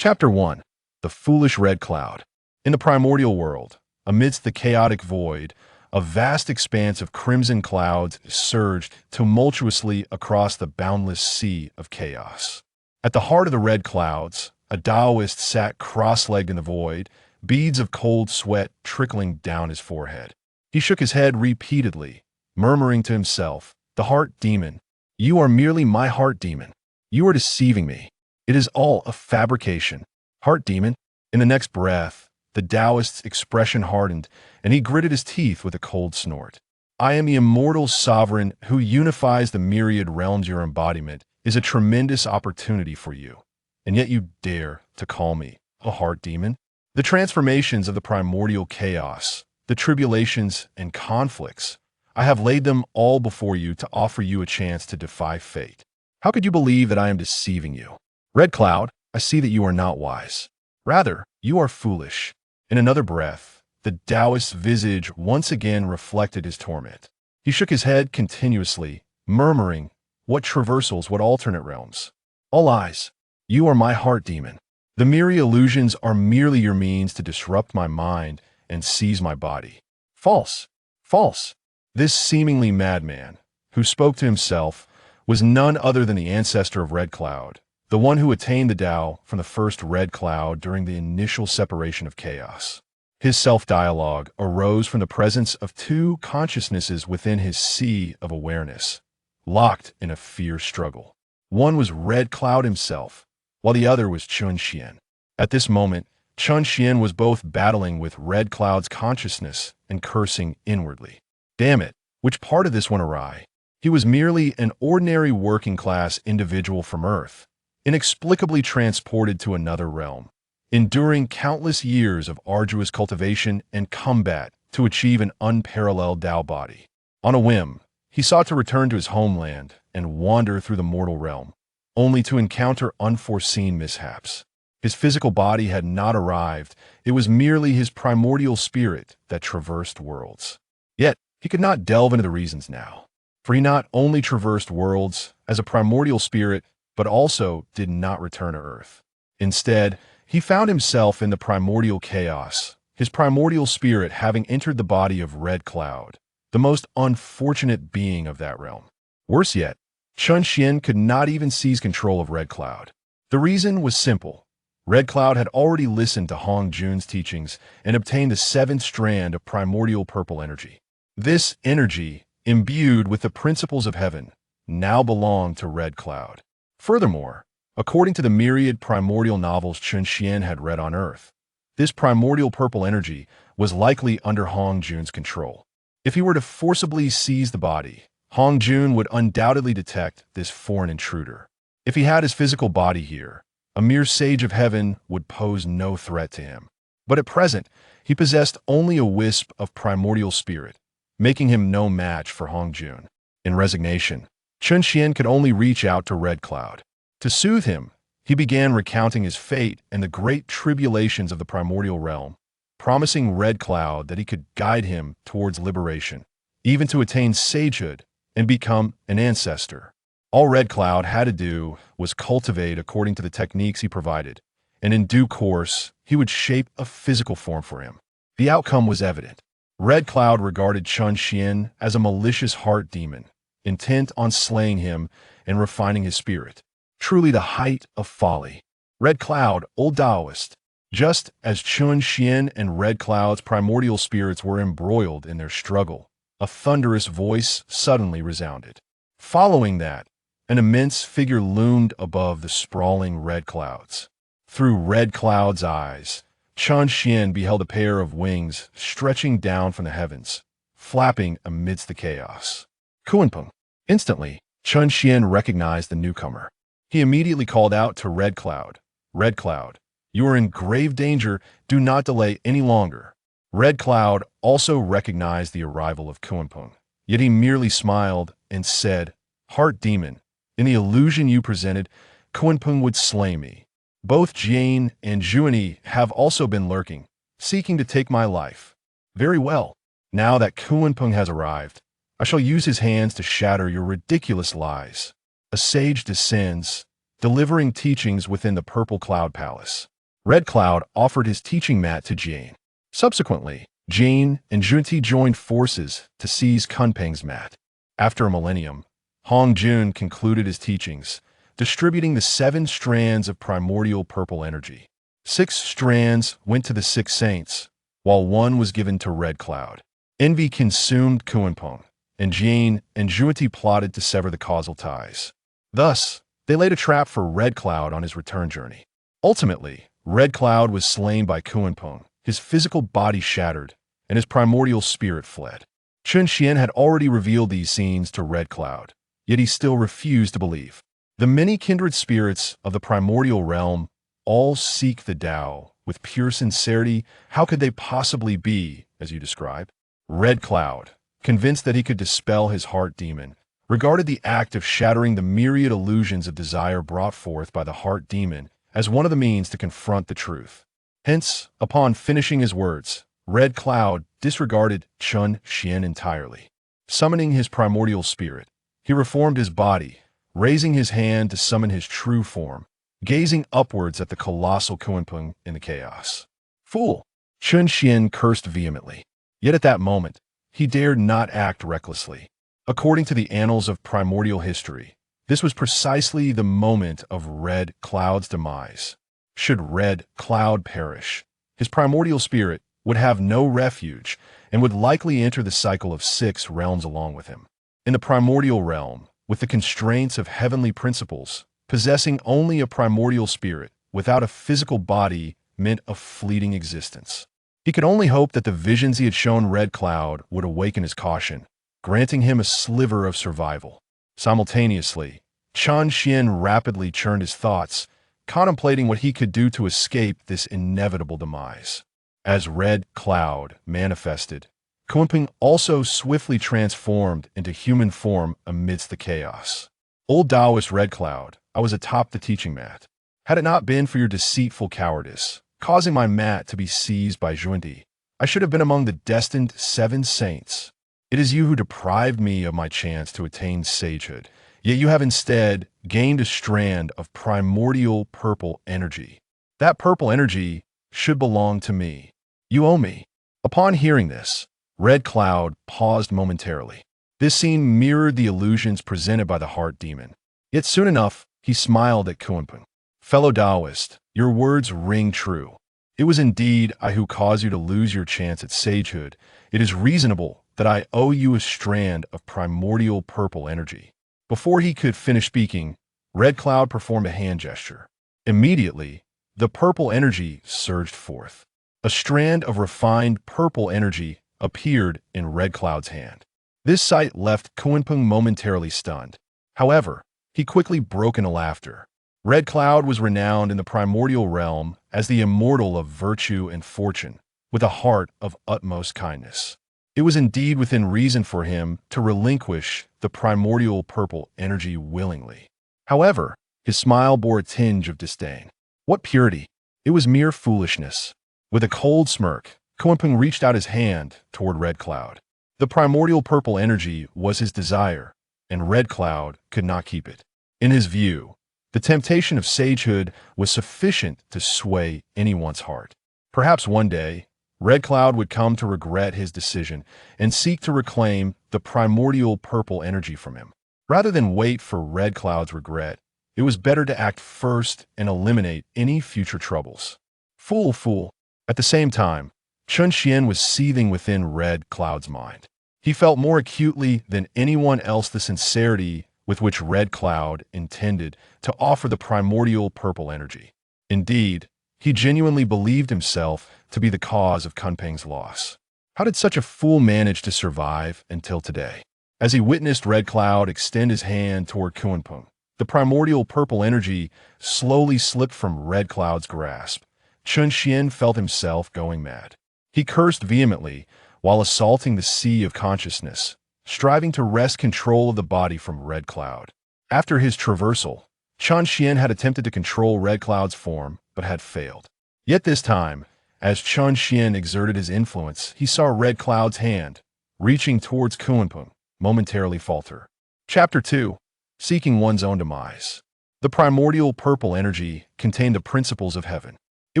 Chapter 1. The Foolish Red Cloud. In the primordial world, amidst the chaotic void, a vast expanse of crimson clouds surged tumultuously across the boundless sea of chaos. At the heart of the red clouds, a Daoist sat cross-legged in the void, beads of cold sweat trickling down his forehead. He shook his head repeatedly, murmuring to himself, "The heart demon. You are merely my heart demon. You are deceiving me. It is all a fabrication. Heart demon." In the next breath, the Daoist's expression hardened, and he gritted his teeth with a cold snort. "I am the immortal sovereign who unifies the myriad realms. Your embodiment is a tremendous opportunity for you, and yet you dare to call me a heart demon?" The transformations of the primordial chaos, the tribulations and conflicts, I have laid them all before you to offer you a chance to defy fate. How could you believe that I am deceiving you? Red Cloud, I see that you are not wise. Rather, you are foolish. In another breath, the Daoist's visage once again reflected his torment. He shook his head continuously, murmuring, "What traversals, what alternate realms? All lies. You are my heart demon. The myriad illusions are merely your means to disrupt my mind and seize my body." False. False. This seemingly madman, who spoke to himself, was none other than the ancestor of Red Cloud, the one who attained the Tao from the first Red Cloud during the initial separation of chaos. His self-dialogue arose from the presence of two consciousnesses within his sea of awareness, locked in a fierce struggle. One was Red Cloud himself, while the other was Xuan. At this moment, Xuan was both battling with Red Cloud's consciousness and cursing inwardly. Damn it, which part of this went awry? He was merely an ordinary working-class individual from Earth, inexplicably transported to another realm, enduring countless years of arduous cultivation and combat to achieve an unparalleled Tao body. On a whim, he sought to return to his homeland and wander through the mortal realm, only to encounter unforeseen mishaps. His physical body had not arrived. It was merely his primordial spirit that traversed worlds. Yet, he could not delve into the reasons now, for he not only traversed worlds as a primordial spirit, but also did not return to Earth. Instead, he found himself in the primordial chaos, his primordial spirit having entered the body of Red Cloud, the most unfortunate being of that realm. Worse yet, Xuan could not even seize control of Red Cloud. The reason was simple. Red Cloud had already listened to Hongyun's teachings and obtained the seventh strand of primordial purple energy. This energy, imbued with the principles of heaven, now belonged to Red Cloud. Furthermore, according to the myriad primordial novels Xuan had read on Earth, this primordial purple energy was likely under Hongyun's control. If he were to forcibly seize the body, Hongyun would undoubtedly detect this foreign intruder. If he had his physical body here, a mere sage of heaven would pose no threat to him. But at present, he possessed only a wisp of primordial spirit, making him no match for Hongyun. In resignation, Xuan could only reach out to Red Cloud. To soothe him, he began recounting his fate and the great tribulations of the primordial realm, promising Red Cloud that he could guide him towards liberation, even to attain sagehood and become an ancestor. All Red Cloud had to do was cultivate according to the techniques he provided, and in due course, he would shape a physical form for him. The outcome was evident. Red Cloud regarded Xuan as a malicious heart demon, intent on slaying him and refining his spirit. Truly the height of folly. Red Cloud, old Daoist. Just as Xuan and Red Cloud's primordial spirits were embroiled in their struggle, a thunderous voice suddenly resounded. Following that, an immense figure loomed above the sprawling red clouds. Through Red Cloud's eyes, Xuan beheld a pair of wings stretching down from the heavens, flapping amidst the chaos. Kunpeng. Instantly, Xuan recognized the newcomer. He immediately called out to Red Cloud, "Red Cloud, you are in grave danger. Do not delay any longer." Red Cloud also recognized the arrival of Kunpeng, yet he merely smiled and said, "Heart demon, in the illusion you presented, Kunpeng would slay me. Both Jane and Zhunti have also been lurking, seeking to take my life. Very well. Now that Kunpeng has arrived, I shall use his hands to shatter your ridiculous lies." A sage descends, delivering teachings within the Purple Cloud Palace. Red Cloud offered his teaching mat to Jane. Subsequently, Jane and Zhunti joined forces to seize Kunpeng's mat. After a millennium, Hongyun concluded his teachings, distributing the 7 strands of primordial purple energy. 6 strands went to the 6 saints, while 1 was given to Red Cloud. Envy consumed Kunpeng, and Jane and Zhunti plotted to sever the causal ties. Thus, they laid a trap for Red Cloud on his return journey. Ultimately, Red Cloud was slain by Kunpeng, his physical body shattered, and his primordial spirit fled. Xuan had already revealed these scenes to Red Cloud, yet he still refused to believe. The many kindred spirits of the primordial realm all seek the Tao with pure sincerity. How could they possibly be, as you describe? Red Cloud, convinced that he could dispel his heart demon, regarded the act of shattering the myriad illusions of desire brought forth by the heart demon as one of the means to confront the truth. Hence, upon finishing his words, Red Cloud disregarded Xuan entirely. Summoning his primordial spirit, he reformed his body, raising his hand to summon his true form, gazing upwards at the colossal Kunpeng in the chaos. Fool! Xuan cursed vehemently. Yet at that moment, he dared not act recklessly. According to the annals of primordial history, this was precisely the moment of Red Cloud's demise. Should Red Cloud perish, his primordial spirit would have no refuge and would likely enter the cycle of 6 realms along with him. In the primordial realm, with the constraints of heavenly principles, possessing only a primordial spirit without a physical body meant a fleeting existence. He could only hope that the visions he had shown Red Cloud would awaken his caution, granting him a sliver of survival. Simultaneously, Xuan rapidly churned his thoughts, contemplating what he could do to escape this inevitable demise. As Red Cloud manifested, Kunpeng also swiftly transformed into human form amidst the chaos. Old Daoist Red Cloud, I was atop the teaching mat. Had it not been for your deceitful cowardice, causing my mat to be seized by Zhunti, I should have been among the destined 7 saints. It is you who deprived me of my chance to attain sagehood, yet you have instead gained a strand of primordial purple energy. That purple energy should belong to me. You owe me. Upon hearing this, Red Cloud paused momentarily. This scene mirrored the illusions presented by the heart demon. Yet soon enough, he smiled at Kunpeng. Fellow Daoist, your words ring true. It was indeed I who caused you to lose your chance at sagehood. It is reasonable that I owe you a strand of primordial purple energy. Before he could finish speaking, Red Cloud performed a hand gesture. Immediately, the purple energy surged forth. A strand of refined purple energy appeared in Red Cloud's hand. This sight left Kunpeng momentarily stunned. However, he quickly broke into laughter. Red Cloud was renowned in the primordial realm as the immortal of virtue and fortune, with a heart of utmost kindness. It was indeed within reason for him to relinquish the primordial purple energy willingly. However, his smile bore a tinge of disdain. What purity! It was mere foolishness. With a cold smirk, Kunpeng reached out his hand toward Red Cloud. The primordial purple energy was his desire, and Red Cloud could not keep it. In his view, the temptation of sagehood was sufficient to sway anyone's heart. Perhaps one day, Red Cloud would come to regret his decision and seek to reclaim the primordial purple energy from him. Rather than wait for Red Cloud's regret, it was better to act first and eliminate any future troubles. Fool, fool. At the same time, Xuan was seething within Red Cloud's mind. He felt more acutely than anyone else the sincerity with which Red Cloud intended to offer the primordial purple energy. Indeed, he genuinely believed himself to be the cause of Kunpeng's loss. How did such a fool manage to survive until today? As he witnessed Red Cloud extend his hand toward Kunpeng, the primordial purple energy slowly slipped from Red Cloud's grasp. Xuan felt himself going mad. He cursed vehemently while assaulting the sea of consciousness, striving to wrest control of the body from Red Cloud. After his traversal, Xuan had attempted to control Red Cloud's form, but had failed. Yet this time, as Xuan exerted his influence, he saw Red Cloud's hand, reaching towards Kunpeng, momentarily falter. Chapter 2. Seeking One's Own Demise. The primordial purple energy contained the principles of heaven. It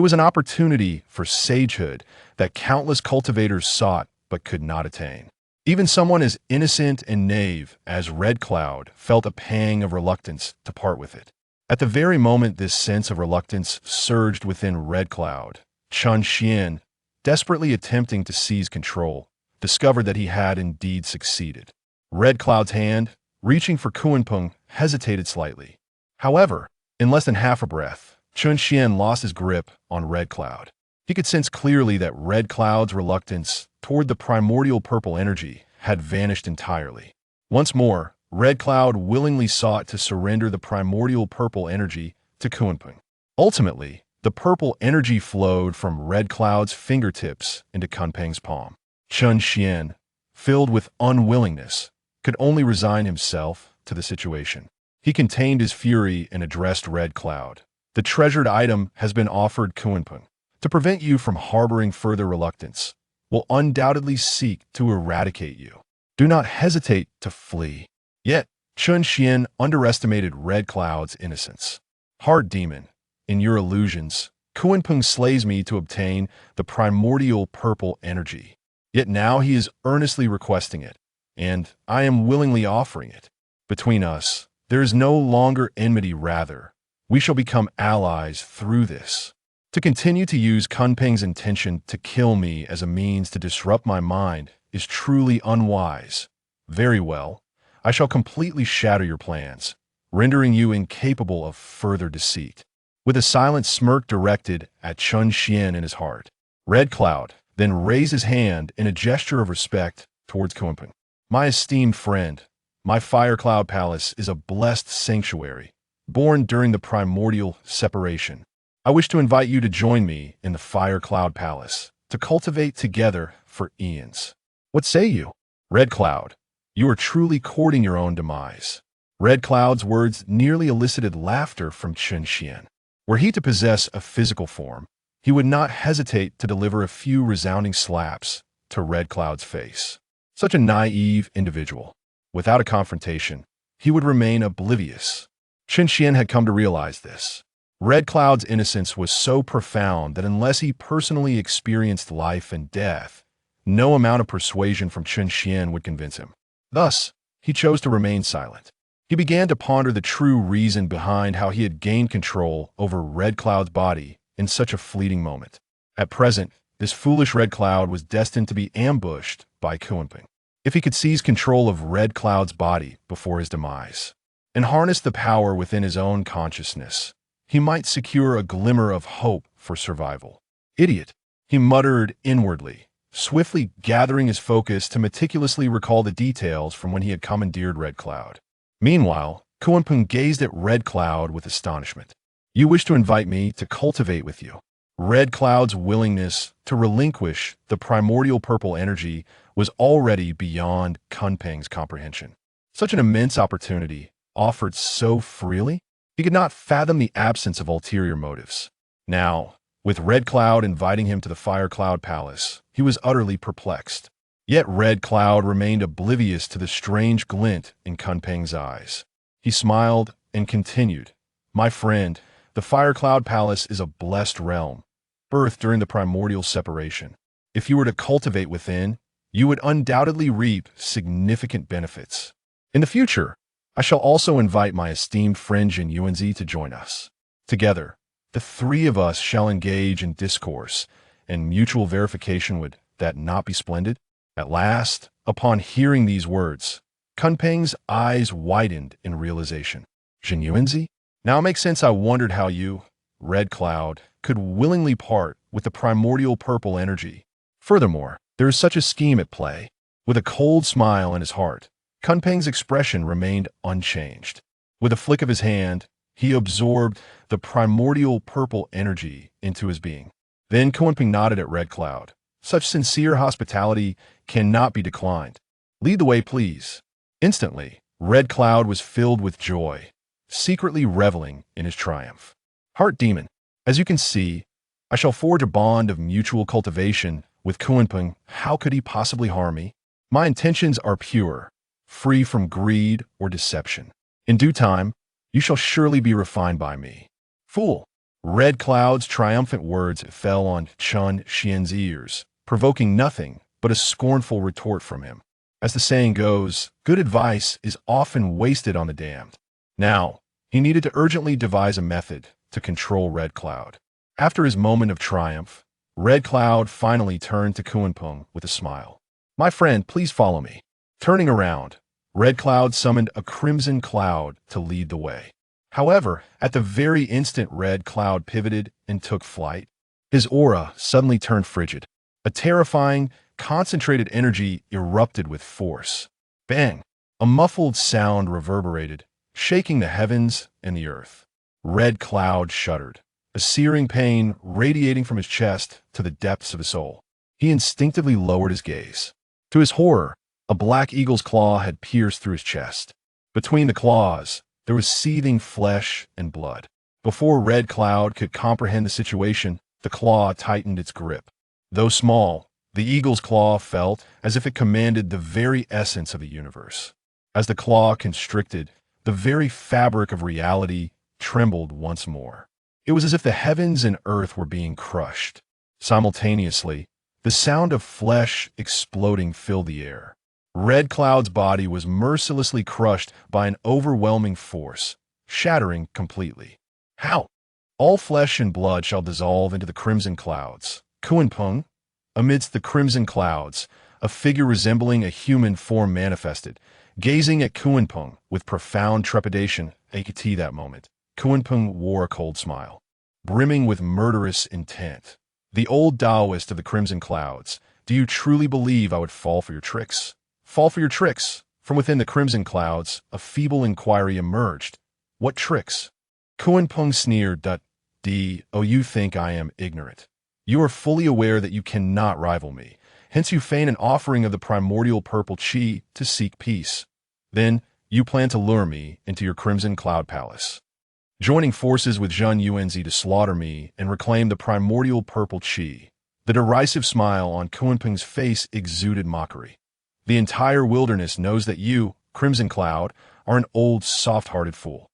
was an opportunity for sagehood that countless cultivators sought but could not attain. Even someone as innocent and naive as Red Cloud felt a pang of reluctance to part with it. At the very moment this sense of reluctance surged within Red Cloud, Xuan, desperately attempting to seize control, discovered that he had indeed succeeded. Red Cloud's hand, reaching for Kunpeng, hesitated slightly. However, in less than half a breath, Xuan lost his grip on Red Cloud. He could sense clearly that Red Cloud's reluctance toward the primordial purple energy had vanished entirely. Once more, Red Cloud willingly sought to surrender the primordial purple energy to Kunpeng. Ultimately, the purple energy flowed from Red Cloud's fingertips into Kunpeng's palm. Xuan, filled with unwillingness, could only resign himself to the situation. He contained his fury and addressed Red Cloud. The treasured item has been offered Kunpeng. To prevent you from harboring further reluctance, will undoubtedly seek to eradicate you. Do not hesitate to flee. Yet, Xuan underestimated Red Cloud's innocence. Heart demon, in your illusions, Kunpeng slays me to obtain the primordial purple energy. Yet now he is earnestly requesting it, and I am willingly offering it. Between us, there is no longer enmity, rather, we shall become allies through this. To continue to use Kunpeng's intention to kill me as a means to disrupt my mind is truly unwise. Very well, I shall completely shatter your plans, rendering you incapable of further deceit. With a silent smirk directed at Xuan in his heart, Red Cloud then raised his hand in a gesture of respect towards Kunpeng. My esteemed friend, my Fire Cloud Palace is a blessed sanctuary, born during the primordial separation. I wish to invite you to join me in the Fire Cloud Palace, to cultivate together for eons. What say you? Red Cloud, you are truly courting your own demise. Red Cloud's words nearly elicited laughter from Xuan. Were he to possess a physical form, he would not hesitate to deliver a few resounding slaps to Red Cloud's face. Such a naive individual. Without a confrontation, he would remain oblivious. Xuan had come to realize this. Red Cloud's innocence was so profound that unless he personally experienced life and death, no amount of persuasion from Xuan would convince him. Thus, he chose to remain silent. He began to ponder the true reason behind how he had gained control over Red Cloud's body in such a fleeting moment. At present, this foolish Red Cloud was destined to be ambushed by Kunpeng. If he could seize control of Red Cloud's body before his demise, and harness the power within his own consciousness, he might secure a glimmer of hope for survival. Idiot, he muttered inwardly, swiftly gathering his focus to meticulously recall the details from when he had commandeered Red Cloud. Meanwhile, Kunpeng gazed at Red Cloud with astonishment. You wish to invite me to cultivate with you. Red Cloud's willingness to relinquish the primordial purple energy was already beyond Kunpeng's comprehension. Such an immense opportunity, offered so freely, he could not fathom the absence of ulterior motives. Now, with Red Cloud inviting him to the Fire Cloud Palace, he was utterly perplexed. Yet Red Cloud remained oblivious to the strange glint in Kunpeng's eyes. He smiled and continued, My friend, the Fire Cloud Palace is a blessed realm, birthed during the primordial separation. If you were to cultivate within, you would undoubtedly reap significant benefits. In the future, I shall also invite my esteemed friend Zhunti to join us. Together, the three of us shall engage in discourse and mutual verification. Would that not be splendid? At last, upon hearing these words, Kunpeng's eyes widened in realization. Zhunti? Now it makes sense. I wondered how you, Red Cloud, could willingly part with the primordial purple energy. Furthermore, there is such a scheme at play. With a cold smile in his heart, Kunpeng's expression remained unchanged. With a flick of his hand, he absorbed the primordial purple energy into his being. Then Kunpeng nodded at Red Cloud. Such sincere hospitality cannot be declined. Lead the way, please. Instantly, Red Cloud was filled with joy, secretly reveling in his triumph. Heart demon, as you can see, I shall forge a bond of mutual cultivation with Kunpeng. How could he possibly harm me? My intentions are pure, free from greed or deception. In due time, you shall surely be refined by me. Fool! Red Cloud's triumphant words fell on Chun Xian's ears, provoking nothing but a scornful retort from him. As the saying goes, good advice is often wasted on the damned. Now, he needed to urgently devise a method to control Red Cloud. After his moment of triumph, Red Cloud finally turned to Kunpeng with a smile. My friend, please follow me. Turning around, Red Cloud summoned a crimson cloud to lead the way. However, at the very instant Red Cloud pivoted and took flight, his aura suddenly turned frigid. A terrifying, concentrated energy erupted with force. Bang! A muffled sound reverberated, shaking the heavens and the earth. Red Cloud shuddered, a searing pain radiating from his chest to the depths of his soul. He instinctively lowered his gaze. To his horror, a black eagle's claw had pierced through his chest. Between the claws, there was seething flesh and blood. Before Red Cloud could comprehend the situation, the claw tightened its grip. Though small, the eagle's claw felt as if it commanded the very essence of the universe. As the claw constricted, the very fabric of reality trembled once more. It was as if the heavens and earth were being crushed. Simultaneously, the sound of flesh exploding filled the air. Red Cloud's body was mercilessly crushed by an overwhelming force, shattering completely. How? All flesh and blood shall dissolve into the crimson clouds. Kunpeng, amidst the crimson clouds, a figure resembling a human form manifested, gazing at Kunpeng with profound trepidation. At that moment, Kunpeng wore a cold smile, brimming with murderous intent. The old Daoist of the crimson clouds, do you truly believe I would fall for your tricks? Fall for your tricks? From within the crimson clouds, a feeble inquiry emerged. What tricks? Kunpeng sneered. Oh, you think I am ignorant. You are fully aware that you cannot rival me. Hence you feign an offering of the primordial purple chi to seek peace. Then you plan to lure me into your crimson cloud palace, joining forces with Xuan to slaughter me and reclaim the primordial purple chi. The derisive smile on Kunpeng's face exuded mockery. The entire wilderness knows that you, Crimson Cloud, are an old, soft-hearted fool.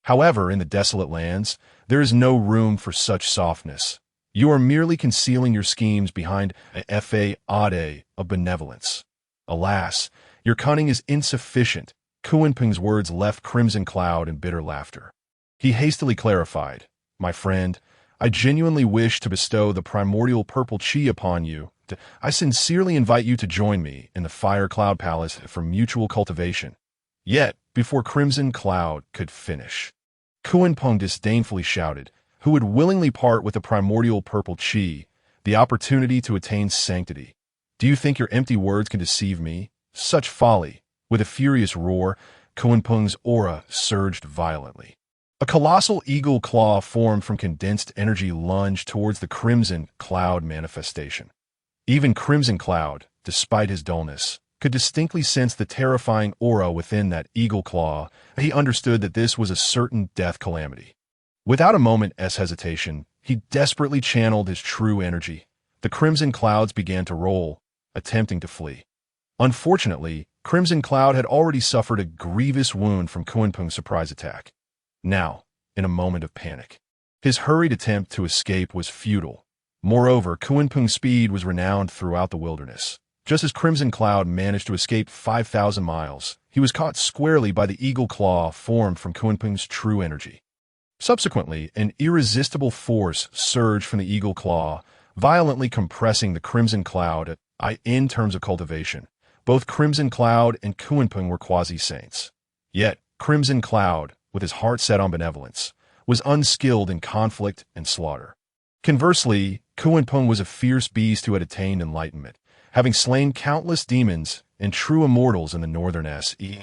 However, in the desolate lands, there is no room for such softness. You are merely concealing your schemes behind a facade of benevolence. Alas, your cunning is insufficient. Kunpeng's words left Crimson Cloud in bitter laughter. He hastily clarified, my friend, I genuinely wish to bestow the primordial purple chi upon you. I sincerely invite you to join me in the Fire Cloud Palace for mutual cultivation. Yet, before Crimson Cloud could finish, Kunpeng disdainfully shouted, who would willingly part with the primordial purple chi, the opportunity to attain sanctity. Do you think your empty words can deceive me? Such folly! With a furious roar, Kunpeng's aura surged violently. A colossal eagle claw formed from condensed energy lunged towards the Crimson Cloud manifestation. Even Crimson Cloud, despite his dullness, could distinctly sense the terrifying aura within that eagle claw. He understood that this was a certain death calamity. Without a moment's hesitation, he desperately channeled his true energy. The crimson clouds began to roll, attempting to flee. Unfortunately, Crimson Cloud had already suffered a grievous wound from Kunpeng's surprise attack. Now, in a moment of panic, his hurried attempt to escape was futile. Moreover, Kunpeng's speed was renowned throughout the wilderness. Just as Crimson Cloud managed to escape 5,000 miles, he was caught squarely by the eagle claw formed from Kunpeng's true energy. Subsequently, an irresistible force surged from the eagle claw, violently compressing the Crimson Cloud. In terms of cultivation, both Crimson Cloud and Kunpeng were quasi-saints. Yet, Crimson Cloud, with his heart set on benevolence, was unskilled in conflict and slaughter. Conversely, Kunpeng was a fierce beast who had attained enlightenment, having slain countless demons and true immortals in the northern S.E.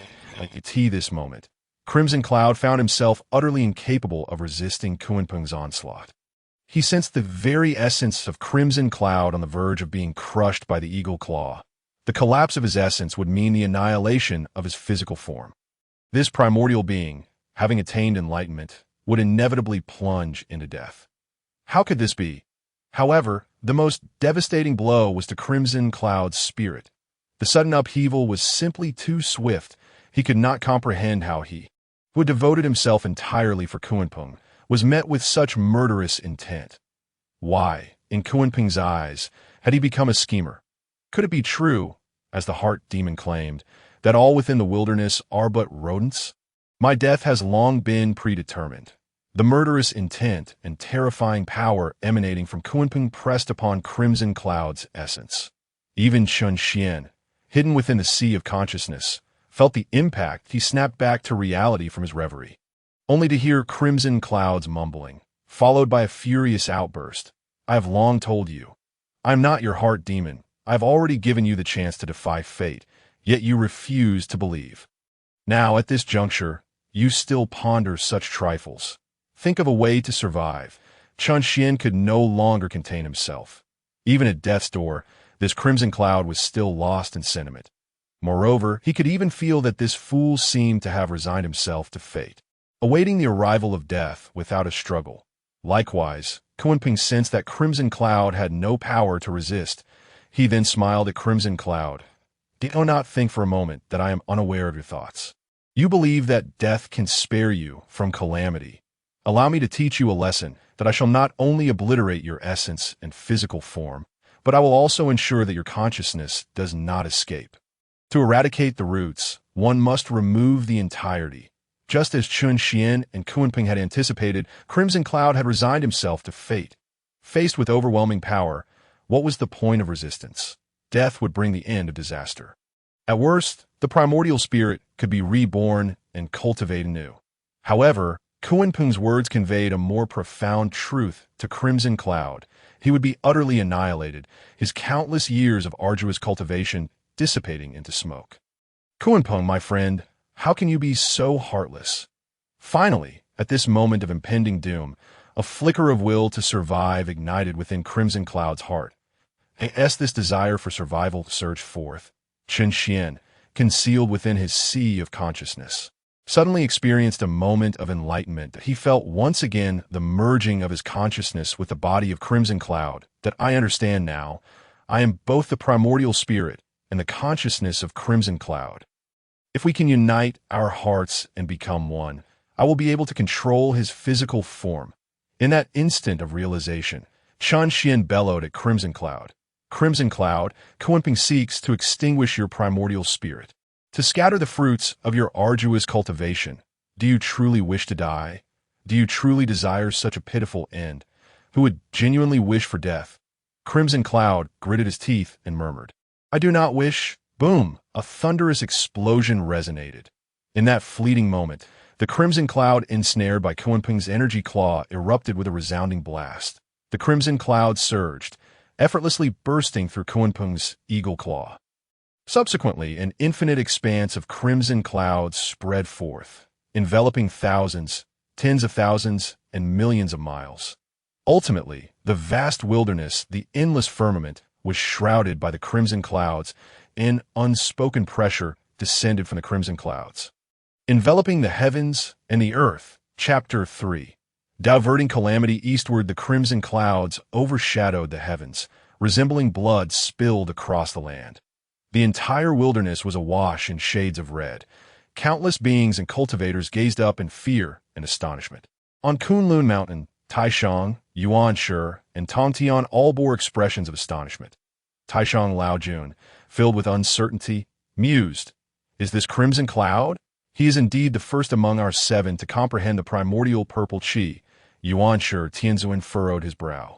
This moment, Crimson Cloud found himself utterly incapable of resisting Kunpeng's onslaught. He sensed the very essence of Crimson Cloud on the verge of being crushed by the eagle claw. The collapse of his essence would mean the annihilation of his physical form. This primordial being, having attained enlightenment, would inevitably plunge into death. How could this be? However, the most devastating blow was to Crimson Cloud's spirit. The sudden upheaval was simply too swift. He could not comprehend how he, who had devoted himself entirely for Kunpeng, was met with such murderous intent? Why, in Kunpeng's eyes, had he become a schemer? Could it be true, as the heart demon claimed, that all within the wilderness are but rodents? My death has long been predetermined. The murderous intent and terrifying power emanating from Kunpeng pressed upon Crimson Cloud's essence. Even Xuan, hidden within the sea of consciousness, felt the impact. He snapped back to reality from his reverie, only to hear Crimson Cloud's mumbling, followed by a furious outburst. I have long told you. I am not your heart demon. I have already given you the chance to defy fate, yet you refuse to believe. Now, at this juncture, you still ponder such trifles. Think of a way to survive. Xuan could no longer contain himself. Even at death's door, this Crimson Cloud was still lost in sentiment. Moreover, he could even feel that this fool seemed to have resigned himself to fate, awaiting the arrival of death without a struggle. Likewise, Kunpeng sensed that Crimson Cloud had no power to resist. He then smiled at Crimson Cloud. Do not think for a moment that I am unaware of your thoughts. You believe that death can spare you from calamity. Allow me to teach you a lesson, that I shall not only obliterate your essence and physical form, but I will also ensure that your consciousness does not escape. To eradicate the roots, one must remove the entirety. Just as Xuan and Kunpeng had anticipated, Crimson Cloud had resigned himself to fate. Faced with overwhelming power, what was the point of resistance? Death would bring the end of disaster. At worst, the primordial spirit could be reborn and cultivated anew. However, Kunpeng's words conveyed a more profound truth to Crimson Cloud. He would be utterly annihilated, his countless years of arduous cultivation dissipating into smoke. Kunpeng, my friend, how can you be so heartless? Finally, at this moment of impending doom, a flicker of will to survive ignited within Crimson Cloud's heart. As this desire for survival surged forth, Xuan, concealed within his sea of consciousness, suddenly experienced a moment of enlightenment. He felt once again the merging of his consciousness with the body of Crimson Cloud. That I understand now. I am both the primordial spirit and the consciousness of Crimson Cloud. If we can unite our hearts and become one, I will be able to control his physical form. In that instant of realization, Xuan bellowed at Crimson Cloud. Crimson Cloud, Kunpeng seeks to extinguish your primordial spirit, to scatter the fruits of your arduous cultivation. Do you truly wish to die? Do you truly desire such a pitiful end? Who would genuinely wish for death? Crimson Cloud gritted his teeth and murmured, I do not wish. Boom! A thunderous explosion resonated. In that fleeting moment, the Crimson Cloud ensnared by Kunpeng's energy claw erupted with a resounding blast. The Crimson Cloud surged, effortlessly bursting through Kunpeng's eagle claw. Subsequently, an infinite expanse of crimson clouds spread forth, enveloping thousands, tens of thousands, and millions of miles. Ultimately, the vast wilderness, the endless firmament, was shrouded by the crimson clouds, and unspoken pressure descended from the crimson clouds, enveloping the heavens and the earth. Chapter 3. Diverting calamity eastward, the crimson clouds overshadowed the heavens, resembling blood spilled across the land. The entire wilderness was awash in shades of red. Countless beings and cultivators gazed up in fear and astonishment. On Kunlun Mountain, Taishang, Yuan and Tongtian all bore expressions of astonishment. Taishang Laojun, filled with uncertainty, mused, Is this Crimson Cloud? He is indeed the first among our seven to comprehend the primordial purple qi. Yuan Tianzuan furrowed his brow,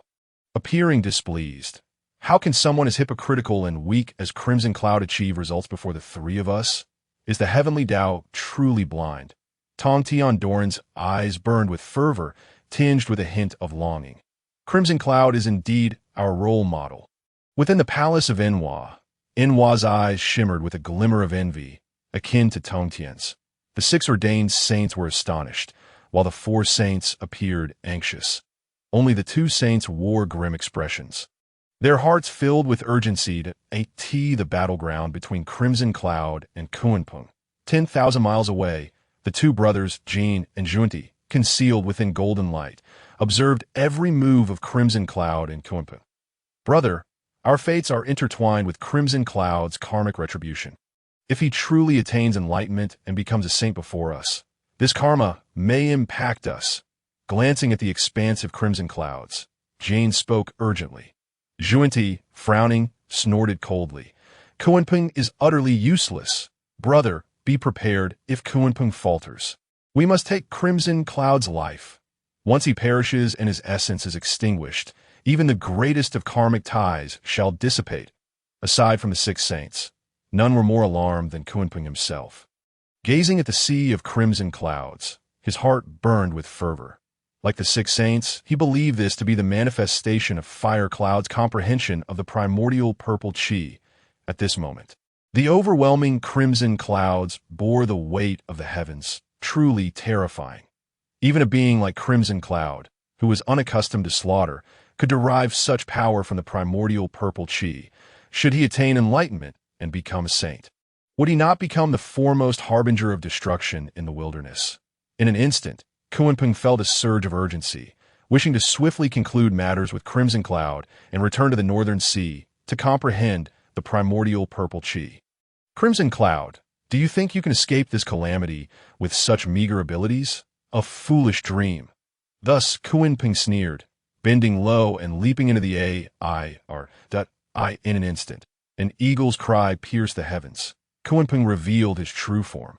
appearing displeased. How can someone as hypocritical and weak as Crimson Cloud achieve results before the three of us? Is the heavenly Tao truly blind? Tongtian Doran's eyes burned with fervor, tinged with a hint of longing. Crimson Cloud is indeed our role model. Within the palace of Enhua's eyes shimmered with a glimmer of envy, akin to Tongtian's. The six ordained saints were astonished, while the four saints appeared anxious. Only the two saints wore grim expressions, their hearts filled with urgency to the battleground between Crimson Cloud and Kunpeng. 10,000 miles away, the two brothers, Jin and Zhunti, concealed within golden light, observed every move of Crimson Cloud and Kunpeng. Brother, our fates are intertwined with Crimson Cloud's karmic retribution. If he truly attains enlightenment and becomes a saint before us, this karma may impact us. Glancing at the expansive crimson clouds, Jane spoke urgently. Zhunti, frowning, snorted coldly. Kunpeng is utterly useless. Brother, be prepared if Kunpeng falters. We must take Crimson Cloud's life. Once he perishes and his essence is extinguished, even the greatest of karmic ties shall dissipate. Aside from the 6 saints, none were more alarmed than Kunpeng himself. Gazing at the sea of crimson clouds, his heart burned with fervor. Like the 6 saints, he believed this to be the manifestation of Fire Cloud's comprehension of the primordial purple chi. At this moment, the overwhelming crimson clouds bore the weight of the heavens, truly terrifying. Even a being like Crimson Cloud, who was unaccustomed to slaughter, could derive such power from the primordial purple chi. Should he attain enlightenment and become a saint, would he not become the foremost harbinger of destruction in the wilderness? In an instant, Kunpeng felt a surge of urgency, wishing to swiftly conclude matters with Crimson Cloud and return to the northern sea to comprehend the primordial purple chi. Crimson Cloud, do you think you can escape this calamity with such meager abilities? A foolish dream. Thus Kunpeng sneered, bending low and leaping into the I in an instant. An eagle's cry pierced the heavens. Kunpeng revealed his true form.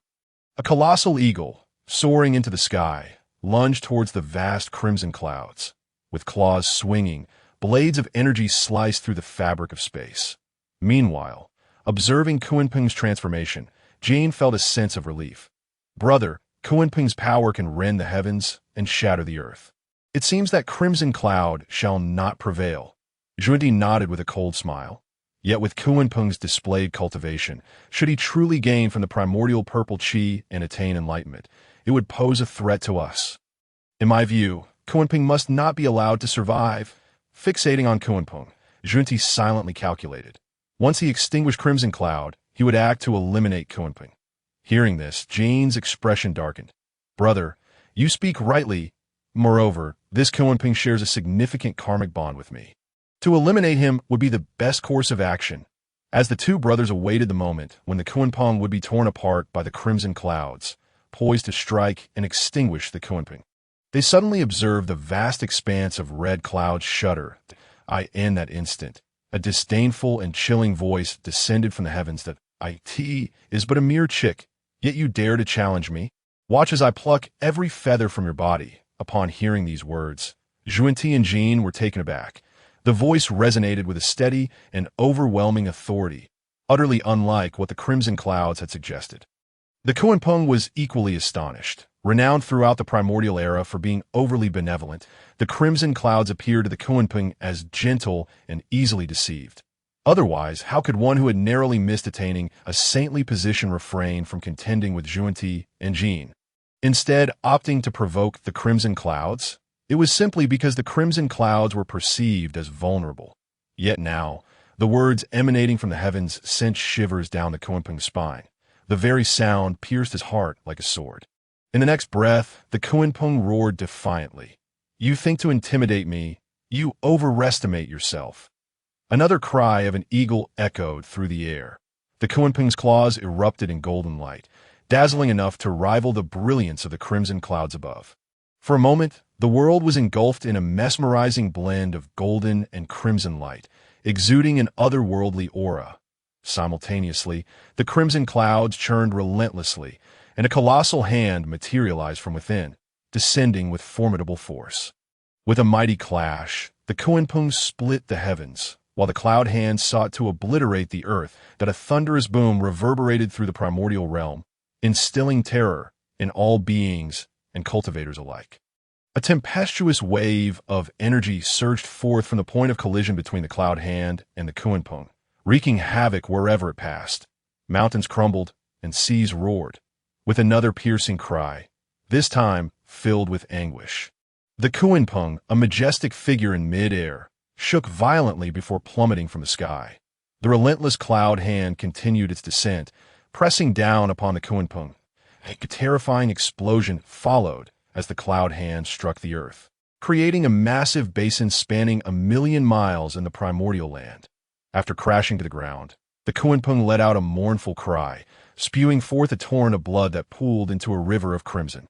A colossal eagle, soaring into the sky, lunged towards the vast crimson clouds. With claws swinging, blades of energy sliced through the fabric of space. Meanwhile, observing Kunpeng's transformation, Jane felt a sense of relief. Brother, Kunpeng's power can rend the heavens and shatter the earth. It seems that Crimson Cloud shall not prevail. Zhunti nodded with a cold smile. Yet with Kunpeng's displayed cultivation, should he truly gain from the primordial purple chi and attain enlightenment, it would pose a threat to us. In my view, Kunpeng must not be allowed to survive. Fixating on Kunpeng, Zhunti silently calculated. Once he extinguished Crimson Cloud, he would act to eliminate Kunpeng. Hearing this, Jane's expression darkened. Brother, you speak rightly. Moreover, this Kunpeng shares a significant karmic bond with me. To eliminate him would be the best course of action. As the 2 brothers awaited the moment when the Kunpeng would be torn apart by the crimson clouds, poised to strike and extinguish the Kunpeng, they suddenly observed the vast expanse of red clouds shudder. In that instant, a disdainful and chilling voice descended from the heavens that "It is but a mere chick, yet you dare to challenge me? Watch as I pluck every feather from your body." Upon hearing these words, Zhunti and Jean were taken aback. The voice resonated with a steady and overwhelming authority, utterly unlike what the crimson clouds had suggested. The Kunpeng was equally astonished. Renowned throughout the primordial era for being overly benevolent, the crimson clouds appeared to the Kunpeng as gentle and easily deceived. Otherwise, how could one who had narrowly missed attaining a saintly position refrain from contending with Zhunti and Jean? Instead, opting to provoke the crimson clouds? It was simply because the crimson clouds were perceived as vulnerable. Yet now, the words emanating from the heavens sent shivers down the Kunpeng's spine. The very sound pierced his heart like a sword. In the next breath, the Kunpeng roared defiantly. "You think to intimidate me? You overestimate yourself." Another cry of an eagle echoed through the air. The Kunpeng's claws erupted in golden light, dazzling enough to rival the brilliance of the crimson clouds above. For a moment, the world was engulfed in a mesmerizing blend of golden and crimson light, exuding an otherworldly aura. Simultaneously, the crimson clouds churned relentlessly, and a colossal hand materialized from within, descending with formidable force. With a mighty clash, the Kunpeng split the heavens, while the cloud hand sought to obliterate the earth. That a thunderous boom reverberated through the primordial realm, instilling terror in all beings and cultivators alike. A tempestuous wave of energy surged forth from the point of collision between the cloud hand and the Kunpeng, wreaking havoc wherever it passed. Mountains crumbled and seas roared, with another piercing cry, this time filled with anguish. The Kunpeng, a majestic figure in mid-air, shook violently before plummeting from the sky. The relentless cloud hand continued its descent, pressing down upon the Kunpeng. A terrifying explosion followed as the cloud hand struck the earth, creating a massive basin spanning 1,000,000 miles in the primordial land. After crashing to the ground, the Kunpeng let out a mournful cry, spewing forth a torrent of blood that pooled into a river of crimson.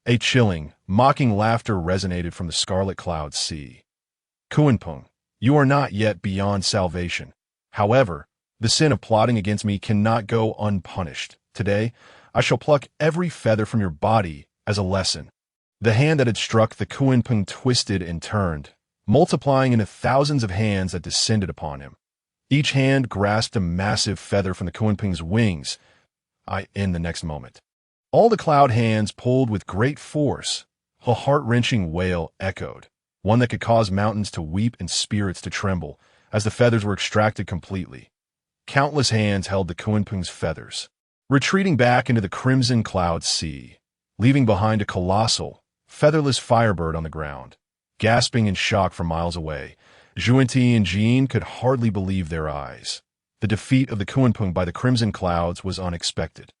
A chilling, Mocking laughter resonated from the scarlet cloud sea. Kunpeng, you are not yet beyond salvation. However, the sin of plotting against me cannot go unpunished. Today, I shall pluck every feather from your body as a lesson. The hand that had struck the Kunpeng twisted and turned, multiplying into thousands of hands that descended upon him. Each hand grasped a massive feather from the Kunpeng's wings. In the next moment, all the cloud hands pulled with great force. A heart-wrenching wail echoed, one that could cause mountains to weep and spirits to tremble, as the feathers were extracted completely. Countless hands held the Kunpeng's feathers, retreating back into the crimson cloud sea, leaving behind a colossal, featherless firebird on the ground. Gasping in shock from miles away, Zhunti and Jean could hardly believe their eyes. The defeat of the Kunpeng by the crimson clouds was unexpected,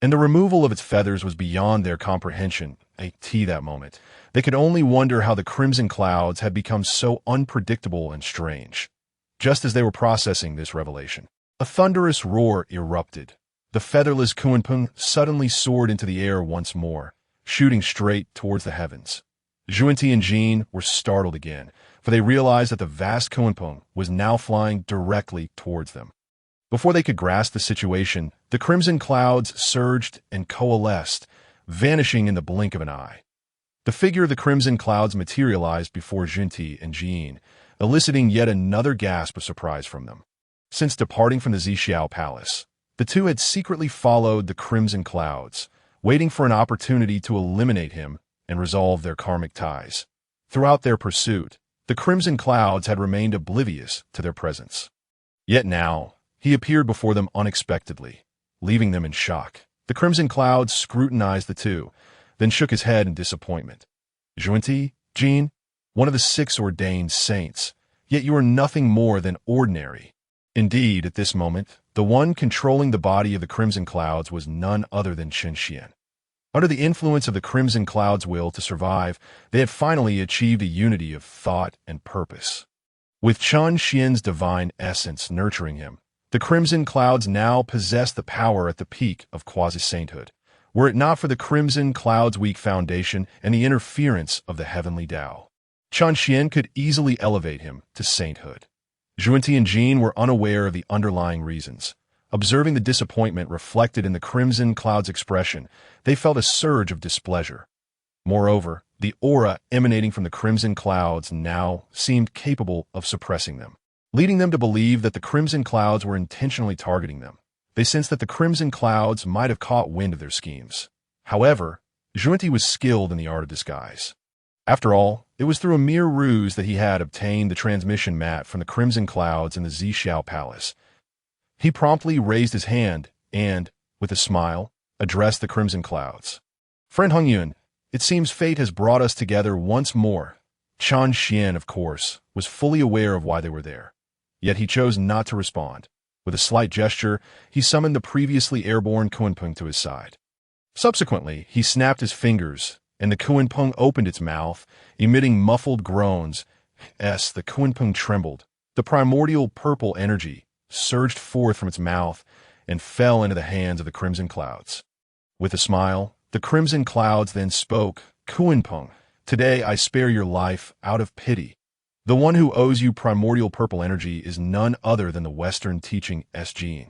and the removal of its feathers was beyond their comprehension. That moment, they could only wonder how the crimson clouds had become so unpredictable and strange. Just as they were processing this revelation, a thunderous roar erupted. The featherless Kunpeng suddenly soared into the air once more, shooting straight towards the heavens. Zhunti and Jean were startled again, for they realized that the vast Kunpeng was now flying directly towards them. Before they could grasp the situation, the crimson clouds surged and coalesced, vanishing in the blink of an eye. The figure of the crimson clouds materialized before Zhunti and Jean, eliciting yet another gasp of surprise from them. Since departing from the Zixiao Palace, the two had secretly followed the crimson clouds, waiting for an opportunity to eliminate him and resolve their karmic ties. Throughout their pursuit, the crimson clouds had remained oblivious to their presence. Yet now, he appeared before them unexpectedly, leaving them in shock. The crimson clouds scrutinized the two, then shook his head in disappointment. Zhunti, Jean, one of the 6 ordained saints, yet you are nothing more than ordinary. Indeed, at this moment, the one controlling the body of the crimson clouds was none other than Chen Xian. Under the influence of the crimson cloud's will to survive, they had finally achieved a unity of thought and purpose. With Chen Xian's divine essence nurturing him, the crimson clouds now possessed the power at the peak of quasi-sainthood, were it not for the crimson cloud's weak foundation and the interference of the heavenly Tao. Chen Xian could easily elevate him to sainthood. Zhunti and Jean were unaware of the underlying reasons. Observing the disappointment reflected in the crimson cloud's expression, they felt a surge of displeasure. Moreover, the aura emanating from the crimson clouds now seemed capable of suppressing them, leading them to believe that the crimson clouds were intentionally targeting them. They sensed that the crimson clouds might have caught wind of their schemes. However, Zhunti was skilled in the art of disguise. After all, it was through a mere ruse that he had obtained the transmission mat from the crimson clouds in the Zixiao Palace. He promptly raised his hand and, with a smile, addressed the crimson clouds. "Friend Hongyun, it seems fate has brought us together once more." Chen Xian, of course, was fully aware of why they were there. Yet he chose not to respond. With a slight gesture, he summoned the previously airborne Kunpeng to his side. Subsequently, he snapped his fingers, and the Kunpeng opened its mouth, emitting muffled groans. The Kunpeng trembled. The primordial purple energy surged forth from its mouth and fell into the hands of the crimson clouds. With a smile, the crimson clouds then spoke. "Kunpeng, today I spare your life out of pity. The one who owes you primordial purple energy is none other than the Western teaching Jean.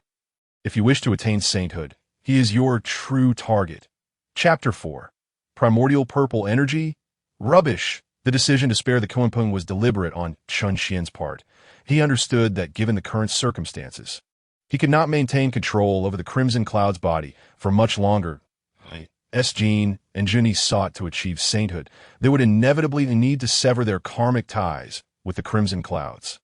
If you wish to attain sainthood, he is your true target." Chapter 4. Primordial purple energy? Rubbish! The decision to spare the Kunpeng was deliberate on Chen Xian's part. He understood that given the current circumstances, he could not maintain control over the crimson cloud's body for much longer. Jean and Zhunti sought to achieve sainthood. They would inevitably need to sever their karmic ties with the crimson clouds.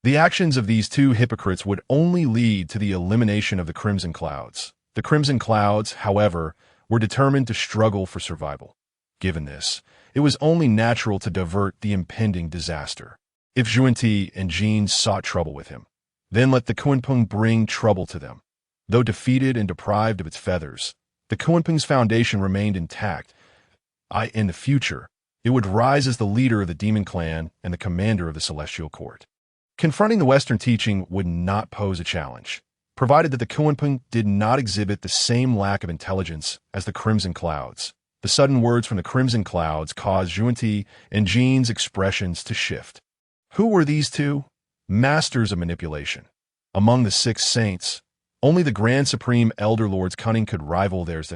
The actions of these two hypocrites would only lead to the elimination of the crimson clouds. The crimson clouds, however, were determined to struggle for survival. Given this, it was only natural to divert the impending disaster. If Zhunti and Jean sought trouble with him, then let the Kunpeng bring trouble to them. Though defeated and deprived of its feathers, the Kunpeng's foundation remained intact. In the future, it would rise as the leader of the demon clan and the commander of the celestial court. Confronting the Western teaching would not pose a challenge, provided that the Kunpeng did not exhibit the same lack of intelligence as the crimson clouds. The sudden words from the crimson clouds caused Zhunti and Jean's expressions to shift. Who were these two? Masters of manipulation. Among the 6 saints, only the Grand Supreme Elder Lord's cunning could rival theirs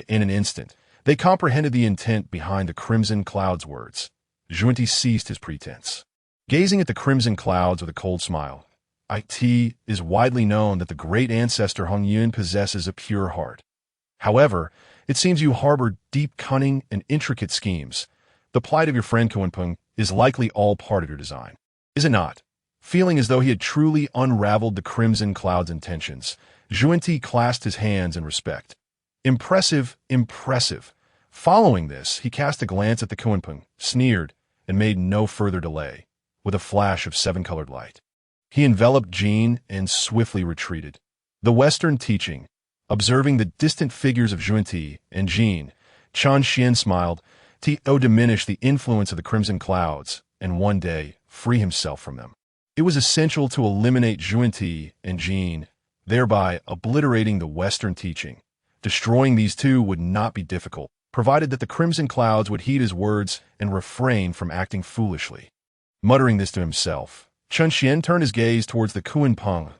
in an instant. They comprehended the intent behind the crimson cloud's words. Zhunti ceased his pretense, gazing at the crimson clouds with a cold smile. It is widely known that the great Ancestor Hongyun possesses a pure heart. However, it seems you harbor deep cunning and intricate schemes. The plight of your friend Kunpeng is likely all part of your design, is it not? Feeling as though he had truly unraveled the crimson cloud's intentions, Zhunti clasped his hands in respect. Impressive, impressive. Following this, he cast a glance at the Kunpeng, sneered, and made no further delay, with a flash of 7-colored light. He enveloped Jean and swiftly retreated. The Western teaching, observing the distant figures of Zhunti and Jean, Chan Xian smiled. To diminish the influence of the crimson clouds and one day free himself from them. It was essential to eliminate Zhunti and Jean, thereby obliterating the Western teaching. Destroying these two would not be difficult, provided that the crimson clouds would heed his words and refrain from acting foolishly. Muttering this to himself, Chen Xian turned his gaze towards the Kunpeng.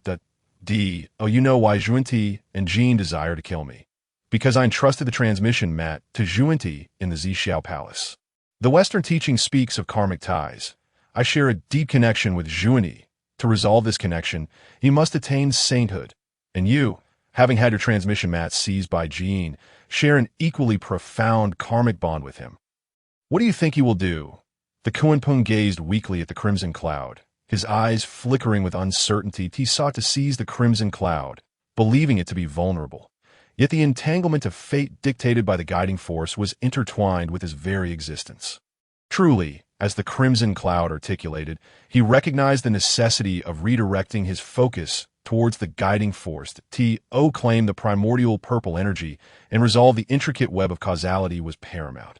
You know why Zhunti and Jean desire to kill me. Because I entrusted the transmission mat to Zhunti in the Zixiao Palace. The Western teaching speaks of karmic ties. I share a deep connection with Zhunti. To resolve this connection, he must attain sainthood. And you, having had your transmission mat seized by Jean, share an equally profound karmic bond with him. What do you think he will do? The Kunpeng gazed weakly at the crimson cloud. His eyes flickering with uncertainty, he sought to seize the crimson cloud, believing it to be vulnerable. Yet the entanglement of fate dictated by the guiding force was intertwined with his very existence. Truly, as the crimson cloud articulated, he recognized the necessity of redirecting his focus towards the guiding force to claim the primordial purple energy and resolve the intricate web of causality was paramount.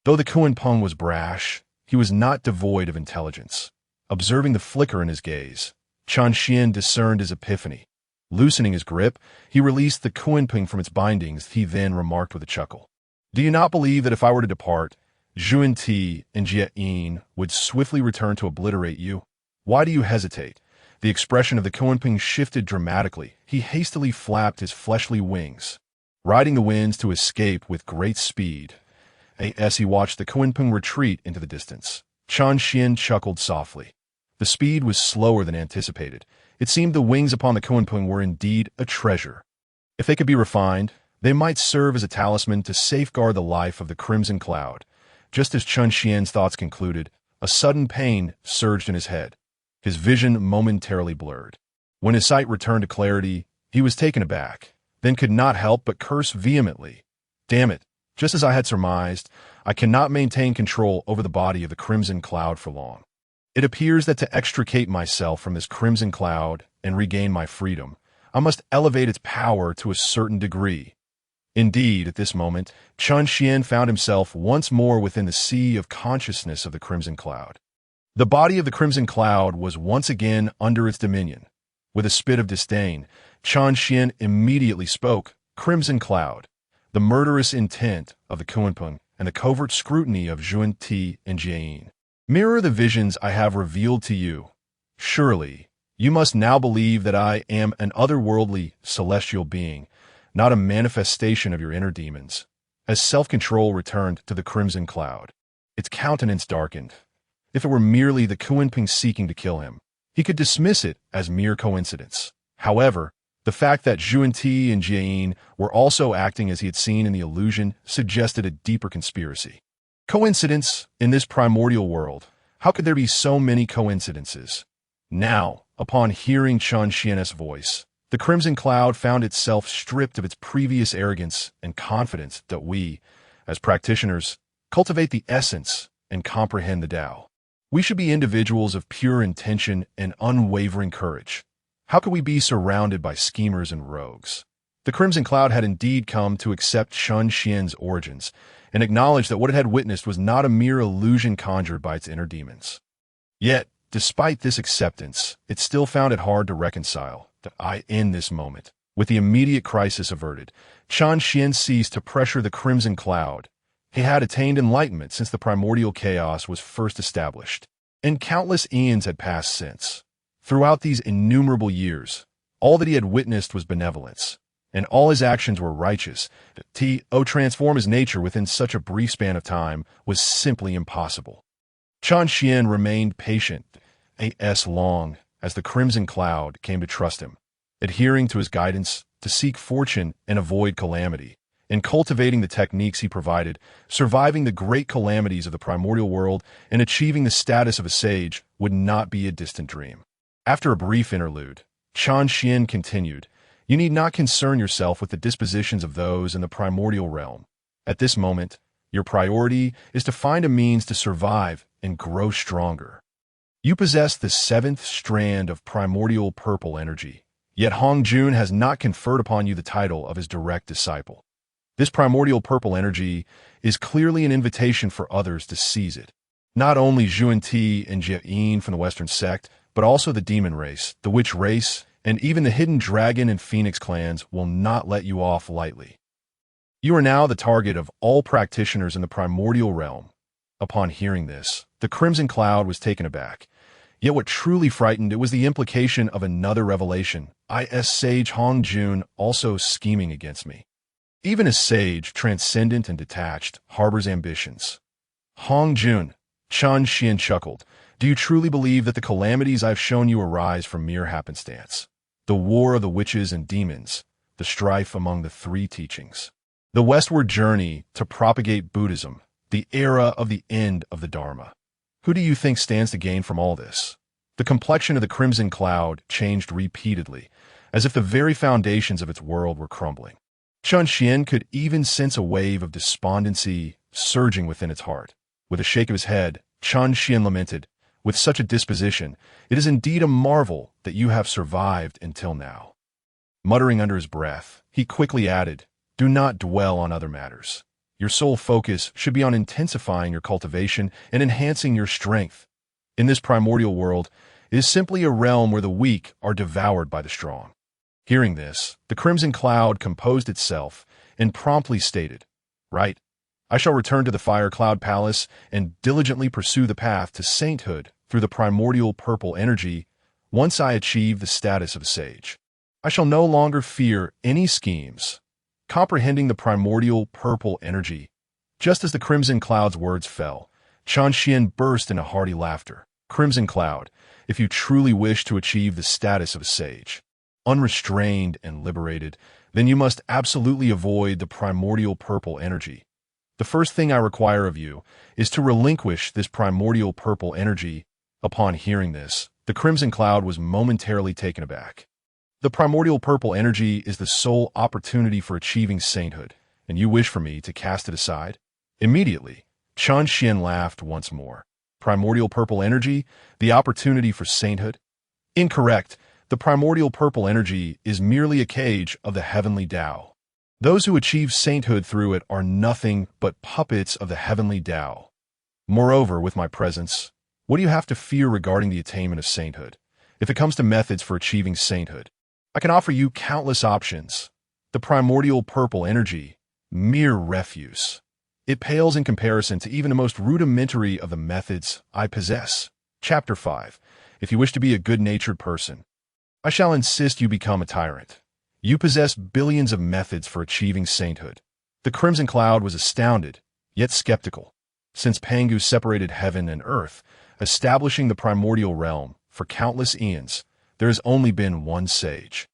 Though the Kunpeng was brash, he was not devoid of intelligence. Observing the flicker in his gaze, Chan Xian discerned his epiphany. Loosening his grip, he released the Kunpeng from its bindings. He then remarked with a chuckle. Do you not believe that if I were to depart, Zhunti and Jian would swiftly return to obliterate you? Why do you hesitate? The expression of the Kunpeng shifted dramatically. He hastily flapped his fleshly wings, riding the winds to escape with great speed. As he watched the Kunpeng retreat into the distance, Chan Xian chuckled softly. The speed was slower than anticipated. It seemed the wings upon the Kunpeng were indeed a treasure. If they could be refined, they might serve as a talisman to safeguard the life of the crimson cloud. Just as Chen Xian's thoughts concluded, a sudden pain surged in his head. His vision momentarily blurred. When his sight returned to clarity, he was taken aback, then could not help but curse vehemently. Damn it, just as I had surmised, I cannot maintain control over the body of the crimson cloud for long. It appears that to extricate myself from this crimson cloud and regain my freedom, I must elevate its power to a certain degree. Indeed, at this moment, Chen Xian found himself once more within the sea of consciousness of the crimson cloud. The body of the crimson cloud was once again under its dominion. With a spit of disdain, Chen Xian immediately spoke. Crimson cloud, the murderous intent of the Kunpeng and the covert scrutiny of Zhunti and Jian. Mirror the visions I have revealed to you. Surely, you must now believe that I am an otherworldly, celestial being, not a manifestation of your inner demons. As self-control returned to the crimson cloud, its countenance darkened. If it were merely the Kunpeng seeking to kill him, he could dismiss it as mere coincidence. However, the fact that Zhunti and Jian were also acting as he had seen in the illusion suggested a deeper conspiracy. Coincidence in this primordial world. How could there be so many coincidences? Now, upon hearing Chen Xian's voice, the crimson cloud found itself stripped of its previous arrogance and confidence that we, as practitioners, cultivate the essence and comprehend the Tao. We should be individuals of pure intention and unwavering courage. How could we be surrounded by schemers and rogues? The crimson cloud had indeed come to accept Chen Xian's origins and acknowledge that what it had witnessed was not a mere illusion conjured by its inner demons. Yet, despite this acceptance, it still found it hard to reconcile that in this moment, with the immediate crisis averted, Chen Xian ceased to pressure the crimson cloud. He had attained enlightenment since the primordial chaos was first established, and countless eons had passed since. Throughout these innumerable years, all that he had witnessed was benevolence, and all his actions were righteous. To transform his nature within such a brief span of time was simply impossible. Xuan remained patient, long, as the crimson cloud came to trust him, adhering to his guidance to seek fortune and avoid calamity. In cultivating the techniques he provided, surviving the great calamities of the primordial world, and achieving the status of a sage would not be a distant dream. After a brief interlude, Xuan continued, "You need not concern yourself with the dispositions of those in the primordial realm. At this moment, your priority is to find a means to survive and grow stronger. You possess the seventh strand of primordial purple energy, yet Hongyun has not conferred upon you the title of his direct disciple. This primordial purple energy is clearly an invitation for others to seize it. Not only Zhunti and Xuan from the Western sect, but also the demon race, the witch race, and even the hidden dragon and phoenix clans will not let you off lightly. You are now the target of all practitioners in the primordial realm." Upon hearing this, the crimson cloud was taken aback. Yet what truly frightened it was the implication of another revelation, Sage Hongyun also scheming against me. Even a sage, transcendent and detached, harbors ambitions. Hongyun, Xuan chuckled. "Do you truly believe that the calamities I've shown you arise from mere happenstance? The war of the witches and demons, the strife among the three teachings, the westward journey to propagate Buddhism, the era of the end of the Dharma. Who do you think stands to gain from all this?" The complexion of the crimson cloud changed repeatedly, as if the very foundations of its world were crumbling. Xuan could even sense a wave of despondency surging within its heart. With a shake of his head, Xuan lamented, "With such a disposition, it is indeed a marvel that you have survived until now." Muttering under his breath, he quickly added, "Do not dwell on other matters. Your sole focus should be on intensifying your cultivation and enhancing your strength. In this primordial world, it is simply a realm where the weak are devoured by the strong." Hearing this, the crimson cloud composed itself and promptly stated, "Right. I shall return to the Fire Cloud Palace and diligently pursue the path to sainthood through the primordial purple energy once I achieve the status of a sage. I shall no longer fear any schemes." Comprehending the primordial purple energy, just as the crimson cloud's words fell, Xuan burst into hearty laughter. "Crimson cloud, if you truly wish to achieve the status of a sage, unrestrained and liberated, then you must absolutely avoid the primordial purple energy. The first thing I require of you is to relinquish this primordial purple energy." Upon hearing this, the crimson cloud was momentarily taken aback. "The primordial purple energy is the sole opportunity for achieving sainthood, and you wish for me to cast it aside?" Immediately, Xuan laughed once more. "Primordial purple energy, the opportunity for sainthood? Incorrect. The primordial purple energy is merely a cage of the heavenly Tao. Those who achieve sainthood through it are nothing but puppets of the heavenly Tao. Moreover, with my presence, what do you have to fear regarding the attainment of sainthood? If it comes to methods for achieving sainthood, I can offer you countless options. The primordial purple energy, mere refuse. It pales in comparison to even the most rudimentary of the methods I possess." Chapter 5. If you wish to be a good-natured person, I shall insist you become a tyrant. You possess billions of methods for achieving sainthood. The crimson cloud was astounded, yet skeptical. Since Pangu separated heaven and earth, establishing the primordial realm for countless eons, there has only been one sage,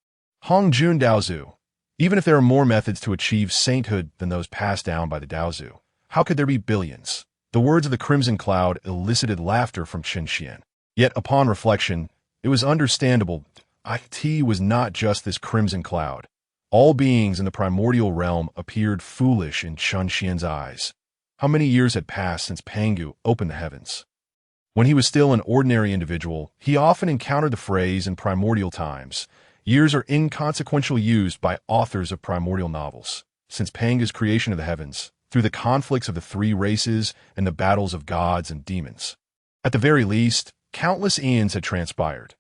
Hongyun Daozu. Even if there are more methods to achieve sainthood than those passed down by the Daozu, how could there be billions? The words of the crimson cloud elicited laughter from Xuan. Yet upon reflection, it was understandable. It was not just this crimson cloud. All beings in the primordial realm appeared foolish in Xuan's eyes. How many years had passed since Pangu opened the heavens? When he was still an ordinary individual, he often encountered the phrase in primordial times, "Years are inconsequential," used by authors of primordial novels. Since Pangu's creation of the heavens, through the conflicts of the three races and the battles of gods and demons, at the very least, countless eons had transpired.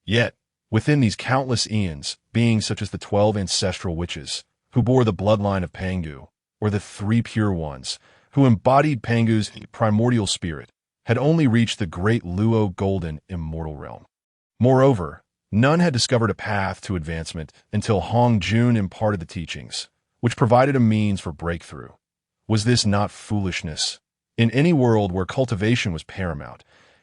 Yet, within these countless eons, beings such as the 12 ancestral witches, who bore the bloodline of Pangu, or the three pure ones, who embodied Pangu's primordial spirit, had only reached the great Luo golden immortal realm. Moreover, none had discovered a path to advancement until Hongyun imparted the teachings, which provided a means for breakthrough. Was this not foolishness? In any world where cultivation was paramount,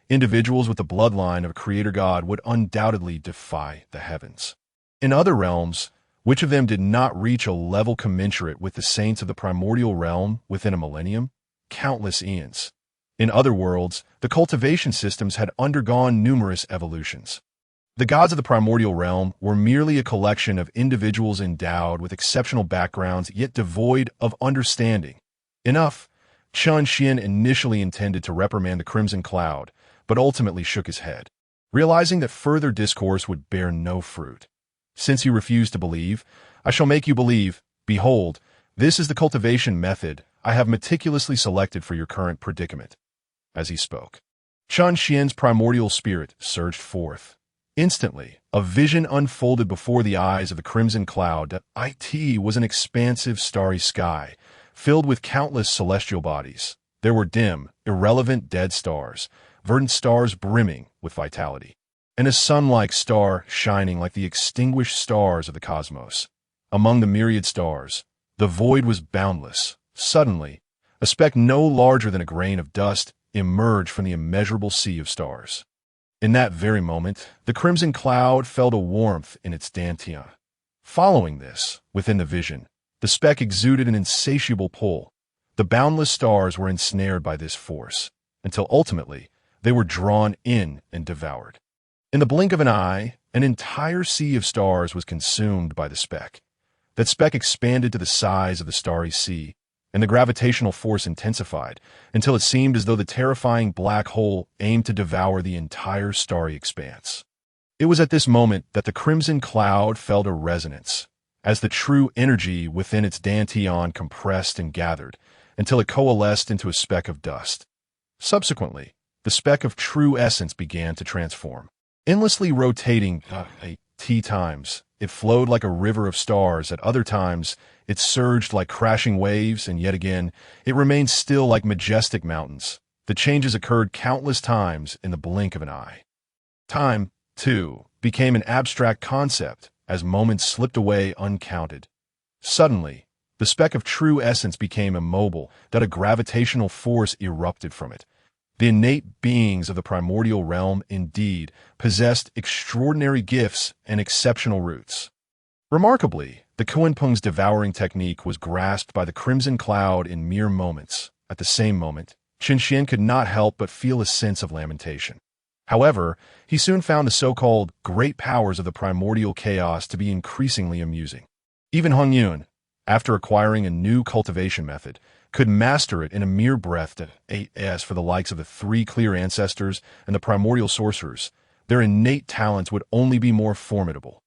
individuals with the bloodline of a creator god would undoubtedly defy the heavens. In other realms, which of them did not reach a level commensurate with the saints of the primordial realm within a millennium? Countless eons. In other worlds, the cultivation systems had undergone numerous evolutions. The gods of the primordial realm were merely a collection of individuals endowed with exceptional backgrounds yet devoid of understanding. Enough. Xuan initially intended to reprimand the Crimson Cloud, but ultimately shook his head, realizing that further discourse would bear no fruit. Since you refuse to believe, I shall make you believe. Behold, this is the cultivation method I have meticulously selected for your current predicament. As he spoke, Xuan's primordial spirit surged forth. Instantly, a vision unfolded before the eyes of the Crimson Cloud that it was an expansive starry sky, filled with countless celestial bodies. There were dim, irrelevant dead stars, verdant stars brimming with vitality, and a sun-like star shining like the extinguished stars of the cosmos. Among the myriad stars, the void was boundless. Suddenly, a speck no larger than a grain of dust emerged from the immeasurable sea of stars. In that very moment, the Crimson Cloud felt a warmth in its dantian. Following this, within the vision, the speck exuded an insatiable pull. The boundless stars were ensnared by this force, until ultimately they were drawn in and devoured. In the blink of an eye, an entire sea of stars was consumed by the speck. That speck expanded to the size of the starry sea, and the gravitational force intensified until it seemed as though the terrifying black hole aimed to devour the entire starry expanse. It was at this moment that the Crimson Cloud felt a resonance, as the true energy within its dantian compressed and gathered until it coalesced into a speck of dust. Subsequently, the speck of true essence began to transform. Endlessly rotating times, it flowed like a river of stars. At other times, it surged like crashing waves, and yet again, it remained still like majestic mountains. The changes occurred countless times in the blink of an eye. Time, too, became an abstract concept as moments slipped away uncounted. Suddenly, the speck of true essence became immobile, that a gravitational force erupted from it. The innate beings of the primordial realm, indeed, possessed extraordinary gifts and exceptional roots. Remarkably, the Kunpeng's devouring technique was grasped by the Crimson Cloud in mere moments. At the same moment, Xuan could not help but feel a sense of lamentation. However, he soon found the so-called great powers of the primordial chaos to be increasingly amusing. Even Hongyun, after acquiring a new cultivation method, could master it in a mere breath. As for the likes of the three clear ancestors and the primordial sorcerers, their innate talents would only be more formidable.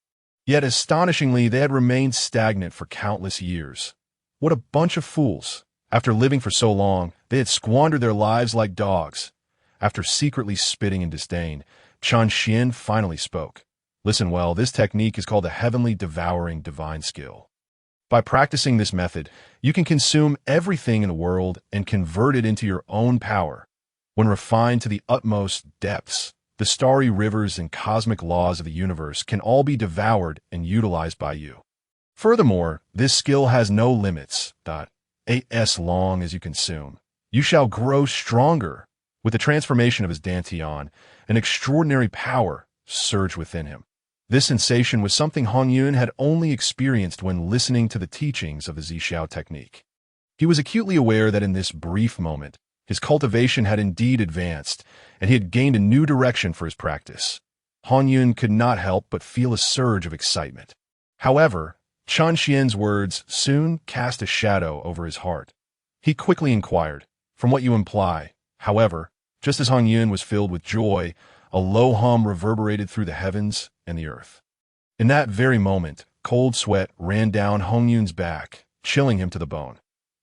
Yet astonishingly, they had remained stagnant for countless years. What a bunch of fools! After living for so long, they had squandered their lives like dogs. After secretly spitting in disdain, Xuan finally spoke. Listen well, this technique is called the heavenly devouring divine skill. By practicing this method, you can consume everything in the world and convert it into your own power. When refined to the utmost depths, the starry rivers and cosmic laws of the universe can all be devoured and utilized by you. Furthermore, this skill has no limits. As long as you consume, you shall grow stronger. With the transformation of his dantian, an extraordinary power surged within him. This sensation was something Hongyun had only experienced when listening to the teachings of the Zixiao technique. He was acutely aware that in this brief moment, his cultivation had indeed advanced, and he had gained a new direction for his practice. Hongyun could not help but feel a surge of excitement. However, Xuan's words soon cast a shadow over his heart. He quickly inquired, "From what you imply?" However, just as Hongyun was filled with joy, a low hum reverberated through the heavens and the earth. In that very moment, cold sweat ran down Hongyun's back, chilling him to the bone.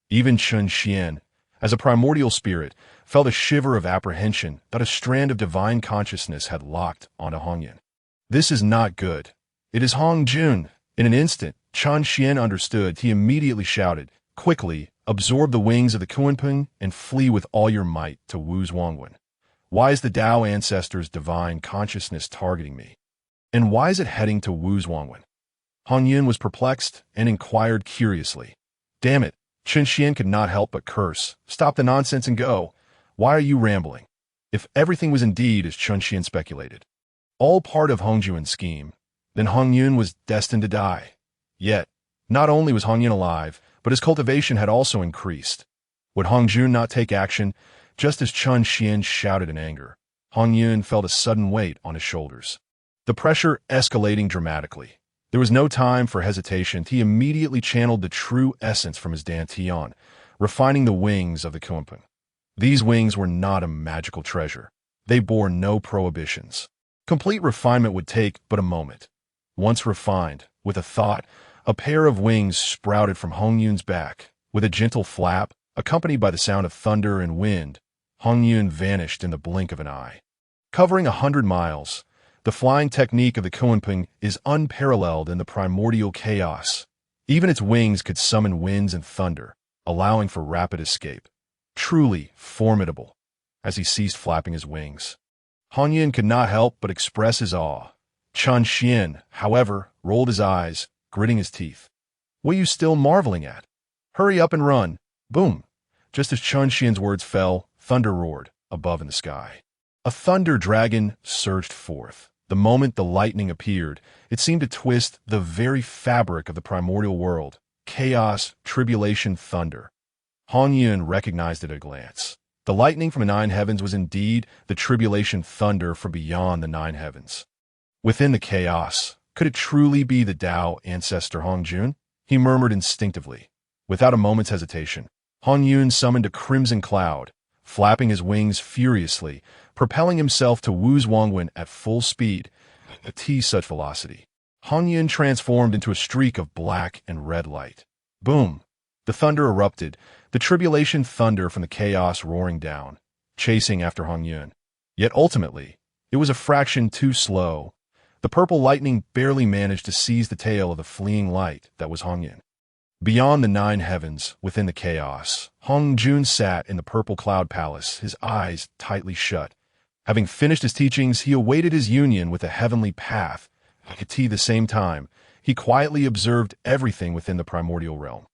Even Xuan, as a primordial spirit, felt a shiver of apprehension that a strand of divine consciousness had locked onto Hongyun. This is not good. It is Hongyun. In an instant, Xuan understood. He immediately shouted, "Quickly, Absorb the wings of the Kunpeng and flee with all your might to Wu Zhuangwen. Why is the Dao Ancestor's divine consciousness targeting me? And why is it heading to Wu Zhuangwen? Hongyun was perplexed and inquired curiously. Damn it, Chen could not help but curse. Stop the nonsense and go. Why are you rambling? If everything was indeed as Chen speculated, all part of Hongyun's scheme, then Hongyun was destined to die. Yet, not only was Hongyun alive, but his cultivation had also increased. Would Hongyun not take action? Just as Chen shouted in anger, Hongyun felt a sudden weight on his shoulders. The pressure escalating dramatically. There was no time for hesitation. He immediately channeled the true essence from his dantian, refining the wings of the Kunpeng. These wings were not a magical treasure. They bore no prohibitions. Complete refinement would take but a moment. Once refined, with a thought, a pair of wings sprouted from Hongyun's back. With a gentle flap, accompanied by the sound of thunder and wind, Hongyun vanished in the blink of an eye. Covering 100 miles, the flying technique of the Kunpeng is unparalleled in the primordial chaos. Even its wings could summon winds and thunder, allowing for rapid escape. Truly formidable. As he ceased flapping his wings, Hongyun could not help but express his awe. Chen, however, rolled his eyes, gritting his teeth. What are you still marveling at? Hurry up and run. Boom. Just as Chen words fell, thunder roared above in the sky. A thunder dragon surged forth. The moment the lightning appeared, it seemed to twist the very fabric of the primordial world. Chaos, tribulation, thunder. Hongyun recognized it at a glance. The lightning from the 9 heavens was indeed the tribulation thunder from beyond the 9 heavens. Within the chaos, could it truly be the Dao Ancestor Hongyun? He murmured instinctively. Without a moment's hesitation, Hongyun summoned a crimson cloud, flapping his wings furiously, propelling himself to Wu Zhuangwen at full speed, at such velocity. Hongyun transformed into a streak of black and red light. Boom! The thunder erupted, the tribulation thunder from the chaos roaring down, chasing after Hongyun. Yet ultimately, it was a fraction too slow. The purple lightning barely managed to seize the tail of the fleeing light that was Hongyun. Beyond the 9 heavens, within the chaos, Hongyun sat in the purple cloud palace, his eyes tightly shut. Having finished his teachings, he awaited his union with the heavenly path. At the same time, he quietly observed everything within the primordial realm.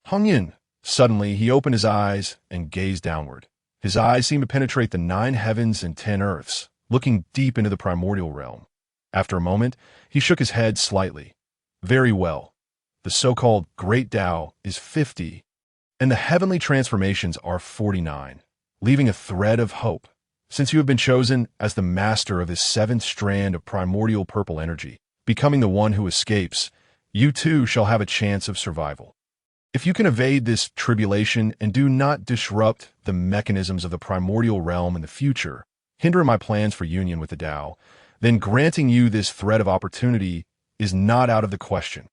Hongyun! Suddenly, he opened his eyes and gazed downward. His eyes seemed to penetrate the 9 heavens and 10 earths, looking deep into the primordial realm. After a moment, he shook his head slightly. Very well. The so-called Great Tao is 50, and the heavenly transformations are 49, leaving a thread of hope. Since you have been chosen as the master of this 7th strand of primordial purple energy, becoming the one who escapes, you too shall have a chance of survival. If you can evade this tribulation and do not disrupt the mechanisms of the primordial realm in the future, hinder my plans for union with the Tao, then granting you this thread of opportunity is not out of the question.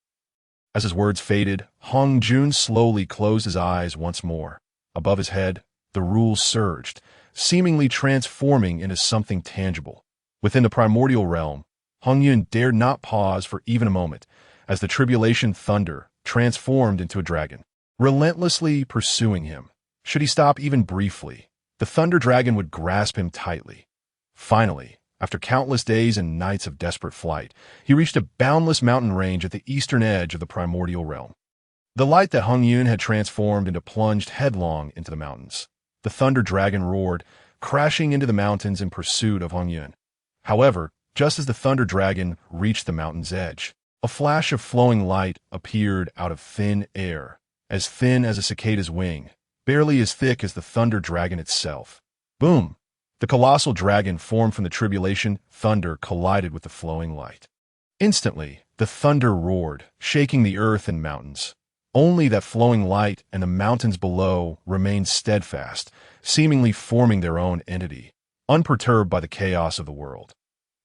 As his words faded, Hongyun slowly closed his eyes once more. Above his head, the rules surged, seemingly transforming into something tangible. Within the primordial realm, Hongyun dared not pause for even a moment, as the tribulation thunder transformed into a dragon, relentlessly pursuing him. Should he stop even briefly, the thunder dragon would grasp him tightly. Finally, after countless days and nights of desperate flight, he reached a boundless mountain range at the eastern edge of the primordial realm. The light that Hongyun had transformed into plunged headlong into the mountains. The thunder dragon roared, crashing into the mountains in pursuit of Hongyun. However, just as the thunder dragon reached the mountain's edge, a flash of flowing light appeared out of thin air, as thin as a cicada's wing, barely as thick as the thunder dragon itself. Boom! The colossal dragon formed from the tribulation thunder collided with the flowing light. Instantly, the thunder roared, shaking the earth and mountains. Only that flowing light and the mountains below remained steadfast, seemingly forming their own entity, unperturbed by the chaos of the world.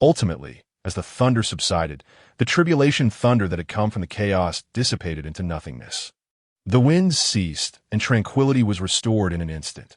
Ultimately, as the thunder subsided, the tribulation thunder that had come from the chaos dissipated into nothingness. The winds ceased, and tranquility was restored in an instant.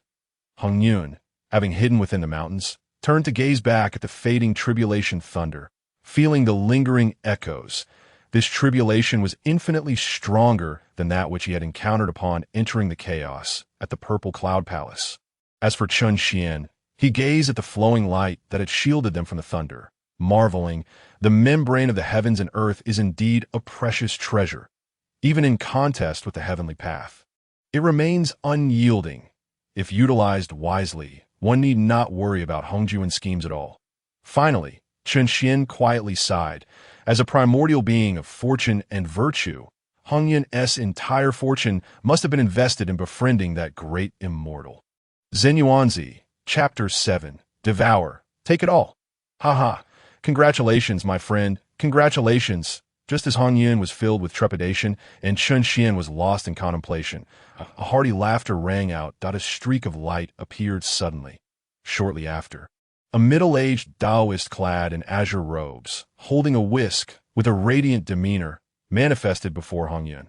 Hongyun, having hidden within the mountains, turned to gaze back at the fading tribulation thunder, feeling the lingering echoes, This tribulation was infinitely stronger than that which he had encountered upon entering the chaos at the Purple Cloud Palace. As for Chun Xian, he gazed at the flowing light that had shielded them from the thunder, marveling, the membrane of the heavens and earth is indeed a precious treasure, even in contest with the heavenly path. It remains unyielding. If utilized wisely, one need not worry about Hongyuan schemes at all. Finally, Chun Xian quietly sighed. As a primordial being of fortune and virtue, Hongyun's entire fortune must have been invested in befriending that great immortal. Zenyuanzi, Chapter 7, Devour. Take it all. Ha. Congratulations, my friend. Congratulations. Just as Hongyun was filled with trepidation and Chun Xian was lost in contemplation, a hearty laughter rang out. A streak of light appeared suddenly. Shortly after, a middle-aged Daoist clad in azure robes, holding a whisk with a radiant demeanor, manifested before Hongyun.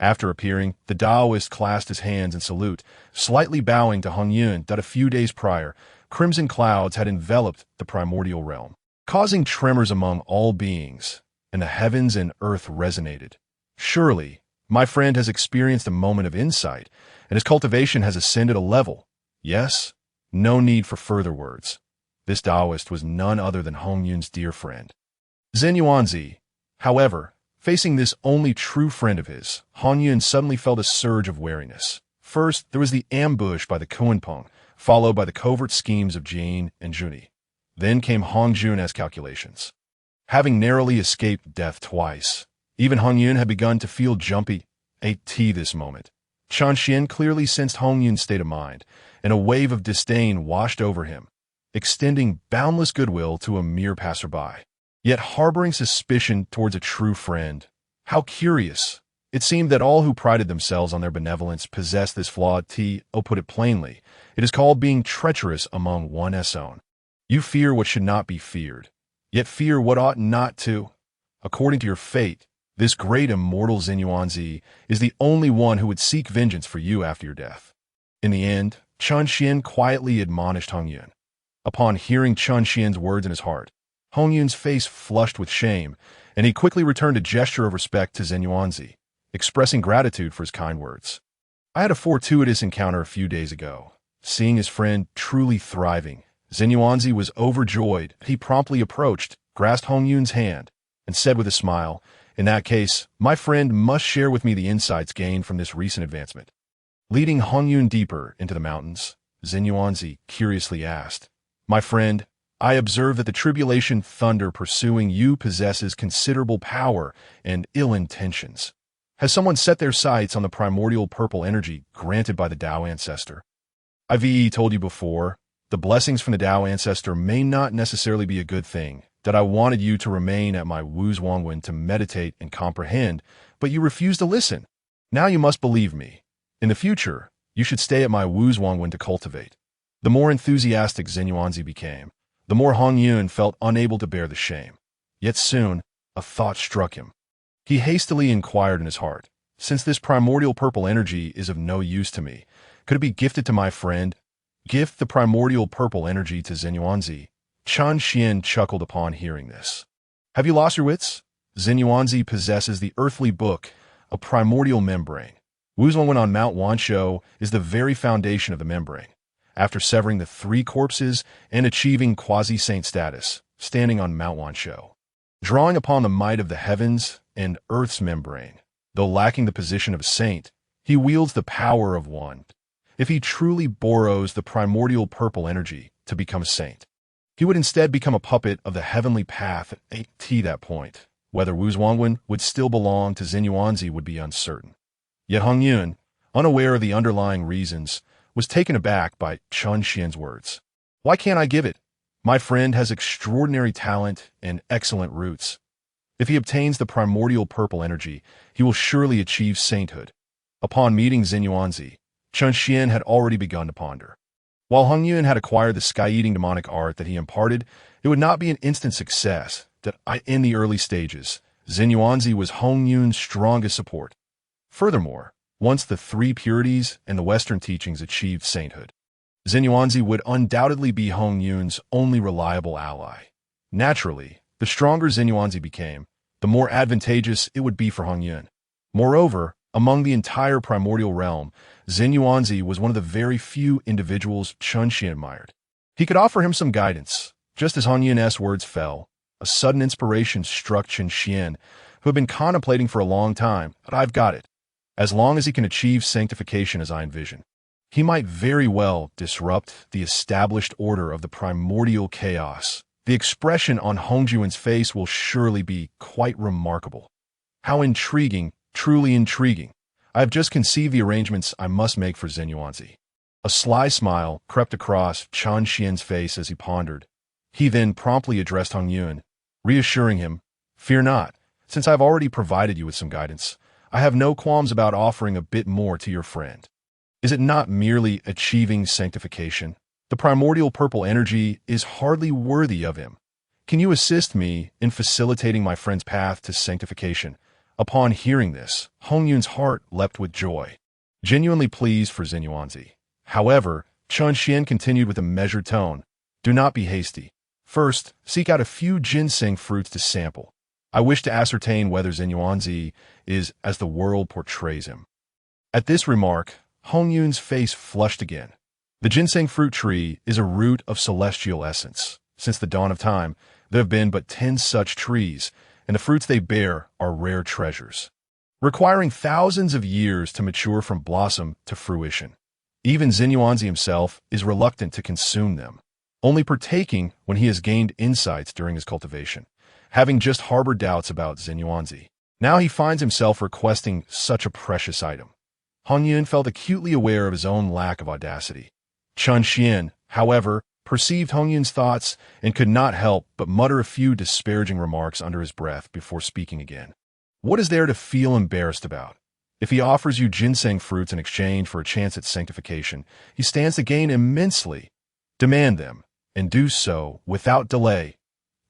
After appearing, the Daoist clasped his hands in salute, slightly bowing to Hongyun that a few days prior, crimson clouds had enveloped the primordial realm, causing tremors among all beings, and the heavens and earth resonated. Surely, my friend has experienced a moment of insight, and his cultivation has ascended a level. Yes, no need for further words. This Daoist was none other than Hongyun's dear friend. Zenyuanzi, however, facing this only true friend of his, Hongyun suddenly felt a surge of wariness. First, there was the ambush by the Kunpeng, followed by the covert schemes of Jane and Zhunti. Then came Hongjun's calculations. Having narrowly escaped death twice, even Hongyun had begun to feel jumpy at this moment. Chun Xian clearly sensed Hongyun's state of mind, and a wave of disdain washed over him, extending boundless goodwill to a mere passerby, yet harboring suspicion towards a true friend. How curious! It seemed that all who prided themselves on their benevolence possessed this flawed put it plainly, it is called being treacherous among one's own. You fear what should not be feared, yet fear what ought not to. According to your fate, this great immortal Zenyuanzi is the only one who would seek vengeance for you after your death. In the end, Chun Xian quietly admonished Hongyun. Upon hearing Chun Xian's words in his heart, Hongyun's face flushed with shame, and he quickly returned a gesture of respect to Zenyuanzi, expressing gratitude for his kind words. I had a fortuitous encounter a few days ago. Seeing his friend truly thriving, Zenyuanzi was overjoyed. He promptly approached, grasped Hongyun's hand, and said with a smile, "In that case, my friend must share with me the insights gained from this recent advancement." Leading Hongyun deeper into the mountains, Zenyuanzi curiously asked, "My friend, I observe that the tribulation thunder pursuing you possesses considerable power and ill intentions. Has someone set their sights on the primordial purple energy granted by the Dao Ancestor? I've told you before, the blessings from the Dao Ancestor may not necessarily be a good thing, that I wanted you to remain at my Wuzhuangwen to meditate and comprehend, but you refused to listen. Now you must believe me. In the future, you should stay at my Wuzhuangwen to cultivate." The more enthusiastic Zenyuanzi became, the more Hongyun felt unable to bear the shame. Yet soon, a thought struck him. He hastily inquired in his heart, "Since this primordial purple energy is of no use to me, could it be gifted to my friend?" Gift the primordial purple energy to Zenyuanzi. Chun Xian chuckled upon hearing this. "Have you lost your wits? Zenyuanzi possesses the earthly book, a primordial membrane. Wuzhuangwen on Mount Wanshou is the very foundation of the membrane. After severing the three corpses and achieving quasi-saint status, standing on Mount Wanshou, drawing upon the might of the heavens and earth's membrane, though lacking the position of a saint, he wields the power of one. If he truly borrows the primordial purple energy to become a saint, he would instead become a puppet of the heavenly path at that point. Whether Wuzhuangwen would still belong to Zenyuanzi would be uncertain." Yet Hongyun, unaware of the underlying reasons, was taken aback by Chun Xian's words. "Why can't I give it? My friend has extraordinary talent and excellent roots. If he obtains the primordial purple energy, he will surely achieve sainthood." Upon meeting Zenyuanzi, Chun Xian had already begun to ponder. While Hongyun had acquired the sky-eating demonic art that he imparted, it would not be an instant success. That in the early stages, Zenyuanzi was Hongyun's strongest support. Furthermore, once the three purities and the Western teachings achieved sainthood, Zenyuanzi would undoubtedly be Hongyun's only reliable ally. Naturally, the stronger Zenyuanzi became, the more advantageous it would be for Hongyun. Moreover, among the entire primordial realm, Xuanzi was one of the very few individuals Chunxian admired. He could offer him some guidance. Just as Hongyun's words fell, a sudden inspiration struck Chunxian, who had been contemplating for a long time. But I've got it. As long as he can achieve sanctification as I envision, he might very well disrupt the established order of the primordial chaos. The expression on Hongyun's face will surely be quite remarkable. How intriguing, truly intriguing. I have just conceived the arrangements I must make for Xuanzi. A sly smile crept across Chunxian's face as he pondered. He then promptly addressed Hongyun, reassuring him, "Fear not, since I have already provided you with some guidance. I have no qualms about offering a bit more to your friend. Is it not merely achieving sanctification? The primordial purple energy is hardly worthy of him. Can you assist me in facilitating my friend's path to sanctification?" Upon hearing this, Hongyun's heart leapt with joy, genuinely pleased for Xuanzi. However, Chunxian continued with a measured tone, "Do not be hasty. First, seek out a few ginseng fruits to sample. I wish to ascertain whether Xuanzi is as the world portrays him." At this remark, Hongyun's face flushed again. The ginseng fruit tree is a root of celestial essence. Since the dawn of time, there have been but 10 such trees, and the fruits they bear are rare treasures, requiring thousands of years to mature from blossom to fruition. Even Xuanzi himself is reluctant to consume them, only partaking when he has gained insights during his cultivation. Having just harbored doubts about Xuanzi, now he finds himself requesting such a precious item. Hongyun felt acutely aware of his own lack of audacity. Chunxian, however, perceived Hongyun's thoughts and could not help but mutter a few disparaging remarks under his breath before speaking again. What is there to feel embarrassed about? If he offers you ginseng fruits in exchange for a chance at sanctification, he stands to gain immensely. Demand them, and do so without delay.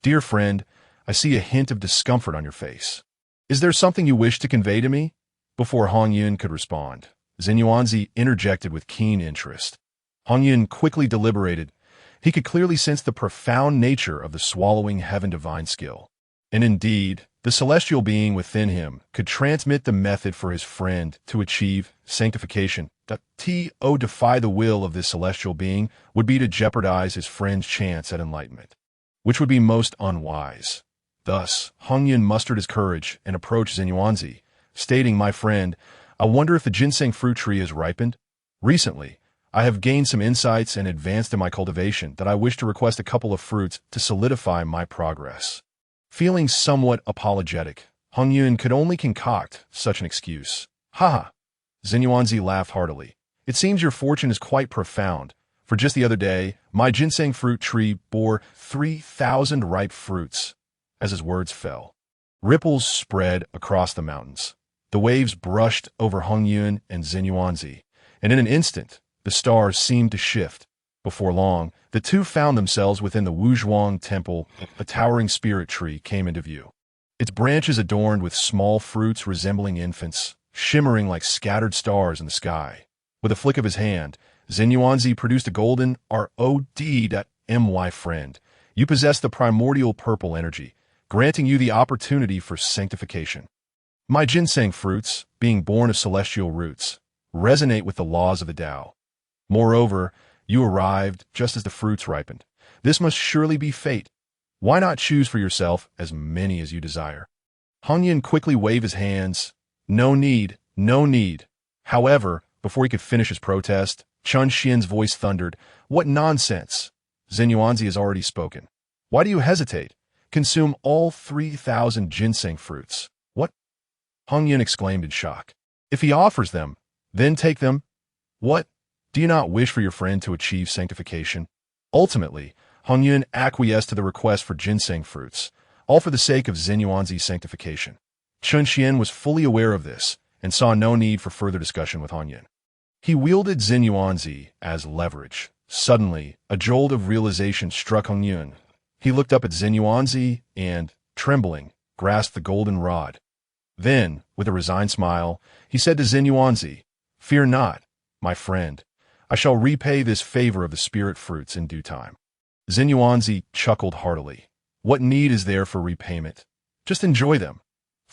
Dear friend, I see a hint of discomfort on your face. Is there something you wish to convey to me? Before Hongyun could respond, Xuanzi interjected with keen interest. Hongyun quickly deliberated. He could clearly sense the profound nature of the swallowing heaven divine skill. And indeed, the celestial being within him could transmit the method for his friend to achieve sanctification. To defy the will of this celestial being would be to jeopardize his friend's chance at enlightenment, which would be most unwise. Thus, Hongyun mustered his courage and approached Xuanzi, stating, "My friend, I wonder if the ginseng fruit tree has ripened? Recently, I have gained some insights and advanced in my cultivation that I wish to request a couple of fruits to solidify my progress." Feeling somewhat apologetic, Hongyun could only concoct such an excuse. "Ha!" Xuanzi laughed heartily. "It seems your fortune is quite profound, for just the other day, my ginseng fruit tree bore 3,000 ripe fruits." As his words fell, ripples spread across the mountains. The waves brushed over Hongyun and Xuanzi, and in an instant, the stars seemed to shift. Before long, the two found themselves within the Wuzhuang Temple. A towering spirit tree came into view, its branches adorned with small fruits resembling infants, shimmering like scattered stars in the sky. With a flick of his hand, Xuanzi produced a golden ROD.my friend. You possess the primordial purple energy, granting you the opportunity for sanctification. My ginseng fruits, being born of celestial roots, resonate with the laws of the Tao. Moreover, you arrived just as the fruits ripened. This must surely be fate. Why not choose for yourself as many as you desire? Hongyun quickly waved his hands. No need, no need. However, before he could finish his protest, Chunxian's voice thundered, "What nonsense! Xuanzi has already spoken. Why do you hesitate? Consume all 3,000 ginseng fruits." "What?" Hongyun exclaimed in shock. "If he offers them, then take them." "What? Do you not wish for your friend to achieve sanctification?" Ultimately, Hongyun acquiesced to the request for ginseng fruits, all for the sake of Xuanzi's sanctification. Chunxian was fully aware of this and saw no need for further discussion with Hongyun. He wielded Xuanzi as leverage. Suddenly, a jolt of realization struck Hongyun. He looked up at Xuanzi and, trembling, grasped the golden rod. Then, with a resigned smile, he said to Xuanzi, "Fear not, my friend. I shall repay this favor of the spirit fruits in due time." Xuanzi chuckled heartily. "What need is there for repayment? Just enjoy them.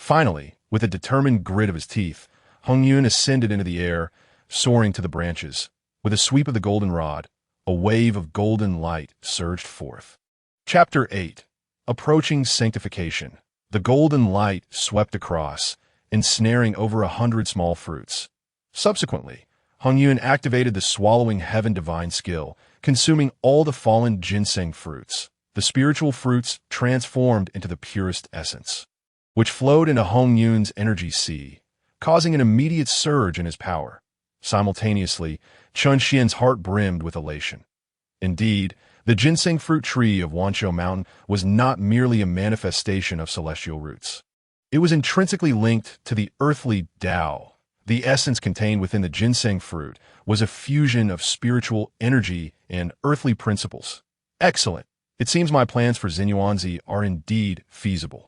Finally, with a determined grit of his teeth, Hongyun ascended into the air, soaring to the branches. With a sweep of the golden rod, a wave of golden light surged forth. Chapter 8. Approaching Sanctification. The golden light swept across, ensnaring over 100 small fruits. Subsequently, Hongyun activated the Swallowing Heaven divine skill, consuming all the fallen ginseng fruits. The spiritual fruits transformed into the purest essence, which flowed into Hongyun's energy sea, causing an immediate surge in his power. Simultaneously, Chunxian's heart brimmed with elation. Indeed, the ginseng fruit tree of Wanshou Mountain was not merely a manifestation of celestial roots. It was intrinsically linked to the earthly Tao. The essence contained within the ginseng fruit was a fusion of spiritual energy and earthly principles. Excellent. It seems my plans for Xinyuanzi are indeed feasible.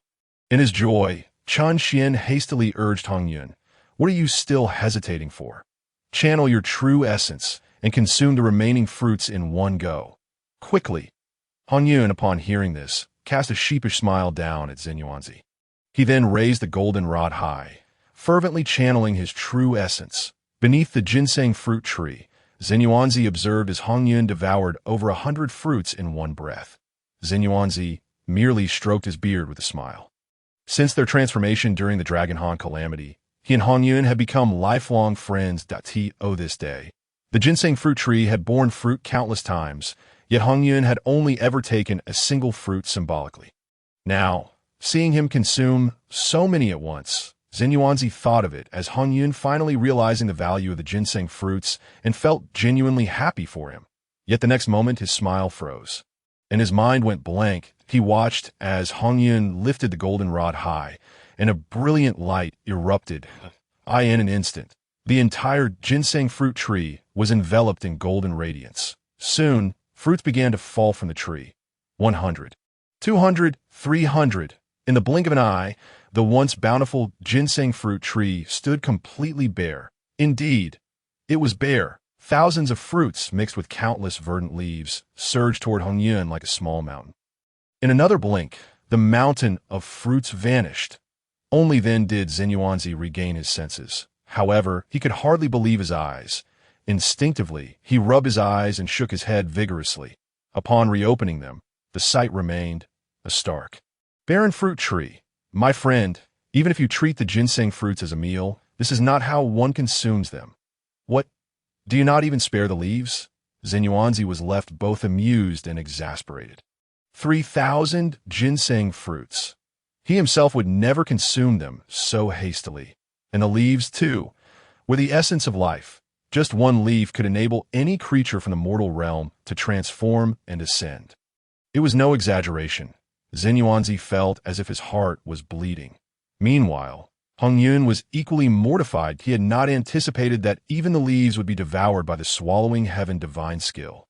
In his joy, Chunxian hastily urged Hongyun, "What are you still hesitating for? Channel your true essence and consume the remaining fruits in one go. Quickly." Hongyun, upon hearing this, cast a sheepish smile down at Xinyuanzi. He then raised the golden rod high, fervently channeling his true essence. Beneath the ginseng fruit tree, Xinyuanzi observed as Hongyun devoured over 100 fruits in one breath. Xinyuanzi merely stroked his beard with a smile. Since their transformation during the Dragon Han calamity, he and Hongyun had become lifelong friends. This day, the ginseng fruit tree had borne fruit countless times, yet Hongyun had only ever taken a single fruit symbolically. Now, seeing him consume so many at once, Xinyuanzi thought of it as Hongyun finally realizing the value of the ginseng fruits and felt genuinely happy for him. Yet the next moment his smile froze, and his mind went blank. He watched as Hongyun lifted the golden rod high, and a brilliant light erupted. In an instant, the entire ginseng fruit tree was enveloped in golden radiance. Soon, fruits began to fall from the tree. 100, 200, 300. In the blink of an eye, the once bountiful ginseng fruit tree stood completely bare. Indeed, it was bare. Thousands of fruits, mixed with countless verdant leaves, surged toward Hongyun like a small mountain. In another blink, the mountain of fruits vanished. Only then did Xinyuanzi regain his senses. However, he could hardly believe his eyes. Instinctively, he rubbed his eyes and shook his head vigorously. Upon reopening them, the sight remained a stark, barren fruit tree. My friend, even if you treat the ginseng fruits as a meal, this is not how one consumes them. What? Do you not even spare the leaves? Xinyuanzi was left both amused and exasperated. 3,000 ginseng fruits. He himself would never consume them so hastily. And the leaves, too, were the essence of life. Just one leaf could enable any creature from the mortal realm to transform and ascend. It was no exaggeration. Xinyuanzi felt as if his heart was bleeding. Meanwhile, Hongyun was equally mortified. He had not anticipated that even the leaves would be devoured by the Swallowing Heaven divine skill.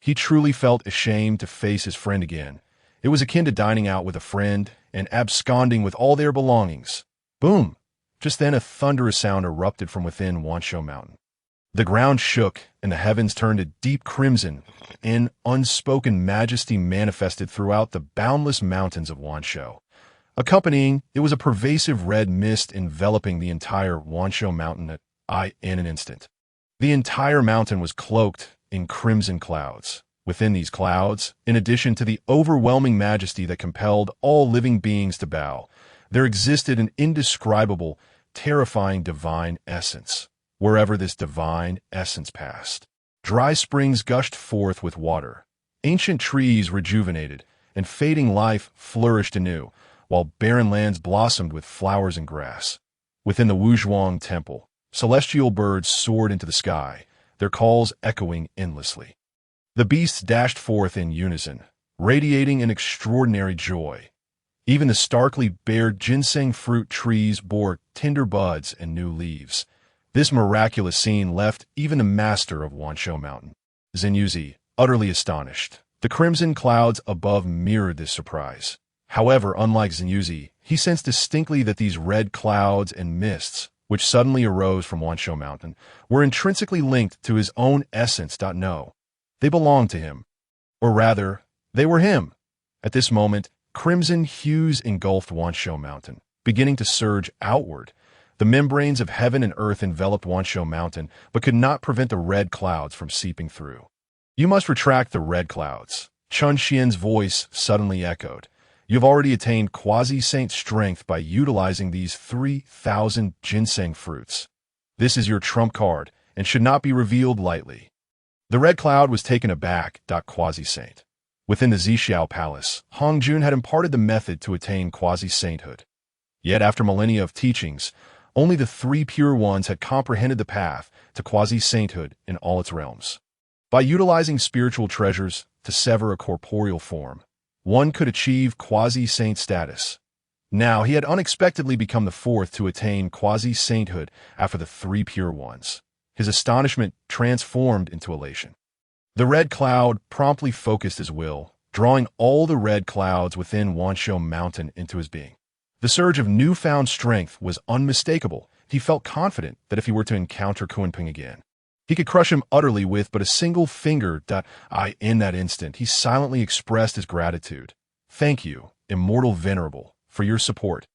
He truly felt ashamed to face his friend again. It was akin to dining out with a friend and absconding with all their belongings. Boom! Just then a thunderous sound erupted from within Wanshou Mountain. The ground shook, and the heavens turned a deep crimson, and unspoken majesty manifested throughout the boundless mountains of Wanshou. Accompanying, it was a pervasive red mist enveloping the entire Wanshou Mountain in an instant. The entire mountain was cloaked in crimson clouds. Within these clouds, in addition to the overwhelming majesty that compelled all living beings to bow, there existed an indescribable, terrifying divine essence. Wherever this divine essence passed, dry springs gushed forth with water, ancient trees rejuvenated, and fading life flourished anew, while barren lands blossomed with flowers and grass. Within the Wuzhuang temple, celestial birds soared into the sky, their calls echoing endlessly. The beasts dashed forth in unison, radiating an extraordinary joy. Even the starkly bare ginseng fruit trees bore tender buds and new leaves. This miraculous scene left even the master of Wanshou Mountain, Xinyuanzi, utterly astonished. The crimson clouds above mirrored this surprise. However, unlike Xinyuanzi, he sensed distinctly that these red clouds and mists, which suddenly arose from Wanshou Mountain, were intrinsically linked to his own essence. No, they belonged to him. Or rather, they were him. At this moment, crimson hues engulfed Wanshou Mountain. beginning to surge outward. The membranes of heaven and earth enveloped Wanshou Mountain, but could not prevent the red clouds from seeping through. You must retract the red clouds. Chun Xian's voice suddenly echoed. You have already attained quasi-saint strength by utilizing these 3,000 ginseng fruits. This is your trump card, and should not be revealed lightly. The red cloud was taken aback. Quasi-saint. Within the Zixiao Palace, Hongyun had imparted the method to attain quasi-sainthood. Yet after millennia of teachings, only the 3 pure ones had comprehended the path to quasi-sainthood in all its realms. By utilizing spiritual treasures to sever a corporeal form, one could achieve quasi-saint status. Now he had unexpectedly become the 4th to attain quasi-sainthood after the 3 pure ones. His astonishment transformed into elation. The red cloud promptly focused his will, drawing all the red clouds within Wanshou Mountain into his being. The surge of newfound strength was unmistakable. He felt confident that if he were to encounter Kunpeng again, he could crush him utterly with but a single finger. In that instant, he silently expressed his gratitude. Thank you, immortal venerable, for your support.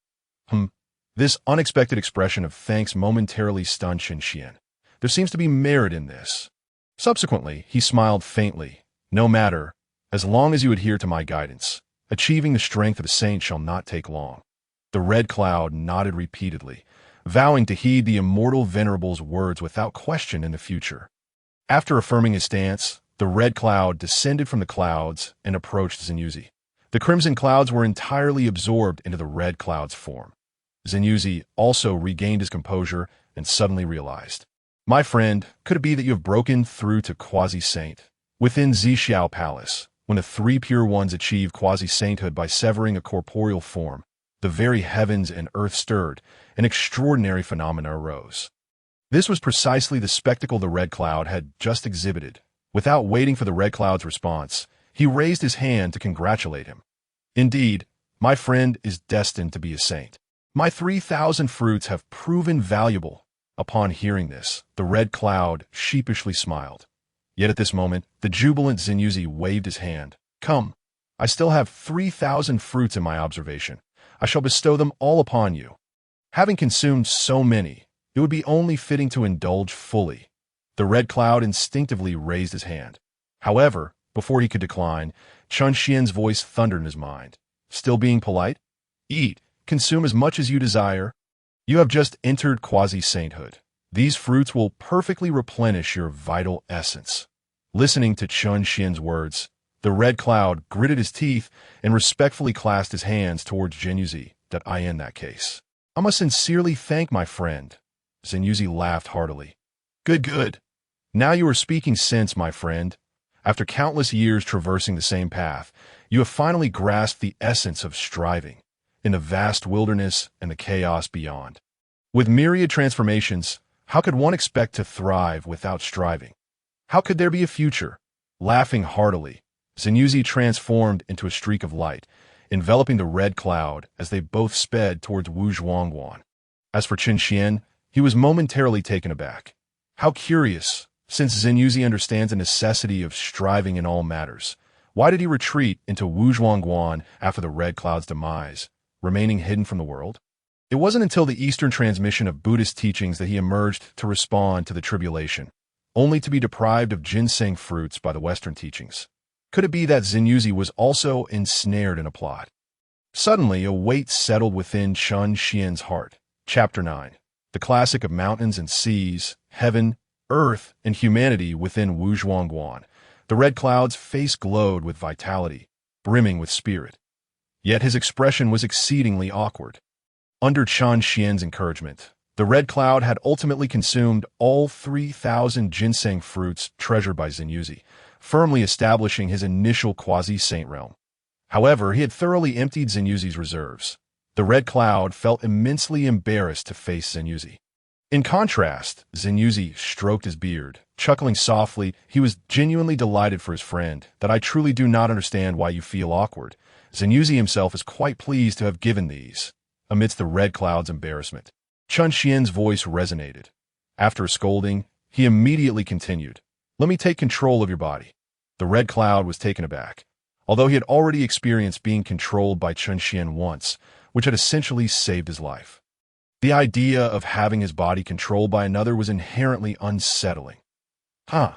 This unexpected expression of thanks momentarily stunned Qin Xian. There seems to be merit in this. Subsequently, he smiled faintly. No matter, as long as you adhere to my guidance, achieving the strength of a saint shall not take long. The red cloud nodded repeatedly, vowing to heed the immortal venerable's words without question in the future. After affirming his stance, the red cloud descended from the clouds and approached Zhenyuzi. The crimson clouds were entirely absorbed into the red cloud's form. Zhenyuzi also regained his composure and suddenly realized, my friend, could it be that you have broken through to quasi-saint? Within Zixiao Palace, when the 3 pure ones achieved quasi-sainthood by severing a corporeal form, the very heavens and earth stirred, an extraordinary phenomena arose. This was precisely the spectacle the red cloud had just exhibited. Without waiting for the red cloud's response, he raised his hand to congratulate him. Indeed, my friend is destined to be a saint. My 3,000 fruits have proven valuable. Upon hearing this, the red cloud sheepishly smiled. Yet at this moment, the jubilant Zhenyuzi waved his hand. Come, I still have 3,000 fruits in my observation. I shall bestow them all upon you. Having consumed so many, it would be only fitting to indulge fully. The red cloud instinctively raised his hand. However, before he could decline, Chun Xian's voice thundered in his mind. Still being polite? Eat, consume as much as you desire. You have just entered quasi-sainthood. These fruits will perfectly replenish your vital essence. Listening to Chun Xian's words, the red cloud gritted his teeth and respectfully clasped his hands towards Zhenyuzi. In that case, I must sincerely thank my friend. Zhenyuzi laughed heartily. Good. Now you are speaking sense, my friend. After countless years traversing the same path, you have finally grasped the essence of striving in the vast wilderness and the chaos beyond. With myriad transformations, how could one expect to thrive without striving? How could there be a future? Laughing heartily, Zhenyuzi transformed into a streak of light, enveloping the red cloud as they both sped towards Wuzhuangguan. As for Qin Xian, he was momentarily taken aback. How curious, since Zhenyuzi understands the necessity of striving in all matters. Why did he retreat into Wuzhuangguan after the red cloud's demise, remaining hidden from the world? It wasn't until the Eastern transmission of Buddhist teachings that he emerged to respond to the tribulation, only to be deprived of ginseng fruits by the Western teachings. Could it be that Zhenyuzi was also ensnared in a plot? Suddenly, a weight settled within Chun Xian's heart. Chapter 9. The classic of mountains and seas, heaven, earth, and humanity within Wuzhuangguan. The red cloud's face glowed with vitality, brimming with spirit. Yet his expression was exceedingly awkward. Under Chun Xian's encouragement, the red cloud had ultimately consumed all 3,000 ginseng fruits treasured by Zhenyuzi, firmly establishing his initial quasi-saint realm. However, he had thoroughly emptied Zhenyuzi's reserves. The red cloud felt immensely embarrassed to face Zhenyuzi. In contrast, Zhenyuzi stroked his beard, chuckling softly. He was genuinely delighted for his friend. That I truly do not understand why you feel awkward. Zhenyuzi himself is quite pleased to have given these. Amidst the red cloud's embarrassment, Chun Xian's voice resonated. After a scolding, he immediately continued. Let me take control of your body. The red cloud was taken aback. Although he had already experienced being controlled by Chun Xian once, which had essentially saved his life. The idea of having his body controlled by another was inherently unsettling. Qin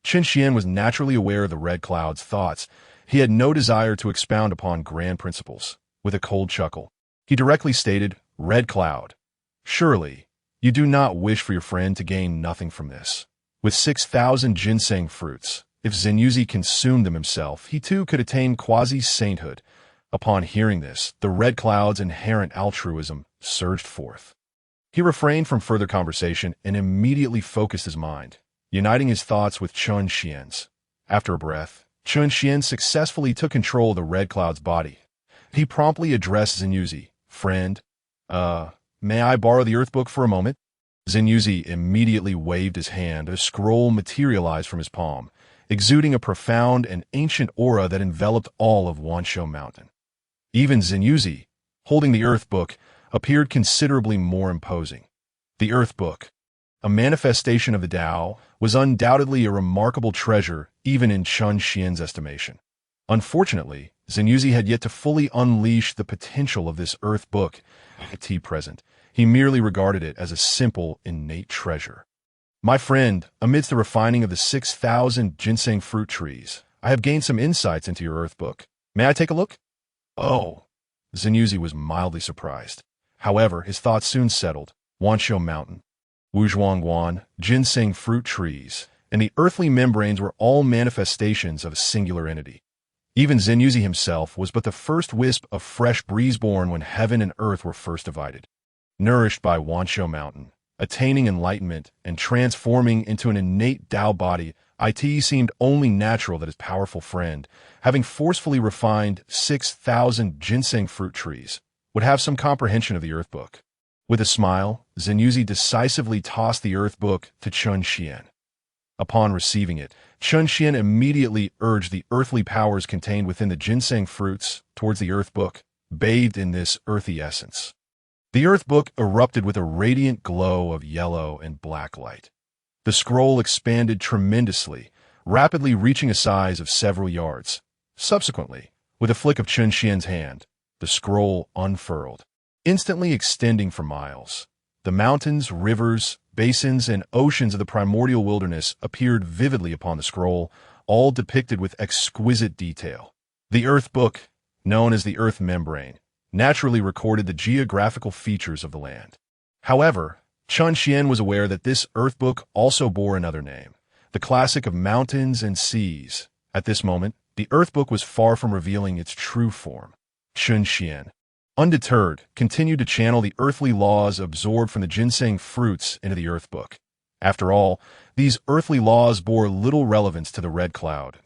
Xian was naturally aware of the Red Cloud's thoughts. He had no desire to expound upon grand principles. With a cold chuckle, he directly stated, "Red Cloud, surely you do not wish for your friend to gain nothing from this. With 6,000 ginseng fruits, if Zhenyuzi consumed them himself, he too could attain quasi-sainthood." Upon hearing this, the Red Cloud's inherent altruism surged forth. He refrained from further conversation and immediately focused his mind, uniting his thoughts with Qin Xian's. After a breath, Qin Xian successfully took control of the Red Cloud's body. He promptly addressed Zhenyuzi, "Friend, may I borrow the Earth Book for a moment?" Zhenyuzi immediately waved his hand. A scroll materialized from his palm, exuding a profound and ancient aura that enveloped all of Wanshou Mountain. Even Zhenyuzi, holding the Earth Book, appeared considerably more imposing. The Earth Book, a manifestation of the Tao, was undoubtedly a remarkable treasure even in Qin Xian's estimation. Unfortunately, Zhenyuzi had yet to fully unleash the potential of this Earth Book. At present, he merely regarded it as a simple, innate treasure. "My friend, amidst the refining of the 6,000 ginseng fruit trees, I have gained some insights into your Earth Book. May I take a look?" "Oh." Zhenyuzi was mildly surprised. However, his thoughts soon settled. Wanshou Mountain, Wuzhuangguan, ginseng fruit trees, and the earthly membranes were all manifestations of a singular entity. Even Zhenyuzi himself was but the first wisp of fresh breeze born when heaven and earth were first divided. Nourished by Wanshou Mountain, attaining enlightenment and transforming into an innate Tao body, it seemed only natural that his powerful friend, having forcefully refined 6,000 ginseng fruit trees, would have some comprehension of the Earth Book. With a smile, Zhenyuzi decisively tossed the Earth Book to Qin Xian. Upon receiving it, Qin Xian immediately urged the earthly powers contained within the ginseng fruits towards the Earth Book, bathed in this earthy essence. The Earth Book erupted with a radiant glow of yellow and black light. The scroll expanded tremendously, rapidly reaching a size of several yards. Subsequently, with a flick of Qin Xian's hand, the scroll unfurled, instantly extending for miles. The mountains, rivers, basins, and oceans of the primordial wilderness appeared vividly upon the scroll, all depicted with exquisite detail. The Earth Book, known as the Earth Membrane, naturally recorded the geographical features of the land. However, Qin Xian was aware that this Earth Book also bore another name, the classic of mountains and seas. At this moment, the Earth Book was far from revealing its true form. Qin Xian, undeterred, continued to channel the earthly laws absorbed from the ginseng fruits into the Earth Book. After all, these earthly laws bore little relevance to the Red Cloud.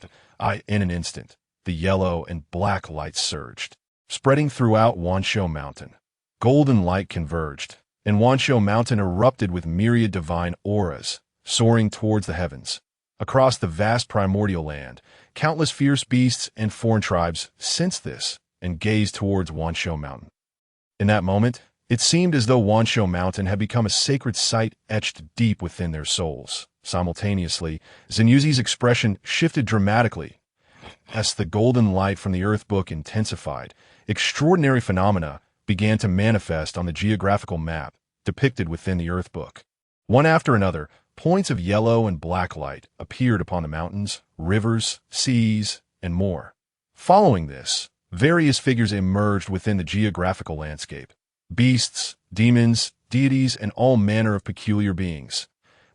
In an instant, the yellow and black light surged, spreading throughout Wanshou Mountain. Golden light converged, and Wanshou Mountain erupted with myriad divine auras, soaring towards the heavens. Across the vast primordial land, countless fierce beasts and foreign tribes sensed this and gazed towards Wanshou Mountain. In that moment, it seemed as though Wanshou Mountain had become a sacred site etched deep within their souls. Simultaneously, Zhenyuzi's expression shifted dramatically. As the golden light from the Earth Book intensified, extraordinary phenomena began to manifest on the geographical map depicted within the Earth Book. One after another, points of yellow and black light appeared upon the mountains, rivers, seas, and more. Following this, various figures emerged within the geographical landscape. Beasts, demons, deities, and all manner of peculiar beings.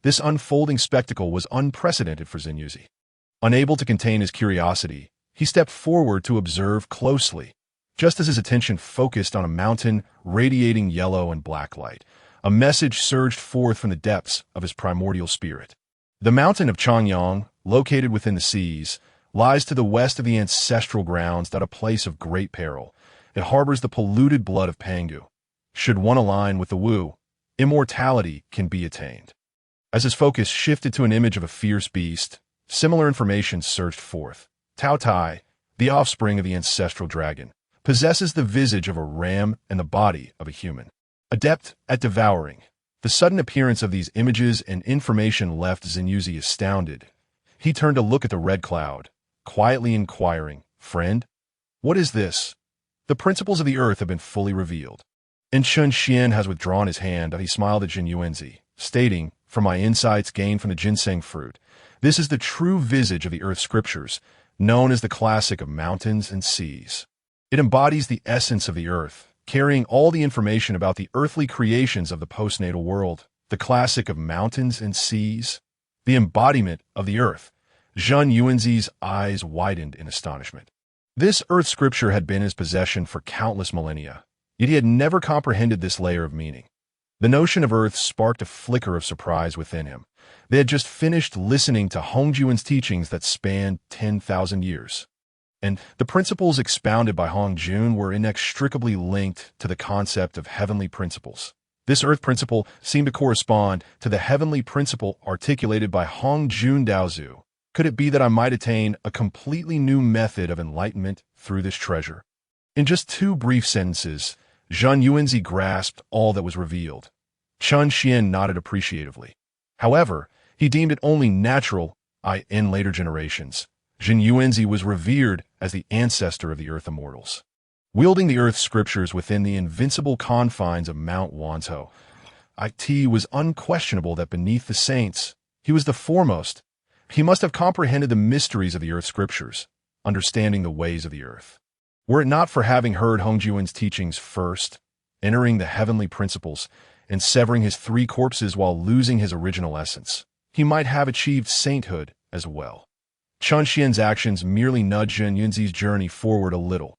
This unfolding spectacle was unprecedented for Zhenyuzi. Unable to contain his curiosity, he stepped forward to observe closely. Just as his attention focused on a mountain radiating yellow and black light, a message surged forth from the depths of his primordial spirit. The mountain of Changyang, located within the seas, lies to the west of the ancestral grounds at a place of great peril. It harbors the polluted blood of Pangu. Should one align with the Wu, immortality can be attained. As his focus shifted to an image of a fierce beast, similar information surged forth. Tao Tai, the offspring of the ancestral dragon, possesses the visage of a ram and the body of a human. Adept at devouring. The sudden appearance of these images and information left Zhenyuzi astounded. He turned to look at the Red Cloud, quietly inquiring, "Friend, what is this?" The principles of the earth have been fully revealed. And Xian has withdrawn his hand, and he smiled at Jin Yuanzi, stating, "From my insights gained from the ginseng fruit, this is the true visage of the earth scriptures, known as the classic of mountains and seas. It embodies the essence of the earth, carrying all the information about the earthly creations of the postnatal world. The classic of mountains and seas, the embodiment of the earth." Zhun Yuanzi's eyes widened in astonishment. This earth scripture had been in his possession for countless millennia, yet he had never comprehended this layer of meaning. The notion of earth sparked a flicker of surprise within him. They had just finished listening to Hongyun's teachings that spanned 10,000 years. And the principles expounded by Hongyun were inextricably linked to the concept of heavenly principles. This earth principle seemed to correspond to the heavenly principle articulated by Hongyun Daozu. Could it be that I might attain a completely new method of enlightenment through this treasure? In just 2 brief sentences, Zhun Yuanzi grasped all that was revealed. Xian nodded appreciatively. However, he deemed it only natural, in later generations, Zhun Yuanzi was revered as the ancestor of the earth immortals. Wielding the earth scriptures within the invincible confines of Mount Wanzhou, it was unquestionable that beneath the saints, he was the foremost. He must have comprehended the mysteries of the earth scriptures, understanding the ways of the earth. Were it not for having heard Hongyun's teachings first, entering the heavenly principles, and severing his 3 corpses while losing his original essence, he might have achieved sainthood as well. Xian's actions merely nudged Zhun Yuanzi's journey forward a little.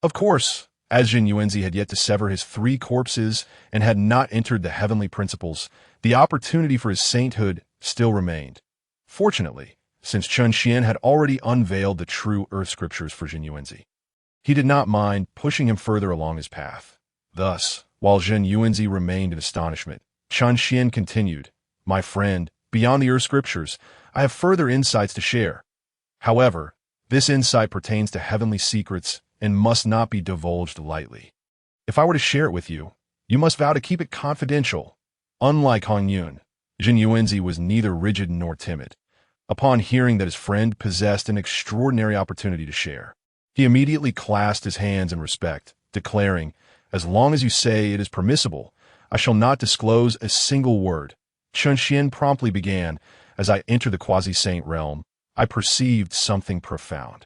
Of course, as Zhun Yuanzi had yet to sever his 3 corpses and had not entered the heavenly principles, the opportunity for his sainthood still remained. Fortunately, since Xian had already unveiled the true earth scriptures for Zhun Yuanzi, he did not mind pushing him further along his path. Thus, while Zhun Yuanzi remained in astonishment, Xian continued, "My friend, beyond the earth scriptures, I have further insights to share. However, this insight pertains to heavenly secrets and must not be divulged lightly. If I were to share it with you, you must vow to keep it confidential." Unlike Hongyun, Zhun Yuanzi was neither rigid nor timid. Upon hearing that his friend possessed an extraordinary opportunity to share, he immediately clasped his hands in respect, declaring, "As long as you say it is permissible, I shall not disclose a single word." Xian promptly began, "As I entered the quasi-saint realm, I perceived something profound.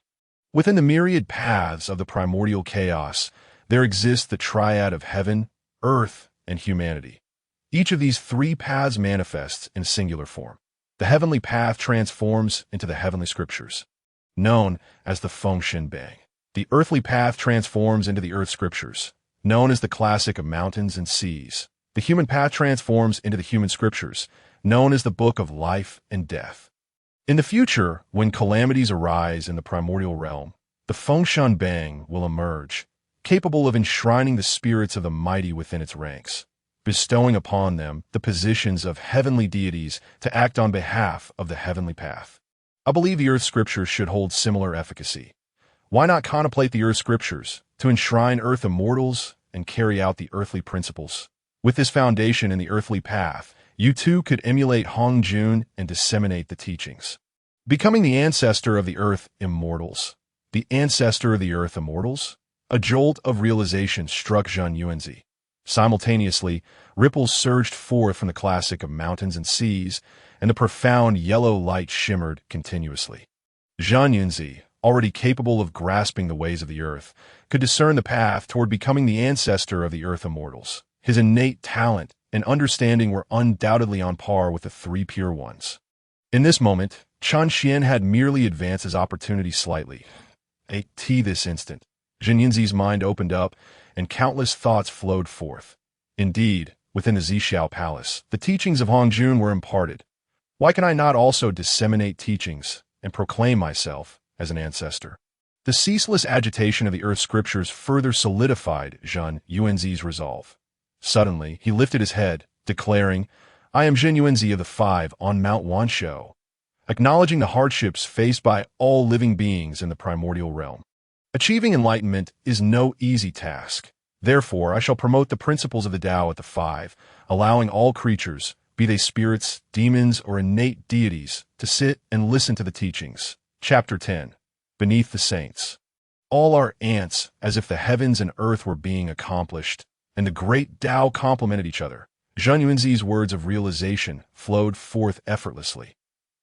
Within the myriad paths of the primordial chaos, there exists the triad of heaven, earth, and humanity. Each of these 3 paths manifests in a singular form. The heavenly path transforms into the heavenly scriptures, known as the Fengshen Bang. The earthly path transforms into the earth scriptures, known as the classic of mountains and seas. The human path transforms into the human scriptures, known as the book of life and death. In the future, when calamities arise in the primordial realm, the Fengshen Bang will emerge, capable of enshrining the spirits of the mighty within its ranks, bestowing upon them the positions of heavenly deities to act on behalf of the heavenly path. I believe the earth scriptures should hold similar efficacy. Why not contemplate the earth scriptures to enshrine earth immortals and carry out the earthly principles? With this foundation in the earthly path, you too could emulate Hongyun and disseminate the teachings. Becoming the ancestor of the earth immortals. The ancestor of the earth immortals? A jolt of realization struck Zhun Yuanzi. Simultaneously, ripples surged forth from the classic of mountains and seas, and the profound yellow light shimmered continuously. Zhun Yuanzi, already capable of grasping the ways of the earth, could discern the path toward becoming the ancestor of the earth immortals. His innate talent and understanding were undoubtedly on par with the 3 pure ones. In this moment, Xian had merely advanced his opportunity slightly. This instant, Zhun Yuanzi's mind opened up, and countless thoughts flowed forth. Indeed, within the Zhixiao Palace, the teachings of Hongyun were imparted. Why can I not also disseminate teachings and proclaim myself as an ancestor? The ceaseless agitation of the earth scriptures further solidified Zhun Yuanzi's resolve. Suddenly, he lifted his head, declaring, "I am Zhun Yuanzi of the 5 on Mount Wanzhou," acknowledging the hardships faced by all living beings in the primordial realm. Achieving enlightenment is no easy task. Therefore, I shall promote the principles of the Tao at the 5, allowing all creatures, be they spirits, demons, or innate deities, to sit and listen to the teachings. Chapter 10. Beneath the Saints. All are ants, as if the heavens and earth were being accomplished, and the great Tao complemented each other. Zhun Yuanzi's words of realization flowed forth effortlessly.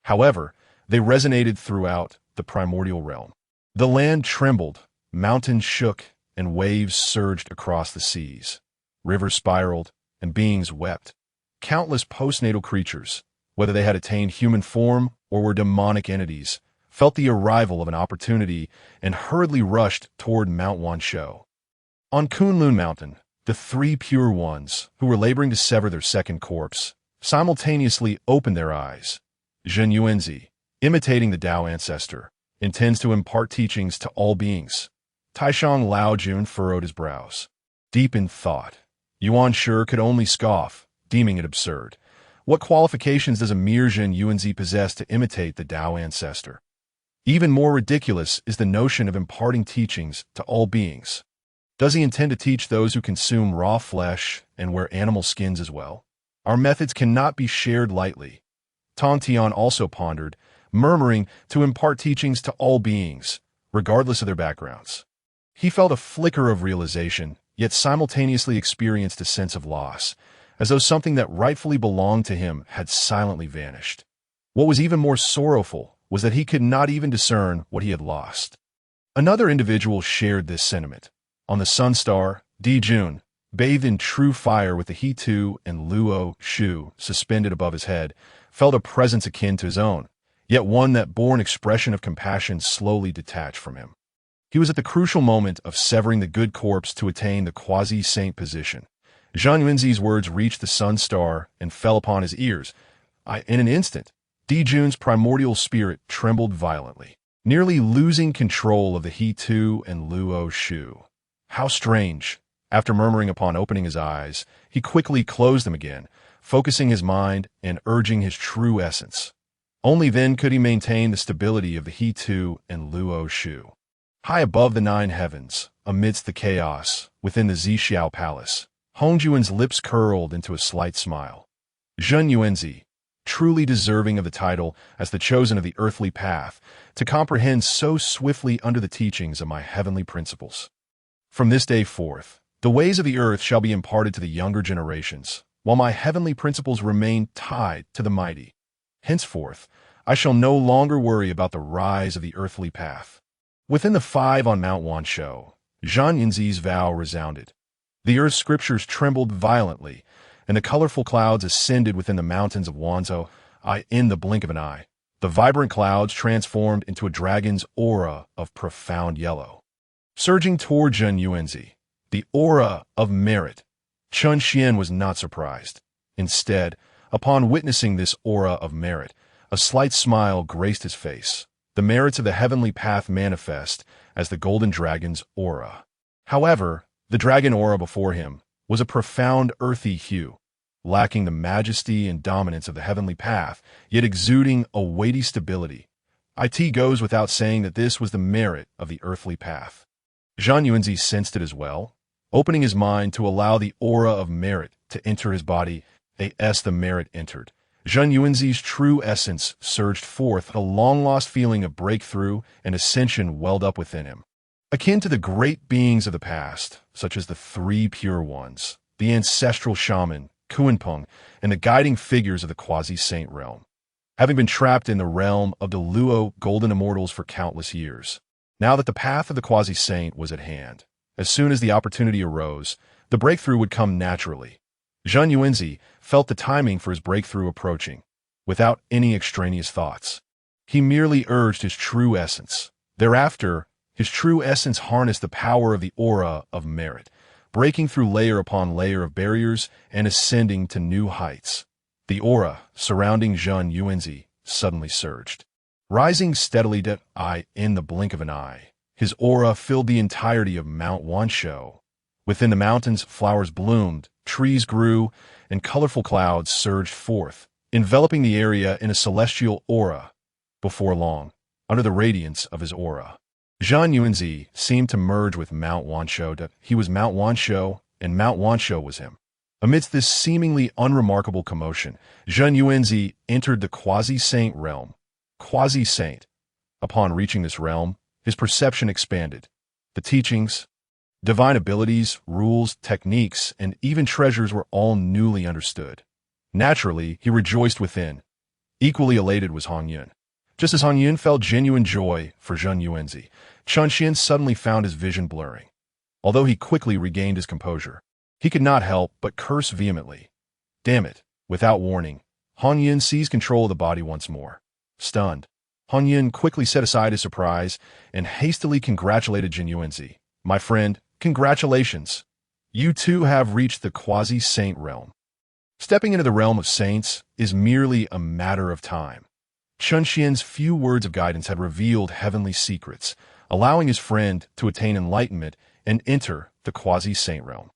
However, they resonated throughout the primordial realm. The land trembled, mountains shook, and waves surged across the seas. Rivers spiraled, and beings wept. Countless postnatal creatures, whether they had attained human form or were demonic entities, felt the arrival of an opportunity and hurriedly rushed toward Mount Wanshou. On Kunlun Mountain, the three pure ones, who were laboring to sever their second corpse, simultaneously opened their eyes. Zhun Yuanzi, imitating the Tao Ancestor, intends to impart teachings to all beings. Taishang Laojun furrowed his brows. Deep in thought, Yuan Shi could only scoff, deeming it absurd. What qualifications does a mere Zhun Yuanzi possess to imitate the Tao Ancestor? Even more ridiculous is the notion of imparting teachings to all beings. Does he intend to teach those who consume raw flesh and wear animal skins as well? Our methods cannot be shared lightly. Tong Tian also pondered, murmuring to impart teachings to all beings, regardless of their backgrounds. He felt a flicker of realization, yet simultaneously experienced a sense of loss, as though something that rightfully belonged to him had silently vanished. What was even more sorrowful was that he could not even discern what he had lost. Another individual shared this sentiment. On the Sun Star, Di Jun, bathed in true fire with the He Tu and Luo Shu suspended above his head, felt a presence akin to his own, yet one that bore an expression of compassion slowly detached from him. He was at the crucial moment of severing the good corpse to attain the quasi-saint position. Zhun Yuanzi's words reached the Sun Star and fell upon his ears. In an instant, Di Jun's primordial spirit trembled violently, nearly losing control of the He Tu and Luo Shu. How strange! After murmuring upon opening his eyes, he quickly closed them again, focusing his mind and urging his true essence. Only then could he maintain the stability of the He Tu and Luo Shu. High above the 9 heavens, amidst the chaos, within the Zixiao Palace, Hongyuan's lips curled into a slight smile. Zhun Yuanzi, truly deserving of the title as the chosen of the earthly path, to comprehend so swiftly under the teachings of my heavenly principles. From this day forth, the ways of the earth shall be imparted to the younger generations, while my heavenly principles remain tied to the mighty. Henceforth, I shall no longer worry about the rise of the earthly path. Within the 5 on Mount Wanshou, Zhun Yuanzi's vow resounded. The earth's scriptures trembled violently, and the colorful clouds ascended within the mountains of Wanzhou. In the blink of an eye, the vibrant clouds transformed into a dragon's aura of profound yellow. Surging toward Zhun Yuanzi, the aura of merit. Chun Xian was not surprised. Instead, upon witnessing this aura of merit, a slight smile graced his face. The merits of the heavenly path manifest as the golden dragon's aura. However, the dragon aura before him was a profound earthy hue, lacking the majesty and dominance of the heavenly path, yet exuding a weighty stability. It goes without saying that this was the merit of the earthly path. Zhun Yuanzi sensed it as well, opening his mind to allow the aura of merit to enter his body. As the merit entered, Zhun Yuanzi's true essence surged forth. A long-lost feeling of breakthrough and ascension welled up within him. Akin to the great beings of the past, such as the 3 pure ones, the ancestral shaman, Kunpeng, and the guiding figures of the quasi-saint realm. Having been trapped in the realm of the Luo golden immortals for countless years, now that the path of the quasi-saint was at hand, as soon as the opportunity arose, the breakthrough would come naturally. Zhun Yuanzi felt the timing for his breakthrough approaching, without any extraneous thoughts. He merely urged his true essence. Thereafter, his true essence harnessed the power of the aura of merit, breaking through layer upon layer of barriers and ascending to new heights. The aura surrounding Zhun Yuanzi suddenly surged. Rising steadily in the blink of an eye, his aura filled the entirety of Mount Wanshou. Within the mountains, flowers bloomed, trees grew, and colorful clouds surged forth, enveloping the area in a celestial aura. Before long, under the radiance of his aura, Zhun Yuanzi seemed to merge with Mount Wanshou. He was Mount Wanshou, and Mount Wanshou was him. Amidst this seemingly unremarkable commotion, Zhun Yuanzi entered the quasi-saint realm. Quasi-saint. Upon reaching this realm, his perception expanded. The teachings, divine abilities, rules, techniques, and even treasures were all newly understood. Naturally, he rejoiced within. Equally elated was Hongyun. Just as Hongyun felt genuine joy for Zhun Yuanzi, Chunxian suddenly found his vision blurring. Although he quickly regained his composure, he could not help but curse vehemently. Damn it! Without warning, Hongyun seized control of the body once more. Stunned, Hongyun quickly set aside his surprise and hastily congratulated Zhun Yuanzi. My friend, congratulations! You too have reached the quasi-saint realm. Stepping into the realm of saints is merely a matter of time. Chunxian's few words of guidance had revealed heavenly secrets, allowing his friend to attain enlightenment and enter the quasi-saint realm.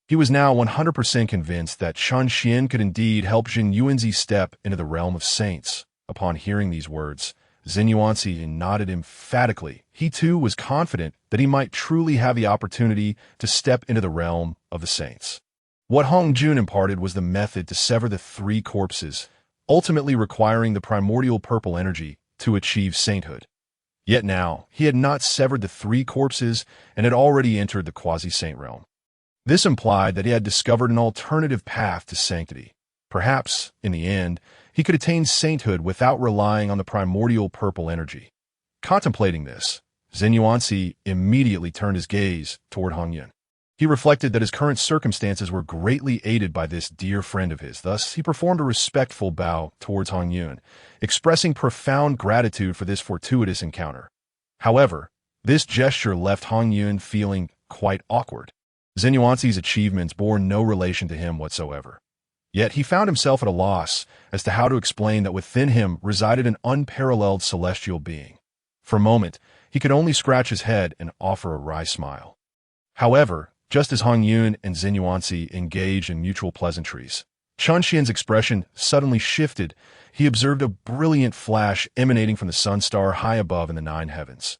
He was now 100% convinced that Chunxian could indeed help Zhun Yuanzi step into the realm of saints. Upon hearing these words, Zhun Yuanzi nodded emphatically. He too was confident that he might truly have the opportunity to step into the realm of the saints. What Hongjun imparted was the method to sever the 3 corpses, ultimately requiring the primordial purple energy to achieve sainthood. Yet now, he had not severed the 3 corpses and had already entered the quasi-saint realm. This implied that he had discovered an alternative path to sanctity. Perhaps, in the end, he could attain sainthood without relying on the primordial purple energy. Contemplating this, Zhun Yuanzi immediately turned his gaze toward Hongyun. He reflected that his current circumstances were greatly aided by this dear friend of his. Thus, he performed a respectful bow towards Hongyun, expressing profound gratitude for this fortuitous encounter. However, this gesture left Hongyun feeling quite awkward. Zhun Yuanzi's achievements bore no relation to him whatsoever. Yet he found himself at a loss as to how to explain that within him resided an unparalleled celestial being. For a moment, he could only scratch his head and offer a wry smile. However, just as Hongyun and Zhun Yuanzi engaged in mutual pleasantries, Chunxian's expression suddenly shifted. He observed a brilliant flash emanating from the sun star high above in the 9 heavens.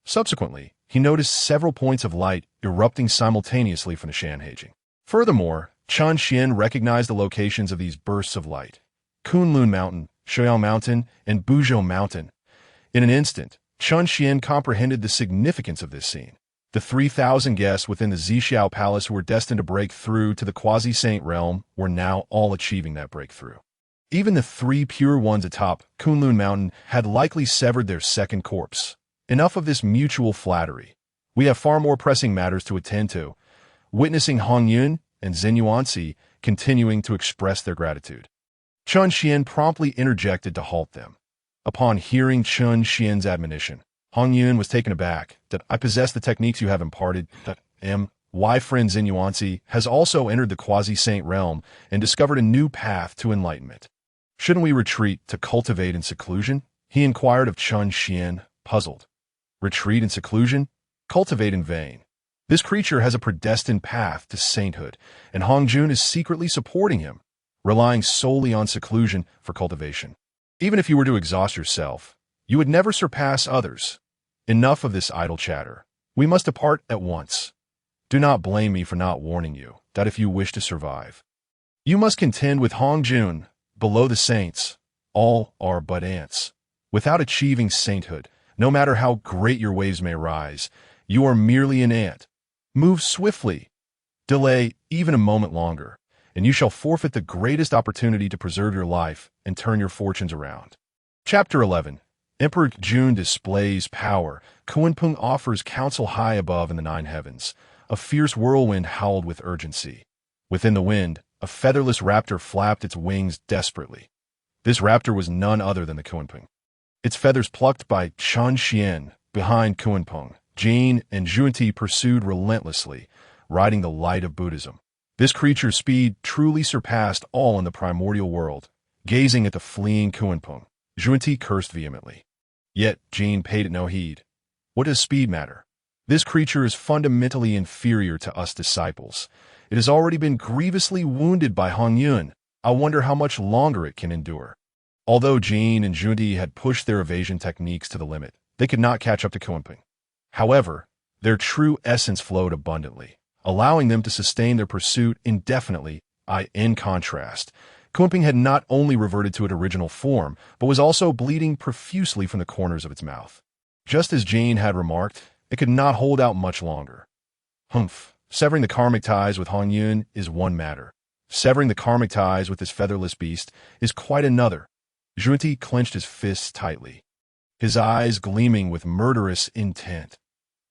Subsequently, he noticed several points of light erupting simultaneously from the Shanhaijing. Furthermore, Chunxian recognized the locations of these bursts of light: Kunlun Mountain, Shouyao Mountain, and Buzhou Mountain. In an instant, Chunxian comprehended the significance of this scene. The 3,000 guests within the Zixiao Palace who were destined to break through to the quasi-saint realm were now all achieving that breakthrough. Even the 3 pure ones atop Kunlun Mountain had likely severed their second corpse. Enough of this mutual flattery. We have far more pressing matters to attend to. Witnessing Hongyun and Zhun Yuanzi continuing to express their gratitude, Chunxian promptly interjected to halt them. Upon hearing Chunxian's admonition, Hongyun was taken aback. That I possess the techniques you have imparted. That my friend Zhun Yuanzi has also entered the quasi-saint realm and discovered a new path to enlightenment. Shouldn't we retreat to cultivate in seclusion? He inquired of Chunxian, puzzled. Retreat in seclusion? Cultivate in vain. This creature has a predestined path to sainthood, and Hongjun is secretly supporting him, relying solely on seclusion for cultivation. Even if you were to exhaust yourself, you would never surpass others. Enough of this idle chatter. We must depart at once. Do not blame me for not warning you that if you wish to survive, you must contend with Hongjun. Below the saints, all are but ants. Without achieving sainthood, no matter how great your waves may rise, you are merely an ant. Move swiftly. Delay even a moment longer, and you shall forfeit the greatest opportunity to preserve your life and turn your fortunes around. Chapter 11. Emperor Jun displays power. Kunpeng offers counsel high above in the 9 heavens. A fierce whirlwind howled with urgency. Within the wind, a featherless raptor flapped its wings desperately. This raptor was none other than the Kunpeng. Its feathers plucked by Chunxian. Behind Kunpeng, Jin and Zhunti pursued relentlessly, riding the light of Buddhism. This creature's speed truly surpassed all in the primordial world. Gazing at the fleeing Kunpeng, Zhunti cursed vehemently. Yet Jin paid it no heed. What does speed matter? This creature is fundamentally inferior to us disciples. It has already been grievously wounded by Hongyun. I wonder how much longer it can endure. Although Jin and Zhunti had pushed their evasion techniques to the limit, they could not catch up to Kunpeng. However, their true essence flowed abundantly, allowing them to sustain their pursuit indefinitely. In contrast, Kunpeng had not only reverted to its original form, but was also bleeding profusely from the corners of its mouth. Just as Jane had remarked, It could not hold out much longer. Humph. Severing the karmic ties with Hongyun is one matter. Severing the karmic ties with this featherless beast is quite another. Zhunti clenched his fists tightly, his eyes gleaming with murderous intent.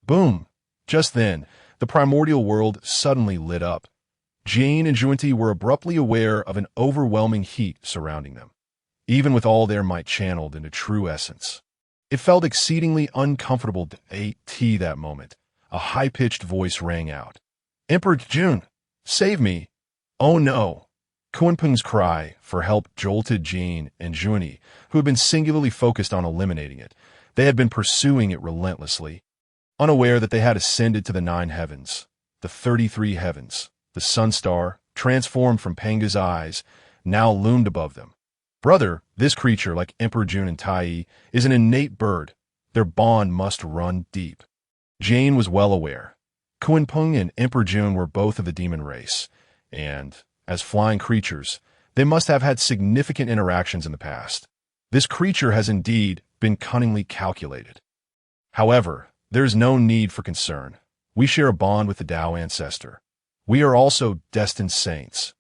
Boom! Just then, the primordial world suddenly lit up. Jane and Zhunti were abruptly aware of an overwhelming heat surrounding them, even with all their might channeled into true essence. It felt exceedingly uncomfortable to that moment. A high-pitched voice rang out. Emperor Jun, save me! Oh no! Kunpeng's cry for help jolted Jane and Zhunti, who had been singularly focused on eliminating it. They had been pursuing it relentlessly, unaware that they had ascended to the 9 heavens, the 33 heavens. The sun star, transformed from Panga's eyes, now loomed above them. Brother, this creature, like Emperor Jun and Tai, is an innate bird. Their bond must run deep. Jane was well aware. Kunpeng and Emperor Jun were both of the demon race, and, as flying creatures, they must have had significant interactions in the past. This creature has indeed been cunningly calculated. However, there is no need for concern. We share a bond with the Dao Ancestor. We are also destined saints.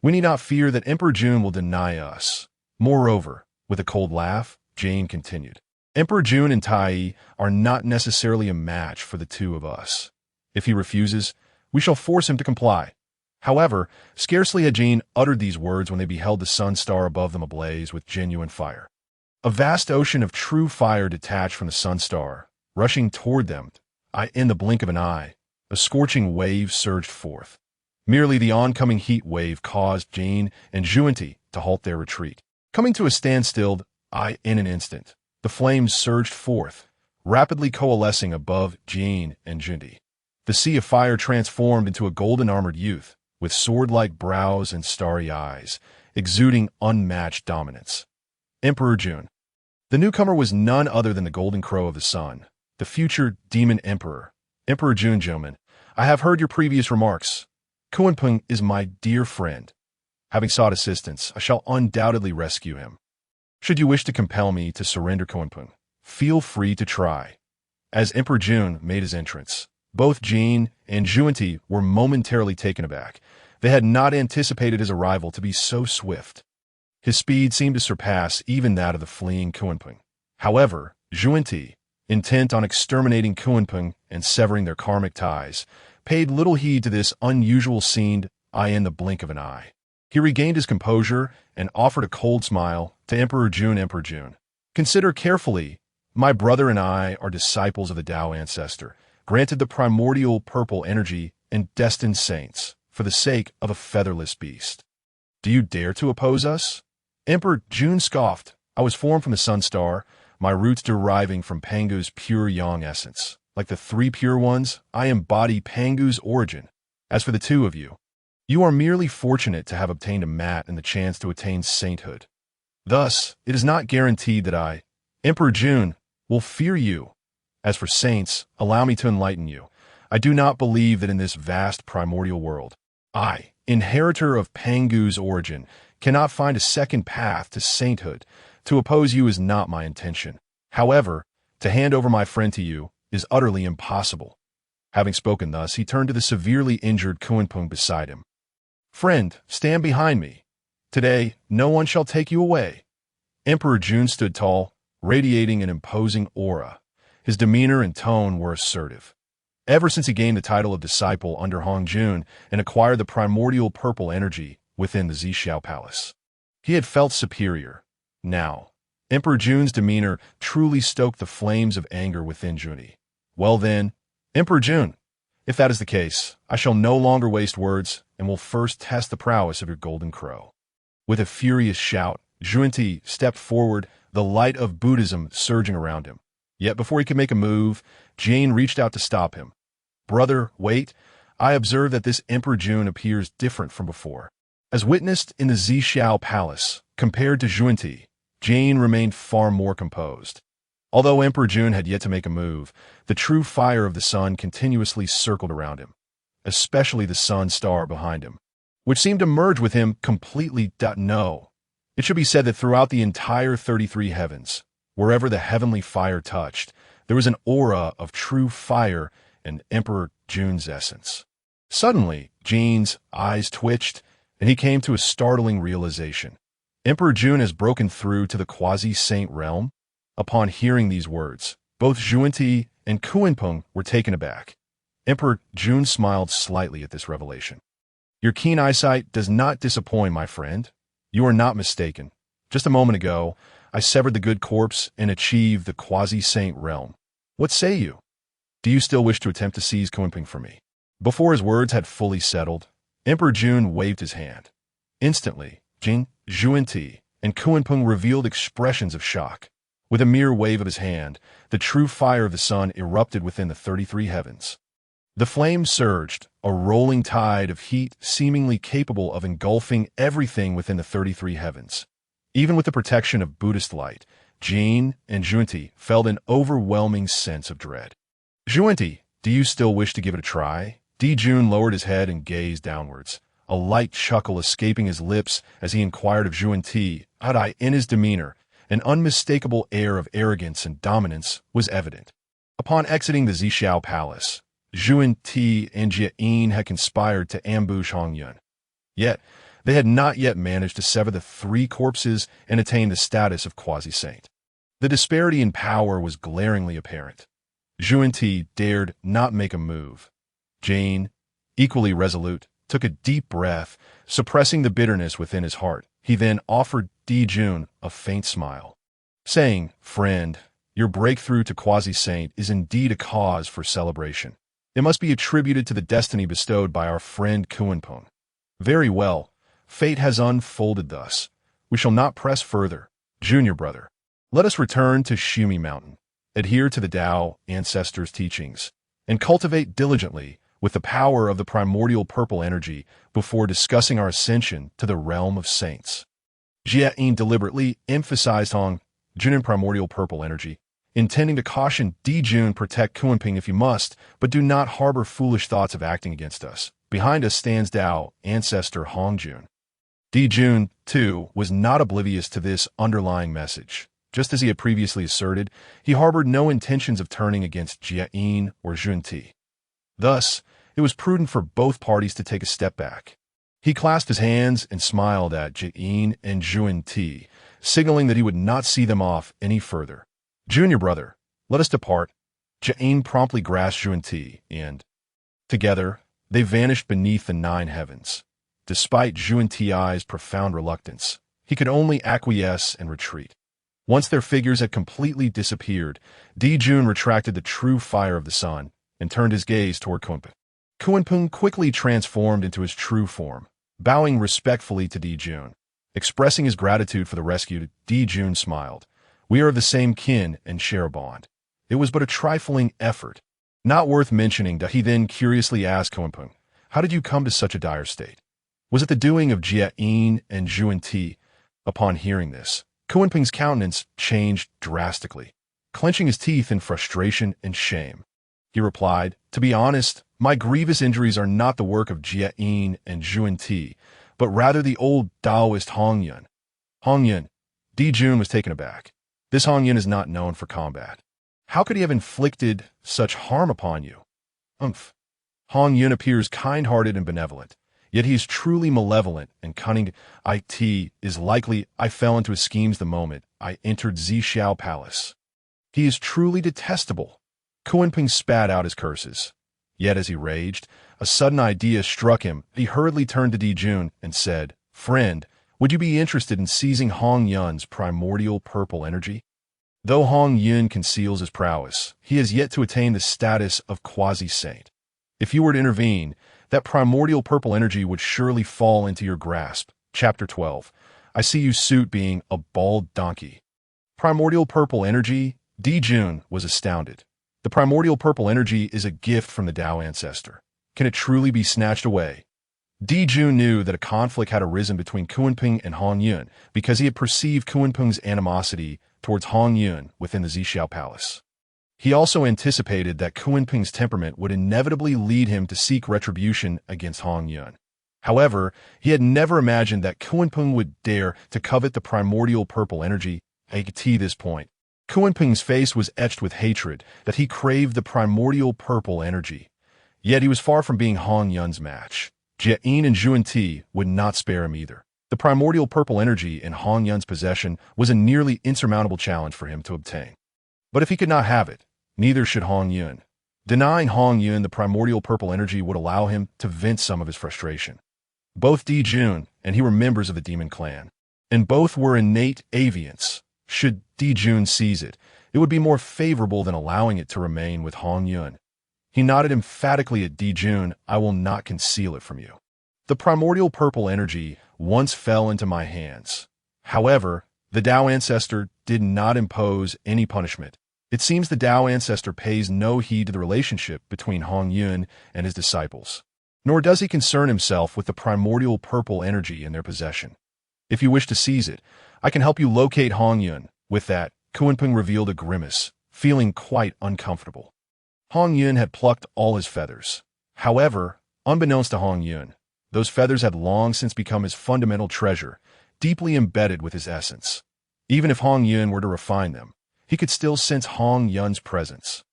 We need not fear that Emperor Jun will deny us. Moreover, with a cold laugh, Jane continued, Emperor Jun and Tai are not necessarily a match for the two of us. If he refuses, we shall force him to comply. However, scarcely had Jane uttered these words when they beheld the sun star above them ablaze with genuine fire. A vast ocean of true fire detached from the sun star, rushing toward them. In the blink of an eye, a scorching wave surged forth. Merely the oncoming heat wave caused Jane and Zhunti to halt their retreat. Coming to a standstill, in an instant, the flames surged forth, rapidly coalescing above Jane and Zhunti. The sea of fire transformed into a golden-armored youth, with sword-like brows and starry eyes, exuding unmatched dominance. Emperor Jun. The newcomer was none other than the golden crow of the sun, the future demon emperor. Emperor Jun, gentlemen, I have heard your previous remarks. Kunpeng is my dear friend. Having sought assistance, I shall undoubtedly rescue him. Should you wish to compel me to surrender Kunpeng, feel free to try. As Emperor Jun made his entrance, both Jane and Zhunti were momentarily taken aback. They had not anticipated his arrival to be so swift. His speed seemed to surpass even that of the fleeing Kunpeng. However, Zhunti, intent on exterminating Kunpeng and severing their karmic ties, paid little heed to this unusual scene in the blink of an eye. He regained his composure and offered a cold smile to Emperor Jun. Emperor Jun, consider carefully. My brother and I are disciples of the Dao Ancestor, granted the primordial purple energy and destined saints for the sake of a featherless beast. Do you dare to oppose us? Emperor Jun scoffed. I was formed from the sun star, my roots deriving from Pangu's pure yang essence. Like the 3 pure ones, I embody Pangu's origin. As for the 2 of you, you are merely fortunate to have obtained a mat and the chance to attain sainthood. Thus, it is not guaranteed that I, Emperor Jun, will fear you. As for saints, allow me to enlighten you. I do not believe that in this vast primordial world, I, inheritor of Pangu's origin, cannot find a second path to sainthood. To oppose you is not my intention. However, to hand over my friend to you is utterly impossible. Having spoken thus, he turned to the severely injured Kunpeng beside him. Friend, stand behind me. Today, no one shall take you away. Emperor Jun stood tall, radiating an imposing aura. His demeanor and tone were assertive. Ever since he gained the title of disciple under Hongyun and acquired the primordial purple energy within the Zhixiao Palace, he had felt superior. Now, Emperor Jun's demeanor truly stoked the flames of anger within Zhunti. Well then, Emperor Jun, if that is the case, I shall no longer waste words and will first test the prowess of your golden crow. With a furious shout, Zhunti stepped forward, the light of Buddhism surging around him. Yet before he could make a move, Jane reached out to stop him. Brother, wait. I observe that this Emperor Jun appears different from before. As witnessed in the Zhixiao Palace, compared to Zhunti, Jane remained far more composed. Although Emperor Jun had yet to make a move, the true fire of the sun continuously circled around him, especially the sun star behind him, which seemed to merge with him completely. No. It should be said that throughout the entire 33 heavens, wherever the heavenly fire touched, There was an aura of true fire and Emperor Jun's essence. Suddenly, Jin's eyes twitched, and he came to a startling realization. Emperor Jun has broken through to the quasi-saint realm? Upon hearing these words, both Zhunti and Kunpeng were taken aback. Emperor Jun smiled slightly at this revelation. Your keen eyesight does not disappoint, my friend. You are not mistaken. Just a moment ago, I severed the good corpse and achieved the quasi-saint realm. What say you? Do you still wish to attempt to seize Kunpeng from me? Before his words had fully settled, Emperor Jun waved his hand. Instantly, Jin, Zhunti, and Kunpeng revealed expressions of shock. With a mere wave of his hand, the true fire of the sun erupted within the 33 heavens. The flame surged, a rolling tide of heat seemingly capable of engulfing everything within the 33 heavens. Even with the protection of Buddhist light, Jin and Zhunti felt an overwhelming sense of dread. Zhunti, do you still wish to give it a try? Jun lowered his head and gazed downwards, a light chuckle escaping his lips as he inquired of Zhunti. In his demeanor, an unmistakable air of arrogance and dominance was evident. Upon exiting the Zixiao Palace, Zhunti and Jiayin had conspired to ambush Hongyun. Yet, they had not yet managed to sever the 3 corpses and attain the status of quasi-saint. The disparity in power was glaringly apparent. Zhunti dared not make a move. Jane, equally resolute, took a deep breath, suppressing the bitterness within his heart. He then offered Jun a faint smile, saying, "Friend, your breakthrough to quasi-saint is indeed a cause for celebration. It must be attributed to the destiny bestowed by our friend Kunpeng. Very well, fate has unfolded thus. We shall not press further. Junior brother, let us return to Shumi Mountain, adhere to the Tao Ancestor's teachings, and cultivate diligently with the power of the primordial purple energy before discussing our ascension to the realm of saints." Jiayin deliberately emphasized Hongjun and primordial purple energy, intending to caution Jun protect Kunpeng if you must, but do not harbor foolish thoughts of acting against us. Behind us stands Tao Ancestor Hongjun. Jun, too, was not oblivious to this underlying message. Just as he had previously asserted, he harbored no intentions of turning against Jiayin or Zhunti. Thus, it was prudent for both parties to take a step back. He clasped his hands and smiled at Jiayin and Zhunti, signaling that he would not see them off any further. "Junior brother, let us depart." Jiayin promptly grasped Zhunti, and, together, they vanished beneath the 9 heavens. Despite Zhunti's profound reluctance, he could only acquiesce and retreat. Once their figures had completely disappeared, Jun retracted the true fire of the sun and turned his gaze toward Kunpeng. Kunpeng quickly transformed into his true form, bowing respectfully to Jun. Expressing his gratitude for the rescue, Jun smiled. "We are of the same kin and share a bond. It was but a trifling effort, not worth mentioning." He then curiously asked Kunpeng, "How did you come to such a dire state? Was it the doing of Jiayin and Zhunti?" Upon hearing this, Kunpeng's countenance changed drastically, clenching his teeth in frustration and shame. He replied, "To be honest, my grievous injuries are not the work of Jiayin and Zhunti, but rather the old Daoist Hongyun." Hongyun. Jun was taken aback. This Hongyun is not known for combat. How could he have inflicted such harm upon you? Hongyun appears kind-hearted and benevolent, yet he is truly malevolent and cunning. It is likely I fell into his schemes the moment I entered Zixiao Palace. He is truly detestable. Kunpeng spat out his curses. Yet as he raged, a sudden idea struck him. He hurriedly turned to Jun and said, "Friend, would you be interested in seizing Hongyun's primordial purple energy? Though Hongyun conceals his prowess, he has yet to attain the status of quasi-saint. If you were to intervene, that primordial purple energy would surely fall into your grasp." Chapter 12. I see you suit being a bald donkey. Primordial purple energy? Jun was astounded. The primordial purple energy is a gift from the Tao Ancestor. Can it truly be snatched away? Jun knew that a conflict had arisen between Kunpeng and Hongyun because he had perceived Kunpeng's animosity towards Hongyun within the Zixiao Palace. He also anticipated that Kunpeng's temperament would inevitably lead him to seek retribution against Hongyun. However, he had never imagined that Kunpeng would dare to covet the primordial purple energy. At this point, Kunpeng's face was etched with hatred that he craved the primordial purple energy. Yet he was far from being Hongyun's match. Xuan and Zhunti would not spare him either. The primordial purple energy in Hongyun's possession was a nearly insurmountable challenge for him to obtain. But if he could not have it, neither should Hongyun. Denying Hongyun the primordial purple energy would allow him to vent some of his frustration. Both Dijun and he were members of the demon clan, and both were innate aviants. Should Dijun seize it, it would be more favorable than allowing it to remain with Hongyun. He nodded emphatically at Dijun. I will not conceal it from you. The primordial purple energy once fell into my hands. However, the Dao Ancestor did not impose any punishment. It seems the Dao Ancestor pays no heed to the relationship between Hongyun and his disciples, nor does he concern himself with the primordial purple energy in their possession. If you wish to seize it, I can help you locate Hongyun. With that, Kunpeng revealed a grimace, feeling quite uncomfortable. Hongyun had plucked all his feathers. However, unbeknownst to Hongyun, those feathers had long since become his fundamental treasure, deeply embedded with his essence. Even if Hongyun were to refine them, he could still sense Hongyun's presence.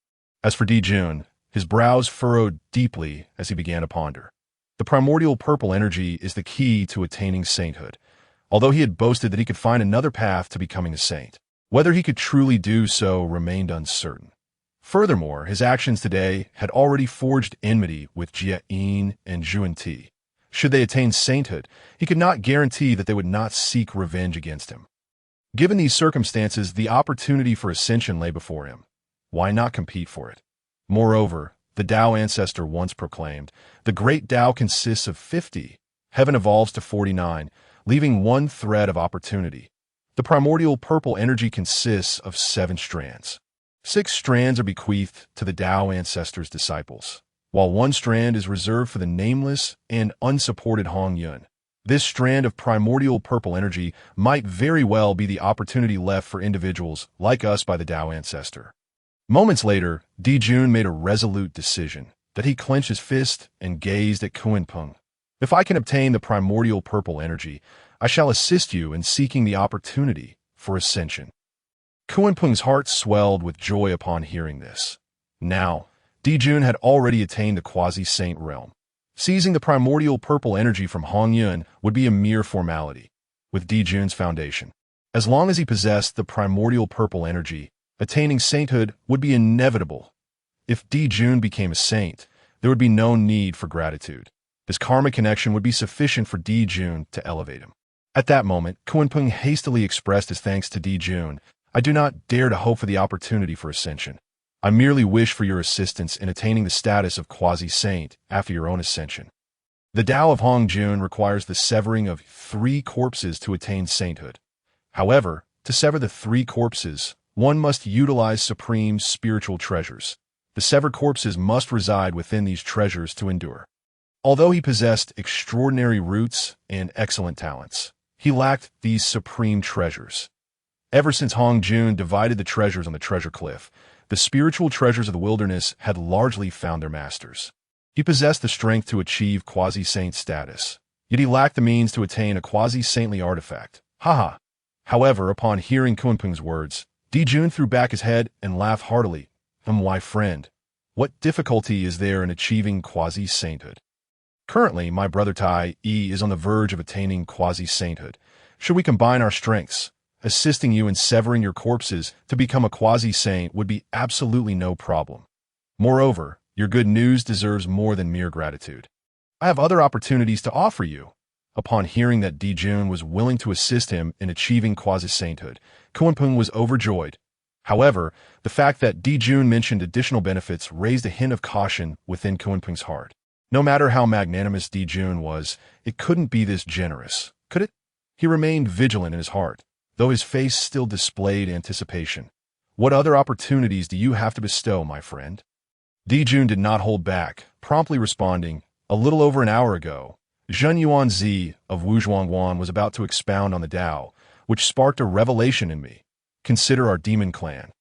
As for Dijun, his brows furrowed deeply as he began to ponder. The primordial purple energy is the key to attaining sainthood, although he had boasted that he could find another path to becoming a saint. Whether he could truly do so remained uncertain. Furthermore, his actions today had already forged enmity with Xuan and Zhunti. Should they attain sainthood, he could not guarantee that they would not seek revenge against him. Given these circumstances, the opportunity for ascension lay before him. Why not compete for it? Moreover, the Dao Ancestor once proclaimed, the great Dao consists of 50. Heaven evolves to 49, leaving one thread of opportunity. The primordial purple energy consists of 7 strands. 6 strands are bequeathed to the Dao Ancestor's disciples, while 1 strand is reserved for the nameless and unsupported Hongyun. This strand of primordial purple energy might very well be the opportunity left for individuals like us by the Dao Ancestor. Moments later, Dijun made a resolute decision that he clenched his fist and gazed at Kunpeng. If I can obtain the primordial purple energy, I shall assist you in seeking the opportunity for ascension. Kunpeng's heart swelled with joy upon hearing this. Now, Dijun had already attained the quasi-saint realm. Seizing the primordial purple energy from Hongyun would be a mere formality, with Dijun's foundation. As long as he possessed the primordial purple energy, attaining sainthood would be inevitable. If Dijun became a saint, there would be no need for gratitude. His karmic connection would be sufficient for Dijun to elevate him. At that moment, Kunpeng hastily expressed his thanks to Dijun. I do not dare to hope for the opportunity for ascension. I merely wish for your assistance in attaining the status of quasi-saint after your own ascension. The Tao of Hongjun requires the severing of 3 corpses to attain sainthood. However, to sever the 3 corpses, one must utilize supreme spiritual treasures. The severed corpses must reside within these treasures to endure. Although he possessed extraordinary roots and excellent talents, he lacked these supreme treasures. Ever since Hongjun divided the treasures on the treasure cliff, the spiritual treasures of the wilderness had largely found their masters. He possessed the strength to achieve quasi-saint status, yet he lacked the means to attain a quasi-saintly artifact. Haha. However, upon hearing Kunpeng's words, Dijun threw back his head and laughed heartily. Why, friend, what difficulty is there in achieving quasi-sainthood? Currently, my brother Tai E is on the verge of attaining quasi-sainthood. Should we combine our strengths, assisting you in severing your corpses to become a quasi-saint would be absolutely no problem. Moreover, your good news deserves more than mere gratitude. I have other opportunities to offer you. Upon hearing that Dijun was willing to assist him in achieving quasi-sainthood, Kunpeng was overjoyed. However, the fact that Dijun mentioned additional benefits raised a hint of caution within Kunpeng's heart. No matter how magnanimous Dijun was, it couldn't be this generous, could it? He remained vigilant in his heart, though his face still displayed anticipation. What other opportunities do you have to bestow, my friend? Dijun did not hold back, promptly responding, a little over an hour ago, Zhenyuan Zi of Wuzhuangwan was about to expound on the Tao, which sparked a revelation in me. Consider our demon clan,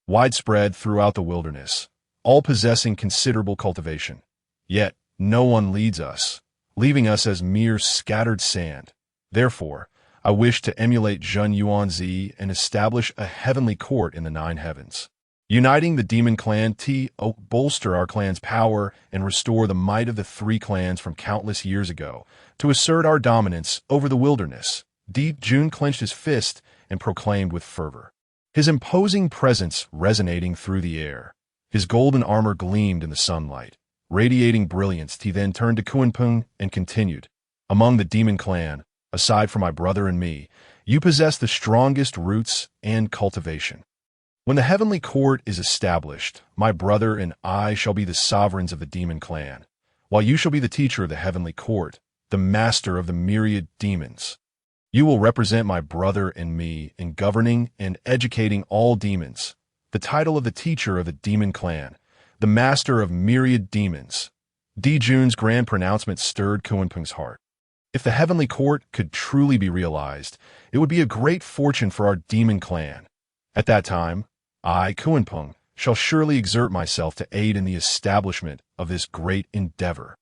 widespread throughout the wilderness, all possessing considerable cultivation. Yet, no one leads us, leaving us as mere scattered sand. Therefore, I wish to emulate Zhunti and establish a heavenly court in the nine heavens. Uniting the demon clan to bolster our clan's power and restore the might of the three clans from countless years ago, to assert our dominance over the wilderness. Jun clenched his fist and proclaimed with fervor, his imposing presence resonating through the air. His golden armor gleamed in the sunlight, radiating brilliance. He then turned to Kunpeng and continued, among the demon clan, aside from my brother and me, you possess the strongest roots and cultivation. When the heavenly court is established, my brother and I shall be the sovereigns of the demon clan, while you shall be the teacher of the heavenly court, the master of the myriad demons. You will represent my brother and me in governing and educating all demons, the title of the teacher of the demon clan, the master of myriad demons. Jun's grand pronouncement stirred Kunpeng's heart. If the heavenly court could truly be realized, it would be a great fortune for our demon clan. At that time, I, Kunpeng, shall surely exert myself to aid in the establishment of this great endeavor.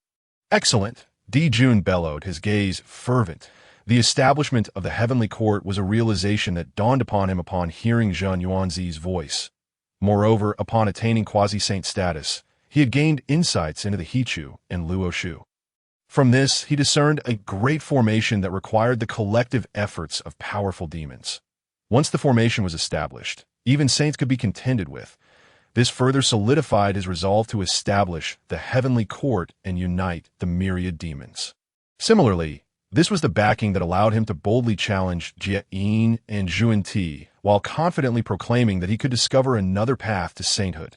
Excellent, Jun bellowed, his gaze fervent. The establishment of the heavenly court was a realization that dawned upon him upon hearing Zhunti's voice. Moreover, upon attaining quasi-saint status, he had gained insights into the Hichu and Luoshu. From this, he discerned a great formation that required the collective efforts of powerful demons. Once the formation was established, even saints could be contended with. This further solidified his resolve to establish the heavenly court and unite the myriad demons. Similarly, this was the backing that allowed him to boldly challenge Xuan and Zhunti, while confidently proclaiming that he could discover another path to sainthood.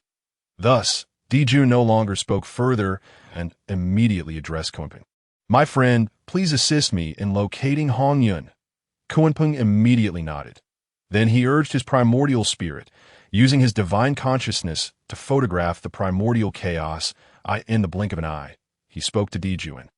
Thus, Jun no longer spoke further and immediately addressed Kunpeng. My friend, please assist me in locating Hongyun. Kunpeng immediately nodded. Then he urged his primordial spirit, using his divine consciousness to photograph the primordial chaos in the blink of an eye. He spoke to Jun.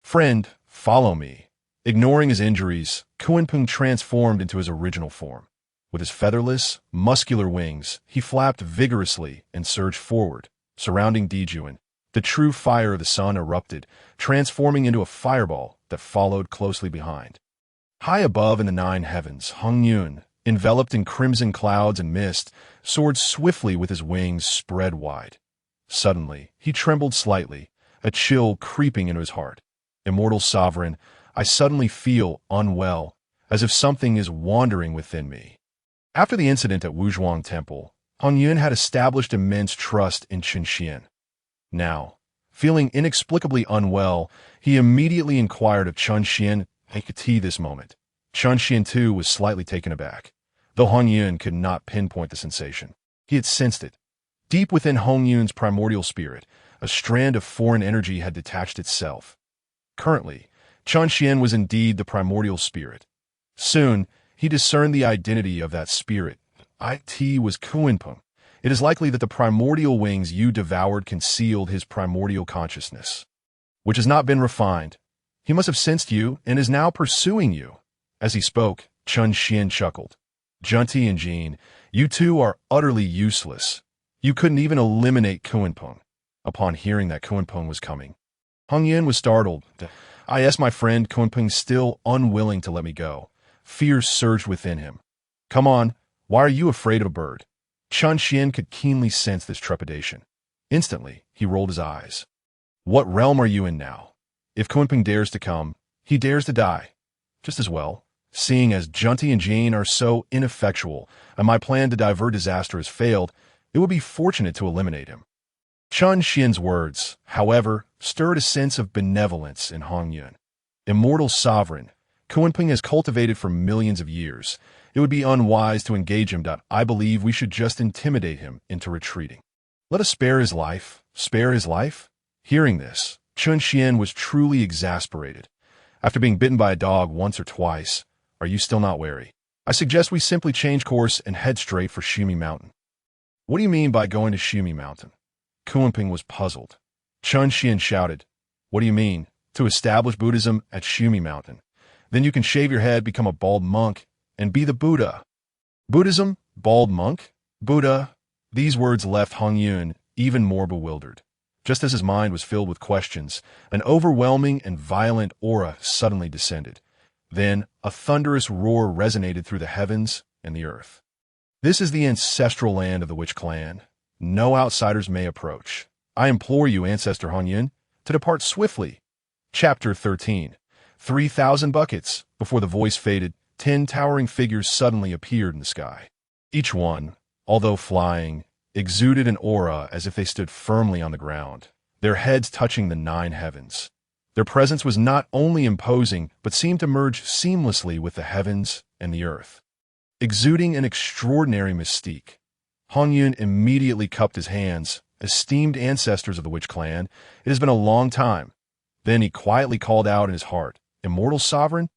Friend, follow me. Ignoring his injuries, Kunpeng transformed into his original form. With his featherless, muscular wings, he flapped vigorously and surged forward, surrounding Jun. The true fire of the sun erupted, transforming into a fireball that followed closely behind. High above in the nine heavens, Hongyun, enveloped in crimson clouds and mist, soared swiftly with his wings spread wide. Suddenly, he trembled slightly, a chill creeping into his heart. Immortal sovereign, I suddenly feel unwell, as if something is wandering within me. After the incident at Wuzhuang Temple, Hongyun had established immense trust in Qianxian. Now, feeling inexplicably unwell, he immediately inquired of Qianxian this moment. Qianxian too was slightly taken aback, though Hongyun could not pinpoint the sensation. He had sensed it. Deep within Hongyun's primordial spirit, a strand of foreign energy had detached itself. Currently, Qianxian was indeed the primordial spirit. Soon, he discerned the identity of that spirit. It was Kunpeng. It is likely that the primordial wings you devoured concealed his primordial consciousness, which has not been refined. He must have sensed you and is now pursuing you. As he spoke, Qianxian chuckled. Zhunti and Jean, you two are utterly useless. You couldn't even eliminate Kunpeng. Upon hearing that Kunpeng was coming, Hongyun was startled. I asked my friend Kunpeng, still unwilling to let me go. Fear surged within him. Come on, why are you afraid of a bird? Qianxian could keenly sense this trepidation. Instantly, he rolled his eyes. What realm are you in now? If Kunpeng dares to come, he dares to die. Just as well, seeing as Zhunti and Jean are so ineffectual, and my plan to divert disaster has failed, it would be fortunate to eliminate him. Qianxian's words, however, stirred a sense of benevolence in Hongyun. Immortal sovereign, Kunpeng has cultivated for millions of years. It would be unwise to engage him. I believe we should just intimidate him into retreating. Let us spare his life. Spare his life? Hearing this, Qianxian was truly exasperated. After being bitten by a dog once or twice, are you still not wary? I suggest we simply change course and head straight for Shumi Mountain. What do you mean by going to Shumi Mountain? Kunpeng was puzzled. Qianxian shouted, What do you mean? To establish Buddhism at Shumi Mountain. Then you can shave your head, become a bald monk, and be the Buddha. Buddhism? Bald monk? Buddha? These words left Hongyun even more bewildered. Just as his mind was filled with questions, an overwhelming and violent aura suddenly descended. Then a thunderous roar resonated through the heavens and the earth. This is the ancestral land of the witch clan. No outsiders may approach. I implore you, Ancestor Hongyun, to depart swiftly. Chapter 13. 3,000 buckets. Before the voice faded, 10 towering figures suddenly appeared in the sky. Each one, although flying, exuded an aura as if they stood firmly on the ground, their heads touching the 9 heavens. Their presence was not only imposing, but seemed to merge seamlessly with the heavens and the earth, exuding an extraordinary mystique. Hongyun immediately cupped his hands. Esteemed ancestors of the witch clan, it has been a long time. Then he quietly called out in his heart, Immortal Sovereign?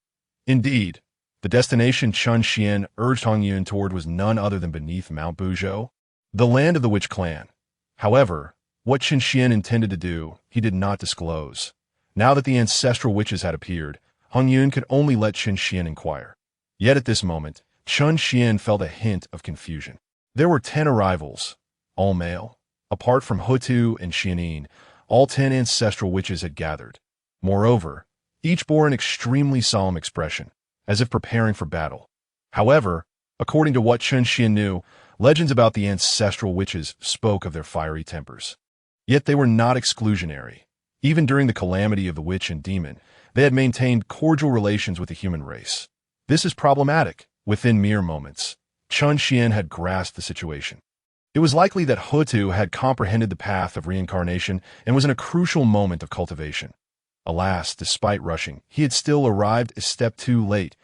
Indeed, the destination Chun Xian urged Hongyun toward was none other than beneath Mount Buzhou, the land of the witch clan. However, what Chun Xian intended to do, he did not disclose. Now that the ancestral witches had appeared, Hongyun could only let Chun Xian inquire. Yet at this moment, Chun Xian felt a hint of confusion. There were 10 arrivals, all male. Apart from Hutu and Xianin, all 10 ancestral witches had gathered. Moreover, each bore an extremely solemn expression, as if preparing for battle. However, according to what Chun Xian knew, legends about the ancestral witches spoke of their fiery tempers. Yet they were not exclusionary. Even during the calamity of the witch and demon, they had maintained cordial relations with the human race. This is problematic. Within mere moments, Chun Xian had grasped the situation. It was likely that Hutu had comprehended the path of reincarnation and was in a crucial moment of cultivation. Alas, despite rushing, he had still arrived a step too late.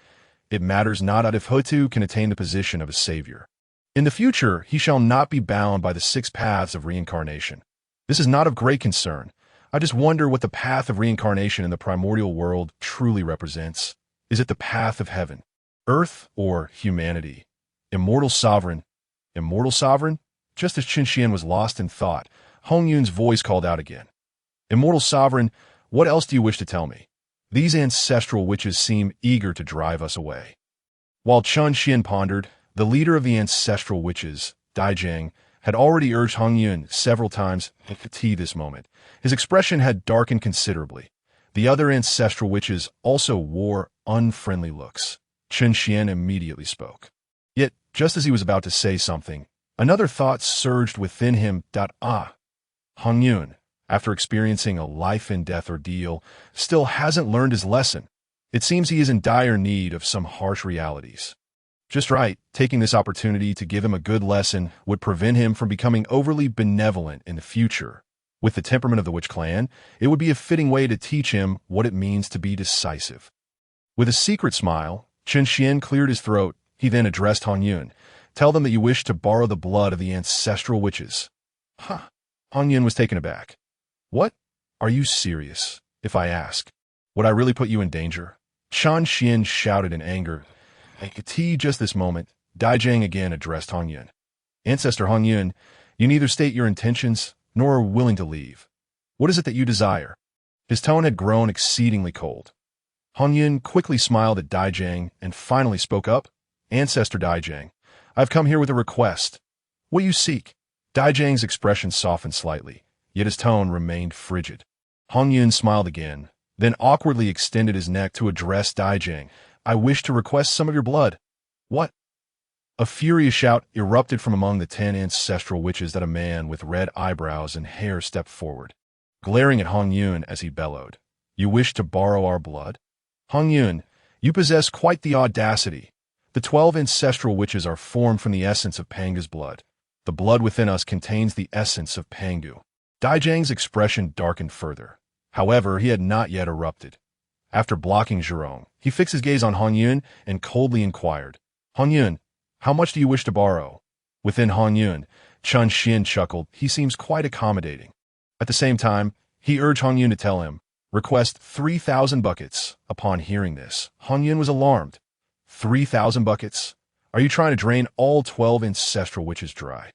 It matters not if Hutu can attain the position of a savior. In the future, he shall not be bound by the 6 paths of reincarnation. This is not of great concern. I just wonder what the path of reincarnation in the primordial world truly represents. Is it the path of heaven, earth, or humanity? Immortal Sovereign? Immortal Sovereign? Just as Chun Xian was lost in thought, Hongyun's voice called out again. Immortal Sovereign, what else do you wish to tell me? These ancestral witches seem eager to drive us away. While Chun Xian pondered, the leader of the ancestral witches, Daijang, had already urged Hongyun several times to this moment. His expression had darkened considerably. The other ancestral witches also wore unfriendly looks. Chun Xian immediately spoke. Yet, just as he was about to say something, another thought surged within him. Hongyun, after experiencing a life-and-death ordeal, still hasn't learned his lesson. It seems he is in dire need of some harsh realities. Just right, taking this opportunity to give him a good lesson would prevent him from becoming overly benevolent in the future. With the temperament of the witch clan, it would be a fitting way to teach him what it means to be decisive. With a secret smile, Chun Xian cleared his throat. He then addressed Hongyun. Tell them that you wish to borrow the blood of the ancestral witches. Hongyun was taken aback. What? Are you serious? If I ask, would I really put you in danger? Chun Xian shouted in anger. Just this moment, Daijang again addressed Hongyun. Ancestor Hongyun, you neither state your intentions nor are willing to leave. What is it that you desire? His tone had grown exceedingly cold. Hongyun quickly smiled at Daijang and finally spoke up. Ancestor Daijang, I've come here with a request. What you seek? Daijang's expression softened slightly, yet his tone remained frigid. Hongyun smiled again, then awkwardly extended his neck to address Daijang. I wish to request some of your blood. What? A furious shout erupted from among the 10 ancestral witches that a man with red eyebrows and hair stepped forward, glaring at Hongyun as he bellowed. You wish to borrow our blood? Hongyun, you possess quite the audacity. The 12 ancestral witches are formed from the essence of Panga's blood. The blood within us contains the essence of Pangu. Daijang's expression darkened further. However, he had not yet erupted. After blocking Zhurong, he fixed his gaze on Hongyun and coldly inquired, Hongyun, how much do you wish to borrow? Within Hongyun, Chun Xian chuckled. He seems quite accommodating. At the same time, he urged Hongyun to tell him, request 3,000 buckets. Upon hearing this, Hongyun was alarmed. 3,000 buckets? Are you trying to drain all 12 ancestral witches dry?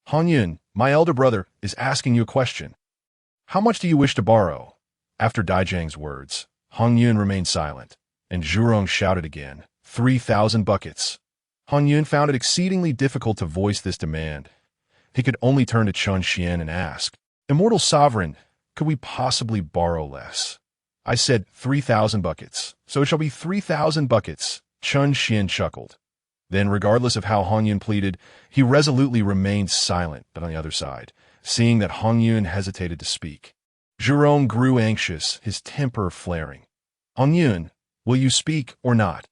Hongyun, my elder brother, is asking you a question. How much do you wish to borrow? After Daijang's words, Hongyun remained silent, and Zhurong shouted again, 3,000 buckets. Hongyun found it exceedingly difficult to voice this demand. He could only turn to Chun Xian and ask, Immortal Sovereign, could we possibly borrow less? I said 3,000 buckets, so it shall be 3,000 buckets, Chun Xian chuckled. Then, regardless of how Hongyun pleaded, he resolutely remained silent, but on the other side, seeing that Hongyun hesitated to speak. Zhurong grew anxious, his temper flaring. Hongyun, will you speak or not?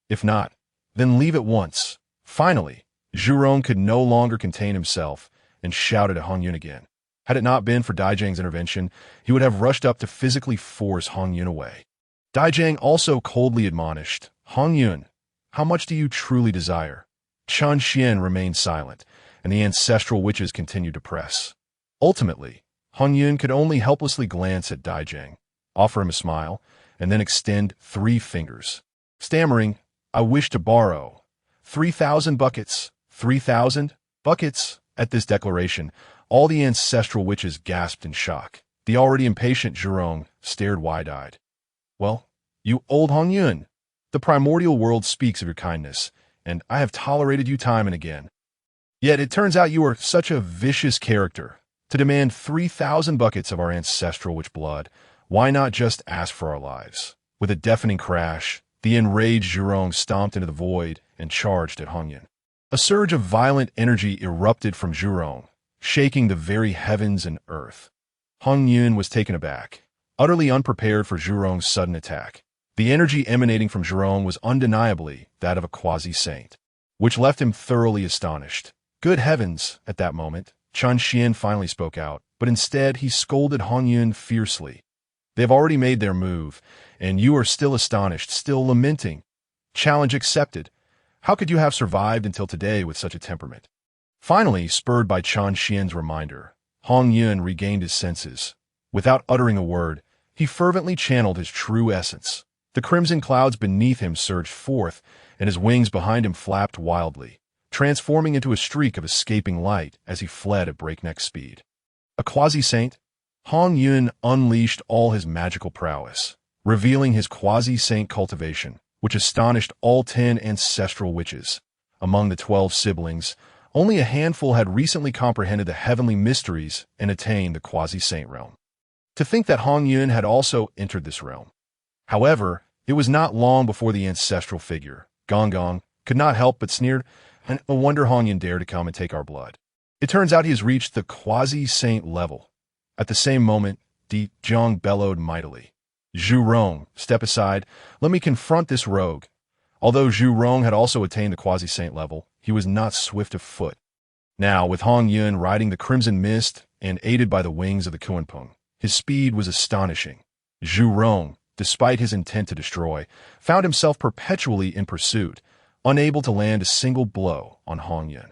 If not, then leave at once. Finally, Zhurong could no longer contain himself and shouted at Hongyun again. Had it not been for Daijang's intervention, he would have rushed up to physically force Hongyun away. Daijang also coldly admonished, Hongyun, how much do you truly desire? Chun Xian remained silent, and the ancestral witches continued to press. Ultimately, Hongyun could only helplessly glance at Daijang, offer him a smile, and then extend 3 fingers. Stammering, I wish to borrow 3,000 buckets, 3,000 buckets. At this declaration, all the ancestral witches gasped in shock. The already impatient Zhurong stared wide-eyed. Well, you old Hongyun, the primordial world speaks of your kindness, and I have tolerated you time and again. Yet it turns out you are such a vicious character. To demand 3,000 buckets of our ancestral witch blood, why not just ask for our lives? With a deafening crash, the enraged Zhurong stomped into the void and charged at Hongyun. A surge of violent energy erupted from Zhurong, shaking the very heavens and earth. Hongyun was taken aback, utterly unprepared for Zhurong's sudden attack. The energy emanating from Zhurong was undeniably that of a quasi-saint, which left him thoroughly astonished. Good heavens, at that moment, Chun Xian finally spoke out, but instead he scolded Hongyun fiercely. They've already made their move, and you are still astonished, still lamenting. Challenge accepted. How could you have survived until today with such a temperament? Finally, spurred by Chun Xian's reminder, Hongyun regained his senses. Without uttering a word, he fervently channeled his true essence. The crimson clouds beneath him surged forth, and his wings behind him flapped wildly, transforming into a streak of escaping light as he fled at breakneck speed. A quasi-saint, Hongyun unleashed all his magical prowess, revealing his quasi-saint cultivation, which astonished all 10 ancestral witches. Among the 12 siblings, only a handful had recently comprehended the heavenly mysteries and attained the quasi-saint realm. To think that Hongyun had also entered this realm. However, it was not long before the ancestral figure, Gong, could not help but sneered, and no wonder Hongyun dared to come and take our blood. It turns out he has reached the quasi-saint level. At the same moment, Di Zhang bellowed mightily. Zhurong, step aside, let me confront this rogue. Although Zhurong had also attained the quasi-saint level, he was not swift of foot. Now, with Hongyun riding the crimson mist and aided by the wings of the Kunpeng, his speed was astonishing. Zhurong, despite his intent to destroy, found himself perpetually in pursuit, unable to land a single blow on Hongyun.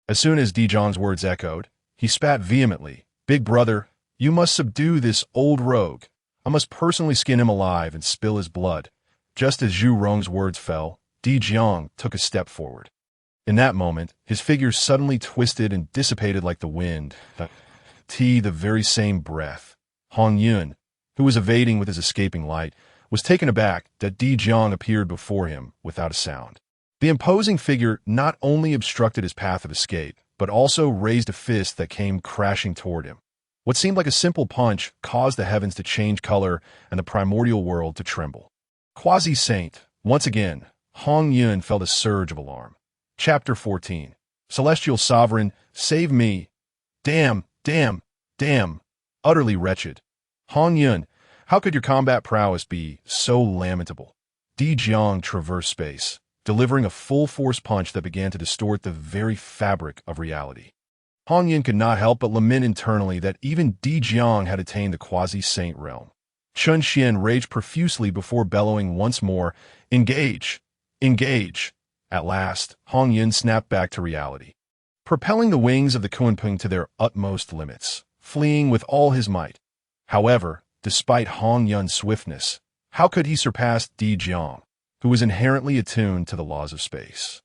As soon as Di Zhang's words echoed, he spat vehemently, Big brother, you must subdue this old rogue. I must personally skin him alive and spill his blood. Just as Zhu Rong's words fell, Di Jiang took a step forward. In that moment, his figure suddenly twisted and dissipated like the wind. The very same breath. Hongyun, who was evading with his escaping light, was taken aback that Di Jiang appeared before him without a sound. The imposing figure not only obstructed his path of escape, but also raised a fist that came crashing toward him. What seemed like a simple punch caused the heavens to change color and the primordial world to tremble. Quasi-Saint. Once again, Hongyun felt a surge of alarm. Chapter 14. Celestial Sovereign, save me. Damn. Utterly wretched. Hongyun, how could your combat prowess be so lamentable? Di Jiang traversed space, delivering a full-force punch that began to distort the very fabric of reality. Hongyun could not help but lament internally that even Di Jiang had attained the quasi-saint realm. Chun Xian raged profusely before bellowing once more, Engage! Engage! At last, Hongyun snapped back to reality, propelling the wings of the Kunpeng to their utmost limits, fleeing with all his might. However, despite Hongyun's swiftness, how could he surpass Di Jiang, who was inherently attuned to the laws of space?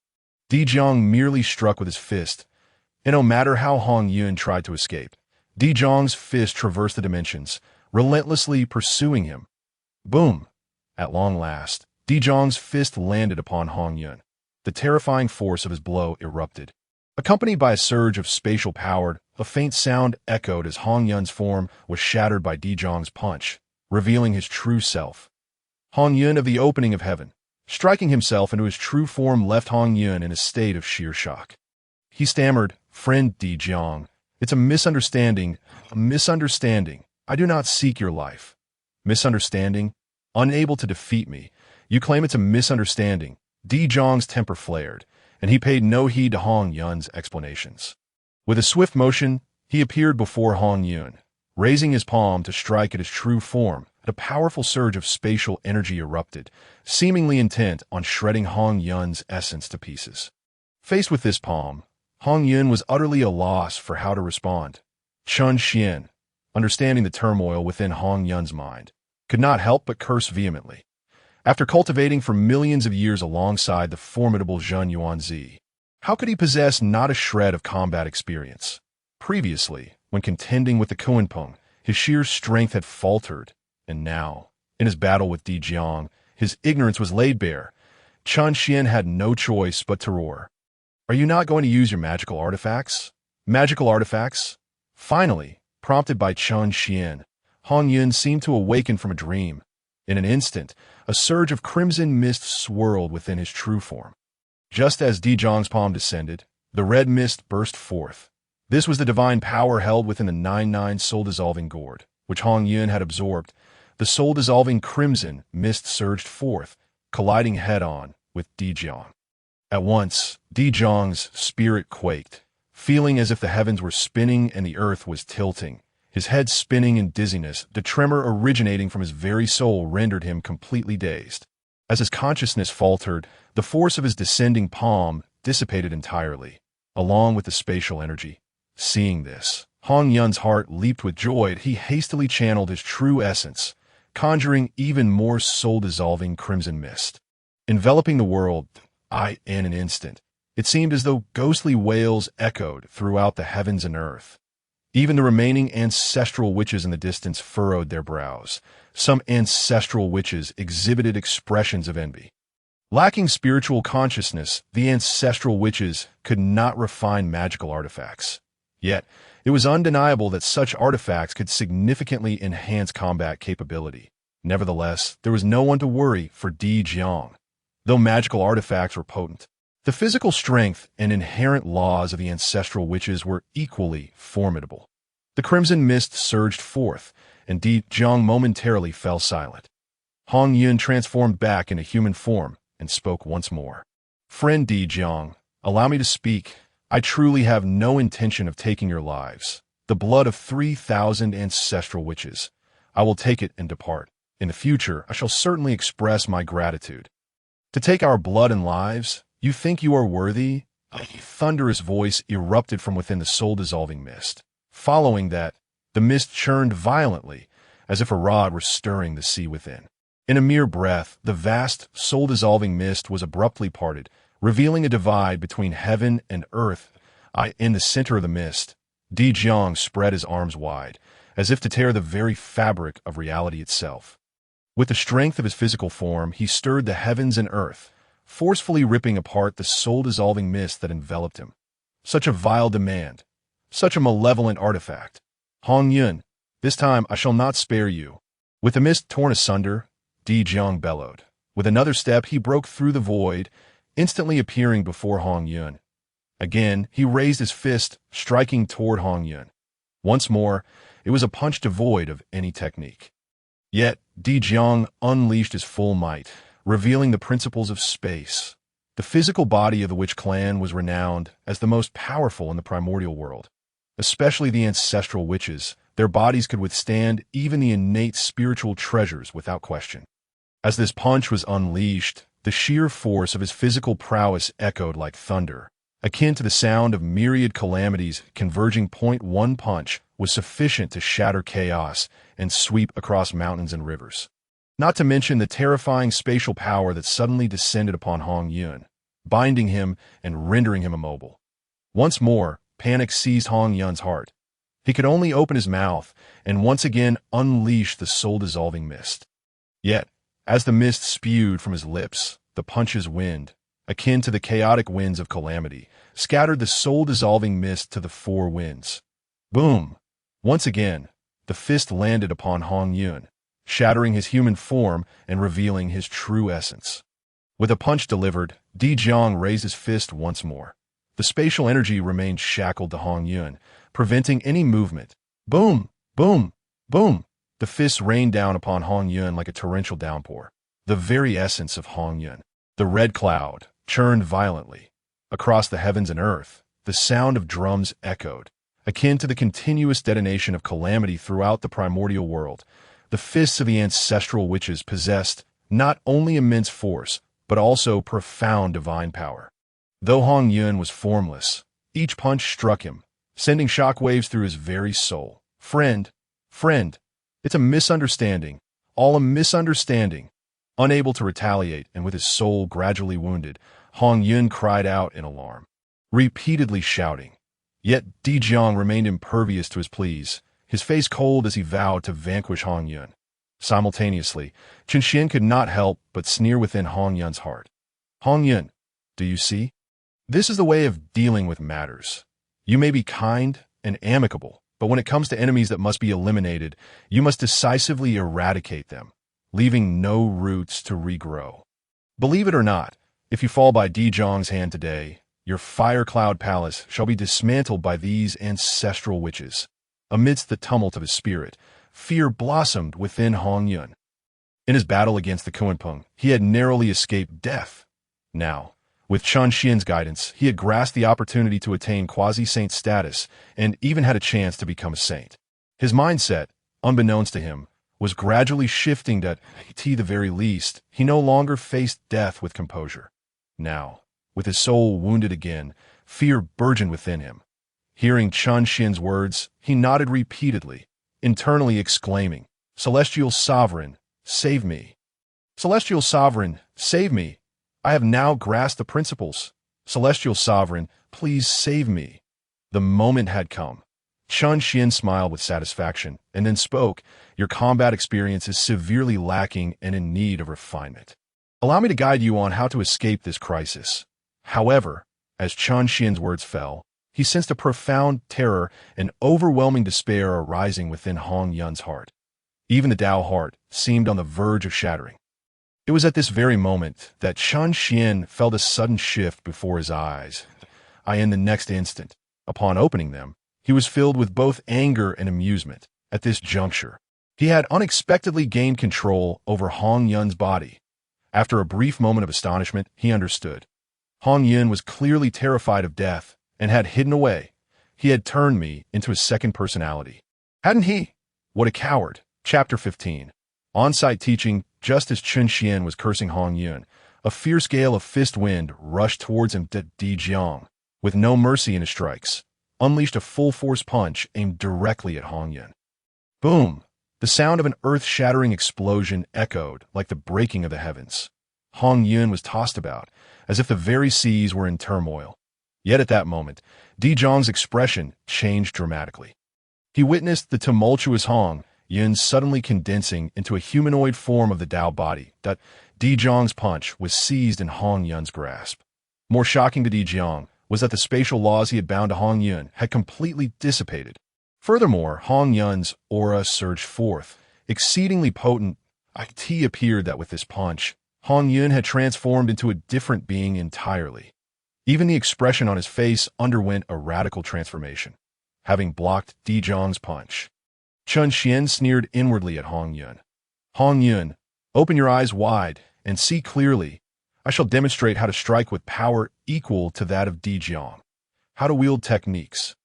Di Jiang merely struck with his fist, and no matter how Hongyun tried to escape, Di Jiang's fist traversed the dimensions, relentlessly pursuing him. Boom! At long last, Di Jiang's fist landed upon Hongyun. The terrifying force of his blow erupted. Accompanied by a surge of spatial power, a faint sound echoed as Hongyun's form was shattered by Di Jiang's punch. revealing his true self. Hongyun of the opening of heaven. Striking himself into his true form left Hongyun in a state of sheer shock. He stammered, "Friend Di Jiang, it's a misunderstanding, a misunderstanding. I do not seek your life." Misunderstanding? Unable to defeat me. You claim it's a misunderstanding. Di Jiang's temper flared, and he paid no heed to Hongyun's explanations. With a swift motion, he appeared before Hongyun, raising his palm to strike at his true form. A powerful surge of spatial energy erupted, seemingly intent on shredding Hongyun's essence to pieces. Faced with this palm, Hongyun was utterly at a loss for how to respond. Chun Xian, understanding the turmoil within Hongyun's mind, could not help but curse vehemently. After cultivating for millions of years alongside the formidable Zhun Yuanzi, how could he possess not a shred of combat experience? Previously, when contending with the Kunpeng, his sheer strength had faltered, and now, in his battle with Di Jiang, his ignorance was laid bare. Chun Xian had no choice but to roar. "Are you not going to use your magical artifacts?" Magical artifacts? Finally, prompted by Chun Xian, Hongyun seemed to awaken from a dream. In an instant, a surge of crimson mist swirled within his true form. Just as Di Jiang's palm descended, the red mist burst forth. This was the divine power held within the 99 soul-dissolving gourd, which Hongyun had absorbed. The soul-dissolving crimson mist surged forth, colliding head-on with Di Jiang. At once, Di Jiang's spirit quaked, feeling as if the heavens were spinning and the earth was tilting. His head spinning in dizziness, the tremor originating from his very soul rendered him completely dazed. As his consciousness faltered, the force of his descending palm dissipated entirely, along with the spatial energy. Seeing this, Hongyun's heart leaped with joy. He hastily channeled his true essence, conjuring even more soul-dissolving crimson mist. Enveloping the world, in an instant, it seemed as though ghostly wails echoed throughout the heavens and earth. Even the remaining ancestral witches in the distance furrowed their brows. Some ancestral witches exhibited expressions of envy. Lacking spiritual consciousness, the ancestral witches could not refine magical artifacts. Yet, it was undeniable that such artifacts could significantly enhance combat capability. Nevertheless, there was no one to worry for Di Jiang. Though magical artifacts were potent, the physical strength and inherent laws of the ancestral witches were equally formidable. The crimson mist surged forth, and Di Jiang momentarily fell silent. Hongyun transformed back into human form and spoke once more. "Friend Di Jiang, allow me to speak. I truly have no intention of taking your lives. The blood of 3,000 ancestral witches. I will take it and depart. In the future, I shall certainly express my gratitude. To take our blood and lives, you think you are worthy?" A thunderous voice erupted from within the soul-dissolving mist. Following that, the mist churned violently, as if a rod were stirring the sea within. In a mere breath, the vast, soul-dissolving mist was abruptly parted, revealing a divide between heaven and earth. In the center of the mist, Di Jiang spread his arms wide, as if to tear the very fabric of reality itself. With the strength of his physical form, he stirred the heavens and earth, forcefully ripping apart the soul-dissolving mist that enveloped him. Such a vile demand, such a malevolent artifact. "Hongyun, this time I shall not spare you." With the mist torn asunder, Di Jiang bellowed. With another step, he broke through the void, instantly appearing before Hongyun. Again, he raised his fist, striking toward Hongyun. Once more, it was a punch devoid of any technique. Yet, Di Jiang unleashed his full might, revealing the principles of space. The physical body of the witch clan was renowned as the most powerful in the primordial world. Especially the ancestral witches, their bodies could withstand even the innate spiritual treasures without question. As this punch was unleashed, the sheer force of his physical prowess echoed like thunder. Akin to the sound of myriad calamities converging. One punch was sufficient to shatter chaos and sweep across mountains and rivers. Not to mention the terrifying spatial power that suddenly descended upon Hongyun, binding him and rendering him immobile. Once more, panic seized Hongyun's heart. He could only open his mouth and once again unleash the soul-dissolving mist. Yet, as the mist spewed from his lips, the punch's wind, akin to the chaotic winds of calamity, scattered the soul-dissolving mist to the four winds. Boom! Once again, the fist landed upon Hongyun, shattering his human form and revealing his true essence. With a punch delivered, Di Jiang raised his fist once more. The spatial energy remained shackled to Hongyun, preventing any movement. Boom! Boom! Boom! The fists rained down upon Hongyun like a torrential downpour. The very essence of Hongyun. The red cloud churned violently. Across the heavens and earth, the sound of drums echoed, akin to the continuous detonation of calamity throughout the primordial world. The fists of the ancestral witches possessed not only immense force, but also profound divine power. Though Hongyun was formless, each punch struck him, sending shockwaves through his very soul. Friend, it's a misunderstanding, all a misunderstanding. Unable to retaliate and with his soul gradually wounded, Hongyun cried out in alarm, repeatedly shouting. Yet Di Jiang remained impervious to his pleas, his face cold as he vowed to vanquish Hongyun. Simultaneously, Qianxian could not help but sneer within Hongyun's heart. Hongyun, do you see? This is the way of dealing with matters. You may be kind and amicable, but when it comes to enemies that must be eliminated, you must decisively eradicate them, leaving no roots to regrow. Believe it or not, if you fall by Di Jiang's hand today, your fire cloud palace shall be dismantled by these ancestral witches. Amidst the tumult of his spirit, fear blossomed within Hongyun. In his battle against the Kunpeng, he had narrowly escaped death. Now, with Qianxian's guidance, he had grasped the opportunity to attain quasi-saint status and even had a chance to become a saint. His mindset, unbeknownst to him, was gradually shifting that, at the very least, he no longer faced death with composure. Now, with his soul wounded again, fear burgeoned within him. Hearing Qianxian's words, he nodded repeatedly, internally exclaiming, "Celestial Sovereign, save me! Celestial Sovereign, save me! I have now grasped the principles. Celestial Sovereign, please save me." The moment had come. Qianxian smiled with satisfaction and then spoke, "Your combat experience is severely lacking and in need of refinement. Allow me to guide you on how to escape this crisis." However, as Qianxian's words fell, he sensed a profound terror and overwhelming despair arising within Hongyun's heart. Even the Tao heart seemed on the verge of shattering. It was at this very moment that Qianxian felt a sudden shift before his eyes. In the next instant, upon opening them, he was filled with both anger and amusement. At this juncture, he had unexpectedly gained control over Hongyun's body. After a brief moment of astonishment, he understood. Hongyun was clearly terrified of death and had hidden away. He had turned me into his second personality. Hadn't he? What a coward. Chapter 15. On-site teaching. Just as Qianxian was cursing Hongyun, a fierce gale of fist wind rushed towards him. Di Jiang, with no mercy in his strikes, unleashed a full-force punch aimed directly at Hongyun. Boom! The sound of an earth-shattering explosion echoed like the breaking of the heavens. Hongyun was tossed about, as if the very seas were in turmoil. Yet at that moment, Di Jiang's expression changed dramatically. He witnessed the tumultuous Hongyun suddenly condensing into a humanoid form of the Tao body. That Di Jiang's punch was seized in Hongyun's grasp. More shocking to Di Jiang was that the spatial laws he had bound to Hongyun had completely dissipated. Furthermore, Hongyun's aura surged forth, exceedingly potent. It appeared that with this punch, Hongyun had transformed into a different being entirely. Even the expression on his face underwent a radical transformation, having blocked Di Jiang's punch. Qianxian sneered inwardly at Hongyun. Hongyun, open your eyes wide and see clearly. I shall demonstrate how to strike with power equal to that of Di Jiang. How to wield techniques.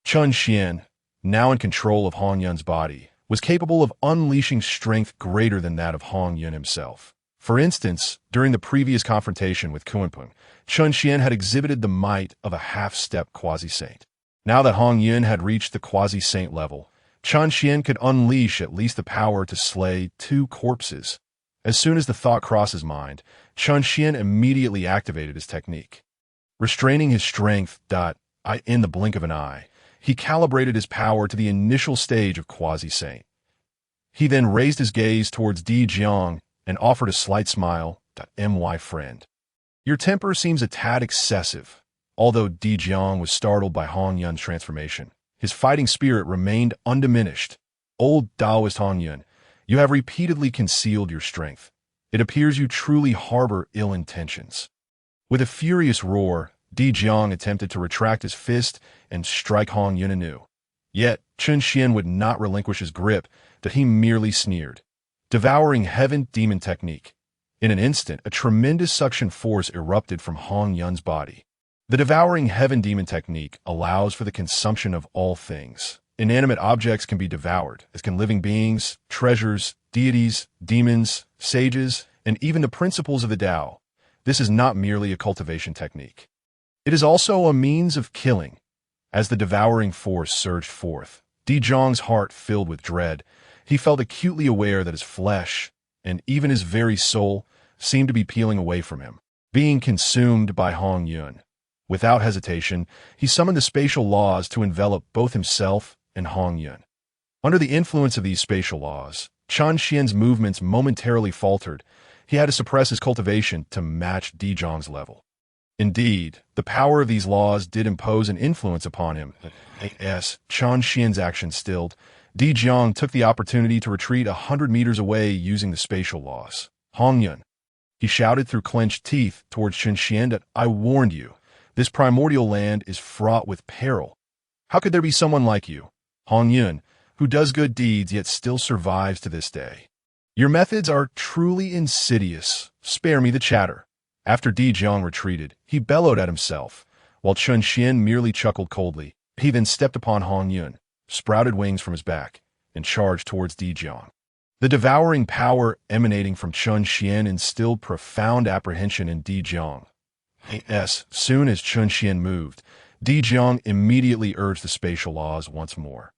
Qianxian, now in control of Hongyun's body, was capable of unleashing strength greater than that of Hongyun himself. For instance, during the previous confrontation with Kunpeng, Qianxian had exhibited the might of a half-step quasi-saint. Now that Hongyun had reached the quasi-saint level, Qianxian could unleash at least the power to slay 2 corpses. As soon as the thought crossed his mind, Qianxian immediately activated his technique. Restraining his strength, in the blink of an eye, he calibrated his power to the initial stage of quasi-saint. He then raised his gaze towards Di Jiang and offered a slight smile. My friend, your temper seems a tad excessive. Although Di Jiang was startled by Hongyun's transformation, his fighting spirit remained undiminished. Old Daoist Hongyun, You have repeatedly concealed your strength. It appears you truly harbor ill intentions." With a furious roar, Di Jiang attempted to retract his fist and strike Hongyun anew. Yet, Chun would not relinquish his grip, that he merely sneered. Devouring Heaven Demon Technique. In an instant, a tremendous suction force erupted from Hongyun's body. The Devouring Heaven Demon Technique allows for the consumption of all things. Inanimate objects can be devoured, as can living beings, treasures, deities, demons, sages, and even the principles of the Tao. This is not merely a cultivation technique. It is also a means of killing. As the devouring force surged forth, Di Jiang's heart filled with dread. He felt acutely aware that his flesh, and even his very soul, seemed to be peeling away from him, being consumed by Hongyun. Without hesitation, he summoned the spatial laws to envelop both himself and Hongyun. Under the influence of these spatial laws, Chun Xian's movements momentarily faltered. He had to suppress his cultivation to match Di Jiang's level. Indeed, the power of these laws did impose an influence upon him. As Chun Xian's action stilled, Di Jiang took the opportunity to retreat 100 meters away using the spatial laws. "Hongyun," he shouted through clenched teeth towards Chun Xian, that "I warned you. This primordial land is fraught with peril. How could there be someone like you, Hongyun, who does good deeds yet still survives to this day? Your methods are truly insidious. Spare me the chatter." After Di Jiang retreated, he bellowed at himself, while Chun Xian merely chuckled coldly. He then stepped upon Hongyun, sprouted wings from his back, and charged towards Di Jiang. The devouring power emanating from Chun Xian instilled profound apprehension in Di Jiang. As soon as Chun Xian moved, Di Jiang immediately urged the spatial laws once more.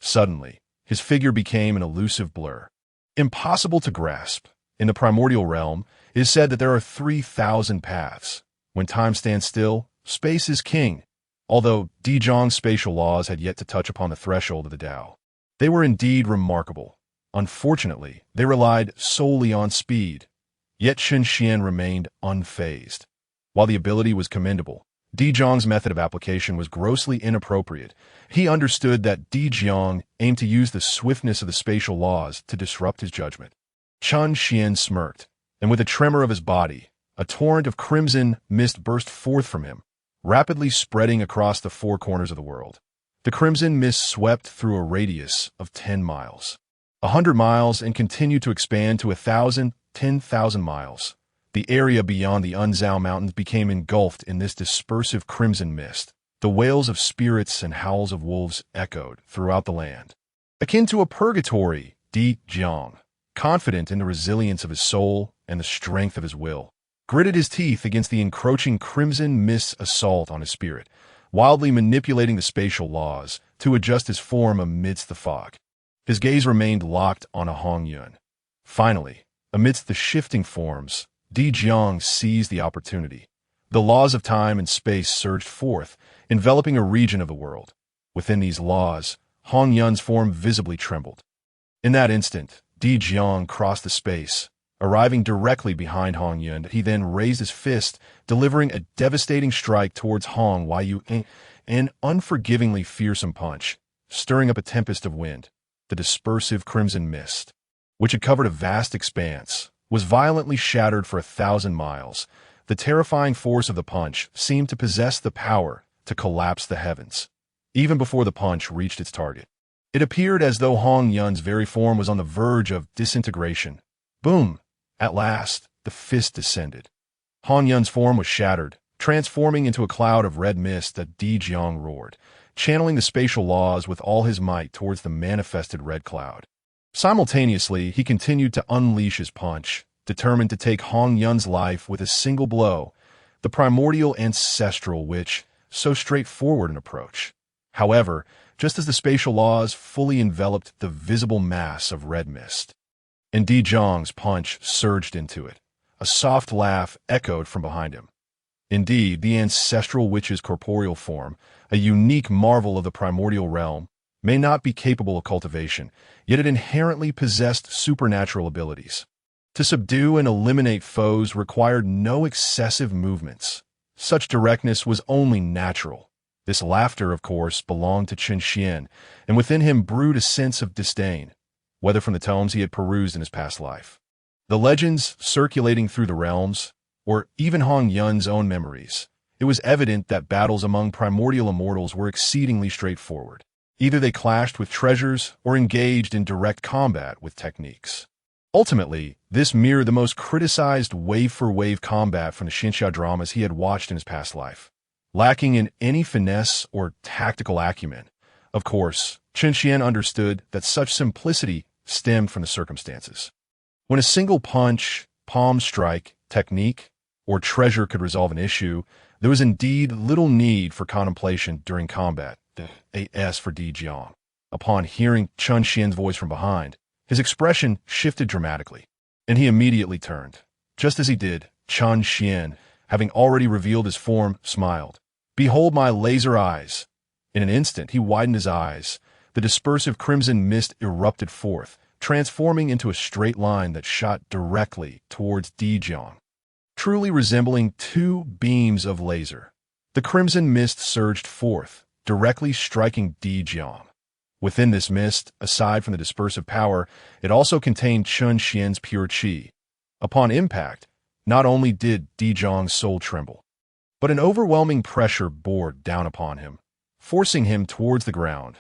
Suddenly, his figure became an elusive blur, impossible to grasp. In the primordial realm, it is said that there are 3,000 paths. When time stands still, space is king. Although Di Jiang's spatial laws had yet to touch upon the threshold of the Tao, they were indeed remarkable. Unfortunately, they relied solely on speed. Yet Chun Xian remained unfazed. While the ability was commendable, Di Jiang's method of application was grossly inappropriate. He understood that Di Jiang aimed to use the swiftness of the spatial laws to disrupt his judgment. Chun Xian smirked, and with a tremor of his body, a torrent of crimson mist burst forth from him, rapidly spreading across the four corners of the world. The crimson mist swept through a radius of 10 miles, 100 miles, and continued to expand to 1,000, 10,000 miles. The area beyond the Unzao Mountains became engulfed in this dispersive crimson mist. The wails of spirits and howls of wolves echoed throughout the land. Akin to a purgatory, Di Jiang, confident in the resilience of his soul and the strength of his will, gritted his teeth against the encroaching crimson mist's assault on his spirit, wildly manipulating the spatial laws to adjust his form amidst the fog. His gaze remained locked on a Hongyun. Finally, amidst the shifting forms, Di Jiang seized the opportunity. The laws of time and space surged forth, enveloping a region of the world. Within these laws, Hongyun's form visibly trembled. In that instant, Di Jiang crossed the space, arriving directly behind Hongyun. He then raised his fist, delivering a devastating strike towards Hong Yu, an unforgivingly fearsome punch, stirring up a tempest of wind. The dispersive crimson mist, which had covered a vast expanse, was violently shattered for 1,000 miles. The terrifying force of the punch seemed to possess the power to collapse the heavens, even before the punch reached its target. It appeared as though Hongyun's very form was on the verge of disintegration. Boom! At last, the fist descended. Hongyun's form was shattered, transforming into a cloud of red mist. That Di Jiang roared, channeling the spatial laws with all his might towards the manifested red cloud. Simultaneously, he continued to unleash his punch, determined to take Hongyun's life with a single blow, the primordial ancestral which, so straightforward an approach. However, just as the spatial laws fully enveloped the visible mass of red mist, and Di Jiang's punch surged into it, a soft laugh echoed from behind him. Indeed, the ancestral witch's corporeal form, a unique marvel of the primordial realm, may not be capable of cultivation, yet it inherently possessed supernatural abilities. To subdue and eliminate foes required no excessive movements. Such directness was only natural. This laughter, of course, belonged to Chun Xian, and within him brewed a sense of disdain. whether from the tomes he had perused in his past life, the legends circulating through the realms, or even Hongyun's own memories. It was evident that battles among primordial immortals were exceedingly straightforward. Either they clashed with treasures or engaged in direct combat with techniques. Ultimately, this mirrored the most criticized wave-for-wave combat from the Xinxia dramas he had watched in his past life, lacking in any finesse or tactical acumen. Of course, Chen Xian understood that such simplicity stemmed from the circumstances. When a single punch, palm strike, technique, or treasure could resolve an issue, there was indeed little need for contemplation during combat. As for Di Jiang, upon hearing Chen Xian's voice from behind, his expression shifted dramatically, and he immediately turned. Just as he did, Chen Xian, having already revealed his form, smiled. "Behold my laser eyes!" In an instant, he widened his eyes. The dispersive crimson mist erupted forth, transforming into a straight line that shot directly towards Di Jiang, truly resembling two beams of laser. The crimson mist surged forth, directly striking Di Jiang. Within this mist, aside from the dispersive power, it also contained Chen Xian's pure qi. Upon impact, not only did Di Jiang's soul tremble, but an overwhelming pressure bore down upon him, forcing him towards the ground.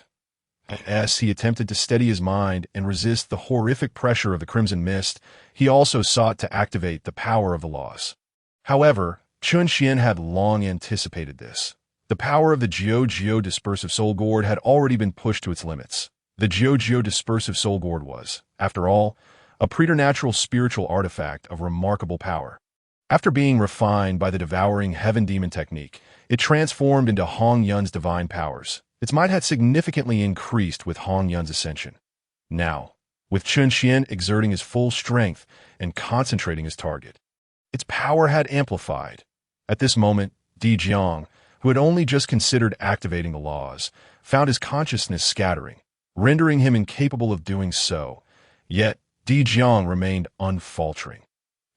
As he attempted to steady his mind and resist the horrific pressure of the crimson mist, he also sought to activate the power of the laws. However, Chen Xian had long anticipated this. The power of the Jiu Dispersive Soul Gourd had already been pushed to its limits. The Jiu Dispersive Soul Gourd was, after all, a preternatural spiritual artifact of remarkable power. After being refined by the devouring heaven demon technique, it transformed into Hongyun's divine powers. Its might had significantly increased with Hongyun's ascension. Now, with Chen Xian exerting his full strength and concentrating his target, its power had amplified. At this moment, Di Jiang, who had only just considered activating the laws, found his consciousness scattering, rendering him incapable of doing so. Yet, Di Jiang remained unfaltering,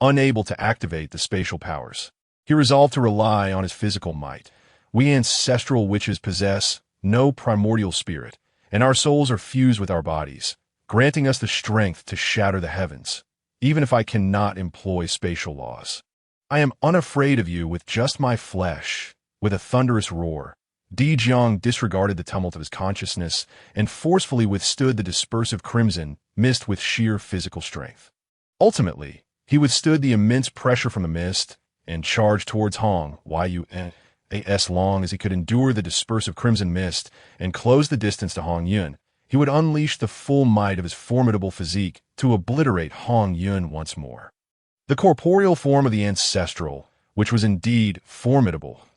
unable to activate the spatial powers. He resolved to rely on his physical might. We ancestral witches possess no primordial spirit, and our souls are fused with our bodies, granting us the strength to shatter the heavens, even if I cannot employ spatial laws. I am unafraid of you with just my flesh. With a thunderous roar, Di Jiang disregarded the tumult of his consciousness and forcefully withstood the dispersive crimson mist with sheer physical strength. Ultimately, he withstood the immense pressure from the mist and charged towards Hong Yun as long as he could endure the dispersive crimson mist and close the distance to Hongyun. He would unleash the full might of his formidable physique to obliterate Hongyun once more. The corporeal form of the ancestral, which was indeed formidable,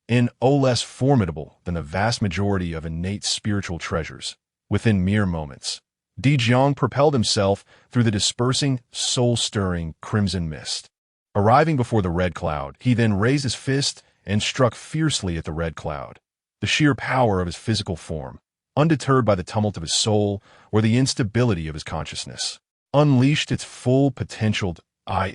no less formidable than the vast majority of innate spiritual treasures. Within mere moments, Di Jiang propelled himself through the dispersing, soul-stirring crimson mist. Arriving before the red cloud, he then raised his fist and struck fiercely at the red cloud. The sheer power of his physical form, undeterred by the tumult of his soul or the instability of his consciousness, unleashed its full potential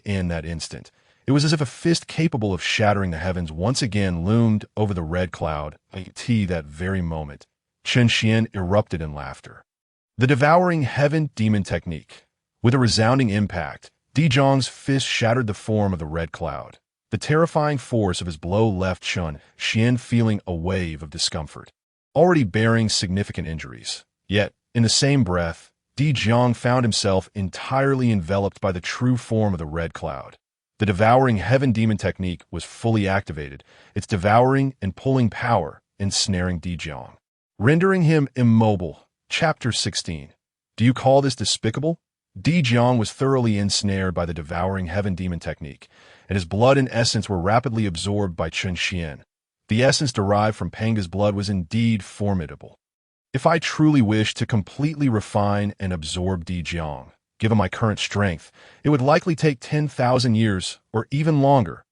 in that instant. It was as if a fist capable of shattering the heavens once again loomed over the red cloud. That very moment, Chen Xian erupted in laughter. The devouring heaven demon technique. With a resounding impact, Di Jiang's fist shattered the form of the red cloud. The terrifying force of his blow left Chen Xian feeling a wave of discomfort, already bearing significant injuries. Yet, in the same breath, Di Jiang found himself entirely enveloped by the true form of the red cloud. The devouring heaven demon technique was fully activated, its devouring and pulling power ensnaring Di Jiang, rendering him immobile. Chapter 16. Do you call this despicable? Di Jiang was thoroughly ensnared by the devouring heaven demon technique, and his blood and essence were rapidly absorbed by Chen Xian. The essence derived from Panga's blood was indeed formidable. If I truly wished to completely refine and absorb Di Jiang, given my current strength, it would likely take 10,000 years or even longer.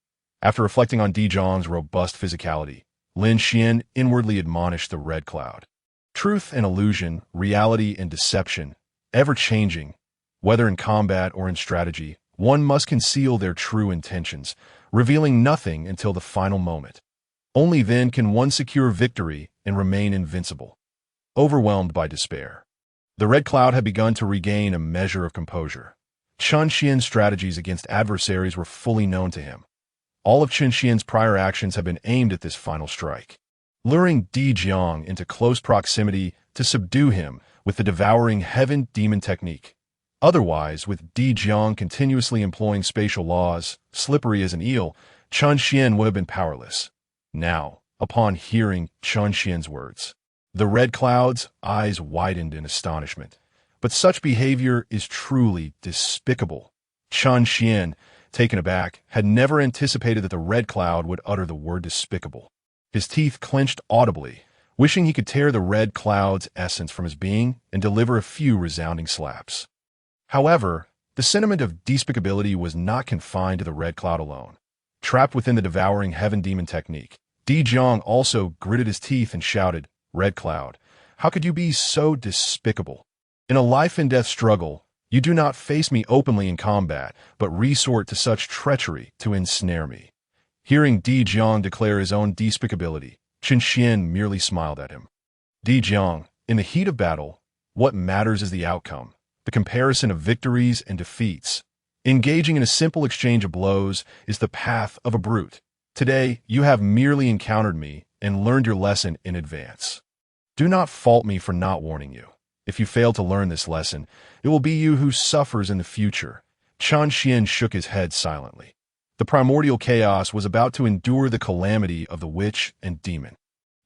After reflecting on Di Jiang's robust physicality, Lin Xian inwardly admonished the red cloud. Truth and illusion, reality and deception, ever-changing, whether in combat or in strategy, one must conceal their true intentions, revealing nothing until the final moment. Only then can one secure victory and remain invincible. Overwhelmed by despair, The red cloud had begun to regain a measure of composure. Chen Xian's strategies against adversaries were fully known to him. All of Chen Xian's prior actions had been aimed at this final strike, luring Di Jiang into close proximity to subdue him with the devouring heaven demon technique. Otherwise, with Di Jiang continuously employing spatial laws, slippery as an eel, Chen Xian would have been powerless. Now, upon hearing Chen Xian's words, the red cloud's eyes widened in astonishment. But such behavior is truly despicable. Chen Xian, taken aback, had never anticipated that the red cloud would utter the word despicable. His teeth clenched audibly, wishing he could tear the red cloud's essence from his being and deliver a few resounding slaps. However, the sentiment of despicability was not confined to the red cloud alone. Trapped within the devouring heaven demon technique, Di Jiang also gritted his teeth and shouted, "Red cloud, how could you be so despicable? In a life-and-death struggle, you do not face me openly in combat, but resort to such treachery to ensnare me." Hearing Di Jiang declare his own despicability, Chen Xian merely smiled at him. Di Jiang, in the heat of battle, what matters is the outcome, the comparison of victories and defeats. Engaging in a simple exchange of blows is the path of a brute. Today, you have merely encountered me and learned your lesson in advance. Do not fault me for not warning you. If you fail to learn this lesson, it will be you who suffers in the future. Chen Xian shook his head silently. The primordial chaos was about to endure the calamity of the witch and demon.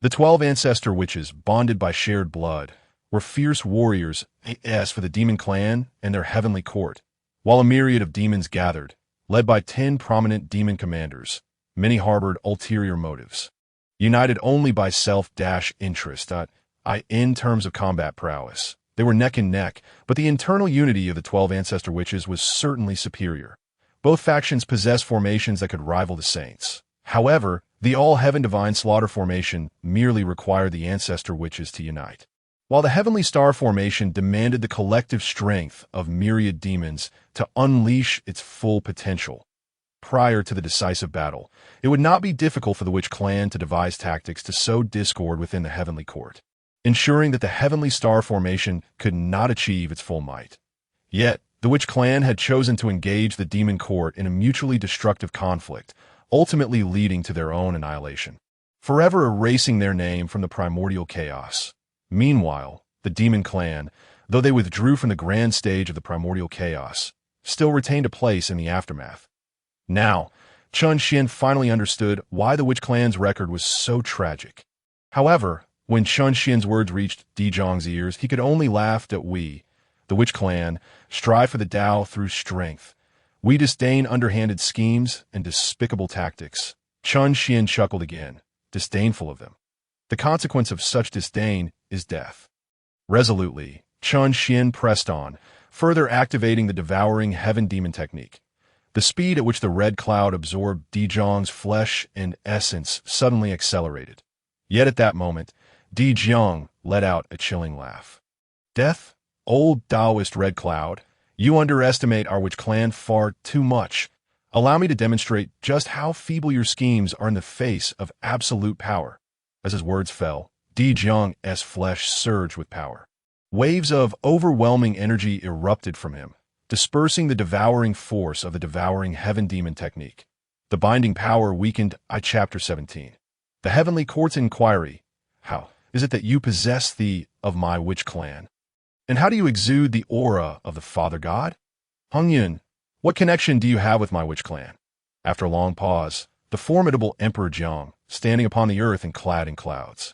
The 12 ancestor witches, bonded by shared blood, were fierce warriors for the demon clan and their heavenly court, while a myriad of demons gathered, led by 10 prominent demon commanders. Many harbored ulterior motives, united only by self-interest. In terms of combat prowess, they were neck and neck, but the internal unity of the 12 ancestor witches was certainly superior. Both factions possessed formations that could rival the saints. However, the all-heaven divine slaughter formation merely required the ancestor witches to unite, while the heavenly star formation demanded the collective strength of myriad demons to unleash its full potential. Prior to the decisive battle, it would not be difficult for the witch clan to devise tactics to sow discord within the heavenly court, ensuring that the heavenly star formation could not achieve its full might. Yet, the witch clan had chosen to engage the demon court in a mutually destructive conflict, ultimately leading to their own annihilation, forever erasing their name from the primordial chaos. Meanwhile, the demon clan, though they withdrew from the grand stage of the primordial chaos, still retained a place in the aftermath. Now, Chen Xian finally understood why the witch clan's record was so tragic. However, when Chen Xian's words reached Di Jiang's ears, he could only laugh at we, the witch clan, strive for the Tao through strength. We disdain underhanded schemes and despicable tactics. Chen Xian chuckled again, disdainful of them. The consequence of such disdain is death. Resolutely, Chen Xian pressed on, further activating the devouring heaven demon technique. The speed at which the red cloud absorbed Di Jiang's flesh and essence suddenly accelerated. Yet at that moment, Di Jiang let out a chilling laugh. "Death, old Daoist red cloud, you underestimate our witch clan far too much. Allow me to demonstrate just how feeble your schemes are in the face of absolute power." As his words fell, Di Jiang's flesh surged with power. Waves of overwhelming energy erupted from him, dispersing the devouring force of the devouring heaven demon technique. The binding power weakened. Chapter 17. The heavenly court's inquiry. How is it that you possess of my witch clan? And how do you exude the aura of the Father God? Hongyun, what connection do you have with my witch clan? After a long pause, the formidable Emperor Jiang, standing upon the earth and clad in clouds,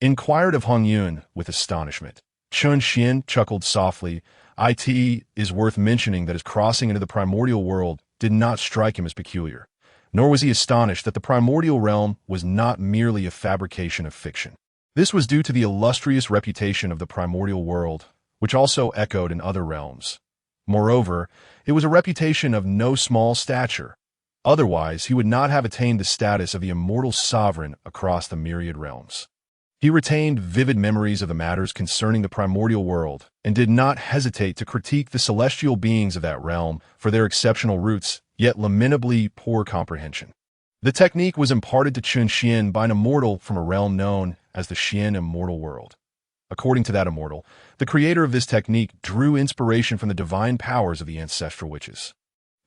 inquired of Hongyun with astonishment. Chen Xian chuckled softly. It is worth mentioning that his crossing into the primordial world did not strike him as peculiar, nor was he astonished that the primordial realm was not merely a fabrication of fiction. This was due to the illustrious reputation of the primordial world, which also echoed in other realms. Moreover, it was a reputation of no small stature. Otherwise, he would not have attained the status of the immortal sovereign across the myriad realms. He retained vivid memories of the matters concerning the primordial world, and did not hesitate to critique the celestial beings of that realm for their exceptional roots, yet lamentably poor comprehension. The technique was imparted to Chen Xian by an immortal from a realm known as the Xian Immortal World. According to that immortal, the creator of this technique drew inspiration from the divine powers of the ancestral witches.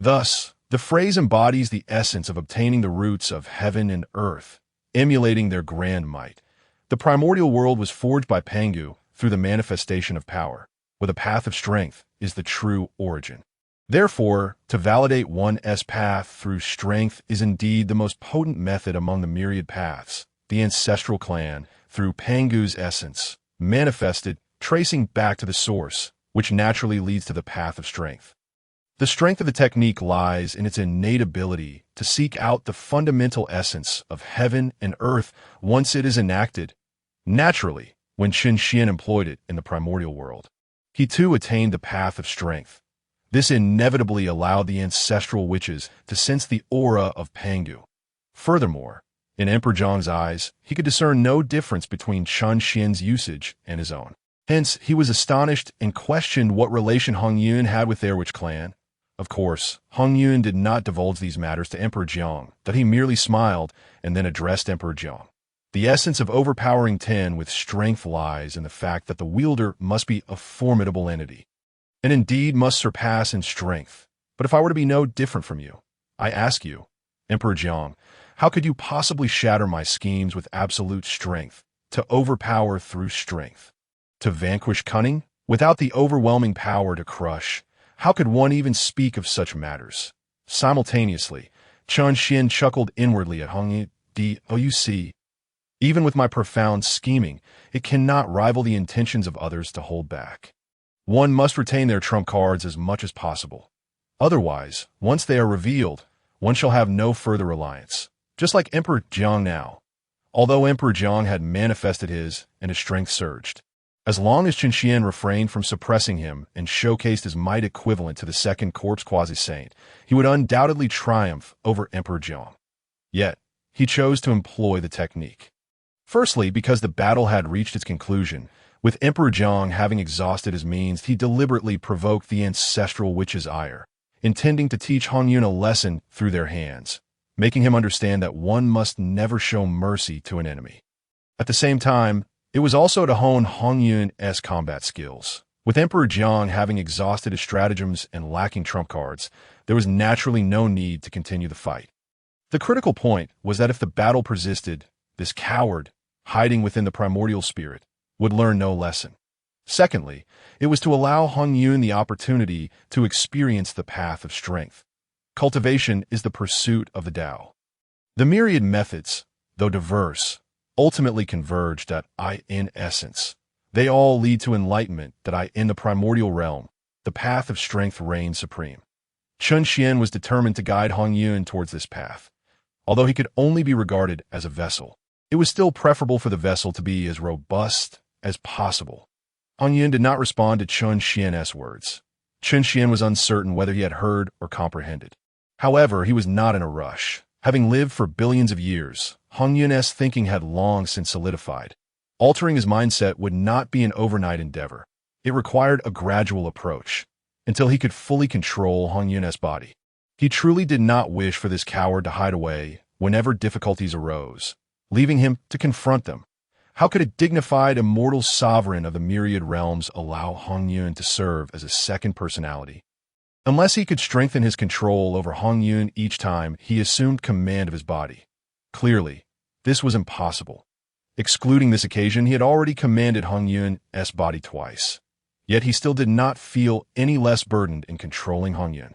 Thus, the phrase embodies the essence of obtaining the roots of heaven and earth, emulating their grand might. The primordial world was forged by Pangu through the manifestation of power, where the path of strength is the true origin. Therefore, to validate one's path through strength is indeed the most potent method among the myriad paths. The ancestral clan, through Pangu's essence, manifested, tracing back to the source, which naturally leads to the path of strength. The strength of the technique lies in its innate ability to seek out the fundamental essence of heaven and earth once it is enacted. Naturally, when Xuan employed it in the primordial world, he too attained the path of strength. This inevitably allowed the ancestral witches to sense the aura of Pangu. Furthermore, in Emperor Zhang's eyes, he could discern no difference between Xuan's usage and his own. Hence, he was astonished and questioned what relation Hongyun had with their witch clan. Of course, Hongyun did not divulge these matters to Emperor Zhang, that he merely smiled and then addressed Emperor Zhang. The essence of overpowering Ten with strength lies in the fact that the wielder must be a formidable entity, and indeed must surpass in strength. But if I were to be no different from you, I ask you, Emperor Zhang, how could you possibly shatter my schemes with absolute strength, to overpower through strength? To vanquish cunning, without the overwhelming power to crush? How could one even speak of such matters? Simultaneously, Xuan chuckled inwardly at Hongyun. You see, even with my profound scheming, it cannot rival the intentions of others to hold back. One must retain their trump cards as much as possible. Otherwise, once they are revealed, one shall have no further reliance. Just like Emperor Zhang now. Although Emperor Zhang had manifested his, and his strength surged. As long as Xuan refrained from suppressing him and showcased his might equivalent to the second corpse quasi-saint, he would undoubtedly triumph over Emperor Zhang. Yet, he chose to employ the technique. Firstly, because the battle had reached its conclusion. With Emperor Zhang having exhausted his means, he deliberately provoked the ancestral witch's ire, intending to teach Hongyun a lesson through their hands, making him understand that one must never show mercy to an enemy. At the same time, it was also to hone Hongyun's combat skills. With Emperor Zhang having exhausted his stratagems and lacking trump cards, there was naturally no need to continue the fight. The critical point was that if the battle persisted, this coward, hiding within the primordial spirit, would learn no lesson. Secondly, it was to allow Hongyun the opportunity to experience the path of strength. Cultivation is the pursuit of the Tao. The myriad methods, though diverse, ultimately converged at in essence. They all lead to enlightenment that in the primordial realm, the path of strength reigns supreme. Xuan was determined to guide Hongyun towards this path. Although he could only be regarded as a vessel, it was still preferable for the vessel to be as robust as possible. Hongyun did not respond to Xuan's words. Xuan was uncertain whether he had heard or comprehended. However, he was not in a rush. Having lived for billions of years, Hongyun's thinking had long since solidified. Altering his mindset would not be an overnight endeavor. It required a gradual approach, until he could fully control Hongyun's body. He truly did not wish for this coward to hide away whenever difficulties arose, leaving him to confront them. How could a dignified immortal sovereign of the myriad realms allow Hongyun to serve as a second personality? Unless he could strengthen his control over Hongyun each time he assumed command of his body. Clearly, this was impossible. Excluding this occasion, he had already commanded Hongyun's body twice. Yet he still did not feel any less burdened in controlling Hongyun.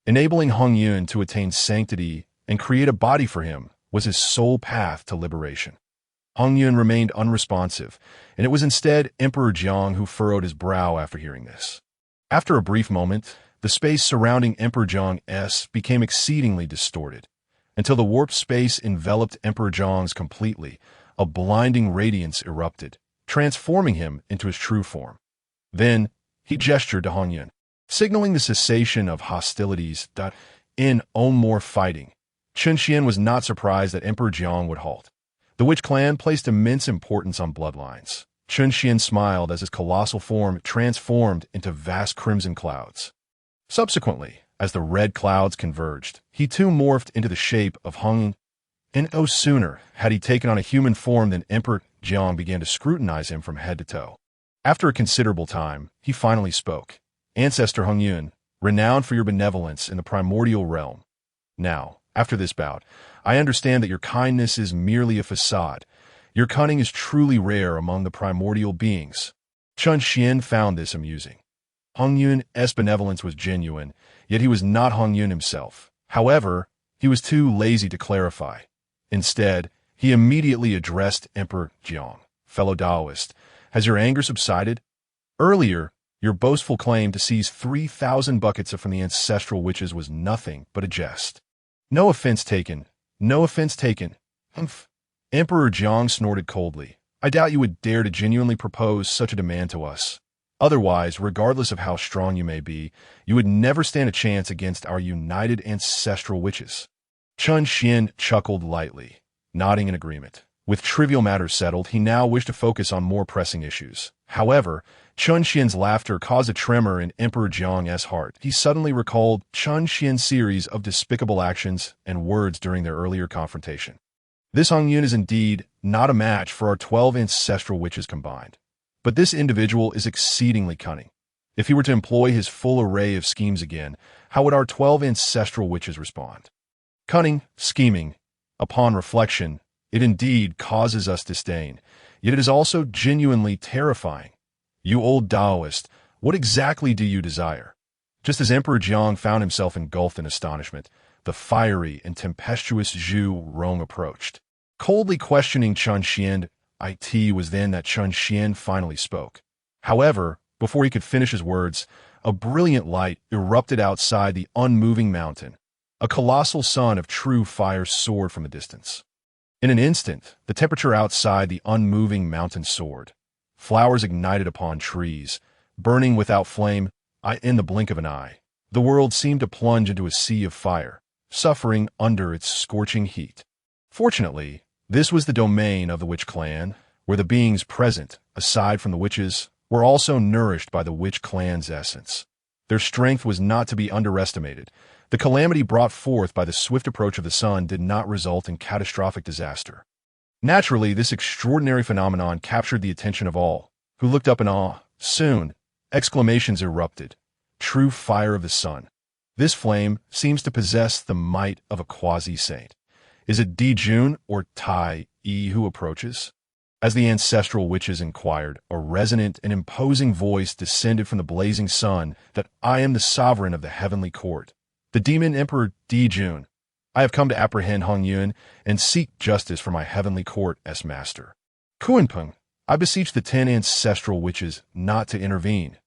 Enabling Hongyun to attain sanctity and create a body for him was his sole path to liberation. Hongyun remained unresponsive, and it was instead Emperor Zhang who furrowed his brow after hearing this. After a brief moment, the space surrounding Emperor Zhang's became exceedingly distorted, until the warped space enveloped Emperor Zhang's completely. A blinding radiance erupted, transforming him into his true form. Then, he gestured to Hongyun, signaling the cessation of hostilities. No more fighting. Xuan was not surprised that Emperor Zhang would halt. The witch clan placed immense importance on bloodlines. Xuan smiled as his colossal form transformed into vast crimson clouds. Subsequently, as the red clouds converged, he too morphed into the shape of Hongyun. And no sooner had he taken on a human form than Emperor Zhang began to scrutinize him from head to toe. After a considerable time, he finally spoke. Ancestor Hongyun, renowned for your benevolence in the primordial realm. Now, after this bout, I understand that your kindness is merely a facade. Your cunning is truly rare among the primordial beings. Chun Xian found this amusing. Hongyun's benevolence was genuine, yet he was not Hongyun himself. However, he was too lazy to clarify. Instead, he immediately addressed Emperor Jiang. Fellow Daoist, has your anger subsided? Earlier, your boastful claim to seize 3,000 buckets from the ancestral witches was nothing but a jest. No offense taken. No offense taken. Humph. Emperor Jiang snorted coldly. I doubt you would dare to genuinely propose such a demand to us. Otherwise, regardless of how strong you may be, you would never stand a chance against our united ancestral witches. Chun Xian chuckled lightly, nodding in agreement. With trivial matters settled, he now wished to focus on more pressing issues. However, Chun Xian's laughter caused a tremor in Emperor Jiang's heart. He suddenly recalled Chun Xian's series of despicable actions and words during their earlier confrontation. This Hongyun is indeed not a match for our 12 ancestral witches combined. But this individual is exceedingly cunning. If he were to employ his full array of schemes again, how would our 12 ancestral witches respond? Cunning, scheming. Upon reflection, it indeed causes us disdain, yet it is also genuinely terrifying. You old Daoist, what exactly do you desire? Just as Emperor Jiang found himself engulfed in astonishment, the fiery and tempestuous Zhu Rong approached. Coldly questioning Chun Xian, it was then that Chun Xian finally spoke. However, before he could finish his words, a brilliant light erupted outside the unmoving mountain. A colossal sun of true fire soared from a distance. In an instant, the temperature outside the unmoving mountain soared. Flowers ignited upon trees, burning without flame, in the blink of an eye. The world seemed to plunge into a sea of fire, suffering under its scorching heat. Fortunately, this was the domain of the witch clan, where the beings present, aside from the witches, were also nourished by the witch clan's essence. Their strength was not to be underestimated. The calamity brought forth by the swift approach of the sun did not result in catastrophic disaster. Naturally, this extraordinary phenomenon captured the attention of all, who looked up in awe. Soon, exclamations erupted. True fire of the sun. This flame seems to possess the might of a quasi-saint. Is it Jun or Tai Yi who approaches? As the ancestral witches inquired, a resonant and imposing voice descended from the blazing sun that I am the sovereign of the heavenly court, the demon emperor Jun. I have come to apprehend Hongyun and seek justice for my heavenly court as master. Kunpeng, I beseech the 10 ancestral witches not to intervene.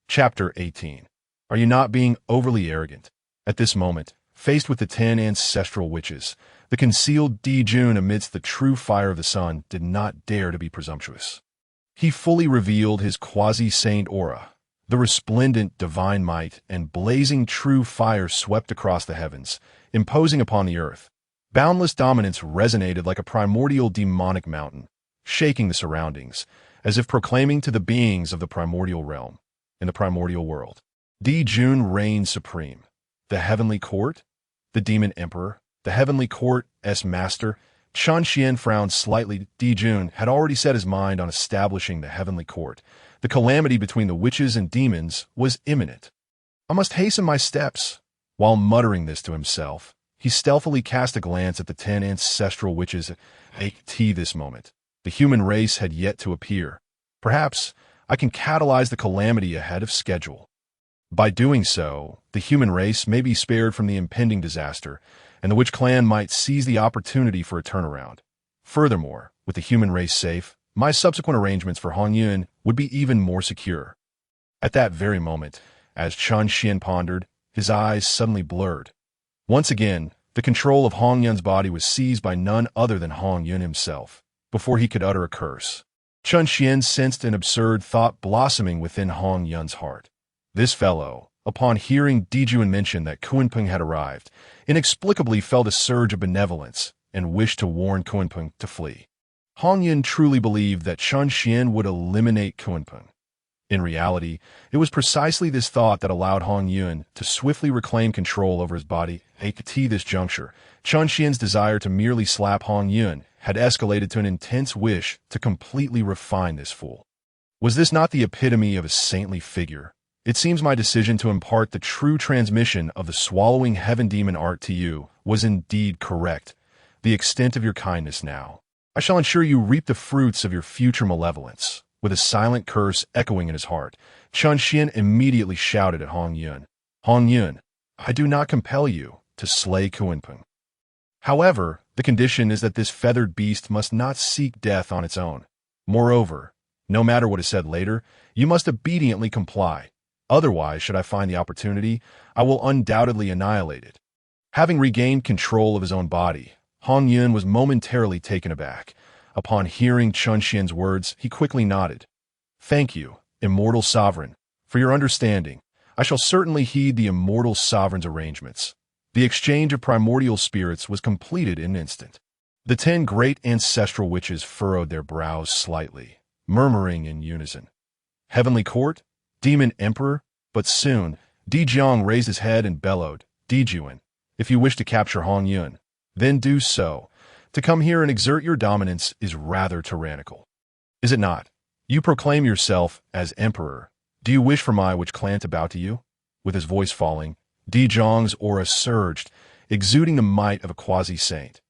Chapter 18. Are you not being overly arrogant? At this moment, faced with the 10 ancestral witches, the concealed Jun amidst the true fire of the sun did not dare to be presumptuous. He fully revealed his quasi-saint aura. The resplendent divine might and blazing true fire swept across the heavens, imposing upon the earth. Boundless dominance resonated like a primordial demonic mountain, shaking the surroundings, as if proclaiming to the beings of the primordial realm, in the primordial world. Jun reigned supreme. The heavenly court, the demon emperor, the heavenly court as master. Chun Xian frowned slightly. Jun had already set his mind on establishing the heavenly court. The calamity between the witches and demons was imminent. I must hasten my steps. While muttering this to himself, he stealthily cast a glance at the 10 ancestral witches at this moment. The human race had yet to appear. Perhaps I can catalyze the calamity ahead of schedule. By doing so, the human race may be spared from the impending disaster, and the witch clan might seize the opportunity for a turnaround. Furthermore, with the human race safe, my subsequent arrangements for Hongyun would be even more secure. At that very moment, as Chun Xian pondered, his eyes suddenly blurred. Once again, the control of Hongyun's body was seized by none other than Hongyun himself. Before he could utter a curse, Chun Xian sensed an absurd thought blossoming within Hongyun's heart. This fellow, upon hearing Jun mention that Kunpeng had arrived, inexplicably felt a surge of benevolence and wished to warn Kunpeng to flee. Hongyun truly believed that Chun Xian would eliminate Kunpeng. In reality, it was precisely this thought that allowed Hongyun to swiftly reclaim control over his body. At this juncture, Chun Xian's desire to merely slap Hongyun had escalated to an intense wish to completely refine this fool. Was this not the epitome of a saintly figure? It seems my decision to impart the true transmission of the swallowing heaven demon art to you was indeed correct. The extent of your kindness now. I shall ensure you reap the fruits of your future malevolence. With a silent curse echoing in his heart, Xuan immediately shouted at Hongyun. Hongyun, I do not compel you to slay Kunpeng. However, the condition is that this feathered beast must not seek death on its own. Moreover, no matter what is said later, you must obediently comply. Otherwise, should I find the opportunity, I will undoubtedly annihilate it. Having regained control of his own body, Hongyun was momentarily taken aback. Upon hearing Xuan's words, he quickly nodded. Thank you, immortal sovereign, for your understanding. I shall certainly heed the immortal sovereign's arrangements. The exchange of primordial spirits was completed in an instant. The 10 great ancestral witches furrowed their brows slightly, murmuring in unison. Heavenly court? Demon emperor? But soon, Dijiang raised his head and bellowed, Dijuan, if you wish to capture Hongyun, then do so. To come here and exert your dominance is rather tyrannical. Is it not? You proclaim yourself as emperor. Do you wish for my witch clan to bow to you? With his voice falling, Dijiang's aura surged, exuding the might of a quasi-saint.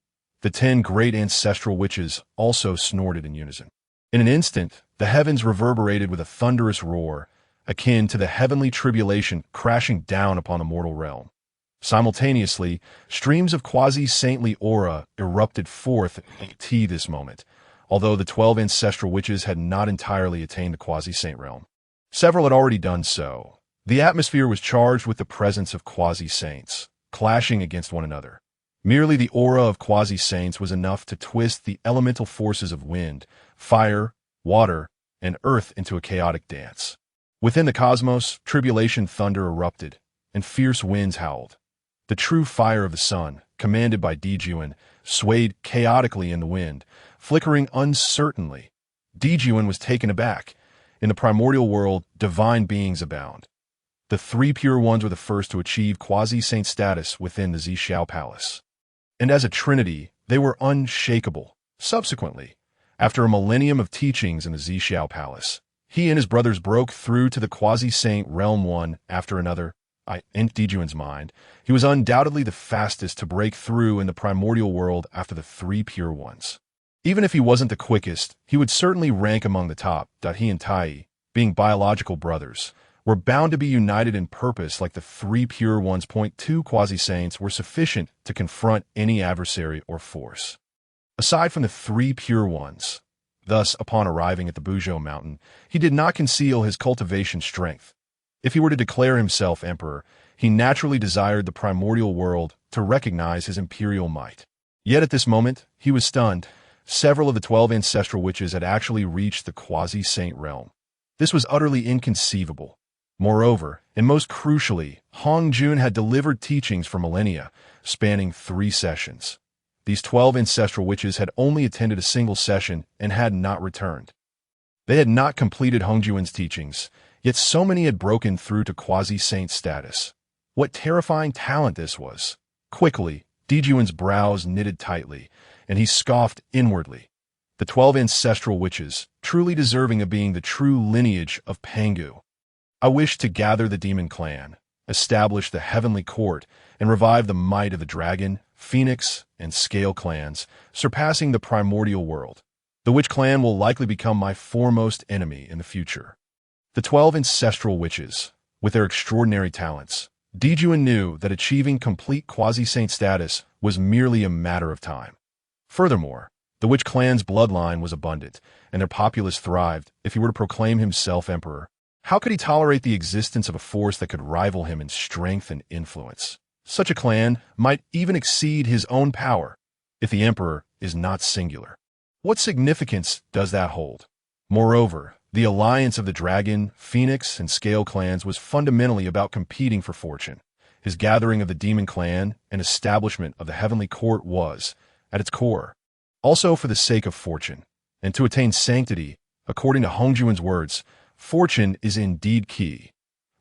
The 10 great ancestral witches also snorted in unison. In an instant, the heavens reverberated with a thunderous roar, akin to the heavenly tribulation crashing down upon the mortal realm. Simultaneously, streams of quasi-saintly aura erupted forth at this moment, although the 12 ancestral witches had not entirely attained the quasi-saint realm. Several had already done so. The atmosphere was charged with the presence of quasi-saints, clashing against one another. Merely the aura of quasi-saints was enough to twist the elemental forces of wind, fire, water, and earth into a chaotic dance. Within the cosmos, tribulation thunder erupted, and fierce winds howled. The true fire of the sun, commanded by Dijuan, swayed chaotically in the wind, flickering uncertainly. Dijuan was taken aback. In the primordial world, divine beings abound. The 3 pure ones were the first to achieve quasi-saint status within the Zhixiao Palace. And as a trinity, they were unshakable. Subsequently, after a millennium of teachings in the Zhixiao Palace, he and his brothers broke through to the quasi-saint realm one after another. In Dijuan's mind, he was undoubtedly the fastest to break through in the primordial world after the 3 pure ones. Even if he wasn't the quickest, he would certainly rank among the top. He and Tai, being biological brothers, were bound to be united in purpose like the 3 pure ones. 2 quasi-saints were sufficient to confront any adversary or force. Aside from the 3 pure ones, thus, upon arriving at the Buzhou mountain, he did not conceal his cultivation strength. If he were to declare himself emperor, he naturally desired the primordial world to recognize his imperial might. Yet at this moment, he was stunned. Several of the 12 ancestral witches had actually reached the quasi-saint realm. This was utterly inconceivable. Moreover, and most crucially, Hongjun had delivered teachings for millennia, spanning 3 sessions. These 12 ancestral witches had only attended a single session and had not returned. They had not completed Hongjun's teachings, yet so many had broken through to quasi-saint status. What terrifying talent this was! Quickly, Dijuan's brows knitted tightly, and he scoffed inwardly. The 12 ancestral witches, truly deserving of being the true lineage of Pangu. I wish to gather the demon clan, establish the heavenly court, and revive the might of the dragon, phoenix, and scale clans, surpassing the primordial world. The witch clan will likely become my foremost enemy in the future. The 12 ancestral witches, with their extraordinary talents, Dijuan knew that achieving complete quasi-saint status was merely a matter of time. Furthermore, the witch clan's bloodline was abundant, and their populace thrived. If he were to proclaim himself emperor, how could he tolerate the existence of a force that could rival him in strength and influence? Such a clan might even exceed his own power, if the emperor is not singular. What significance does that hold? Moreover, the alliance of the dragon, phoenix, and scale clans was fundamentally about competing for fortune. His gathering of the demon clan and establishment of the heavenly court was, at its core, also for the sake of fortune, and to attain sanctity, according to Hongjuan's words, fortune is indeed key.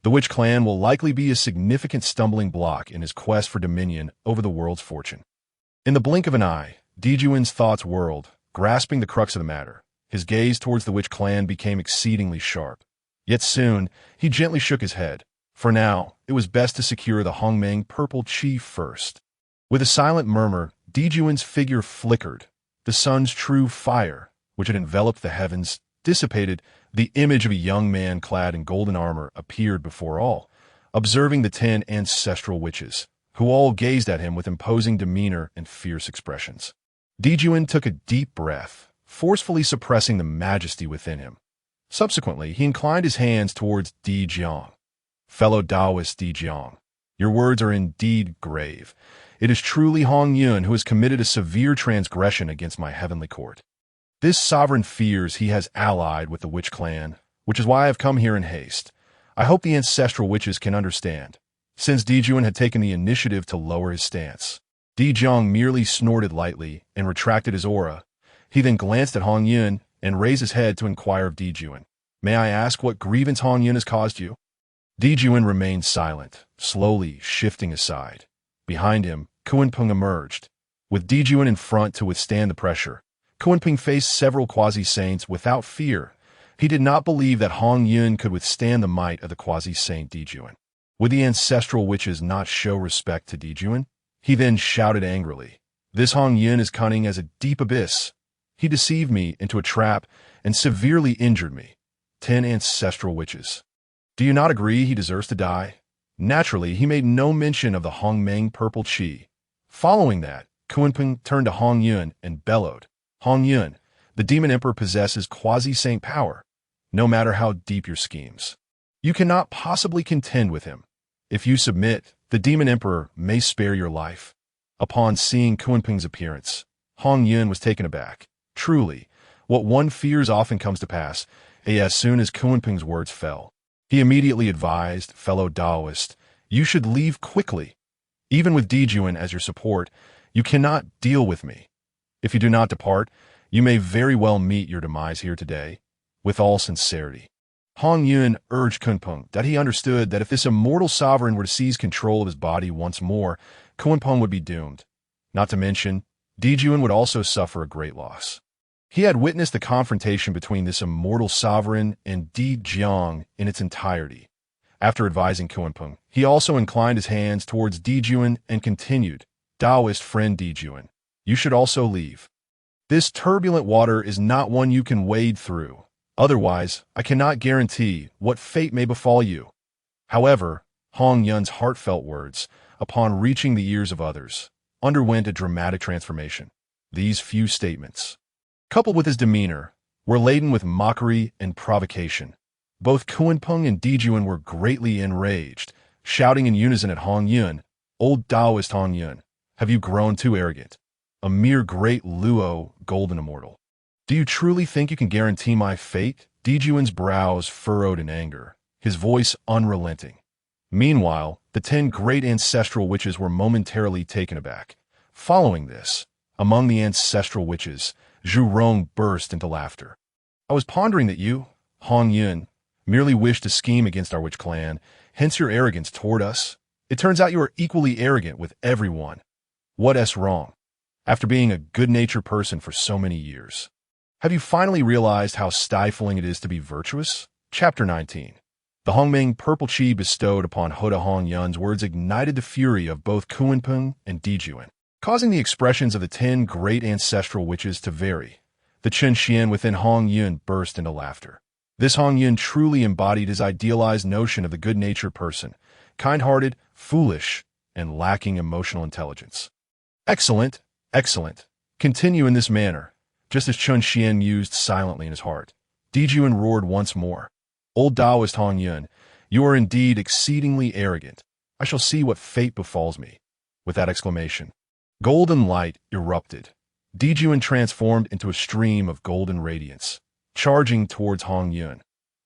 The witch clan will likely be a significant stumbling block in his quest for dominion over the world's fortune. In the blink of an eye, Dijuan's thoughts whirled, grasping the crux of the matter. His gaze towards the witch clan became exceedingly sharp. Yet soon, he gently shook his head. For now, it was best to secure the Hongmeng purple chi first. With a silent murmur, Dijuan's figure flickered. The sun's true fire, which had enveloped the heavens, dissipated. The image of a young man clad in golden armor appeared before all, observing the 10 ancestral witches, who all gazed at him with imposing demeanor and fierce expressions. Dijuan took a deep breath, forcefully suppressing the majesty within him. Subsequently, he inclined his hands towards Di Jiang. Fellow Daoist Di Jiang, your words are indeed grave. It is truly Hongyun who has committed a severe transgression against my heavenly court. This sovereign fears he has allied with the witch clan, which is why I have come here in haste. I hope the ancestral witches can understand. Since Dijuan had taken the initiative to lower his stance, Di Jiang merely snorted lightly and retracted his aura. He then glanced at Hongyun and raised his head to inquire of Dijuan. May I ask what grievance Hongyun has caused you? Dijuan remained silent, slowly shifting aside. Behind him, Kunpeng emerged. With Dijuan in front to withstand the pressure, Kunpeng faced several quasi-saints without fear. He did not believe that Hongyun could withstand the might of the quasi-saint Dijuan. Would the ancestral witches not show respect to Dijuan? He then shouted angrily, "This Hongyun is cunning as a deep abyss. He deceived me into a trap and severely injured me. 10 ancestral witches. Do you not agree he deserves to die?" Naturally, he made no mention of the Hongmeng purple chi. Following that, Kunpeng turned to Hongyun and bellowed, "Hongyun, the demon emperor possesses quasi-saint power, no matter how deep your schemes. You cannot possibly contend with him. If you submit, the demon emperor may spare your life." Upon seeing Kunpeng's appearance, Hongyun was taken aback. Truly, what one fears often comes to pass. As soon as Kunpeng's words fell, he immediately advised, "Fellow Daoist, you should leave quickly. Even with Dijuan as your support, you cannot deal with me. If you do not depart, you may very well meet your demise here today." With all sincerity, Hongyun urged Kunpeng that he understood that if this immortal sovereign were to seize control of his body once more, Kunpeng would be doomed. Not to mention, Dijuan would also suffer a great loss. He had witnessed the confrontation between this immortal sovereign and Di Jiang in its entirety. After advising Kunpeng, he also inclined his hands towards Dijuan and continued, "Daoist friend Dijuan, you should also leave. This turbulent water is not one you can wade through. Otherwise, I cannot guarantee what fate may befall you." However, Hongyun's heartfelt words, upon reaching the ears of others, underwent a dramatic transformation. These few statements, coupled with his demeanor, were laden with mockery and provocation. Both Kunpeng and Dijuan were greatly enraged, shouting in unison at Hongyun, "Old Daoist Hongyun, have you grown too arrogant? A mere great Luo, golden immortal. Do you truly think you can guarantee my fate?" Dijuan's brows furrowed in anger, his voice unrelenting. Meanwhile, the 10 great ancestral witches were momentarily taken aback. Following this, among the ancestral witches, Zhu Rong burst into laughter. "I was pondering that you, Hongyun, merely wished to scheme against our witch clan, hence your arrogance toward us. It turns out you are equally arrogant with everyone. What's wrong? After being a good-natured person for so many years, have you finally realized how stifling it is to be virtuous?" Chapter 19. The Hongmeng purple chi bestowed upon Hoda Hongyun's words ignited the fury of both Kunpeng and Dijuan, causing the expressions of the 10 great ancestral witches to vary. The Chen Xian within Hongyun burst into laughter. This Hongyun truly embodied his idealized notion of the good-natured person, kind-hearted, foolish, and lacking emotional intelligence. "Excellent, excellent. Continue in this manner," just as Chen Xian mused silently in his heart. Dijuan roared once more, "Old Daoist Hongyun, you are indeed exceedingly arrogant. I shall see what fate befalls me." With that exclamation, golden light erupted. Dijuan transformed into a stream of golden radiance, charging towards Hongyun.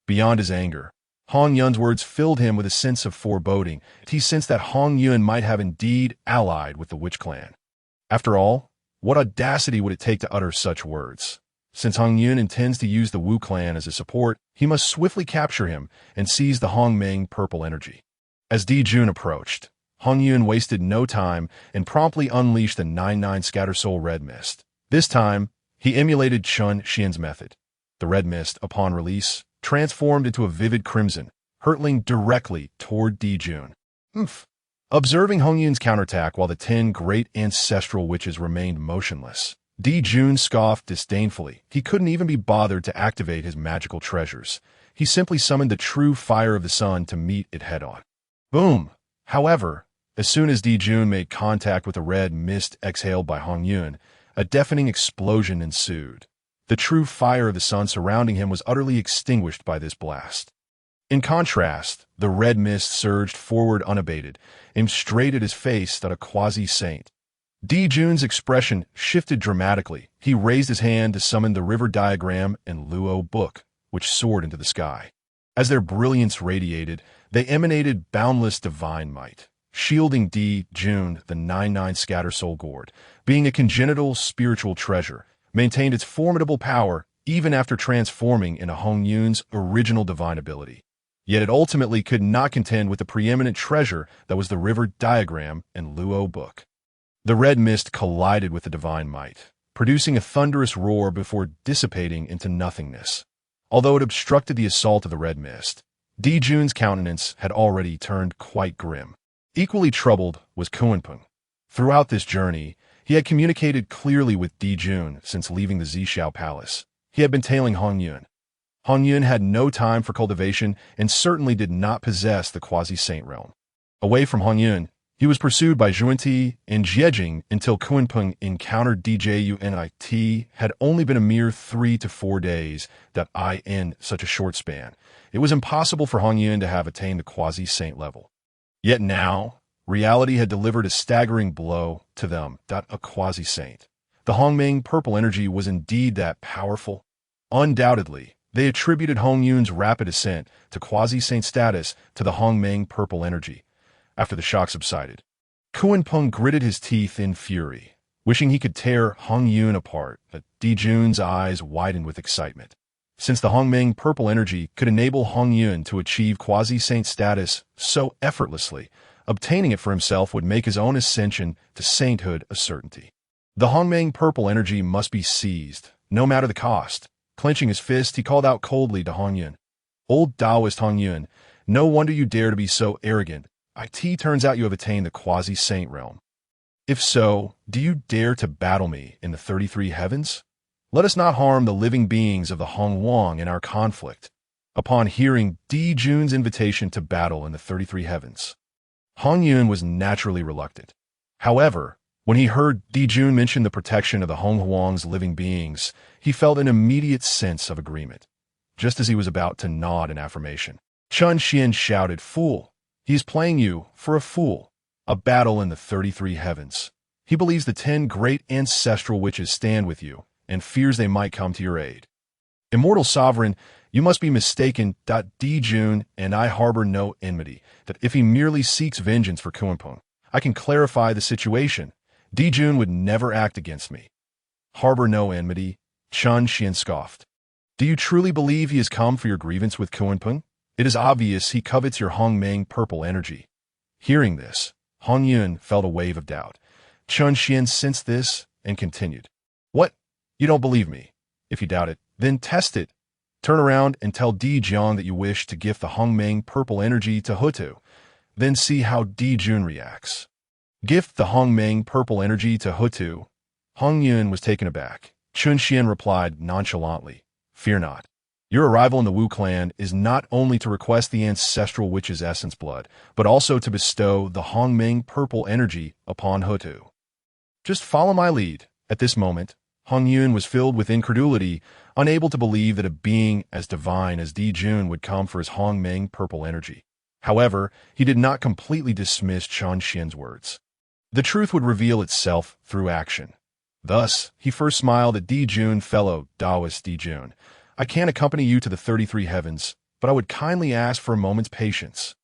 Beyond his anger, Hongyun's words filled him with a sense of foreboding. He sensed that Hongyun might have indeed allied with the witch clan. After all, what audacity would it take to utter such words? Since Hongyun intends to use the Wu clan as a support, he must swiftly capture him and seize the Hongmeng purple energy. As Dijuan approached, Hongyun wasted no time and promptly unleashed the 9-9 Scatter Soul Red Mist. This time, he emulated Chen Xian's method. The red mist, upon release, transformed into a vivid crimson, hurtling directly toward Dijun. Oof. Observing Hongyun's counterattack while the 10 great ancestral witches remained motionless, Dijun scoffed disdainfully. He couldn't even be bothered to activate his magical treasures. He simply summoned the true fire of the sun to meet it head-on. Boom! However, as soon as Dijun made contact with the red mist exhaled by Hongyun, a deafening explosion ensued. The true fire of the sun surrounding him was utterly extinguished by this blast. In contrast, the red mist surged forward unabated, aimed straight at his face like a quasi-saint. Dijun's expression shifted dramatically. He raised his hand to summon the river diagram and Luo book, which soared into the sky. As their brilliance radiated, they emanated boundless divine might. Shielding Dijun, the 9-9 scatter soul gourd, being a congenital spiritual treasure, maintained its formidable power even after transforming into Hongyun's original divine ability. Yet it ultimately could not contend with the preeminent treasure that was the river diagram and Luo book. The red mist collided with the divine might, producing a thunderous roar before dissipating into nothingness. Although it obstructed the assault of the red mist, Dijun's countenance had already turned quite grim. Equally troubled was Kunpeng. Throughout this journey, he had communicated clearly with Dijun since leaving the Zhixiao Palace. He had been tailing Hongyun. Hongyun had no time for cultivation and certainly did not possess the quasi-saint realm. Away from Hongyun, he was pursued by Zhunti and Jiejing until Kunpeng encountered Djunit. Had only been a mere 3 to 4 days that in such a short span. It was impossible for Hongyun to have attained the quasi-saint level. Yet now, reality had delivered a staggering blow to them, a quasi-saint. The Hongmeng purple energy was indeed that powerful. Undoubtedly, they attributed Hongyun's rapid ascent to quasi-saint status to the Hongmeng purple energy. After the shock subsided, Kunpeng gritted his teeth in fury, wishing he could tear Hongyun apart. Dijun's eyes widened with excitement. Since the Hongmeng purple energy could enable Hongyun to achieve quasi-saint status so effortlessly, obtaining it for himself would make his own ascension to sainthood a certainty. The Hongmeng purple energy must be seized, no matter the cost. Clenching his fist, he called out coldly to Hongyun. Old Daoist Hongyun, no wonder you dare to be so arrogant. It turns out you have attained the quasi-saint realm. If so, do you dare to battle me in the 33 heavens? Let us not harm the living beings of the Hongwang in our conflict. Upon hearing Dijun's invitation to battle in the 33 heavens, Hongyun was naturally reluctant. However, when he heard Dijun mention the protection of the Hongwang's living beings, he felt an immediate sense of agreement. Just as he was about to nod in affirmation, Chun Xian shouted, "Fool! He is playing you for a fool. A battle in the 33 heavens. He believes the 10 great ancestral witches stand with you, and fears they might come to your aid. Immortal sovereign, you must be mistaken. Dijun and I harbor no enmity, that if he merely seeks vengeance for Kunpeng, I can clarify the situation. Dijun would never act against me." Harbor no enmity, Chun Xian scoffed. Do you truly believe he has come for your grievance with Kunpeng? It is obvious he covets your Hongmeng purple energy. Hearing this, Hongyun felt a wave of doubt. Chun Xian sensed this and continued. What? You don't believe me? If you doubt it, then test it. Turn around and tell Dijun that you wish to gift the Hongmeng purple energy to Hutu. Then see how Dijun reacts. Gift the Hongmeng purple energy to Hutu. Hongyun was taken aback. Chun Xian replied nonchalantly, "Fear not. Your arrival in the Wu clan is not only to request the ancestral witch's essence blood, but also to bestow the Hongmeng purple energy upon Hutu. Just follow my lead." At this moment, Hongyun was filled with incredulity, unable to believe that a being as divine as Dijun would come for his Hongmeng purple energy. However, he did not completely dismiss Chun Xian's words. The truth would reveal itself through action. Thus, he first smiled at Dijun, fellow Daoist Dijun. I can't accompany you to the 33 heavens, but I would kindly ask for a moment's patience.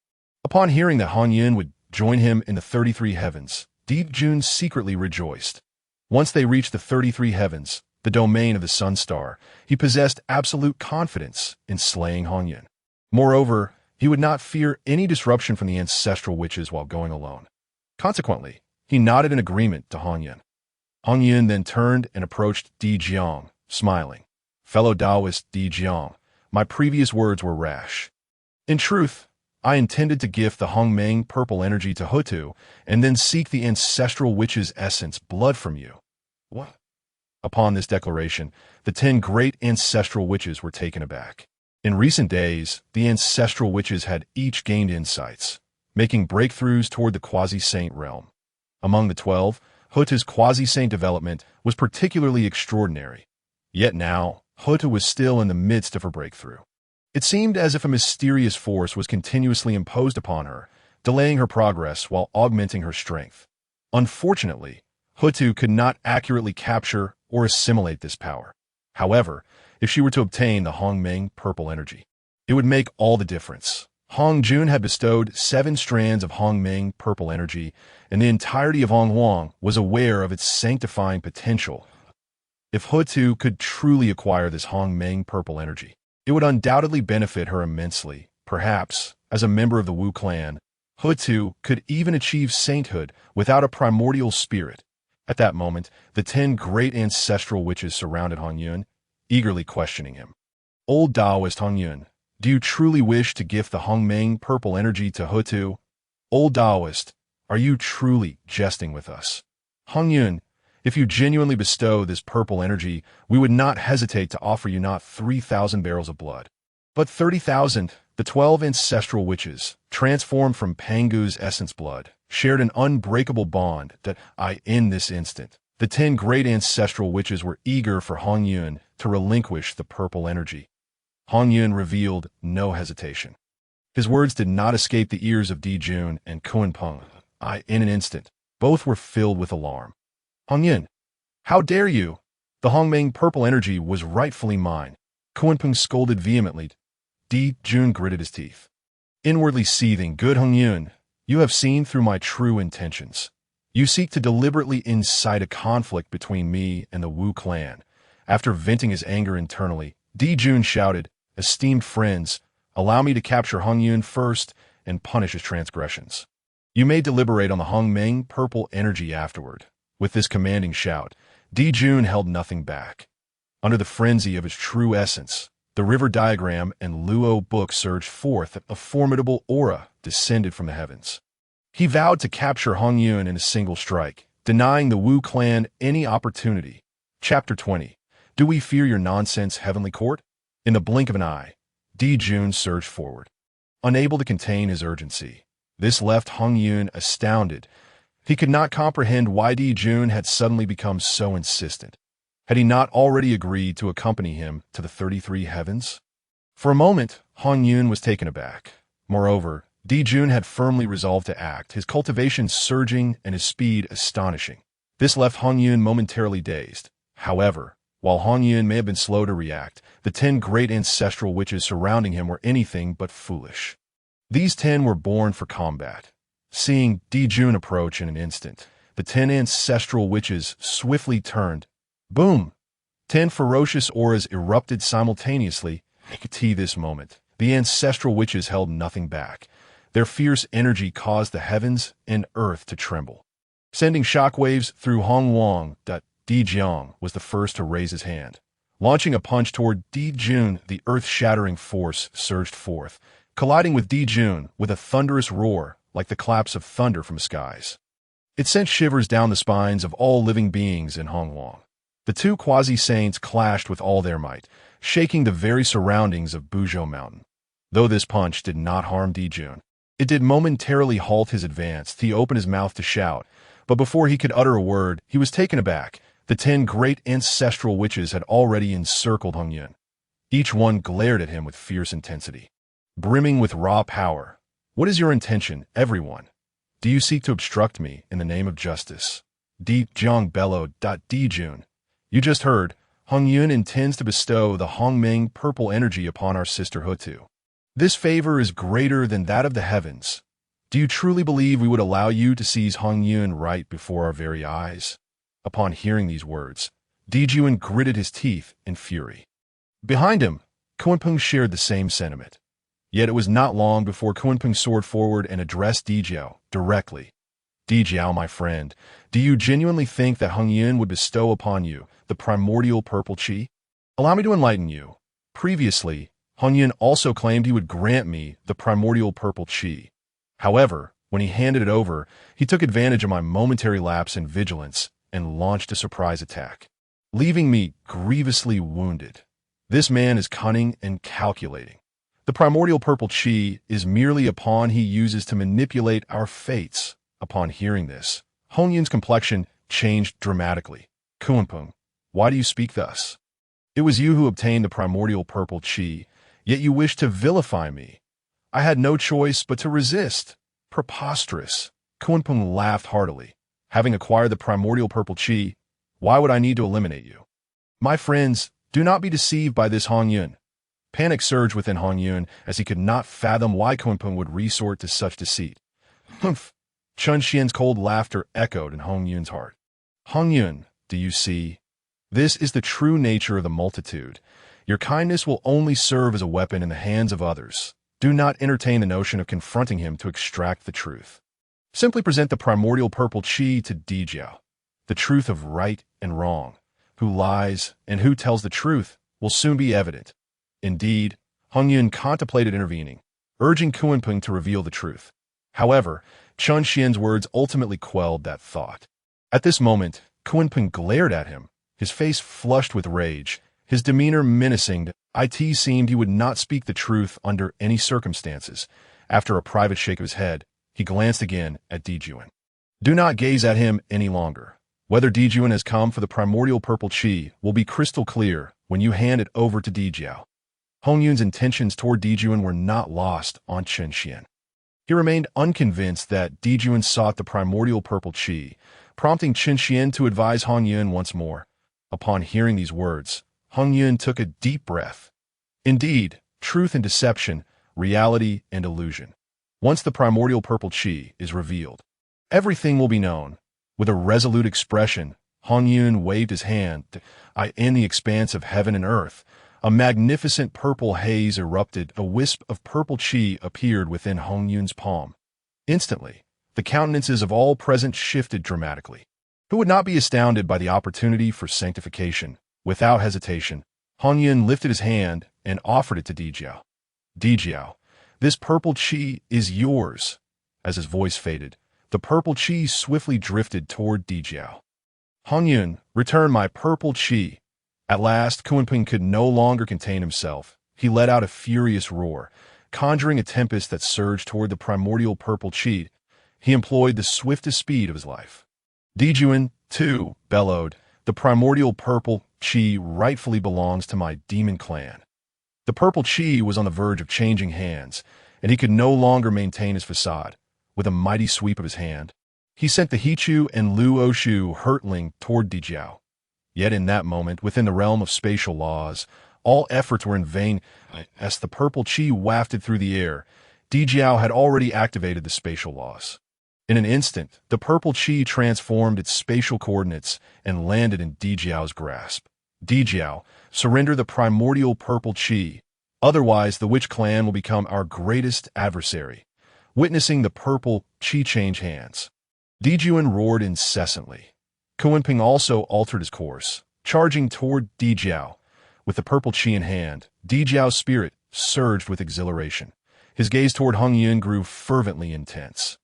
Upon hearing that Hongyun would join him in the 33 heavens, Dijun secretly rejoiced. Once they reached the 33 heavens, the domain of the Sun Star, he possessed absolute confidence in slaying Hongyun. Moreover, he would not fear any disruption from the ancestral witches while going alone. Consequently, he nodded in agreement to Hongyun. Hongyun then turned and approached Dijun, smiling. Fellow Daoist Jiang, my previous words were rash. In truth, I intended to gift the Hongmeng purple energy to Hutu and then seek the ancestral witch's essence blood from you. What? Upon this declaration, the 10 great ancestral witches were taken aback. In recent days, the ancestral witches had each gained insights, making breakthroughs toward the quasi-saint realm. Among the 12, Hutu's quasi-saint development was particularly extraordinary. Yet now, Hutu was still in the midst of her breakthrough. It seemed as if a mysterious force was continuously imposed upon her, delaying her progress while augmenting her strength. Unfortunately, Hutu could not accurately capture or assimilate this power. However, if she were to obtain the Hongmeng purple energy, it would make all the difference. Hongjun had bestowed 7 strands of Hongmeng purple energy, and the entirety of Honghuang was aware of its sanctifying potential. If Hutu could truly acquire this Hongmeng purple energy, it would undoubtedly benefit her immensely. Perhaps, as a member of the Wu clan, Hutu could even achieve sainthood without a primordial spirit. At that moment, the 10 great ancestral witches surrounded Hongyun, eagerly questioning him. Old Daoist Hongyun, do you truly wish to gift the Hongmeng purple energy to Hutu? Old Daoist, are you truly jesting with us? Hongyun, if you genuinely bestow this purple energy, we would not hesitate to offer you not 3,000 barrels of blood, but 30,000. The 12 ancestral witches, transformed from Pangu's essence blood, shared an unbreakable bond that in this instant. The 10 great ancestral witches were eager for Hongyun to relinquish the purple energy. Hongyun revealed no hesitation. His words did not escape the ears of Dijun and Kunpeng. In an instant, both were filled with alarm. Hongyun, how dare you? The Hongmeng purple energy was rightfully mine. Kunpeng scolded vehemently. Dijun gritted his teeth. Inwardly seething, good Hongyun, you have seen through my true intentions. You seek to deliberately incite a conflict between me and the Wu clan. After venting his anger internally, Dijun shouted, esteemed friends, allow me to capture Hongyun first and punish his transgressions. You may deliberate on the Hongmeng purple energy afterward. With this commanding shout, Dijun held nothing back. Under the frenzy of his true essence, the river diagram and Luo book surged forth, a formidable aura descended from the heavens. He vowed to capture Hongyun in a single strike, denying the Wu clan any opportunity. Chapter 20. Do we fear your nonsense, heavenly court? In the blink of an eye, Dijun surged forward. Unable to contain his urgency, this left Hongyun astounded. He could not comprehend why Dijun had suddenly become so insistent. Had he not already agreed to accompany him to the 33 heavens? For a moment, Hongyun was taken aback. Moreover, Dijun had firmly resolved to act, his cultivation surging and his speed astonishing. This left Hongyun momentarily dazed. However, while Hongyun may have been slow to react, the 10 great ancestral witches surrounding him were anything but foolish. These 10 were born for combat. Seeing Dijun approach in an instant, the 10 ancestral witches swiftly turned. Boom! 10 ferocious auras erupted simultaneously. At this moment, the ancestral witches held nothing back. Their fierce energy caused the heavens and earth to tremble, sending shockwaves through Honghuang. Dijiang was the first to raise his hand. Launching a punch toward Dijun, the earth-shattering force surged forth, colliding with Dijun with a thunderous roar like the claps of thunder from skies. It sent shivers down the spines of all living beings in Honghuang. The 2 quasi-saints clashed with all their might, shaking the very surroundings of Buzhou Mountain. Though this punch did not harm Dijun, it did momentarily halt his advance. He opened his mouth to shout, but before he could utter a word, he was taken aback. The 10 great ancestral witches had already encircled Hongyun. Each one glared at him with fierce intensity, brimming with raw power. What is your intention, everyone? Do you seek to obstruct me in the name of justice? Dijang bellowed. Dijun, you just heard, Hongyun intends to bestow the Hongmeng purple energy upon our sister Hutu. This favor is greater than that of the heavens. Do you truly believe we would allow you to seize Hongyun right before our very eyes? Upon hearing these words, Dijun gritted his teeth in fury. Behind him, Kunpeng shared the same sentiment. Yet it was not long before Kunpeng soared forward and addressed Dijiao directly. Dijiao, my friend, do you genuinely think that Hongyun would bestow upon you the primordial purple chi? Allow me to enlighten you. Previously, Hongyun also claimed he would grant me the primordial purple chi. However, when he handed it over, he took advantage of my momentary lapse in vigilance and launched a surprise attack, leaving me grievously wounded. This man is cunning and calculating. The primordial purple chi is merely a pawn he uses to manipulate our fates. Upon hearing this, Hongyun's complexion changed dramatically. Kunpeng, why do you speak thus? It was you who obtained the primordial purple chi, yet you wish to vilify me. I had no choice but to resist. Preposterous. Kunpeng laughed heartily. Having acquired the primordial purple chi, why would I need to eliminate you? My friends, do not be deceived by this Hongyun. Panic surged within Hongyun as he could not fathom why Kunpeng would resort to such deceit. Humph! Chun Xian's cold laughter echoed in Hongyun's heart. Hongyun, do you see? This is the true nature of the multitude. Your kindness will only serve as a weapon in the hands of others. Do not entertain the notion of confronting him to extract the truth. Simply present the primordial purple chi to Dijiao. The truth of right and wrong, who lies and who tells the truth, will soon be evident. Indeed, Hongyun contemplated intervening, urging Kunpeng to reveal the truth. However, Chun Xian's words ultimately quelled that thought. At this moment, Kunpeng glared at him, his face flushed with rage, his demeanor menacing. It seemed he would not speak the truth under any circumstances. After a private shake of his head, he glanced again at Dijuan. Do not gaze at him any longer. Whether Dijuan has come for the primordial purple chi will be crystal clear when you hand it over to Dijiao. Hongyun's intentions toward Dijuan were not lost on Chun Xian. He remained unconvinced that Dijuan sought the primordial purple chi, prompting Chun Xian to advise Hongyun once more. Upon hearing these words, Hongyun took a deep breath. Indeed, truth and deception, reality and illusion. Once the primordial purple chi is revealed, everything will be known. With a resolute expression, Hongyun waved his hand. In the expanse of heaven and earth, a magnificent purple haze erupted. A wisp of purple chi appeared within Hongyun's palm. Instantly, the countenances of all present shifted dramatically. Who would not be astounded by the opportunity for sanctification? Without hesitation, Hongyun lifted his hand and offered it to Dijiao. Dijiao, this purple chi is yours. As his voice faded, the purple chi swiftly drifted toward Dijiao. Hongyun, return my purple chi. At last, Kunpeng could no longer contain himself. He let out a furious roar, conjuring a tempest that surged toward the primordial purple chi. He employed the swiftest speed of his life. Dijuan, too, bellowed, the primordial purple chi rightfully belongs to my demon clan. The purple chi was on the verge of changing hands, and he could no longer maintain his facade. With a mighty sweep of his hand, he sent the Hichu and Lu Oshu hurtling toward Dijiao. Yet in that moment, within the realm of spatial laws, all efforts were in vain. As the purple chi wafted through the air, Dijiao had already activated the spatial laws. In an instant, the purple chi transformed its spatial coordinates and landed in Dijiao's grasp. Dijiao, surrender the primordial purple chi. Otherwise, the witch clan will become our greatest adversary. Witnessing the purple chi change hands, Dijuan roared incessantly. Kunpeng also altered his course, charging toward Dijiao. With the purple chi in hand, Dijiao's spirit surged with exhilaration. His gaze toward Hongyun grew fervently intense.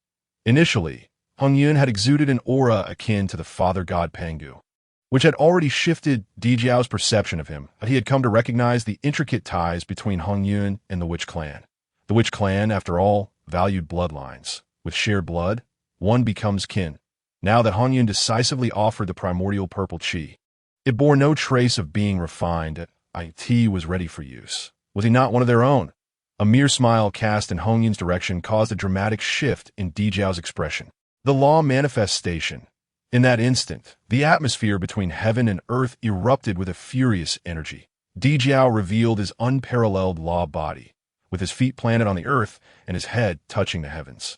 Initially, Hongyun had exuded an aura akin to the father god Pangu, which had already shifted Dijiao's perception of him. He had come to recognize the intricate ties between Hongyun and the witch clan. The witch clan, after all, valued bloodlines. With shared blood, one becomes kin. Now that Hongyun decisively offered the primordial purple chi, it bore no trace of being refined. It was ready for use. Was he not one of their own? A mere smile cast in Hongyun's direction caused a dramatic shift in Dijiao's expression. The law manifestation. In that instant, the atmosphere between heaven and earth erupted with a furious energy. Dijiao revealed his unparalleled law body, with his feet planted on the earth and his head touching the heavens.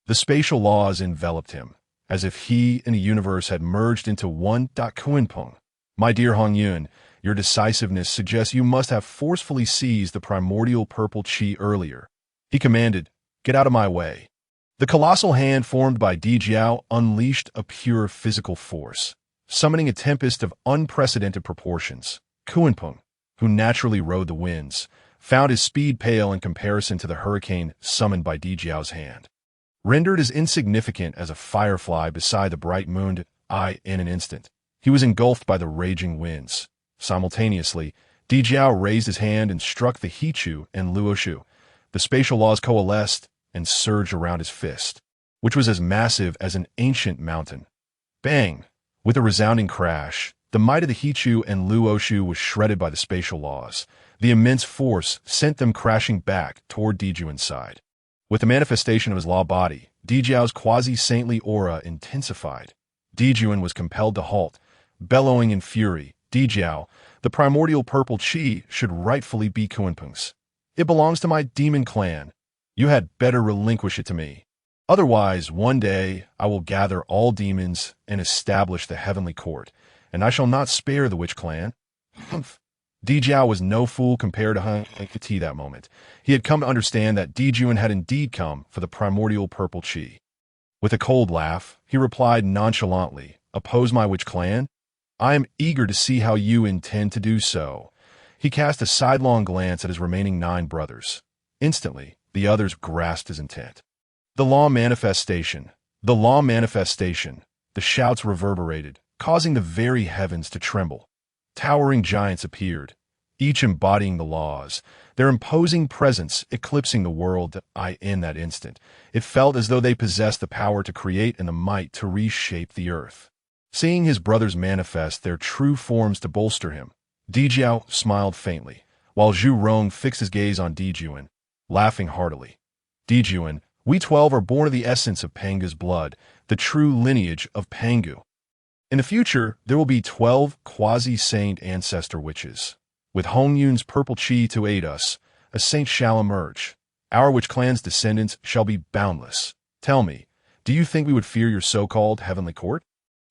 The spatial laws enveloped him, as if he and the universe had merged into one. Kunpeng, my dear Hongyun, your decisiveness suggests you must have forcefully seized the primordial purple chi earlier. He commanded, get out of my way. The colossal hand formed by Dijiao unleashed a pure physical force, summoning a tempest of unprecedented proportions. Kunpeng, who naturally rode the winds, found his speed pale in comparison to the hurricane summoned by Dijiao's hand. Rendered as insignificant as a firefly beside the bright-mooned eye in an instant, he was engulfed by the raging winds. Simultaneously, Dijiao raised his hand and struck the Hichu and Luoshu. The spatial laws coalesced and surged around his fist, which was as massive as an ancient mountain. Bang! With a resounding crash, the might of the Hichu and Luoshu was shredded by the spatial laws. The immense force sent them crashing back toward Dijuan's side. With the manifestation of his law body, Dijiao's quasi-saintly aura intensified. Dijuan was compelled to halt, bellowing in fury. Dijiao, the primordial purple chi, should rightfully be Kunpeng's. It belongs to my demon clan. You had better relinquish it to me. Otherwise, one day I will gather all demons and establish the heavenly court, and I shall not spare the witch clan. Humph. Dijiao was no fool compared to Ti that moment. He had come to understand that Dijuan had indeed come for the primordial purple chi. With a cold laugh, he replied nonchalantly, "Oppose my witch clan? I am eager to see how you intend to do so." He cast a sidelong glance at his remaining 9 brothers. Instantly, the others grasped his intent. The law manifestation. The law manifestation. The shouts reverberated, causing the very heavens to tremble. Towering giants appeared, each embodying the laws, their imposing presence eclipsing the world in that instant. It felt as though they possessed the power to create and the might to reshape the earth. Seeing his brothers manifest their true forms to bolster him, Dijiao smiled faintly, while Zhu Rong fixed his gaze on Dijuan, laughing heartily. "Dijuan, we 12 are born of the essence of Pangu's blood, the true lineage of Pangu. In the future, there will be 12 quasi-saint ancestor witches. With Hongyun's purple chi to aid us, a saint shall emerge. Our witch clan's descendants shall be boundless. Tell me, do you think we would fear your so-called heavenly court?"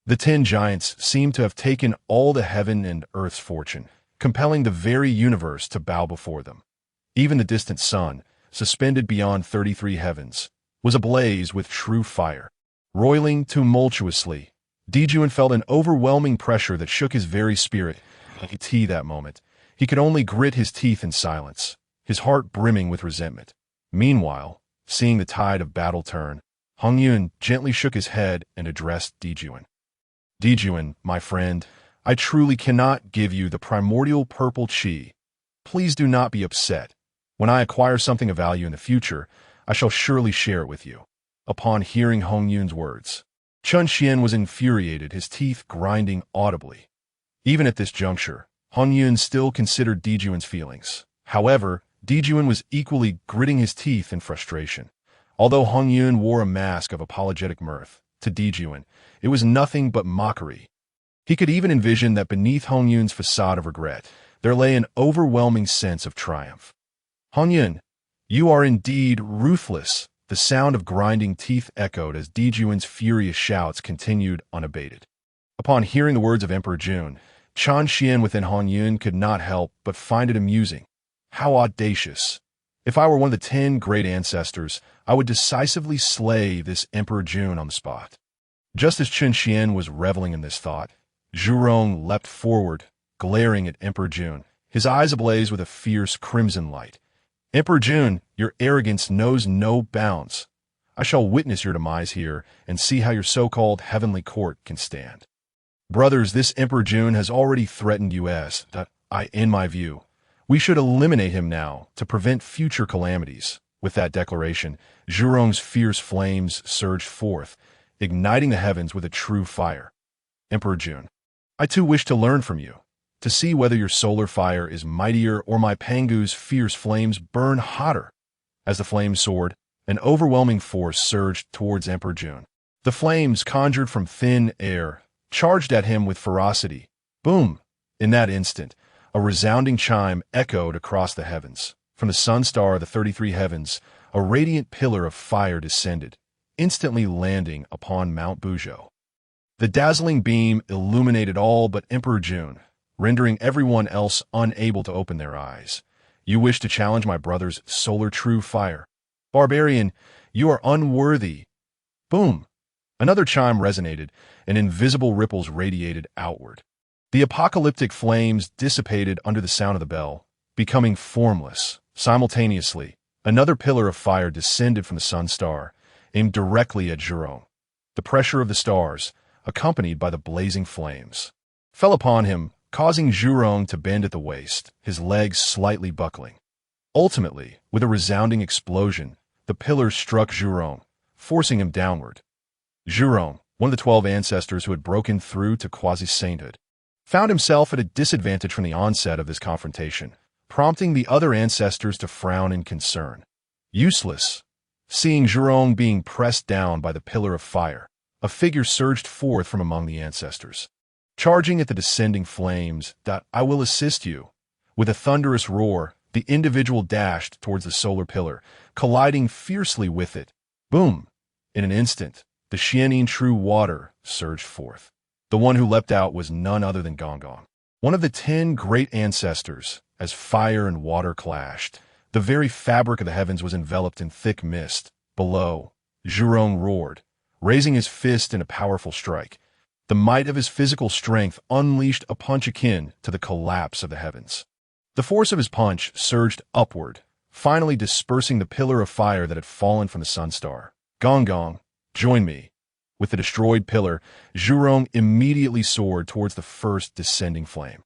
The 10 giants seemed to have taken all the heaven and earth's fortune, compelling the very universe to bow before them. Even the distant sun, suspended beyond 33 heavens, was ablaze with true fire. Roiling tumultuously, Dijuan felt an overwhelming pressure that shook his very spirit. That moment, he could only grit his teeth in silence, his heart brimming with resentment. Meanwhile, seeing the tide of battle turn, Hongyun gently shook his head and addressed Dijuan. "Dijuan, my friend, I truly cannot give you the primordial purple chi. Please do not be upset. When I acquire something of value in the future, I shall surely share it with you." Upon hearing Hongyun's words, Chun Xian was infuriated, his teeth grinding audibly. Even at this juncture, Hongyun still considered Dijuan's feelings. However, Dijuan was equally gritting his teeth in frustration. Although Hongyun wore a mask of apologetic mirth, to Dijuan, it was nothing but mockery. He could even envision that beneath Hongyun's facade of regret, there lay an overwhelming sense of triumph. "Hongyun, you are indeed ruthless." The sound of grinding teeth echoed as Dijuan's furious shouts continued unabated. Upon hearing the words of Emperor Jun, Chan Xian within Hongyun could not help but find it amusing. How audacious! If I were one of the 10 great ancestors, I would decisively slay this Emperor Jun on the spot. Just as Chun Xian was reveling in this thought, Zhu Rong leapt forward, glaring at Emperor Jun, his eyes ablaze with a fierce crimson light. "Emperor Jun, your arrogance knows no bounds. I shall witness your demise here and see how your so-called heavenly court can stand. Brothers, this Emperor Jun has already threatened us. In my view, we should eliminate him now to prevent future calamities." With that declaration, Zhu Rong's fierce flames surged forth, igniting the heavens with a true fire. "Emperor Jun, I too wish to learn from you, to see whether your solar fire is mightier or my Pangu's fierce flames burn hotter." As the flames soared, an overwhelming force surged towards Emperor Jun. The flames, conjured from thin air, charged at him with ferocity. Boom! In that instant, a resounding chime echoed across the heavens. From the sun star of the 33 heavens, a radiant pillar of fire descended, instantly landing upon Mount Buzhou. The dazzling beam illuminated all but Emperor Jun, rendering everyone else unable to open their eyes. "You wish to challenge my brother's solar true fire? Barbarian, you are unworthy." Boom! Another chime resonated, and invisible ripples radiated outward. The apocalyptic flames dissipated under the sound of the bell, becoming formless. Simultaneously, another pillar of fire descended from the sun star, aimed directly at Xuan. The pressure of the stars, accompanied by the blazing flames, fell upon him, causing Xuan to bend at the waist, his legs slightly buckling. Ultimately, with a resounding explosion, the pillar struck Xuan, forcing him downward. Xuan, one of the 12 ancestors who had broken through to quasi-sainthood, found himself at a disadvantage from the onset of this confrontation, prompting the other ancestors to frown in concern. Useless. Seeing Xuan being pressed down by the pillar of fire, a figure surged forth from among the ancestors. Charging at the descending flames, "I will assist you." With a thunderous roar, the individual dashed towards the solar pillar, colliding fiercely with it. Boom! In an instant, the Xianin true water surged forth. The one who leapt out was none other than Gonggong, one of the 10 great ancestors. As fire and water clashed, the very fabric of the heavens was enveloped in thick mist. Below, Xuan roared, raising his fist in a powerful strike. The might of his physical strength unleashed a punch akin to the collapse of the heavens. The force of his punch surged upward, finally dispersing the pillar of fire that had fallen from the sun star. Gonggong, join me. With the destroyed pillar, Xuan immediately soared towards the first descending flame.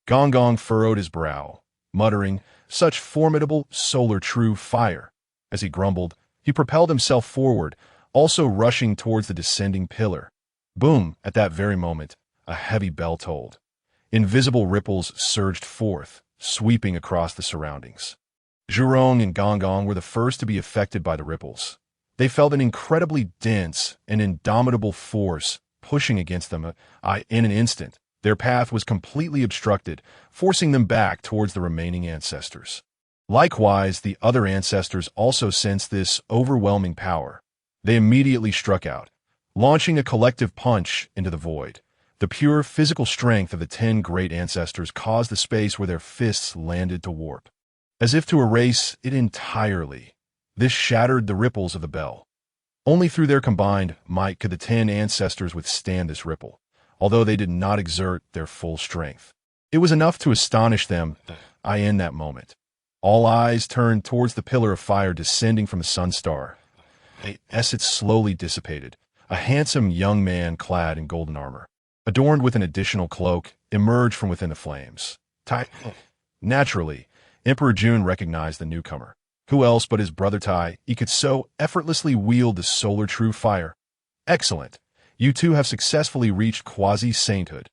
Gonggong furrowed his brow, muttering, "Such formidable, solar true fire." As he grumbled, he propelled himself forward, also rushing towards the descending pillar. Boom! At that very moment, a heavy bell tolled. Invisible ripples surged forth, sweeping across the surroundings. Xuan and Gonggong were the first to be affected by the ripples. They felt an incredibly dense and indomitable force pushing against them. In an instant, their path was completely obstructed, forcing them back towards the remaining ancestors. Likewise, the other ancestors also sensed this overwhelming power. They immediately struck out, launching a collective punch into the void. The pure physical strength of the 10 great ancestors caused the space where their fists landed to warp, as if to erase it entirely. This shattered the ripples of the bell. Only through their combined might could the 10 ancestors withstand this ripple, although they did not exert their full strength. It was enough to astonish them. In that moment, all eyes turned towards the pillar of fire descending from the sun star. As it slowly dissipated, a handsome young man clad in golden armor, adorned with an additional cloak, emerged from within the flames. Naturally, Emperor Jun recognized the newcomer. Who else but his brother Tai? He could so effortlessly wield the solar true fire. Excellent. You two have successfully reached quasi-sainthood.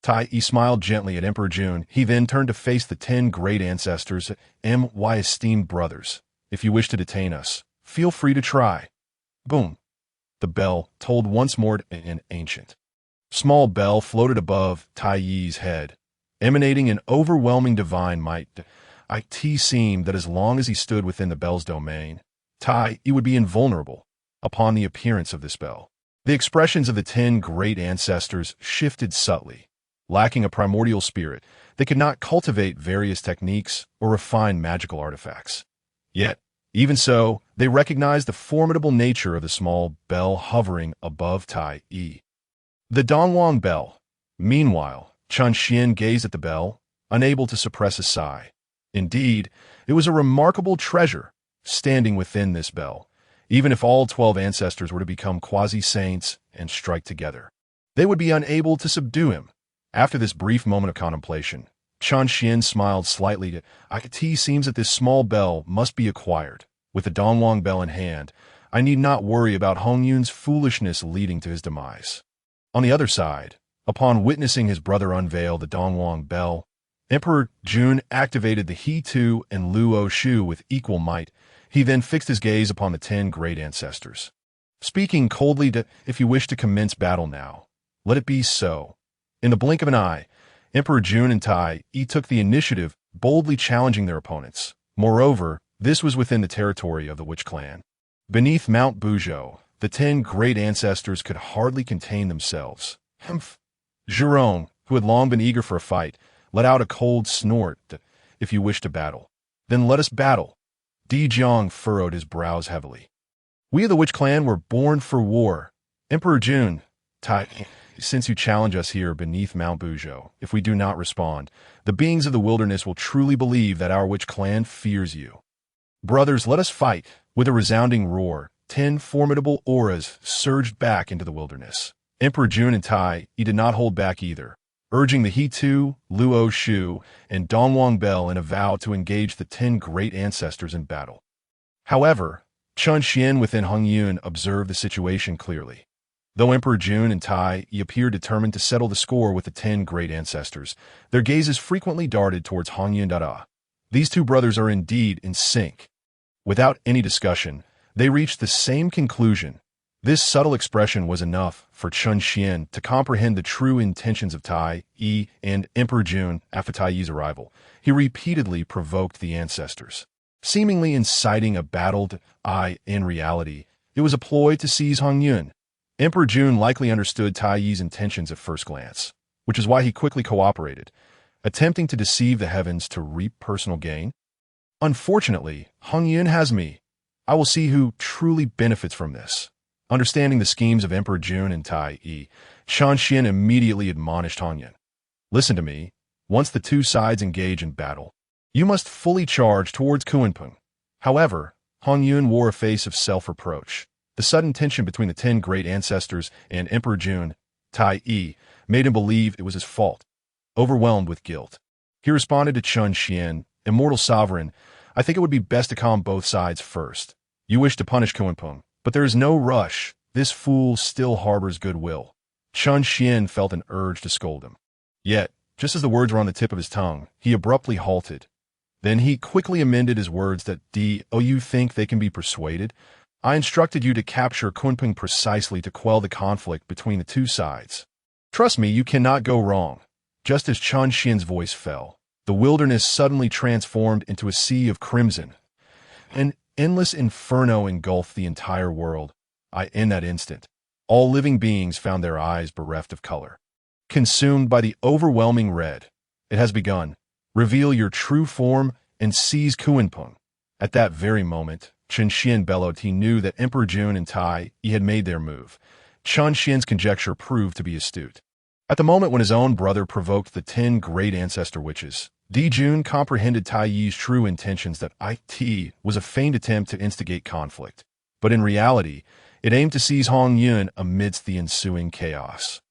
Tai smiled gently at Emperor Jun. He then turned to face the 10 great ancestors. My esteemed brothers, if you wish to detain us, feel free to try. Boom. The bell tolled once more. An ancient, small bell floated above Tai Yi's head, emanating an overwhelming divine might. It seemed that as long as he stood within the bell's domain, he would be invulnerable. Upon the appearance of this bell, the expressions of the 10 great ancestors shifted subtly. Lacking a primordial spirit, they could not cultivate various techniques or refine magical artifacts. Yet, even so, they recognized the formidable nature of the small bell hovering above Tai Yi. The Dongwang bell. Meanwhile, Chun Xian gazed at the bell, unable to suppress a sigh. Indeed, it was a remarkable treasure, standing within this bell. Even if all 12 ancestors were to become quasi-saints and strike together, they would be unable to subdue him. After this brief moment of contemplation, Chun Xian smiled slightly. It seems that this small bell must be acquired. With the Dongwang bell in hand, I need not worry about Hongyun's foolishness leading to his demise. On the other side, upon witnessing his brother unveil the Dongwang bell, Emperor Jun activated the He Tu and Luo Shu with equal might. He then fixed his gaze upon the 10 great ancestors, speaking coldly if you wish to commence battle now, let it be so. In the blink of an eye, Emperor Jun and Tai Yi took the initiative, boldly challenging their opponents. Moreover, this was within the territory of the Witch clan. Beneath Mount Buzhou, the 10 great ancestors could hardly contain themselves. Xuan, who had long been eager for a fight, let out a cold snort. If you wish to battle, then let us battle. Di Jiang furrowed his brows heavily. We of the Witch clan were born for war. Emperor Jun, Tai since you challenge us here beneath Mount Buzhou, if we do not respond, the beings of the wilderness will truly believe that our witch clan fears you. Brothers, let us fight. With a resounding roar, 10 formidable auras surged back into the wilderness. Emperor Jun and Tai Yi did not hold back either, urging the He Tu, Luo Shu, and Dongwang Bell in a vow to engage the 10 great ancestors in battle. However, Chun Xian within Hongyun observed the situation clearly. Though Emperor Jun and Tai Yi appeared determined to settle the score with the 10 great ancestors, their gazes frequently darted towards Hongyun Dada. These two brothers are indeed in sync. Without any discussion, they reached the same conclusion. This subtle expression was enough for Chun Xian to comprehend the true intentions of Tai Yi and Emperor Jun after Tai Yi's arrival. He repeatedly provoked the ancestors, seemingly inciting a battled eye. In reality, it was a ploy to seize Hongyun. Emperor Jun likely understood Tai Yi's intentions at first glance, which is why he quickly cooperated, attempting to deceive the heavens to reap personal gain. Unfortunately, Hongyun has me. I will see who truly benefits from this. Understanding the schemes of Emperor Jun and Tai Yi, Chun Xian immediately admonished Hongyun. Listen to me. Once the two sides engage in battle, you must fully charge towards Kunpeng. However, Hongyun wore a face of self-reproach. The sudden tension between the 10 great ancestors and Emperor Jun, Tai Yi, made him believe it was his fault. Overwhelmed with guilt, he responded to Chun Xian, Immortal Sovereign, I think it would be best to calm both sides first. You wish to punish Kunpeng, but there is no rush. This fool still harbors goodwill. Chun Xian felt an urge to scold him. Yet, just as the words were on the tip of his tongue, he abruptly halted. Then he quickly amended his words that, you think they can be persuaded? I instructed you to capture Kunpeng precisely to quell the conflict between the two sides. Trust me, you cannot go wrong. Just as Chun Xian's voice fell, the wilderness suddenly transformed into a sea of crimson. An endless inferno engulfed the entire world. In that instant, all living beings found their eyes bereft of color. Consumed by the overwhelming red, it has begun. Reveal your true form and seize Kunpeng. At that very moment, Chun Xian bellowed. He knew that Emperor Jun and Tai Yi had made their move. Chun Xian's conjecture proved to be astute. At the moment when his own brother provoked the 10 great ancestor witches, Jun comprehended Tai Yi's true intentions that it was a feigned attempt to instigate conflict. But in reality, it aimed to seize Hongyun amidst the ensuing chaos.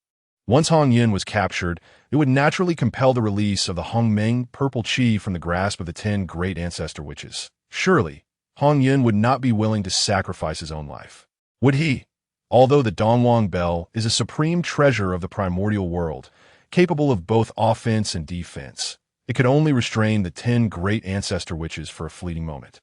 Once Hongyun was captured, it would naturally compel the release of the Hongmeng purple qi from the grasp of the 10 great ancestor witches. Surely, Hongyun would not be willing to sacrifice his own life, would he? Although the Dongwang Bell is a supreme treasure of the primordial world, capable of both offense and defense, it could only restrain the 10 great ancestor witches for a fleeting moment.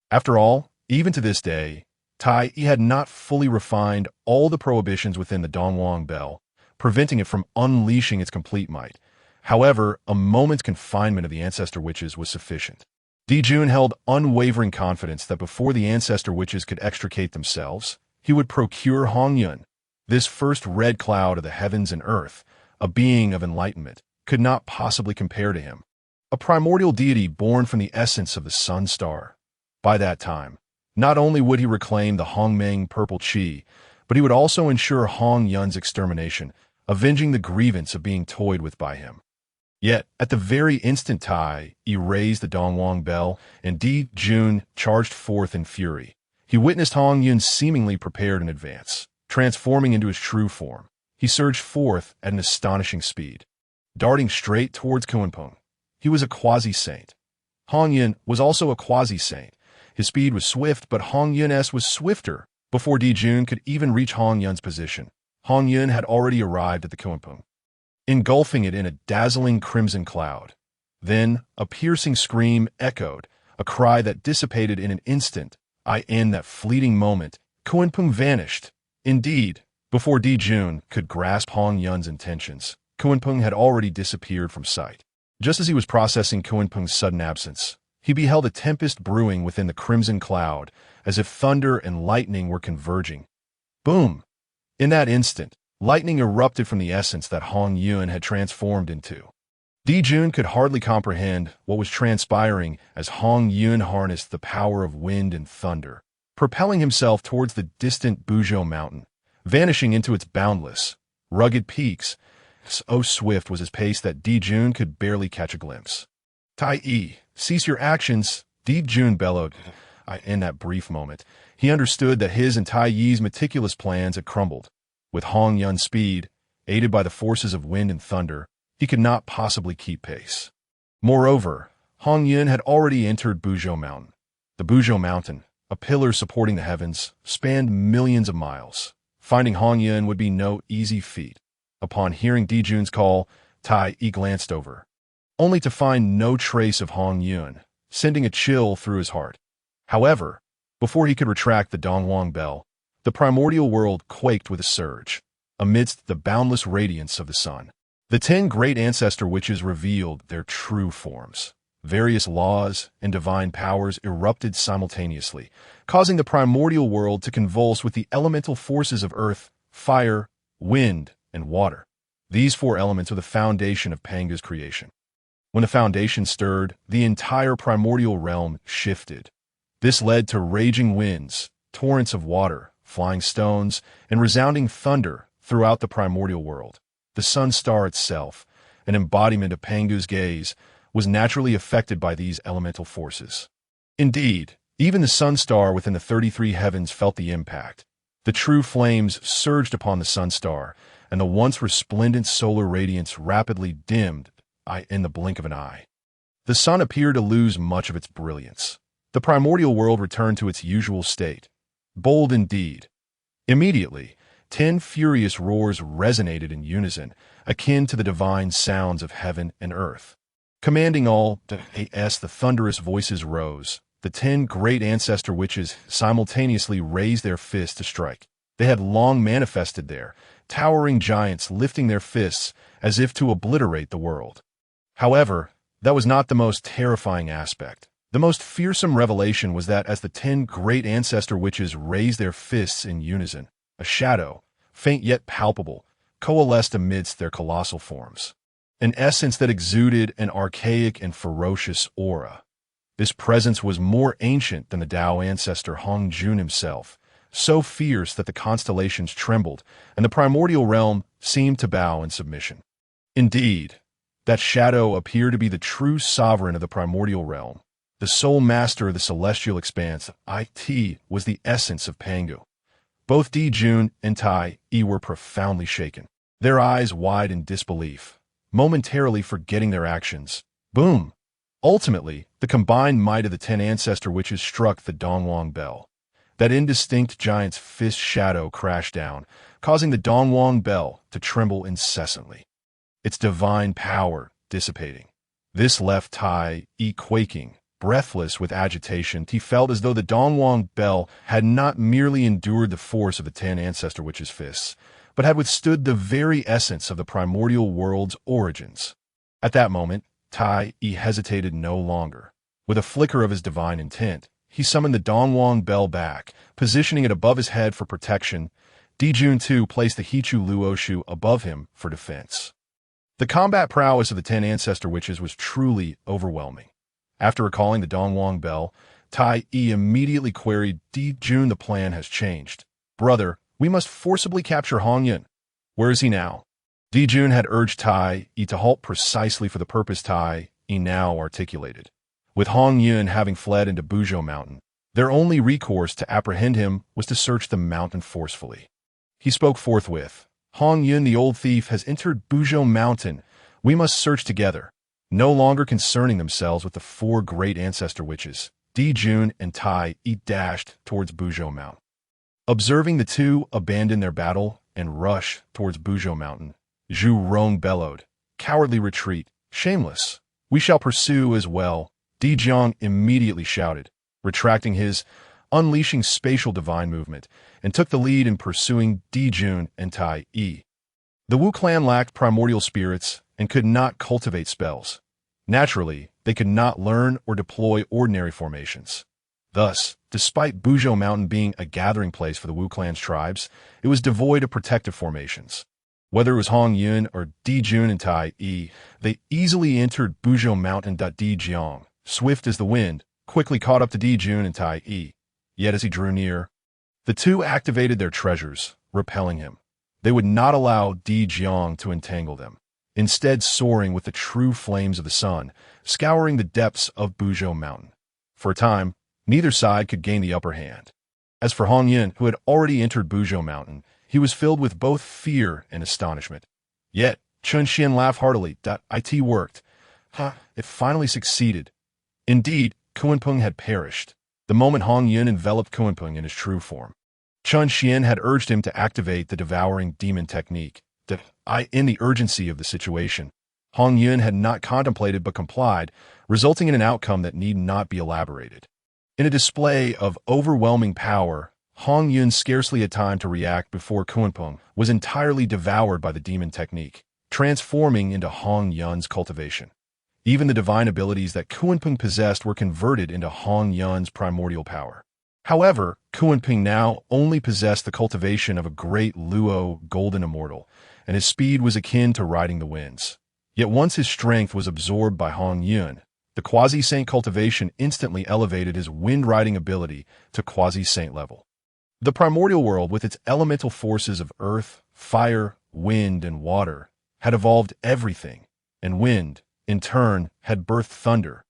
After all, even to this day, Tai Yi had not fully refined all the prohibitions within the Dongwang Bell, preventing it from unleashing its complete might. However, a moment's confinement of the ancestor witches was sufficient. Jun held unwavering confidence that before the ancestor witches could extricate themselves, he would procure Hongyun. This first red cloud of the heavens and earth, a being of enlightenment, could not possibly compare to him. A primordial deity born from the essence of the sun star. By that time, not only would he reclaim the Hongmeng purple qi, but he would also ensure Hongyun's extermination, avenging the grievance of being toyed with by him. Yet, at the very instant Tai Yi raised the Dongwang Bell and Jun charged forth in fury, he witnessed Hongyun seemingly prepared in advance. Transforming into his true form, he surged forth at an astonishing speed, darting straight towards Kunpeng. He was a quasi-saint. Hongyun was also a quasi-saint. His speed was swift, but Hongyun's was swifter. Before Jun could even reach Hongyun's position, Hongyun had already arrived at the Kunpeng, engulfing it in a dazzling crimson cloud. Then, a piercing scream echoed, a cry that dissipated in an instant. In that fleeting moment, Kunpeng vanished. Indeed, before Jun could grasp Hongyun's intentions, Kunpeng had already disappeared from sight. Just as he was processing Kunpeng's sudden absence, he beheld a tempest brewing within the crimson cloud, as if thunder and lightning were converging. Boom! In that instant, lightning erupted from the essence that Hongyun had transformed into. Jun could hardly comprehend what was transpiring as Hongyun harnessed the power of wind and thunder, propelling himself towards the distant Buzhou mountain, vanishing into its boundless, rugged peaks. So swift was his pace that Jun could barely catch a glimpse. Tai, cease your actions, Jun bellowed. In that brief moment, he understood that his and Tai Yi's meticulous plans had crumbled. With Hongyun's speed, aided by the forces of wind and thunder, he could not possibly keep pace. Moreover, Hongyun had already entered Buzhou Mountain. The Buzhou Mountain, a pillar supporting the heavens, spanned millions of miles. Finding Hongyun would be no easy feat. Upon hearing Jun's call, Tai Yi glanced over, only to find no trace of Hongyun, sending a chill through his heart. However, before he could retract the Dongwang bell, the primordial world quaked with a surge. Amidst the boundless radiance of the sun, the 10 great ancestor witches revealed their true forms. Various laws and divine powers erupted simultaneously, causing the primordial world to convulse with the elemental forces of earth, fire, wind, and water. These 4 elements are the foundation of Panga's creation. When the foundation stirred, the entire primordial realm shifted. This led to raging winds, torrents of water, flying stones, and resounding thunder throughout the primordial world. The sun star itself, an embodiment of Pangu's gaze, was naturally affected by these elemental forces. Indeed, even the sun star within the 33 heavens felt the impact. The true flames surged upon the sun star, and the once resplendent solar radiance rapidly dimmed in the blink of an eye. The sun appeared to lose much of its brilliance. The primordial world returned to its usual state. Bold indeed. Immediately, 10 furious roars resonated in unison, akin to the divine sounds of heaven and earth. Commanding all, the thunderous voices rose. The 10 great ancestor witches simultaneously raised their fists to strike. They had long manifested there, towering giants lifting their fists as if to obliterate the world. However, that was not the most terrifying aspect. The most fearsome revelation was that as the 10 great ancestor witches raised their fists in unison, a shadow, faint yet palpable, coalesced amidst their colossal forms. An essence that exuded an archaic and ferocious aura. This presence was more ancient than the Dao ancestor Hongjun himself, so fierce that the constellations trembled and the primordial realm seemed to bow in submission. Indeed, that shadow appeared to be the true sovereign of the primordial realm. The sole master of the celestial expanse, it was the essence of Pangu. Both Jun and Tai Yi were profoundly shaken, their eyes wide in disbelief, momentarily forgetting their actions. Boom! Ultimately, the combined might of the 10 ancestor witches struck the Dongwang bell. That indistinct giant's fist shadow crashed down, causing the Dongwang bell to tremble incessantly, its divine power dissipating. This left Tai Yi quaking, breathless with agitation. He felt as though the Dongwang bell had not merely endured the force of the 10 ancestor witches' fists, but had withstood the very essence of the primordial world's origins. At that moment, Tai Yi hesitated no longer. With a flicker of his divine intent, he summoned the Dongwang bell back, positioning it above his head for protection. Jun too placed the Hichu Luoshu above him for defense. The combat prowess of the 10 ancestor witches was truly overwhelming. After recalling the Dongwang bell, Tai Yi immediately queried, Jun, the plan has changed. Brother, we must forcibly capture Hongyun. Where is he now? Jun had urged Tai Yi to halt precisely for the purpose Tai Yi now articulated. With Hongyun having fled into Buzhou Mountain, their only recourse to apprehend him was to search the mountain forcefully. He spoke forthwith. Hongyun, the old thief, has entered Buzhou Mountain. We must search together. No longer concerning themselves with the 4 great ancestor witches, Jun and Tai Yi dashed towards Buzhou Mountain. Observing the two abandon their battle and rush towards Buzhou Mountain, Zhu Rong bellowed, "Cowardly retreat, shameless. We shall pursue as well." Jiang immediately shouted, retracting his, unleashing spatial divine movement, and took the lead in pursuing Jun and Tai Yi. The Wu clan lacked primordial spirits and could not cultivate spells. Naturally, they could not learn or deploy ordinary formations. Thus, despite Buzhou Mountain being a gathering place for the Wu clan's tribes, it was devoid of protective formations. Whether it was Hongyun or Jun and Tai Yi, they easily entered Buzhou Mountain. Jiang, swift as the wind, quickly caught up to Jun and Tai Yi. Yet as he drew near, the two activated their treasures, repelling him. They would not allow Di Jiang to entangle them, instead soaring with the true flames of the sun, scouring the depths of Buzhou Mountain. For a time, neither side could gain the upper hand. As for Hongyun, who had already entered Buzhou Mountain, he was filled with both fear and astonishment. Yet, Chun Xian laughed heartily. It worked. It finally succeeded. Indeed, Kunpeng had perished, the moment Hongyun enveloped Kunpeng in his true form. Chun Xian had urged him to activate the devouring demon technique. In the urgency of the situation, Hongyun had not contemplated but complied, resulting in an outcome that need not be elaborated. In a display of overwhelming power, Hongyun scarcely had time to react before Kunpeng was entirely devoured by the demon technique, transforming into Hongyun's cultivation. Even the divine abilities that Kunpeng possessed were converted into Hongyun's primordial power. However, Kunpeng now only possessed the cultivation of a great Luo golden immortal, and his speed was akin to riding the winds. Yet once his strength was absorbed by Hongyun, the quasi-saint cultivation instantly elevated his wind-riding ability to quasi-saint level. The primordial world, with its elemental forces of earth, fire, wind, and water, had evolved everything, and wind, in turn, had birthed thunder.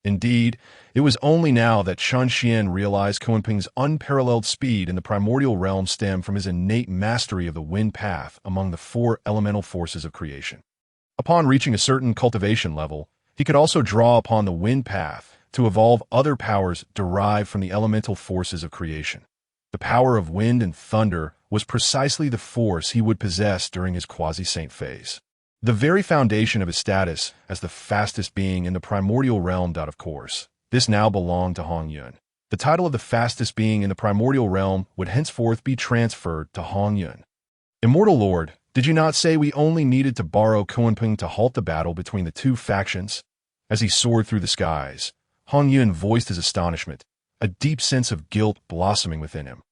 Indeed, it was only now that Chun Xian realized Kunpeng's unparalleled speed in the primordial realm stemmed from his innate mastery of the wind path among the four elemental forces of creation. Upon reaching a certain cultivation level, he could also draw upon the wind path to evolve other powers derived from the elemental forces of creation. The power of wind and thunder was precisely the force he would possess during his quasi-saint phase. The very foundation of his status as the fastest being in the primordial realm. Of course, this now belonged to Hongyun. The title of the fastest being in the primordial realm would henceforth be transferred to Hongyun. Immortal Lord, did you not say we only needed to borrow Kunpeng to halt the battle between the two factions? As he soared through the skies, Hongyun voiced his astonishment, a deep sense of guilt blossoming within him.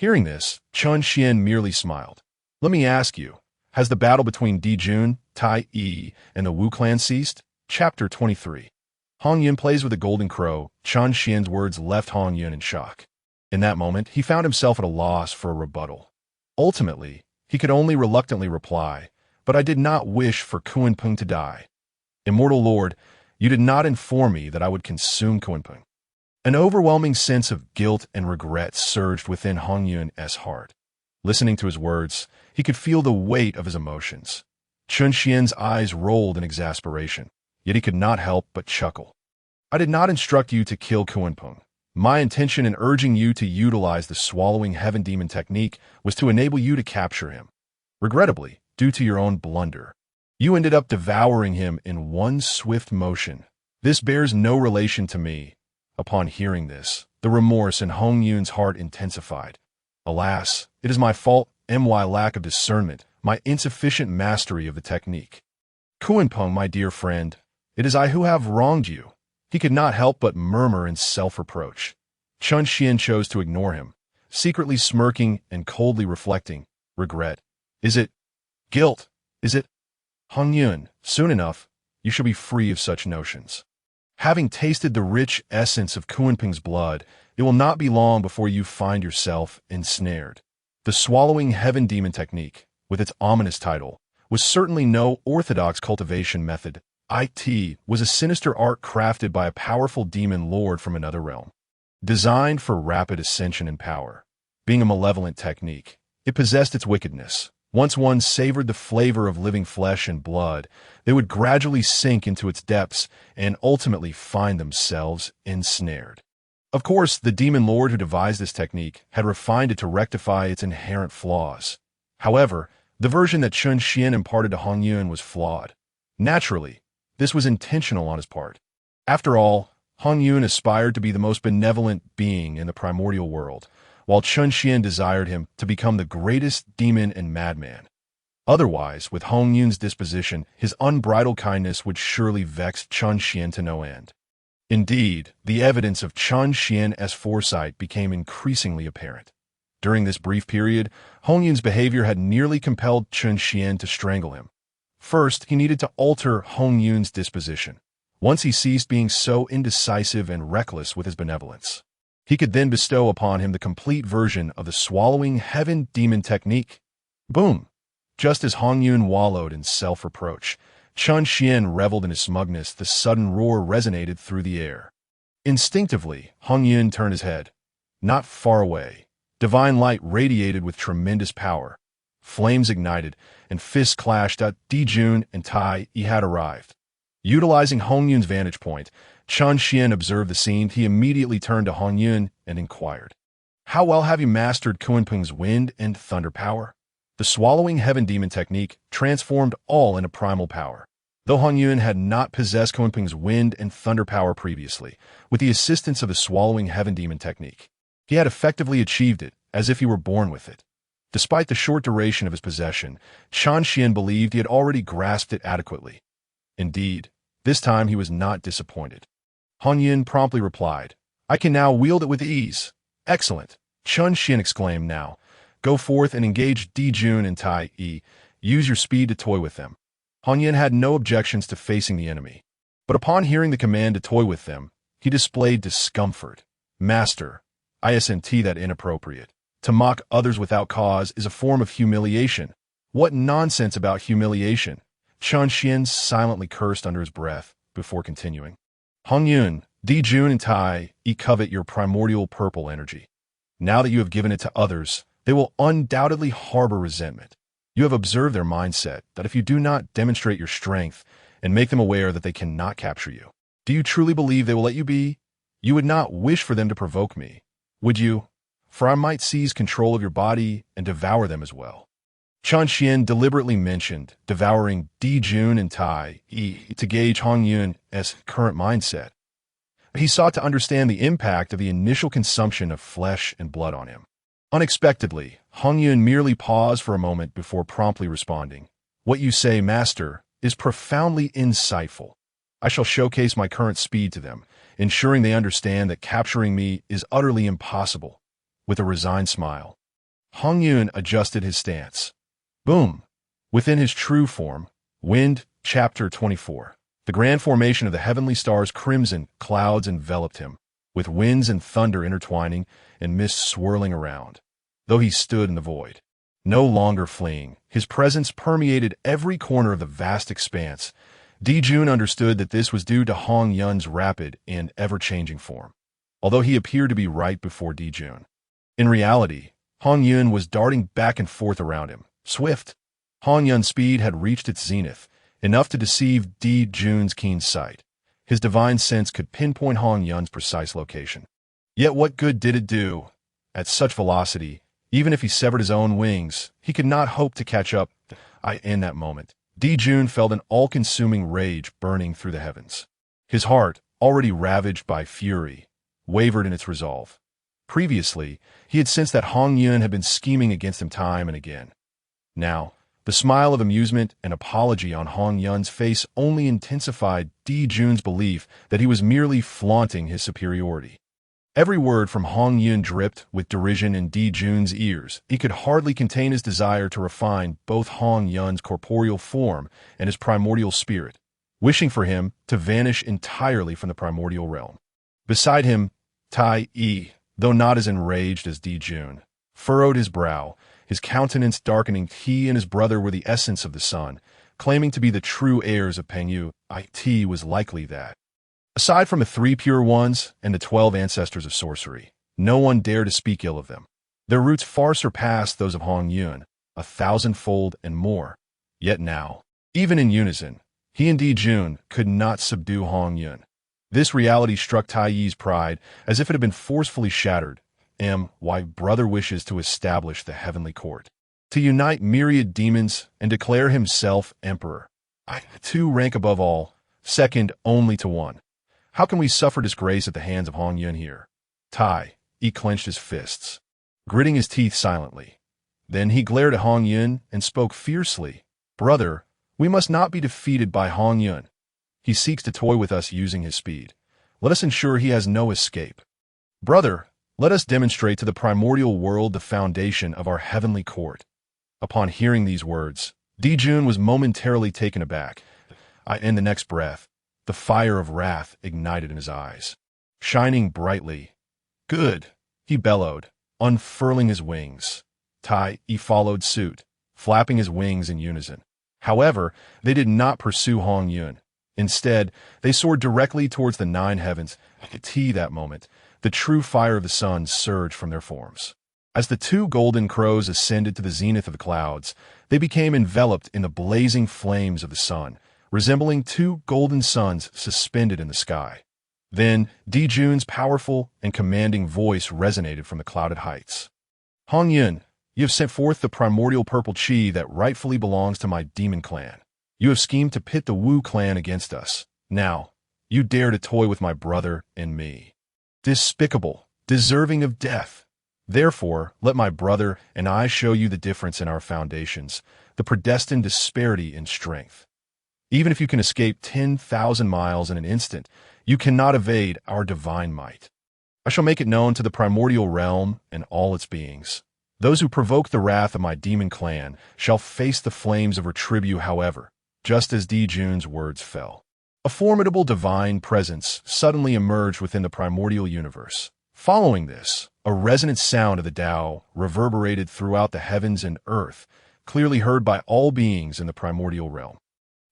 Hearing this, Chun Xian merely smiled. Let me ask you, has the battle between Di Jun, Tai Yi, and the Wu clan ceased? Chapter 23. Hongyun plays with a golden crow. Chun Xian's words left Hongyun in shock. In that moment, he found himself at a loss for a rebuttal. Ultimately, he could only reluctantly reply, but I did not wish for Kunpeng to die. Immortal Lord, you did not inform me that I would consume Kunpeng. An overwhelming sense of guilt and regret surged within Hongyun's heart. Listening to his words, he could feel the weight of his emotions. Chun Xian's eyes rolled in exasperation, yet he could not help but chuckle. I did not instruct you to kill Kunpeng. My intention in urging you to utilize the swallowing heaven demon technique was to enable you to capture him. Regrettably, due to your own blunder, you ended up devouring him in one swift motion. This bears no relation to me. Upon hearing this, the remorse in Hongyun's heart intensified. Alas, it is my fault, my lack of discernment, my insufficient mastery of the technique. Kunpeng, my dear friend, it is I who have wronged you. He could not help but murmur in self-reproach. Chun Xian chose to ignore him, secretly smirking and coldly reflecting. Regret. Is it? Guilt. Is it? Hongyun, soon enough, you shall be free of such notions. Having tasted the rich essence of Kunpeng's blood, it will not be long before you find yourself ensnared. The swallowing heaven demon technique, with its ominous title, was certainly no orthodox cultivation method. It was a sinister art crafted by a powerful demon lord from another realm. Designed for rapid ascension in power, being a malevolent technique, it possessed its wickedness. Once one savored the flavor of living flesh and blood, they would gradually sink into its depths and ultimately find themselves ensnared. Of course, the demon lord who devised this technique had refined it to rectify its inherent flaws. However, the version that Chun Xian imparted to Hongyun was flawed. Naturally, this was intentional on his part. After all, Hongyun aspired to be the most benevolent being in the primordial world, while Chun Xian desired him to become the greatest demon and madman. Otherwise, with Hongyun's disposition, his unbridled kindness would surely vex Chun Xian to no end. Indeed, the evidence of Chun Xian's foresight became increasingly apparent. During this brief period, Hongyun's behavior had nearly compelled Chun Xian to strangle him. First, he needed to alter Hongyun's disposition. Once he ceased being so indecisive and reckless with his benevolence, he could then bestow upon him the complete version of the swallowing heaven demon technique. Boom! Just as Hongyun wallowed in self-reproach, Chun Xian reveled in his smugness. The sudden roar resonated through the air. Instinctively, Hongyun turned his head. Not far away, divine light radiated with tremendous power. Flames ignited, and fists clashed. Dijun and Tai Yi had arrived. Utilizing Hongyun's vantage point, Chun Xian observed the scene. He immediately turned to Hongyun and inquired, "How well have you mastered Kunpeng's wind and thunder power?" The swallowing heaven demon technique transformed all into primal power. Though Hongyun had not possessed Kunpeng's wind and thunder power previously, with the assistance of the swallowing heaven demon technique, he had effectively achieved it as if he were born with it. Despite the short duration of his possession, Chun Xian believed he had already grasped it adequately. Indeed, this time he was not disappointed. Hongyun promptly replied, "I can now wield it with ease." "Excellent," Chun Xian exclaimed. "Now, go forth and engage Dijun and Tai Yi. Use your speed to toy with them." Hongyun had no objections to facing the enemy, but upon hearing the command to toy with them, he displayed discomfort. "Master, isn't that inappropriate? To mock others without cause is a form of humiliation." "What nonsense about humiliation?" Chun Xian silently cursed under his breath before continuing. "Hongyun, Dijun and Tai Yi covet your primordial purple energy. Now that you have given it to others, they will undoubtedly harbor resentment. You have observed their mindset, that if you do not demonstrate your strength and make them aware that they cannot capture you, do you truly believe they will let you be? You would not wish for them to provoke me, would you? For I might seize control of your body and devour them as well." Chun Xian deliberately mentioned devouring Dijun and Tai Yi to gauge Hongyun's current mindset. He sought to understand the impact of the initial consumption of flesh and blood on him. Unexpectedly, Hongyun merely paused for a moment before promptly responding, "What you say, master, is profoundly insightful. I shall showcase my current speed to them, ensuring they understand that capturing me is utterly impossible." With a resigned smile, Hongyun adjusted his stance. Boom! Within his true form, Wind, Chapter 24. The grand formation of the heavenly stars, crimson clouds enveloped him, with winds and thunder intertwining and mist swirling around. Though he stood in the void, no longer fleeing, his presence permeated every corner of the vast expanse. Dijun understood that this was due to Hongyun's rapid and ever-changing form, although he appeared to be right before Dijun. In reality, Hongyun was darting back and forth around him, swift. Hongyun's speed had reached its zenith, enough to deceive Dijun's keen sight. His divine sense could pinpoint Hongyun's precise location. Yet what good did it do? At such velocity, even if he severed his own wings, he could not hope to catch up. In that moment, Dijun felt an all-consuming rage burning through the heavens. His heart, already ravaged by fury, wavered in its resolve. Previously, he had sensed that Hongyun had been scheming against him time and again. Now, the smile of amusement and apology on Hongyun's face only intensified Dijun's belief that he was merely flaunting his superiority. Every word from Hongyun dripped with derision in Dijun's ears. He could hardly contain his desire to refine both Hongyun's corporeal form and his primordial spirit, wishing for him to vanish entirely from the primordial realm. Beside him, Tai Yi, though not as enraged as Dijun, furrowed his brow, his countenance darkening. He and his brother were the essence of the sun, claiming to be the true heirs of Pengyu. It was likely that, aside from the 3 pure ones and the 12 ancestors of sorcery, no one dared to speak ill of them. Their roots far surpassed those of Hongyun, 1,000-fold and more. Yet now, even in unison, he and Dijun could not subdue Hongyun. This reality struck Tai Yi's pride as if it had been forcefully shattered. Why brother wishes to establish the heavenly court, to unite myriad demons and declare himself emperor. Two rank above all, second only to one. How can we suffer disgrace at the hands of Hongyun here? Tai Yi clenched his fists, gritting his teeth silently. Then he glared at Hongyun and spoke fiercely. "Brother, we must not be defeated by Hongyun. He seeks to toy with us using his speed. Let us ensure he has no escape. Brother, let us demonstrate to the primordial world the foundation of our heavenly court." Upon hearing these words, Dijun was momentarily taken aback. In the next breath, the fire of wrath ignited in his eyes, shining brightly. "Good," he bellowed, unfurling his wings. Tai Yi followed suit, flapping his wings in unison. However, they did not pursue Hongyun. Instead, they soared directly towards the nine heavens. I could see that moment. The true fire of the sun surged from their forms. As the two golden crows ascended to the zenith of the clouds, they became enveloped in the blazing flames of the sun, resembling two golden suns suspended in the sky. Then, Dijun's powerful and commanding voice resonated from the clouded heights. Hongyun, you have sent forth the primordial purple chi that rightfully belongs to my demon clan. You have schemed to pit the Wu clan against us. Now, you dare to toy with my brother and me. Despicable, deserving of death. Therefore, let my brother and I show you the difference in our foundations, the predestined disparity in strength. Even if you can escape 10,000 miles in an instant, you cannot evade our divine might. I shall make it known to the primordial realm and all its beings. Those who provoke the wrath of my demon clan shall face the flames of retribution. However, just as Dijun's words fell, a formidable divine presence suddenly emerged within the primordial universe. Following this, a resonant sound of the Tao reverberated throughout the heavens and earth, clearly heard by all beings in the primordial realm.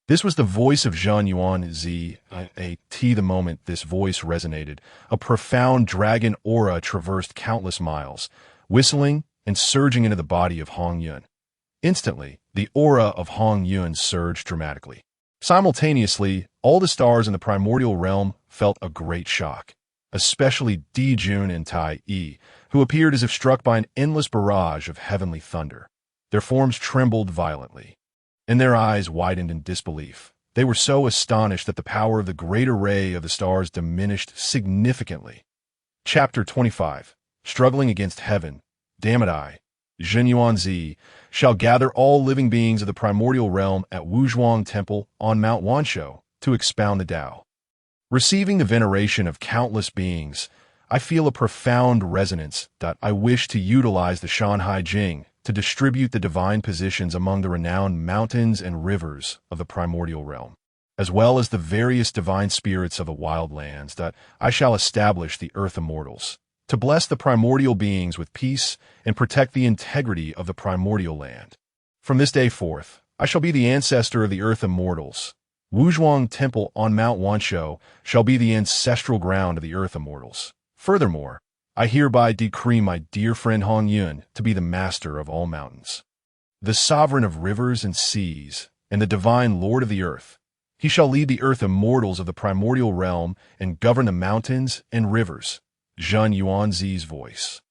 This was the voice of Xuan Z. The moment this voice resonated, a profound dragon aura traversed countless miles, whistling and surging into the body of Hongyun. Instantly, the aura of Hongyun surged dramatically. Simultaneously, all the stars in the primordial realm felt a great shock, especially Dijun and Tai Yi, who appeared as if struck by an endless barrage of heavenly thunder. Their forms trembled violently, and their eyes widened in disbelief. They were so astonished that the power of the great array of the stars diminished significantly. Chapter 25. Struggling against heaven. Damn it, I, Zhenyuan Zi, shall gather all living beings of the primordial realm at Wuzhuang Temple on Mount Wanshou to expound the Tao. Receiving the veneration of countless beings, I feel a profound resonance that I wish to utilize the Shanhai Jing to distribute the divine positions among the renowned mountains and rivers of the primordial realm, as well as the various divine spirits of the wild lands that I shall establish the earth immortals, to bless the primordial beings with peace and protect the integrity of the primordial land. From this day forth, I shall be the ancestor of the earth immortals. Wuzhuang Temple on Mount Wanshou shall be the ancestral ground of the earth immortals. Furthermore, I hereby decree my dear friend Hongyun to be the master of all mountains, the sovereign of rivers and seas, and the divine lord of the earth. He shall lead the earth immortals of the primordial realm and govern the mountains and rivers. Zhenyuan Zi's voice,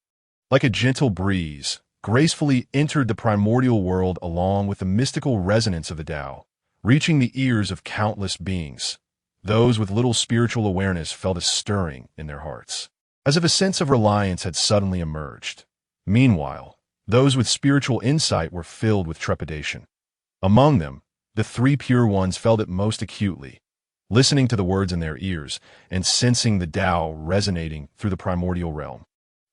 like a gentle breeze, gracefully entered the primordial world along with the mystical resonance of the Tao, reaching the ears of countless beings. Those with little spiritual awareness felt a stirring in their hearts, as if a sense of reliance had suddenly emerged. Meanwhile, those with spiritual insight were filled with trepidation. Among them, the three pure ones felt it most acutely, listening to the words in their ears and sensing the Tao resonating through the primordial realm.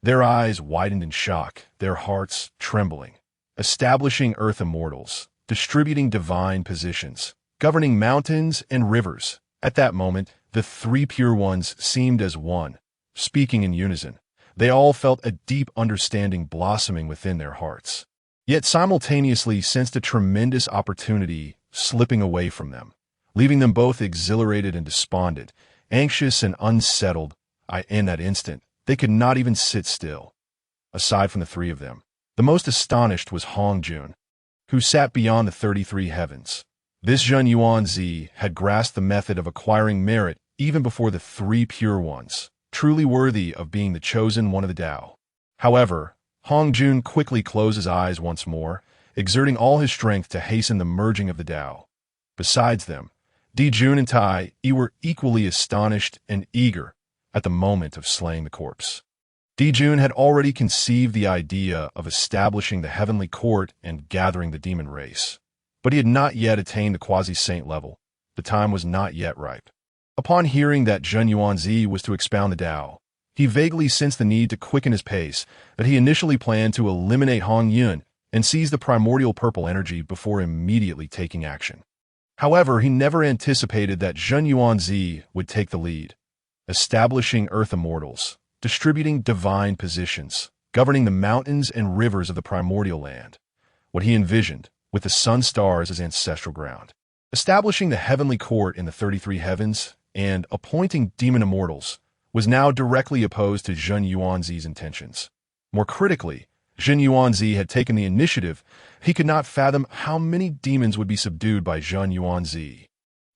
Their eyes widened in shock, their hearts trembling. Establishing earth immortals, distributing divine positions, governing mountains and rivers. At that moment, the three pure ones seemed as one, speaking in unison. They all felt a deep understanding blossoming within their hearts, yet simultaneously sensed a tremendous opportunity slipping away from them, leaving them both exhilarated and despondent, anxious and unsettled. In that instant, they could not even sit still. Aside from the three of them, the most astonished was Hongjun, who sat beyond the 33 heavens. This Zhenyuan Zi had grasped the method of acquiring merit even before the three pure ones, truly worthy of being the chosen one of the Tao. However, Hongjun quickly closed his eyes once more, exerting all his strength to hasten the merging of the Tao. Besides them, Dijun and Tai Yi were equally astonished and eager at the moment of slaying the corpse. Dijun had already conceived the idea of establishing the heavenly court and gathering the demon race, but he had not yet attained the quasi-saint level. The time was not yet ripe. Upon hearing that Zhenyuan Zi was to expound the Tao, he vaguely sensed the need to quicken his pace, that he initially planned to eliminate Hongyun and seize the primordial purple energy before immediately taking action. However, he never anticipated that Zhenyuan Zi would take the lead, establishing earth immortals, distributing divine positions, governing the mountains and rivers of the primordial land. What he envisioned with the sun stars as ancestral ground. Establishing the heavenly court in the 33 heavens and appointing demon immortals was now directly opposed to Zhun Yuanzi's intentions. More critically, Zhun Yuanzi had taken the initiative. He could not fathom how many demons would be subdued by Zhun Yuanzi,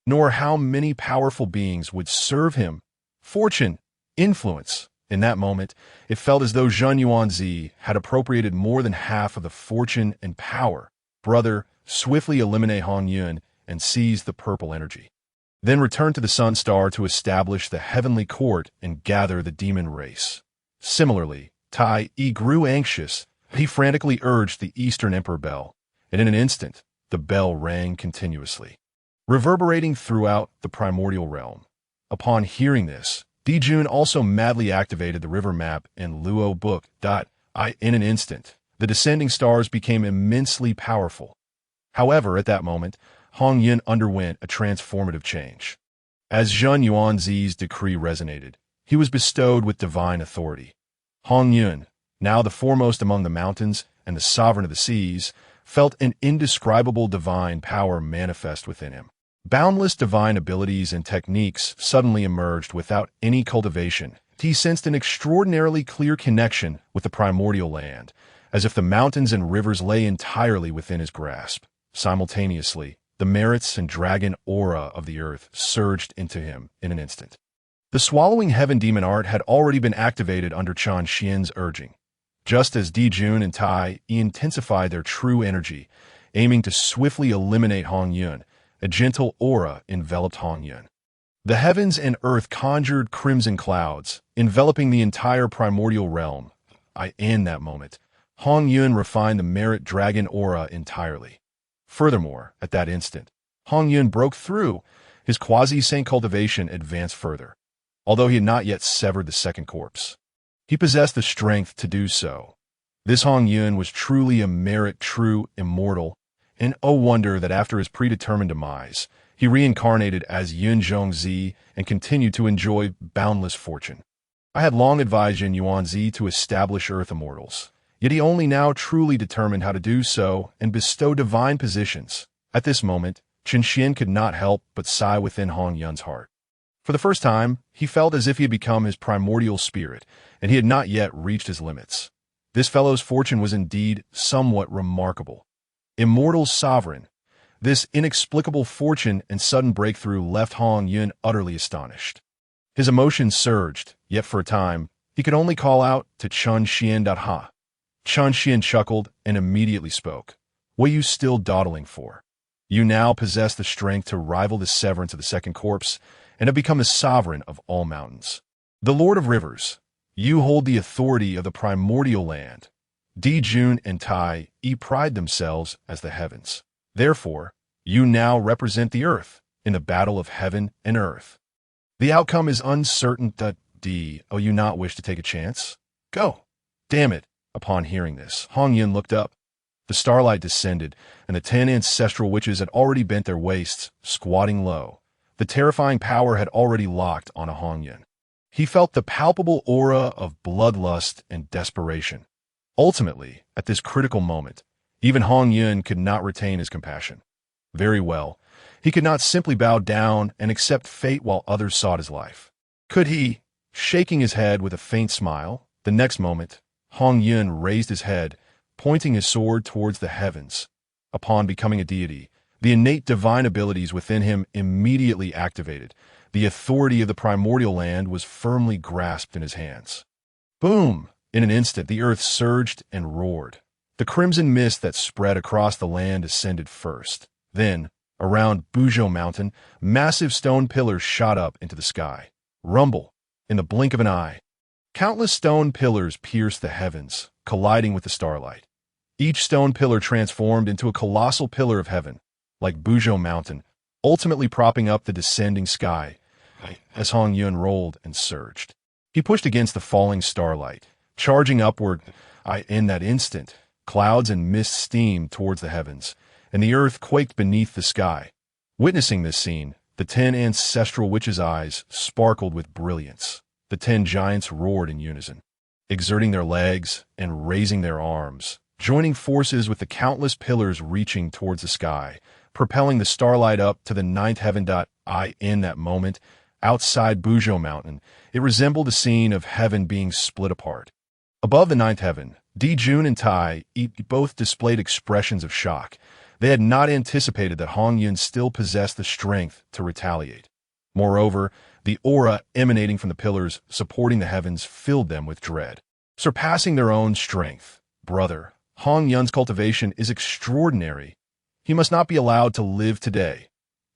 nor how many powerful beings would serve him. Fortune, influence. In that moment, it felt as though Zhun Yuanzi had appropriated more than half of the fortune and power. Brother, swiftly eliminate Hongyun and seize the purple energy. Then return to the sun star to establish the heavenly court and gather the demon race. Similarly, Tai Yi grew anxious. He frantically urged the Eastern Emperor bell, and in an instant, the bell rang continuously, reverberating throughout the primordial realm. Upon hearing this, Dijun also madly activated the river map in Luo Book. In an instant, the descending stars became immensely powerful. However, at that moment, Hongyun underwent a transformative change. As Zhun Yuanzi's decree resonated, he was bestowed with divine authority. Hongyun, now the foremost among the mountains and the sovereign of the seas, felt an indescribable divine power manifest within him. Boundless divine abilities and techniques suddenly emerged without any cultivation. He sensed an extraordinarily clear connection with the primordial land, as if the mountains and rivers lay entirely within his grasp. Simultaneously, the merits and dragon aura of the earth surged into him in an instant. The swallowing heaven demon art had already been activated under Chan Xian's urging. Just as Dijun and Tai Yi intensified their true energy, aiming to swiftly eliminate Hongyun, a gentle aura enveloped Hongyun. The heavens and earth conjured crimson clouds, enveloping the entire primordial realm. In that moment, Hongyun refined the merit dragon aura entirely. Furthermore, at that instant, Hongyun broke through. His quasi-saint cultivation advanced further, although he had not yet severed the second corpse. He possessed the strength to do so. This Hongyun was truly a merit, true, immortal, and oh wonder that after his predetermined demise, he reincarnated as Yun Zhongzi and continued to enjoy boundless fortune. I had long advised Yin Yuanzi to establish Earth Immortals, yet he only now truly determined how to do so and bestow divine positions. At this moment, Chen Xian could not help but sigh within Hongyun's heart. For the first time, he felt as if he had become his primordial spirit, and he had not yet reached his limits. This fellow's fortune was indeed somewhat remarkable. Immortal sovereign, this inexplicable fortune and sudden breakthrough left Hongyun utterly astonished. His emotions surged, yet for a time, he could only call out to Chun Xian. Ha. Chun Xian chuckled and immediately spoke. What are you still dawdling for? You now possess the strength to rival the severance of the second corpse and have become the sovereign of all mountains. The Lord of Rivers, you hold the authority of the primordial land. Dijun and Tai Yi pride themselves as the heavens. Therefore, you now represent the earth in the battle of heaven and earth. The outcome is uncertain. Oh, you not wish to take a chance? Go. Damn it. Upon hearing this, Hongyun looked up. The starlight descended, and the 10 ancestral witches had already bent their waists, squatting low. The terrifying power had already locked on a Hongyun. He felt the palpable aura of bloodlust and desperation. Ultimately, at this critical moment, even Hongyun could not retain his compassion. Very well, he could not simply bow down and accept fate while others sought his life. Could he? Shaking his head with a faint smile, the next moment, Hongyun raised his head, pointing his sword towards the heavens. Upon becoming a deity, the innate divine abilities within him immediately activated. The authority of the primordial land was firmly grasped in his hands. Boom! In an instant, the earth surged and roared. The crimson mist that spread across the land ascended first. Then, around Buzhou Mountain, massive stone pillars shot up into the sky. Rumble! In the blink of an eye, countless stone pillars pierced the heavens, colliding with the starlight. Each stone pillar transformed into a colossal pillar of heaven, like Buzhou Mountain, ultimately propping up the descending sky. As Hongyun rolled and surged, he pushed against the falling starlight, charging upward. In that instant, clouds and mist steamed towards the heavens, and the earth quaked beneath the sky. Witnessing this scene, the 10 ancestral witches' eyes sparkled with brilliance. The 10 giants roared in unison, exerting their legs and raising their arms, joining forces with the countless pillars reaching towards the sky, propelling the starlight up to the ninth heaven. In that moment, outside Buzhou Mountain, it resembled a scene of heaven being split apart. Above the ninth heaven, Jun and Tai both displayed expressions of shock. They had not anticipated that Hongyun still possessed the strength to retaliate. Moreover, the aura emanating from the pillars supporting the heavens filled them with dread. Surpassing their own strength, brother, Hongyun's cultivation is extraordinary. He must not be allowed to live today.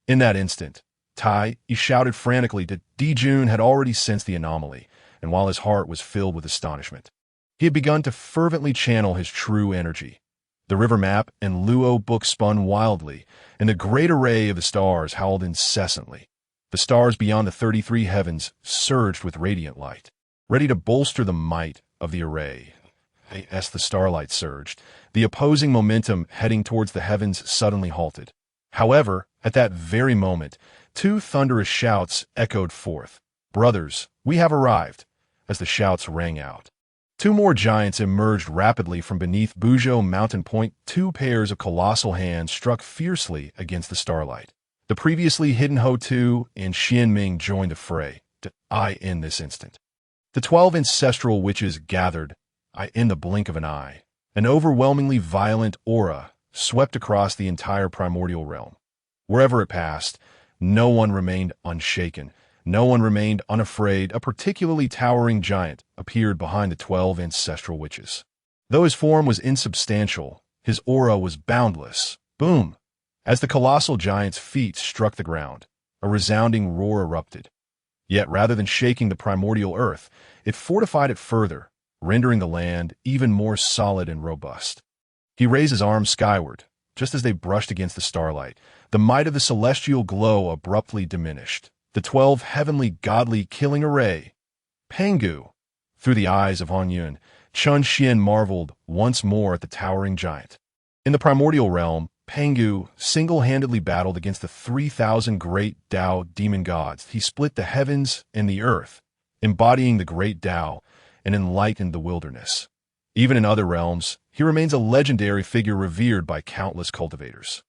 In that instant, Tai shouted frantically that Jun had already sensed the anomaly, and while his heart was filled with astonishment, he had begun to fervently channel his true energy. The river map and Luo book spun wildly, and the great array of the stars howled incessantly. The stars beyond the 33 heavens surged with radiant light, ready to bolster the might of the array. As the starlight surged, the opposing momentum heading towards the heavens suddenly halted. However, at that very moment, two thunderous shouts echoed forth. "Brothers, we have arrived!" As the shouts rang out, two more giants emerged rapidly from beneath Buzhou Mountain Point. Two pairs of colossal hands struck fiercely against the starlight. The previously hidden Ho Tu and Xianming joined the fray. In this instant, the 12 ancestral witches gathered. In the blink of an eye, an overwhelmingly violent aura swept across the entire primordial realm. Wherever it passed, no one remained unshaken. No one remained unafraid. A particularly towering giant appeared behind the 12 ancestral witches. Though his form was insubstantial, his aura was boundless. Boom! As the colossal giant's feet struck the ground, a resounding roar erupted. Yet rather than shaking the primordial earth, it fortified it further, rendering the land even more solid and robust. He raised his arms skyward, just as they brushed against the starlight. The might of the celestial glow abruptly diminished. The 12 heavenly godly killing array. Pangu! Through the eyes of Hongyun, Chun Xian marveled once more at the towering giant. In the primordial realm, Pangu single-handedly battled against the 3,000 great Dao demon gods. He split the heavens and the earth, embodying the great Dao, and enlightened the wilderness. Even in other realms, he remains a legendary figure revered by countless cultivators.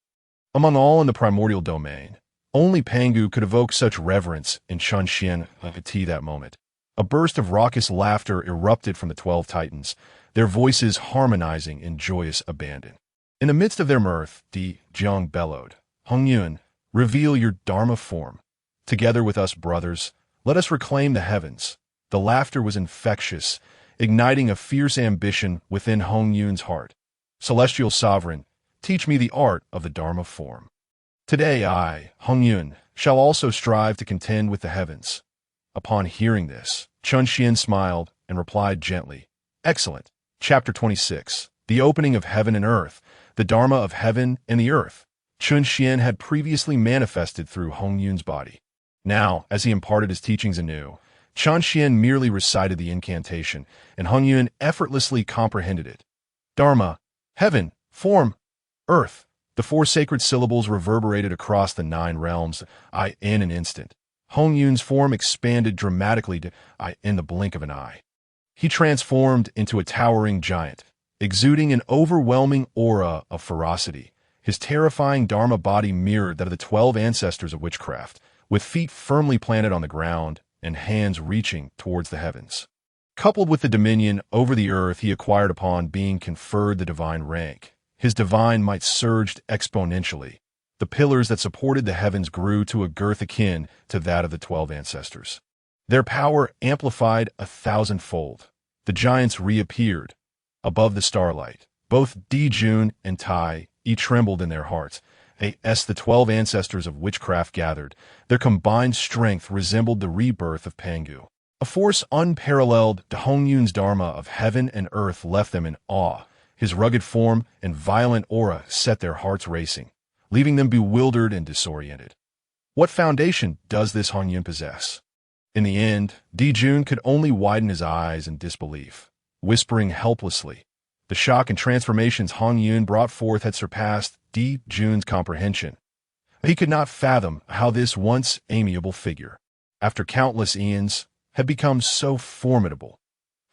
Among all in the primordial domain, only Pangu could evoke such reverence in Chun Xian at that moment. A burst of raucous laughter erupted from the 12 titans, their voices harmonizing in joyous abandon. In the midst of their mirth, Di Jiang bellowed, "Hongyun, reveal your Dharma form. Together with us, brothers, let us reclaim the heavens." The laughter was infectious, igniting a fierce ambition within Hongyun's heart. "Celestial sovereign, teach me the art of the Dharma form. Today I, Hongyun, shall also strive to contend with the heavens." Upon hearing this, Chun Xian smiled and replied gently, "Excellent." Chapter 26. The Opening of Heaven and Earth, the Dharma of Heaven and the Earth. Chun Xian had previously manifested through Hongyun's body. Now, as he imparted his teachings anew, Chun Xian merely recited the incantation, and Hongyun effortlessly comprehended it. Dharma, heaven, form, earth. The 4 sacred syllables reverberated across the 9 realms. In an instant, Hongyun's form expanded dramatically in the blink of an eye. He transformed into a towering giant, exuding an overwhelming aura of ferocity. His terrifying Dharma body mirrored that of the 12 ancestors of witchcraft, with feet firmly planted on the ground and hands reaching towards the heavens. Coupled with the dominion over the earth he acquired upon being conferred the divine rank, his divine might surged exponentially. The pillars that supported the heavens grew to a girth akin to that of the 12 ancestors. Their power amplified 1,000-fold. The giants reappeared above the starlight. Both Jun and Tai trembled in their hearts. As the 12 ancestors of witchcraft gathered, their combined strength resembled the rebirth of Pangu. A force unparalleled. Hongyun's Dharma of heaven and earth left them in awe. His rugged form and violent aura set their hearts racing, leaving them bewildered and disoriented. What foundation does this Hongyun possess? In the end, Jun could only widen his eyes in disbelief, whispering helplessly. The shock and transformations Hongyun brought forth had surpassed Jun's comprehension. He could not fathom how this once amiable figure, after countless eons, had become so formidable.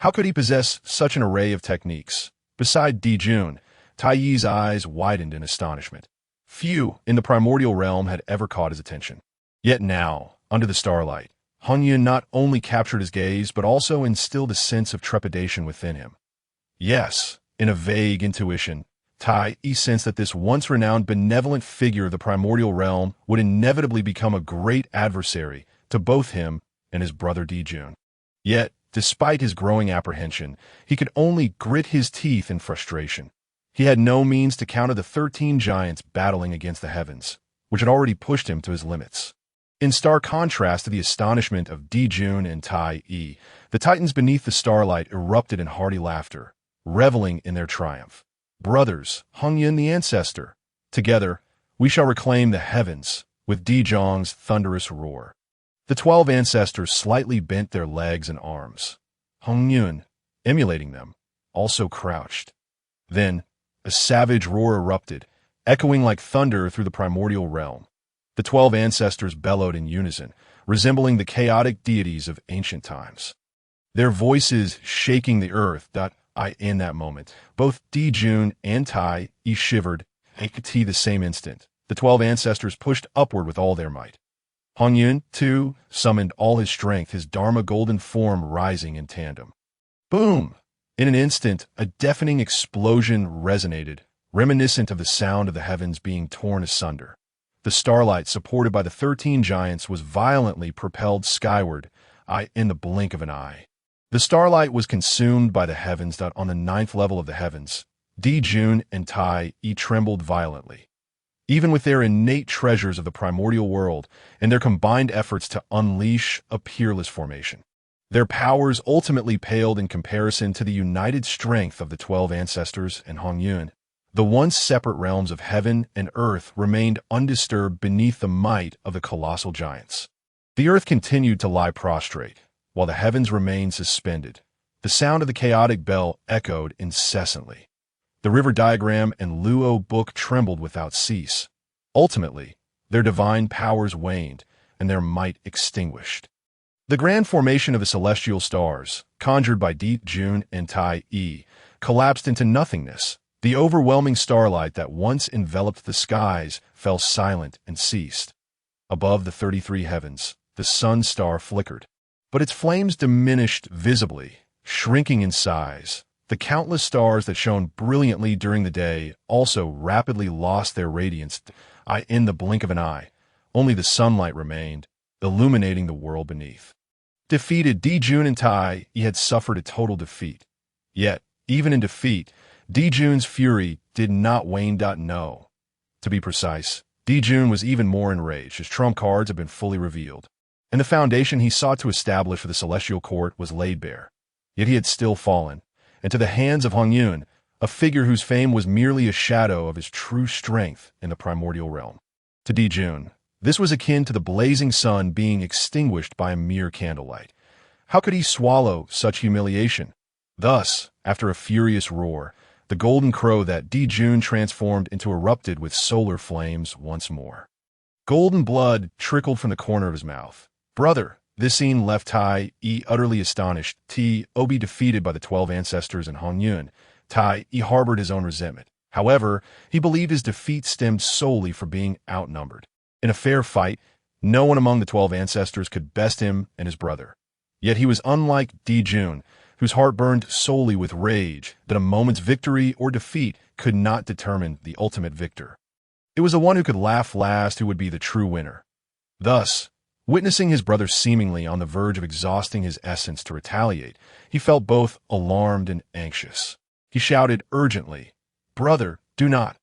How could he possess such an array of techniques, Beside Jun, Tai Yi's eyes widened in astonishment. Few in the primordial realm had ever caught his attention. Yet now, under the starlight, Hongyun not only captured his gaze, but also instilled a sense of trepidation within him. Yes, in a vague intuition, Tai Yi sensed that this once-renowned benevolent figure of the primordial realm would inevitably become a great adversary to both him and his brother Jun. Yet, despite his growing apprehension, he could only grit his teeth in frustration. He had no means to counter the 13 giants battling against the heavens, which had already pushed him to his limits. In stark contrast to the astonishment of Jun and Tai Yi, the titans beneath the starlight erupted in hearty laughter, reveling in their triumph. Brothers, Hongyun the Ancestor, together we shall reclaim the heavens with Zhong's thunderous roar. The 12 ancestors slightly bent their legs and arms. Hongyun, emulating them, also crouched. Then, a savage roar erupted, echoing like thunder through the primordial realm. The 12 ancestors bellowed in unison, resembling the chaotic deities of ancient times. Their voices shaking the earth. In that moment, both Jun and Tai Yi shivered, and the same instant. The 12 ancestors pushed upward with all their might. Hongyun, too, summoned all his strength, his Dharma golden form rising in tandem. Boom! In an instant, a deafening explosion resonated, reminiscent of the sound of the heavens being torn asunder. The starlight, supported by the 13 giants, was violently propelled skyward, in the blink of an eye. The starlight was consumed by the heavens. On the 9th level of the heavens, Jun and Tai Yi trembled violently. Even with their innate treasures of the primordial world and their combined efforts to unleash a peerless formation, their powers ultimately paled in comparison to the united strength of the 12 ancestors and Hongyun. The once separate realms of heaven and earth remained undisturbed beneath the might of the colossal giants. The earth continued to lie prostrate, while the heavens remained suspended. The sound of the chaotic bell echoed incessantly. The river diagram and Luo book trembled without cease. Ultimately, their divine powers waned, and their might extinguished. The grand formation of the celestial stars, conjured by Jun and Tai Yi, collapsed into nothingness. The overwhelming starlight that once enveloped the skies fell silent and ceased. Above the 33 heavens, the sun star flickered, but its flames diminished visibly, shrinking in size. The countless stars that shone brilliantly during the day also rapidly lost their radiance. In the blink of an eye, only the sunlight remained, illuminating the world beneath. Defeated, Jun and Tai Yi had suffered a total defeat. Yet, even in defeat, Jun's fury did not wane. No. To be precise, Jun was even more enraged. His trump cards had been fully revealed, and the foundation he sought to establish for the celestial court was laid bare. Yet he had still fallen, and to the hands of Hongyun, a figure whose fame was merely a shadow of his true strength in the primordial realm. To Jun, this was akin to the blazing sun being extinguished by a mere candlelight. How could he swallow such humiliation? Thus, after a furious roar, the golden crow that Jun transformed into erupted with solar flames once more. Golden blood trickled from the corner of his mouth. Brother, this scene left Tai Yi utterly astonished. Obi defeated by the 12 ancestors and Hongyun. Tai Yi harbored his own resentment. However, he believed his defeat stemmed solely from being outnumbered. In a fair fight, no one among the 12 ancestors could best him and his brother. Yet he was unlike Jun, whose heart burned solely with rage that a moment's victory or defeat could not determine the ultimate victor. It was the one who could laugh last who would be the true winner. Thus, witnessing his brother seemingly on the verge of exhausting his essence to retaliate, he felt both alarmed and anxious. He shouted urgently, "Brother, do not.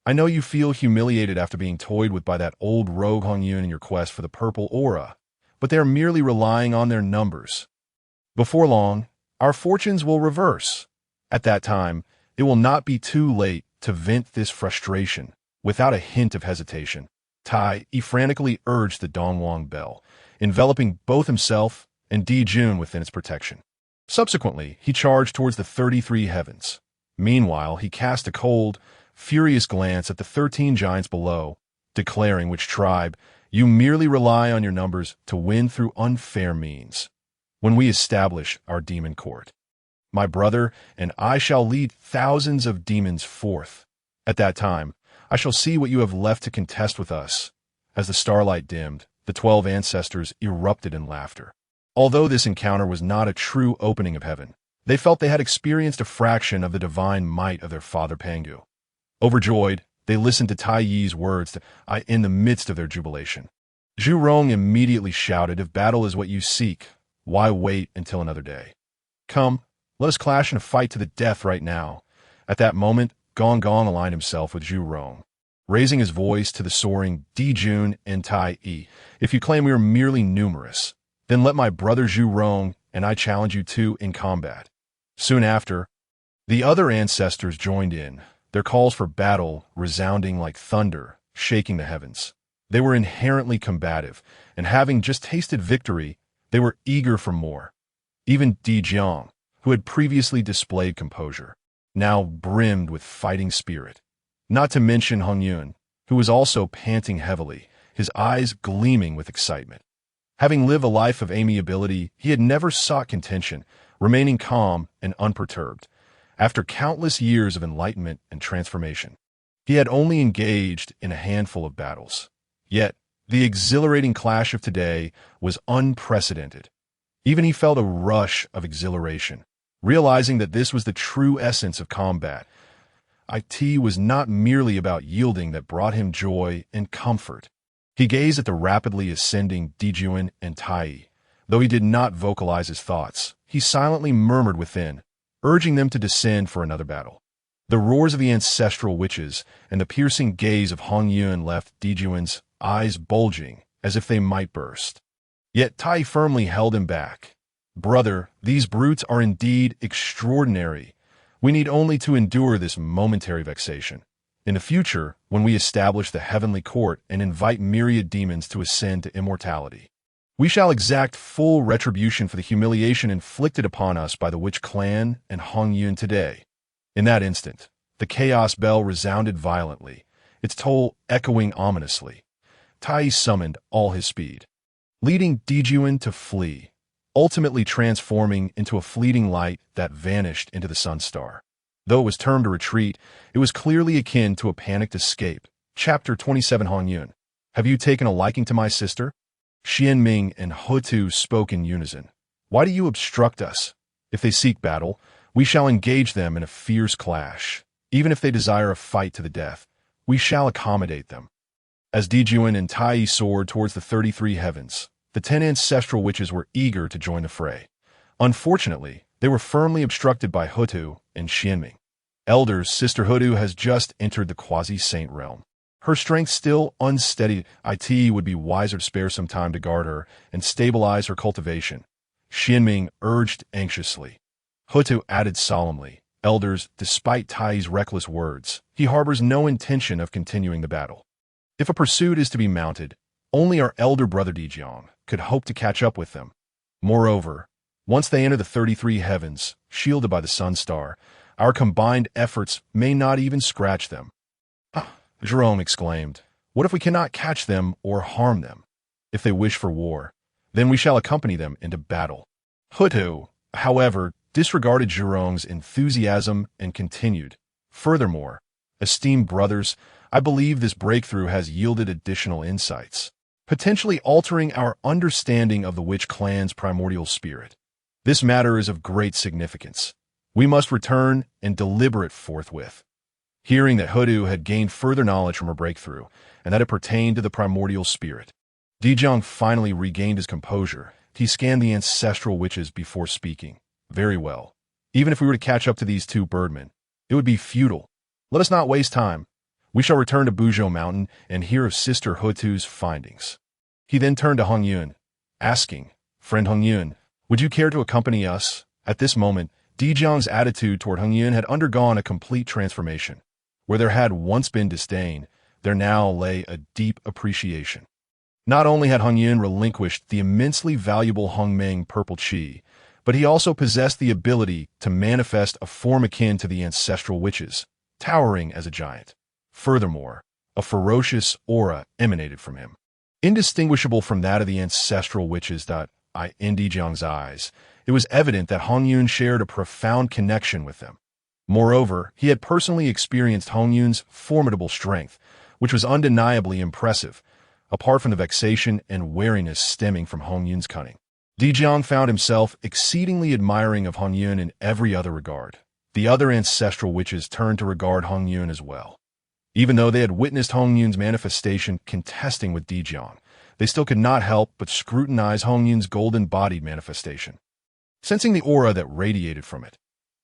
I know you feel humiliated after being toyed with by that old rogue Hongyun in your quest for the purple aura, but they are merely relying on their numbers. Before long, our fortunes will reverse. At that time, it will not be too late to vent this frustration." Without a hint of hesitation, Tai Yi frantically urged the Dongwang bell, enveloping both himself and Jun within its protection. Subsequently, he charged towards the 33 heavens. Meanwhile, he cast a cold, furious glance at the 13 giants below, declaring, "Which tribe, you merely rely on your numbers to win through unfair means. When we establish our demon court, my brother, and I shall lead thousands of demons forth. At that time, I shall see what you have left to contest with us." As the starlight dimmed, the 12 ancestors erupted in laughter. Although this encounter was not a true opening of heaven, they felt they had experienced a fraction of the divine might of their father Pangu. Overjoyed, they listened to Tai Yi's words in the midst of their jubilation. Zhu Rong immediately shouted, "If battle is what you seek, why wait until another day? Come, let us clash in a fight to the death right now." At that moment, Gong Gong aligned himself with Zhu Rong, raising his voice to the soaring Dijun and Tai Yi. "If you claim we are merely numerous, then let my brother Zhu Rong and I challenge you two in combat." Soon after, the other ancestors joined in, their calls for battle resounding like thunder, shaking the heavens. They were inherently combative, and having just tasted victory, they were eager for more. Even Di Jiang, who had previously displayed composure, now brimmed with fighting spirit. Not to mention Hongyun, who was also panting heavily, his eyes gleaming with excitement. Having lived a life of amiability, he had never sought contention, remaining calm and unperturbed. After countless years of enlightenment and transformation, he had only engaged in a handful of battles. Yet, the exhilarating clash of today was unprecedented. Even he felt a rush of exhilaration, realizing that this was the true essence of combat. It was not merely about yielding that brought him joy and comfort. He gazed at the rapidly ascending Dijuan and Tai. Though he did not vocalize his thoughts, he silently murmured within, urging them to descend for another battle. The roars of the ancestral witches and the piercing gaze of Hongyun left Dijuan's eyes bulging as if they might burst. Yet Tai firmly held him back. "Brother, these brutes are indeed extraordinary. We need only to endure this momentary vexation. In the future, when we establish the heavenly court and invite myriad demons to ascend to immortality, we shall exact full retribution for the humiliation inflicted upon us by the witch clan and Hongyun today." In that instant, the chaos bell resounded violently, its toll echoing ominously. Tai summoned all his speed, leading Dijuan to flee, ultimately transforming into a fleeting light that vanished into the sun star. Though it was termed a retreat, it was clearly akin to a panicked escape. Chapter 27. Hongyun, have you taken a liking to my sister? Xianming and Hutu spoke in unison. "Why do you obstruct us? If they seek battle, we shall engage them in a fierce clash. Even if they desire a fight to the death, we shall accommodate them." As Dijuan and Tai soared towards the 33 heavens, the 10 ancestral witches were eager to join the fray. Unfortunately, they were firmly obstructed by Hutu and Xianming. Elders, Sister Hutu has just entered the quasi-saint realm. Her strength still unsteady. It would be wiser to spare some time to guard her and stabilize her cultivation, Xianming urged anxiously. Hutu added solemnly, "Elders, despite Tai's reckless words, he harbors no intention of continuing the battle. If a pursuit is to be mounted, only our elder brother Dijiang could hope to catch up with them. Moreover, once they enter the 33 heavens, shielded by the sun star, our combined efforts may not even scratch them." Jerome exclaimed, "What if we cannot catch them or harm them? If they wish for war, then we shall accompany them into battle." Hutu, however, disregarded Jerome's enthusiasm and continued, "Furthermore, esteemed brothers, I believe this breakthrough has yielded additional insights, potentially altering our understanding of the witch clan's primordial spirit. This matter is of great significance. We must return and deliberate forthwith." Hearing that Hutu had gained further knowledge from her breakthrough, and that it pertained to the primordial spirit, Dijiang finally regained his composure. He scanned the ancestral witches before speaking. "Very well. Even if we were to catch up to these two birdmen, it would be futile. Let us not waste time. We shall return to Buzhou Mountain and hear of Sister Hutu's findings." He then turned to Hongyun, asking, "Friend Hongyun, would you care to accompany us?" At this moment, Dijiang's attitude toward Hongyun had undergone a complete transformation. Where there had once been disdain, there now lay a deep appreciation. Not only had Hongyun relinquished the immensely valuable Hongmeng purple chi, but he also possessed the ability to manifest a form akin to the ancestral witches, towering as a giant. Furthermore, a ferocious aura emanated from him, indistinguishable from that of the ancestral witches. In Dijiang's eyes, It was evident that Hongyun shared a profound connection with them. Moreover, he had personally experienced Hongyun's formidable strength, which was undeniably impressive, apart from the vexation and wariness stemming from Hongyun's cunning. Dijiang found himself exceedingly admiring of Hongyun in every other regard. The other ancestral witches turned to regard Hongyun as well. Even though they had witnessed Hongyun's manifestation contesting with Dijiang, they still could not help but scrutinize Hongyun's golden-bodied manifestation. Sensing the aura that radiated from it,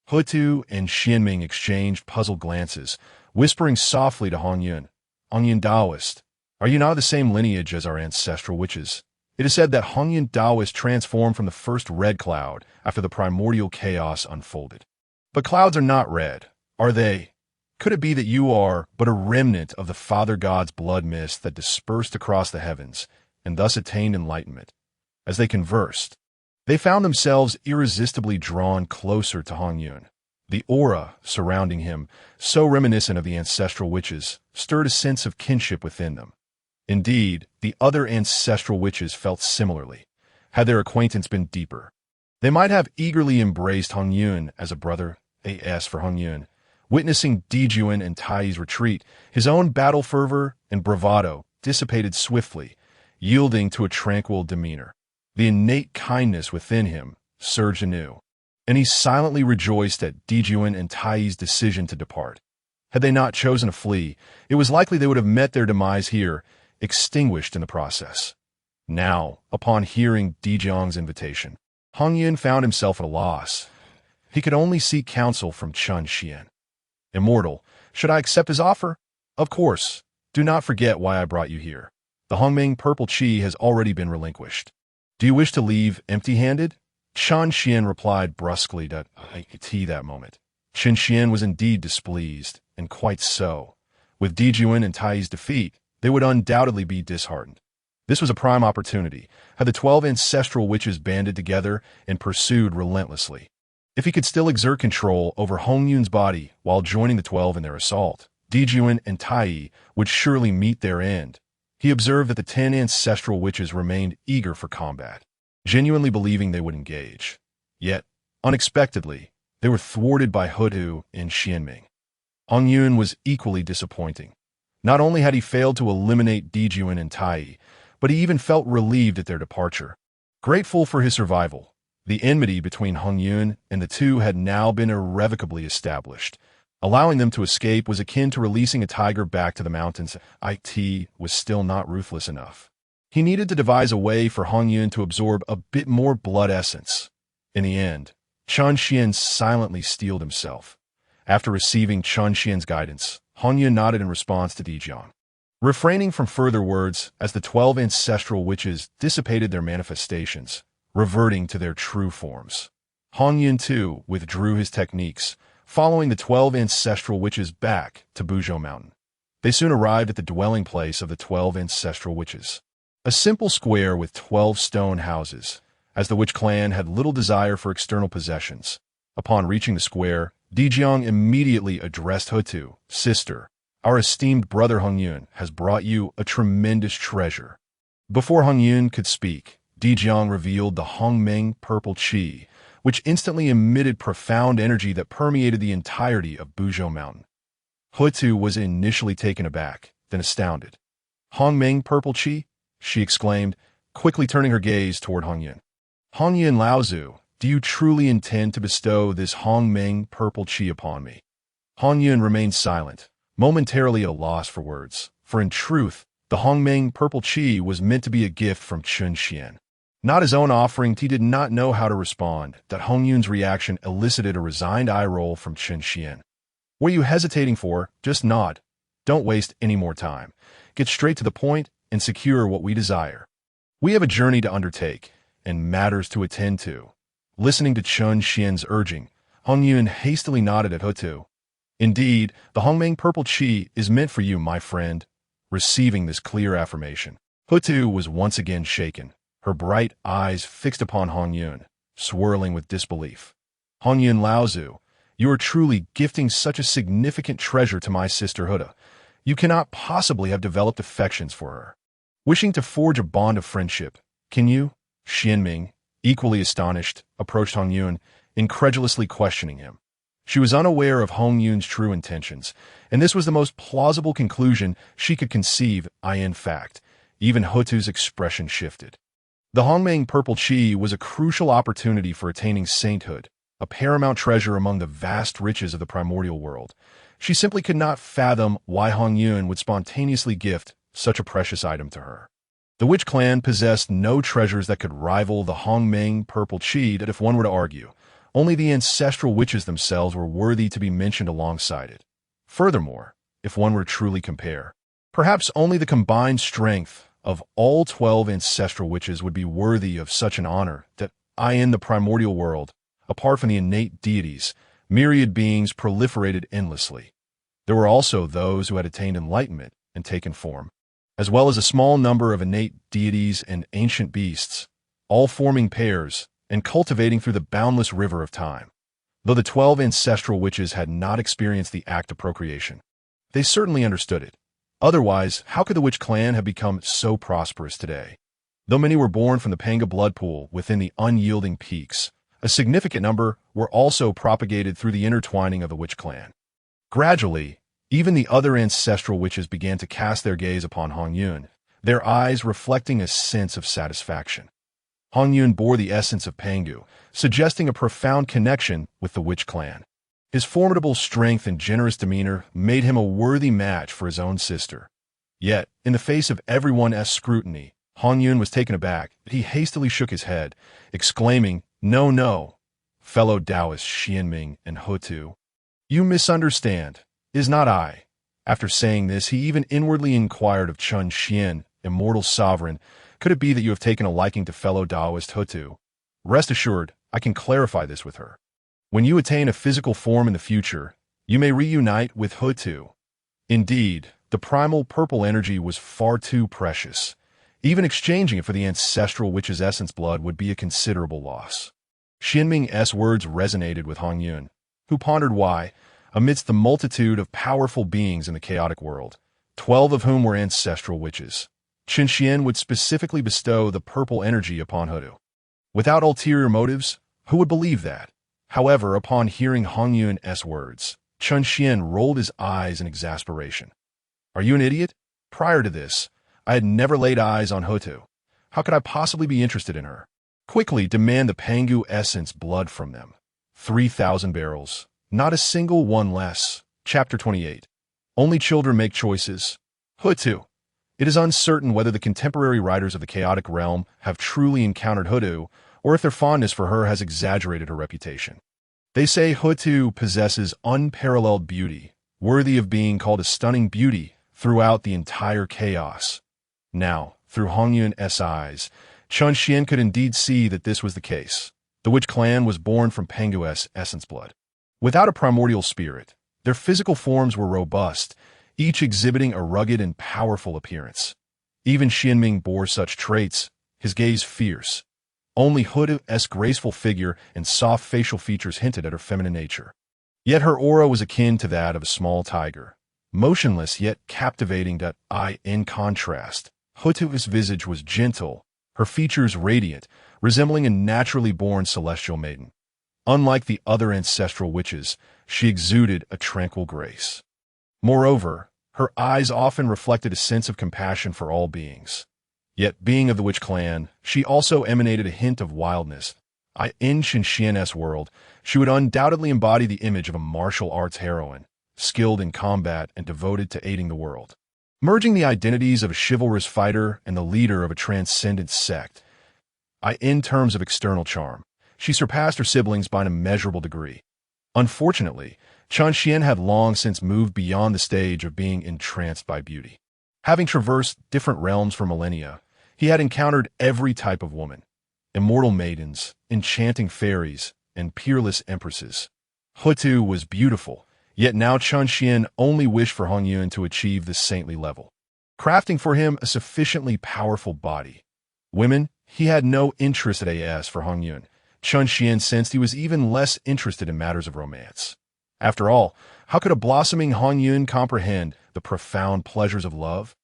Hutu and Xianming exchanged puzzled glances, whispering softly to Hongyun, "Hongyun Daoist, are you not of the same lineage as our ancestral witches?" It is said that Hongyun Daoist transformed from the first red cloud after the primordial chaos unfolded. But clouds are not red, are they? Could it be that you are but a remnant of the Father God's blood mist that dispersed across the heavens, and thus attained enlightenment? As they conversed, they found themselves irresistibly drawn closer to Hongyun. The aura surrounding him, so reminiscent of the ancestral witches, stirred a sense of kinship within them. Indeed, the other ancestral witches felt similarly, had their acquaintance been deeper. They might have eagerly embraced Hongyun as a brother, as for Hongyun. Witnessing Dijuan and Tai's retreat, his own battle fervor and bravado dissipated swiftly, yielding to a tranquil demeanor. The innate kindness within him surged anew, and he silently rejoiced at Dijuan and Tai's decision to depart. Had they not chosen to flee, it was likely they would have met their demise here, extinguished in the process. Now, upon hearing Dijiang's invitation, Hongyun found himself at a loss. He could only seek counsel from Chun Xian. "Immortal, should I accept his offer?" "Of course. Do not forget why I brought you here. The Hongming purple chi has already been relinquished. Do you wish to leave empty-handed?" Chun Xian replied brusquely to that moment. Chun Xian was indeed displeased, and quite so. With Dijuan and Tai's defeat, they would undoubtedly be disheartened. This was a prime opportunity, had the 12 ancestral witches banded together and pursued relentlessly. If he could still exert control over Hongyun's body while joining the 12 in their assault, Dijuan and Tai would surely meet their end. He observed that the 10 ancestral witches remained eager for combat, genuinely believing they would engage. Yet, unexpectedly, they were thwarted by Hutu and Xianming. Hongyun was equally disappointing. Not only had he failed to eliminate Dijuan and Tai, but he even felt relieved at their departure. Grateful for his survival, the enmity between Hongyun and the two had now been irrevocably established. Allowing them to escape was akin to releasing a tiger back to the mountains. It was still not ruthless enough. He needed to devise a way for Hongyun to absorb a bit more blood essence. In the end, Chun Xian silently steeled himself. After receiving Chun Xian's guidance, Hongyun nodded in response to Dijiang, refraining from further words as the 12 ancestral witches dissipated their manifestations, reverting to their true forms. Hongyun, too, withdrew his techniques, following the 12 ancestral witches back to Buzhou Mountain. They soon arrived at the dwelling place of the 12 ancestral witches, a simple square with 12 stone houses, as the witch clan had little desire for external possessions. Upon reaching the square, Dijiang immediately addressed Hutu, "Sister, our esteemed brother Hongyun has brought you a tremendous treasure." Before Hongyun could speak, Dijiang revealed the Hongmeng purple chi, which instantly emitted profound energy that permeated the entirety of Buzhou Mountain. Hutu was initially taken aback, then astounded. "Hongmeng purple chi?" she exclaimed, quickly turning her gaze toward Hongyun. "Hongyun Laozu, do you truly intend to bestow this Hongmeng purple chi upon me?" Hongyun remained silent, momentarily at a loss for words, for in truth, the Hongmeng purple chi was meant to be a gift from Chun Xian. Not his own offering, he did not know how to respond. That Hongyun's reaction elicited a resigned eye roll from Chun Xian. "What are you hesitating for? Just nod. Don't waste any more time. Get straight to the point and secure what we desire. We have a journey to undertake and matters to attend to." Listening to Chun Xian's urging, Hongyun hastily nodded at Hutu. "Indeed, the Hongmeng purple chi is meant for you, my friend." Receiving this clear affirmation, Hutu was once again shaken, her bright eyes fixed upon Hongyun, swirling with disbelief. "Hongyun Laozu, you are truly gifting such a significant treasure to my sister Huda. You cannot possibly have developed affections for her. Wishing to forge a bond of friendship, can you?" Xianming, equally astonished, approached Hongyun, incredulously questioning him. She was unaware of Hongyun's true intentions, and this was the most plausible conclusion she could conceive. In fact, even Hutu's expression shifted. The Hongmeng purple chi was a crucial opportunity for attaining sainthood, a paramount treasure among the vast riches of the primordial world. She simply could not fathom why Hongyun would spontaneously gift such a precious item to her. The witch clan possessed no treasures that could rival the Hongmeng purple chi, that if one were to argue, only the ancestral witches themselves were worthy to be mentioned alongside it. Furthermore, if one were to truly compare, perhaps only the combined strength of all 12 ancestral witches would be worthy of such an honor. That in the primordial world, apart from the innate deities, myriad beings proliferated endlessly. There were also those who had attained enlightenment and taken form, as well as a small number of innate deities and ancient beasts, all forming pairs and cultivating through the boundless river of time. Though the 12 ancestral witches had not experienced the act of procreation, they certainly understood it. Otherwise, how could the witch clan have become so prosperous today? Though many were born from the Panga blood pool within the unyielding peaks, a significant number were also propagated through the intertwining of the witch clan. Gradually, even the other ancestral witches began to cast their gaze upon Hongyun, their eyes reflecting a sense of satisfaction. Hongyun bore the essence of Pangu, suggesting a profound connection with the witch clan. His formidable strength and generous demeanor made him a worthy match for his own sister. Yet, in the face of everyone's scrutiny, Hongyun was taken aback. He hastily shook his head, exclaiming, "No, no, fellow Daoist Xianming and Hutu. You misunderstand. Is not I." After saying this, he even inwardly inquired of Chun Xian, immortal sovereign, "Could it be that you have taken a liking to fellow Daoist Hutu? Rest assured, I can clarify this with her. When you attain a physical form in the future, you may reunite with Hutu." Indeed, the primal purple energy was far too precious. Even exchanging it for the ancestral witch's essence blood would be a considerable loss. Xianming's words resonated with Hongyun, who pondered why, amidst the multitude of powerful beings in the chaotic world, 12 of whom were ancestral witches, Qin Xian would specifically bestow the purple energy upon Hutu. Without ulterior motives, who would believe that? However, upon hearing Hongyun's words, Chun Xian rolled his eyes in exasperation. "Are you an idiot? Prior to this, I had never laid eyes on Hutu. How could I possibly be interested in her? Quickly demand the Pangu essence blood from them. 3,000 barrels, not a single one less." Chapter 28. Only children make choices. Hutu. It is uncertain whether the contemporary writers of the chaotic realm have truly encountered Hutu, or if their fondness for her has exaggerated her reputation. They say Hutu possesses unparalleled beauty, worthy of being called a stunning beauty throughout the entire chaos. Now, through Hongyun's eyes, Chun Xian could indeed see that this was the case. The witch clan was born from Pangu's essence blood. Without a primordial spirit, their physical forms were robust, each exhibiting a rugged and powerful appearance. Even Xianming bore such traits, his gaze fierce. Only Hutu's graceful figure and soft facial features hinted at her feminine nature. Yet her aura was akin to that of a small tiger, motionless yet captivating. In contrast, Hutu's visage was gentle, her features radiant, resembling a naturally born celestial maiden. Unlike the other ancestral witches, she exuded a tranquil grace. Moreover, her eyes often reflected a sense of compassion for all beings. Yet, being of the witch clan, she also emanated a hint of wildness. In Qin Xian's world, she would undoubtedly embody the image of a martial arts heroine, skilled in combat and devoted to aiding the world. Merging the identities of a chivalrous fighter and the leader of a transcendent sect. In terms of external charm, she surpassed her siblings by an immeasurable degree. Unfortunately, Chun Xian had long since moved beyond the stage of being entranced by beauty. Having traversed different realms for millennia, he had encountered every type of woman: immortal maidens, enchanting fairies, and peerless empresses. Hutu was beautiful, yet now Chun Xian only wished for Hongyun to achieve this saintly level, crafting for him a sufficiently powerful body. Women, he had no interest for Hongyun. Chun Xian sensed he was even less interested in matters of romance. After all, how could a blossoming Hongyun comprehend the profound pleasures of love?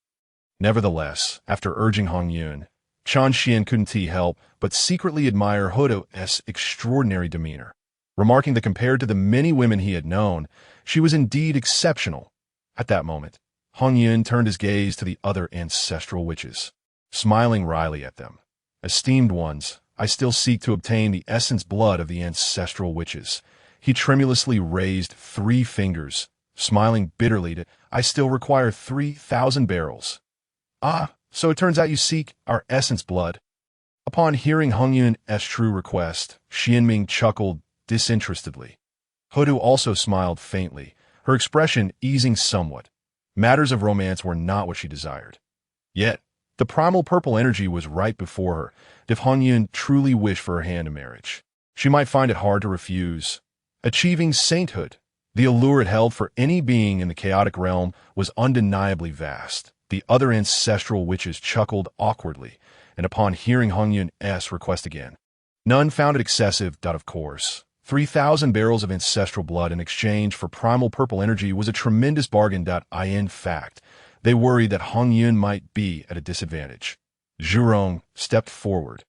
Nevertheless, after urging Hongyun, Chan Xian couldn't help but secretly admire Hodo's extraordinary demeanor, remarking that compared to the many women he had known, she was indeed exceptional. At that moment, Hongyun turned his gaze to the other ancestral witches, smiling wryly at them. Esteemed ones, I still seek to obtain the essence blood of the ancestral witches. He tremulously raised 3 fingers, smiling bitterly that I still require 3,000 barrels. Ah, so it turns out you seek our essence blood. Upon hearing Hongyun's true request, Xianming chuckled disinterestedly. Hodu also smiled faintly, her expression easing somewhat. Matters of romance were not what she desired. Yet, the primal purple energy was right before her. If Hongyun truly wished for her hand in marriage, she might find it hard to refuse. Achieving sainthood, the allure it held for any being in the chaotic realm was undeniably vast. The other ancestral witches chuckled awkwardly, and upon hearing Hongyun's request again, none found it excessive. Of course, 3,000 barrels of ancestral blood in exchange for primal purple energy was a tremendous bargain. In fact, they worried that Hongyun might be at a disadvantage. Zhurong stepped forward,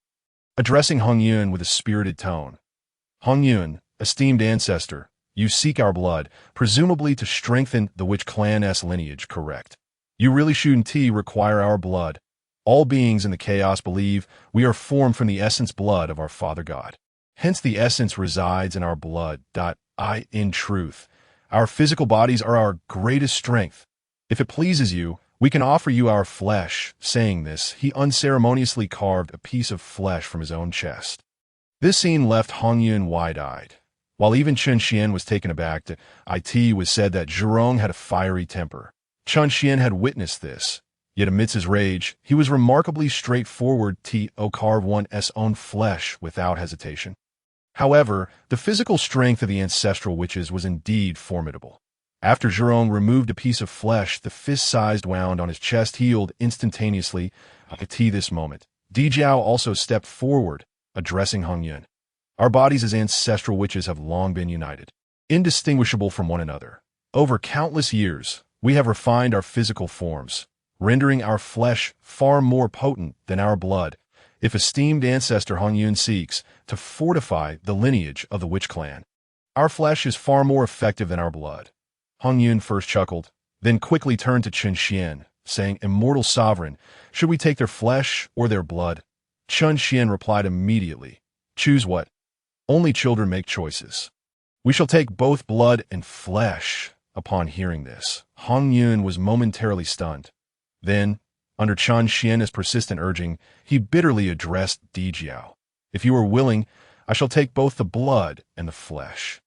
addressing Hongyun with a spirited tone. Hongyun, esteemed ancestor, you seek our blood, presumably to strengthen the witch clan's lineage, correct? You really Zhunti require our blood. All beings in the chaos believe we are formed from the essence blood of our Father God. Hence the essence resides in our blood. In truth, our physical bodies are our greatest strength. If it pleases you, we can offer you our flesh. Saying this, he unceremoniously carved a piece of flesh from his own chest. This scene left Hongyun wide-eyed. While even Chen Xian was taken aback, it was said that Zhurong had a fiery temper. Chen Xian had witnessed this, yet amidst his rage, he was remarkably straightforward to carve one's own flesh without hesitation. However, the physical strength of the ancestral witches was indeed formidable. After Zhurong removed a piece of flesh, the fist-sized wound on his chest healed instantaneously. At this moment, Dijiao also stepped forward, addressing Hongyun. Our bodies as ancestral witches have long been united, indistinguishable from one another. Over countless years, we have refined our physical forms, rendering our flesh far more potent than our blood. If esteemed ancestor Hongyun seeks to fortify the lineage of the witch clan, our flesh is far more effective than our blood. Hongyun first chuckled, then quickly turned to Chen Xian, saying, Immortal sovereign, should we take their flesh or their blood? Chen Xian replied immediately, Choose what? Only children make choices. We shall take both blood and flesh. Upon hearing this, Hongyun was momentarily stunned. Then, under Chen Xian's persistent urging, he bitterly addressed Dijiao. If you are willing, I shall take both the blood and the flesh.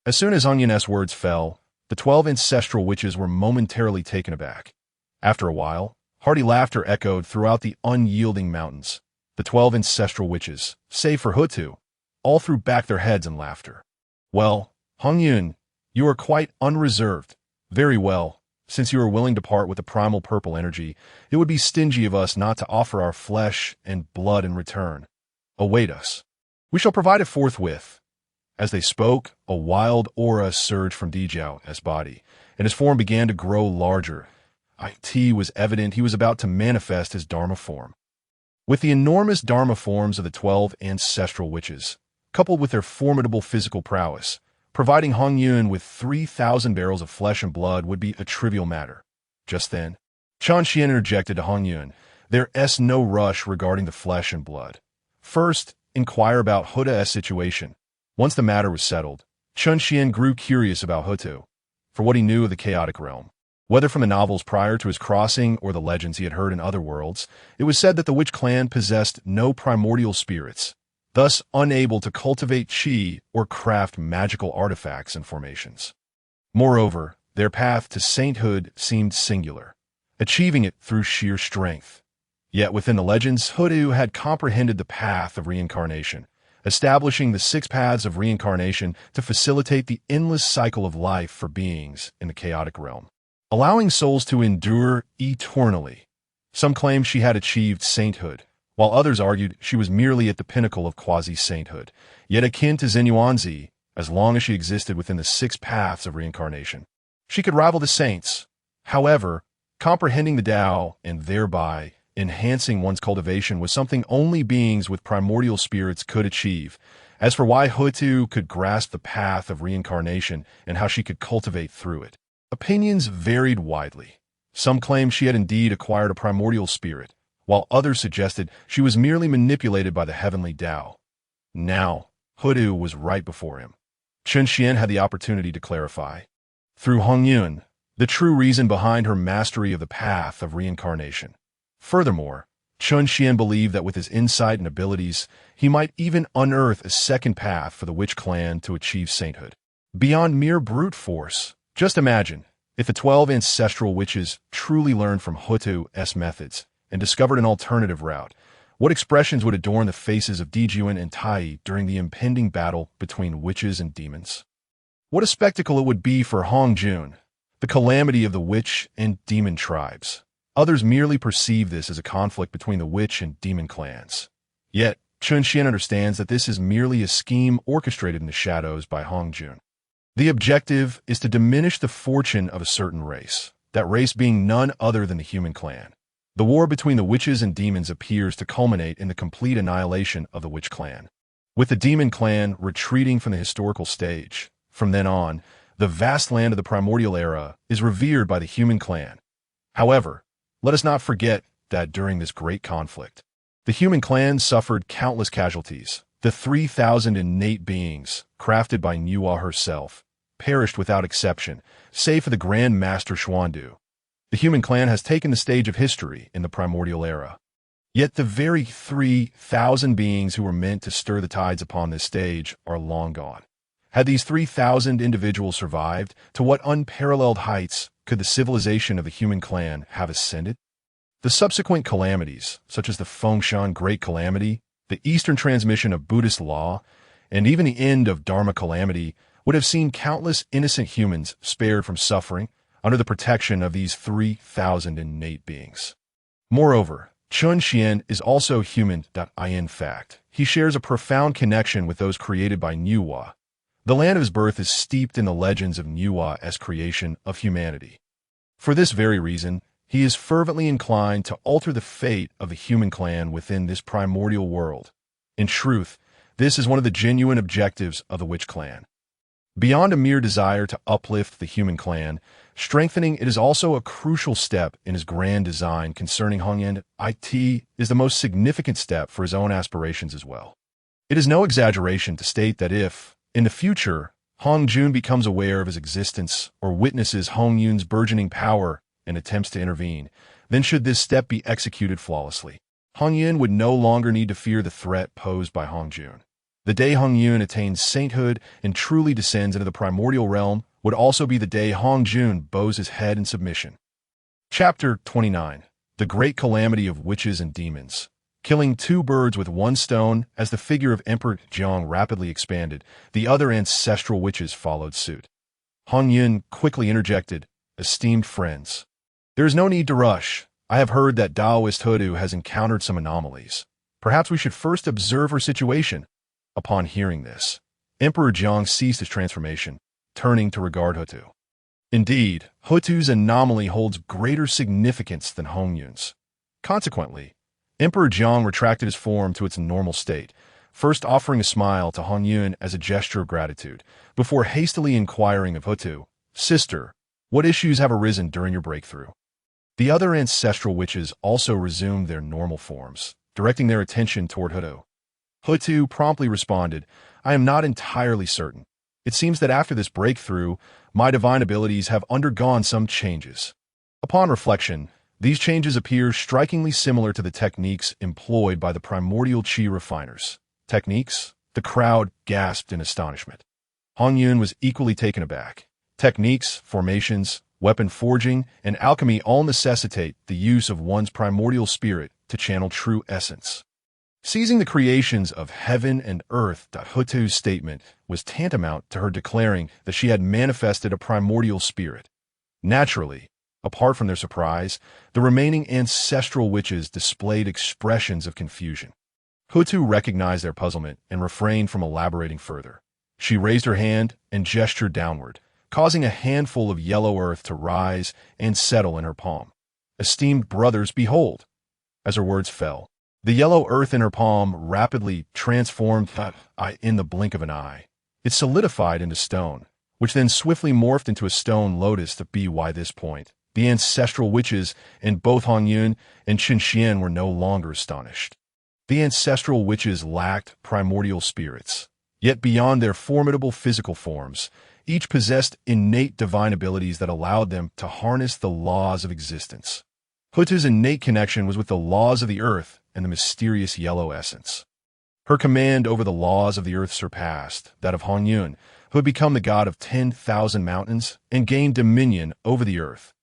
As soon as Hongyun's words fell, the 12 ancestral witches were momentarily taken aback. After a while, hearty laughter echoed throughout the unyielding mountains. The 12 ancestral witches, save for Hutu, all threw back their heads in laughter. Well, Hongyun, you are quite unreserved. Very well. Since you are willing to part with the primal purple energy, it would be stingy of us not to offer our flesh and blood in return. Await us. We shall provide it forthwith. As they spoke, a wild aura surged from Dijiao's body, and his form began to grow larger. It was evident he was about to manifest his Dharma form. With the enormous Dharma forms of the 12 ancestral witches, coupled with their formidable physical prowess, providing Hongyun with 3,000 barrels of flesh and blood would be a trivial matter. Just then, Chen Xian interjected to Hongyun, There's no rush regarding the flesh and blood. First, inquire about Huda's situation. Once the matter was settled, Chen Xian grew curious about Hutu, for what he knew of the chaotic realm. Whether from the novels prior to his crossing or the legends he had heard in other worlds, it was said that the witch clan possessed no primordial spirits, thus unable to cultivate qi or craft magical artifacts and formations. Moreover, their path to sainthood seemed singular, achieving it through sheer strength. Yet within the legends, Hutu had comprehended the path of reincarnation, establishing the 6 paths of reincarnation to facilitate the endless cycle of life for beings in the chaotic realm, allowing souls to endure eternally. Some claimed she had achieved sainthood, while others argued she was merely at the pinnacle of quasi-sainthood, yet akin to Zenyuanzi, as long as she existed within the 6 paths of reincarnation. She could rival the saints. However, comprehending the Tao and thereby enhancing one's cultivation was something only beings with primordial spirits could achieve. As for why Hutu could grasp the path of reincarnation and how she could cultivate through it, opinions varied widely. Some claimed she had indeed acquired a primordial spirit, while others suggested she was merely manipulated by the heavenly Tao. Now, Hutu was right before him. Chen had the opportunity to clarify. Through Hongyun, the true reason behind her mastery of the path of reincarnation. Furthermore, Chen believed that with his insight and abilities, he might even unearth a second path for the witch clan to achieve sainthood. Beyond mere brute force, just imagine if the 12 ancestral witches truly learned from Hutu's methods and discovered an alternative route. What expressions would adorn the faces of Juan and Tai during the impending battle between witches and demons? What a spectacle it would be for Hongjun, the calamity of the witch and demon tribes. Others merely perceive this as a conflict between the witch and demon clans. Yet, Chen understands that this is merely a scheme orchestrated in the shadows by Hongjun. The objective is to diminish the fortune of a certain race, that race being none other than the human clan. The war between the witches and demons appears to culminate in the complete annihilation of the witch clan, with the demon clan retreating from the historical stage. From then on, the vast land of the primordial era is revered by the human clan. However, let us not forget that during this great conflict, the human clan suffered countless casualties. The 3,000 innate beings, crafted by Nuwa herself, perished without exception, save for the Grand Master Xuan. The human clan has taken the stage of history in the primordial era. Yet the very 3,000 beings who were meant to stir the tides upon this stage are long gone. Had these 3,000 individuals survived, to what unparalleled heights could the civilization of the human clan have ascended? The subsequent calamities, such as the Fengshan Great Calamity, the Eastern transmission of Buddhist law, and even the end of Dharma calamity, would have seen countless innocent humans spared from suffering under the protection of these 3,000 innate beings. Moreover, Chen is also human. In fact, he shares a profound connection with those created by Nuwa. The land of his birth is steeped in the legends of Nuwa's creation of humanity. For this very reason, he is fervently inclined to alter the fate of the human clan within this primordial world. In truth, this is one of the genuine objectives of the witch clan. Beyond a mere desire to uplift the human clan, strengthening it is also a crucial step in his grand design concerning Hongyun. It is the most significant step for his own aspirations as well. It is no exaggeration to state that if, in the future, Hongjun becomes aware of his existence or witnesses Hongyun's burgeoning power and attempts to intervene, then should this step be executed flawlessly, Hongyun would no longer need to fear the threat posed by Hongjun. The day Hongyun attains sainthood and truly descends into the primordial realm would also be the day Hongjun bows his head in submission. Chapter 29. The Great Calamity of Witches and Demons. Killing two birds with one stone. As the figure of Emperor Jiang rapidly expanded, the other ancestral witches followed suit. Hongyun quickly interjected, "Esteemed friends, there is no need to rush. I have heard that Daoist Hutu has encountered some anomalies. Perhaps we should first observe her situation." Upon hearing this, Emperor Jiang ceased his transformation, turning to regard Hutu. Indeed, Hutu's anomaly holds greater significance than Hongyun's. Consequently, Emperor Jiang retracted his form to its normal state, first offering a smile to Hongyun as a gesture of gratitude, before hastily inquiring of Hutu, "Sister, what issues have arisen during your breakthrough?" The other ancestral witches also resumed their normal forms, directing their attention toward Hutu. Hutu promptly responded, "I am not entirely certain. It seems that after this breakthrough, my divine abilities have undergone some changes." Upon reflection, these changes appear strikingly similar to the techniques employed by the primordial qi refiners. Techniques? The crowd gasped in astonishment. Hongyun was equally taken aback. Techniques, formations, weapon forging, and alchemy all necessitate the use of one's primordial spirit to channel true essence. Seizing the creations of heaven and earth, Hutu's statement was tantamount to her declaring that she had manifested a primordial spirit. Naturally, apart from their surprise, the remaining ancestral witches displayed expressions of confusion. Hutu recognized their puzzlement and refrained from elaborating further. She raised her hand and gestured downward, causing a handful of yellow earth to rise and settle in her palm. "Esteemed brothers, behold!" as her words fell. The yellow earth in her palm rapidly transformed in the blink of an eye. It solidified into stone, which then swiftly morphed into a stone lotus to be why this point. The ancestral witches in both Hongyun and Xuan were no longer astonished. The ancestral witches lacked primordial spirits, yet beyond their formidable physical forms, each possessed innate divine abilities that allowed them to harness the laws of existence. Hutu's innate connection was with the laws of the earth and the mysterious yellow essence. Her command over the laws of the earth surpassed that of Hongyun, who had become the god of 10,000 mountains and gained dominion over the earth.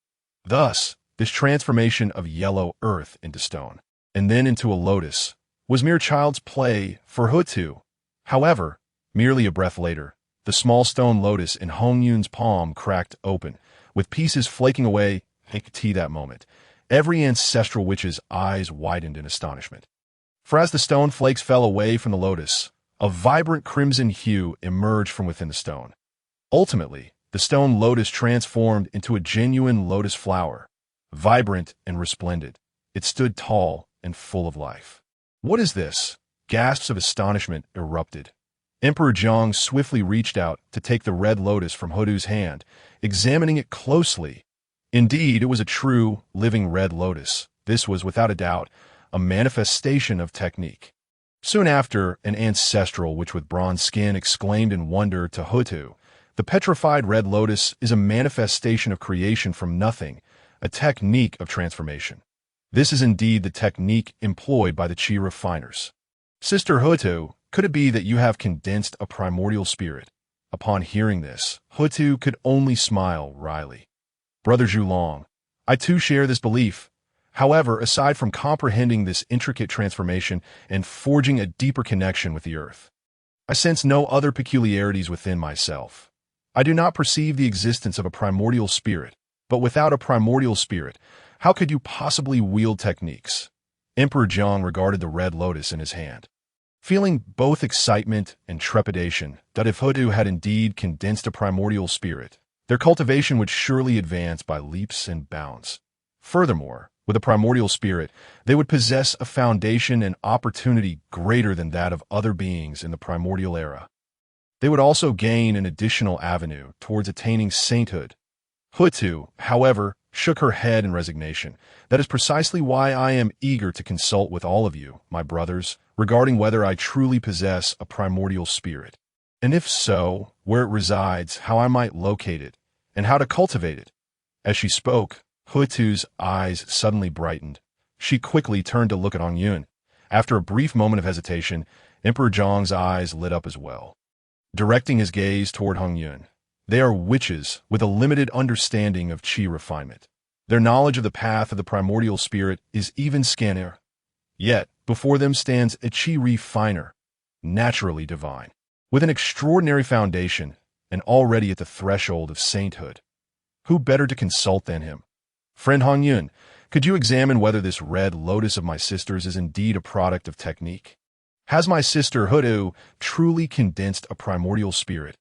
Thus, this transformation of yellow earth into stone, and then into a lotus, was mere child's play for Hutu. However, merely a breath later, the small stone lotus in Hongyun's palm cracked open, with pieces flaking away. I could see that moment. Every ancestral witch's eyes widened in astonishment. For as the stone flakes fell away from the lotus, a vibrant crimson hue emerged from within the stone. Ultimately, the stone lotus transformed into a genuine lotus flower, vibrant and resplendent. It stood tall and full of life. "What is this?" Gasps of astonishment erupted. Emperor Zhang swiftly reached out to take the red lotus from Hutu's hand, examining it closely. Indeed, it was a true, living red lotus. This was, without a doubt, a manifestation of technique. Soon after, an ancestral witch with bronze skin exclaimed in wonder to Hutu, "The petrified red lotus is a manifestation of creation from nothing, a technique of transformation. This is indeed the technique employed by the chi refiners. Sister Hutu, could it be that you have condensed a primordial spirit?" Upon hearing this, Hutu could only smile wryly. "Brother Zhulong, I too share this belief. However, aside from comprehending this intricate transformation and forging a deeper connection with the earth, I sense no other peculiarities within myself. I do not perceive the existence of a primordial spirit, but without a primordial spirit, how could you possibly wield techniques?" Emperor Jiang regarded the red lotus in his hand, feeling both excitement and trepidation that if Hutu had indeed condensed a primordial spirit, their cultivation would surely advance by leaps and bounds. Furthermore, with a primordial spirit, they would possess a foundation and opportunity greater than that of other beings in the primordial era. They would also gain an additional avenue towards attaining sainthood. Hutu, however, shook her head in resignation. "That is precisely why I am eager to consult with all of you, my brothers, regarding whether I truly possess a primordial spirit. And if so, where it resides, how I might locate it, and how to cultivate it." As she spoke, Hutu's eyes suddenly brightened. She quickly turned to look at Hongyun. After a brief moment of hesitation, Emperor Zhang's eyes lit up as well. Directing his gaze toward Hongyun, "They are witches with a limited understanding of chi refinement. Their knowledge of the path of the primordial spirit is even scanner. Yet, before them stands a chi refiner, naturally divine, with an extraordinary foundation and already at the threshold of sainthood. Who better to consult than him? Friend Hongyun, could you examine whether this red lotus of my sister's is indeed a product of technique? Has my sister Hutu truly condensed a primordial spirit?"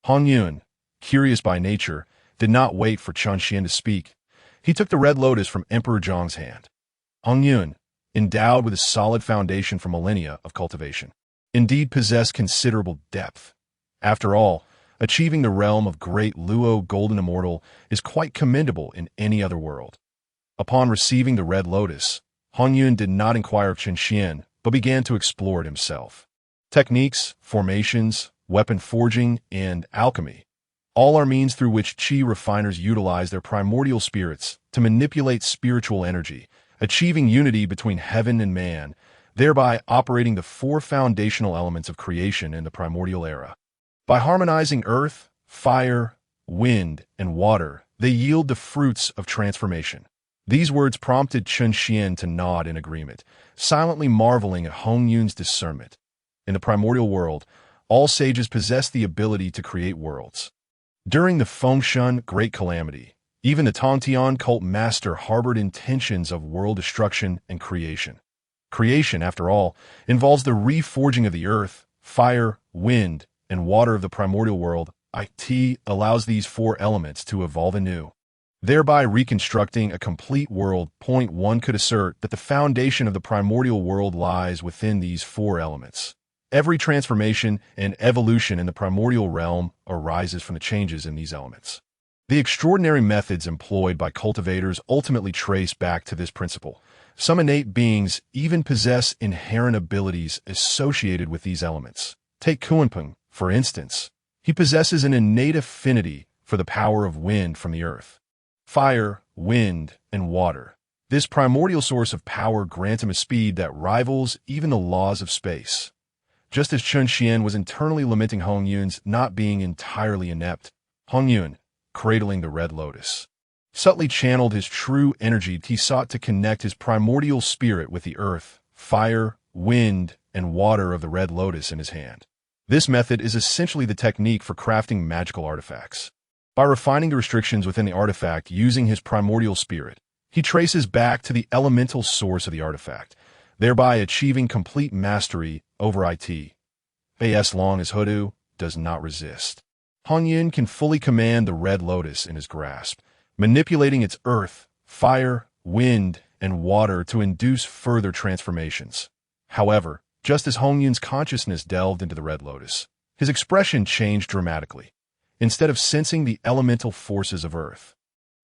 Hongyun, curious by nature, did not wait for Chunxian to speak. He took the red lotus from Emperor Zhang's hand. Hongyun, endowed with a solid foundation for millennia of cultivation, indeed possessed considerable depth. After all, achieving the realm of great Luo Golden Immortal is quite commendable in any other world. Upon receiving the red lotus, Hongyun did not inquire of Chunxian, but began to explore it himself. Techniques, formations, weapon forging, and alchemy, all are means through which chi refiners utilize their primordial spirits to manipulate spiritual energy, achieving unity between heaven and man, thereby operating the four foundational elements of creation in the primordial era. By harmonizing earth, fire, wind, and water, they yield the fruits of transformation. These words prompted Chunxian to nod in agreement, silently marveling at Hongyun's discernment. In the primordial world, all sages possess the ability to create worlds. During the Fengshan Great Calamity, even the Tongtian cult master harbored intentions of world destruction and creation. Creation, after all, involves the reforging of the earth, fire, wind, and water of the primordial world. It allows these four elements to evolve anew. thereby reconstructing a complete world. Point 1 could assert that the foundation of the primordial world lies within these four elements. Every transformation and evolution in the primordial realm arises from the changes in these elements. The extraordinary methods employed by cultivators ultimately trace back to this principle. Some innate beings even possess inherent abilities associated with these elements. Take Kunpeng, for instance. He possesses an innate affinity for the power of wind from the earth, fire, wind, and water. This primordial source of power grants him a speed that rivals even the laws of space. Just as Xuan was internally lamenting Hongyun's not being entirely inept, Hongyun, cradling the red lotus, subtly channeled his true energy. He sought to connect his primordial spirit with the earth, fire, wind, and water of the red lotus in his hand. This method is essentially the technique for crafting magical artifacts. By refining the restrictions within the artifact using his primordial spirit, he traces back to the elemental source of the artifact, thereby achieving complete mastery over it. As long as Hotu does not resist, Hongyun can fully command the red lotus in his grasp, manipulating its earth, fire, wind, and water to induce further transformations. However, just as Hongyun's consciousness delved into the red lotus, his expression changed dramatically. Instead of sensing the elemental forces of earth,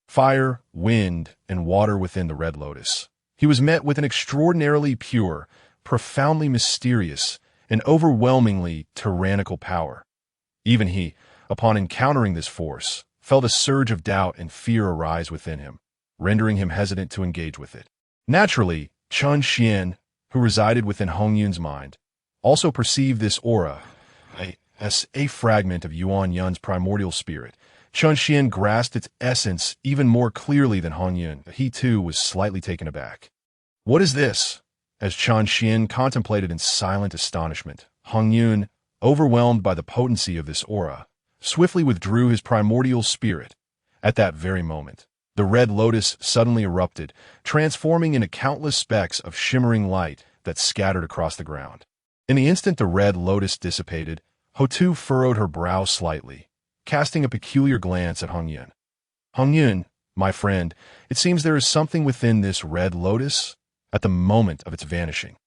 fire, wind, and water within the red lotus, he was met with an extraordinarily pure, profoundly mysterious, and overwhelmingly tyrannical power. Even he, upon encountering this force, felt a surge of doubt and fear arise within him, rendering him hesitant to engage with it. Naturally, Xuan, who resided within Hongyun's mind, also perceived this aura, as a fragment of Yun's primordial spirit. Xuan grasped its essence even more clearly than Hongyun. He too was slightly taken aback. "What is this?" As Xuan contemplated in silent astonishment, Hongyun, overwhelmed by the potency of this aura, swiftly withdrew his primordial spirit. At that very moment, the red lotus suddenly erupted, transforming into countless specks of shimmering light that scattered across the ground. In the instant the red lotus dissipated, Hotu furrowed her brow slightly, casting a peculiar glance at Hongyun. "Hongyun, my friend, it seems there is something within this red lotus." At the moment of its vanishing,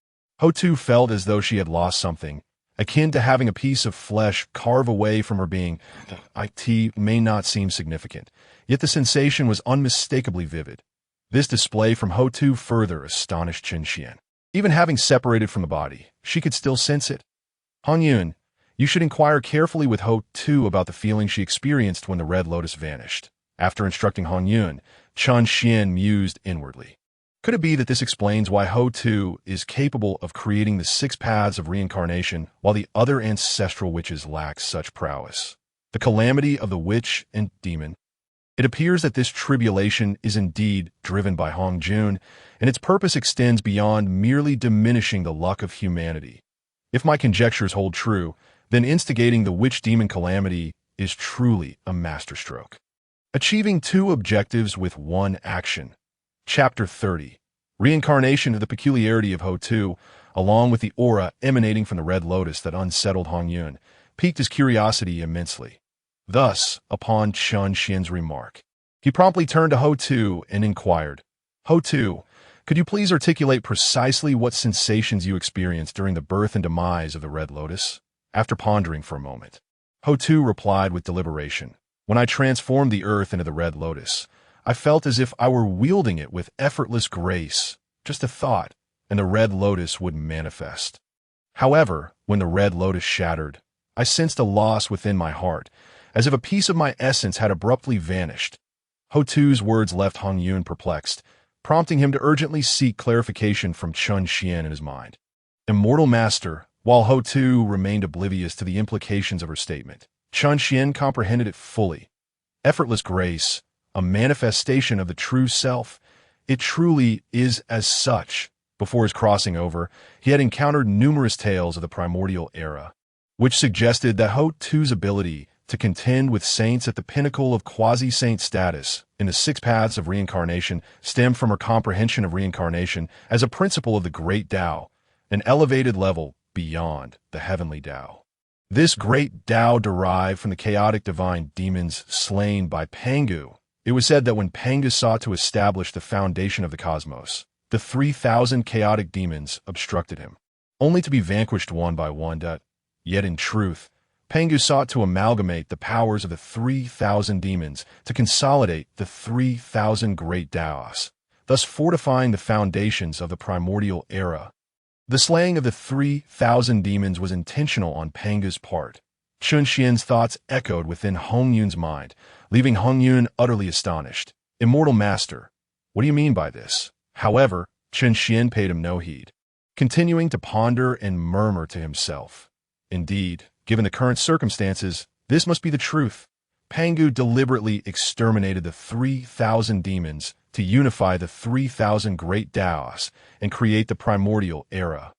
Hotu felt as though she had lost something, akin to having a piece of flesh carve away from her being. It may not seem significant, yet the sensation was unmistakably vivid. This display from Hotu further astonished Xuan. Even having separated from the body, she could still sense it. "Hongyun, you should inquire carefully with Hotu about the feeling she experienced when the red lotus vanished." After instructing Hongyun, Xuan mused inwardly. Could it be that this explains why Hotu is capable of creating the 6 paths of reincarnation while the other ancestral witches lack such prowess? The calamity of the witch and demon. It appears that this tribulation is indeed driven by Hongyun, and its purpose extends beyond merely diminishing the luck of humanity. If my conjectures hold true, then instigating the witch-demon calamity is truly a masterstroke. Achieving 2 objectives with 1 action. Chapter 30. Reincarnation of the peculiarity of Hotu, along with the aura emanating from the red lotus that unsettled Hongyun, piqued his curiosity immensely. Thus, upon Xuan's remark, he promptly turned to Hotu and inquired, "Hotu, could you please articulate precisely what sensations you experienced during the birth and demise of the red lotus?" After pondering for a moment, Hotu replied with deliberation, "When I transformed the earth into the red lotus, I felt as if I were wielding it with effortless grace. Just a thought, and the red lotus would manifest. However, when the red lotus shattered, I sensed a loss within my heart, as if a piece of my essence had abruptly vanished." Hotu's words left Hongyun perplexed, prompting him to urgently seek clarification from Xuan in his mind. Immortal Master, while Hotu remained oblivious to the implications of her statement, Xuan comprehended it fully. Effortless grace, a manifestation of the true self. It truly is as such. Before his crossing over, he had encountered numerous tales of the primordial era, which suggested that Hotu's ability to contend with saints at the pinnacle of quasi-saint status in the 6 paths of reincarnation stemmed from her comprehension of reincarnation as a principle of the great Tao, an elevated level beyond the heavenly Tao. This great Tao derived from the chaotic divine demons slain by Pangu It was said that when Pangu sought to establish the foundation of the cosmos, the 3,000 chaotic demons obstructed him, only to be vanquished one by one. Yet in truth, Pangu sought to amalgamate the powers of the 3,000 demons to consolidate the 3,000 great Daoists, thus fortifying the foundations of the primordial era. The slaying of the 3,000 demons was intentional on Pangu's part. Chunxian's thoughts echoed within Hongyun's mind, leaving Hongyun utterly astonished. Immortal Master, what do you mean by this? However, Chunxian paid him no heed, continuing to ponder and murmur to himself. Indeed, given the current circumstances, this must be the truth. Pangu deliberately exterminated the 3,000 demons to unify the 3,000 great Daoists and create the primordial era.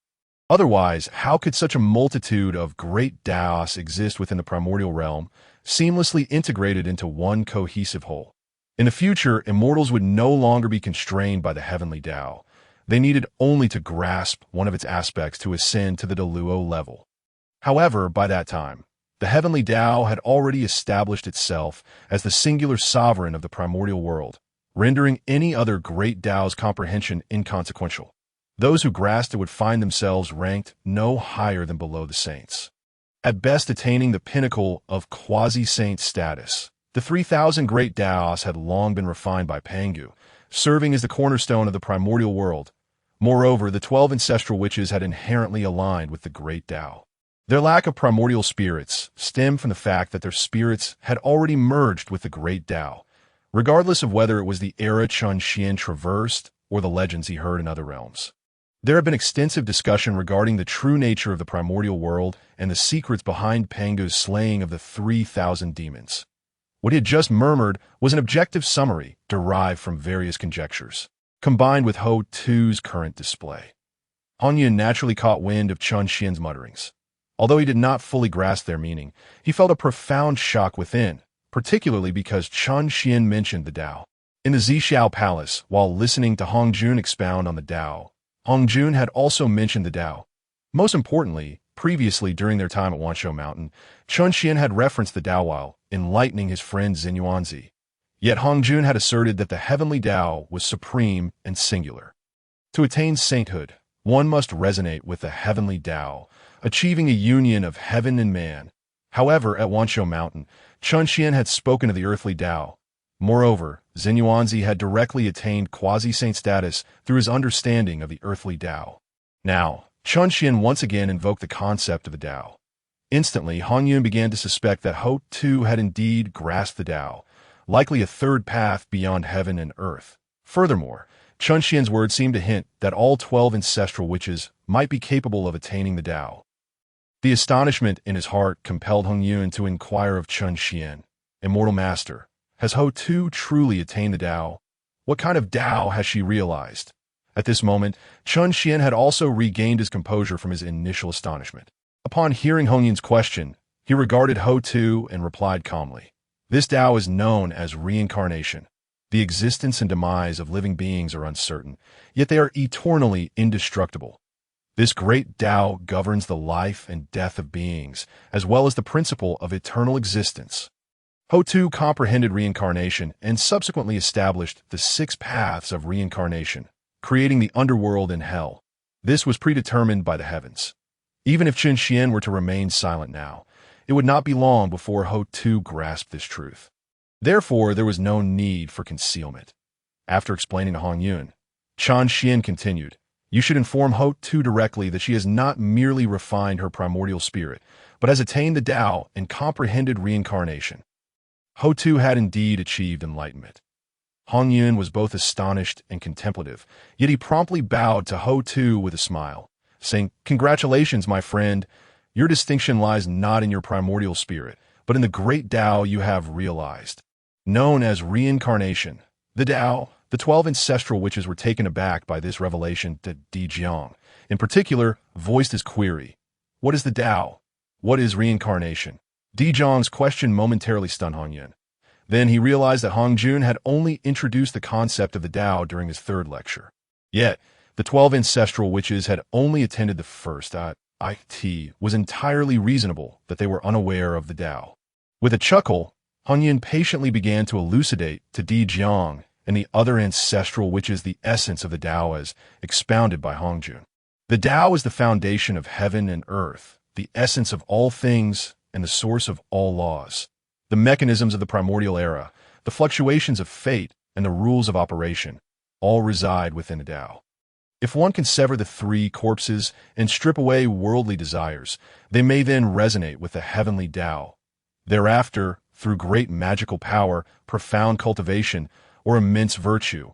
Otherwise, how could such a multitude of great Daoists exist within the primordial realm, seamlessly integrated into one cohesive whole? In the future, immortals would no longer be constrained by the heavenly Dao. They needed only to grasp one of its aspects to ascend to the Deluo level. However, by that time, the heavenly Dao had already established itself as the singular sovereign of the primordial world, rendering any other great Dao's comprehension inconsequential. Those who grasped it would find themselves ranked no higher than below the saints, at best attaining the pinnacle of quasi-saint status. The 3,000 great Daos had long been refined by Pangu, serving as the cornerstone of the primordial world. Moreover, the 12 ancestral witches had inherently aligned with the great Dao. Their lack of primordial spirits stemmed from the fact that their spirits had already merged with the great Dao, regardless of whether it was the era Chunxian traversed or the legends he heard in other realms. There had been extensive discussion regarding the true nature of the primordial world and the secrets behind Pangu's slaying of the 3,000 demons. What he had just murmured was an objective summary derived from various conjectures, combined with Ho Tu's current display. Hongyun naturally caught wind of Chunxian's mutterings. Although he did not fully grasp their meaning, he felt a profound shock within, particularly because Chunxian mentioned the Dao. In the Zixiao Palace, while listening to Hongjun expound on the Dao, Hongjun had also mentioned the Dao. Most importantly, previously during their time at Wanshou Mountain, Chunxian had referenced the Dao while enlightening his friend Xinyuanzi. Yet Hongjun had asserted that the heavenly Dao was supreme and singular. To attain sainthood, one must resonate with the heavenly Dao, achieving a union of heaven and man. However, at Wanshou Mountain, Chunxian had spoken of the earthly Dao. Moreover, Xinyuanzi had directly attained quasi-saint status through his understanding of the earthly Dao. Now, Chunxian once again invoked the concept of the Dao. Instantly, Hongyun began to suspect that Ho Tu had indeed grasped the Dao, likely a third path beyond heaven and earth. Furthermore, Chunxian's words seemed to hint that all 12 ancestral witches might be capable of attaining the Dao. The astonishment in his heart compelled Hongyun to inquire of Chunxian, Immortal Master, has Ho Tu truly attained the Dao? What kind of Dao has she realized? At this moment, Chunxian had also regained his composure from his initial astonishment. Upon hearing Hongyun's question, he regarded Ho Tu and replied calmly. This Dao is known as reincarnation. The existence and demise of living beings are uncertain, yet they are eternally indestructible. This great Dao governs the life and death of beings, as well as the principle of eternal existence. Ho Tu comprehended reincarnation and subsequently established the 6 paths of reincarnation, creating the underworld and hell. This was predetermined by the heavens. Even if Chunxian were to remain silent now, it would not be long before Ho Tu grasped this truth. Therefore, there was no need for concealment. After explaining to Hongyun, Chunxian continued, "You should inform Ho Tu directly that she has not merely refined her primordial spirit, but has attained the Dao and comprehended reincarnation." Ho Tu had indeed achieved enlightenment. Hongyun was both astonished and contemplative, yet he promptly bowed to Ho Tu with a smile, saying, "Congratulations, my friend. Your distinction lies not in your primordial spirit, but in the great Dao you have realized." Known as reincarnation, the Dao, the 12 ancestral witches were taken aback by this revelation to Dijiang. In particular, voiced his query, "What is the Dao? What is reincarnation?" Dijiang's question momentarily stunned Hongyun. Then he realized that Hongjun had only introduced the concept of the Dao during his 3rd lecture. Yet, the 12 ancestral witches had only attended the first. It was entirely reasonable that they were unaware of the Dao. With a chuckle, Hongyun patiently began to elucidate to Di Jiang and the other ancestral witches the essence of the Tao as expounded by Hongjun. The Tao is the foundation of heaven and earth, the essence of all things and the source of all laws. The mechanisms of the primordial era, the fluctuations of fate, and the rules of operation all reside within the Tao. If one can sever the three corpses and strip away worldly desires, they may then resonate with the heavenly Tao. Thereafter, through great magical power, profound cultivation, or immense virtue,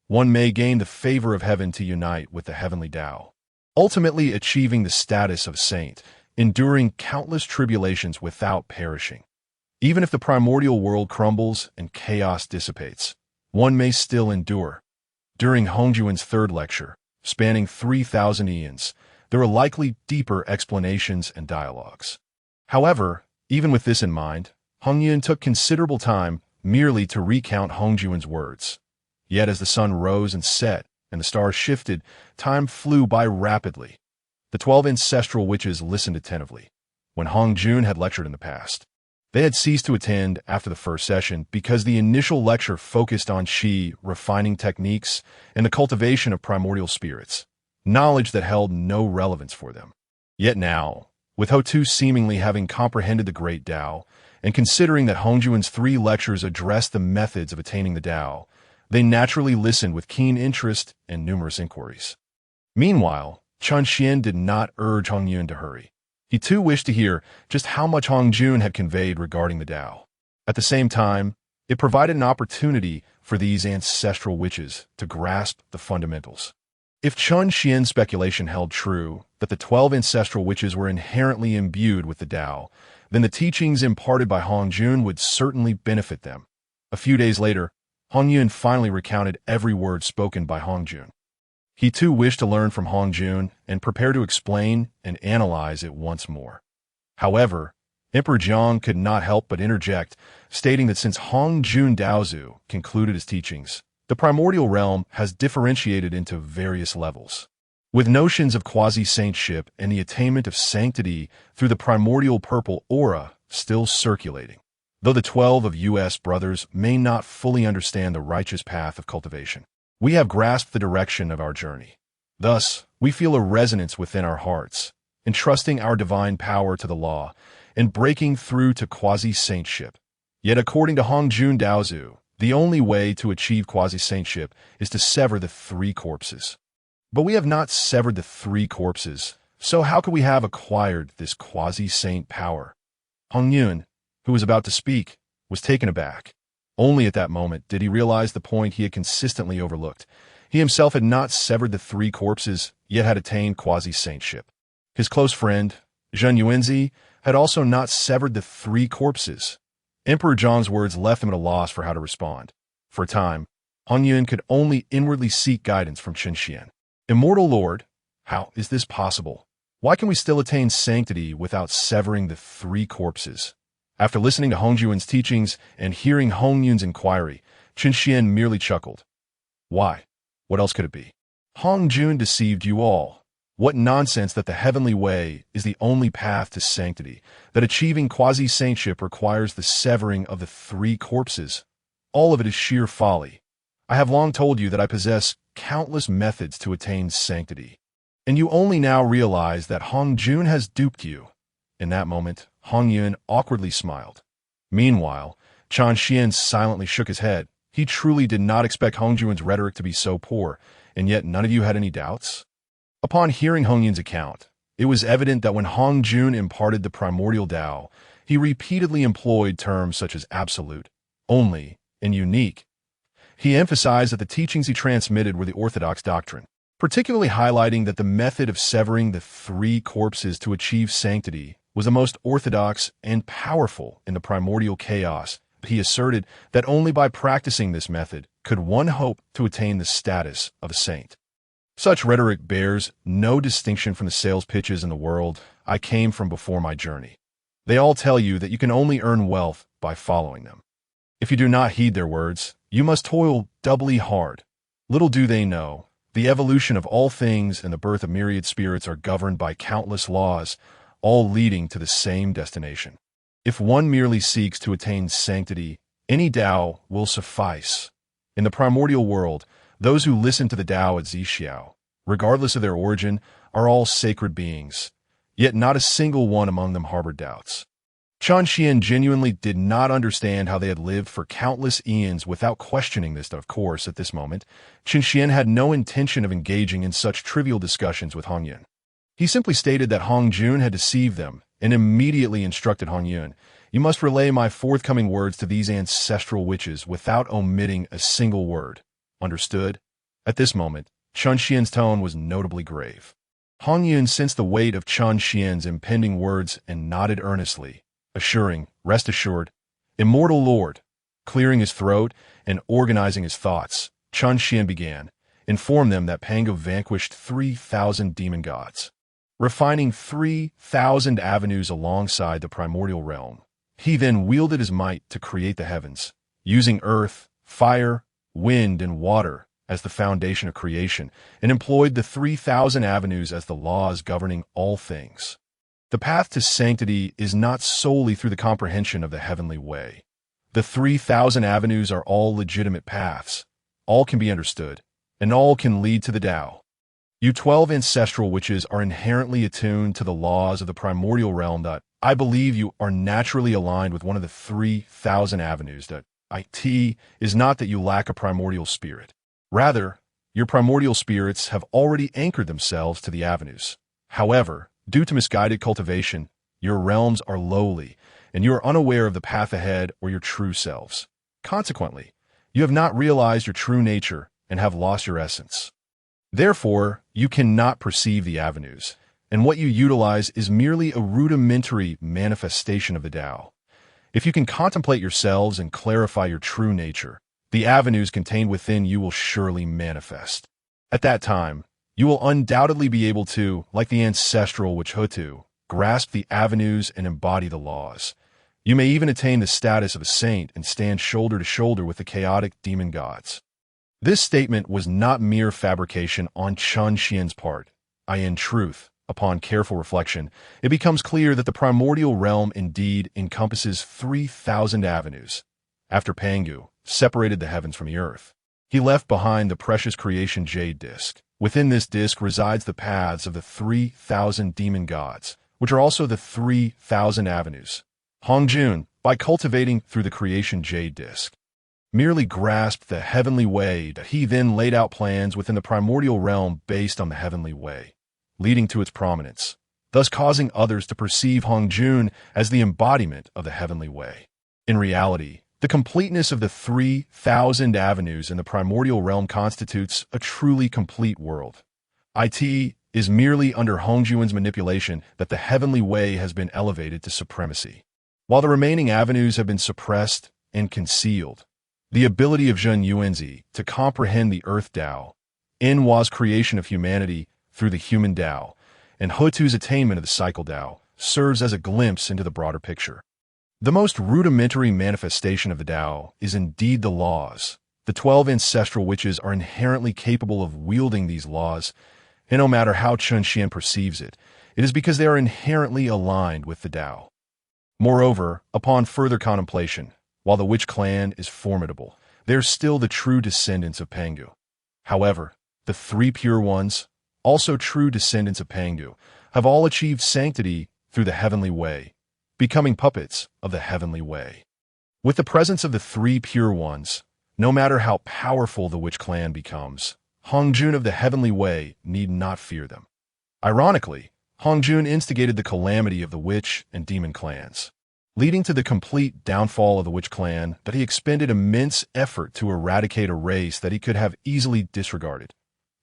one may gain the favor of heaven to unite with the heavenly Tao, ultimately achieving the status of saint, enduring countless tribulations without perishing. Even if the primordial world crumbles and chaos dissipates, one may still endure. During Hongjun's third lecture, spanning 3,000 eons, there are likely deeper explanations and dialogues. However, even with this in mind, Hongyun took considerable time merely to recount Hongjun's words. Yet as the sun rose and set and the stars shifted, time flew by rapidly. The 12 ancestral witches listened attentively. When Hongjun had lectured in the past, they had ceased to attend after the first session because the initial lecture focused on Qi, refining techniques, and the cultivation of primordial spirits, knowledge that held no relevance for them. Yet now, with Ho-Tu seemingly having comprehended the great Tao, and considering that Hongjun's 3 lectures addressed the methods of attaining the Tao, they naturally listened with keen interest and numerous inquiries. Meanwhile, Chun Xian did not urge Hongyun to hurry. He too wished to hear just how much Hongjun had conveyed regarding the Tao. At the same time, it provided an opportunity for these ancestral witches to grasp the fundamentals. If Chun Xian's speculation held true, that the 12 ancestral witches were inherently imbued with the Tao, then the teachings imparted by Hongjun would certainly benefit them. A few days later, Hongyun finally recounted every word spoken by Hongjun. He too wished to learn from Hongjun and prepare to explain and analyze it once more. However, Emperor Jiang could not help but interject, stating that since Hongjun Daozu concluded his teachings, the primordial realm has differentiated into various levels, with notions of quasi-saintship and the attainment of sanctity through the primordial purple aura still circulating, though the 12 of U.S. brothers may not fully understand the righteous path of cultivation. We have grasped the direction of our journey. Thus, we feel a resonance within our hearts, entrusting our divine power to the law and breaking through to quasi-saintship. Yet according to Hongjun Daozu, the only way to achieve quasi-saintship is to sever the 3 corpses. But we have not severed the 3 corpses, so how could we have acquired this quasi-saint power? Hongyun, who was about to speak, was taken aback. Only at that moment did he realize the point he had consistently overlooked. He himself had not severed the 3 corpses, yet had attained quasi-saintship. His close friend, Zhen Yuanzi, had also not severed the 3 corpses. Emperor Zhang's words left him at a loss for how to respond. For a time, Hongyun could only inwardly seek guidance from Chun Xian. Immortal Lord, how is this possible? Why can we still attain sanctity without severing the 3 corpses? After listening to Hongjun's teachings and hearing Hongyun's inquiry, Chun Xian merely chuckled. Why? What else could it be? Hongjun deceived you all. What nonsense that the heavenly way is the only path to sanctity, that achieving quasi-saintship requires the severing of the 3 corpses. All of it is sheer folly. I have long told you that I possess countless methods to attain sanctity, and you only now realize that Hongjun has duped you. In that moment, Hongyun awkwardly smiled. Meanwhile, Chun Xian silently shook his head. He truly did not expect Hongjun's rhetoric to be so poor, and yet none of you had any doubts? Upon hearing Hongyun's account, it was evident that when Hongjun imparted the primordial Tao, he repeatedly employed terms such as absolute, only, and unique. He emphasized that the teachings he transmitted were the orthodox doctrine, particularly highlighting that the method of severing the 3 corpses to achieve sanctity was the most orthodox and powerful in the primordial chaos. He asserted that only by practicing this method could one hope to attain the status of a saint. Such rhetoric bears no distinction from the sales pitches in the world I came from before my journey. They all tell you that you can only earn wealth by following them. If you do not heed their words, you must toil doubly hard. Little do they know, the evolution of all things and the birth of myriad spirits are governed by countless laws, all leading to the same destination. If one merely seeks to attain sanctity, any Dao will suffice. In the primordial world, those who listen to the Dao at Zixiao, regardless of their origin, are all sacred beings, yet not a single one among them harbored doubts. Xuan genuinely did not understand how they had lived for countless eons without questioning this, of course, at this moment. Xuan had no intention of engaging in such trivial discussions with Hongyun. He simply stated that Hongjun had deceived them, and immediately instructed Hongyun, "You must relay my forthcoming words to these ancestral witches without omitting a single word. Understood?" At this moment, Xuan's tone was notably grave. Hongyun sensed the weight of Xuan's impending words and nodded earnestly, assuring, "Rest assured, immortal lord." Clearing his throat and organizing his thoughts, Xuan began, "Inform them that Pangu vanquished 3,000 demon gods, refining 3,000 avenues alongside the primordial realm. He then wielded his might to create the heavens, using earth, fire, wind, and water as the foundation of creation, and employed the 3,000 avenues as the laws governing all things. The path to sanctity is not solely through the comprehension of the heavenly way. The 3,000 avenues are all legitimate paths, all can be understood, and all can lead to the Tao. You 12 ancestral witches are inherently attuned to the laws of the primordial realm that I believe you are naturally aligned with one of the 3,000 avenues that it is not that you lack a primordial spirit. Rather, your primordial spirits have already anchored themselves to the avenues. However, due to misguided cultivation, your realms are lowly, and you are unaware of the path ahead or your true selves. Consequently, you have not realized your true nature and have lost your essence. Therefore, you cannot perceive the avenues, and what you utilize is merely a rudimentary manifestation of the Tao. If you can contemplate yourselves and clarify your true nature, the avenues contained within you will surely manifest. At that time, you will undoubtedly be able to, like the ancestral witch Hutu, grasp the avenues and embody the laws. You may even attain the status of a saint and stand shoulder to shoulder with the chaotic demon gods." This statement was not mere fabrication on Xuan's part. In truth, upon careful reflection, it becomes clear that the primordial realm indeed encompasses 3,000 avenues. After Pangu separated the heavens from the earth, he left behind the precious creation jade disk. Within this disk resides the paths of the 3,000 demon gods, which are also the 3,000 avenues. Hongjun, by cultivating through the creation jade disk, merely grasped the heavenly way that he then laid out plans within the primordial realm based on the heavenly way, leading to its prominence, thus causing others to perceive Hongjun as the embodiment of the heavenly way. In reality, the completeness of the 3,000 avenues in the primordial realm constitutes a truly complete world. It is merely under Hongjun's manipulation that the heavenly way has been elevated to supremacy, while the remaining avenues have been suppressed and concealed. The ability of Zhun Yuanzi to comprehend the Earth Tao, Inwa's creation of humanity through the human Tao, and Hutu's attainment of the cycle Tao serves as a glimpse into the broader picture. The most rudimentary manifestation of the Tao is indeed the laws. The 12 ancestral witches are inherently capable of wielding these laws, and no matter how Xuan perceives it, it is because they are inherently aligned with the Tao. Moreover, upon further contemplation, while the witch clan is formidable, they are still the true descendants of Pangu. However, the 3 pure ones, also true descendants of Pangu, have all achieved sanctity through the heavenly way, becoming puppets of the heavenly way. With the presence of the 3 pure ones, no matter how powerful the witch clan becomes, Hongjun of the heavenly way need not fear them. Ironically, Hongjun instigated the calamity of the witch and demon clans, leading to the complete downfall of the witch clan that he expended immense effort to eradicate a race that he could have easily disregarded.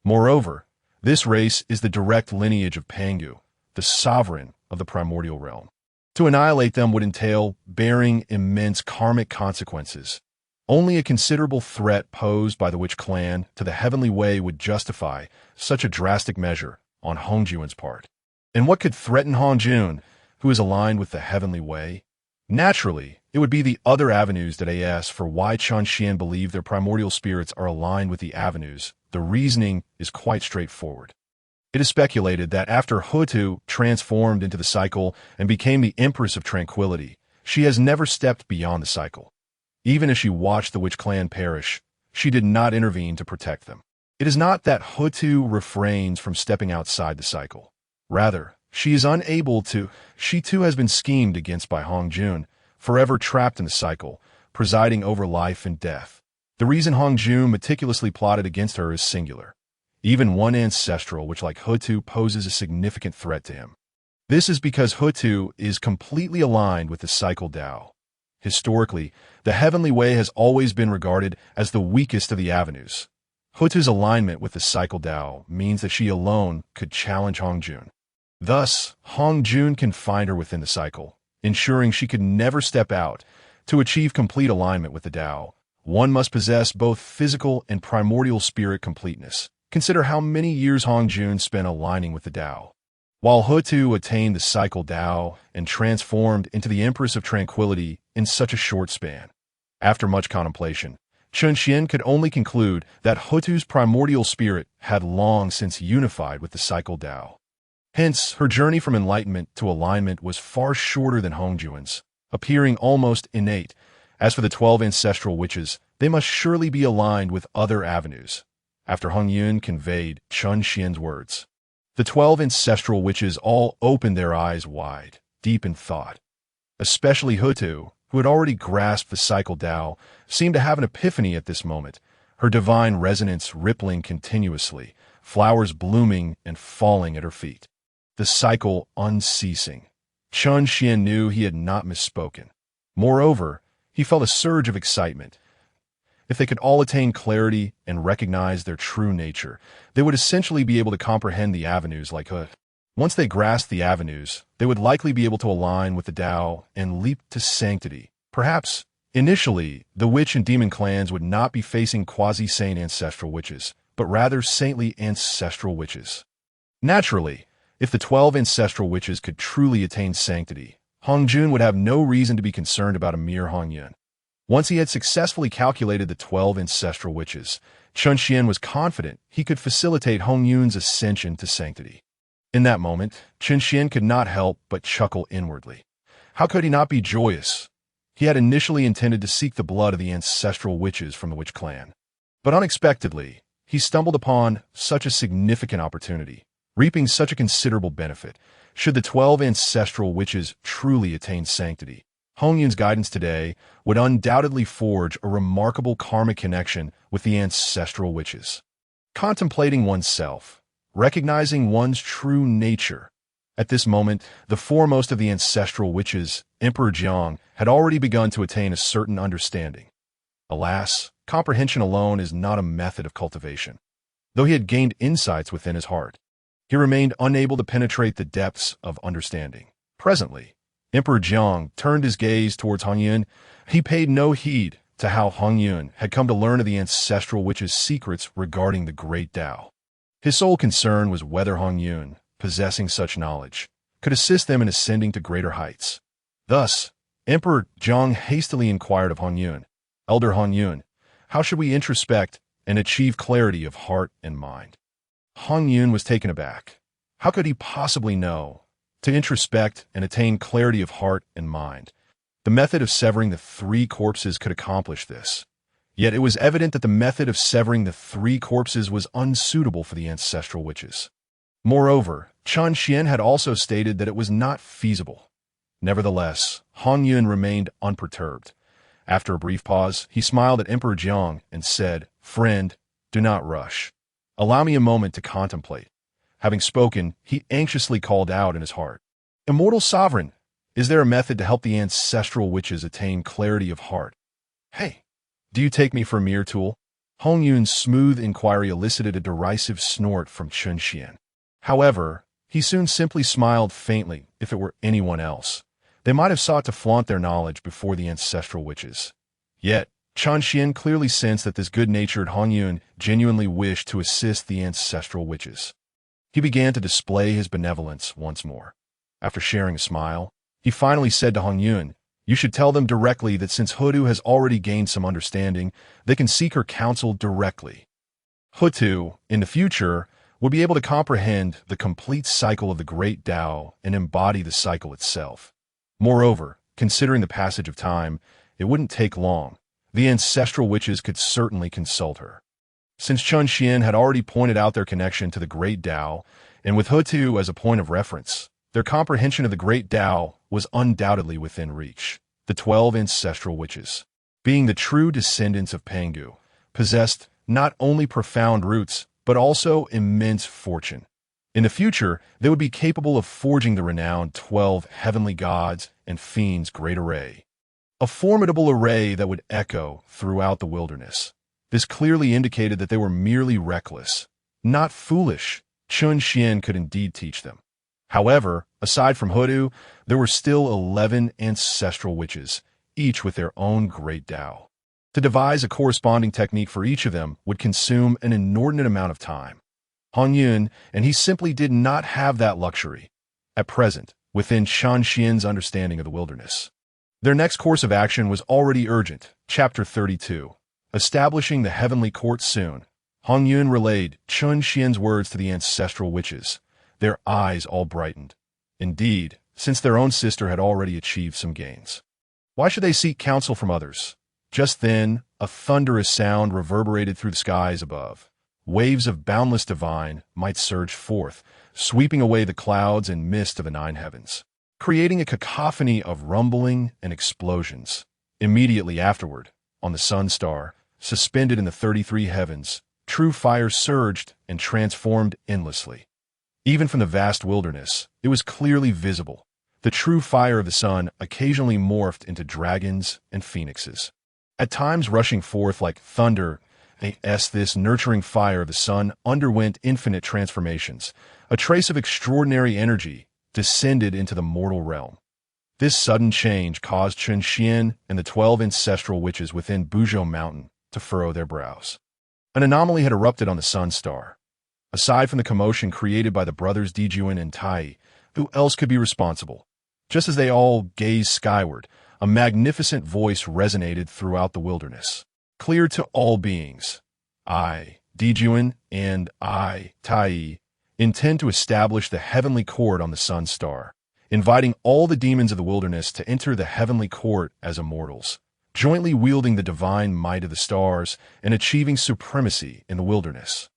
Moreover, this race is the direct lineage of Pangu, the sovereign of the primordial realm. To annihilate them would entail bearing immense karmic consequences. Only a considerable threat posed by the witch clan to the heavenly way would justify such a drastic measure on Hongjun's part. And what could threaten Hongjun, who is aligned with the heavenly way? Naturally, it would be the other avenues that ask for why Xuan believe their primordial spirits are aligned with the avenues. The reasoning is quite straightforward. It is speculated that after Hutu transformed into the cycle and became the Empress of Tranquility, She has never stepped beyond the cycle. Even as she watched the witch clan perish, she did not intervene to protect them. It is not that Hutu refrains from stepping outside the cycle. Rather, she is unable to. She too has been schemed against by Hongyun, forever trapped in the cycle, presiding over life and death. The reason Hongyun meticulously plotted against her is singular. Even one ancestral which, like Hutu, poses a significant threat to him. This is because Hutu is completely aligned with the cycle Tao. Historically, the heavenly way has always been regarded as the weakest of the avenues. Hutu's alignment with the cycle Tao means that she alone could challenge Hongyun. Thus, Hongyun can find her within the cycle, ensuring she could never step out. To achieve complete alignment with the Tao, one must possess both physical and primordial spirit completeness. Consider how many years Hongyun spent aligning with the Tao. While Hutu attained the cycle Tao and transformed into the Empress of Tranquility in such a short span. After much contemplation, Chunxian could only conclude that Hutu's primordial spirit had long since unified with the cycle Tao. Hence, her journey from enlightenment to alignment was far shorter than Hongyun's, appearing almost innate. As for the 12 ancestral witches, they must surely be aligned with other avenues. After Hongyun conveyed Chunxian's words, the 12 ancestral witches all opened their eyes wide, deep in thought. Especially Hutu, who had already grasped the cycle Tao, seemed to have an epiphany at this moment, her divine resonance rippling continuously, flowers blooming and falling at her feet. The cycle unceasing. Chunxian knew he had not misspoken. Moreover, he felt a surge of excitement. If they could all attain clarity and recognize their true nature, they would essentially be able to comprehend the avenues like Hut. Once they grasped the avenues, they would likely be able to align with the Tao and leap to sanctity. Perhaps, initially, the witch and demon clans would not be facing quasi-saint ancestral witches, but rather saintly ancestral witches. Naturally, if the 12 ancestral witches could truly attain sanctity, Hongyun would have no reason to be concerned about a mere Hongyun. Once he had successfully calculated the 12 ancestral witches, Chunxian was confident he could facilitate Hongyun's ascension to sanctity. In that moment, Chunxian could not help but chuckle inwardly. How could he not be joyous? He had initially intended to seek the blood of the ancestral witches from the witch clan. But unexpectedly, he stumbled upon such a significant opportunity, reaping such a considerable benefit. Should the 12 ancestral witches truly attain sanctity, Hongyun's guidance today would undoubtedly forge a remarkable karmic connection with the ancestral witches. Contemplating oneself, recognizing one's true nature. At this moment, the foremost of the ancestral witches, Emperor Jiang, had already begun to attain a certain understanding. Alas, comprehension alone is not a method of cultivation. Though he had gained insights within his heart, he remained unable to penetrate the depths of understanding. Presently, Emperor Jiang turned his gaze towards Hongyun. He paid no heed to how Hongyun had come to learn of the ancestral witches' secrets regarding the great Tao. His sole concern was whether Hongyun, possessing such knowledge, could assist them in ascending to greater heights. Thus, Emperor Jiang hastily inquired of Hongyun, "Elder Hongyun, how should we introspect and achieve clarity of heart and mind?" Hongyun was taken aback. How could he possibly know? To introspect and attain clarity of heart and mind. The method of severing the 3 corpses could accomplish this. Yet it was evident that the method of severing the 3 corpses was unsuitable for the ancestral witches. Moreover, Chunxian had also stated that it was not feasible. Nevertheless, Hongyun remained unperturbed. After a brief pause, he smiled at Emperor Jiang and said, "Friend, do not rush. Allow me a moment to contemplate." Having spoken, he anxiously called out in his heart, "Immortal Sovereign, is there a method to help the ancestral witches attain clarity of heart?" "Hey, do you take me for a mere tool?" Hongyun's smooth inquiry elicited a derisive snort from Chunxian. However, he soon simply smiled faintly. If it were anyone else, they might have sought to flaunt their knowledge before the ancestral witches. Yet, Chunxian clearly sensed that this good-natured Hongyun genuinely wished to assist the ancestral witches. He began to display his benevolence once more. After sharing a smile, he finally said to Hongyun, "You should tell them directly that since Hutu has already gained some understanding, they can seek her counsel directly. Hutu, in the future, will be able to comprehend the complete cycle of the great Tao and embody the cycle itself. Moreover, considering the passage of time, it wouldn't take long. The ancestral witches could certainly consult her. Since Chun Xian had already pointed out their connection to the Great Tao, and with Hutu as a point of reference, their comprehension of the Great Tao was undoubtedly within reach. The 12 ancestral witches, being the true descendants of Pangu, possessed not only profound roots, but also immense fortune. In the future, they would be capable of forging the renowned 12 heavenly gods and fiends' great array. A formidable array that would echo throughout the wilderness. This clearly indicated that they were merely reckless, not foolish. Chun Xian could indeed teach them. However, aside from Hutu, there were still 11 ancestral witches, each with their own great Tao. To devise a corresponding technique for each of them would consume an inordinate amount of time. Hongyun, and he simply did not have that luxury, at present, within Chun Xian's understanding of the wilderness. Their next course of action was already urgent. Chapter 32. Establishing the heavenly court soon. Hongyun relayed Chun Xian's words to the ancestral witches. Their eyes all brightened. Indeed, since their own sister had already achieved some gains. Why should they seek counsel from others? Just then, a thunderous sound reverberated through the skies above. Waves of boundless divine might surge forth, sweeping away the clouds and mist of the 9 heavens, creating a cacophony of rumbling and explosions. Immediately afterward, on the sun star, suspended in the 33 heavens, true fire surged and transformed endlessly. Even from the vast wilderness, it was clearly visible. The true fire of the sun occasionally morphed into dragons and phoenixes, at times rushing forth like thunder. This nurturing fire of the sun underwent infinite transformations. A trace of extraordinary energy descended into the mortal realm. This sudden change caused Chun Xian and the 12 ancestral witches within Buzhou Mountain to furrow their brows. An anomaly had erupted on the sun star. Aside from the commotion created by the brothers Xuan and Tai, who else could be responsible? Just as they all gazed skyward, a magnificent voice resonated throughout the wilderness, clear to all beings. I, Xuan, and I, Tai, intend to establish the heavenly court on the sun star, inviting all the demons of the wilderness to enter the heavenly court as immortals, jointly wielding the divine might of the stars and achieving supremacy in the wilderness.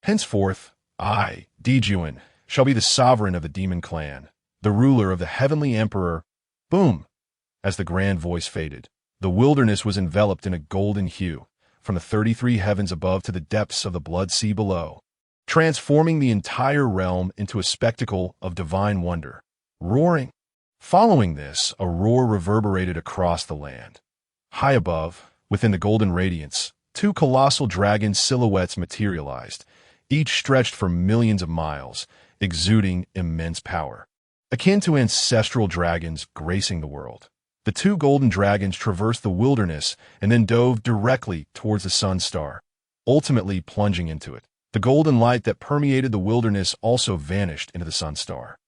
Henceforth, I, Xuan, shall be the sovereign of the demon clan, the ruler of the heavenly emperor. Boom! As the grand voice faded, the wilderness was enveloped in a golden hue, from the 33 heavens above to the depths of the blood sea below, transforming the entire realm into a spectacle of divine wonder. Roaring. Following this, a roar reverberated across the land. High above, within the golden radiance, 2 colossal dragon silhouettes materialized, each stretched for millions of miles, exuding immense power, akin to ancestral dragons gracing the world. The 2 golden dragons traversed the wilderness and then dove directly towards the sun star, ultimately plunging into it. The golden light that permeated the wilderness also vanished into the sun star.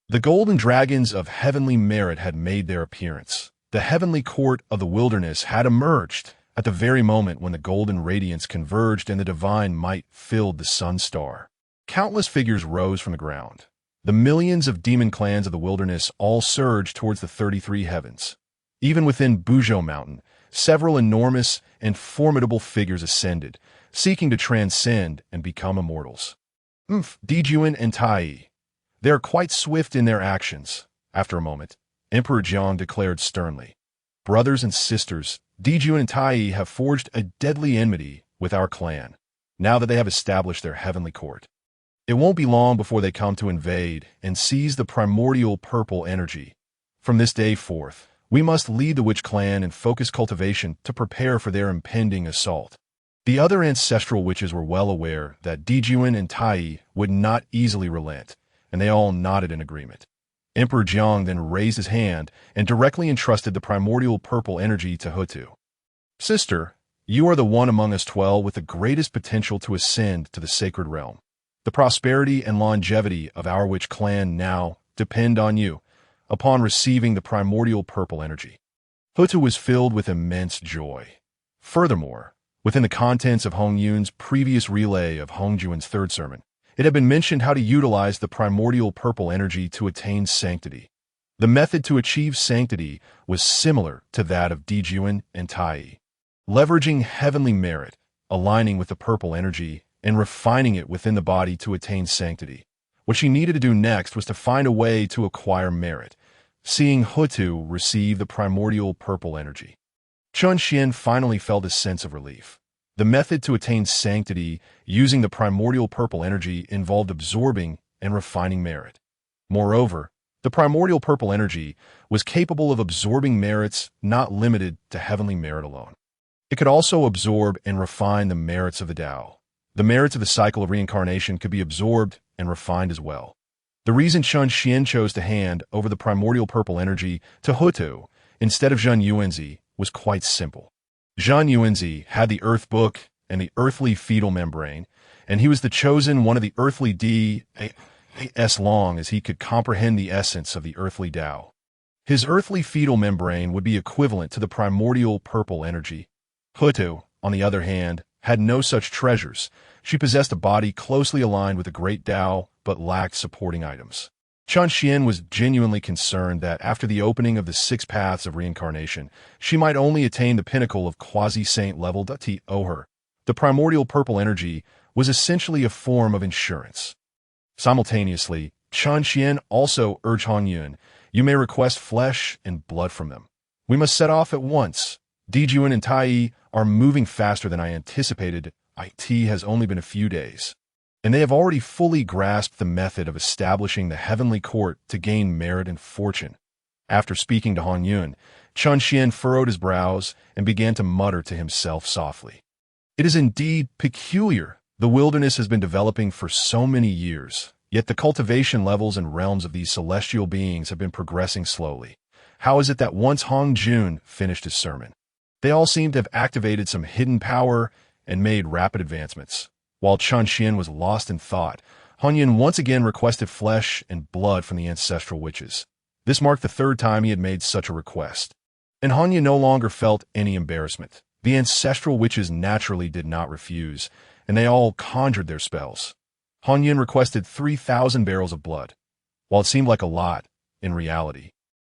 The golden dragons of heavenly merit had made their appearance. The heavenly court of the wilderness had emerged at the very moment when the golden radiance converged and the divine might filled the sun star. Countless figures rose from the ground. The millions of demon clans of the wilderness all surged towards the 33 heavens. Even within Buzhou Mountain, several enormous and formidable figures ascended, seeking to transcend and become immortals. Xuan and Tai. They are quite swift in their actions. After a moment, Emperor Jiang declared sternly, brothers and sisters, Xuan and Tai have forged a deadly enmity with our clan, now that they have established their heavenly court. It won't be long before they come to invade and seize the primordial purple energy. From this day forth, we must lead the witch clan and focus cultivation to prepare for their impending assault. The other ancestral witches were well aware that Xuan and Tai would not easily relent, and they all nodded in agreement. Emperor Jiang then raised his hand and directly entrusted the primordial purple energy to Hutu. Sister, you are the one among us 12 with the greatest potential to ascend to the sacred realm. The prosperity and longevity of our witch clan now depend on you, upon receiving the primordial purple energy. Hutu was filled with immense joy. Furthermore, within the contents of Hongyun's previous relay of Hongjuan's 3rd sermon, it had been mentioned how to utilize the primordial purple energy to attain sanctity. The method to achieve sanctity was similar to that of Xuan and Tai, leveraging heavenly merit, aligning with the purple energy, and refining it within the body to attain sanctity. What she needed to do next was to find a way to acquire merit, seeing Hutu receive the primordial purple energy. Chun Xian finally felt a sense of relief. The method to attain sanctity using the primordial purple energy involved absorbing and refining merit. Moreover, the primordial purple energy was capable of absorbing merits not limited to heavenly merit alone. It could also absorb and refine the merits of the Tao. The merits of the cycle of reincarnation could be absorbed and refined as well. The reason Chun Xian chose to hand over the primordial purple energy to Hutu instead of Zhun Yuanzi was quite simple. Zhun Yuanzi had the earth book and the earthly fetal membrane, and he was the chosen one of the earthly as long as he could comprehend the essence of the earthly Tao. His earthly fetal membrane would be equivalent to the primordial purple energy. Hutu, on the other hand, had no such treasures. She possessed a body closely aligned with the great Tao, but lacked supporting items. Chun Xian was genuinely concerned that after the opening of the 6 paths of reincarnation, she might only attain the pinnacle of quasi-saint level to the primordial purple energy was essentially a form of insurance. Simultaneously, Chun Xian also urged Hongyun, "You may request flesh and blood from them. We must set off at once. Xuan and Tai are moving faster than I anticipated. It has only been a few days, and they have already fully grasped the method of establishing the heavenly court to gain merit and fortune." After speaking to Hongyun, Chun Xian furrowed his brows and began to mutter to himself softly. It is indeed peculiar. The wilderness has been developing for so many years, yet the cultivation levels and realms of these celestial beings have been progressing slowly. How is it that once Hongjun finished his sermon, they all seem to have activated some hidden power and made rapid advancements? While Chun Xian was lost in thought, Hongyun once again requested flesh and blood from the ancestral witches. This marked the 3rd time he had made such a request, and Hongyun no longer felt any embarrassment. The ancestral witches naturally did not refuse, and they all conjured their spells. Hongyun requested 3,000 barrels of blood. While it seemed like a lot, in reality,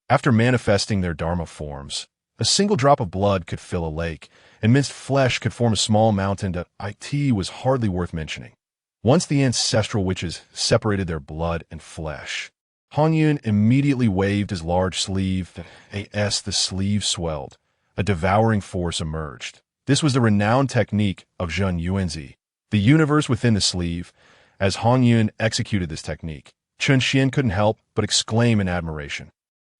after manifesting their dharma forms, a single drop of blood could fill a lake, and minced flesh could form a small mountain. It was hardly worth mentioning. Once the ancestral witches separated their blood and flesh, Hongyun immediately waved his large sleeve. The sleeve swelled. A devouring force emerged. This was the renowned technique of Zhun Yuanzi, the universe within the sleeve. As Hongyun executed this technique, Chun Xian couldn't help but exclaim in admiration.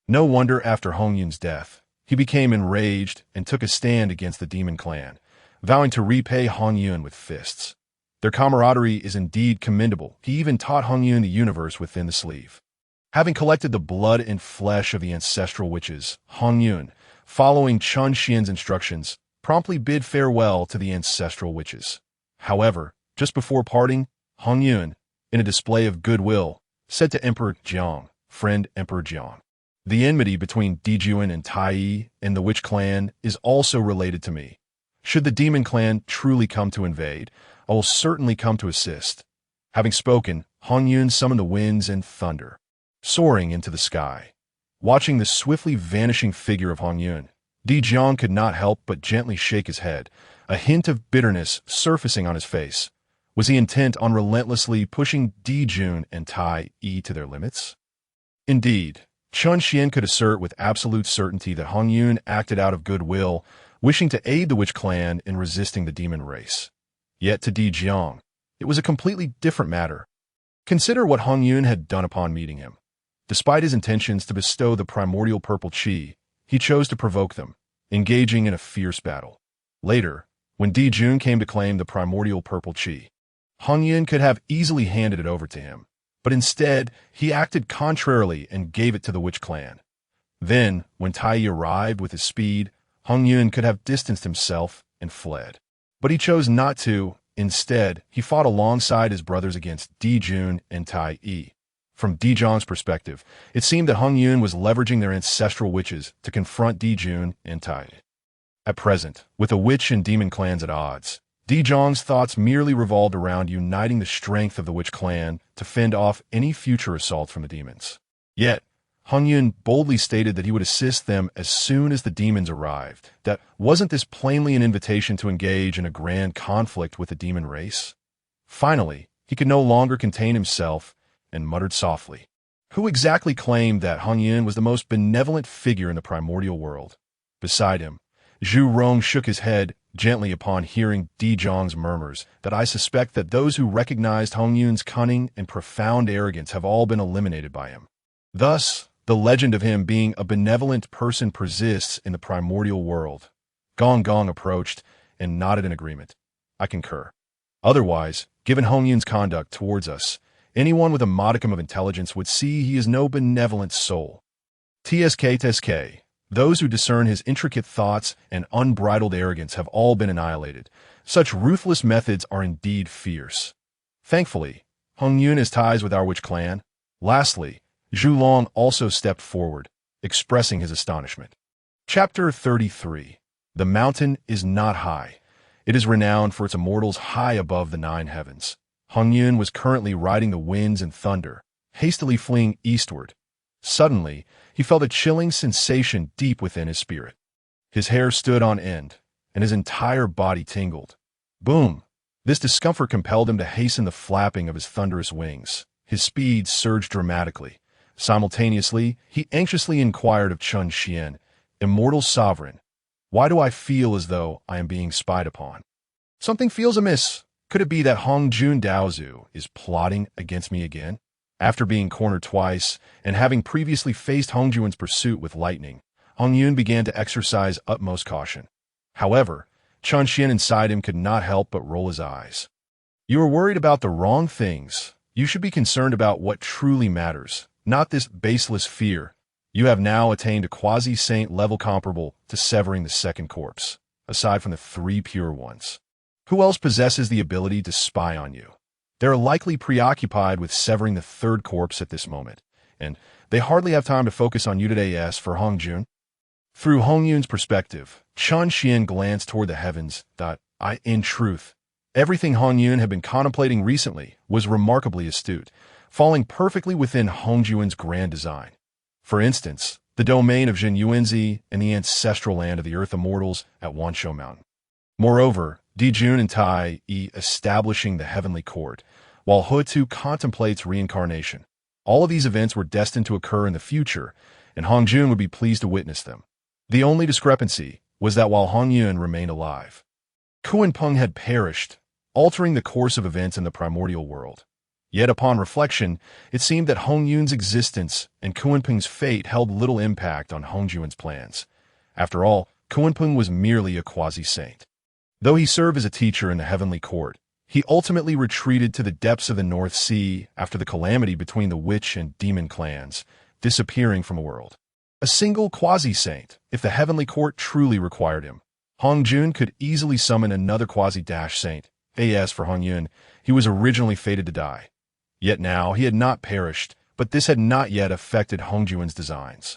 No wonder after Hongyun's death, he became enraged and took a stand against the demon clan, vowing to repay Hongyun with fists. Their camaraderie is indeed commendable. He even taught Hongyun the universe within the sleeve. Having collected the blood and flesh of the ancestral witches, Hongyun, following Chun Xian's instructions, promptly bid farewell to the ancestral witches. However, just before parting, Hongyun, in a display of goodwill, said to Emperor Jiang, "Friend Emperor Jiang, the enmity between Xuan and Tai and the witch clan is also related to me. Should the demon clan truly come to invade, I will certainly come to assist." Having spoken, Hongyun summoned the winds and thunder, soaring into the sky. Watching the swiftly vanishing figure of Hongyun, Jiang could not help but gently shake his head, a hint of bitterness surfacing on his face. Was he intent on relentlessly pushing Xuan and Tai to their limits? Indeed, Chun Xian could assert with absolute certainty that Hongyun acted out of goodwill, wishing to aid the witch clan in resisting the demon race. Yet to Jiang, it was a completely different matter. Consider what Hongyun had done upon meeting him. Despite his intentions to bestow the primordial purple chi, he chose to provoke them, engaging in a fierce battle. Later, when Xuan came to claim the primordial purple chi, Hongyun could have easily handed it over to him, but instead, he acted contrarily and gave it to the witch clan. Then, when Tai arrived with his speed, Hongyun could have distanced himself and fled. But he chose not to. Instead, he fought alongside his brothers against Xuan and Tai. From Jiang's perspective, it seemed that Hongyun was leveraging their ancestral witches to confront Xuan and Tai. At present, with the witch and demon clans at odds, Jiang's thoughts merely revolved around uniting the strength of the witch clan to fend off any future assault from the demons. Yet, Hongyun boldly stated that he would assist them as soon as the demons arrived. That wasn't this plainly an invitation to engage in a grand conflict with the demon race? Finally, he could no longer contain himself and muttered softly. Who exactly claimed that Hongyun was the most benevolent figure in the primordial world? Beside him, Zhu Rong shook his head gently upon hearing Di Zhang's murmurs that I suspect that those who recognized Hongyun's cunning and profound arrogance have all been eliminated by him. Thus, the legend of him being a benevolent person persists in the primordial world. Gong Gong approached and nodded in agreement. I concur. Otherwise, given Hongyun's conduct towards us, anyone with a modicum of intelligence would see he is no benevolent soul. TSK. Those who discern his intricate thoughts and unbridled arrogance have all been annihilated. Such ruthless methods are indeed fierce. Thankfully, Hongyun has ties with our witch clan. Lastly, Zhu Long also stepped forward, expressing his astonishment. Chapter 33. The mountain is not high. It is renowned for its immortals high above the 9 heavens. Hongyun was currently riding the winds and thunder, hastily fleeing eastward. Suddenly, he felt a chilling sensation deep within his spirit. His hair stood on end, and his entire body tingled. Boom! This discomfort compelled him to hasten the flapping of his thunderous wings. His speed surged dramatically. Simultaneously, he anxiously inquired of Chun Xian, Immortal Sovereign, why do I feel as though I am being spied upon? Something feels amiss. Could it be that Hongjun Daozu is plotting against me again? After being cornered twice, and having previously faced Hongjuan's pursuit with lightning, Hongyun began to exercise utmost caution. However, Chun Xian inside him could not help but roll his eyes. You are worried about the wrong things. You should be concerned about what truly matters, not this baseless fear. You have now attained a quasi-saint level comparable to severing the second corpse, aside from the 3 pure ones. Who else possesses the ability to spy on you? They are likely preoccupied with severing the 3rd corpse at this moment, and they hardly have time to focus on you today. As for Hongjun, through Hongyun's perspective, Chun Xian glanced toward the heavens. In truth, everything Hongyun had been contemplating recently was remarkably astute, falling perfectly within Hongjuan's grand design. For instance, the domain of Jin Yuanzi and the ancestral land of the Earth Immortals at Wanshou Mountain. Moreover, Dijun and Tai Yi establishing the heavenly court, while Hutu contemplates reincarnation. All of these events were destined to occur in the future, and Hongjun would be pleased to witness them. The only discrepancy was that while Hongyun remained alive, Kunpeng had perished, altering the course of events in the primordial world. Yet upon reflection, it seemed that Hongyun's existence and Kunpeng's fate held little impact on Hongjuan's plans. After all, Kunpeng was merely a quasi-saint. Though he served as a teacher in the heavenly court, he ultimately retreated to the depths of the North Sea after the calamity between the witch and demon clans, disappearing from the world. A single quasi-saint, if the heavenly court truly required him. Hongjun could easily summon another quasi-saint. As for Hongyun, he was originally fated to die. Yet now he had not perished, but this had not yet affected Hongjuan's designs.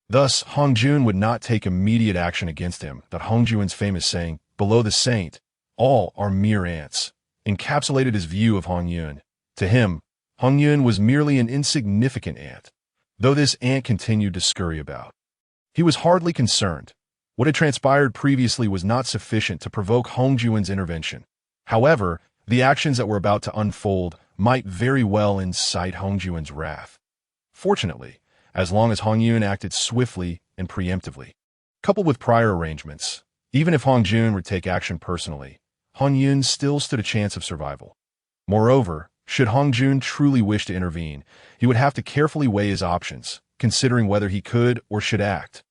Thus, Hongjun would not take immediate action against him. That Hongjuan's famous saying, "Below the saint, all are mere ants," encapsulated his view of Hongyun. To him, Hongyun was merely an insignificant ant, though this ant continued to scurry about. He was hardly concerned. What had transpired previously was not sufficient to provoke Hongjuan's intervention. However, the actions that were about to unfold might very well incite Hongjuan's wrath. Fortunately, as long as Hongyun acted swiftly and preemptively, coupled with prior arrangements, even if Hongjun would take action personally, Hongyun still stood a chance of survival. Moreover, should Hongjun truly wish to intervene, he would have to carefully weigh his options, considering whether he could or should act.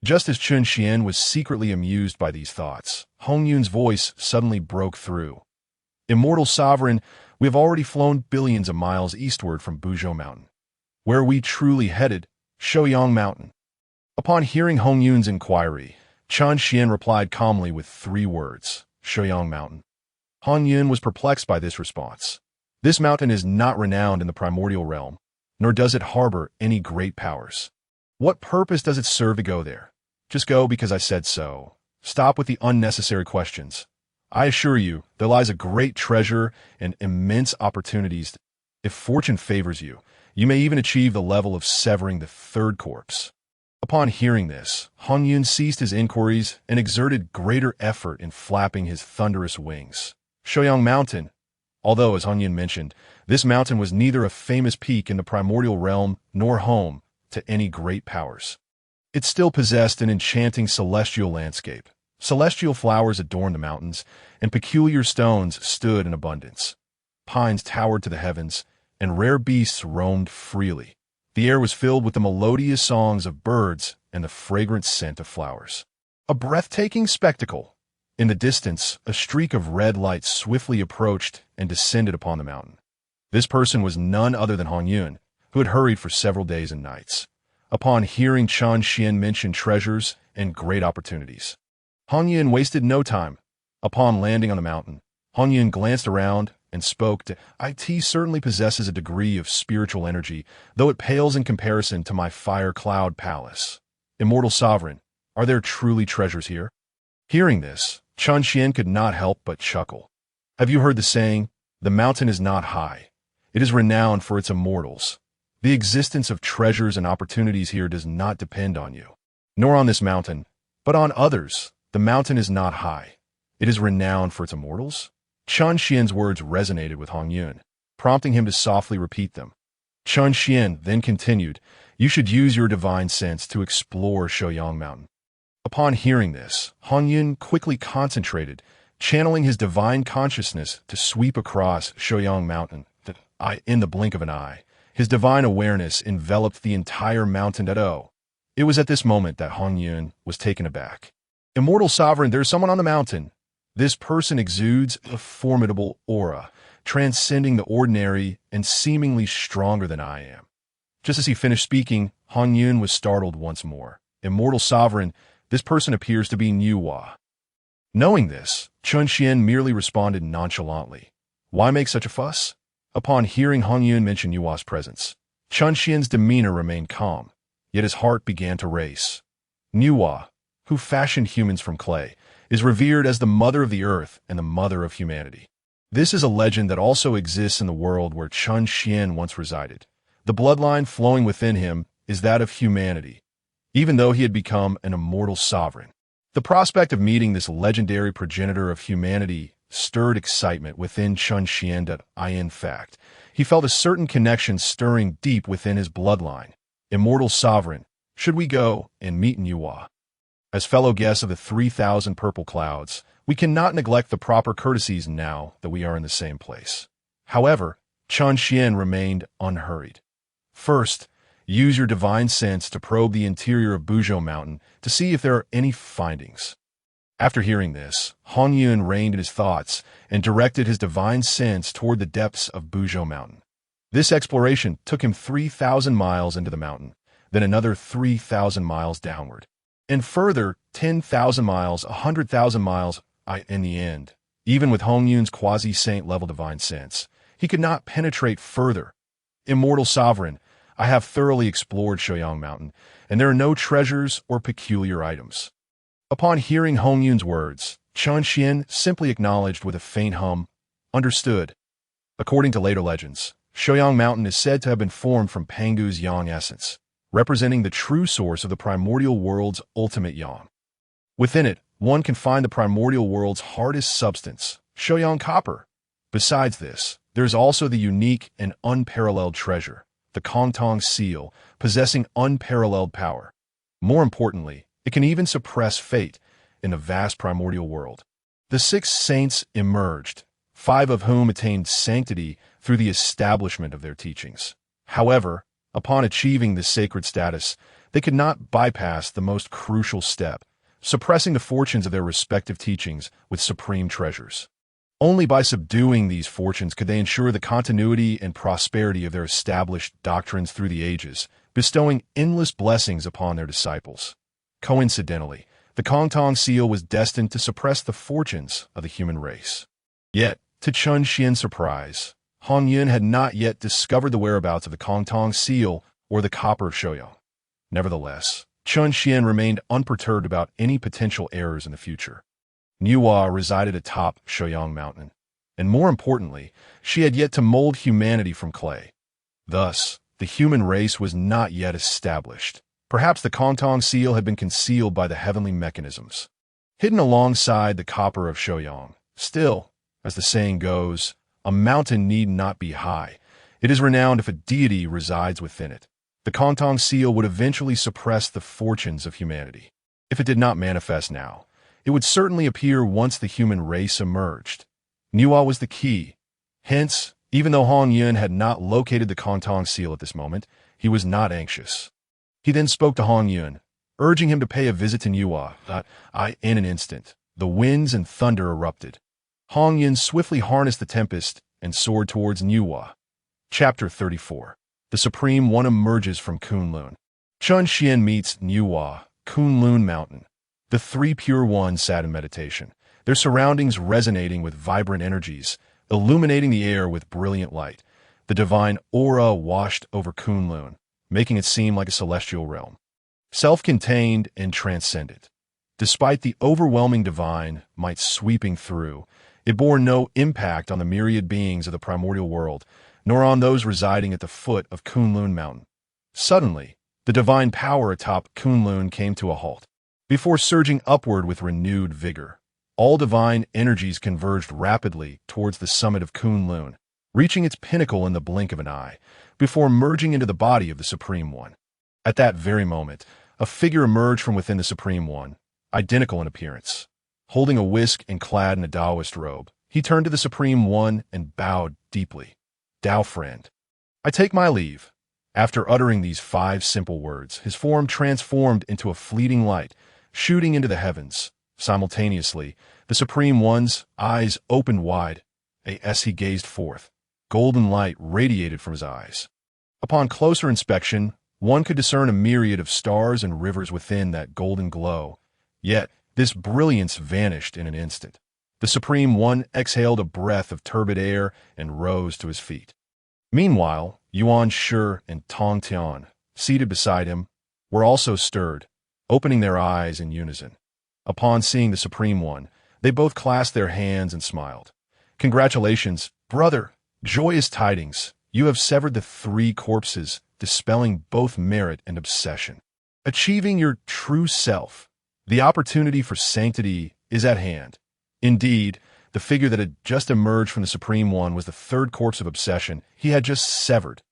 Just as Chun Xian was secretly amused by these thoughts, Hongyun's voice suddenly broke through. Immortal Sovereign, we have already flown billions of miles eastward from Buzhou Mountain. Where are we truly headed? Shouyang Mountain. Upon hearing Hongyun's inquiry, Chun Xian replied calmly with 3 words, Shouyang Mountain. Hongyun was perplexed by this response. This mountain is not renowned in the primordial realm, nor does it harbor any great powers. What purpose does it serve to go there? Just go because I said so. Stop with the unnecessary questions. I assure you, there lies a great treasure and immense opportunities. If fortune favors you, You may even achieve the level of severing the third corpse. Upon hearing this, Hongyun ceased his inquiries and exerted greater effort in flapping his thunderous wings. Shoyang Mountain. Although, as Hongyun mentioned, this mountain was neither a famous peak in the primordial realm nor home to any great powers. It still possessed an enchanting celestial landscape. Celestial flowers adorned the mountains, and peculiar stones stood in abundance. Pines towered to the heavens, and rare beasts roamed freely. The air was filled with the melodious songs of birds and the fragrant scent of flowers. A breathtaking spectacle. In the distance, a streak of red light swiftly approached and descended upon the mountain. This person was none other than Hongyun, who had hurried for several days and nights. Upon hearing Chen Xian mention treasures and great opportunities, Hongyun wasted no time. Upon landing on the mountain, Hongyun glanced around and spoke to, "It certainly possesses a degree of spiritual energy, though it pales in comparison to my fire cloud palace. Immortal sovereign, are there truly treasures here?" Hearing this, Chen Xian could not help but chuckle. "Have you heard the saying, 'The mountain is not high. It is renowned for its immortals'? The existence of treasures and opportunities here does not depend on you, nor on this mountain, but on others. The mountain is not high. It is renowned for its immortals." Chen Xian's words resonated with Hongyun, prompting him to softly repeat them. Chen Xian then continued, "You should use your divine sense to explore Shoyang Mountain." Upon hearing this, Hongyun quickly concentrated, channeling his divine consciousness to sweep across Shoyang Mountain. In the blink of an eye, his divine awareness enveloped the entire mountain. It was at this moment that Hongyun was taken aback. "Immortal sovereign, there's someone on the mountain. This person exudes a formidable aura, transcending the ordinary and seemingly stronger than I am." Just as he finished speaking, Hongyun was startled once more. "Immortal sovereign, this person appears to be Nuwa." Knowing this, Chen Xian merely responded nonchalantly, "Why make such a fuss?" Upon hearing Hongyun mention Nuwa's presence, Chen Xian's demeanor remained calm, yet his heart began to race. Nuwa, who fashioned humans from clay, is revered as the mother of the earth and the mother of humanity. This is a legend that also exists in the world where Chen Xian once resided. The bloodline flowing within him is that of humanity, even though he had become an immortal sovereign. The prospect of meeting this legendary progenitor of humanity stirred excitement within Chen Xian. In fact, he felt a certain connection stirring deep within his bloodline. "Immortal sovereign, should we go and meet Nuwa?" As fellow guests of the 3,000 purple clouds, we cannot neglect the proper courtesies now that we are in the same place. However, Chen Xian remained unhurried. "First, use your divine sense to probe the interior of Buzhou Mountain to see if there are any findings." After hearing this, Hongyun reined in his thoughts and directed his divine sense toward the depths of Buzhou Mountain. This exploration took him 3,000 miles into the mountain, then another 3,000 miles downward, and further 10,000 miles, 100,000 miles. In the end, even with Hongyun's quasi-saint level divine sense, he could not penetrate further. "Immortal sovereign, I have thoroughly explored Shoyang Mountain, and there are no treasures or peculiar items." Upon hearing Hongyun's words, Chen Xian simply acknowledged with a faint hum, "Understood." According to later legends, Shoyang Mountain is said to have been formed from Pangu's yang essence, representing the true source of the primordial world's ultimate yang. Within it, one can find the primordial world's hardest substance, Shoyang copper. Besides this, there is also the unique and unparalleled treasure, the Kongtong seal, possessing unparalleled power. More importantly, it can even suppress fate in the vast primordial world. The 6 saints emerged, 5 of whom attained sanctity through the establishment of their teachings. However, upon achieving this sacred status, they could not bypass the most crucial step, suppressing the fortunes of their respective teachings with supreme treasures. Only by subduing these fortunes could they ensure the continuity and prosperity of their established doctrines through the ages, bestowing endless blessings upon their disciples. Coincidentally, the Kongtong seal was destined to suppress the fortunes of the human race. Yet, to Chen Xian's surprise, Hongyun had not yet discovered the whereabouts of the Kongtong seal or the copper of Shoyang. Nevertheless, Chen Xian remained unperturbed about any potential errors in the future. Nuwa resided atop Shoyang Mountain, and more importantly, she had yet to mold humanity from clay. Thus, The human race was not yet established. Perhaps the Kontong seal had been concealed by the heavenly mechanisms, hidden alongside the copper of Shoyang. Still, as the saying goes, a mountain need not be high. It is renowned if a deity resides within it. The Kontong seal would eventually suppress the fortunes of humanity. If it did not manifest now, it would certainly appear once the human race emerged. Niwa was the key. Hence, even though Hongyun had not located the Kontong seal at this moment, he was not anxious. He then spoke to Hongyun, urging him to pay a visit to Niwa. In an instant, the winds and thunder erupted. Hongyun swiftly harnessed the tempest and soared towards Niwa. Chapter 34. The Supreme One emerges from Kunlun. Chun Xian meets Niwa, Kunlun Mountain. The three pure ones sat in meditation, their surroundings resonating with vibrant energies, illuminating the air with brilliant light. The divine aura washed over Kunlun, making it seem like a celestial realm, self-contained and transcendent. Despite the overwhelming divine might sweeping through, it bore no impact on the myriad beings of the primordial world, nor on those residing at the foot of Kunlun Mountain. Suddenly, the divine power atop Kunlun came to a halt. Before surging upward with renewed vigor, all divine energies converged rapidly towards the summit of Kunlun, reaching its pinnacle in the blink of an eye, before merging into the body of the Supreme One. At that very moment, a figure emerged from within the Supreme One, identical in appearance. Holding a whisk and clad in a Daoist robe, he turned to the Supreme One and bowed deeply. "Dao friend, I take my leave." After uttering these 5 simple words, his form transformed into a fleeting light, shooting into the heavens. Simultaneously, the Supreme One's eyes opened wide. As he gazed forth, golden light radiated from his eyes. Upon closer inspection, one could discern a myriad of stars and rivers within that golden glow. Yet, this brilliance vanished in an instant. The Supreme One exhaled a breath of turbid air and rose to his feet. Meanwhile, Yuan Shi and Tong Tian, seated beside him, were also stirred, opening their eyes in unison. Upon seeing the Supreme One, they both clasped their hands and smiled. "Congratulations, brother! Joyous tidings! You have severed the 3 corpses, dispelling both merit and obsession. Achieving your true self. The opportunity for sanctity is at hand." Indeed, the figure that had just emerged from the Supreme One was the 3rd corpse of obsession he had just severed.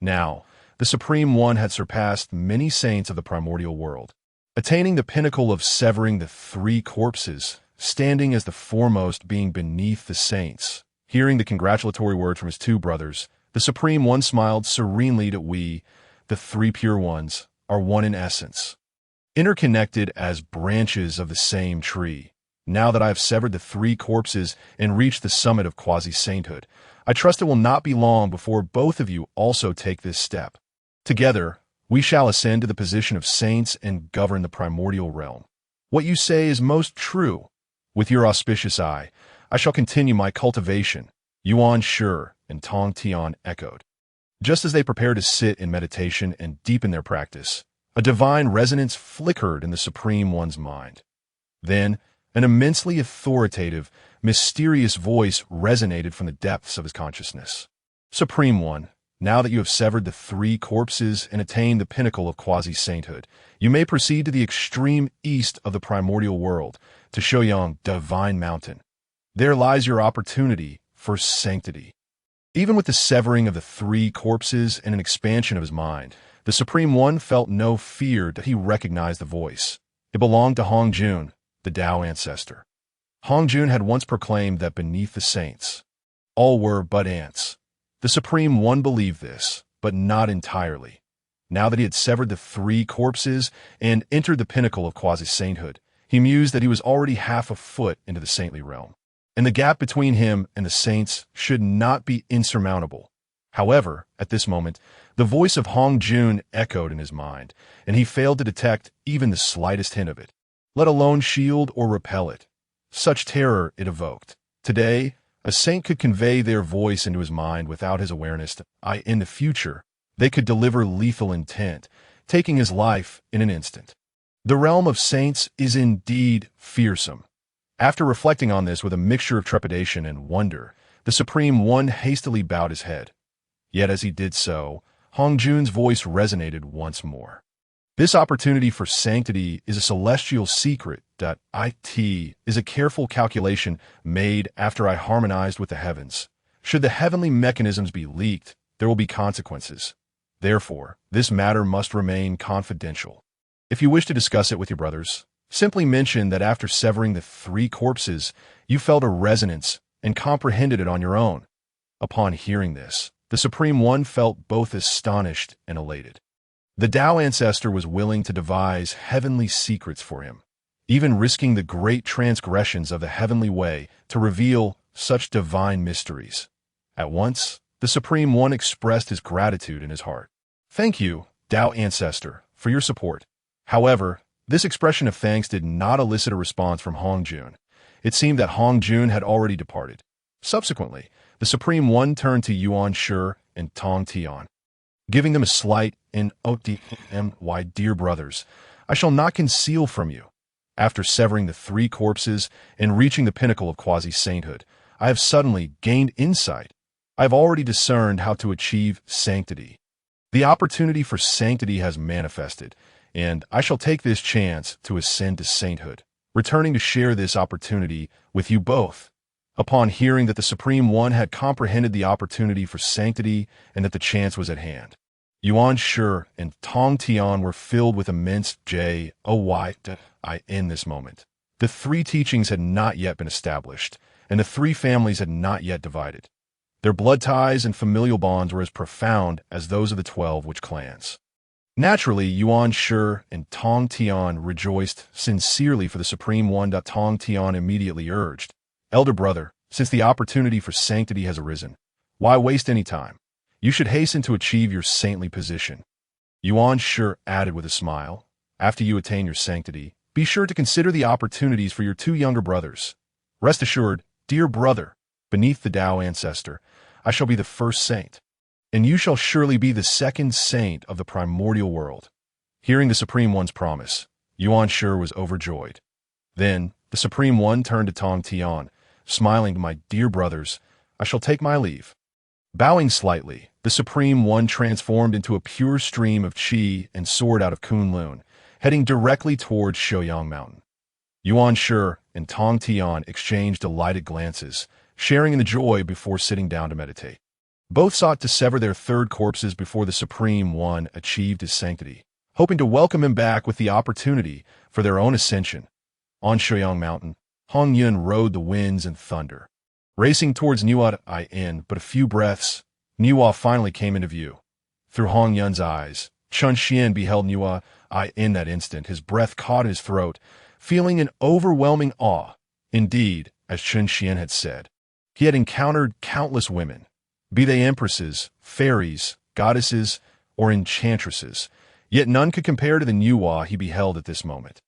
Now, the Supreme One had surpassed many saints of the primordial world, attaining the pinnacle of severing the 3 corpses, standing as the foremost being beneath the saints. Hearing the congratulatory words from his 2 brothers, the Supreme One smiled serenely that we, the 3 pure ones, are one in essence, interconnected as branches of the same tree. Now that I have severed the 3 corpses and reached the summit of quasi-sainthood, I trust it will not be long before both of you also take this step. Together, we shall ascend to the position of saints and govern the primordial realm. What you say is most true. With your auspicious eye, I shall continue my cultivation, Yuan Shi and Tong Tian echoed. Just as they prepared to sit in meditation and deepen their practice, a divine resonance flickered in the Supreme One's mind. Then, an immensely authoritative, mysterious voice resonated from the depths of his consciousness. "Supreme One, now that you have severed the 3 corpses and attained the pinnacle of quasi-sainthood, you may proceed to the extreme east of the primordial world, to Shoyang Divine Mountain. There lies your opportunity for sanctity." Even with the severing of the 3 corpses and an expansion of his mind, the Supreme One felt no fear that he recognized the voice. It belonged to Hongyun, the Dao Ancestor. Hongyun had once proclaimed that beneath the saints, all were but ants. The Supreme One believed this, but not entirely. Now that he had severed the 3 corpses and entered the pinnacle of quasi-sainthood, he mused that he was already half a foot into the saintly realm, and the gap between him and the saints should not be insurmountable. However, at this moment, the voice of Hongyun echoed in his mind, and he failed to detect even the slightest hint of it, let alone shield or repel it. Such terror it evoked. Today, a saint could convey their voice into his mind without his awareness. In the future, they could deliver lethal intent, taking his life in an instant. The realm of saints is indeed fearsome. After reflecting on this with a mixture of trepidation and wonder, the Supreme One hastily bowed his head. Yet as he did so, Hongyun's voice resonated once more. This opportunity for sanctity is a celestial secret that it is a careful calculation made after I harmonized with the heavens. Should the heavenly mechanisms be leaked, there will be consequences. Therefore, this matter must remain confidential. If you wish to discuss it with your brothers, simply mention that after severing the 3 corpses, you felt a resonance and comprehended it on your own. Upon hearing this, the Supreme One felt both astonished and elated. The Tao Ancestor was willing to devise heavenly secrets for him, even risking the great transgressions of the heavenly way to reveal such divine mysteries. At once, the Supreme One expressed his gratitude in his heart. Thank you, Tao Ancestor, for your support. However, this expression of thanks did not elicit a response from Hongyun. It seemed that Hongyun had already departed. Subsequently, the Supreme One turned to Yuan Shi and Tong Tian, giving them a slight "my dear brothers, I shall not conceal from you. After severing the 3 corpses and reaching the pinnacle of quasi-sainthood, I have suddenly gained insight. I have already discerned how to achieve sanctity. The opportunity for sanctity has manifested, and I shall take this chance to ascend to sainthood, returning to share this opportunity with you both." Upon hearing that the Supreme One had comprehended the opportunity for sanctity and that the chance was at hand, Yuan Shi and Tong Tian were filled with immense joy in this moment. The 3 teachings had not yet been established, and the 3 families had not yet divided. Their blood ties and familial bonds were as profound as those of the 12 witch clans. Naturally, Yuan Shi and Tong Tian rejoiced sincerely for the Supreme One. Tong Tian immediately urged, "Elder brother, since the opportunity for sanctity has arisen, why waste any time? You should hasten to achieve your saintly position." Yuan Shi added with a smile, "After you attain your sanctity, be sure to consider the opportunities for your 2 younger brothers. Rest assured, dear brother, beneath the Tao Ancestor, I shall be the first saint, and you shall surely be the second saint of the primordial world." Hearing the Supreme One's promise, Yuan Shi was overjoyed. Then, the Supreme One turned to Tong Tian, smiling, "My dear brothers, I shall take my leave." Bowing slightly, the Supreme One transformed into a pure stream of qi and soared out of Kunlun, heading directly towards Shoyang Mountain. Yuan Shi and Tong Tian exchanged delighted glances, sharing in the joy before sitting down to meditate. Both sought to sever their 3 corpses before the Supreme One achieved his sanctity, hoping to welcome him back with the opportunity for their own ascension. On Shoyang Mountain, Hongyun rode the winds and thunder. Racing towards Nuwa in but a few breaths, Nuwa finally came into view. Through Hongyun's eyes, Chun Xian beheld Nuwa in that instant. His breath caught his throat, feeling an overwhelming awe. Indeed, as Chun Xian had said, he had encountered countless women, be they empresses, fairies, goddesses, or enchantresses, yet none could compare to the Nuwa he beheld at this moment.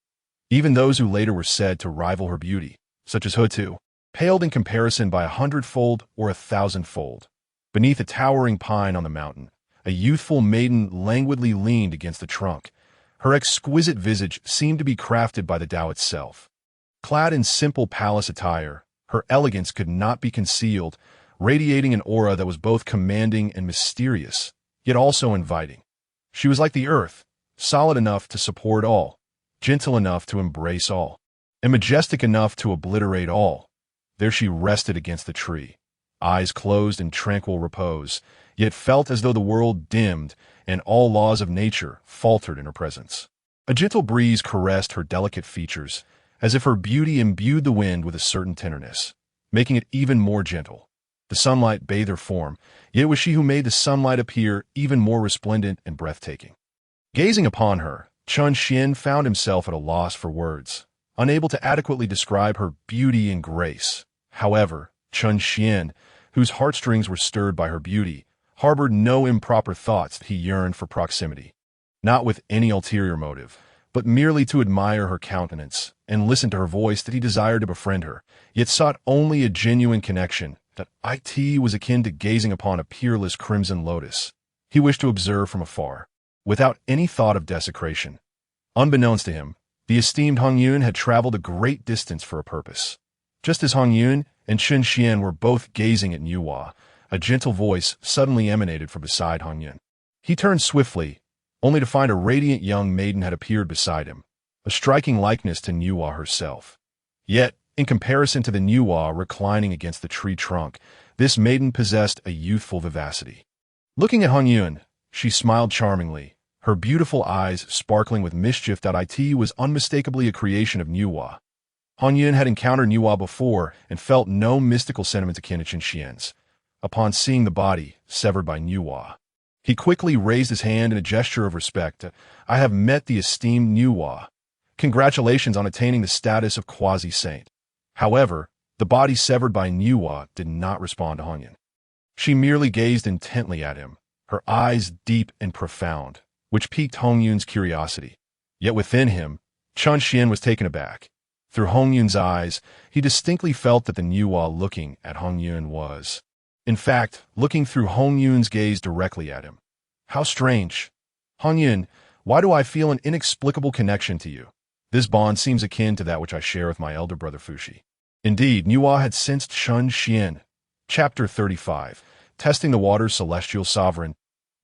Even those who later were said to rival her beauty, such as Hutu, paled in comparison by 100-fold or 1,000-fold. Beneath a towering pine on the mountain, a youthful maiden languidly leaned against the trunk. Her exquisite visage seemed to be crafted by the Tao itself. Clad in simple palace attire, her elegance could not be concealed, radiating an aura that was both commanding and mysterious, yet also inviting. She was like the earth, solid enough to support all, gentle enough to embrace all, and majestic enough to obliterate all. There she rested against the tree, eyes closed in tranquil repose, yet felt as though the world dimmed and all laws of nature faltered in her presence. A gentle breeze caressed her delicate features, as if her beauty imbued the wind with a certain tenderness, making it even more gentle. The sunlight bathed her form, yet it was she who made the sunlight appear even more resplendent and breathtaking. Gazing upon her, Chun Xian found himself at a loss for words, unable to adequately describe her beauty and grace. However, Chun Xian, whose heartstrings were stirred by her beauty, harbored no improper thoughts. He yearned for proximity, not with any ulterior motive, but merely to admire her countenance and listen to her voice. That he desired to befriend her, yet sought only a genuine connection. That it was akin to gazing upon a peerless crimson lotus. He wished to observe from afar, without any thought of desecration. Unbeknownst to him, the esteemed Hongyun had traveled a great distance for a purpose. Just as Hongyun and Chun Xian were both gazing at Nuwa, a gentle voice suddenly emanated from beside Hongyun. He turned swiftly, only to find a radiant young maiden had appeared beside him, a striking likeness to Nuwa herself. Yet, in comparison to the Nuwa reclining against the tree trunk, this maiden possessed a youthful vivacity. Looking at Hongyun, she smiled charmingly, her beautiful eyes sparkling with mischief. It was unmistakably a creation of Nuwa. Hongyun had encountered Nuwa before and felt no mystical sentiment akin to Qinshien's. Upon seeing the body severed by Nuwa, he quickly raised his hand in a gesture of respect. I have met the esteemed Nuwa. Congratulations on attaining the status of quasi-saint. However, the body severed by Nuwa did not respond to Hongyun. She merely gazed intently at him, her eyes deep and profound, which piqued Hongyun's curiosity. Yet within him, Qinshian was taken aback. Through Hongyun's eyes, he distinctly felt that the Nuwa looking at Hongyun was, in fact, looking through Hongyun's gaze directly at him. How strange. Hongyun, why do I feel an inexplicable connection to you? This bond seems akin to that which I share with my elder brother Fushi. Indeed, Nuwa had sensed Qinshian. Chapter 35. Testing the Water's Celestial Sovereign.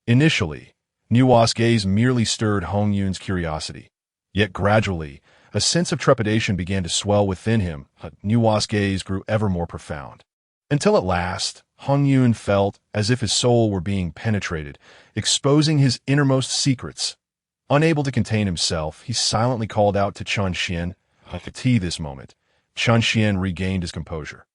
Initially, Nuwa's gaze merely stirred Hongyun's curiosity. Yet gradually, a sense of trepidation began to swell within him. Nuwa's gaze grew ever more profound. Until at last, Hongyun felt as if his soul were being penetrated, exposing his innermost secrets. Unable to contain himself, he silently called out to Qinshian. At this moment, Qinshian regained his composure.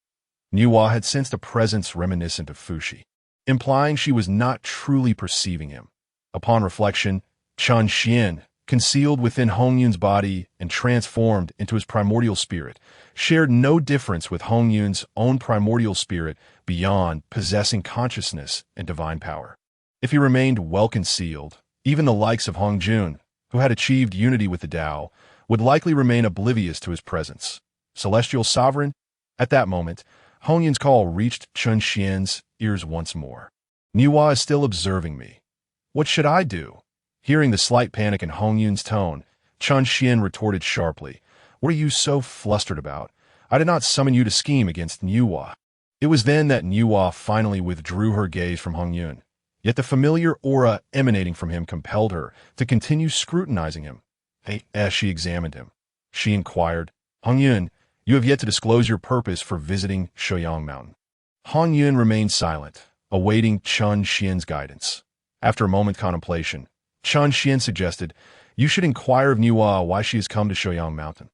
Nuwa had sensed a presence reminiscent of Fushi, implying she was not truly perceiving him. Upon reflection, Qinshian, concealed within Hongyun's body and transformed into his primordial spirit, shared no difference with Hongyun's own primordial spirit beyond possessing consciousness and divine power. If he remained well concealed, even the likes of Hongjun, who had achieved unity with the Tao, would likely remain oblivious to his presence. Celestial Sovereign? At that moment, Hongyun's call reached Qinshian's ears once more. Nuwa is still observing me. What should I do? Hearing the slight panic in Hongyun's tone, Qinshian retorted sharply. What are you so flustered about? I did not summon you to scheme against Nuwa. It was then that Nuwa finally withdrew her gaze from Hongyun. Yet the familiar aura emanating from him compelled her to continue scrutinizing him. As she examined him, she inquired, Hongyun, you have yet to disclose your purpose for visiting Shoyang Mountain. Hongyun remained silent, awaiting Qinshian's guidance. After a moment's contemplation, Qinshian suggested, you should inquire of Nuwa why she has come to Shoyang Mountain.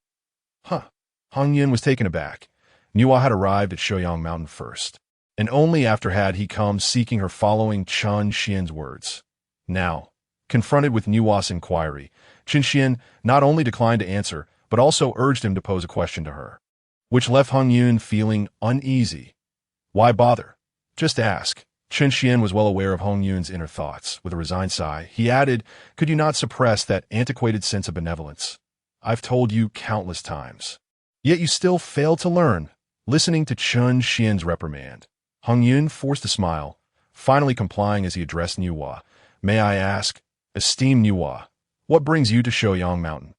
Hongyun was taken aback. Nuwa had arrived at Shoyang Mountain first, and only after had he come seeking her following Qinshian's words. Now, confronted with Nuwa's inquiry, Qinshian not only declined to answer, but also urged him to pose a question to her, which left Hongyun feeling uneasy. Why bother? Just ask. Qinshian was well aware of Hongyun's inner thoughts. With a resigned sigh, he added, could you not suppress that antiquated sense of benevolence? I've told you countless times. Yet you still fail to learn. Listening to Qinshian's reprimand, Hongyun forced a smile, finally complying as he addressed Nuwa. May I ask, esteemed Nuwa, what brings you to Shoyang Mountain?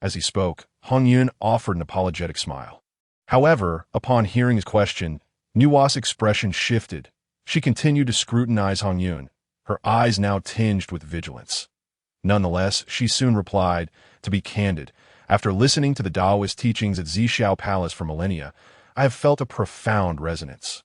As he spoke, Hongyun offered an apologetic smile. However, upon hearing his question, Nuwa's expression shifted. She continued to scrutinize Hongyun, her eyes now tinged with vigilance. Nonetheless, she soon replied, to be candid, after listening to the Daoist teachings at Zhixiao Palace for millennia, I have felt a profound resonance.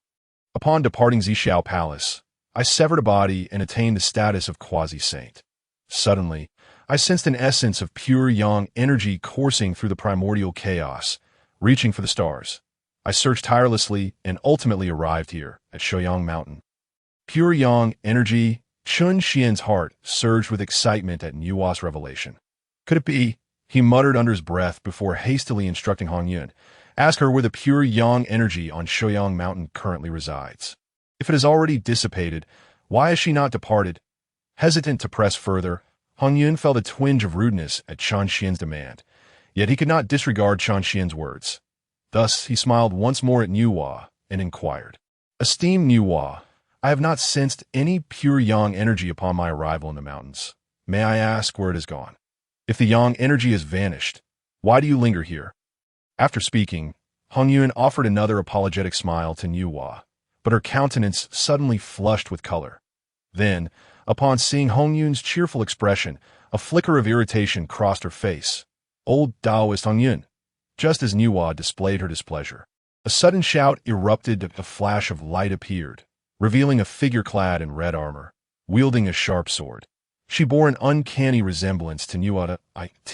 Upon departing Zhixiao Palace, I severed a body and attained the status of quasi-saint. Suddenly, I sensed an essence of pure yang energy coursing through the primordial chaos, reaching for the stars. I searched tirelessly and ultimately arrived here, at Shoyang Mountain. Pure yang energy, Qinshian's heart surged with excitement at Nuwa's revelation. Could it be? He muttered under his breath before hastily instructing Hongyun. Ask her where the pure yang energy on Shoyang Mountain currently resides. If it has already dissipated, why has she not departed? Hesitant to press further, Hongyun felt a twinge of rudeness at Qinshian's demand, yet he could not disregard Qinshian's words. Thus he smiled once more at Nuwa and inquired, esteemed Nuwa, I have not sensed any pure yang energy upon my arrival in the mountains. May I ask where it has gone? If the yang energy has vanished, why do you linger here? After speaking, Hongyun offered another apologetic smile to Nuwa, but her countenance suddenly flushed with color. Then, Upon seeing Hongyun's cheerful expression, a flicker of irritation crossed her face. Old Daoist Hongyun. Just as Nuwa displayed her displeasure, a sudden shout erupted, a flash of light appeared, revealing a figure clad in red armor, wielding a sharp sword. She bore an uncanny resemblance to Nuwa.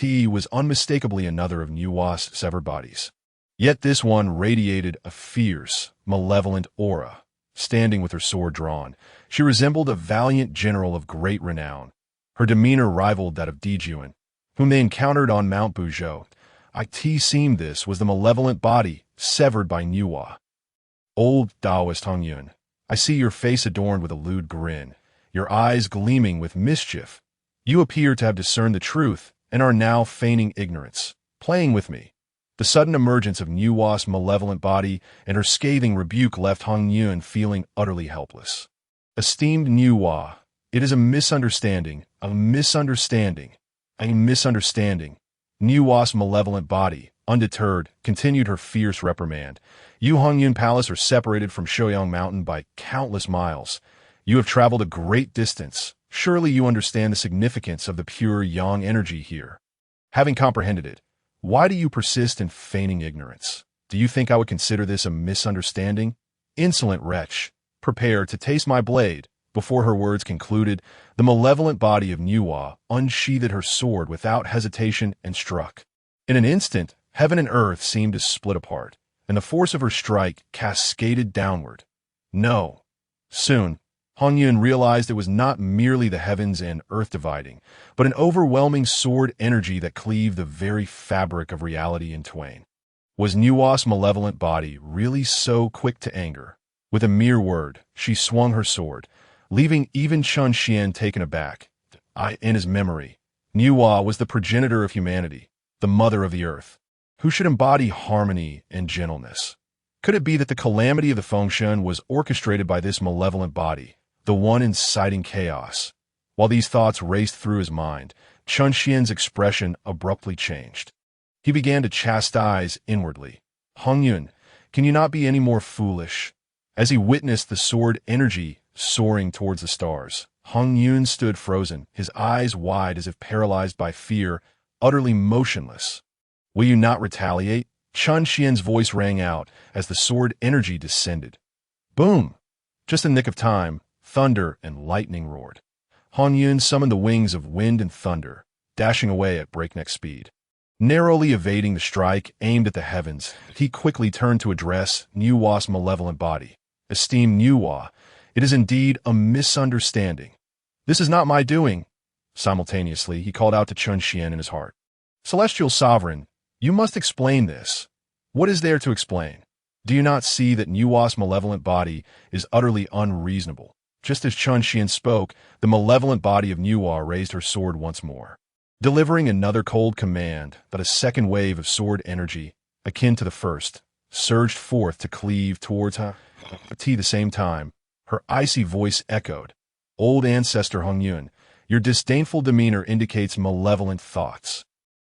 It was unmistakably another of Nuwa's severed bodies. Yet this one radiated a fierce, malevolent aura. Standing with her sword drawn, she resembled a valiant general of great renown. Her demeanor rivaled that of Xuan, whom they encountered on Mount Buzhou. It seemed this was the malevolent body severed by Nuwa. Old Daoist Hongyun, I see your face adorned with a lewd grin, your eyes gleaming with mischief. You appear to have discerned the truth and are now feigning ignorance, playing with me. The sudden emergence of Nuwa's malevolent body and her scathing rebuke left Hongyun feeling utterly helpless. Esteemed Nuwa, it is a misunderstanding, a misunderstanding, a misunderstanding. Nuwa's malevolent body, undeterred, continued her fierce reprimand. You Hongyun Palace are separated from Shoyang Mountain by countless miles. You have traveled a great distance. Surely you understand the significance of the pure yang energy here. Having comprehended it, why do you persist in feigning ignorance? Do you think I would consider this a misunderstanding? Insolent wretch, prepare to taste my blade. Before her words concluded, the malevolent body of Nuwa unsheathed her sword without hesitation and struck. In an instant, heaven and earth seemed to split apart, and the force of her strike cascaded downward. No. Soon, Hongyun realized it was not merely the heavens and earth dividing, but an overwhelming sword energy that cleaved the very fabric of reality in twain. Was Nuwa's malevolent body really so quick to anger? With a mere word, she swung her sword, leaving even Chun Xian taken aback. In his memory, Nuwa was the progenitor of humanity, the mother of the earth, who should embody harmony and gentleness. Could it be that the calamity of the Fengshen was orchestrated by this malevolent body, the one inciting chaos? While these thoughts raced through his mind, Chun Xian's expression abruptly changed. He began to chastise inwardly. Hongyun, can you not be any more foolish? As he witnessed the sword energy soaring towards the stars, Hongyun stood frozen, his eyes wide as if paralyzed by fear, utterly motionless. Will you not retaliate? Chun Xian's voice rang out as the sword energy descended. Boom! Just in the nick of time, thunder and lightning roared. Hongyun summoned the wings of wind and thunder, dashing away at breakneck speed. Narrowly evading the strike aimed at the heavens, he quickly turned to address Nuwa's malevolent body. Esteemed Nuwa, it is indeed a misunderstanding. This is not my doing. Simultaneously, he called out to Chun Xian in his heart. Celestial Sovereign, you must explain this. What is there to explain? Do you not see that Nuwa's malevolent body is utterly unreasonable? Just as Chun Xian spoke, the malevolent body of Nuwa raised her sword once more, delivering another cold command. But a second wave of sword energy, akin to the first, surged forth to cleave towards her. At the same time, her icy voice echoed. Old Ancestor Hongyun, your disdainful demeanor indicates malevolent thoughts.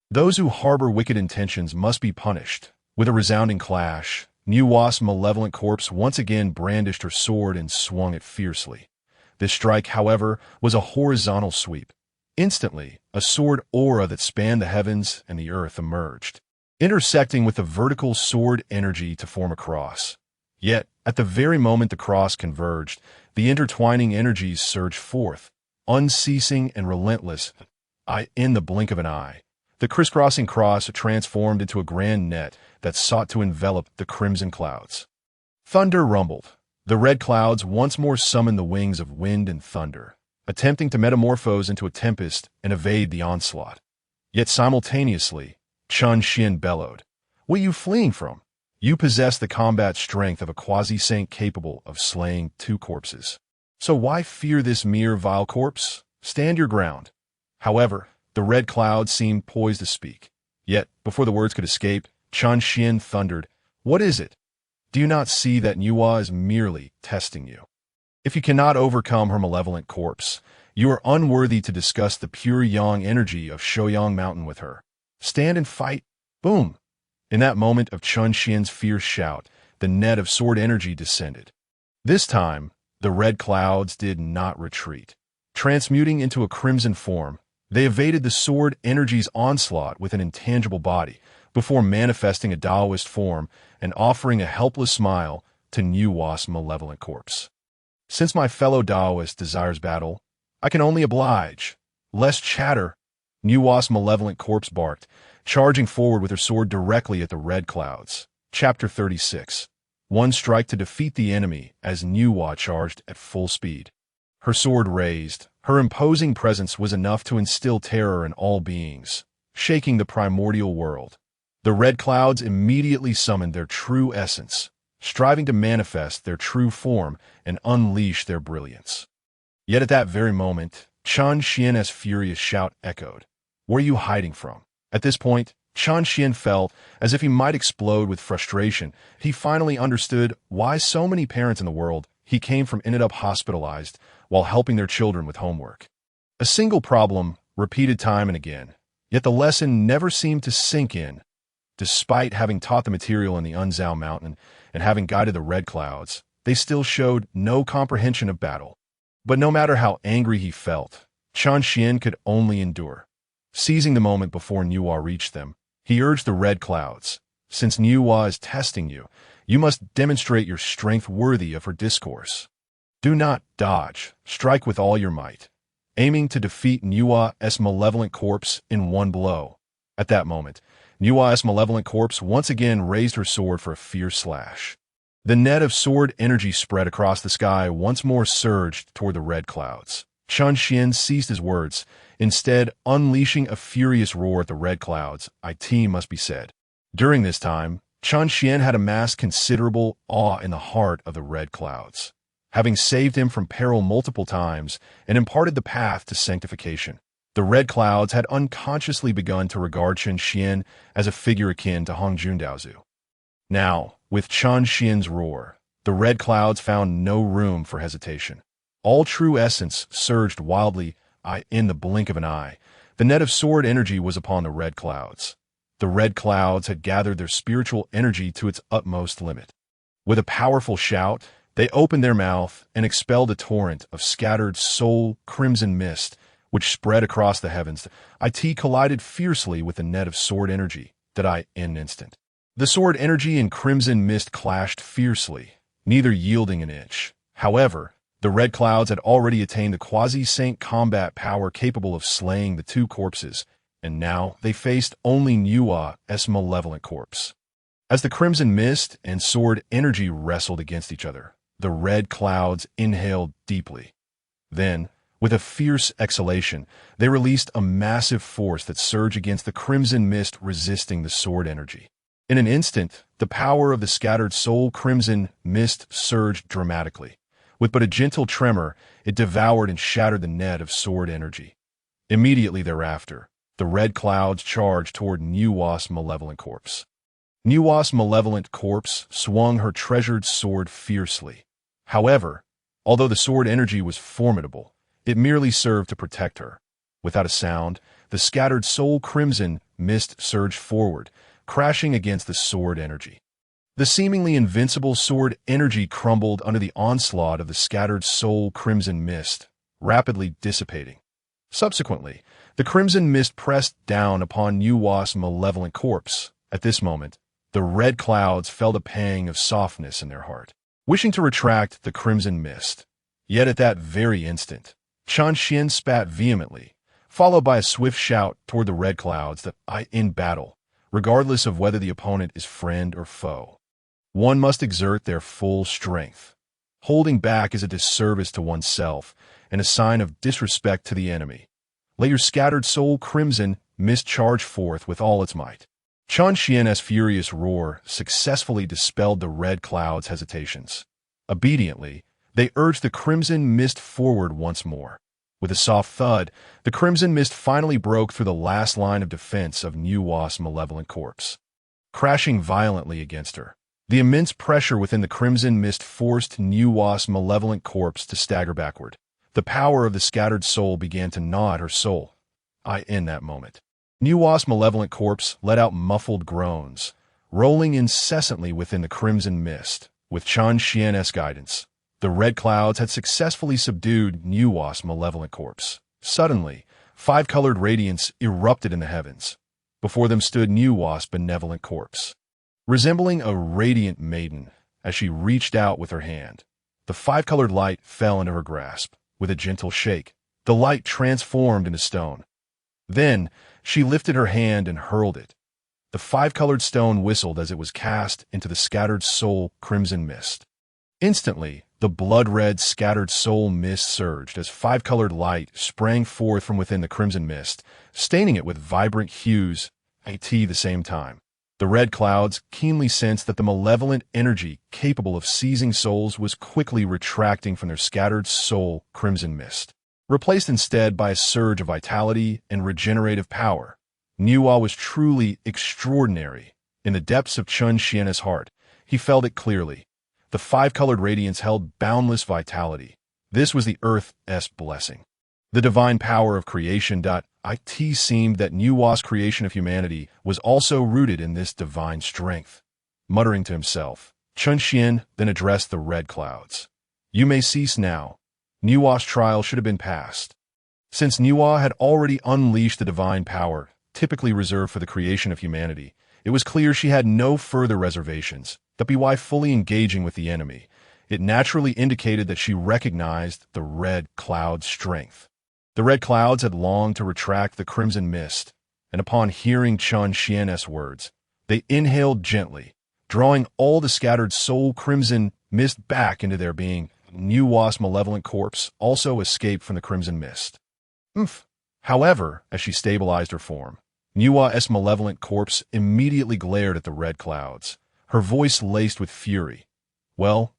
Those who harbor wicked intentions must be punished. With a resounding clash, Nuwa's malevolent corpse once again brandished her sword and swung it fiercely. This strike, however, was a horizontal sweep. Instantly, a sword aura that spanned the heavens and the earth emerged, intersecting with the vertical sword energy to form a cross. Yet, at the very moment the cross converged, the intertwining energies surged forth, unceasing and relentless. In the blink of an eye, the crisscrossing cross transformed into a grand net that sought to envelop the crimson clouds. Thunder rumbled. The red clouds once more summoned the wings of wind and thunder, attempting to metamorphose into a tempest and evade the onslaught. Yet simultaneously, Chun Xian bellowed, "What are you fleeing from? You possess the combat strength of a quasi-saint capable of slaying 2 corpses. So why fear this mere vile corpse? Stand your ground." However, the red cloud seemed poised to speak. Yet, before the words could escape, Chun Xian thundered, "What is it? Do you not see that Nuwa is merely testing you? If you cannot overcome her malevolent corpse, you are unworthy to discuss the pure yang energy of Shoyang Mountain with her. Stand and fight." Boom! In that moment of Chun Xian's fierce shout, the net of sword energy descended. This time, the red clouds did not retreat. Transmuting into a crimson form, they evaded the sword energy's onslaught with an intangible body, before manifesting a Daoist form and offering a helpless smile to Nuwa's malevolent corpse. Since my fellow Daoist desires battle, I can only oblige. Less chatter, Nuwa's malevolent corpse barked, charging forward with her sword directly at the red clouds. Chapter 36. One strike to defeat the enemy as Nuwa charged at full speed. Her sword raised, her imposing presence was enough to instill terror in all beings, shaking the primordial world. The red clouds immediately summoned their true essence, striving to manifest their true form and unleash their brilliance. Yet at that very moment, Chan Xian's furious shout echoed. "Where are you hiding from?" At this point, Chan Xian felt as if he might explode with frustration. He finally understood why so many parents in the world he came from ended up hospitalized while helping their children with homework. A single problem repeated time and again, yet the lesson never seemed to sink in. Despite having taught the material in the Unzao Mountain and having guided the red clouds, they still showed no comprehension of battle. But no matter how angry he felt, Chan Xian could only endure. Seizing the moment before Nuwa reached them, he urged the red clouds, "Since Nuwa is testing you, you must demonstrate your strength worthy of her discourse. Do not dodge, strike with all your might, aiming to defeat Nuwa's malevolent corpse in one blow." At that moment, Nuwa's malevolent corpse once again raised her sword for a fierce slash. The net of sword energy spread across the sky once more surged toward the red clouds. Chan Xian ceased his words, instead unleashing a furious roar at the red clouds. "It must be said." During this time, Chan Xian had amassed considerable awe in the heart of the red clouds, having saved him from peril multiple times and imparted the path to sanctification. The red clouds had unconsciously begun to regard Chan Xian as a figure akin to Hongjun Daozu. Now, with Chan Xian's roar, the red clouds found no room for hesitation. All true essence surged wildly in the blink of an eye. The net of sword energy was upon the red clouds. The red clouds had gathered their spiritual energy to its utmost limit. With a powerful shout, they opened their mouth and expelled a torrent of scattered soul crimson mist, which spread across the heavens. It collided fiercely with the net of sword energy, in an instant. The sword energy and crimson mist clashed fiercely, neither yielding an inch. However, the red clouds had already attained the quasi-saint combat power capable of slaying the two corpses, and now they faced only Nuwa's malevolent corpse. As the crimson mist and sword energy wrestled against each other, the red clouds inhaled deeply. Then, with a fierce exhalation, they released a massive force that surged against the crimson mist, resisting the sword energy. In an instant, the power of the scattered soul crimson mist surged dramatically. With but a gentle tremor, it devoured and shattered the net of sword energy. Immediately thereafter, the red clouds charged toward Nuwa's malevolent corpse. Nuwa's malevolent corpse swung her treasured sword fiercely. However, although the sword energy was formidable, it merely served to protect her. Without a sound, the scattered soul crimson mist surged forward, crashing against the sword energy. The seemingly invincible sword energy crumbled under the onslaught of the scattered soul crimson mist, rapidly dissipating. Subsequently, the crimson mist pressed down upon Nuwa's malevolent corpse. At this moment, the red clouds felt a pang of softness in their heart, wishing to retract the crimson mist. Yet at that very instant, Chan Xian spat vehemently, followed by a swift shout toward the red clouds that in battle, regardless of whether the opponent is friend or foe, one must exert their full strength. Holding back is a disservice to oneself and a sign of disrespect to the enemy. Let your scattered soul crimson mist charge forth with all its might. Chan Xian's furious roar successfully dispelled the red clouds' hesitations. Obediently, they urged the crimson mist forward once more. With a soft thud, the crimson mist finally broke through the last line of defense of Nuwa's malevolent corpse, crashing violently against her. The immense pressure within the crimson mist forced Nuwa's malevolent corpse to stagger backward. The power of the scattered soul began to gnaw at her soul. In that moment, Nuwa's malevolent corpse let out muffled groans, rolling incessantly within the crimson mist. With Chan Xian's guidance, The red clouds had successfully subdued Nuwa's malevolent corpse. Suddenly, five-colored radiance erupted in the heavens. Before them stood Nuwa's benevolent corpse. Resembling a radiant maiden, as she reached out with her hand, the five-colored light fell into her grasp. With a gentle shake, the light transformed into stone. Then, she lifted her hand and hurled it. The five-colored stone whistled as it was cast into the scattered soul crimson mist. Instantly, the blood-red scattered soul mist surged as five-colored light sprang forth from within the crimson mist, staining it with vibrant hues at the same time. The red clouds keenly sensed that the malevolent energy capable of seizing souls was quickly retracting from their scattered soul crimson mist, replaced instead by a surge of vitality and regenerative power. Nuwa was truly extraordinary. In the depths of Chun Xian's heart, he felt it clearly. The five-colored radiance held boundless vitality. This was the Earth's blessing. The divine power of creation. It seemed that Nuwa's creation of humanity was also rooted in this divine strength. Muttering to himself, Chun Xian then addressed the red clouds. You may cease now. Nuwa's trial should have been passed. Since Nuwa had already unleashed the divine power typically reserved for the creation of humanity, it was clear she had no further reservations. By fully engaging with the enemy, it naturally indicated that she recognized the red cloud's strength. The red clouds had longed to retract the crimson mist, and upon hearing Chun Xian's words, they inhaled gently, drawing all the scattered soul crimson mist back into their being. Nuwa's malevolent corpse also escaped from the crimson mist. However, as she stabilized her form, Nuwa's malevolent corpse immediately glared at the red clouds, her voice laced with fury. Well,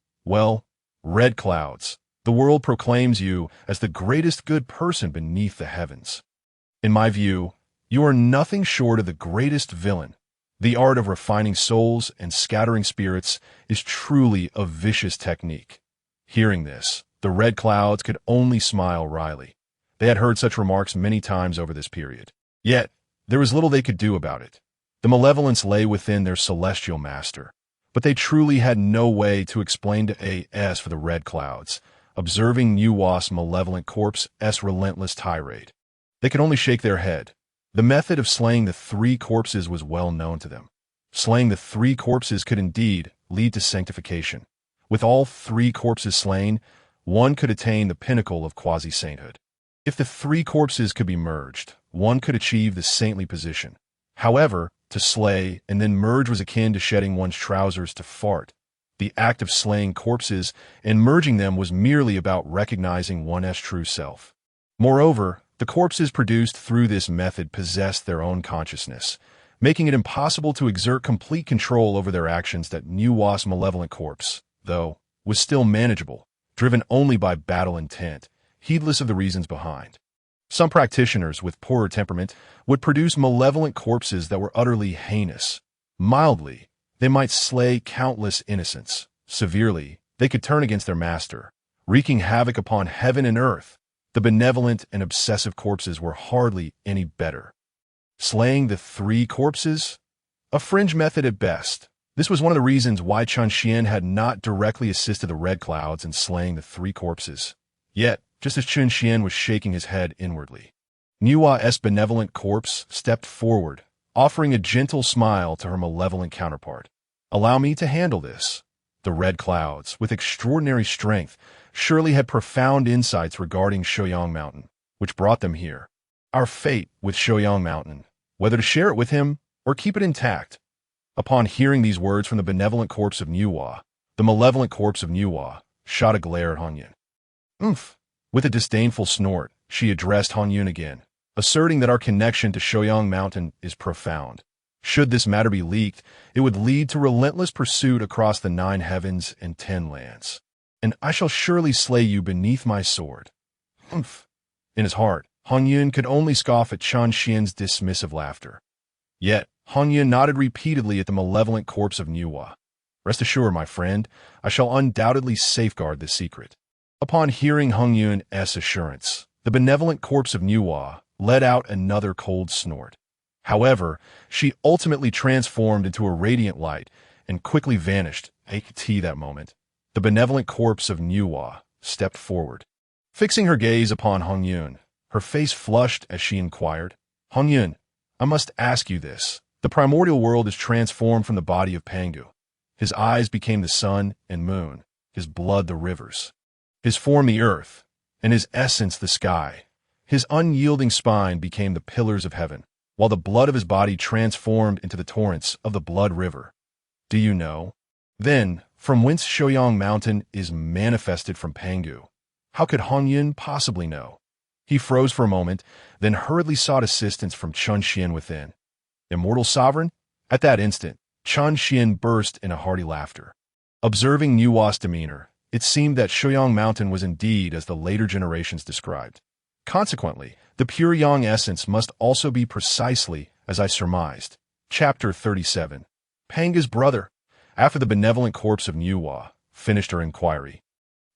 red clouds, the world proclaims you as the greatest good person beneath the heavens. In my view, you are nothing short of the greatest villain. The art of refining souls and scattering spirits is truly a vicious technique. Hearing this, the red clouds could only smile wryly. They had heard such remarks many times over this period. Yet, there was little they could do about it. The malevolence lay within their celestial master, but they truly had no way to explain to as for the red clouds, observing Nuwa's malevolent corpse's relentless tirade. They could only shake their head. The method of slaying the three corpses was well known to them. Slaying the three corpses could indeed lead to sanctification. With all three corpses slain, one could attain the pinnacle of quasi-sainthood. If the three corpses could be merged, one could achieve the saintly position. However, to slay and then merge was akin to shedding one's trousers to fart. The act of slaying corpses and merging them was merely about recognizing one's true self. Moreover, the corpses produced through this method possessed their own consciousness, making it impossible to exert complete control over their actions. That Nuwa's malevolent corpse, though, was still manageable, driven only by battle intent, heedless of the reasons behind. Some practitioners with poorer temperament would produce malevolent corpses that were utterly heinous. Mildly, they might slay countless innocents. Severely, they could turn against their master, wreaking havoc upon heaven and earth. The benevolent and obsessive corpses were hardly any better. Slaying the three corpses? A fringe method at best. This was one of the reasons why Chun Xian had not directly assisted the red clouds in slaying the three corpses. Yet, just as Chun Xian was shaking his head inwardly, Nuwa's benevolent corpse stepped forward, offering a gentle smile to her malevolent counterpart. Allow me to handle this. The red clouds, with extraordinary strength, surely had profound insights regarding Shoyang Mountain, which brought them here. Our fate with Shoyang Mountain, whether to share it with him or keep it intact. Upon hearing these words from the benevolent corpse of Nuwa, the malevolent corpse of Nuwa shot a glare at Hongyun. With a disdainful snort, she addressed Hongyun again, asserting that our connection to Shoyang Mountain is profound. Should this matter be leaked, it would lead to relentless pursuit across the 9 heavens and 10 lands. And I shall surely slay you beneath my sword. In his heart, Hongyun could only scoff at Chun Xian's dismissive laughter. Yet, Hongyun nodded repeatedly at the malevolent corpse of Nuwa. Rest assured, my friend, I shall undoubtedly safeguard this secret. Upon hearing Hongyun's assurance, the benevolent corpse of Nuwa let out another cold snort. However, she ultimately transformed into a radiant light and quickly vanished at that moment. the benevolent corpse of Nuwa, stepped forward. Fixing her gaze upon Hongyun, her face flushed as she inquired, "Hongyun, I must ask you this. The primordial world is transformed from the body of Pangu. His eyes became the sun and moon, his blood the rivers, his form the earth, and his essence the sky. His unyielding spine became the pillars of heaven, while the blood of his body transformed into the torrents of the blood river. Do you know? Then, from whence Shoyang Mountain is manifested from Pangu? How could Hongyun possibly know?" He froze for a moment, then hurriedly sought assistance from Chun Xian within. "Immortal sovereign?" At that instant, Chun Xian burst in a hearty laughter. Observing Nuwa's demeanor, it seemed that Shoyang Mountain was indeed as the later generations described. Consequently, the pure yang essence must also be precisely as I surmised. Chapter 37. Panga's brother. After the benevolent corpse of Nuwa finished her inquiry,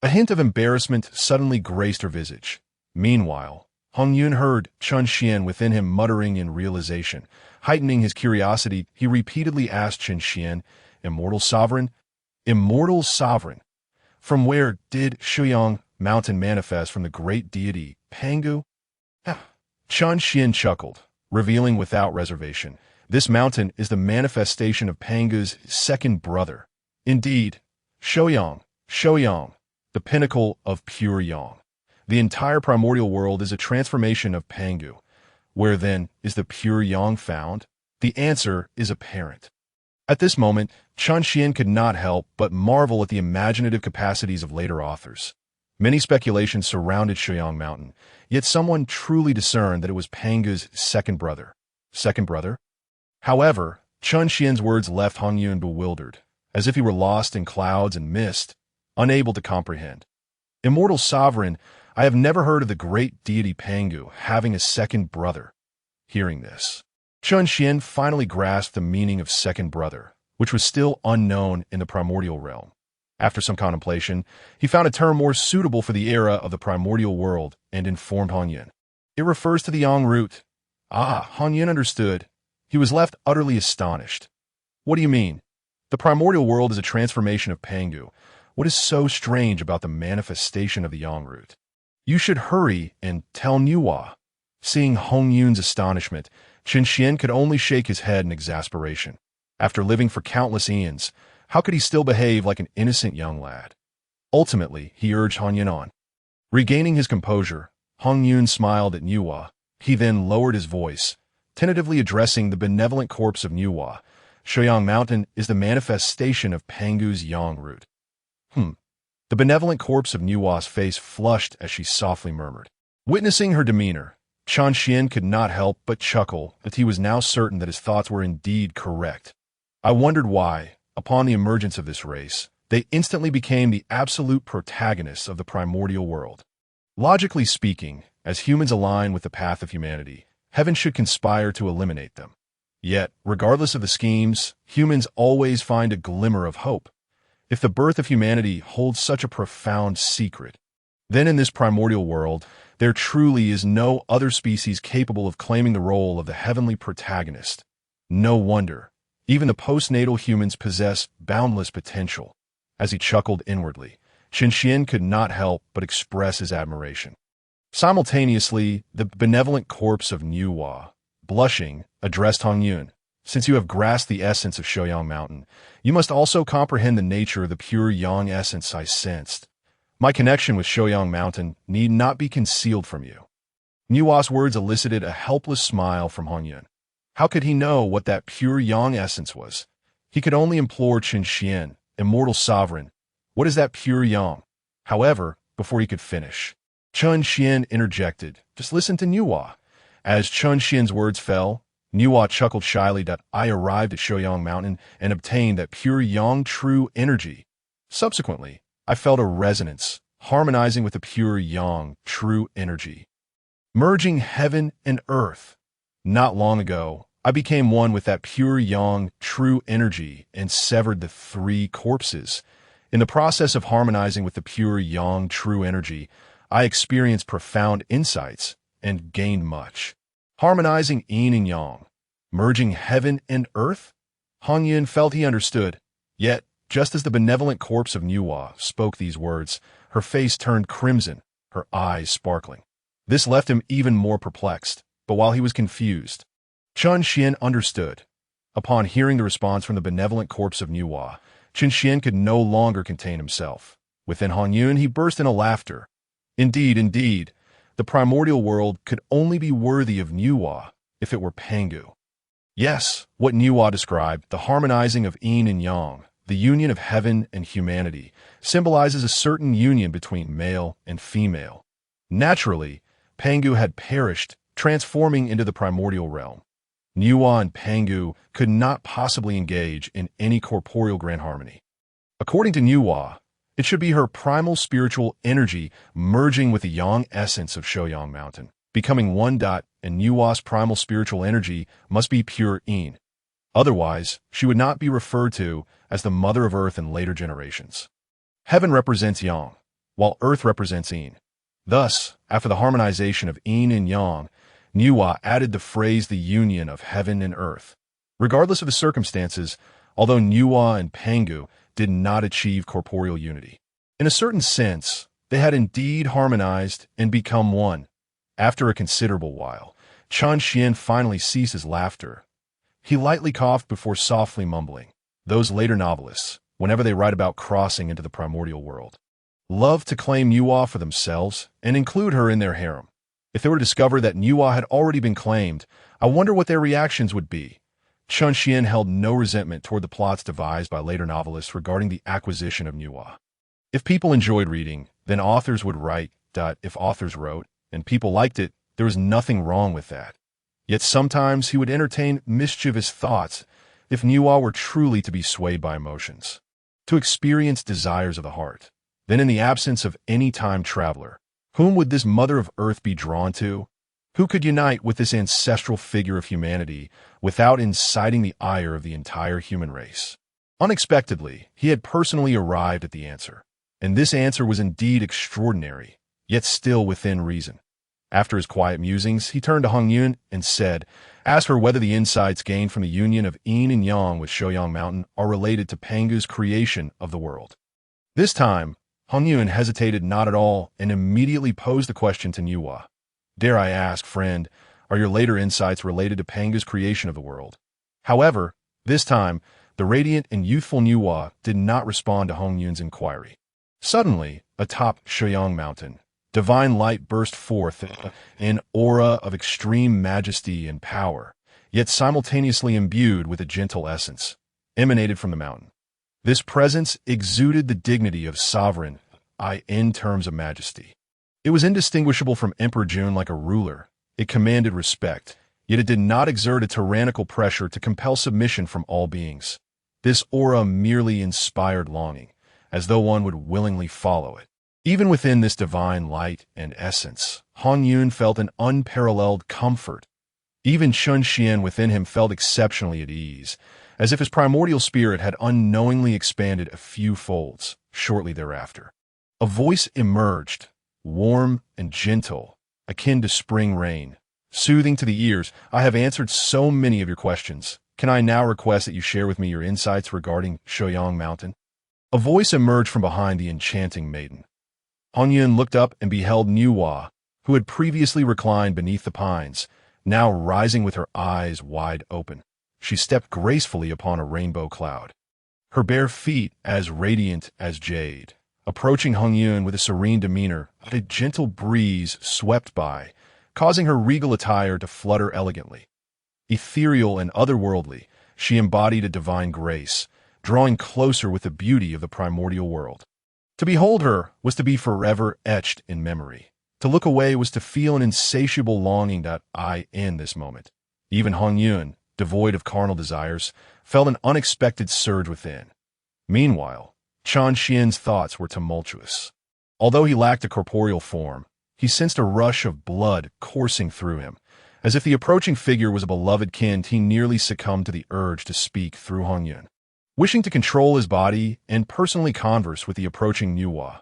a hint of embarrassment suddenly graced her visage. Meanwhile, Hongyun heard Chun Xian within him muttering in realization. Heightening his curiosity, he repeatedly asked Chun Xian, "Immortal sovereign? Immortal sovereign? From where did Shoyang Mountain manifest from the great deity Pangu?" Chun Xian chuckled, revealing without reservation, "This mountain is the manifestation of Pangu's second brother. Indeed, Shoyang, the pinnacle of pure yang. The entire primordial world is a transformation of Pangu. Where then is the pure yang found? The answer is apparent." At this moment, Chun Xian could not help but marvel at the imaginative capacities of later authors. Many speculations surrounded Shoyang Mountain, yet someone truly discerned that it was Pangu's second brother. Second brother? However, Chun Xian's words left Hongyun bewildered, as if he were lost in clouds and mist, unable to comprehend. "Immortal sovereign, I have never heard of the great deity Pangu having a second brother." Hearing this, Chun Xian finally grasped the meaning of second brother, which was still unknown in the primordial realm. After some contemplation, he found a term more suitable for the era of the primordial world and informed Hongyun. "It refers to the yang root." Hongyun understood. He was left utterly astonished. "What do you mean? The primordial world is a transformation of Pangu. What is so strange about the manifestation of the yang root? You should hurry and tell Nuwa." Seeing Hongyun's astonishment, Chun Xian could only shake his head in exasperation. After living for countless eons, how could he still behave like an innocent young lad? Ultimately, he urged Hongyun on. Regaining his composure, Hongyun smiled at Nuwa. He then lowered his voice, tentatively addressing the benevolent corpse of Nuwa. "Shoyang Mountain is the manifestation of Pangu's yang root." The benevolent corpse of Nuwa's face flushed as she softly murmured. Witnessing her demeanor, Chun Xian could not help but chuckle that he was now certain that his thoughts were indeed correct. I wondered why, upon the emergence of this race, they instantly became the absolute protagonists of the primordial world. Logically speaking, as humans align with the path of humanity, heaven should conspire to eliminate them. Yet, regardless of the schemes, humans always find a glimmer of hope. If the birth of humanity holds such a profound secret, then in this primordial world, there truly is no other species capable of claiming the role of the heavenly protagonist. No wonder, even the postnatal humans possess boundless potential. As he chuckled inwardly, Chun Xian could not help but express his admiration. Simultaneously, the benevolent corpse of Nuwa, blushing, addressed Hongyun. "Since you have grasped the essence of Shoyang Mountain, you must also comprehend the nature of the pure yang essence I sensed. My connection with Shoyang Mountain need not be concealed from you." Nuwa's words elicited a helpless smile from Hongyun. How could he know what that pure yang essence was? He could only implore Chun Xian, "Immortal sovereign, what is that pure yang?" However, before he could finish, Chun Xian interjected, "Just listen to Nuwa." As Chun Xian's words fell, Nuwa chuckled shyly that I arrived at Shoyang Mountain and obtained that pure yang true energy. Subsequently, I felt a resonance, harmonizing with the pure yang true energy, merging heaven and earth. Not long ago, I became one with that pure yang true energy and severed the three corpses. In the process of harmonizing with the pure yang true energy, I experienced profound insights and gained much. Harmonizing yin and yang, merging heaven and earth? Hongyun felt he understood, yet Just as the benevolent corpse of Nuwa spoke these words, her face turned crimson, her eyes sparkling. This left him even more perplexed, but while he was confused, Chun Xian understood. Upon hearing the response from the benevolent corpse of Nuwa, Chun Xian could no longer contain himself. Within Hongyun, he burst into laughter. Indeed, the primordial world could only be worthy of Nuwa if it were Pangu. Yes, what Nuwa described, the harmonizing of yin and yang, the union of heaven and humanity, symbolizes a certain union between male and female. Naturally, Pangu had perished, transforming into the primordial realm. Nuwa and Pangu could not possibly engage in any corporeal grand harmony. According to Nuwa, it should be her primal spiritual energy merging with the yang essence of Shoyang Mountain, becoming one dot, and Nuwa's primal spiritual energy must be pure yin. Otherwise, she would not be referred to as the mother of earth in later generations. Heaven represents yang, while earth represents yin. Thus, after the harmonization of yin and yang, Nuwa added the phrase the union of heaven and earth. Regardless of the circumstances, although Nuwa and Pangu did not achieve corporeal unity, in a certain sense, they had indeed harmonized and become one. After a considerable while, Chun Xian finally ceased his laughter. He lightly coughed before softly mumbling. Those later novelists, whenever they write about crossing into the primordial world, love to claim Nuwa for themselves and include her in their harem. If it were discovered that Nuwa had already been claimed, I wonder what their reactions would be. Chun Xian held no resentment toward the plots devised by later novelists regarding the acquisition of Nuwa. If people enjoyed reading, then authors would write. If authors wrote, and people liked it, there was nothing wrong with that. Yet sometimes he would entertain mischievous thoughts if Nuwa were truly to be swayed by emotions, to experience desires of the heart. Then in the absence of any time traveler, whom would this mother of earth be drawn to? Who could unite with this ancestral figure of humanity without inciting the ire of the entire human race? Unexpectedly, he had personally arrived at the answer, and this answer was indeed extraordinary, yet still within reason. After his quiet musings, he turned to Hongyun and said, "Ask her whether the insights gained from the union of yin and yang with Shoyang Mountain are related to Pangu's creation of the world." This time, Hongyun hesitated not at all and immediately posed the question to Nuwa. "Dare I ask, friend, are your later insights related to Pangu's creation of the world?" However, this time, the radiant and youthful Nuwa did not respond to Hongyun's inquiry. Suddenly, atop Shoyang Mountain, divine light burst forth, an aura of extreme majesty and power, yet simultaneously imbued with a gentle essence, emanated from the mountain. This presence exuded the dignity of sovereign, in terms of majesty. It was indistinguishable from Emperor Jun like a ruler. It commanded respect, yet it did not exert a tyrannical pressure to compel submission from all beings. This aura merely inspired longing, as though one would willingly follow it. Even within this divine light and essence, Hongyun felt an unparalleled comfort. Even Chun Xian within him felt exceptionally at ease, as if his primordial spirit had unknowingly expanded a few folds shortly thereafter. A voice emerged, warm and gentle, akin to spring rain, soothing to the ears. "I have answered so many of your questions. Can I now request that you share with me your insights regarding Shoyang Mountain?" A voice emerged from behind the enchanting maiden. Hongyun looked up and beheld Nuwa, who had previously reclined beneath the pines, now rising with her eyes wide open. She stepped gracefully upon a rainbow cloud, her bare feet as radiant as jade. Approaching Hongyun with a serene demeanor, a gentle breeze swept by, causing her regal attire to flutter elegantly. Ethereal and otherworldly, she embodied a divine grace, drawing closer with the beauty of the primordial world. To behold her was to be forever etched in memory. To look away was to feel an insatiable longing that in this moment. Even Hongyun, devoid of carnal desires, felt an unexpected surge within. Meanwhile, Chun Xian's thoughts were tumultuous. Although he lacked a corporeal form, he sensed a rush of blood coursing through him. As if the approaching figure was a beloved kin, he nearly succumbed to the urge to speak through Hongyun, wishing to control his body and personally converse with the approaching Nuwa.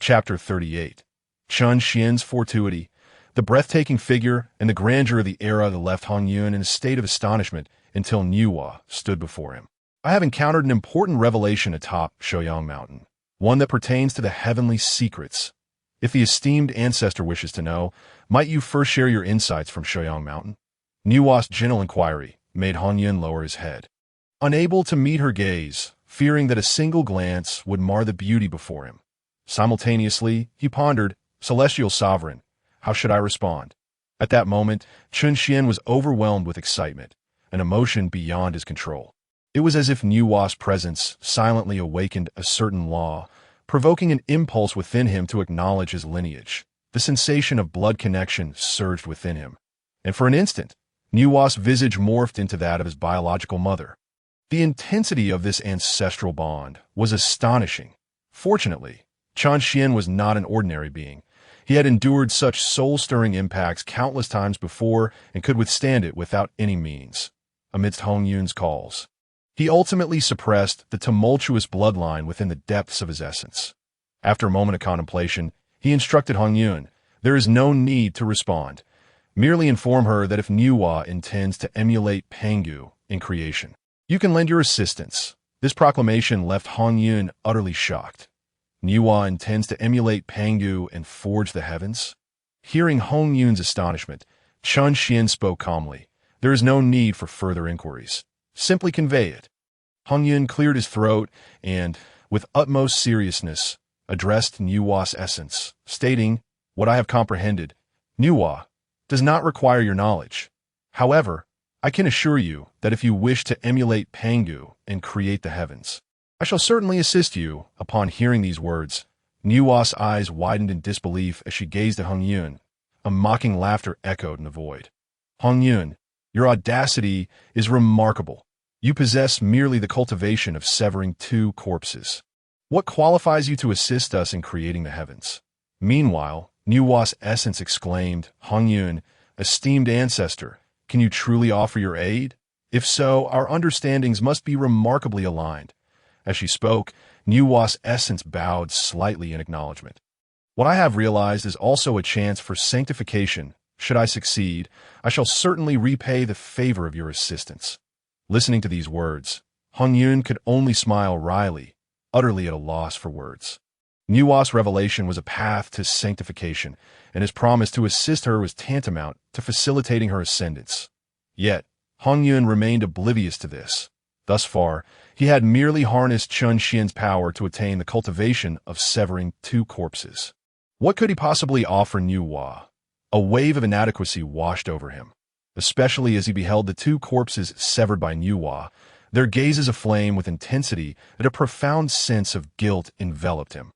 Chapter 38. Chun Xian's fortuity. The breathtaking figure and the grandeur of the era that left Hongyun in a state of astonishment until Nuwa stood before him. I have encountered an important revelation atop Shoyang Mountain, one that pertains to the heavenly secrets. If the esteemed ancestor wishes to know, might you first share your insights from Shoyang Mountain? Nuwa's gentle inquiry made Hongyun lower his head. Unable to meet her gaze, fearing that a single glance would mar the beauty before him. Simultaneously, he pondered, Celestial Sovereign, how should I respond? At that moment, Chun Xian was overwhelmed with excitement, an emotion beyond his control. It was as if Nuwa's presence silently awakened a certain law, provoking an impulse within him to acknowledge his lineage. The sensation of blood connection surged within him, and for an instant, Nuwa's visage morphed into that of his biological mother. The intensity of this ancestral bond was astonishing. Fortunately, Chun Xian was not an ordinary being. He had endured such soul-stirring impacts countless times before and could withstand it without any means. Amidst Hongyun's calls, he ultimately suppressed the tumultuous bloodline within the depths of his essence. After a moment of contemplation, he instructed Hongyun, there is no need to respond. Merely inform her that if Nuwa intends to emulate Pangu in creation, you can lend your assistance. This proclamation left Hongyun utterly shocked. Nuwa intends to emulate Pangu and forge the heavens? Hearing Hongyun's astonishment, Chun Xian spoke calmly. There is no need for further inquiries. Simply convey it. Hongyun cleared his throat and, with utmost seriousness, addressed Nuwa's essence, stating, what I have comprehended, Nuwa does not require your knowledge. However, I can assure you that if you wish to emulate Pangu and create the heavens, I shall certainly assist you. Upon hearing these words, Nuwa's eyes widened in disbelief as she gazed at Hongyun. A mocking laughter echoed in the void. Hongyun, your audacity is remarkable. You possess merely the cultivation of severing two corpses. What qualifies you to assist us in creating the heavens? Meanwhile, Nuwa's essence exclaimed, Hongyun, esteemed ancestor, can you truly offer your aid? If so, our understandings must be remarkably aligned. As she spoke, Nuwa's essence bowed slightly in acknowledgement. What I have realized is also a chance for sanctification. Should I succeed, I shall certainly repay the favor of your assistance. Listening to these words, Hongyun could only smile wryly, utterly at a loss for words. Nuwa's revelation was a path to sanctification, and his promise to assist her was tantamount to facilitating her ascendance. Yet, Hongyun remained oblivious to this. Thus far, he had merely harnessed Chun Xian's power to attain the cultivation of severing two corpses. What could he possibly offer Nuwa? A wave of inadequacy washed over him, especially as he beheld the two corpses severed by Nuwa, their gazes aflame with intensity that a profound sense of guilt enveloped him.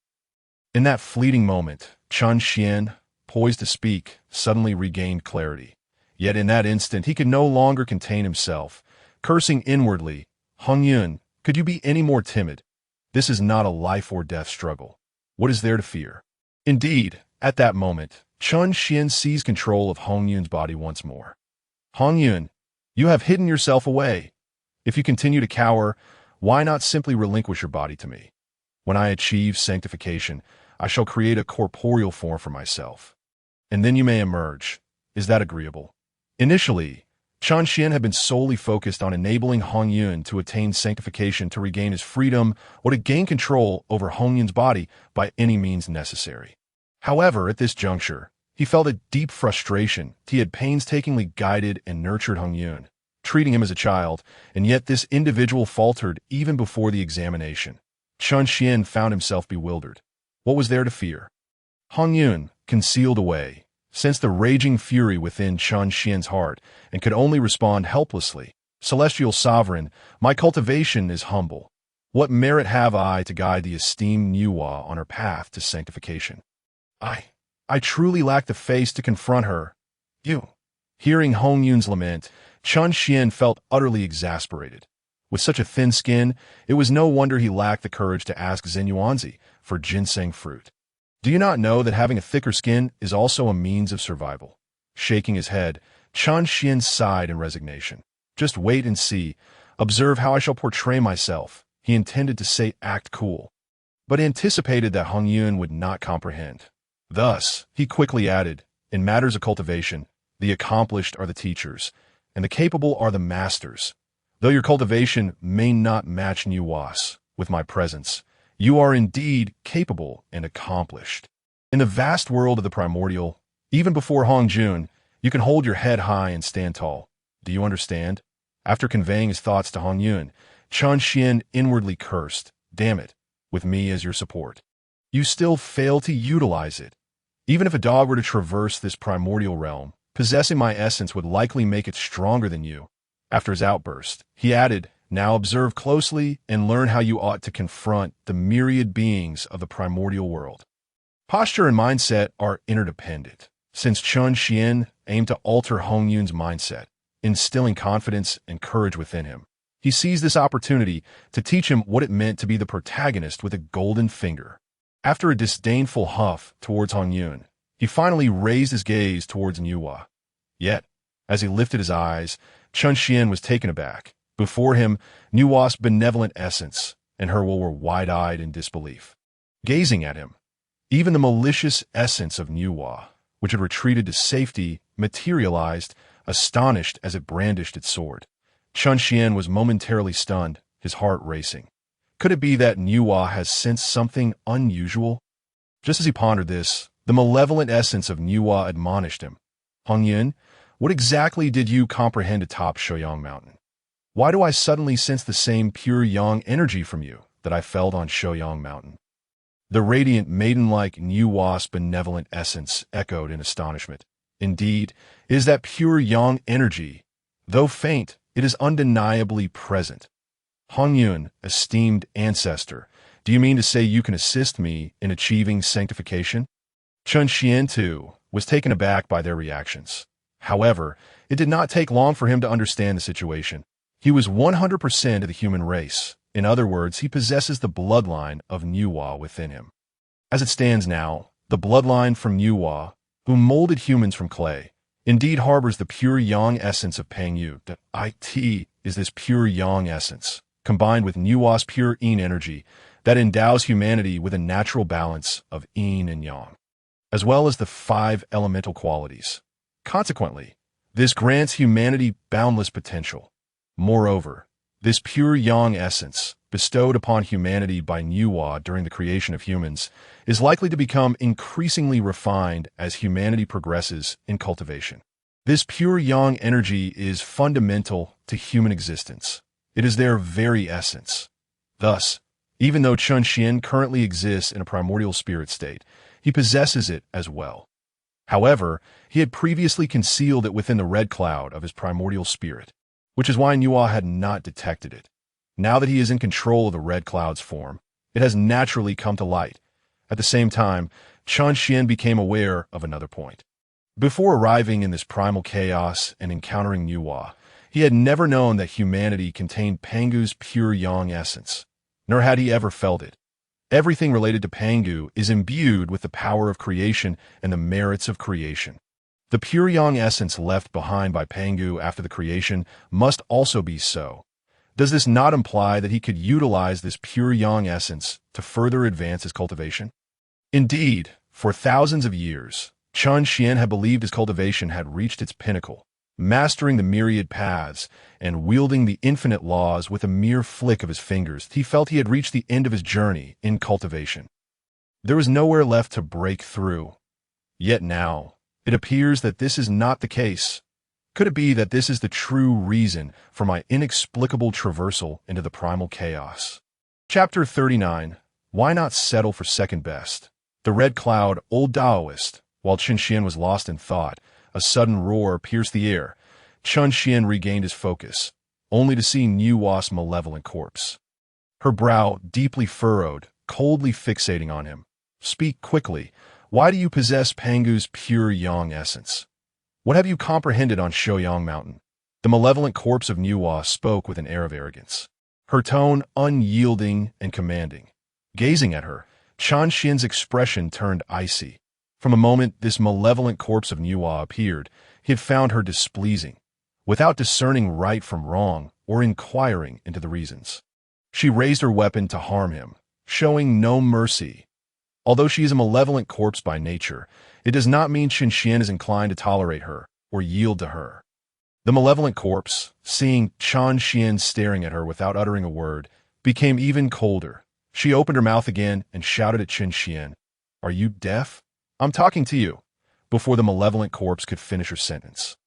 In that fleeting moment, Chun Xian, poised to speak, suddenly regained clarity. Yet in that instant he could no longer contain himself. Cursing inwardly, Hongyun, could you be any more timid? This is not a life-or-death struggle. What is there to fear? Indeed, at that moment, Chun Xian seized control of Hongyun's body once more. Hongyun, you have hidden yourself away. If you continue to cower, why not simply relinquish your body to me? When I achieve sanctification, I shall create a corporeal form for myself. And then you may emerge. Is that agreeable? Initially, Chun Xian had been solely focused on enabling Hongyun to attain sanctification to regain his freedom or to gain control over Hongyun's body by any means necessary. However, at this juncture, he felt a deep frustration. He had painstakingly guided and nurtured Hongyun, treating him as a child, and yet this individual faltered even before the examination. Chun Xian found himself bewildered. What was there to fear? Hongyun, concealed away, sensed the raging fury within Chun Xian's heart and could only respond helplessly. Celestial Sovereign, my cultivation is humble. What merit have I to guide the esteemed Nuwa on her path to sanctification? I truly lack the face to confront her. You. Hearing Hongyun's lament, Chun Xian felt utterly exasperated. With such a thin skin, it was no wonder he lacked the courage to ask Zenyuanzi for ginseng fruit. Do you not know that having a thicker skin is also a means of survival? Shaking his head, Chun Xian sighed in resignation. Just wait and see. Observe how I shall portray myself. He intended to say act cool, but anticipated that Hongyun would not comprehend. Thus, he quickly added, in matters of cultivation, the accomplished are the teachers, and the capable are the masters. Though your cultivation may not match Nuwas with my presence, you are indeed capable and accomplished. In the vast world of the primordial, even before Hongjun, you can hold your head high and stand tall. Do you understand? After conveying his thoughts to Hongyun, Qian inwardly cursed. Damn it, with me as your support. You still fail to utilize it. Even if a dog were to traverse this primordial realm, possessing my essence would likely make it stronger than you. After his outburst, he added, now observe closely and learn how you ought to confront the myriad beings of the primordial world. Posture and mindset are interdependent, since Qian aimed to alter Hongyun's mindset, instilling confidence and courage within him. He seized this opportunity to teach him what it meant to be the protagonist with a golden finger. After a disdainful huff towards Hongyun, he finally raised his gaze towards Nuwa. Yet, as he lifted his eyes, Qian was taken aback. Before him, Nuwa's benevolent essence and her will were wide-eyed in disbelief. Gazing at him, even the malicious essence of Nuwa, which had retreated to safety, materialized, astonished as it brandished its sword. Qian was momentarily stunned, his heart racing. Could it be that Nuwa has sensed something unusual? Just as he pondered this, the malevolent essence of Nuwa admonished him. Hongyun, what exactly did you comprehend atop Shoyang Mountain? Why do I suddenly sense the same pure yang energy from you that I felt on Shoyang Mountain? The radiant, maiden-like Nuwa's benevolent essence echoed in astonishment. Indeed, it is that pure yang energy. Though faint, it is undeniably present. Hongyun, esteemed ancestor, do you mean to say you can assist me in achieving sanctification? Qian, too, was taken aback by their reactions. However, it did not take long for him to understand the situation. He was 100% of the human race. In other words, he possesses the bloodline of Nuwa within him. As it stands now, the bloodline from Nuwa, who molded humans from clay, indeed harbors the pure yang essence of Pangyu. The it is this pure yang essence, combined with Nuwa's pure yin energy, that endows humanity with a natural balance of yin and yang, as well as the 5 elemental qualities. Consequently, this grants humanity boundless potential. Moreover, this pure yang essence, bestowed upon humanity by Nuwa during the creation of humans, is likely to become increasingly refined as humanity progresses in cultivation. This pure yang energy is fundamental to human existence. It is their very essence. Thus, even though Qian currently exists in a primordial spirit state, he possesses it as well. However, he had previously concealed it within the red cloud of his primordial spirit, which is why Nuwa had not detected it. Now that he is in control of the red cloud's form, it has naturally come to light. At the same time, Qian became aware of another point. Before arriving in this primal chaos and encountering Nuwa, he had never known that humanity contained Pangu's pure yang essence, nor had he ever felt it. Everything related to Pangu is imbued with the power of creation and the merits of creation. The pure yang essence left behind by Pangu after the creation must also be so. Does this not imply that he could utilize this pure yang essence to further advance his cultivation? Indeed, for thousands of years, Qian had believed his cultivation had reached its pinnacle, mastering the myriad paths and wielding the infinite laws with a mere flick of his fingers. He felt he had reached the end of his journey in cultivation. There was nowhere left to break through. Yet now, it appears that this is not the case. Could it be that this is the true reason for my inexplicable traversal into the primal chaos? Chapter 39. Why not settle for second best? The red cloud, old Daoist. While Qian was lost in thought, a sudden roar pierced the air. Qian regained his focus, only to see Nuwa's malevolent corpse. Her brow deeply furrowed, coldly fixating on him. Speak quickly. Why do you possess Pangu's pure yang essence? What have you comprehended on Shoyang Mountain? The malevolent corpse of Nuwa spoke with an air of arrogance, her tone unyielding and commanding. Gazing at her, Qian's expression turned icy. From a moment this malevolent corpse of Nuwa appeared, he had found her displeasing, without discerning right from wrong or inquiring into the reasons. She raised her weapon to harm him, showing no mercy. Although she is a malevolent corpse by nature, it does not mean Qian is inclined to tolerate her or yield to her. The malevolent corpse, seeing Chen Xian staring at her without uttering a word, became even colder. She opened her mouth again and shouted at Chen Xian, "Are you deaf? I'm talking to you," before the malevolent corpse could finish her sentence.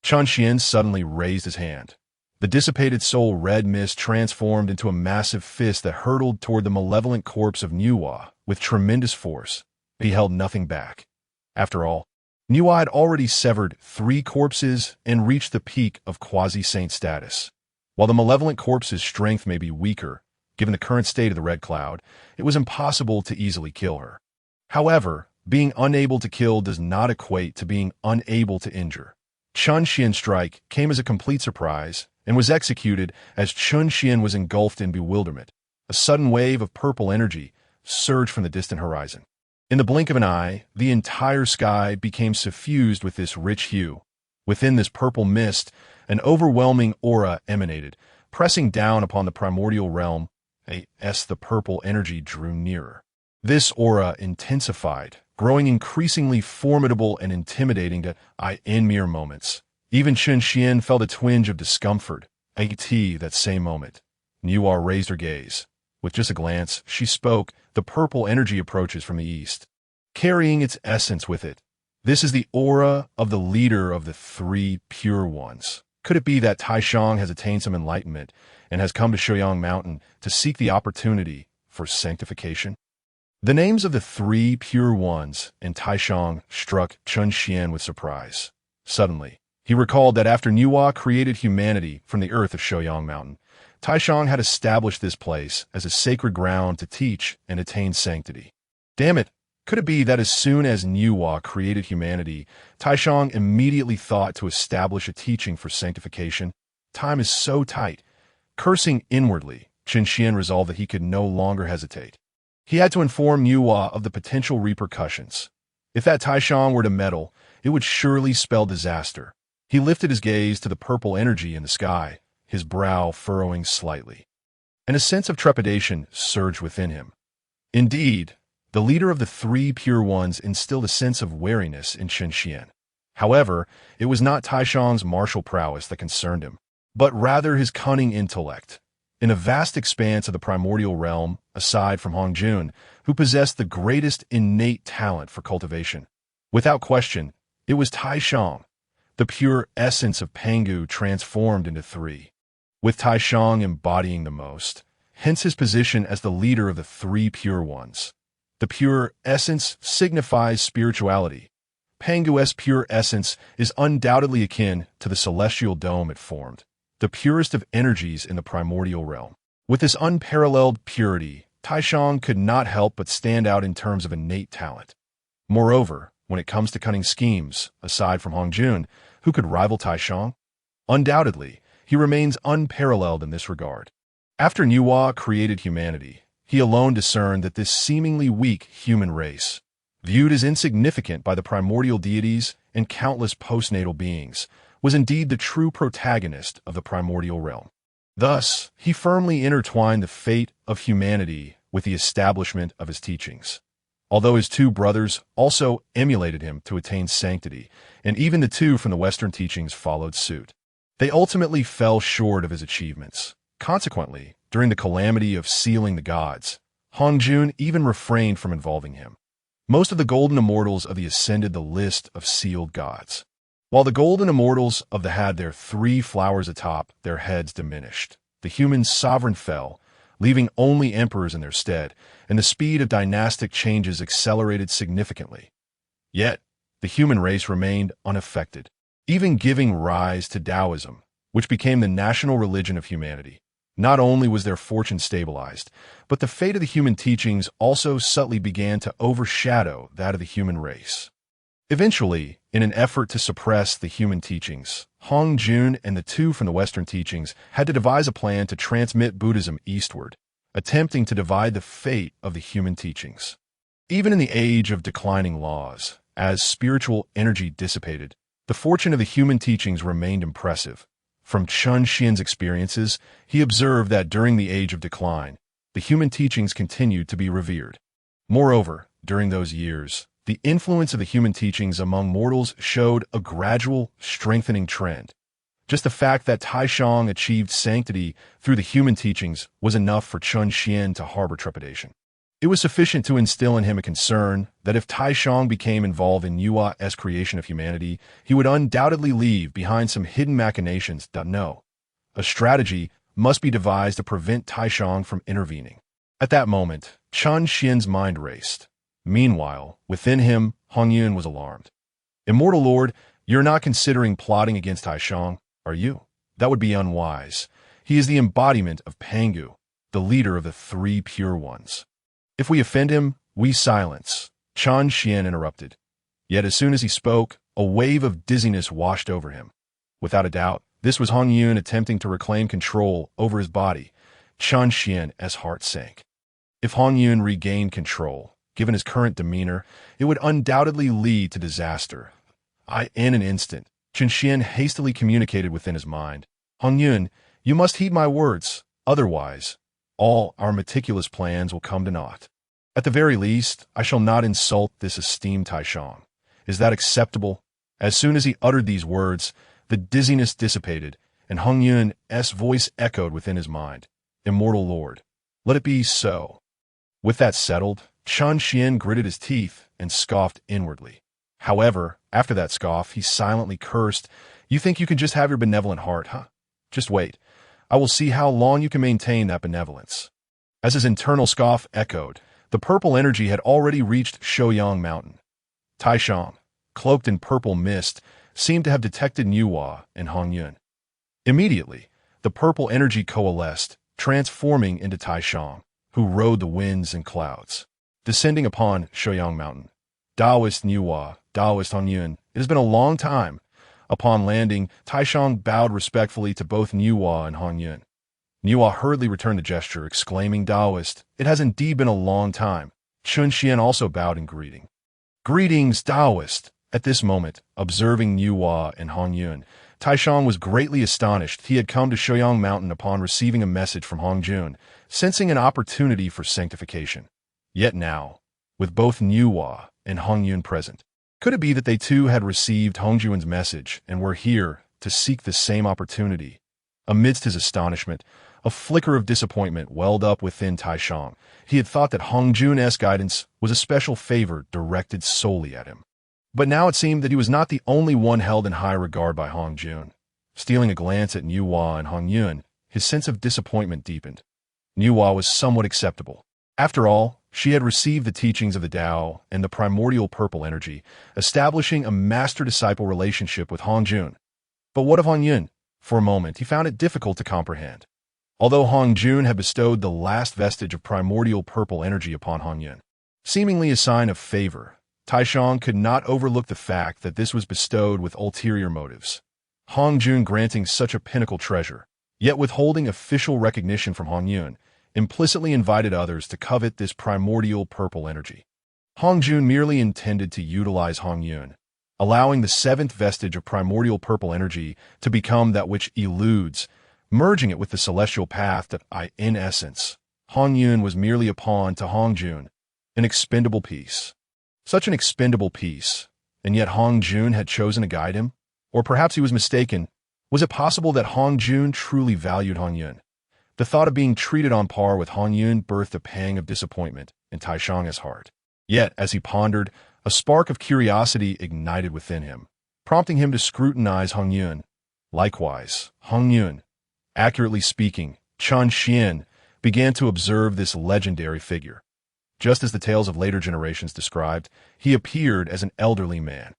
Chen Xian suddenly raised his hand. The dissipated soul red mist transformed into a massive fist that hurtled toward the malevolent corpse of Nuwa with tremendous force. He held nothing back. After all, Nuwa had already severed 3 corpses and reached the peak of quasi-saint status. While the malevolent corpse's strength may be weaker, given the current state of the red cloud, it was impossible to easily kill her. However, being unable to kill does not equate to being unable to injure. Chen Xian's strike came as a complete surprise and was executed as Chen Xian was engulfed in bewilderment. A sudden wave of purple energy surged from the distant horizon. In the blink of an eye, the entire sky became suffused with this rich hue. Within this purple mist, an overwhelming aura emanated, pressing down upon the primordial realm as the purple energy drew nearer. This aura intensified, growing increasingly formidable and intimidating in mere moments. Even Chen Xian felt a twinge of discomfort. That same moment, Nuwa raised her gaze. With just a glance, she spoke. The purple energy approaches from the east, carrying its essence with it. This is the aura of the leader of the 3 pure ones. Could it be that Taishang has attained some enlightenment and has come to Shoyang Mountain to seek the opportunity for sanctification? The names of the 3 pure ones and Taishang struck Chen Xian with surprise. Suddenly, he recalled that after Nuwa created humanity from the earth of Shoyang Mountain, Taishang had established this place as a sacred ground to teach and attain sanctity. Damn it, could it be that as soon as Nuwa created humanity, Taishang immediately thought to establish a teaching for sanctification? Time is so tight. Cursing inwardly, Chen Xian resolved that he could no longer hesitate. He had to inform Nuwa of the potential repercussions. If that Taishang were to meddle, it would surely spell disaster. He lifted his gaze to the purple energy in the sky, his brow furrowing slightly. And a sense of trepidation surged within him. Indeed, the leader of the 3 pure ones instilled a sense of wariness in Chen Xian. However, it was not Taishang's martial prowess that concerned him, but rather his cunning intellect. In a vast expanse of the primordial realm, aside from Hongjun, who possessed the greatest innate talent for cultivation, without question, it was Taishang, the pure essence of Pangu transformed into 3. With Taishang embodying the most, hence his position as the leader of the 3 pure ones. The pure essence signifies spirituality. Pangu's pure essence is undoubtedly akin to the celestial dome it formed, the purest of energies in the primordial realm. With this unparalleled purity, Taishang could not help but stand out in terms of innate talent. Moreover, when it comes to cunning schemes, aside from Hongjun, who could rival Taishang? Undoubtedly, he remains unparalleled in this regard. After Nuwa created humanity, he alone discerned that this seemingly weak human race, viewed as insignificant by the primordial deities and countless postnatal beings, was indeed the true protagonist of the primordial realm. Thus, he firmly intertwined the fate of humanity with the establishment of his teachings. Although his 2 brothers also emulated him to attain sanctity, and even the 2 from the Western teachings followed suit, they ultimately fell short of his achievements. Consequently, during the calamity of sealing the gods, Hongjun even refrained from involving him. Most of the golden immortals of the ascended the list of sealed gods, while the golden immortals of the had their 3 flowers atop their heads diminished. The human sovereign fell, leaving only emperors in their stead, and the speed of dynastic changes accelerated significantly. Yet, the human race remained unaffected, even giving rise to Taoism, which became the national religion of humanity. Not only was their fortune stabilized, but the fate of the human teachings also subtly began to overshadow that of the human race. Eventually, in an effort to suppress the human teachings, Hongjun and the 2 from the Western teachings had to devise a plan to transmit Buddhism eastward, attempting to divide the fate of the human teachings. Even in the age of declining laws, as spiritual energy dissipated, the fortune of the human teachings remained impressive. From Chen Xian's experiences, he observed that during the age of decline, the human teachings continued to be revered. Moreover, during those years, the influence of the human teachings among mortals showed a gradual, strengthening trend. Just the fact that Taishang achieved sanctity through the human teachings was enough for Chun Xian to harbor trepidation. It was sufficient to instill in him a concern that if Taishang became involved in Yua's creation of humanity, he would undoubtedly leave behind some hidden machinations. No, a strategy must be devised to prevent Taishang from intervening. At that moment, Chun Xian's mind raced. Meanwhile, within him, Hongyun was alarmed. Immortal Lord, you're not considering plotting against Taishang, are you? That would be unwise. He is the embodiment of Pangu, the leader of the three pure ones. If we offend him, we silence, Chun Xian interrupted. Yet as soon as he spoke, a wave of dizziness washed over him. Without a doubt, this was Hongyun attempting to reclaim control over his body. Chun Xian's heart sank. If Hongyun regained control, given his current demeanor, it would undoubtedly lead to disaster. In an instant, Chun Xian hastily communicated within his mind. Hongyun, you must heed my words, otherwise, all our meticulous plans will come to naught. At the very least, I shall not insult this esteemed Taishang. Is that acceptable? As soon as he uttered these words, the dizziness dissipated, and Hongyun's voice echoed within his mind. Immortal Lord, let it be so. With that settled, Chun Xian gritted his teeth and scoffed inwardly. However, after that scoff, he silently cursed. You think you can just have your benevolent heart, huh? Just wait. I will see how long you can maintain that benevolence. As his internal scoff echoed, the purple energy had already reached Shouyang Mountain. Taishang, cloaked in purple mist, seemed to have detected Yuhua and Hongyun. Immediately, the purple energy coalesced, transforming into Taishang, who rode the winds and clouds. Descending upon Shouyang Mountain, Daoist Yuhua, Daoist Hongyun, it has been a long time. Upon landing, Taishang bowed respectfully to both Yuhua and Hongyun. Yuhua hurriedly returned the gesture, exclaiming, Daoist, it has indeed been a long time. Chun Xian also bowed in greeting. Greetings, Daoist. At this moment, observing Yuhua and Hongyun, Taishang was greatly astonished. He had come to Shouyang Mountain upon receiving a message from Hongjun, sensing an opportunity for sanctification. Yet now, with both Yuhua and Hongyun present, could it be that they too had received Hongjun's message and were here to seek the same opportunity? Amidst his astonishment, a flicker of disappointment welled up within Taishang. He had thought that Hongjun's guidance was a special favor directed solely at him. But now it seemed that he was not the only one held in high regard by Hongjun. Stealing a glance at Yuhua and Hongyun, his sense of disappointment deepened. Yuhua was somewhat acceptable. After all, she had received the teachings of the Tao and the primordial purple energy, establishing a master-disciple relationship with Hongjun. But what of Hongyun? For a moment, he found it difficult to comprehend. Although Hongjun had bestowed the last vestige of primordial purple energy upon Hongyun, seemingly a sign of favor, Taishang could not overlook the fact that this was bestowed with ulterior motives. Hongjun granting such a pinnacle treasure, yet withholding official recognition from Hongyun, implicitly invited others to covet this primordial purple energy. Hongjun merely intended to utilize Hongyun, allowing the seventh vestige of primordial purple energy to become that which eludes, merging it with the celestial path that in essence, Hongyun was merely a pawn to Hongjun, an expendable piece. Such an expendable piece, and yet Hongjun had chosen to guide him? Or perhaps he was mistaken. Was it possible that Hongjun truly valued Hongyun? The thought of being treated on par with Hongyun birthed a pang of disappointment in Taishang's heart. Yet, as he pondered, a spark of curiosity ignited within him, prompting him to scrutinize Hongyun. Likewise, Hongyun, accurately speaking, Chun Xian, began to observe this legendary figure. Just as the tales of later generations described, he appeared as an elderly man.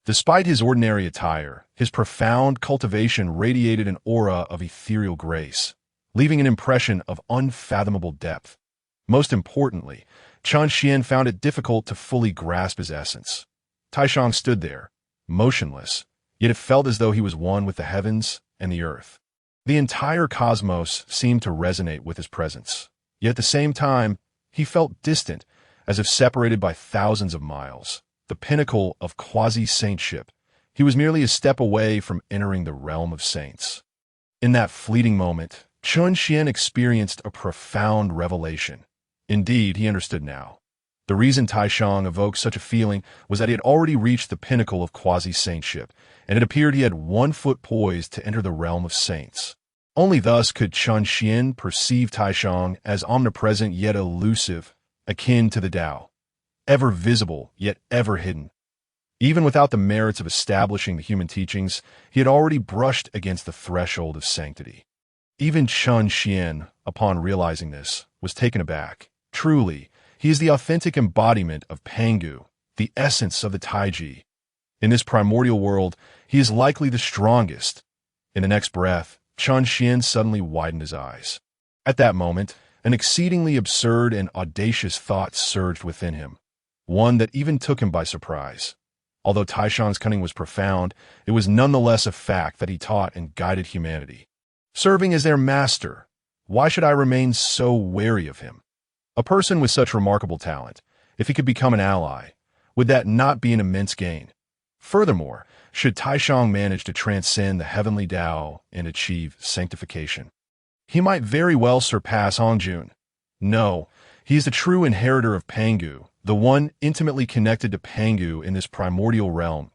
Despite his ordinary attire, his profound cultivation radiated an aura of ethereal grace, leaving an impression of unfathomable depth. Most importantly, Chun Xian found it difficult to fully grasp his essence. Taishang stood there, motionless, yet it felt as though he was one with the heavens and the earth. The entire cosmos seemed to resonate with his presence, yet at the same time, he felt distant, as if separated by thousands of miles. The pinnacle of quasi-saintship, he was merely a step away from entering the realm of saints. In that fleeting moment, Chun Xian experienced a profound revelation. Indeed, he understood now. The reason Taishang evoked such a feeling was that he had already reached the pinnacle of quasi-saintship, and it appeared he had 1 foot poised to enter the realm of saints. Only thus could Chun Xian perceive Taishang as omnipresent yet elusive, akin to the Tao, ever visible yet ever hidden. Even without the merits of establishing the human teachings, he had already brushed against the threshold of sanctity. Even Chun Xian, upon realizing this, was taken aback. Truly, he is the authentic embodiment of Pangu, the essence of the Taiji. In this primordial world, he is likely the strongest. In the next breath, Chun Xian suddenly widened his eyes. At that moment, an exceedingly absurd and audacious thought surged within him, one that even took him by surprise. Although Taishang's cunning was profound, it was nonetheless a fact that he taught and guided humanity. Serving as their master, why should I remain so wary of him? A person with such remarkable talent, if he could become an ally, would that not be an immense gain? Furthermore, should Taishang manage to transcend the heavenly Tao and achieve sanctification, he might very well surpass Hongjun. No, he is the true inheritor of Pangu, the one intimately connected to Pangu in this primordial realm,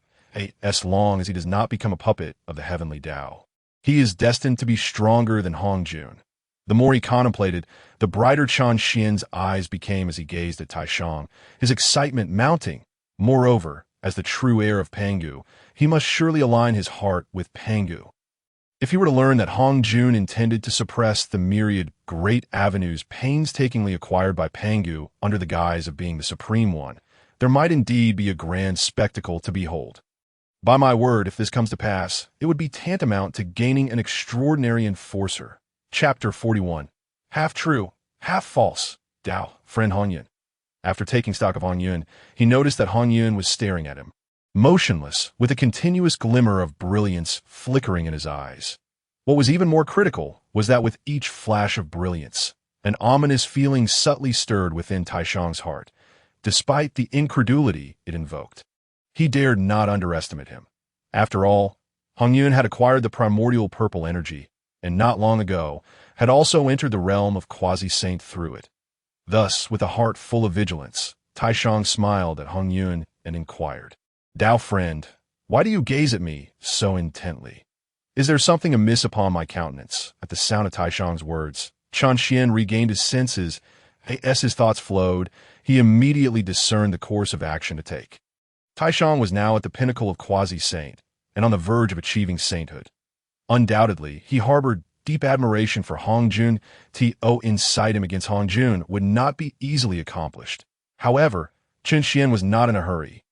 as long as he does not become a puppet of the heavenly Tao. He is destined to be stronger than Hongjun. The more he contemplated, the brighter Chun Xian's eyes became as he gazed at Taishang, his excitement mounting. Moreover, as the true heir of Pangu, he must surely align his heart with Pangu. If he were to learn that Hongjun intended to suppress the myriad great avenues painstakingly acquired by Pangu under the guise of being the Supreme One, there might indeed be a grand spectacle to behold. By my word, if this comes to pass, it would be tantamount to gaining an extraordinary enforcer. Chapter 41. Half true, half false. Dao, friend Hongyun. After taking stock of Hongyun, he noticed that Hongyun was staring at him, motionless, with a continuous glimmer of brilliance flickering in his eyes. What was even more critical was that with each flash of brilliance, an ominous feeling subtly stirred within Taishang's heart, despite the incredulity it invoked. He dared not underestimate him. After all, Hongyun had acquired the primordial purple energy, and not long ago had also entered the realm of quasi-saint through it. Thus, with a heart full of vigilance, Taishang smiled at Hongyun and inquired, "Dao friend, why do you gaze at me so intently? Is there something amiss upon my countenance?" At the sound of Taishang's words, Chun Xian regained his senses. As his thoughts flowed, he immediately discerned the course of action to take. Taishang was now at the pinnacle of quasi-saint, and on the verge of achieving sainthood. Undoubtedly, he harbored deep admiration for Hongjun. To incite him against Hongjun would not be easily accomplished. However, Chun Xian was not in a hurry.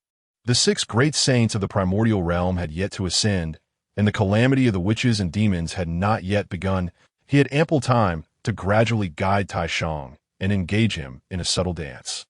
The 6 great saints of the primordial realm had yet to ascend, and the calamity of the witches and demons had not yet begun. He had ample time to gradually guide Taishang and engage him in a subtle dance.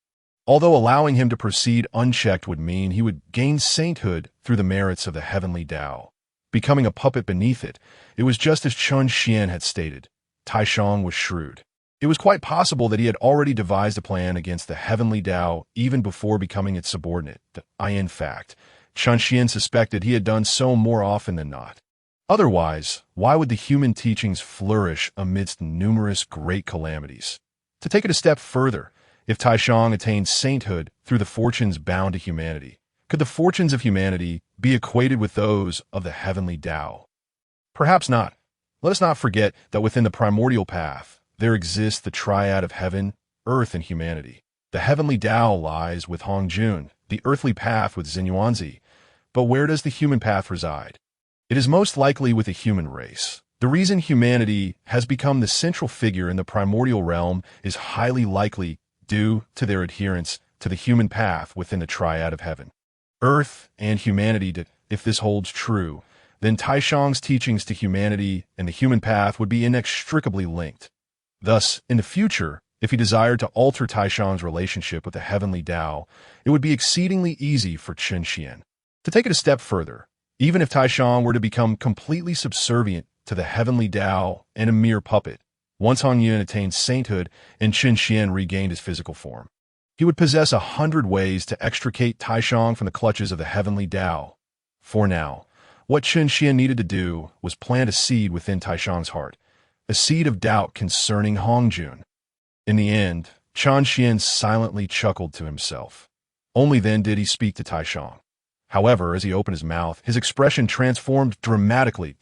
Although allowing him to proceed unchecked would mean he would gain sainthood through the merits of the heavenly Tao, becoming a puppet beneath it, it was just as Chun Xian had stated. Taishang was shrewd. It was quite possible that he had already devised a plan against the heavenly Tao even before becoming its subordinate. In fact, Chun Xian suspected he had done so more often than not. Otherwise, why would the human teachings flourish amidst numerous great calamities? To take it a step further, if Taishang attained sainthood through the fortunes bound to humanity, could the fortunes of humanity be equated with those of the heavenly Tao? Perhaps not. Let us not forget that within the primordial path, there exists the triad of heaven, earth, and humanity. The heavenly Tao lies with Hongjun, the earthly path with Xinyuanzi. But where does the human path reside? It is most likely with the human race. The reason humanity has become the central figure in the primordial realm is highly likely due to their adherence to the human path within the triad of heaven, earth, and humanity. If this holds true, then Taishang's teachings to humanity and the human path would be inextricably linked. Thus, in the future, if he desired to alter Taishang's relationship with the heavenly Tao, it would be exceedingly easy for Chun Xian. To take it a step further, even if Taishang were to become completely subservient to the heavenly Tao and a mere puppet, once Hongyun attained sainthood and Chun Xian regained his physical form, he would possess 100 ways to extricate Taishang from the clutches of the heavenly Tao. For now, what Chun Xian needed to do was plant a seed within Taishang's heart, a seed of doubt concerning Hongjun. In the end, Qian silently chuckled to himself. Only then did he speak to Taishang. However, as he opened his mouth, his expression transformed dramatically,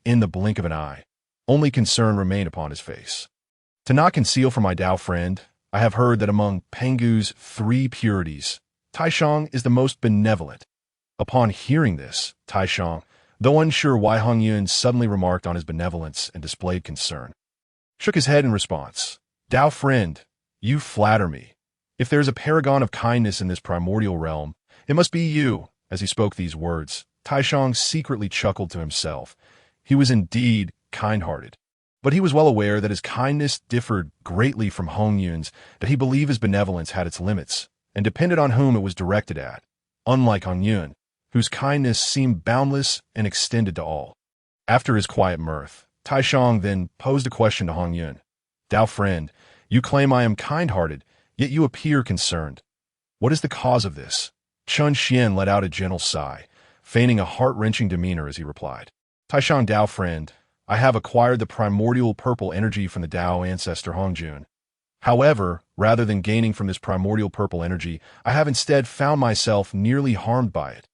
in the blink of an eye. Only concern remained upon his face. To not conceal from my Dao friend, I have heard that among Pengu's 3 purities, Taishang is the most benevolent. Upon hearing this, Taishang, though unsure why Hongyun suddenly remarked on his benevolence and displayed concern, shook his head in response. Dao friend, you flatter me. If there is a paragon of kindness in this primordial realm, it must be you. As he spoke these words, Taishang secretly chuckled to himself. He was indeed kind-hearted, but he was well aware that his kindness differed greatly from Hongyun's, that he believed his benevolence had its limits, and depended on whom it was directed at, unlike Hongyun, whose kindness seemed boundless and extended to all. After his quiet mirth, Taishang then posed a question to Hongyun. Dao friend, you claim I am kind-hearted, yet you appear concerned. What is the cause of this? Qian let out a gentle sigh, feigning a heart-wrenching demeanor as he replied. Taishang Dao friend, I have acquired the primordial purple energy from the Dao Ancestor Hongyun. However, rather than gaining from this primordial purple energy, I have instead found myself nearly harmed by it.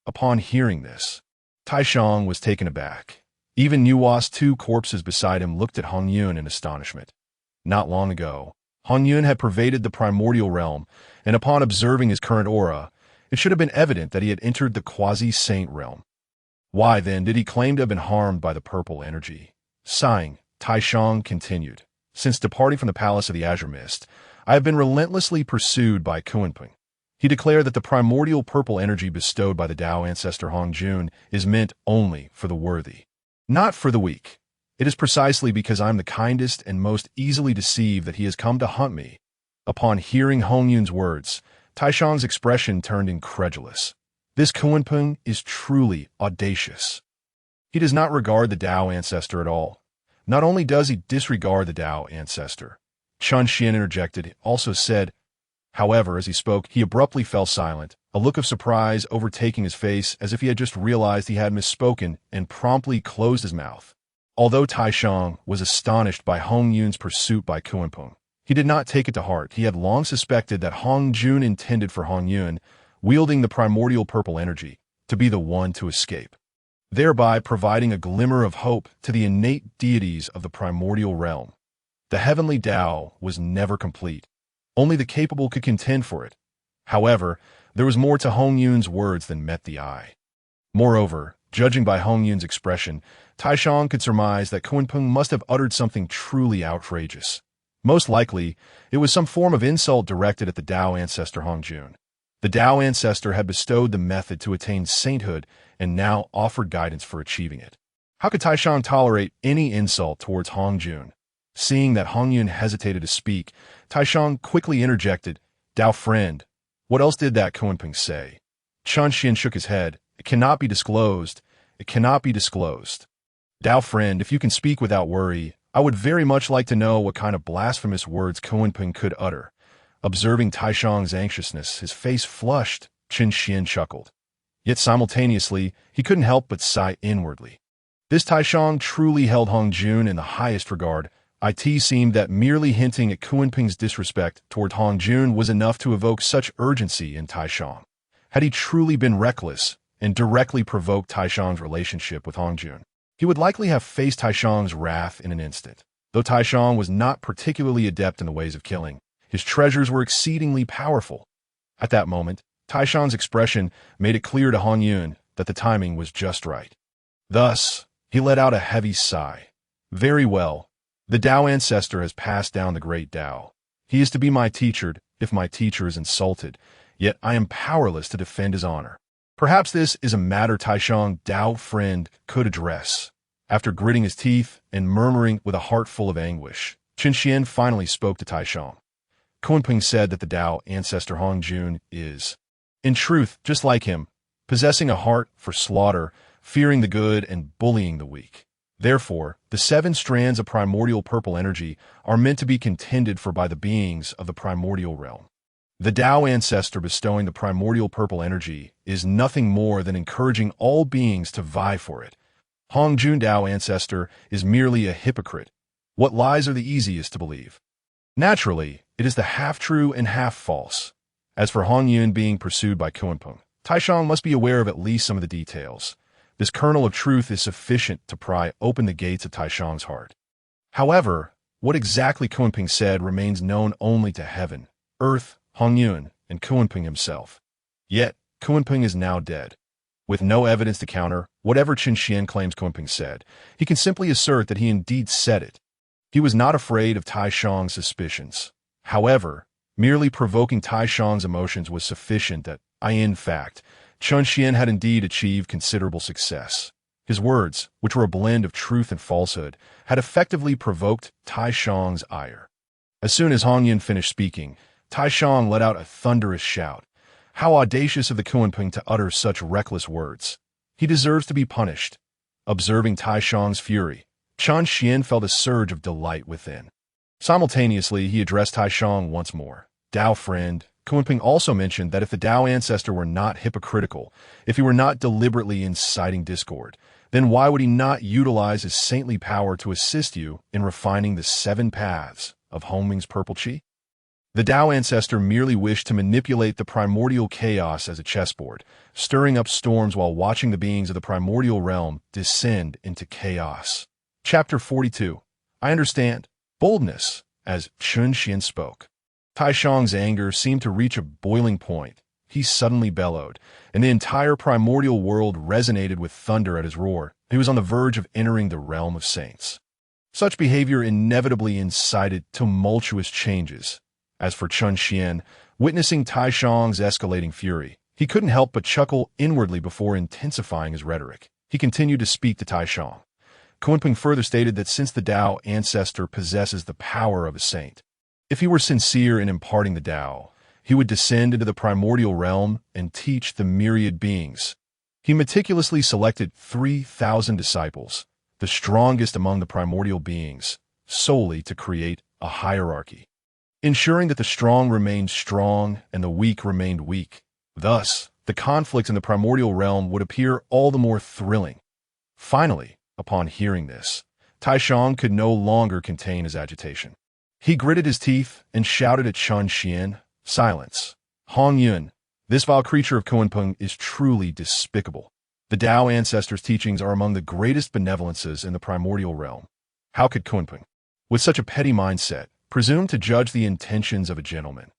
Upon hearing this, Taishang was taken aback. Even Nuwa's 2 corpses beside him looked at Hongyun in astonishment. Not long ago, Hongyun had pervaded the primordial realm, and upon observing his current aura, it should have been evident that he had entered the quasi-saint realm. Why, then, did he claim to have been harmed by the purple energy? Sighing, Taishang continued, Since departing from the Palace of the Azure Mist, I have been relentlessly pursued by Kunpeng. He declared that the primordial purple energy bestowed by the Dao Ancestor Hongyun is meant only for the worthy, not for the weak. It is precisely because I am the kindest and most easily deceived that he has come to hunt me. Upon hearing Hongyun's words, Taishang's expression turned incredulous. This Kunpeng is truly audacious. He does not regard the Dao Ancestor at all. Not only does he disregard the Dao Ancestor, Qian interjected, also said. However, as he spoke, he abruptly fell silent, a look of surprise overtaking his face as if he had just realized he had misspoken, and promptly closed his mouth. Although Taishang was astonished by Hongyun's pursuit by Kunpeng, he did not take it to heart. He had long suspected that Hongyun intended for Hongyun, wielding the primordial purple energy, to be the one to escape, thereby providing a glimmer of hope to the innate deities of the primordial realm. The heavenly Tao was never complete. Only the capable could contend for it. However, there was more to Hongyun's words than met the eye. Moreover, judging by Hongyun's expression, Taishang could surmise that Kunpeng must have uttered something truly outrageous. Most likely, it was some form of insult directed at the Dao Ancestor Hongyun. The Dao Ancestor had bestowed the method to attain sainthood and now offered guidance for achieving it. How could Taishang tolerate any insult towards Hongyun? Seeing that Hongyun hesitated to speak, Taishang quickly interjected, Dao friend, what else did that Kunpeng say? Qian shook his head. It cannot be disclosed. It cannot be disclosed. Dao friend, if you can speak without worry, I would very much like to know what kind of blasphemous words Kunpeng could utter. Observing Taishang's anxiousness, his face flushed. Qian chuckled. Yet simultaneously, he couldn't help but sigh inwardly. This Taishang truly held Hongyun in the highest regard. It seemed that merely hinting at Kunpeng's disrespect toward Hongyun was enough to evoke such urgency in Taishang. Had he truly been reckless and directly provoked Taishang's relationship with Hongyun, he would likely have faced Taishang's wrath in an instant. Though Taishang was not particularly adept in the ways of killing, his treasures were exceedingly powerful. At that moment, Taishang's expression made it clear to Hongyun that the timing was just right. Thus, he let out a heavy sigh. Very well. The Dao Ancestor has passed down the great Dao. He is to be my teacher if my teacher is insulted, yet I am powerless to defend his honor. Perhaps this is a matter Taishang Dao friend could address. After gritting his teeth and murmuring with a heart full of anguish, Qian finally spoke to Taishang. Kunpeng said that the Dao Ancestor Hongyun is, in truth, just like him, possessing a heart for slaughter, fearing the good and bullying the weak. Therefore, the 7 strands of primordial purple energy are meant to be contended for by the beings of the primordial realm. The Dao Ancestor bestowing the primordial purple energy is nothing more than encouraging all beings to vie for it. Hongyun Dao Ancestor is merely a hypocrite. What lies are the easiest to believe? Naturally, It is the half-true and half-false. As for Hongyun being pursued by Kunpeng, Taishang must be aware of at least some of the details. This kernel of truth is sufficient to pry open the gates of Taishang's heart. However, what exactly Kunpeng said remains known only to heaven, earth, Hongyun, and Kunpeng himself. Yet, Kunpeng is now dead. With no evidence to counter whatever Qian claims Kunpeng said, he can simply assert that he indeed said it. He was not afraid of Taishang's suspicions. However, merely provoking Taishang's emotions was sufficient that, in fact, Qian had indeed achieved considerable success. His words, which were a blend of truth and falsehood, had effectively provoked Taishang's ire. As soon as Hongyun finished speaking, Taishang let out a thunderous shout. How audacious of the Kunpeng to utter such reckless words. He deserves to be punished. Observing Taishang's fury, Qian felt a surge of delight within. Simultaneously, he addressed Taishang once more. Dao friend, Kunpeng also mentioned that if the Dao Ancestor were not hypocritical, if he were not deliberately inciting discord, then why would he not utilize his saintly power to assist you in refining the 7 paths of Hongming's purple qi? The Dao Ancestor merely wished to manipulate the primordial chaos as a chessboard, stirring up storms while watching the beings of the primordial realm descend into chaos. Chapter 42. I understand. Boldness, as Qian spoke. Taishang's anger seemed to reach a boiling point. He suddenly bellowed, and the entire primordial world resonated with thunder at his roar. He was on the verge of entering the realm of saints. Such behavior inevitably incited tumultuous changes. As for Qian, witnessing Taishang's escalating fury, he couldn't help but chuckle inwardly before intensifying his rhetoric. He continued to speak to Taishang. Kunpeng further stated that since the Dao Ancestor possesses the power of a saint, if he were sincere in imparting the Dao, he would descend into the primordial realm and teach the myriad beings. He meticulously selected 3,000 disciples, the strongest among the primordial beings, solely to create a hierarchy, ensuring that the strong remained strong and the weak remained weak. Thus, the conflicts in the primordial realm would appear all the more thrilling. Finally, upon hearing this, Taishang could no longer contain his agitation. He gritted his teeth and shouted at Qian, "Silence! Hongyun, this vile creature of Kunpeng is truly despicable. The Dao Ancestor's teachings are among the greatest benevolences in the primordial realm. How could Kunpeng, with such a petty mindset, presume to judge the intentions of a gentleman?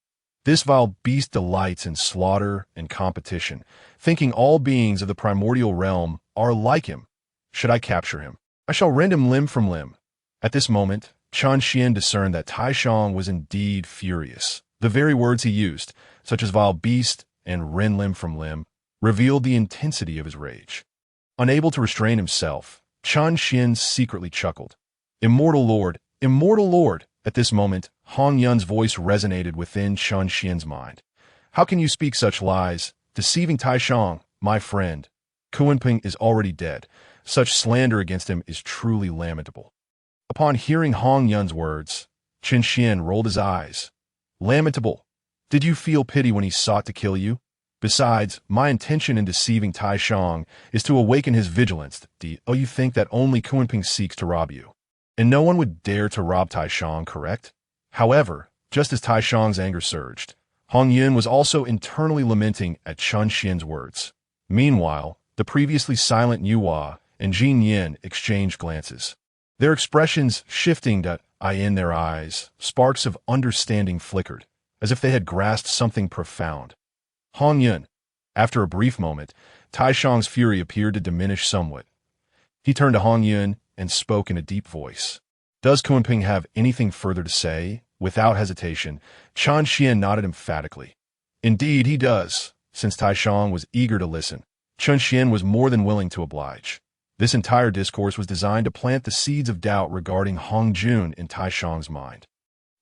This vile beast delights in slaughter and competition, thinking all beings of the primordial realm are like him. Should I capture him, I shall rend him limb from limb." At this moment, Qian discerned that Taishang was indeed furious. The very words he used, such as vile beast and rend limb from limb, revealed the intensity of his rage. Unable to restrain himself, Qian secretly chuckled. Immortal Lord, immortal Lord! At this moment, Hongyun's voice resonated within Qian's mind. How can you speak such lies, deceiving Taishang, my friend? Kunpeng is already dead. Such slander against him is truly lamentable. Upon hearing Hongyun's words, Qian rolled his eyes. Lamentable? Did you feel pity when he sought to kill you? Besides, my intention in deceiving Taishang is to awaken his vigilance. You think that only Kunpeng seeks to rob you, and no one would dare to rob Taishang, correct? However, just as Taishang's anger surged, Hongyun was also internally lamenting at Qian's words. Meanwhile, the previously silent Yuhua and Jin Yin exchanged glances. Their expressions shifting to in their eyes, sparks of understanding flickered, as if they had grasped something profound. Hongyun. After a brief moment, Taishang's fury appeared to diminish somewhat. He turned to Hongyun and spoke in a deep voice. Does Kunpeng have anything further to say? Without hesitation, Qian nodded emphatically. Indeed, he does. Since Taishang was eager to listen, Qian was more than willing to oblige. This entire discourse was designed to plant the seeds of doubt regarding Hongjun in Taishang's mind.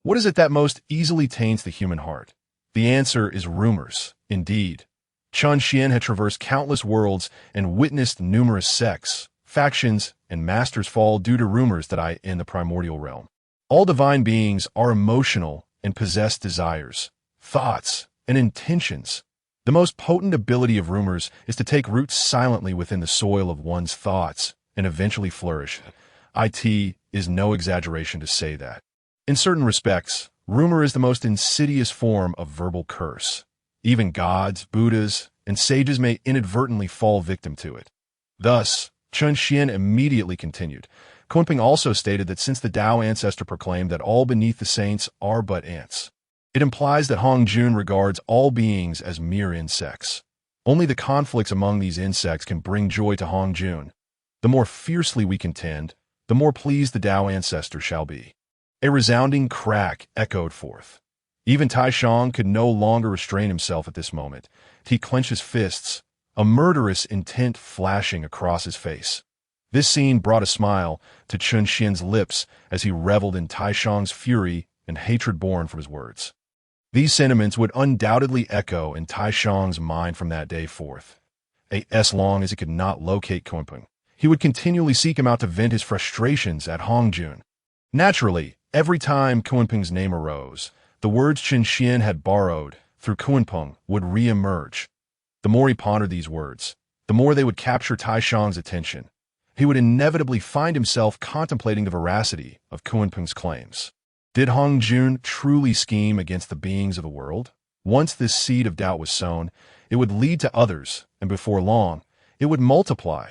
What is it that most easily taints the human heart? The answer is rumors, indeed. Qian had traversed countless worlds and witnessed numerous sects, factions, and masters fall due to rumors that in the primordial realm. All divine beings are emotional and possess desires, thoughts, and intentions. The most potent ability of rumors is to take root silently within the soil of one's thoughts and eventually flourish. It is no exaggeration to say that. In certain respects, Rumor is the most insidious form of verbal curse. Even gods, Buddhas, and sages may inadvertently fall victim to it. Thus, Chun Xian immediately continued. Kunpeng also stated that since the Tao Ancestor proclaimed that all beneath the saints are but ants, it implies that Hongjun regards all beings as mere insects. Only the conflicts among these insects can bring joy to Hongjun. The more fiercely we contend, the more pleased the Tao Ancestor shall be. A resounding crack echoed forth. Even Taishang could no longer restrain himself at this moment. He clenched his fists, a murderous intent flashing across his face. This scene brought a smile to Chun Xian's lips as he reveled in Taishang's fury and hatred born from his words. These sentiments would undoubtedly echo in Taishang's mind from that day forth. As long as he could not locate Kunpeng, he would continually seek him out to vent his frustrations at Hongjun. Naturally, every time Kunpeng's name arose, the words Chun Xian had borrowed through Kunpeng would re-emerge. The more he pondered these words, the more they would capture Taishang's attention. He would inevitably find himself contemplating the veracity of Kunpeng's claims. Did Hongjun truly scheme against the beings of the world? Once this seed of doubt was sown, it would lead to others, and before long, it would multiply.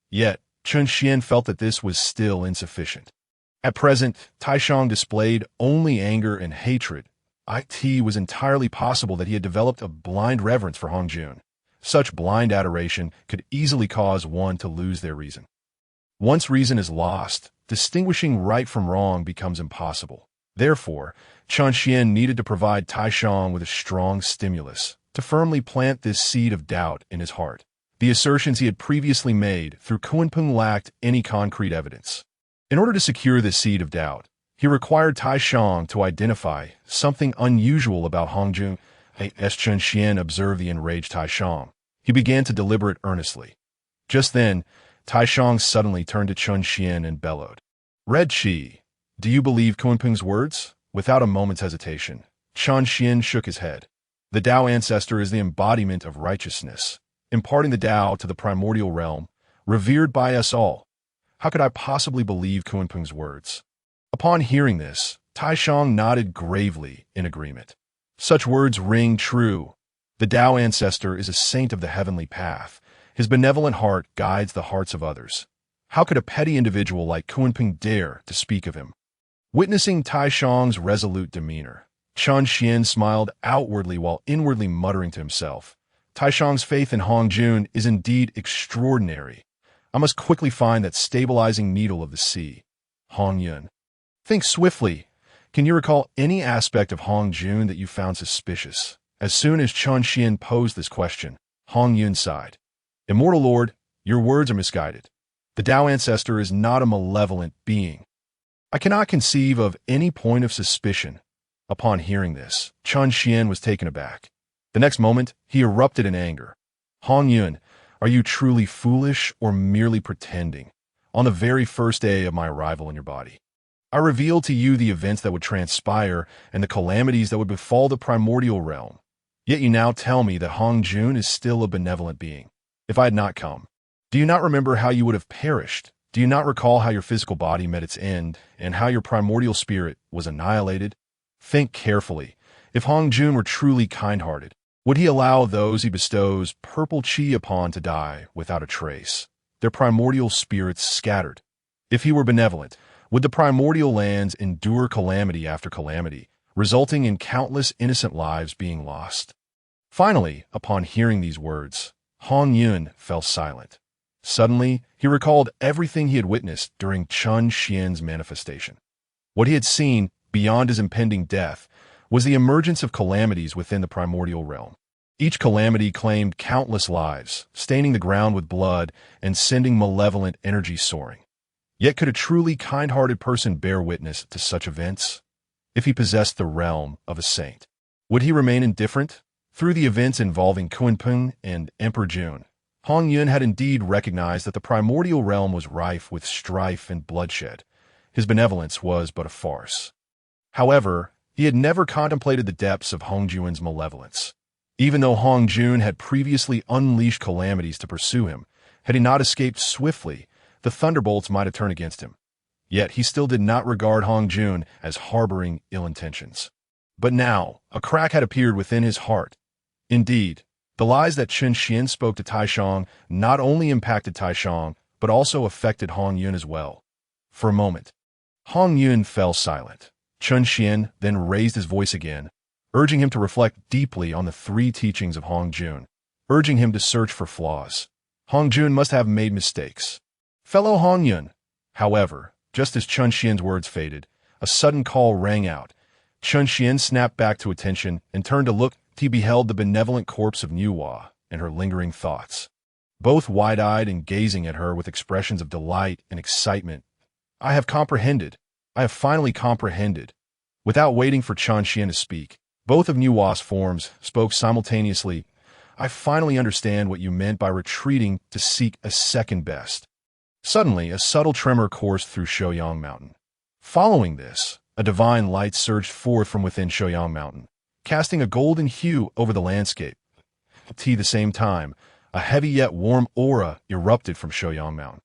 Yet, Chun Xian felt that this was still insufficient. At present, Taishang displayed only anger and hatred. It was entirely possible that he had developed a blind reverence for Hongjun. Such blind adoration could easily cause one to lose their reason. Once reason is lost, distinguishing right from wrong becomes impossible. Therefore, Chun Xian needed to provide Taishang with a strong stimulus to firmly plant this seed of doubt in his heart. The assertions he had previously made through Kunpeng lacked any concrete evidence. In order to secure this seed of doubt, he required Taishang to identify something unusual about Hongjun. As Chun Xian observed the enraged Taishang, he began to deliberate earnestly. Just then, Taishang suddenly turned to Chun Xian and bellowed, "Red Qi, do you believe Kunpeng's words?" Without a moment's hesitation, Chun Xian shook his head. The Tao Ancestor is the embodiment of righteousness, imparting the Tao to the primordial realm, revered by us all. How could I possibly believe Kunpeng's words? Upon hearing this, Taishang nodded gravely in agreement. Such words ring true. The Tao Ancestor is a saint of the heavenly path. His benevolent heart guides the hearts of others. How could a petty individual like Kunpeng dare to speak of him? Witnessing Taishang's resolute demeanor, Chun Xian smiled outwardly while inwardly muttering to himself, "Taishang's faith in Hongjun is indeed extraordinary. I must quickly find that stabilizing needle of the sea." Hongyun. Think swiftly. Can you recall any aspect of Hongjun that you found suspicious? As soon as Chun Xian posed this question, Hongyun sighed. "Immortal Lord, your words are misguided. The Tao Ancestor is not a malevolent being. I cannot conceive of any point of suspicion." Upon hearing this, Chun Xian was taken aback. The next moment, he erupted in anger. "Hongyun, are you truly foolish or merely pretending? On the very first day of my arrival in your body, I revealed to you the events that would transpire and the calamities that would befall the primordial realm. Yet you now tell me that Hongjun is still a benevolent being. If I had not come, do you not remember how you would have perished? Do you not recall how your physical body met its end and how your primordial spirit was annihilated? Think carefully. If Hongjun were truly kind-hearted, would he allow those he bestows purple qi upon to die without a trace, their primordial spirits scattered? If he were benevolent, would the primordial lands endure calamity after calamity, resulting in countless innocent lives being lost? Finally, upon hearing these words, Hongyun fell silent. Suddenly, he recalled everything he had witnessed during Chun Xian's manifestation. What he had seen, beyond his impending death, was the emergence of calamities within the primordial realm. Each calamity claimed countless lives, staining the ground with blood and sending malevolent energy soaring. Yet could a truly kind-hearted person bear witness to such events? If he possessed the realm of a saint, would he remain indifferent? Through the events involving Kunpeng and Emperor Jun, Hongyun had indeed recognized that the primordial realm was rife with strife and bloodshed. His benevolence was but a farce. However, he had never contemplated the depths of Hongjun's malevolence. Even though Hongjun had previously unleashed calamities to pursue him, had he not escaped swiftly, the thunderbolts might have turned against him. Yet he still did not regard Hongjun as harboring ill intentions. But now, a crack had appeared within his heart. Indeed, the lies that Chen Xian spoke to Taishang not only impacted Taishang, but also affected Hongyun as well. For a moment, Hongyun fell silent. Chen Xian then raised his voice again, urging him to reflect deeply on the three teachings of Hongjun, urging him to search for flaws. Hongjun must have made mistakes. Fellow Hongyun. However, just as Chen Xian's words faded, a sudden call rang out. Chen Xian snapped back to attention and turned to look. He beheld the benevolent corpse of Nuwa and her lingering thoughts, both wide-eyed and gazing at her with expressions of delight and excitement. I have comprehended. I have finally comprehended. Without waiting for Chen Xian to speak, both of Nuwa's forms spoke simultaneously. I finally understand what you meant by retreating to seek a second best. Suddenly, a subtle tremor coursed through Shouyang Mountain. Following this, a divine light surged forth from within Shouyang Mountain, casting a golden hue over the landscape. At the same time, a heavy yet warm aura erupted from Shouyang Mountain.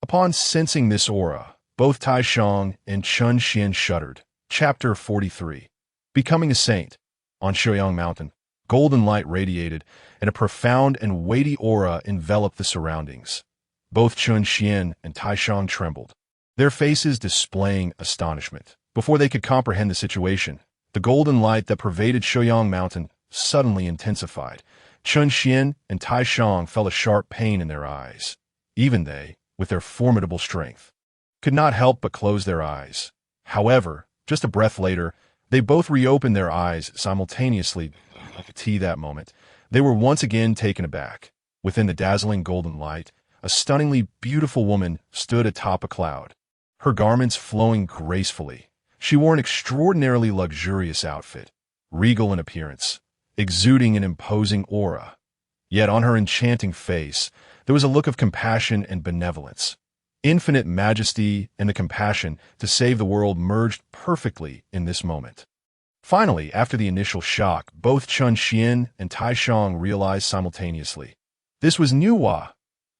Upon sensing this aura, both Taishang and Chen Xian shuddered. Chapter 43. Becoming a Saint. On Shouyang Mountain, golden light radiated, and a profound and weighty aura enveloped the surroundings. Both Chen Xian and Taishang trembled, their faces displaying astonishment. Before they could comprehend the situation, the golden light that pervaded Shouyang Mountain suddenly intensified. Chen Xian and Taishang felt a sharp pain in their eyes. Even they, with their formidable strength, could not help but close their eyes. However, just a breath later, they both reopened their eyes simultaneously. At that moment, they were once again taken aback. Within the dazzling golden light, a stunningly beautiful woman stood atop a cloud, her garments flowing gracefully. She wore an extraordinarily luxurious outfit, regal in appearance, exuding an imposing aura. Yet on her enchanting face, there was a look of compassion and benevolence. Infinite majesty and the compassion to save the world merged perfectly in this moment. Finally, after the initial shock, both Chen Xian and Taishang realized simultaneously. This was Nuwa,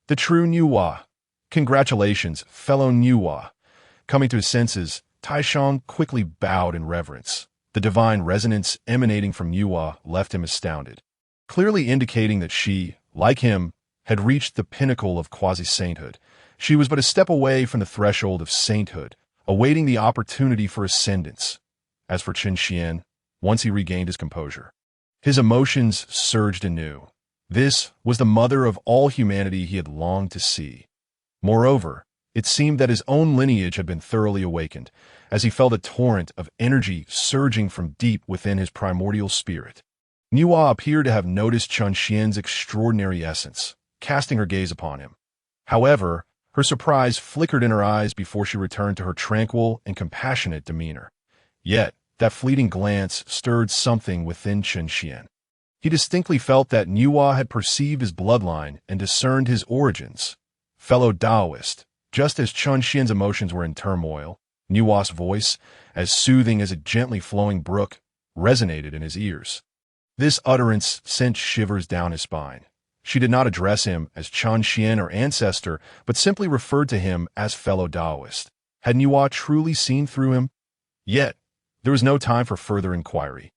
the true Nuwa. Congratulations, fellow Nuwa. Coming to his senses, Taishang quickly bowed in reverence. The divine resonance emanating from Nuwa left him astounded, clearly indicating that she, like him, had reached the pinnacle of quasi-sainthood. She was but a step away from the threshold of sainthood, awaiting the opportunity for ascendance. As for Chen Xian, once he regained his composure, his emotions surged anew. This was the mother of all humanity he had longed to see. Moreover, it seemed that his own lineage had been thoroughly awakened, as he felt a torrent of energy surging from deep within his primordial spirit. Nuwa appeared to have noticed Chen Xian's extraordinary essence, casting her gaze upon him. However, her surprise flickered in her eyes before she returned to her tranquil and compassionate demeanor. Yet, that fleeting glance stirred something within Chen Xian. He distinctly felt that Nuwa had perceived his bloodline and discerned his origins. Fellow Daoist, just as Chen Xian's emotions were in turmoil, Nuwa's voice, as soothing as a gently flowing brook, resonated in his ears. This utterance sent shivers down his spine. She did not address him as Chen Xian or Ancestor, but simply referred to him as fellow Daoist. Had Nuwa truly seen through him? Yet, there was no time for further inquiry.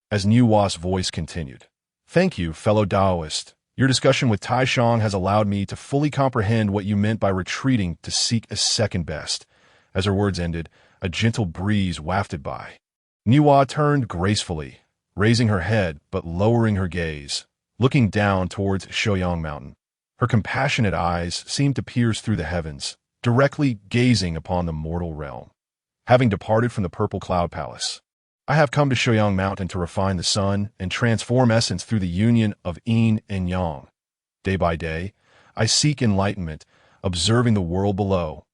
As Nuwa's voice continued, "Thank you, fellow Daoist. Your discussion with Taishang has allowed me to fully comprehend what you meant by retreating to seek a second best." As her words ended, a gentle breeze wafted by. Nuwa turned gracefully, raising her head but lowering her gaze, looking down towards Shouyang Mountain. Her compassionate eyes seemed to pierce through the heavens, directly gazing upon the mortal realm. Having departed from the Purple Cloud Palace, I have come to Shouyang Mountain to refine the sun and transform essence through the union of yin and yang. Day by day, I seek enlightenment, observing the world below.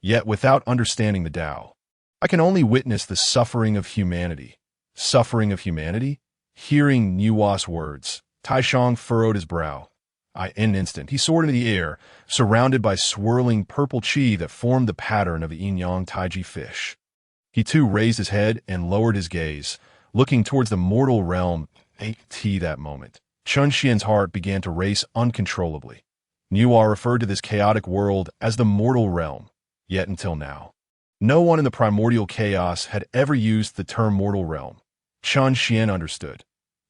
Yet without understanding the Tao, I can only witness the suffering of humanity. Suffering of humanity? Hearing Nuwa's words, Taishang furrowed his brow. In an instant, he soared into the air, surrounded by swirling purple chi that formed the pattern of the yin-yang taiji fish. He too raised his head and lowered his gaze, looking towards the mortal realm. At that moment, Chen Xian's heart began to race uncontrollably. Nuwa referred to this chaotic world as the mortal realm. Yet until now, no one in the primordial chaos had ever used the term mortal realm. Chun Xian understood.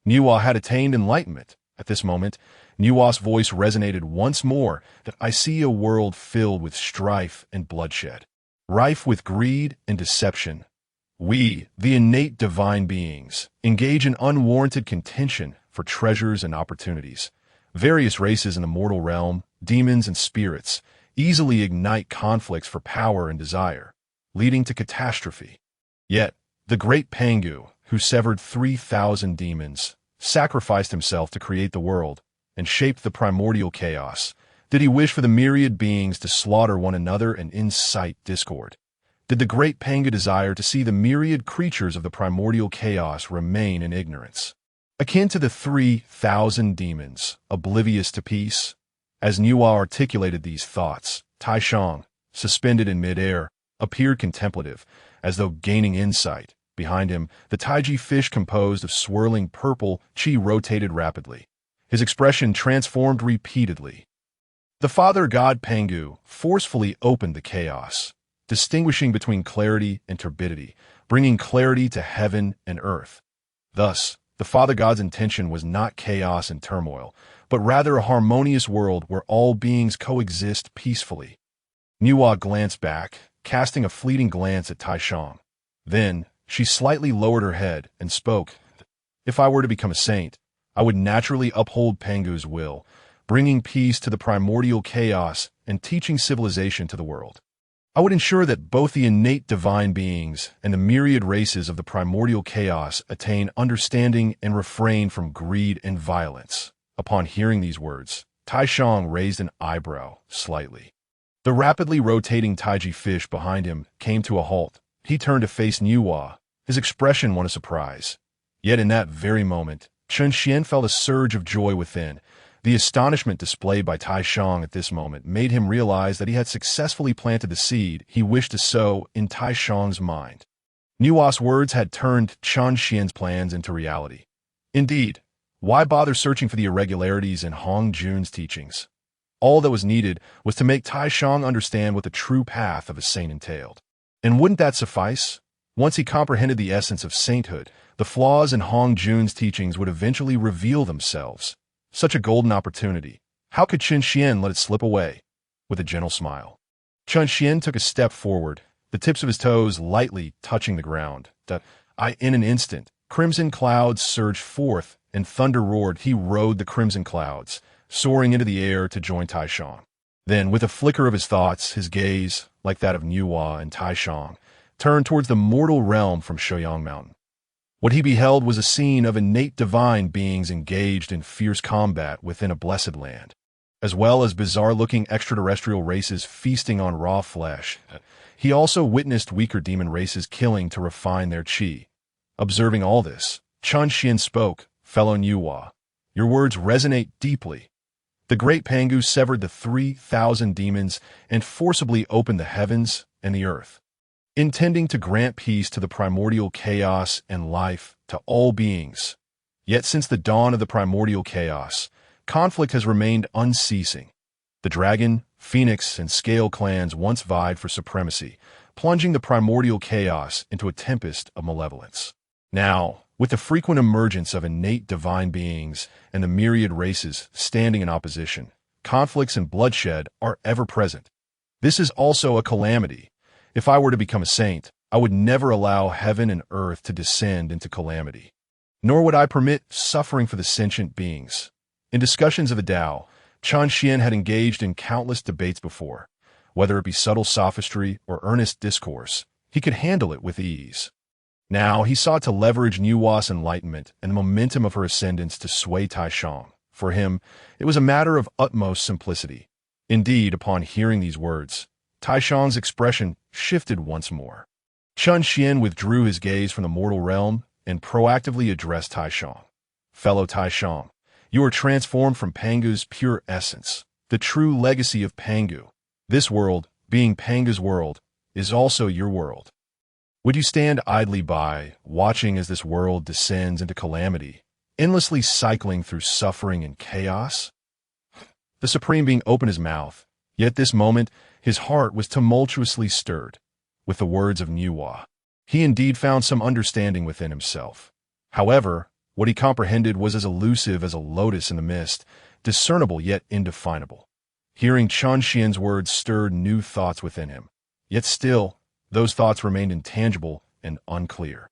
Nuwa had attained enlightenment. At this moment, Nuwa's voice resonated once more that I see a world filled with strife and bloodshed, rife with greed and deception. We, the innate divine beings, engage in unwarranted contention for treasures and opportunities. Various races in the mortal realm, demons and spirits, easily ignite conflicts for power and desire, leading to catastrophe. Yet, the great Pangu, who severed 3,000 demons, sacrificed himself to create the world, and shaped the primordial chaos. Did he wish for the myriad beings to slaughter one another and incite discord? Did the great Pangu desire to see the myriad creatures of the primordial chaos remain in ignorance? Akin to the 3,000 demons, oblivious to peace? As Nuwa articulated these thoughts, Taishang, suspended in midair, appeared contemplative, as though gaining insight. Behind him, the Taiji fish composed of swirling purple chi rotated rapidly. His expression transformed repeatedly. The father god Pangu forcefully opened the chaos, distinguishing between clarity and turbidity, bringing clarity to heaven and earth. Thus, the father god's intention was not chaos and turmoil, but rather a harmonious world where all beings coexist peacefully. Nuwa glanced back, casting a fleeting glance at Taishang. Then, she slightly lowered her head and spoke. If I were to become a saint, I would naturally uphold Pangu's will, bringing peace to the primordial chaos and teaching civilization to the world. I would ensure that both the innate divine beings and the myriad races of the primordial chaos attain understanding and refrain from greed and violence. Upon hearing these words, Taishang raised an eyebrow slightly. The rapidly rotating Taiji fish behind him came to a halt. He turned to face Nuwa, his expression one of surprise. Yet in that very moment, Chun Xian felt a surge of joy within. The astonishment displayed by Taishang at this moment made him realize that he had successfully planted the seed he wished to sow in Taishang's mind. Nuwa's words had turned Chun Xian's plans into reality. Indeed, why bother searching for the irregularities in Hongyun's teachings? All that was needed was to make Taishang understand what the true path of a saint entailed. And wouldn't that suffice? Once he comprehended the essence of sainthood, the flaws in Hongyun's teachings would eventually reveal themselves. Such a golden opportunity. How could Chun Xian let it slip away? With a gentle smile, Chun Xian took a step forward, the tips of his toes lightly touching the ground. In an instant, crimson clouds surged forth, and thunder roared. He rode the crimson clouds, soaring into the air to join Taishang. Then, with a flicker of his thoughts, his gaze, like that of Nuwa and Taishang, turned towards the mortal realm from Shoyang Mountain. What he beheld was a scene of innate divine beings engaged in fierce combat within a blessed land, as well as bizarre-looking extraterrestrial races feasting on raw flesh. He also witnessed weaker demon races killing to refine their chi. Observing all this, Chun Xian spoke, "Fellow Nuwa, your words resonate deeply. The great Pangu severed the 3,000 demons and forcibly opened the heavens and the earth, intending to grant peace to the primordial chaos and life to all beings. Yet since the dawn of the primordial chaos, conflict has remained unceasing. The dragon, phoenix, and scale clans once vied for supremacy, plunging the primordial chaos into a tempest of malevolence. Now, with the frequent emergence of innate divine beings and the myriad races standing in opposition, conflicts and bloodshed are ever present. This is also a calamity. If I were to become a saint, I would never allow heaven and earth to descend into calamity. Nor would I permit suffering for the sentient beings." In discussions of the Tao, Chun Xian had engaged in countless debates before. Whether it be subtle sophistry or earnest discourse, he could handle it with ease. Now he sought to leverage Nuwa's enlightenment and the momentum of her ascendance to sway Taishang. For him, it was a matter of utmost simplicity. Indeed, upon hearing these words, Taishang's expression shifted once more. Chun Xian withdrew his gaze from the mortal realm and proactively addressed Taishang. "Fellow Taishang, you are transformed from Pangu's pure essence, the true legacy of Pangu. This world, being Pangu's world, is also your world. Would you stand idly by, watching as this world descends into calamity, endlessly cycling through suffering and chaos?" The Supreme Being opened his mouth, yet at this moment his heart was tumultuously stirred. With the words of Nuwa, he indeed found some understanding within himself. However, what he comprehended was as elusive as a lotus in the mist, discernible yet indefinable. Hearing Qianxian's words stirred new thoughts within him. Yet still, those thoughts remained intangible and unclear.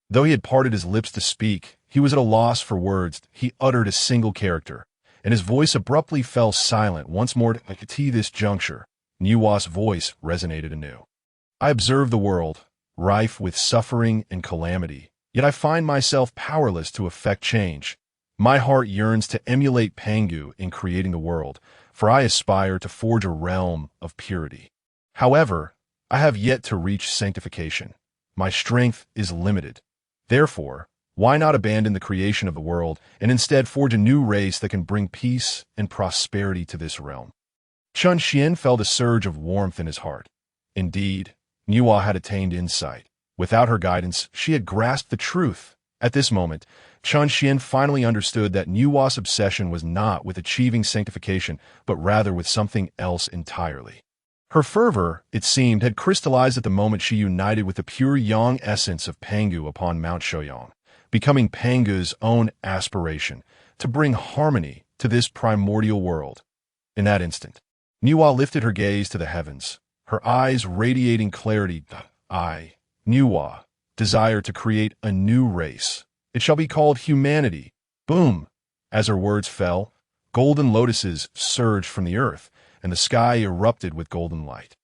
Though he had parted his lips to speak, he was at a loss for words. He uttered a single character, and his voice abruptly fell silent once more. At this juncture, Nuwa's voice resonated anew. I observe the world, rife with suffering and calamity, yet I find myself powerless to effect change. My heart yearns to emulate Pangu in creating the world, for I aspire to forge a realm of purity. However, I have yet to reach sanctification. My strength is limited. Therefore, why not abandon the creation of the world and instead forge a new race that can bring peace and prosperity to this realm? Qianxian felt a surge of warmth in his heart. Indeed, Nuwa had attained insight. Without her guidance, she had grasped the truth. At this moment, Qianxian finally understood that Nuwa's obsession was not with achieving sanctification, but rather with something else entirely. Her fervor, it seemed, had crystallized at the moment she united with the pure yang essence of Pangu upon Mount Shoyang, becoming Pangu's own aspiration to bring harmony to this primordial world. In that instant, Nuwa lifted her gaze to the heavens, her eyes radiating clarity. I, Nuwa, desire to create a new race. It shall be called humanity. Boom! As her words fell, golden lotuses surged from the earth, and the sky erupted with golden light.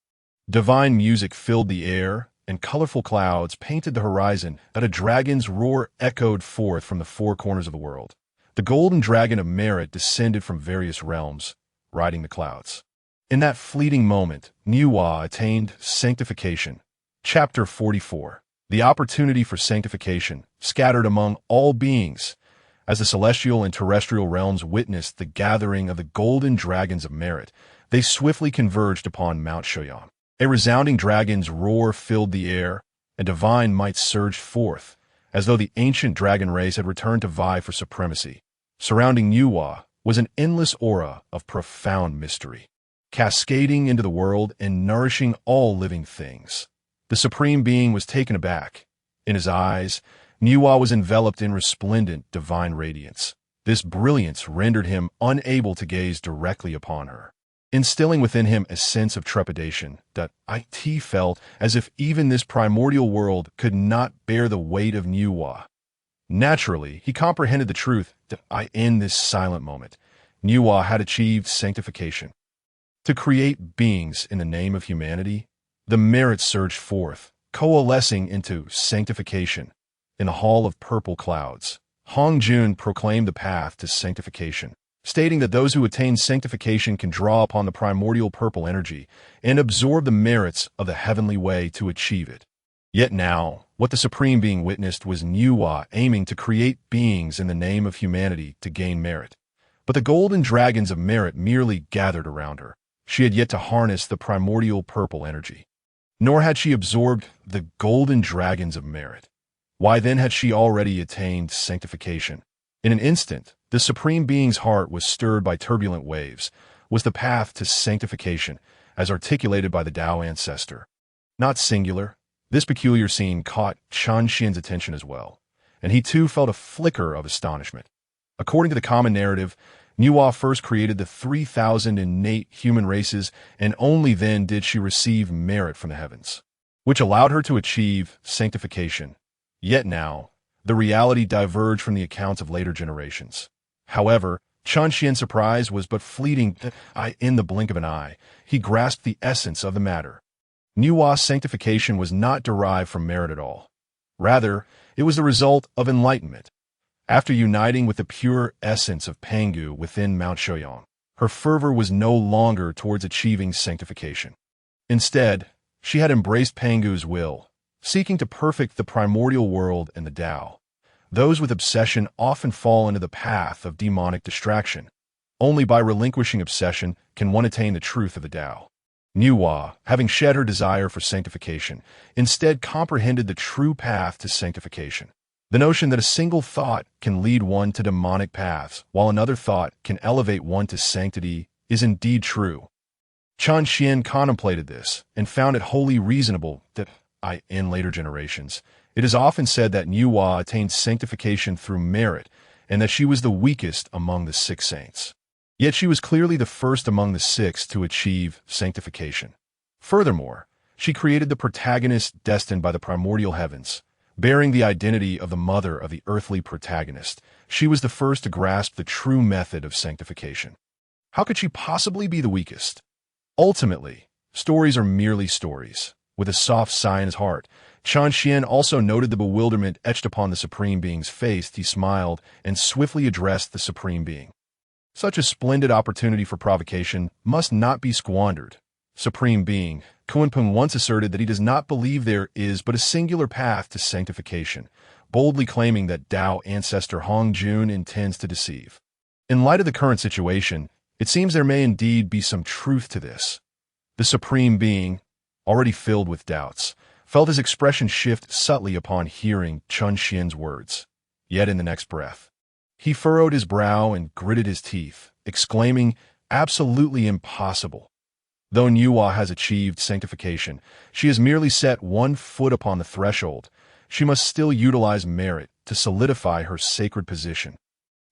Divine music filled the air, and colorful clouds painted the horizon. That a dragon's roar echoed forth from the four corners of the world. The golden dragon of merit descended from various realms, riding the clouds. In that fleeting moment, Nuwa attained sanctification. Chapter 44. The opportunity for sanctification, scattered among all beings. As the celestial and terrestrial realms witnessed the gathering of the golden dragons of merit, they swiftly converged upon Mount Shoyang. A resounding dragon's roar filled the air, and divine might surged forth, as though the ancient dragon race had returned to vie for supremacy. Surrounding Nuwa was an endless aura of profound mystery, cascading into the world and nourishing all living things. The Supreme Being was taken aback. In his eyes, Nuwa was enveloped in resplendent divine radiance. This brilliance rendered him unable to gaze directly upon her, instilling within him a sense of trepidation that it felt as if even this primordial world could not bear the weight of Nuwa. Naturally, he comprehended the truth that in this silent moment, Nuwa had achieved sanctification. To create beings in the name of humanity, the merit surged forth, coalescing into sanctification. In the hall of purple clouds, Hongyun proclaimed the path to sanctification, stating that those who attain sanctification can draw upon the primordial purple energy and absorb the merits of the heavenly way to achieve it. Yet now, what the Supreme Being witnessed was Nuwa aiming to create beings in the name of humanity to gain merit. But the golden dragons of merit merely gathered around her. She had yet to harness the primordial purple energy. Nor had she absorbed the golden dragons of merit. Why then had she already attained sanctification? In an instant, the Supreme Being's heart was stirred by turbulent waves, was the path to sanctification, as articulated by the Tao Ancestor. Not singular, this peculiar scene caught Qianxian's attention as well, and he too felt a flicker of astonishment. According to the common narrative, Nuwa first created the 3,000 innate human races, and only then did she receive merit from the heavens, which allowed her to achieve sanctification. Yet now, the reality diverged from the accounts of later generations. However, Qianxian's surprise was but fleeting. In the blink of an eye, he grasped the essence of the matter. Nuwa's sanctification was not derived from merit at all. Rather, it was the result of enlightenment. After uniting with the pure essence of Pangu within Mount Shoyang, her fervor was no longer towards achieving sanctification. Instead, she had embraced Pangu's will, seeking to perfect the primordial world and the Tao. Those with obsession often fall into the path of demonic distraction. Only by relinquishing obsession can one attain the truth of the Tao. Nuwa, having shed her desire for sanctification, instead comprehended the true path to sanctification. The notion that a single thought can lead one to demonic paths, while another thought can elevate one to sanctity, is indeed true. Qianxian contemplated this, and found it wholly reasonable that in later generations, It is often said that Nuwa attained sanctification through merit, and that she was the weakest among the six saints. Yet she was clearly the first among the six to achieve sanctification. Furthermore, she created the protagonist destined by the primordial heavens. Bearing the identity of the mother of the earthly protagonist, she was the first to grasp the true method of sanctification. How could she possibly be the weakest? Ultimately, stories are merely stories. With a soft sigh in his heart, Xuan also noted the bewilderment etched upon the Supreme Being's face. He smiled and swiftly addressed the Supreme Being. Such a splendid opportunity for provocation must not be squandered. Supreme Being, Kunpeng once asserted that he does not believe there is but a singular path to sanctification, boldly claiming that Ancestor Hongyun intends to deceive. In light of the current situation, it seems there may indeed be some truth to this. The Supreme Being, already filled with doubts, felt his expression shift subtly upon hearing Xuan's words. Yet in the next breath, he furrowed his brow and gritted his teeth, exclaiming, "Absolutely impossible." Though Nuwa has achieved sanctification, she has merely set one foot upon the threshold. She must still utilize merit to solidify her sacred position.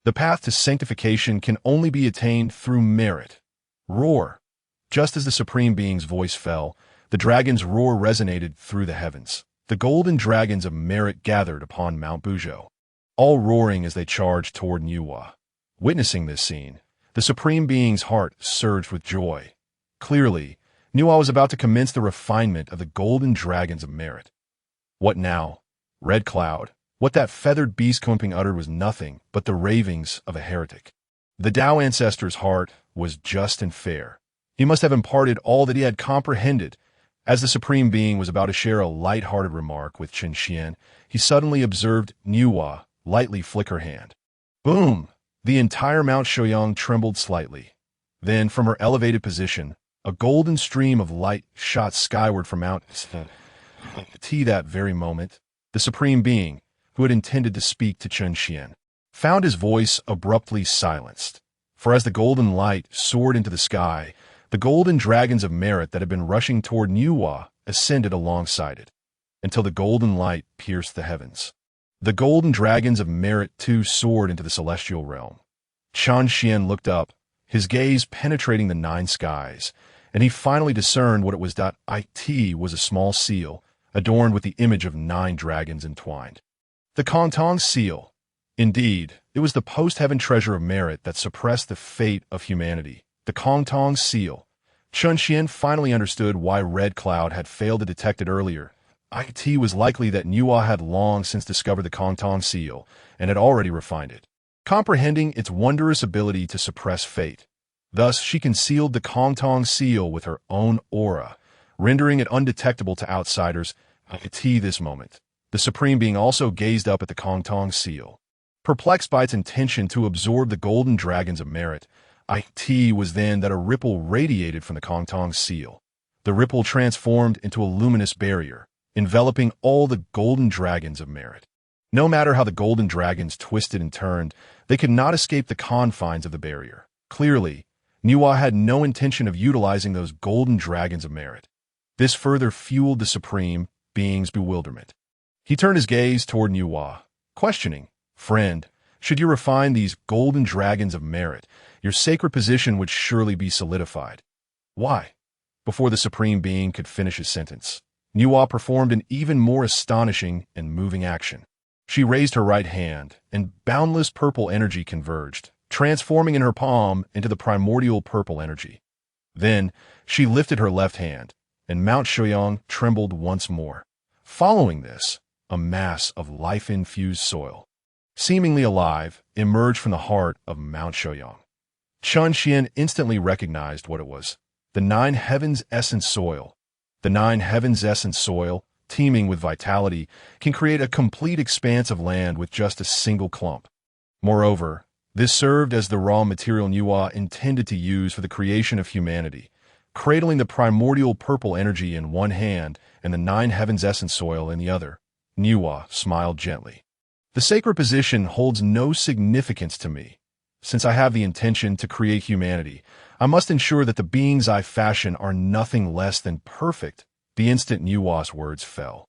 The path to sanctification can only be attained through merit. Roar! Just as the Supreme Being's voice fell, the dragon's roar resonated through the heavens. The golden dragons of merit gathered upon Mount Buzhou, all roaring as they charged toward Nuwa. Witnessing this scene, the Supreme Being's heart surged with joy. Clearly, Nuwa was about to commence the refinement of the golden dragons of merit. What now? Red Cloud. What that feathered beast Kunpeng uttered was nothing but the ravings of a heretic. The Dao Ancestor's heart was just and fair. He must have imparted all that he had comprehended. As the Supreme Being was about to share a light-hearted remark with Xuan, he suddenly observed Nuwa lightly flick her hand. Boom! The entire Mount Shoyang trembled slightly. Then, from her elevated position, a golden stream of light shot skyward from Mount T. That very moment, the Supreme Being, who had intended to speak to Xuan, found his voice abruptly silenced. For as the golden light soared into the sky, the golden dragons of merit that had been rushing toward Nuwa ascended alongside it, until the golden light pierced the heavens. The golden dragons of merit too soared into the celestial realm. Xuan looked up, his gaze penetrating the nine skies, and he finally discerned what it was. It was a small seal, adorned with the image of 9 dragons entwined. The Contend seal. Indeed, it was the post-heaven treasure of merit that suppressed the fate of humanity. The Contend seal. Xuan finally understood why Red Cloud had failed to detect it earlier. It was likely that Nuwa had long since discovered the Contend seal and had already refined it, comprehending its wondrous ability to suppress fate. Thus, she concealed the Contend seal with her own aura, rendering it undetectable to outsiders. This moment, the Supreme Being also gazed up at the Contend seal. Perplexed by its intention to absorb the golden dragons of merit, it was then that a ripple radiated from the Contend seal. The ripple transformed into a luminous barrier, enveloping all the golden dragons of merit. No matter how the golden dragons twisted and turned, they could not escape the confines of the barrier. Clearly, Nuwa had no intention of utilizing those golden dragons of merit. This further fueled the Supreme Being's bewilderment. He turned his gaze toward Nuwa, questioning, "Friend, should you refine these golden dragons of merit, your sacred position would surely be solidified." "Why?" Before the Supreme Being could finish his sentence, Nuwa performed an even more astonishing and moving action. She raised her right hand, and boundless purple energy converged, transforming in her palm into the primordial purple energy. Then, she lifted her left hand, and Mount Shoyang trembled once more. Following this, a mass of life-infused soil, seemingly alive, emerged from the heart of Mount Shoyang. Xuan instantly recognized what it was: the 9 heavens essence soil. The 9 heavens essence soil, teeming with vitality, can create a complete expanse of land with just a single clump. Moreover, this served as the raw material Nuwa intended to use for the creation of humanity. Cradling the primordial purple energy in one hand and the 9 heavens essence soil in the other, Nuwa smiled gently. "The sacred position holds no significance to me. Since I have the intention to create humanity, I must ensure that the beings I fashion are nothing less than perfect." The instant Nuwa's words fell,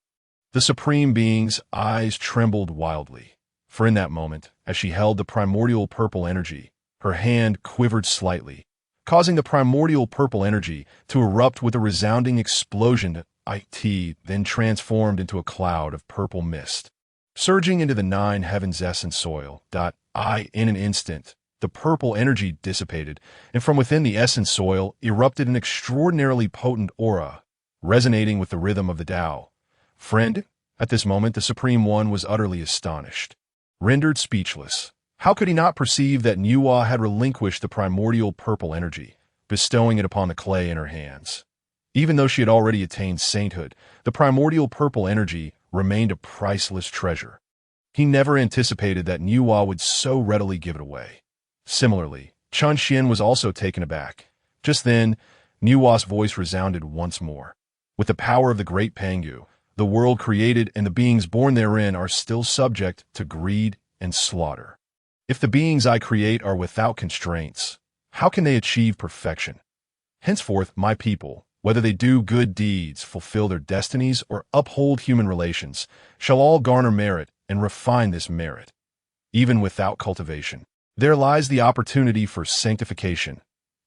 The Supreme Being's eyes trembled wildly, for in that moment, as she held the primordial purple energy, her hand quivered slightly, causing the primordial purple energy to erupt with a resounding explosion. It then transformed into a cloud of purple mist, surging into the nine heavens' essence soil. In an instant, the purple energy dissipated, and from within the essence soil erupted an extraordinarily potent aura, resonating with the rhythm of the Tao. Friend, at this moment the Supreme One was utterly astonished, rendered speechless. How could he not perceive that Nuwa had relinquished the primordial purple energy, bestowing it upon the clay in her hands? Even though she had already attained sainthood, the primordial purple energy remained a priceless treasure. He never anticipated that Nuwa would so readily give it away. Similarly, Chun-Xian was also taken aback. Just then, Nuwa's voice resounded once more. With the power of the great Pangu, the world created and the beings born therein are still subject to greed and slaughter. If the beings I create are without constraints, how can they achieve perfection? Henceforth, my people, whether they do good deeds, fulfill their destinies, or uphold human relations, shall all garner merit and refine this merit. Even without cultivation, there lies the opportunity for sanctification.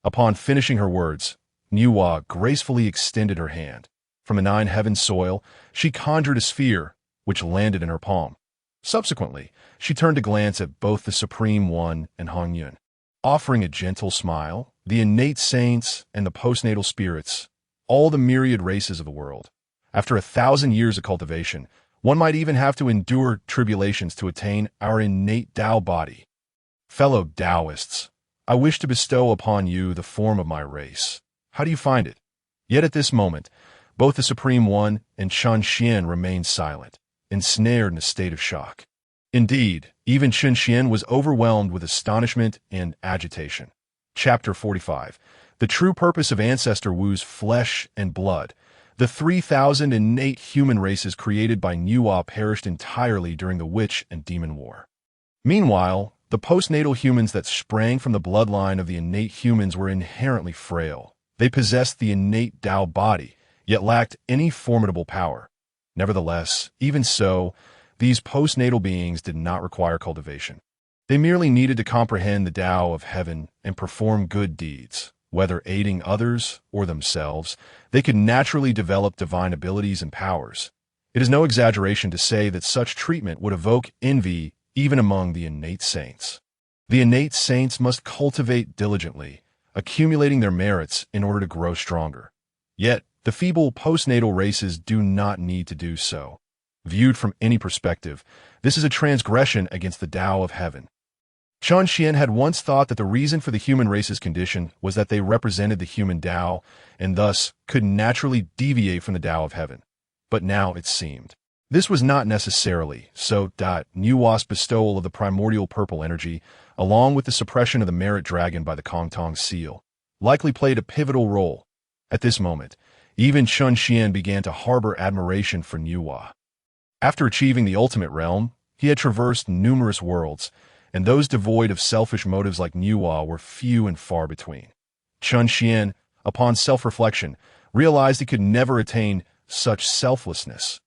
Upon finishing her words, Nuwa gracefully extended her hand. From the nine heavens soil, she conjured a sphere, which landed in her palm. Subsequently, she turned to glance at both the Supreme One and Hongyun. Offering a gentle smile, the innate saints and the postnatal spirits, all the myriad races of the world. After 1,000 years of cultivation, one might even have to endure tribulations to attain our innate Tao body. Fellow Daoists, I wish to bestow upon you the form of my race. How do you find it? Yet at this moment, both the Supreme One and Chun-Xian remained silent, ensnared in a state of shock. Indeed, even Chun-Xian was overwhelmed with astonishment and agitation. Chapter 45. The true purpose of Ancestor woos flesh and blood. The 3,000 innate human races created by Nuwa perished entirely during the Witch and Demon War. Meanwhile, the postnatal humans that sprang from the bloodline of the innate humans were inherently frail. They possessed the innate Tao body, yet lacked any formidable power. Nevertheless, even so, these postnatal beings did not require cultivation. They merely needed to comprehend the Tao of heaven and perform good deeds. Whether aiding others or themselves, they could naturally develop divine abilities and powers. It is no exaggeration to say that such treatment would evoke envy even among the innate saints. The innate saints must cultivate diligently, accumulating their merits in order to grow stronger. Yet, the feeble postnatal races do not need to do so. Viewed from any perspective, this is a transgression against the Tao of heaven. Chun-Xian had once thought that the reason for the human race's condition was that they represented the human Tao and thus could naturally deviate from the Tao of heaven. But now it seemed this was not necessarily so. Nuwa's bestowal of the primordial purple energy, along with the suppression of the merit dragon by the Kongtong seal, likely played a pivotal role. At this moment, even Chun-Xian began to harbor admiration for Nuwa. After achieving the ultimate realm, he had traversed numerous worlds, and those devoid of selfish motives like Nuwa were few and far between. Chun-Xian, upon self-reflection, realized he could never attain such selflessness.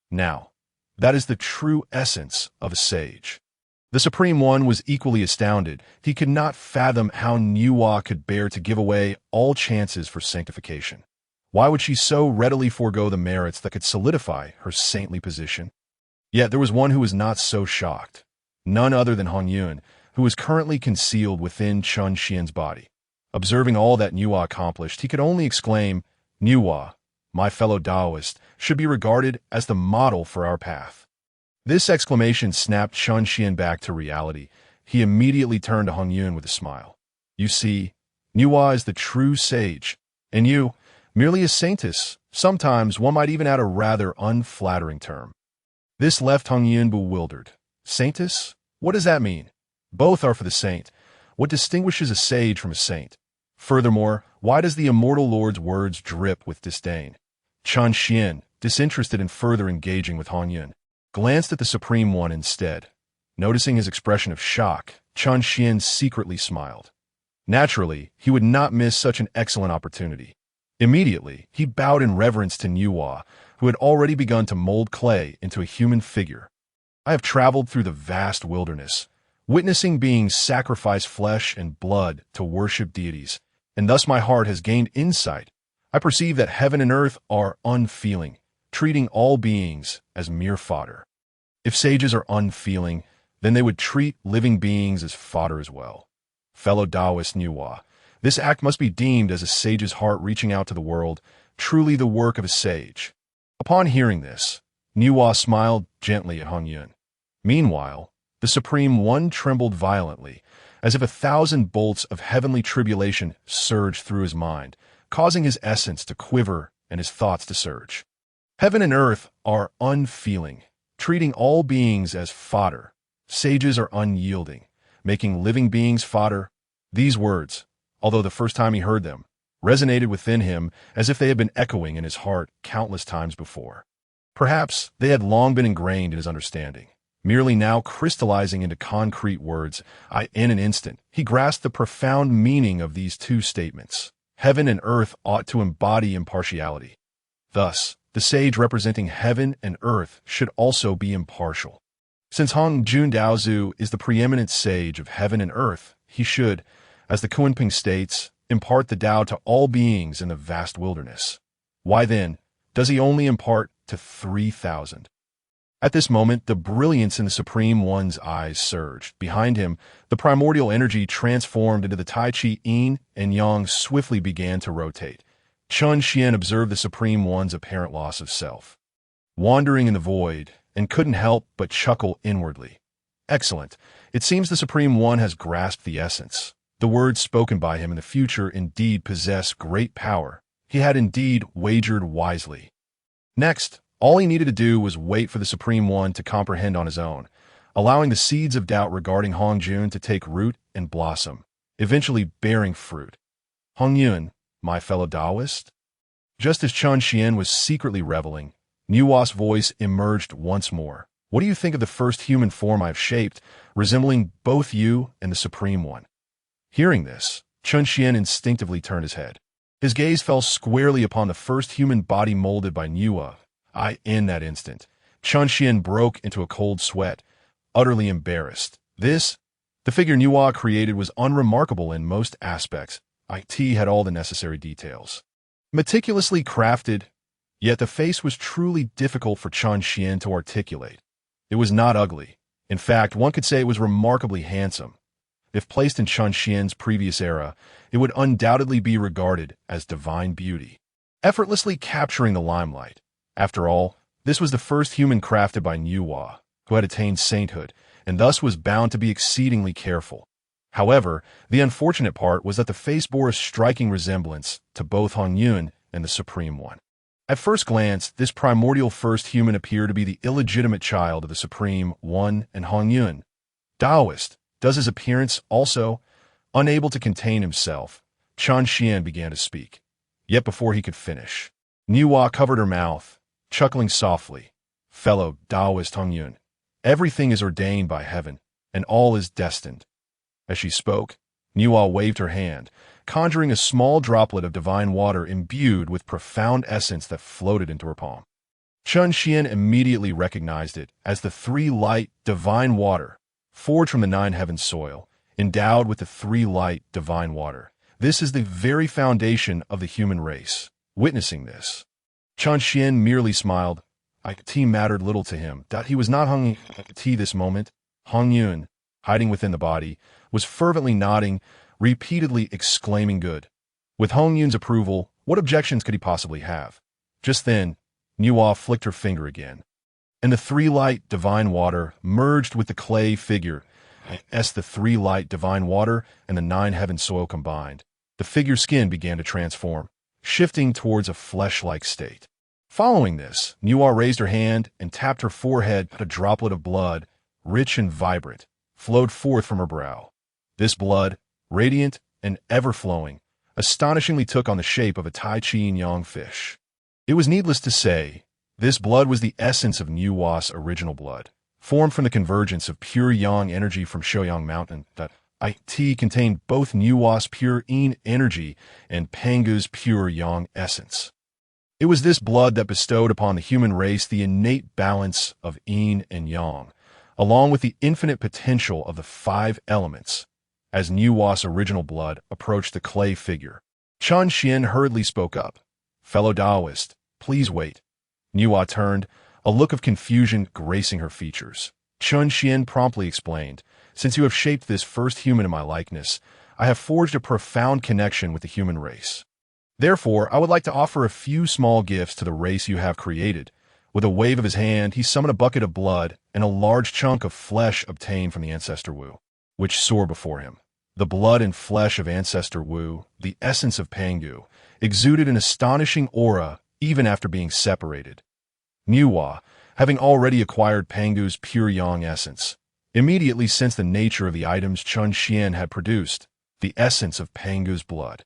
Now, that is the true essence of a sage. The Supreme One was equally astounded. He could not fathom how Nuwa could bear to give away all chances for sanctification. Why would she so readily forego the merits that could solidify her saintly position? Yet there was one who was not so shocked. None other than Hongyun, who was currently concealed within Chun-Xian's body. Observing all that Nuwa accomplished, he could only exclaim, "Nuwa, my fellow Daoist, should be regarded as the model for our path." This exclamation snapped Chun-Xian back to reality. He immediately turned to Hongyun with a smile. "You see, Nuwa is the true sage, and you, merely a saintess. Sometimes one might even add a rather unflattering term." This left Hongyun bewildered. Saintess? What does that mean? Both are for the saint. What distinguishes a sage from a saint? Furthermore, why does the immortal Lord's words drip with disdain? Chun-Xian, disinterested in further engaging with Hongyun, glanced at the Supreme One instead. Noticing his expression of shock, Chun-Xian secretly smiled. Naturally, he would not miss such an excellent opportunity. Immediately, he bowed in reverence to Nuwa, who had already begun to mold clay into a human figure. I have traveled through the vast wilderness, witnessing beings sacrifice flesh and blood to worship deities, and thus my heart has gained insight. I perceive that heaven and earth are unfeeling, treating all beings as mere fodder. If sages are unfeeling, then they would treat living beings as fodder as well. Fellow Daoist Nuwa, this act must be deemed as a sage's heart reaching out to the world, truly the work of a sage. Upon hearing this, Nuwa smiled gently at Hongyun. Meanwhile, the Supreme One trembled violently, as if 1,000 bolts of heavenly tribulation surged through his mind, causing his essence to quiver and his thoughts to surge. Heaven and earth are unfeeling, treating all beings as fodder. Sages are unyielding, making living beings fodder. These words, although the first time he heard them, resonated within him as if they had been echoing in his heart countless times before. Perhaps they had long been ingrained in his understanding, merely now crystallizing into concrete words. In an instant, he grasped the profound meaning of these two statements. Heaven and earth ought to embody impartiality. Thus, the sage representing heaven and earth should also be impartial. Since Hongjun Daozu is the preeminent sage of heaven and earth, he should, as the Kunpeng states, impart the Tao to all beings in the vast wilderness. Why then does he only impart to 3,000? At this moment, the brilliance in the Supreme One's eyes surged. Behind him, the primordial energy transformed into the Tai Chi Yin and Yang swiftly began to rotate. Chun Xian observed the Supreme One's apparent loss of self, wandering in the void, and couldn't help but chuckle inwardly. Excellent. It seems the Supreme One has grasped the essence. The words spoken by him in the future indeed possess great power. He had indeed wagered wisely. Next, all he needed to do was wait for the Supreme One to comprehend on his own, allowing the seeds of doubt regarding Hongjun to take root and blossom, eventually bearing fruit. Hongyun, my fellow Daoist? Just as Chun Xian was secretly reveling, Nuwa's voice emerged once more. What do you think of the first human form I've shaped, resembling both you and the Supreme One? Hearing this, Chun Xian instinctively turned his head. His gaze fell squarely upon the first human body molded by Nuwa. In that instant, Chun Xian broke into a cold sweat, utterly embarrassed. The figure Nuwa created was unremarkable in most aspects. It had all the necessary details. Meticulously crafted, yet the face was truly difficult for Chun Xian to articulate. It was not ugly. In fact, one could say it was remarkably handsome. If placed in Chun Xian's previous era, it would undoubtedly be regarded as divine beauty, effortlessly capturing the limelight. After all, this was the first human crafted by Nuwa, who had attained sainthood, and thus was bound to be exceedingly careful. However, the unfortunate part was that the face bore a striking resemblance to both Hongyun and the Supreme One. At first glance, this primordial first human appeared to be the illegitimate child of the Supreme One and Hongyun. Daoist, does his appearance also? Unable to contain himself, Chun Xian began to speak. Yet before he could finish, Nuwa covered her mouth, chuckling softly. Fellow Daoist Hongyun, everything is ordained by heaven, and all is destined. As she spoke, Nuwa waved her hand, conjuring a small droplet of divine water imbued with profound essence that floated into her palm. Chun Xian immediately recognized it as the three-light divine water, forged from the nine heavens soil, endowed with the three-light divine water. This is the very foundation of the human race. Witnessing this, Chun Xian merely smiled. It mattered little to him that he was not Hongyun this moment. Hongyun, hiding within the body, was fervently nodding, repeatedly exclaiming good. With Hongyun's approval, what objections could he possibly have? Just then, Nuwa flicked her finger again, and the three-light divine water merged with the clay figure. As the three-light divine water and the nine heaven soil combined, the figure's skin began to transform, shifting towards a flesh-like state. Following this, Nuwa raised her hand and tapped her forehead. A droplet of blood, rich and vibrant, flowed forth from her brow. This blood, radiant and ever-flowing, astonishingly took on the shape of a Tai Chi Yang fish. It was needless to say, this blood was the essence of Nuwa's original blood, formed from the convergence of pure Yang energy from Shouyang Mountain. it contained both Nuwa's pure yin energy and Pangu's pure yang essence. It was this blood that bestowed upon the human race the innate balance of yin and yang, along with the infinite potential of the 5 elements. As Nuwa's original blood approached the clay figure, Chun Xian hurriedly spoke up. "Fellow Daoist, please wait." Nuwa turned, a look of confusion gracing her features. Chun Xian promptly explained, "Since you have shaped this first human in my likeness, I have forged a profound connection with the human race. Therefore, I would like to offer a few small gifts to the race you have created." With a wave of his hand, he summoned a bucket of blood and a large chunk of flesh obtained from the Ancestor Wu, which soared before him. The blood and flesh of Ancestor Wu, the essence of Pangu, exuded an astonishing aura even after being separated. Nuwa, having already acquired Pangu's pure yang essence, immediately sensed the nature of the items Chun Xian had produced, the essence of Pangu's blood.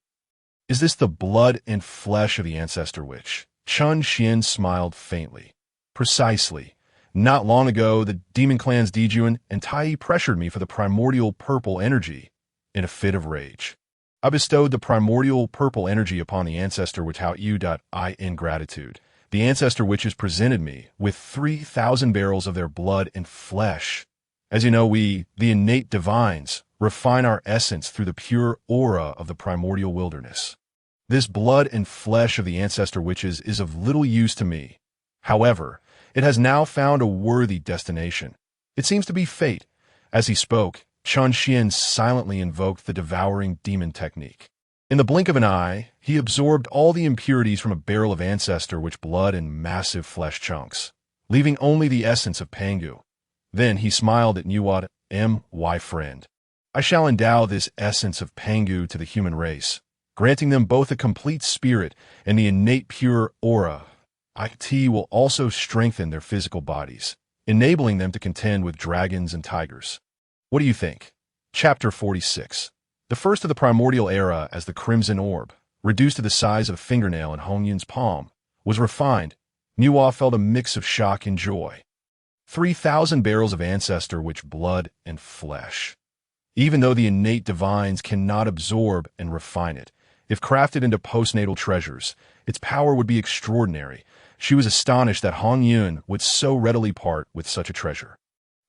"Is this the blood and flesh of the Ancestor Witch?" Chun Xian smiled faintly. "Precisely. Not long ago, the demon clans Dijun and Tai pressured me for the primordial purple energy. In a fit of rage, I bestowed the primordial purple energy upon the Ancestor without you.I in gratitude. The Ancestor Witches presented me with 3,000 barrels of their blood and flesh. As you know, we, the innate divines, refine our essence through the pure aura of the primordial wilderness. This blood and flesh of the Ancestor Witches is of little use to me. However, it has now found a worthy destination. It seems to be fate." As he spoke, Chun Xian silently invoked the devouring demon technique. In the blink of an eye, he absorbed all the impurities from a barrel of Ancestor Witch blood in massive flesh chunks, leaving only the essence of Pangu. Then he smiled at Nuwa. "My friend, I shall endow this essence of Pangu to the human race, granting them both a complete spirit and the innate pure aura. It will also strengthen their physical bodies, enabling them to contend with dragons and tigers. What do you think?" Chapter 46. The first of the primordial era, as the crimson orb, reduced to the size of a fingernail in Hongyun's palm, was refined, Nuwa felt a mix of shock and joy. 3,000 barrels of Ancestor Witch blood and flesh. Even though the innate divines cannot absorb and refine it, if crafted into postnatal treasures, its power would be extraordinary. She was astonished that Hongyun would so readily part with such a treasure.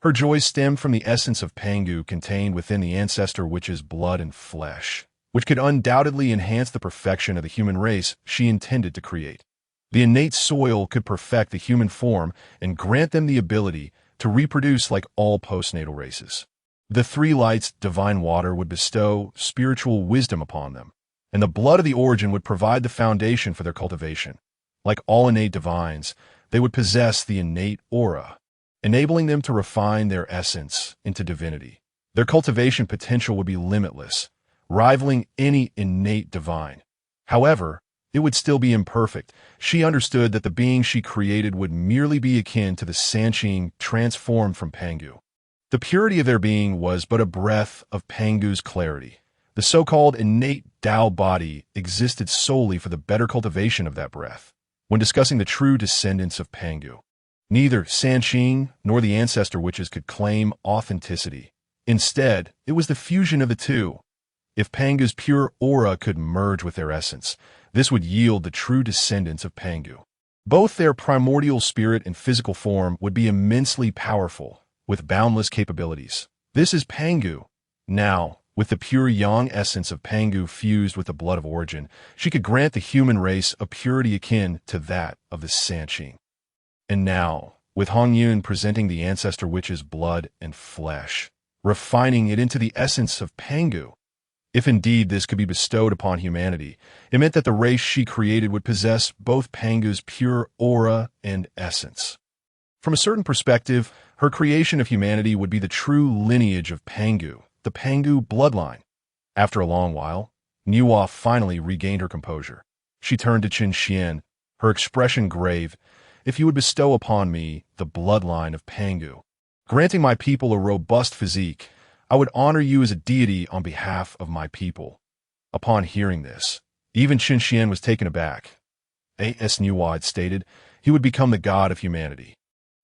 Her joy stemmed from the essence of Pangu contained within the Ancestor Witch's blood and flesh, which could undoubtedly enhance the perfection of the human race she intended to create. The innate soil could perfect the human form and grant them the ability to reproduce like all postnatal races. The 3 lights, divine water, would bestow spiritual wisdom upon them, and the blood of the origin would provide the foundation for their cultivation. Like all innate divines, they would possess the innate aura, enabling them to refine their essence into divinity. Their cultivation potential would be limitless, rivaling any innate divine. However, it would still be imperfect. She understood that the being she created would merely be akin to the Sanqing transformed from Pangu. The purity of their being was but a breath of Pangu's clarity. The so-called innate Tao body existed solely for the better cultivation of that breath. When discussing the true descendants of Pangu, neither Sanqing nor the Ancestor Witches could claim authenticity. Instead, it was the fusion of the two. If Pangu's pure aura could merge with their essence, this would yield the true descendants of Pangu. Both their primordial spirit and physical form would be immensely powerful, with boundless capabilities. This is Pangu. Now, with the pure yang essence of Pangu fused with the blood of origin, she could grant the human race a purity akin to that of the Sanqing. And now, with Hongyun presenting the Ancestor Witch's blood and flesh, refining it into the essence of Pangu, if indeed this could be bestowed upon humanity, it meant that the race she created would possess both Pangu's pure aura and essence. From a certain perspective, her creation of humanity would be the true lineage of Pangu, the Pangu bloodline. After a long while, Nuwa finally regained her composure. She turned to Chun Xian, her expression grave. "If you would bestow upon me the bloodline of Pangu, granting my people a robust physique, I would honor you as a deity on behalf of my people." Upon hearing this, even Chun Xian was taken aback. As Nuwa had stated, he would become the god of humanity.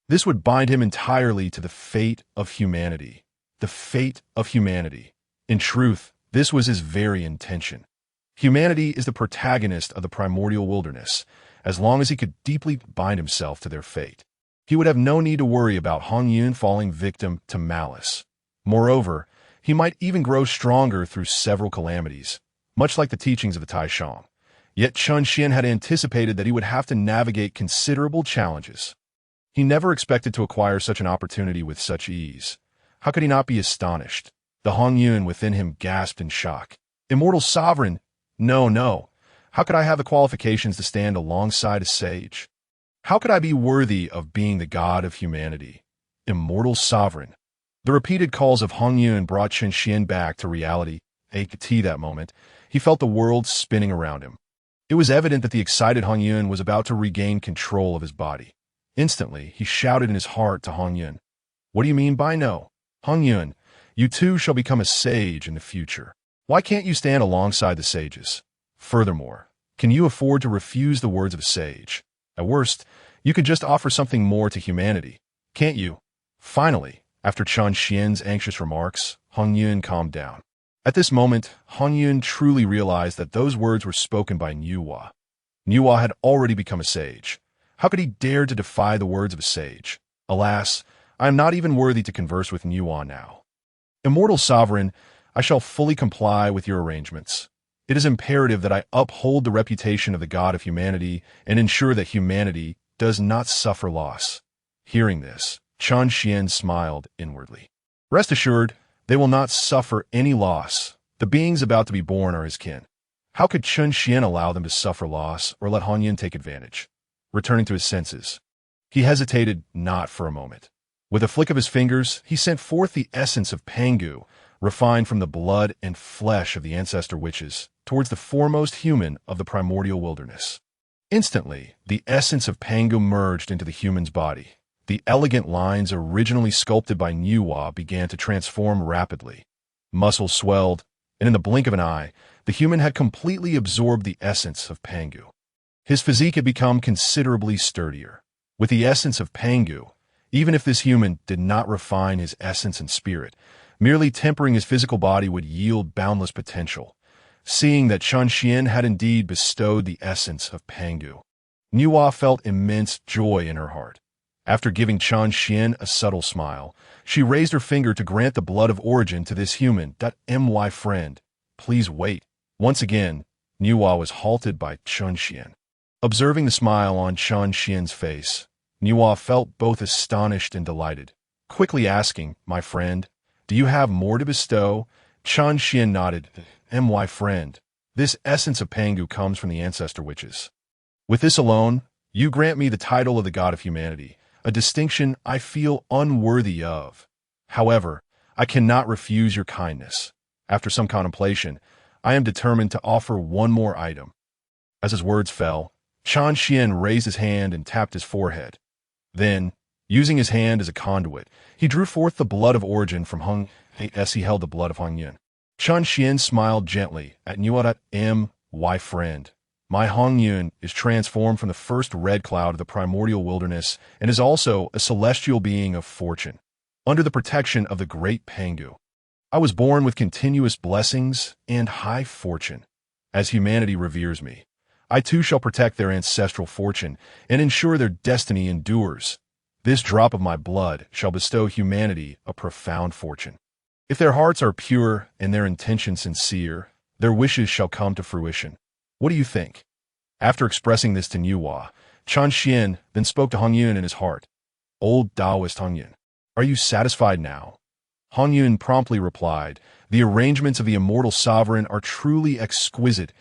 This would bind him entirely to the fate of humanity. The fate of humanity. In truth, this was his very intention. Humanity is the protagonist of the primordial wilderness. As long as he could deeply bind himself to their fate, he would have no need to worry about Hongyun falling victim to malice. Moreover, he might even grow stronger through several calamities, much like the teachings of the Taishang. Yet Chun Xian had anticipated that he would have to navigate considerable challenges. He never expected to acquire such an opportunity with such ease. How could he not be astonished? The Hongyun within him gasped in shock. Immortal sovereign! No, no. How could I have the qualifications to stand alongside a sage? How could I be worthy of being the god of humanity? Immortal sovereign. The repeated calls of Hongyun brought Chun Xian back to reality. At that moment, he felt the world spinning around him. It was evident that the excited Hongyun was about to regain control of his body. Instantly, he shouted in his heart to Hongyun, "What do you mean by no? Hongyun, you too shall become a sage in the future. Why can't you stand alongside the sages? Furthermore, can you afford to refuse the words of a sage? At worst, you could just offer something more to humanity, can't you?" Finally, after Chun Xian's anxious remarks, Hongyun calmed down. At this moment, Hongyun truly realized that those words were spoken by Nuwa. Nuwa had already become a sage. How could he dare to defy the words of a sage? Alas, I am not even worthy to converse with Nuwa now. Immortal sovereign, I shall fully comply with your arrangements. It is imperative that I uphold the reputation of the god of humanity and ensure that humanity does not suffer loss. Hearing this, Chun Xian smiled inwardly. Rest assured, they will not suffer any loss. The beings about to be born are his kin. How could Chun Xian allow them to suffer loss or let Hongyun take advantage? Returning to his senses, he hesitated not for a moment. With a flick of his fingers, he sent forth the essence of Pangu, refined from the blood and flesh of the ancestor witches, towards the foremost human of the primordial wilderness. Instantly, the essence of Pangu merged into the human's body. The elegant lines originally sculpted by Nuwa began to transform rapidly. Muscles swelled, and in the blink of an eye, the human had completely absorbed the essence of Pangu. His physique had become considerably sturdier. With the essence of Pangu, even if this human did not refine his essence and spirit, merely tempering his physical body would yield boundless potential. Seeing that Chun Xian had indeed bestowed the essence of Pangu, Nuwa felt immense joy in her heart. After giving Chun Xian a subtle smile, she raised her finger to grant the blood of origin to this human. My friend, please wait. Once again, Nuwa was halted by Chun Xian. Observing the smile on Chun Xian's face, Nuwa felt both astonished and delighted. Quickly asking, "My friend, do you have more to bestow?" Chun Xian nodded. My friend, this essence of Pangu comes from the ancestor witches. With this alone, you grant me the title of the god of humanity, a distinction I feel unworthy of. However, I cannot refuse your kindness. After some contemplation, I am determined to offer one more item. As his words fell, Chun Xian raised his hand and tapped his forehead. Then, using his hand as a conduit, he drew forth the blood of origin from Hung as he held the blood of Hongyun. Chun Xian smiled gently at Nuwa. My friend, my Hongyun is transformed from the first red cloud of the primordial wilderness and is also a celestial being of fortune, under the protection of the great Pangu. I was born with continuous blessings and high fortune. As humanity reveres me, I too shall protect their ancestral fortune and ensure their destiny endures. This drop of my blood shall bestow humanity a profound fortune. If their hearts are pure and their intention sincere, their wishes shall come to fruition. What do you think? After expressing this to Nuwa, Chun Xian then spoke to Hongyun in his heart. Old Daoist Hongyun, are you satisfied now? Hongyun promptly replied, the arrangements of the immortal sovereign are truly exquisite.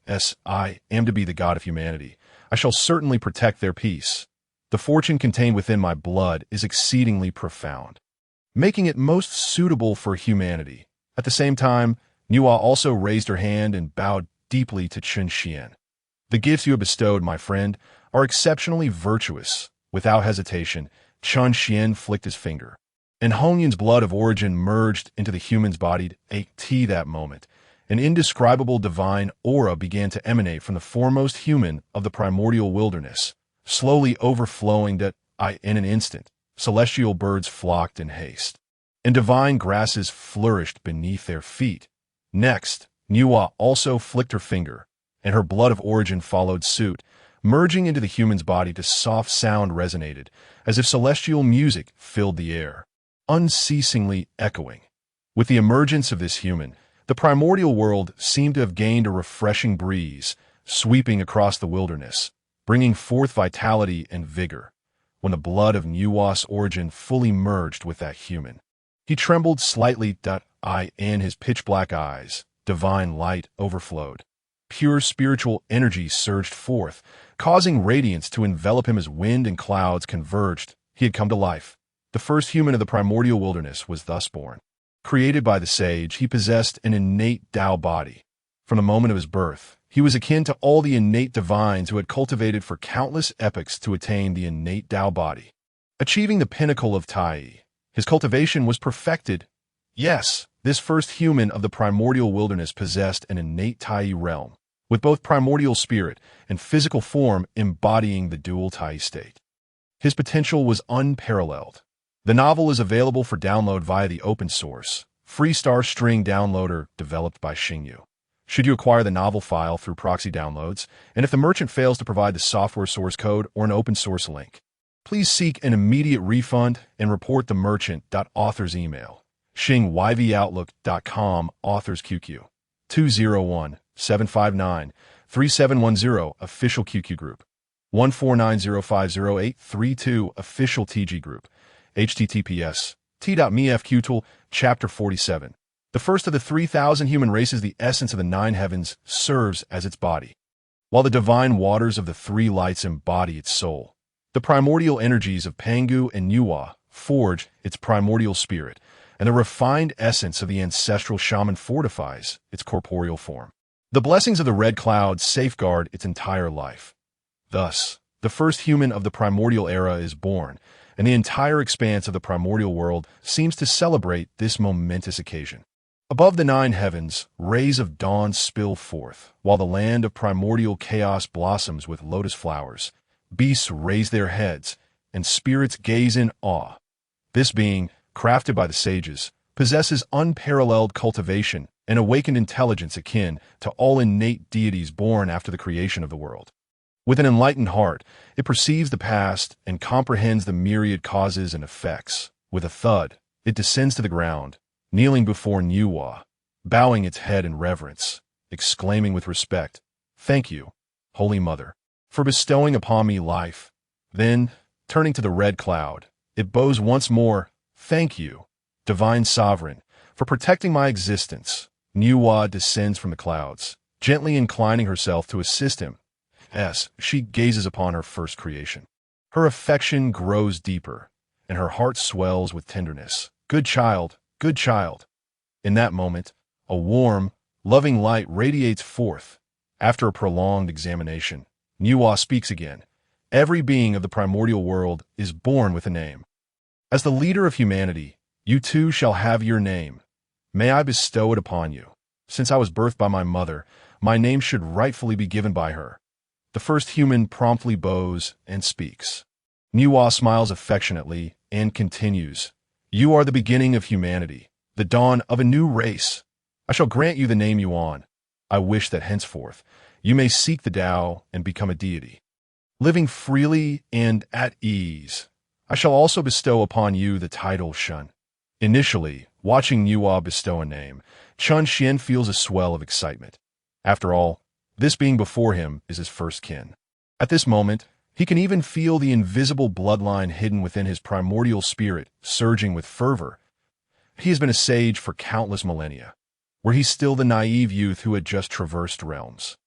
As I am to be the god of humanity, I shall certainly protect their peace. The fortune contained within my blood is exceedingly profound, making it most suitable for humanity. At the same time, Nuwa also raised her hand and bowed deeply to Chun Xian. The gifts you have bestowed, my friend, are exceptionally virtuous. Without hesitation, Chun Xian flicked his finger, and Hongyun's blood of origin merged into the human's body. That moment, an indescribable divine aura began to emanate from the foremost human of the primordial wilderness, slowly overflowing in an instant. Celestial birds flocked in haste. and divine grasses flourished beneath their feet. Next, Nuwa also flicked her finger, and her blood of origin followed suit, merging into the human's body to soft sound resonated, as if celestial music filled the air, unceasingly echoing. With the emergence of this human, the primordial world seemed to have gained a refreshing breeze, sweeping across the wilderness, bringing forth vitality and vigor. When the blood of Nuwa's origin fully merged with that human, he trembled slightly, and his pitch-black eyes, divine light overflowed. Pure spiritual energy surged forth, causing radiance to envelop him as wind and clouds converged. He had come to life. The first human of the primordial wilderness was thus born. Created by the sage, he possessed an innate Tao body. From the moment of his birth, he was akin to all the innate divines who had cultivated for countless epochs to attain the innate Tao body. Achieving the pinnacle of Tai, his cultivation was perfected. Yes, this first human of the primordial wilderness possessed an innate Tai realm, with both primordial spirit and physical form embodying the dual Tai state. His potential was unparalleled. The novel is available for download via the open-source, free star string downloader developed by Xingyu. Should you acquire the novel file through proxy downloads, and if the merchant fails to provide the software source code or an open-source link, please seek an immediate refund and report the merchant. Author's email: xingyvoutlook.com, authors QQ 201-759-3710, official QQ group 149050832, official TG group, https t.me/fqtool, chapter 47. The first of the 3,000 human races, the essence of the nine heavens, serves as its body, while the divine waters of the three lights embody its soul. The primordial energies of Pangu and Nuwa forge its primordial spirit, and the refined essence of the ancestral shaman fortifies its corporeal form. The blessings of the red cloud safeguard its entire life. Thus, the first human of the primordial era is born, and the entire expanse of the primordial world seems to celebrate this momentous occasion. Above the nine heavens, rays of dawn spill forth, while the land of primordial chaos blossoms with lotus flowers. Beasts raise their heads, and spirits gaze in awe. This being, crafted by the sages, possesses unparalleled cultivation and awakened intelligence akin to all innate deities born after the creation of the world. With an enlightened heart, it perceives the past and comprehends the myriad causes and effects. With a thud, it descends to the ground, kneeling before Nuwa, bowing its head in reverence, exclaiming with respect, "Thank you, Holy Mother, for bestowing upon me life." Then, turning to the red cloud, it bows once more, "Thank you, Divine Sovereign, for protecting my existence." Nuwa descends from the clouds, gently inclining herself to assist him as she gazes upon her first creation. Her affection grows deeper, and her heart swells with tenderness. "Good child, good child." In that moment, a warm, loving light radiates forth. After a prolonged examination, Nuwa speaks again. "Every being of the primordial world is born with a name. As the leader of humanity, you too shall have your name. May I bestow it upon you. Since I was birthed by my mother, my name should rightfully be given by her." The first human promptly bows and speaks. Nuwa smiles affectionately and continues, "You are the beginning of humanity, the dawn of a new race. I shall grant you the name Yuan. I wish that henceforth you may seek the Tao and become a deity, living freely and at ease. I shall also bestow upon you the title Xuan." Initially, watching Nuwa bestow a name, Chun Xian feels a swell of excitement. After all, this being before him is his first kin. At this moment, he can even feel the invisible bloodline hidden within his primordial spirit surging with fervor. He has been a sage for countless millennia, where he's still the naive youth who had just traversed realms.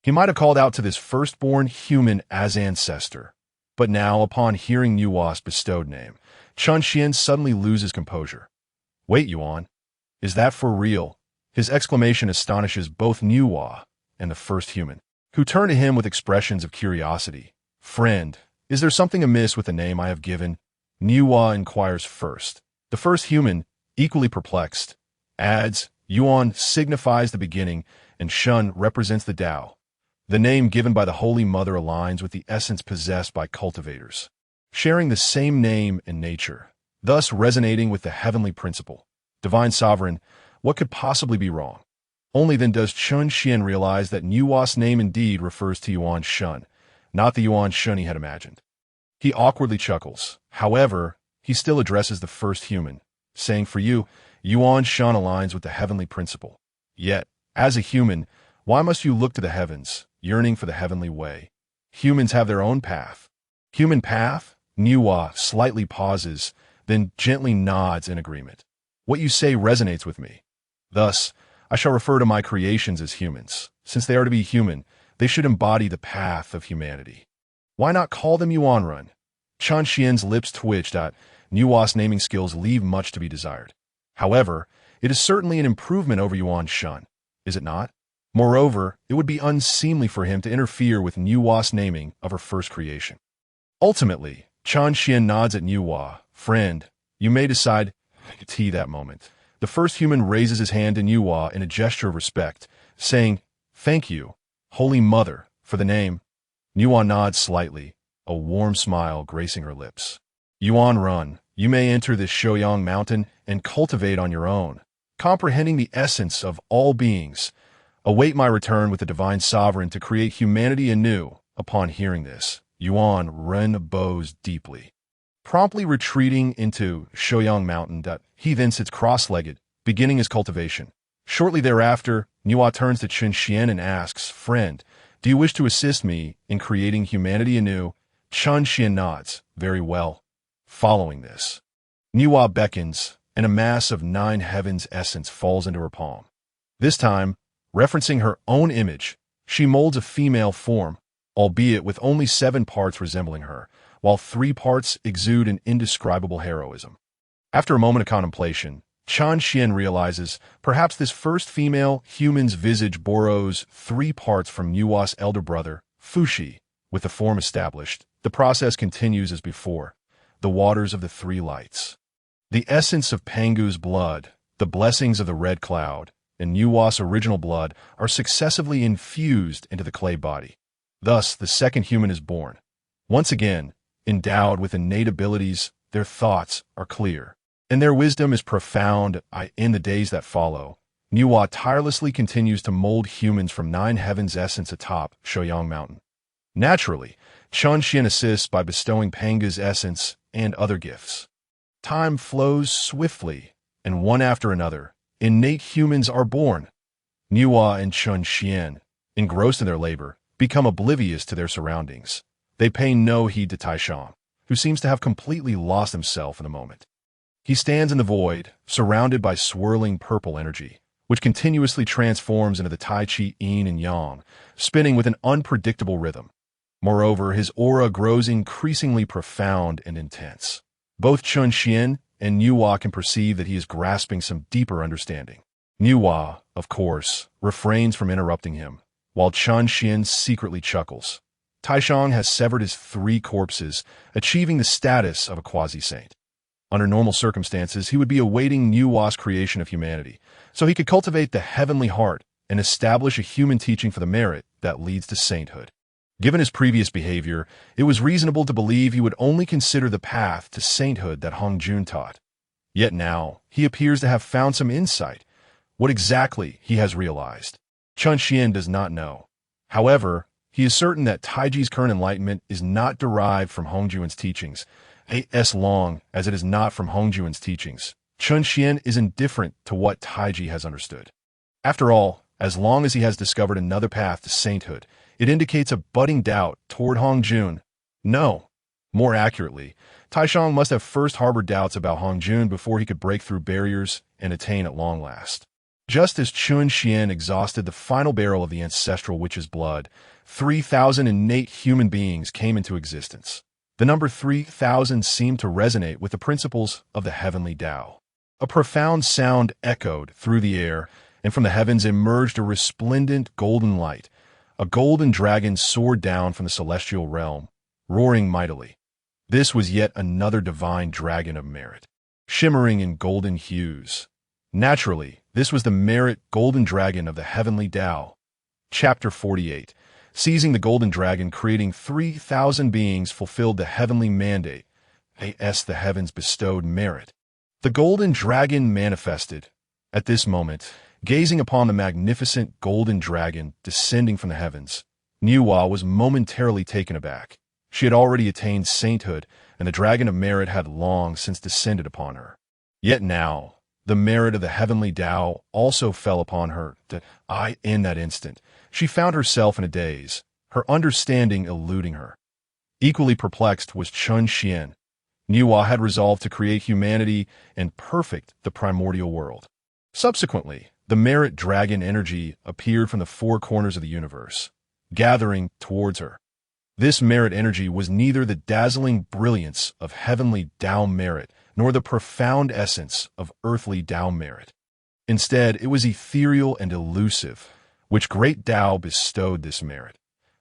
He might have called out to this firstborn human as Ancestor, but now, upon hearing Nuwa's bestowed name, Chun Xian suddenly loses composure. "Wait, Yuan, is that for real?" His exclamation astonishes both Nuwa and the first human, who turn to him with expressions of curiosity. "Friend, is there something amiss with the name I have given?" Nuwa inquires first. The first human, equally perplexed, adds, "Yuan signifies the beginning, and Shun represents the Tao. The name given by the Holy Mother aligns with the essence possessed by cultivators, sharing the same name and nature. thus resonating with the heavenly principle. Divine Sovereign, what could possibly be wrong? Only then does Chun Xian realize that Nuwa's name indeed refers to Yuan Shun, not the Yuan Shun he had imagined. He awkwardly chuckles. However, he still addresses the first human, saying, "For you, Yuan Shun aligns with the heavenly principle. Yet, as a human, why must you look to the heavens, yearning for the heavenly way? Humans have their own path." Human path? Nuwa slightly pauses, then gently nods in agreement. "What you say resonates with me. Thus, I shall refer to my creations as humans. Since they are to be human, they should embody the path of humanity. Why not call them Yuanrun?" Chun Xian's lips twitched. Nuwa's naming skills leave much to be desired. However, it is certainly an improvement over Yuan Shun, is it not? Moreover, it would be unseemly for him to interfere with Nuwa's naming of her first creation. Ultimately, Chun Xian nods at Nuwa. "Friend, you may decide." That moment, the first human raises his hand to Nuwa in a gesture of respect, saying, "Thank you, Holy Mother, for the name." Nuwa nods slightly, a warm smile gracing her lips. "Yuan Run, you may enter this Shouyang mountain and cultivate on your own, comprehending the essence of all beings. Await my return with the Divine Sovereign to create humanity anew." Upon hearing this, Yuan Ren bows deeply. Promptly retreating into Shouyang Mountain, he then sits cross-legged, beginning his cultivation. Shortly thereafter, Nuwa turns to Chun Xian and asks, "Friend, do you wish to assist me in creating humanity anew?" Chun Xian nods. "Very well." Following this, Nuwa beckons, and a mass of 9 heavens essence falls into her palm. This time, referencing her own image, she molds a female form, albeit with only 7 parts resembling her, while 3 parts exude an indescribable heroism. After a moment of contemplation, Chun Xian realizes perhaps this first female human's visage borrows 3 parts from Nuwa's elder brother, Fushi. With the form established, the process continues as before, the waters of the 3 lights. The essence of Pangu's blood, the blessings of the red cloud, and Nuwa's original blood are successively infused into the clay body. Thus, the second human is born. Once again, endowed with innate abilities, their thoughts are clear, and their wisdom is profound. In the days that follow, Nuwa tirelessly continues to mold humans from 9 heavens essence atop Shouyang Mountain. Naturally, Chun Xian assists by bestowing Panga's essence and other gifts. Time flows swiftly, and one after another, innate humans are born. Nuwa and Chun Xian, engrossed in their labor, become oblivious to their surroundings. They pay no heed to Taishang, who seems to have completely lost himself in the moment. He stands in the void, surrounded by swirling purple energy, which continuously transforms into the Tai Chi Yin and Yang, spinning with an unpredictable rhythm. Moreover, his aura grows increasingly profound and intense. Both Chun Xian and Nuwa can perceive that he is grasping some deeper understanding. Nuwa, of course, refrains from interrupting him, while Chun Xian secretly chuckles. Taishang has severed his 3 corpses, achieving the status of a quasi-saint. Under normal circumstances, he would be awaiting Nuwa's creation of humanity, so he could cultivate the heavenly heart and establish a human teaching for the merit that leads to sainthood. Given his previous behavior, it was reasonable to believe he would only consider the path to sainthood that Hongjun taught. Yet now, he appears to have found some insight. What exactly he has realized, Chun Xian does not know. However, he is certain that Taiji's current enlightenment is not derived from Hongjun's teachings. As long as it is not from Hongjun's teachings, Chun Xian is indifferent to what Taiji has understood. After all, as long as he has discovered another path to sainthood, it indicates a budding doubt toward Hongjun. No. More accurately, Taishang must have first harbored doubts about Hongjun before he could break through barriers and attain at long last. Just as Chun Xian exhausted the final barrel of the ancestral witch's blood, 3,000 innate human beings came into existence. The number 3,000 seemed to resonate with the principles of the heavenly Tao. A profound sound echoed through the air, and from the heavens emerged a resplendent golden light. A golden dragon soared down from the celestial realm, roaring mightily. This was yet another divine dragon of merit, shimmering in golden hues. Naturally, this was the merit golden dragon of the heavenly Tao. Chapter 48. Seizing the golden dragon, creating 3,000 beings fulfilled the heavenly mandate. the heavens bestowed merit. The golden dragon manifested. At this moment, gazing upon the magnificent golden dragon descending from the heavens, Niwa was momentarily taken aback. She had already attained sainthood, and the dragon of merit had long since descended upon her. Yet now, the merit of the heavenly Tao also fell upon her. In that instant, she found herself in a daze, her understanding eluding her. Equally perplexed was Chun Xian. Niwa had resolved to create humanity and perfect the primordial world. Subsequently, the merit dragon energy appeared from the four corners of the universe, gathering towards her. This merit energy was neither the dazzling brilliance of heavenly Tao merit nor the profound essence of earthly Tao merit. Instead, it was ethereal and elusive, which great Tao bestowed this merit.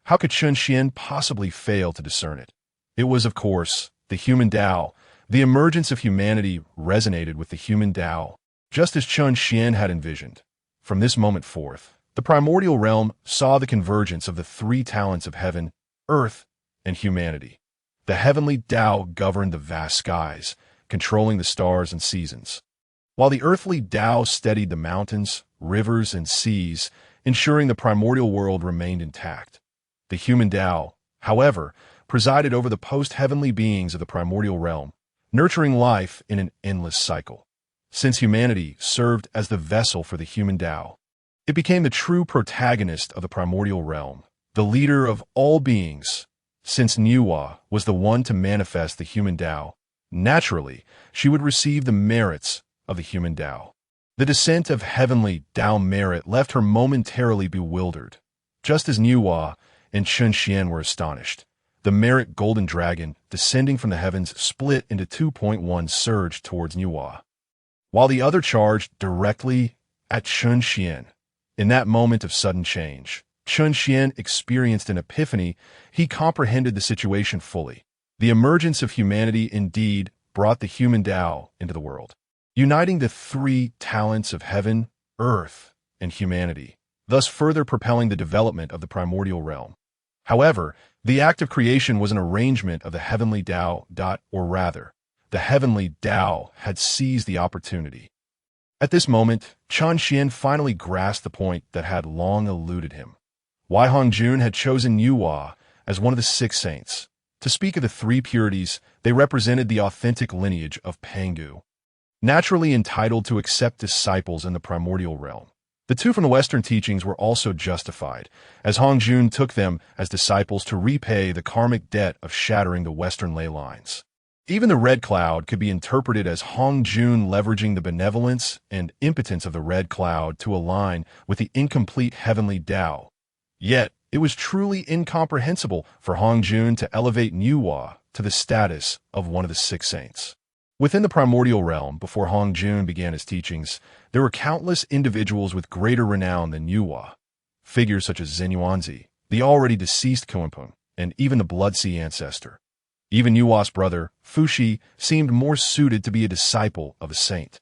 How could Chun Xian possibly fail to discern it? It was, of course, the human Tao. The emergence of humanity resonated with the human Tao, just as Chun Xian had envisioned. From this moment forth, the primordial realm saw the convergence of the three talents of heaven, earth, and humanity. The heavenly Tao governed the vast skies, controlling the stars and seasons, while the earthly Tao steadied the mountains, rivers, and seas, ensuring the primordial world remained intact. The human Tao, however, presided over the post-heavenly beings of the primordial realm, nurturing life in an endless cycle. Since humanity served as the vessel for the human Tao, it became the true protagonist of the primordial realm, the leader of all beings. Since Niwa was the one to manifest the human Tao, naturally, she would receive the merits of the human Tao. The descent of heavenly Tao merit left her momentarily bewildered. Just as Niwa and Chun Xian were astonished, the merit golden dragon, descending from the heavens, split into 2.1 surged towards Niwa, while the other charged directly at Chun Xian. In that moment of sudden change, Chun Xian experienced an epiphany. He comprehended the situation fully. The emergence of humanity indeed brought the human Tao into the world, uniting the three talents of heaven, earth, and humanity, thus further propelling the development of the primordial realm. However, the act of creation was an arrangement of the heavenly Tao, or rather, the heavenly Tao had seized the opportunity. At this moment, Chun Xian finally grasped the point that had long eluded him. Wai Hongjun had chosen Niwa as one of the 6 saints. To speak of the 3 purities, they represented the authentic lineage of Pangu, naturally entitled to accept disciples in the primordial realm. The 2 from the Western teachings were also justified, as Hongjun took them as disciples to repay the karmic debt of shattering the Western ley lines. Even the red cloud could be interpreted as Hongjun leveraging the benevolence and impotence of the red cloud to align with the incomplete heavenly Tao. Yet, it was truly incomprehensible for Hongjun to elevate Niwa to the status of one of the 6 saints. Within the primordial realm, before Hongjun began his teachings, there were countless individuals with greater renown than Niwa. Figures such as Zenyuanzi, the already deceased Kunpeng, and even the Bloodsea Ancestor. Even Niwa's brother, Fushi, seemed more suited to be a disciple of a saint.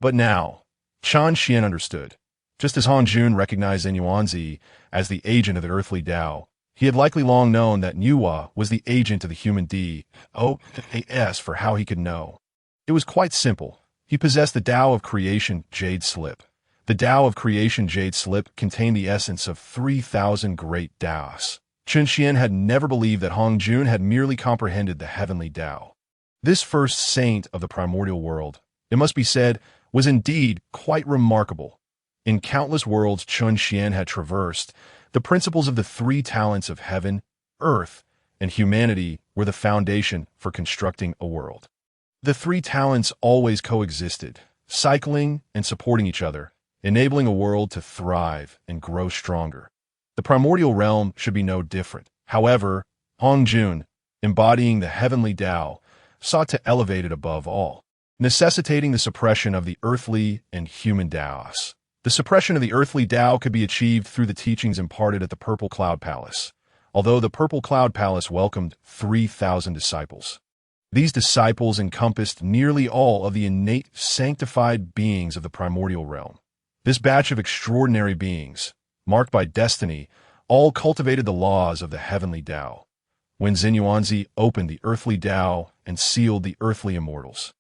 But now, Chun Xian understood. Just as Hongjun recognized Zenyuanzi as the agent of the earthly Tao, he had likely long known that Niwa was the agent of the human Daoist for how he could know. It was quite simple. He possessed the Tao of creation jade slip. The Tao of creation jade slip contained the essence of 3,000 great Taoists. Chun Xian had never believed that Hongjun had merely comprehended the heavenly Tao. This first saint of the primordial world, it must be said, was indeed quite remarkable. In countless worlds Chun Xian had traversed, the principles of the 3 talents of heaven, earth, and humanity were the foundation for constructing a world. The 3 talents always coexisted, cycling and supporting each other, enabling a world to thrive and grow stronger. The primordial realm should be no different. However, Hongjun, embodying the heavenly Tao, sought to elevate it above all, necessitating the suppression of the earthly and human Taoists. The suppression of the earthly Tao could be achieved through the teachings imparted at the Purple Cloud Palace, although the Purple Cloud Palace welcomed 3,000 disciples. These disciples encompassed nearly all of the innate sanctified beings of the primordial realm. This batch of extraordinary beings, marked by destiny, all cultivated the laws of the heavenly Tao. when Xuanzi opened the earthly Tao and sealed the earthly immortals.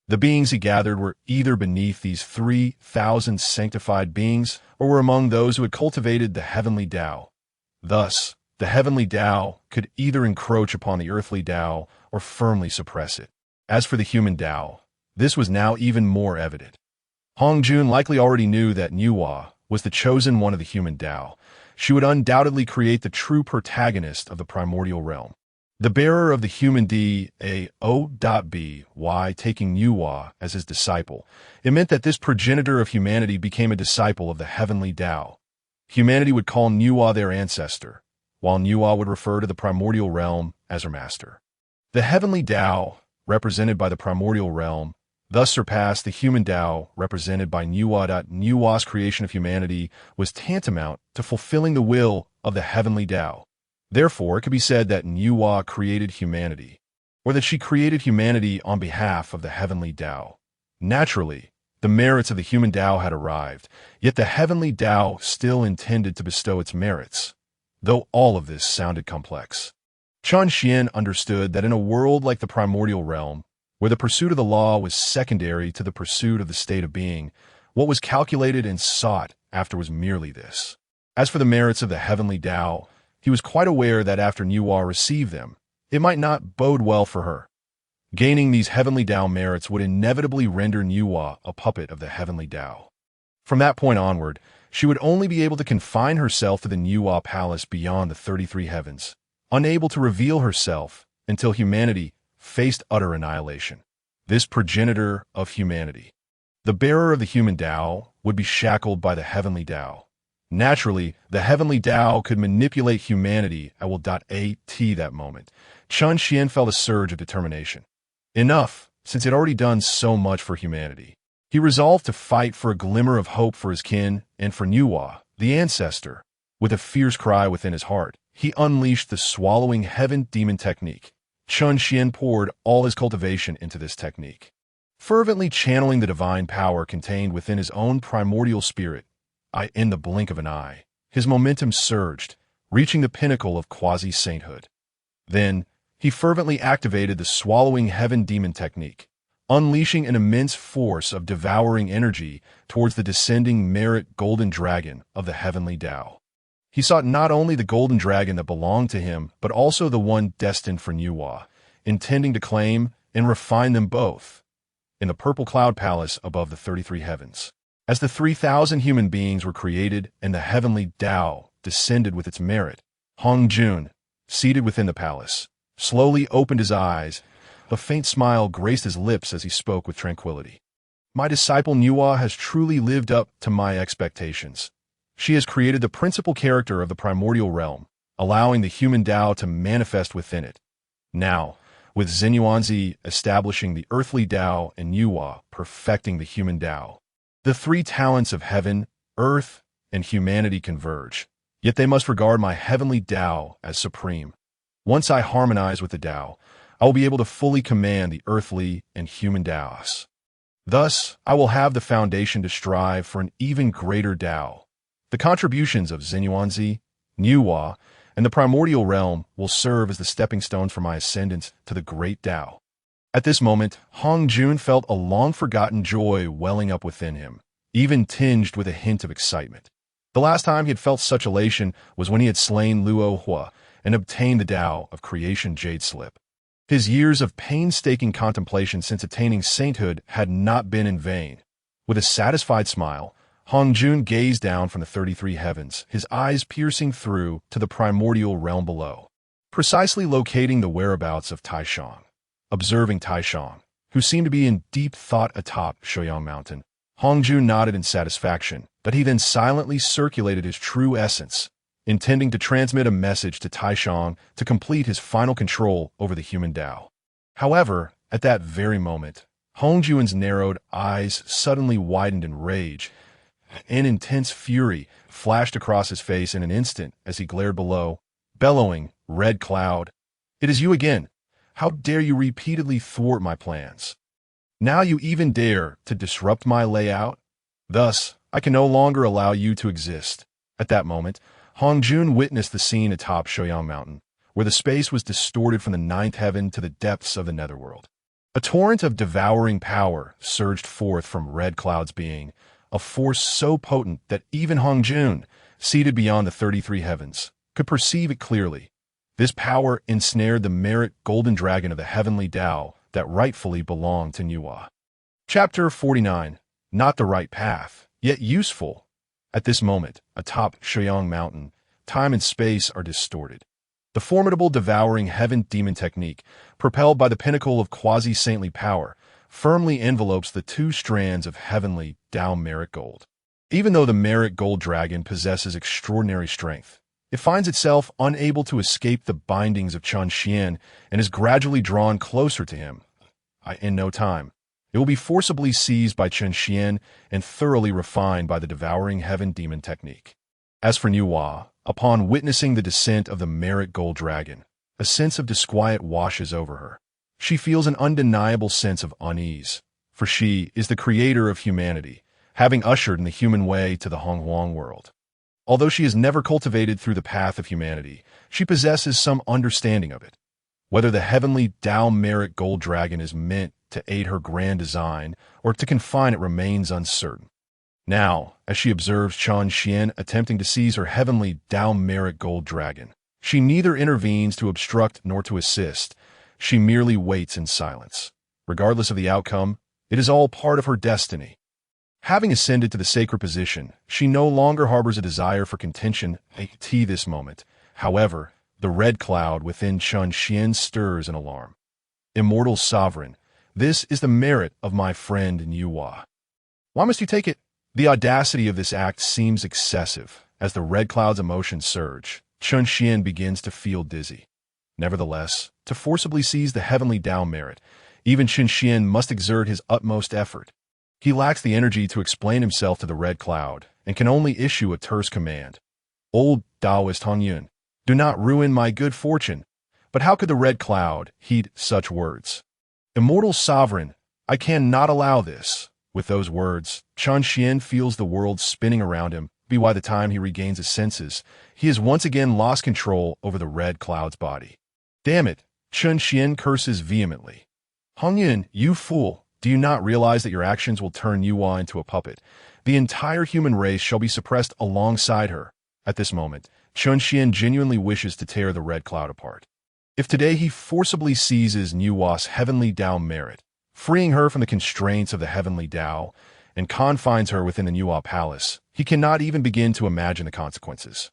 The beings he gathered were either beneath these 3,000 sanctified beings or were among those who had cultivated the heavenly Tao. Thus, the heavenly Tao could either encroach upon the earthly Tao or firmly suppress it. As for the human Tao, this was now even more evident. Hongyun likely already knew that Nuwa was the chosen one of the human Tao. She would undoubtedly create the true protagonist of the primordial realm. The bearer of the human Dao taking Nuwa as his disciple. It meant that this progenitor of humanity became a disciple of the heavenly Tao. Humanity would call Nuwa their ancestor, while Nuwa would refer to the primordial realm as her master. The heavenly Tao, represented by the primordial realm, thus surpassed the human Tao represented by Nuwa. Nuwa's creation of humanity was tantamount to fulfilling the will of the heavenly Tao. Therefore, it could be said that Nuwa created humanity, or that she created humanity on behalf of the heavenly Tao. Naturally, the merits of the human Tao had arrived, yet the heavenly Tao still intended to bestow its merits, though all of this sounded complex. Chun Xian understood that in a world like the primordial realm, where the pursuit of the law was secondary to the pursuit of the state of being, what was calculated and sought after was merely this. As for the merits of the heavenly Tao, he was quite aware that after Nuwa received them, it might not bode well for her. Gaining these heavenly Tao merits would inevitably render Nuwa a puppet of the heavenly Tao. From that point onward, she would only be able to confine herself to the Nuwa palace beyond the 33 heavens, unable to reveal herself until humanity faced utter annihilation. This progenitor of humanity, the bearer of the human Tao, would be shackled by the heavenly Tao. Naturally, the heavenly Tao could manipulate humanity at that moment. Chun Xian felt a surge of determination. Enough, since it had already done so much for humanity. He resolved to fight for a glimmer of hope for his kin and for Nuwa, the ancestor. With a fierce cry within his heart, he unleashed the swallowing heaven demon technique. Chun Xian poured all his cultivation into this technique, fervently channeling the divine power contained within his own primordial spirit. In the blink of an eye, his momentum surged, reaching the pinnacle of quasi-sainthood. Then, he fervently activated the swallowing heaven demon technique, unleashing an immense force of devouring energy towards the descending merit golden dragon of the heavenly Tao. He sought not only the golden dragon that belonged to him, but also the one destined for Nuwa, intending to claim and refine them both in the purple cloud palace above the 33 heavens. As the 3,000 human beings were created and the heavenly Tao descended with its merit, Hongyun, seated within the palace, slowly opened his eyes. A faint smile graced his lips as he spoke with tranquility. My disciple Nuwa has truly lived up to my expectations. She has created the principal character of the primordial realm, allowing the human Tao to manifest within it. Now, with Xuanzi establishing the earthly Tao and Nuwa perfecting the human Tao, the three talents of heaven, earth, and humanity converge, yet they must regard my heavenly Tao as supreme. Once I harmonize with the Tao, I will be able to fully command the earthly and human Taos. Thus, I will have the foundation to strive for an even greater Tao. The contributions of Xuanzi, Nuwa, and the primordial realm will serve as the stepping stones for my ascendance to the great Tao. At this moment, Hongyun felt a long-forgotten joy welling up within him, even tinged with a hint of excitement. The last time he had felt such elation was when he had slain Luo Hua and obtained the Tao of Creation Jade Slip. His years of painstaking contemplation since attaining sainthood had not been in vain. With a satisfied smile, Hongyun gazed down from the 33 heavens, his eyes piercing through to the primordial realm below, precisely locating the whereabouts of Taishang. Observing Taishang, who seemed to be in deep thought atop Shoyang Mountain, Hongyun nodded in satisfaction, but he then silently circulated his true essence, intending to transmit a message to Taishang to complete his final control over the human Tao. However, at that very moment, Hongyun's narrowed eyes suddenly widened in rage. An intense fury flashed across his face in an instant as he glared below, bellowing, "Red Cloud! It is you again! How dare you repeatedly thwart my plans? Now you even dare to disrupt my layout? Thus, I can no longer allow you to exist." At that moment, Hongyun witnessed the scene atop Shoyang Mountain, where the space was distorted from the ninth heaven to the depths of the netherworld. A torrent of devouring power surged forth from Red Cloud's being, a force so potent that even Hongyun, seated beyond the 33 heavens, could perceive it clearly. This power ensnared the merit golden dragon of the heavenly Tao that rightfully belonged to Nuwa. Chapter 49. Not the right path, yet useful. At this moment, atop Xuan mountain, time and space are distorted. The formidable devouring heaven demon technique, propelled by the pinnacle of quasi-saintly power, firmly envelopes the two strands of heavenly Tao merit gold. Even though the merit gold dragon possesses extraordinary strength, it finds itself unable to escape the bindings of Chun Xian and is gradually drawn closer to him. In no time, it will be forcibly seized by Chun Xian and thoroughly refined by the devouring heaven demon technique. As for Nuwa, upon witnessing the descent of the merit gold dragon, a sense of disquiet washes over her. She feels an undeniable sense of unease, for she is the creator of humanity, having ushered in the human way to the Honghuang world. Although she has never cultivated through the path of humanity, she possesses some understanding of it. Whether the heavenly Tao merit gold dragon is meant to aid her grand design or to confine it remains uncertain. Now, as she observes Chun Xian attempting to seize her heavenly Tao merit gold dragon, she neither intervenes to obstruct nor to assist. She merely waits in silence. Regardless of the outcome, it is all part of her destiny. Having ascended to the sacred position, she no longer harbors a desire for contention at this moment. However, the red cloud within Chun Xian stirs in alarm. Immortal sovereign, this is the merit of my friend Nuwa. Why must you take it? The audacity of this act seems excessive. As the red cloud's emotions surge, Chun Xian begins to feel dizzy. Nevertheless, to forcibly seize the heavenly Tao merit, even Chun Xian must exert his utmost effort. He lacks the energy to explain himself to the red cloud and can only issue a terse command. Old Daoist Hongyun, do not ruin my good fortune. But how could the red cloud heed such words? Immortal sovereign, I cannot allow this. With those words, Chun Xian feels the world spinning around him. By the time he regains his senses, he has once again lost control over the red cloud's body. Damn it, Chun Xian curses vehemently. Hongyun, you fool, do you not realize that your actions will turn Nuwa into a puppet? The entire human race shall be suppressed alongside her. At this moment, Chun Xian genuinely wishes to tear the red cloud apart. If today he forcibly seizes Nuwa's heavenly Tao merit, freeing her from the constraints of the heavenly Tao, and confines her within the Nuwa palace, he cannot even begin to imagine the consequences.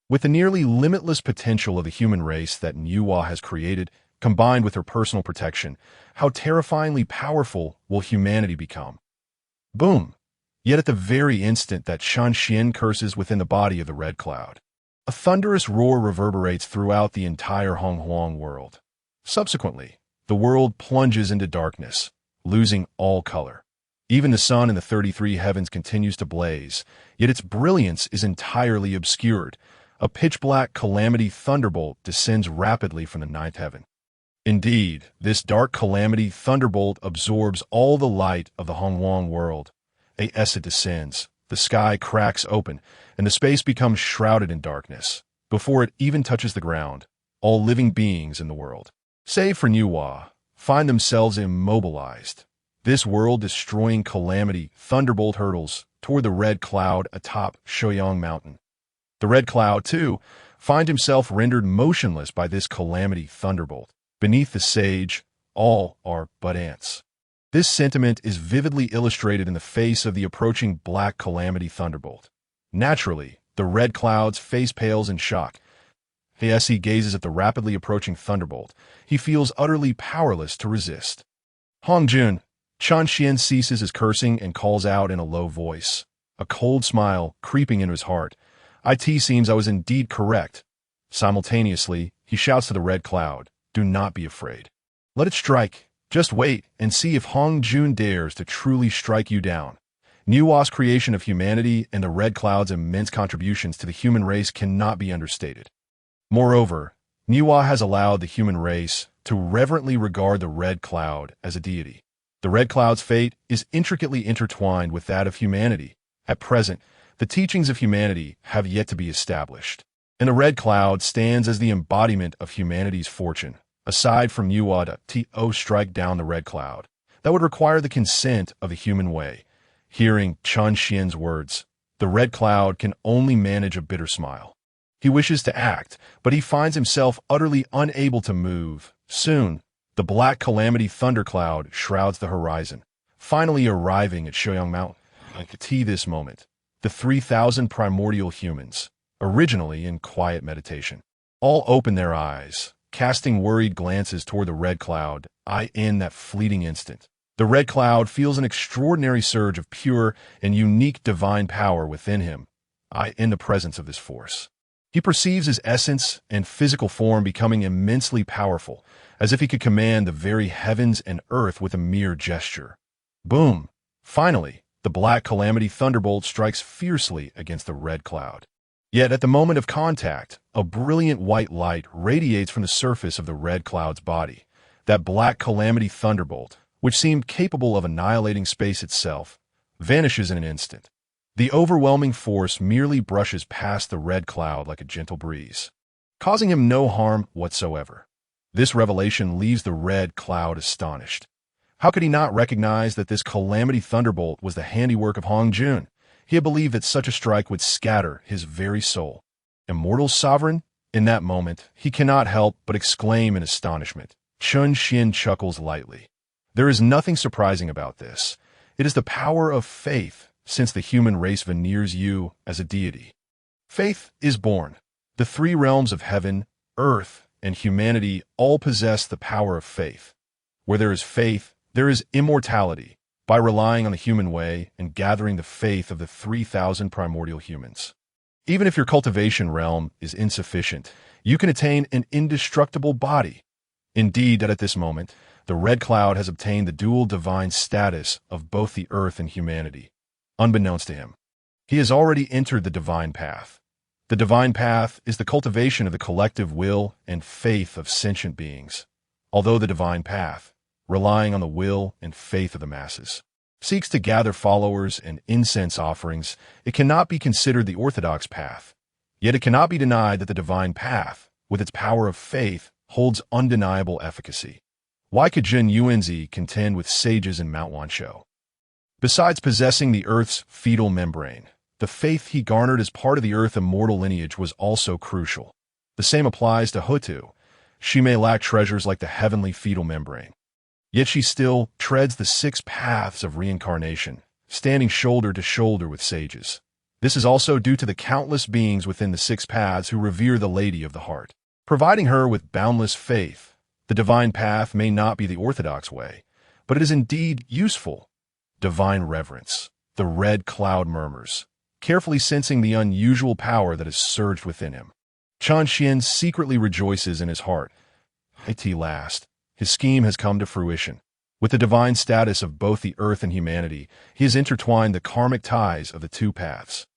With the nearly limitless potential of the human race that Nuwa has created, combined with her personal protection, how terrifyingly powerful will humanity become? Boom! Yet at the very instant that Chun Xian curses within the body of the red cloud, a thunderous roar reverberates throughout the entire Honghuang world. Subsequently, the world plunges into darkness, losing all color. Even the sun in the 33 heavens continues to blaze, yet its brilliance is entirely obscured. A pitch-black calamity thunderbolt descends rapidly from the ninth heaven. Indeed, this dark calamity thunderbolt absorbs all the light of the Honghuang world. As it descends, the sky cracks open, and the space becomes shrouded in darkness. Before it even touches the ground, all living beings in the world, save for Nuwa, find themselves immobilized. This world-destroying calamity thunderbolt hurtles toward the red cloud atop Xuan mountain. The red cloud, too, finds himself rendered motionless by this calamity thunderbolt. Beneath the sage, all are but ants. This sentiment is vividly illustrated in the face of the approaching black calamity thunderbolt. Naturally, the red cloud's face pales in shock. As he gazes at the rapidly approaching thunderbolt, he feels utterly powerless to resist. Hongjun, Chun Xian ceases his cursing and calls out in a low voice, a cold smile creeping into his heart. It seems I was indeed correct. Simultaneously, he shouts to the red cloud, do not be afraid. Let it strike. Just wait and see if Hongjun dares to truly strike you down. Nuwa's creation of humanity and the red cloud's immense contributions to the human race cannot be understated. Moreover, Nuwa has allowed the human race to reverently regard the red cloud as a deity. The red cloud's fate is intricately intertwined with that of humanity. At present, the teachings of humanity have yet to be established. And the red cloud stands as the embodiment of humanity's fortune. Aside from Yuada, to strike down the red cloud, that would require the consent of the human way. Hearing Chun Xian's words, the red cloud can only manage a bitter smile. He wishes to act, but he finds himself utterly unable to move. Soon, the black calamity thundercloud shrouds the horizon, finally arriving at Shoyang Mountain. At this moment, the 3,000 primordial humans, originally in quiet meditation, all open their eyes, casting worried glances toward the red cloud. In that fleeting instant, the red cloud feels an extraordinary surge of pure and unique divine power within him. In the presence of this force, he perceives his essence and physical form becoming immensely powerful, as if he could command the very heavens and earth with a mere gesture. Boom! Finally, the black calamity thunderbolt strikes fiercely against the red cloud. Yet at the moment of contact, a brilliant white light radiates from the surface of the red cloud's body. That black calamity thunderbolt, which seemed capable of annihilating space itself, vanishes in an instant. The overwhelming force merely brushes past the red cloud like a gentle breeze, causing him no harm whatsoever. This revelation leaves the red cloud astonished. How could he not recognize that this calamity thunderbolt was the handiwork of Hongjun? He had believed that such a strike would scatter his very soul. Immortal sovereign? In that moment, he cannot help but exclaim in astonishment. Chun Xian chuckles lightly. There is nothing surprising about this. It is the power of faith, since the human race veneers you as a deity. Faith is born. The three realms of heaven, earth, and humanity all possess the power of faith. Where there is faith, there is immortality. By relying on the human way and gathering the faith of the 3,000 primordial humans. Even if your cultivation realm is insufficient, you can attain an indestructible body. Indeed, that at this moment, the red cloud has obtained the dual divine status of both the earth and humanity. Unbeknownst to him, he has already entered the divine path. The divine path is the cultivation of the collective will and faith of sentient beings. Although the divine path, relying on the will and faith of the masses, seeks to gather followers and incense offerings, it cannot be considered the orthodox path. Yet it cannot be denied that the divine path, with its power of faith, holds undeniable efficacy. Why could Jin Yuanzi contend with sages in Mount Wanshou? Besides possessing the earth's fetal membrane, the faith he garnered as part of the earth immortal lineage was also crucial. The same applies to Hutu. She may lack treasures like the heavenly fetal membrane, yet she still treads the 6 paths of reincarnation, standing shoulder to shoulder with sages. This is also due to the countless beings within the 6 paths who revere the Lady of the Heart, providing her with boundless faith. The divine path may not be the orthodox way, but it is indeed useful. Divine reverence. The red cloud murmurs, carefully sensing the unusual power that has surged within him. Chun Xian secretly rejoices in his heart. At last, his scheme has come to fruition. With the divine status of both the earth and humanity, he has intertwined the karmic ties of the 2 paths.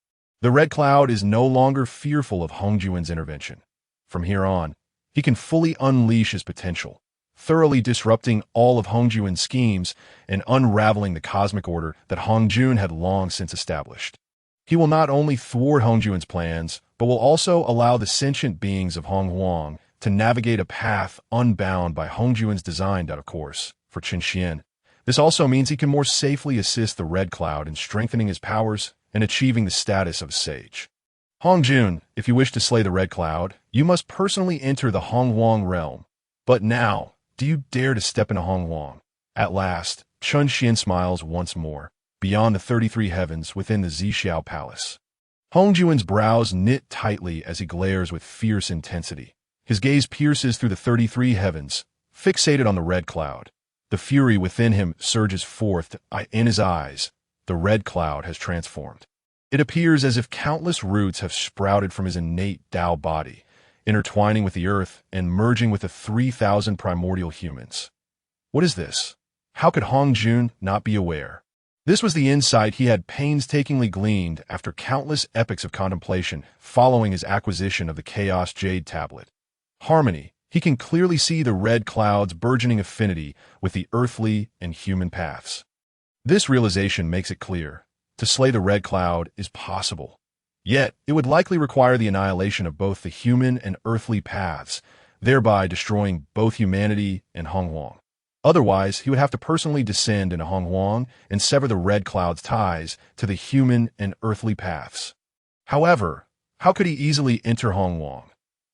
The red cloud is no longer fearful of Hongjuan's intervention. From here on, he can fully unleash his potential, thoroughly disrupting all of Hongjuan's schemes and unraveling the cosmic order that Hongjun had long since established. He will not only thwart Hongjuan's plans, but will also allow the sentient beings of Honghuang to navigate a path unbound by Hongjuan's designed out of course. For Chun Xian, this also means he can more safely assist the red cloud in strengthening his powers and achieving the status of a sage. Hongjun, if you wish to slay the red cloud, you must personally enter the Honghuang realm. But now, do you dare to step into Honghuang? At last, Chun Xian smiles once more, beyond the 33 heavens within the Zixiao Palace. Hongjuan's brows knit tightly as he glares with fierce intensity. His gaze pierces through the 33 heavens, fixated on the red cloud. The fury within him surges forth. In his eyes, the red cloud has transformed. It appears as if countless roots have sprouted from his innate Dao body, intertwining with the earth and merging with the 3,000 primordial humans. What is this? How could Hongjun not be aware? This was the insight he had painstakingly gleaned after countless epochs of contemplation following his acquisition of the Chaos Jade Tablet. Harmony. He can clearly see the red cloud's burgeoning affinity with the earthly and human paths. This realization makes it clear. To slay the red cloud is possible. Yet, it would likely require the annihilation of both the human and earthly paths, thereby destroying both humanity and Honghuang. Otherwise, he would have to personally descend into Honghuang and sever the Red Cloud's ties to the human and earthly paths. However, how could he easily enter Honghuang?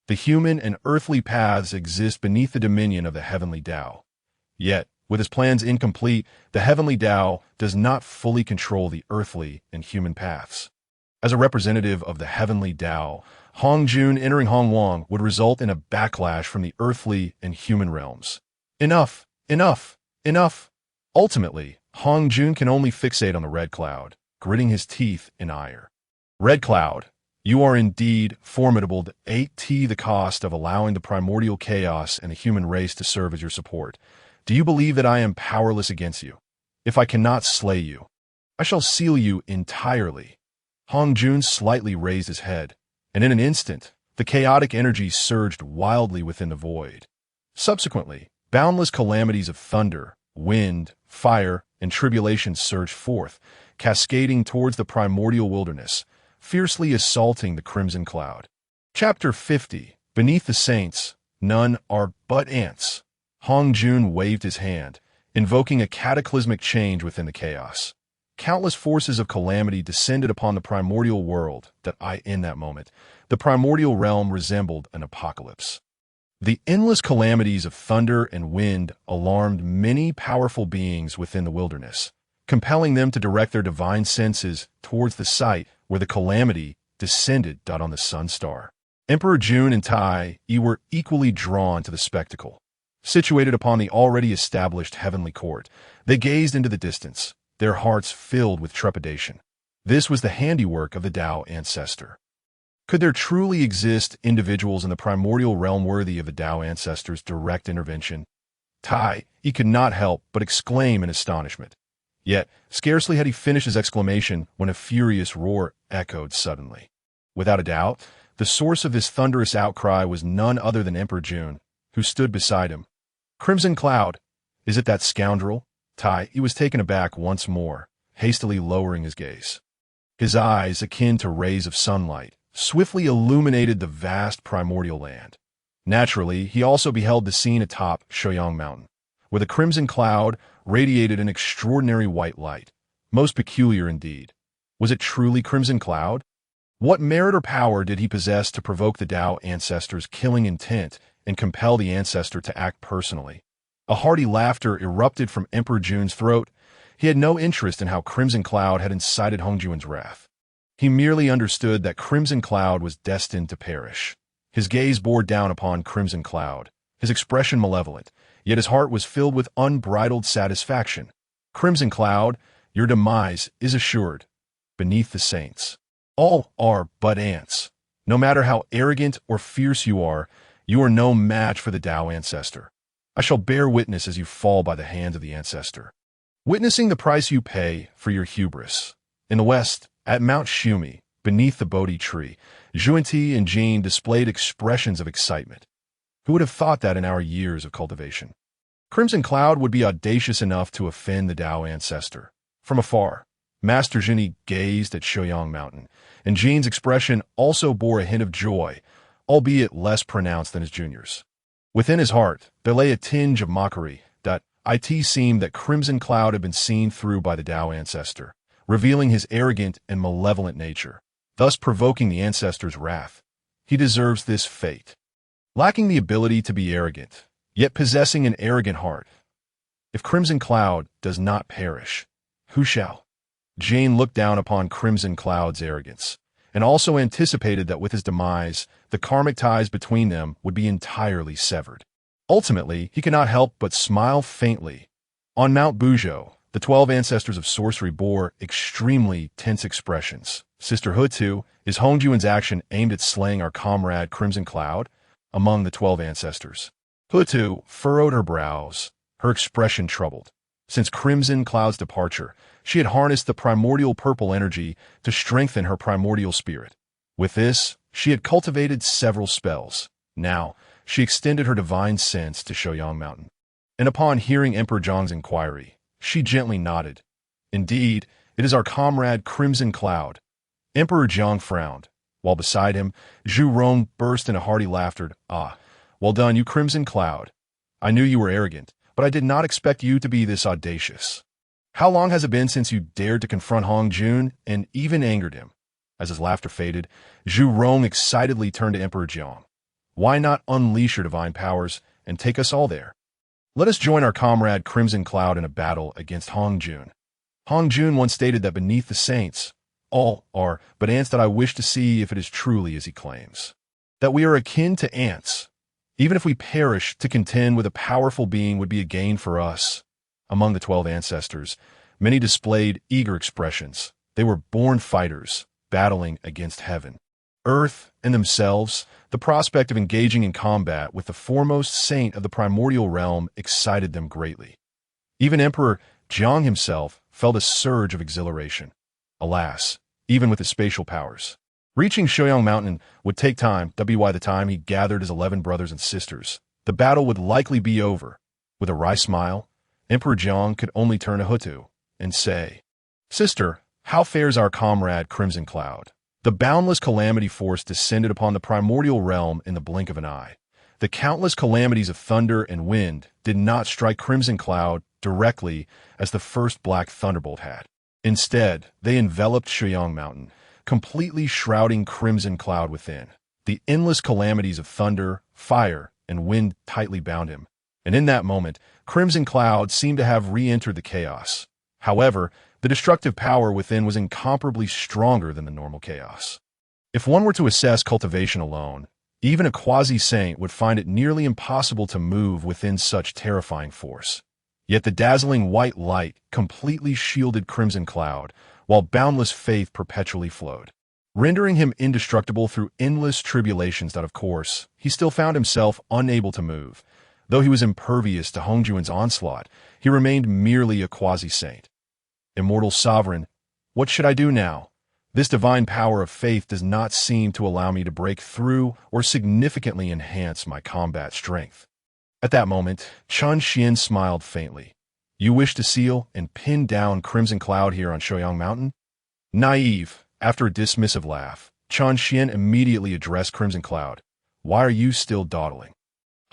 The human and earthly paths exist beneath the dominion of the heavenly Tao. Yet, with his plans incomplete, the heavenly Tao does not fully control the earthly and human paths. As a representative of the heavenly Tao, Hongjun entering Honghuang would result in a backlash from the earthly and human realms. Enough! Enough! Enough! Ultimately, Hongjun can only fixate on the Red Cloud, gritting his teeth in ire. Red Cloud, you are indeed formidable at the cost of allowing the primordial chaos and the human race to serve as your support. Do you believe that I am powerless against you? If I cannot slay you, I shall seal you entirely. Hongjun slightly raised his head, and in an instant, the chaotic energy surged wildly within the void. Subsequently, boundless calamities of thunder, wind, fire, and tribulation surged forth, cascading towards the primordial wilderness, fiercely assaulting the crimson cloud. Chapter 50. Beneath the saints, none are but ants. Hongjun waved his hand, invoking a cataclysmic change within the chaos. Countless forces of calamity descended upon the primordial world in that moment, the primordial realm resembled an apocalypse. The endless calamities of thunder and wind alarmed many powerful beings within the wilderness, compelling them to direct their divine senses towards the site where the calamity descended on the sun star. Emperor Jun and Tai Yi were equally drawn to the spectacle. Situated upon the already established heavenly court, they gazed into the distance, their hearts filled with trepidation. This was the handiwork of the Tao Ancestor. Could there truly exist individuals in the primordial realm worthy of the Tao Ancestor's direct intervention? Tai Yi could not help but exclaim in astonishment. Yet, scarcely had he finished his exclamation when a furious roar echoed suddenly. Without a doubt, the source of this thunderous outcry was none other than Emperor Jun, who stood beside him. Crimson Cloud, is it that scoundrel? Tai Yi was taken aback once more, hastily lowering his gaze. His eyes, akin to rays of sunlight, swiftly illuminated the vast primordial land. Naturally, he also beheld the scene atop Shoyang Mountain, where the crimson cloud radiated an extraordinary white light, most peculiar indeed. Was it truly Crimson Cloud? What merit or power did he possess to provoke the Tao Ancestor's killing intent and compel the Ancestor to act personally? A hearty laughter erupted from Emperor Jun's throat. He had no interest in how Crimson Cloud had incited Hongjun's wrath. He merely understood that Crimson Cloud was destined to perish. His gaze bore down upon Crimson Cloud, his expression malevolent, yet his heart was filled with unbridled satisfaction. Crimson Cloud, your demise is assured. Beneath the saints, all are but ants. No matter how arrogant or fierce you are no match for the Tao Ancestor. I shall bear witness as you fall by the hands of the Ancestor, witnessing the price you pay for your hubris. In the west, at Mount Shumi, beneath the Bodhi tree, Zhunti and Jean displayed expressions of excitement. Who would have thought that in our years of cultivation? Crimson Cloud would be audacious enough to offend the Tao Ancestor. From afar, Master Zhunti gazed at Shoyang Mountain, and Jean's expression also bore a hint of joy, albeit less pronounced than his junior's. Within his heart, there lay a tinge of mockery. It seemed that Crimson Cloud had been seen through by the Tao Ancestor, revealing his arrogant and malevolent nature, thus provoking the Ancestor's wrath. He deserves this fate. Lacking the ability to be arrogant, yet possessing an arrogant heart. If Crimson Cloud does not perish, who shall? Jane looked down upon Crimson Cloud's arrogance, and also anticipated that with his demise, the karmic ties between them would be entirely severed. Ultimately, he could not help but smile faintly. On Mount Buzhou, the 12 Ancestors of Sorcery bore extremely tense expressions. Sister Hutu, is Hongjun's action aimed at slaying our comrade Crimson Cloud? Among the 12 Ancestors, Hutu furrowed her brows, her expression troubled. Since Crimson Cloud's departure, she had harnessed the primordial purple energy to strengthen her primordial spirit. With this, she had cultivated several spells. Now, she extended her divine sense to Shoyang Mountain. And upon hearing Emperor Zhang's inquiry, she gently nodded. Indeed, it is our comrade Crimson Cloud. Emperor Jiang frowned, while beside him, Zhu Rong burst into hearty laughter. Ah, well done, you Crimson Cloud. I knew you were arrogant, but I did not expect you to be this audacious. How long has it been since you dared to confront Hongjun and even angered him? As his laughter faded, Zhu Rong excitedly turned to Emperor Jiang. Why not unleash your divine powers and take us all there? Let us join our comrade Crimson Cloud in a battle against Hongjun. Hongjun once stated that beneath the saints, all are but ants, that I wish to see if it is truly as he claims. That we are akin to ants. Even if we perish, to contend with a powerful being would be a gain for us. Among the 12 ancestors, many displayed eager expressions. They were born fighters, battling against heaven, earth, and themselves. The prospect of engaging in combat with the foremost saint of the primordial realm excited them greatly. Even Emperor Jiang himself felt a surge of exhilaration. Alas, even with his spatial powers, reaching Shuoyang Mountain would take time. By the time he gathered his 11 brothers and sisters, the battle would likely be over. With a wry smile, Emperor Jiang could only turn to Hutu and say, Sister, how fares our comrade Crimson Cloud? The boundless calamity force descended upon the primordial realm in the blink of an eye. The countless calamities of thunder and wind did not strike Crimson Cloud directly as the first black thunderbolt had. Instead, they enveloped Shuoyang Mountain, completely shrouding Crimson Cloud within. The endless calamities of thunder, fire, and wind tightly bound him, and in that moment, Crimson Cloud seemed to have re-entered the chaos. However, the destructive power within was incomparably stronger than the normal chaos. If one were to assess cultivation alone, even a quasi-saint would find it nearly impossible to move within such terrifying force. Yet the dazzling white light completely shielded Crimson Cloud, while boundless faith perpetually flowed, rendering him indestructible through endless tribulations that, of course, he still found himself unable to move. Though he was impervious to Hongjuan's onslaught, he remained merely a quasi-saint. Immortal Sovereign, what should I do now? This divine power of faith does not seem to allow me to break through or significantly enhance my combat strength. At that moment, Chun Xian smiled faintly. You wish to seal and pin down Crimson Cloud here on Shuoyang Mountain? Naive. After a dismissive laugh, Chun Xian immediately addressed Crimson Cloud. Why are you still dawdling?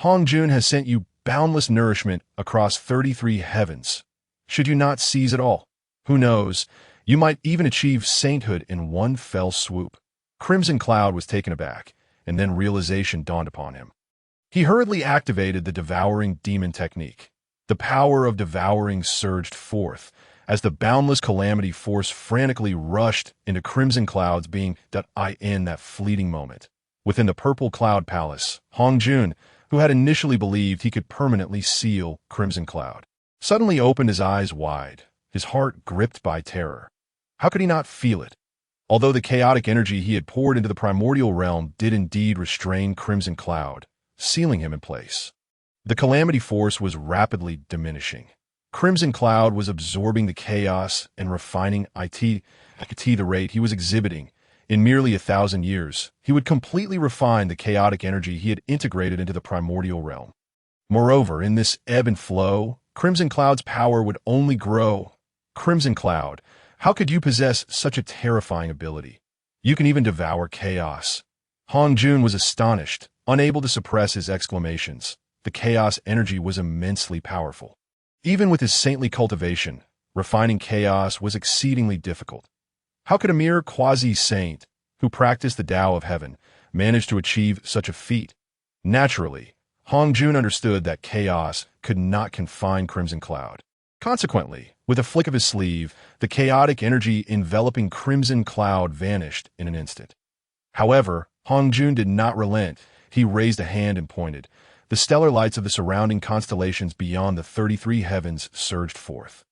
Hongjun has sent you boundless nourishment across 33 heavens. Should you not seize it all? Who knows, you might even achieve sainthood in one fell swoop. Crimson Cloud was taken aback, and then realization dawned upon him. He hurriedly activated the devouring demon technique. The power of devouring surged forth as the boundless calamity force frantically rushed into Crimson Cloud's being in that fleeting moment. Within the purple cloud palace, Hongjun, who had initially believed he could permanently seal Crimson Cloud, suddenly opened his eyes wide, his heart gripped by terror. How could he not feel it? Although the chaotic energy he had poured into the primordial realm did indeed restrain Crimson Cloud, sealing him in place, the calamity force was rapidly diminishing. Crimson Cloud was absorbing the chaos and refining it at the rate he was exhibiting. In merely 1,000 years, he would completely refine the chaotic energy he had integrated into the primordial realm. Moreover, in this ebb and flow, Crimson Cloud's power would only grow. Crimson Cloud, how could you possess such a terrifying ability? You can even devour chaos. Hongjun was astonished, unable to suppress his exclamations. The chaos energy was immensely powerful. Even with his saintly cultivation, refining chaos was exceedingly difficult. How could a mere quasi-saint, who practiced the Tao of heaven, manage to achieve such a feat? Naturally, Hongjun understood that chaos could not confine Crimson Cloud. Consequently, with a flick of his sleeve, the chaotic energy enveloping Crimson Cloud vanished in an instant. However, Hongjun did not relent. He raised a hand and pointed. The stellar lights of the surrounding constellations beyond the 33 heavens surged forth.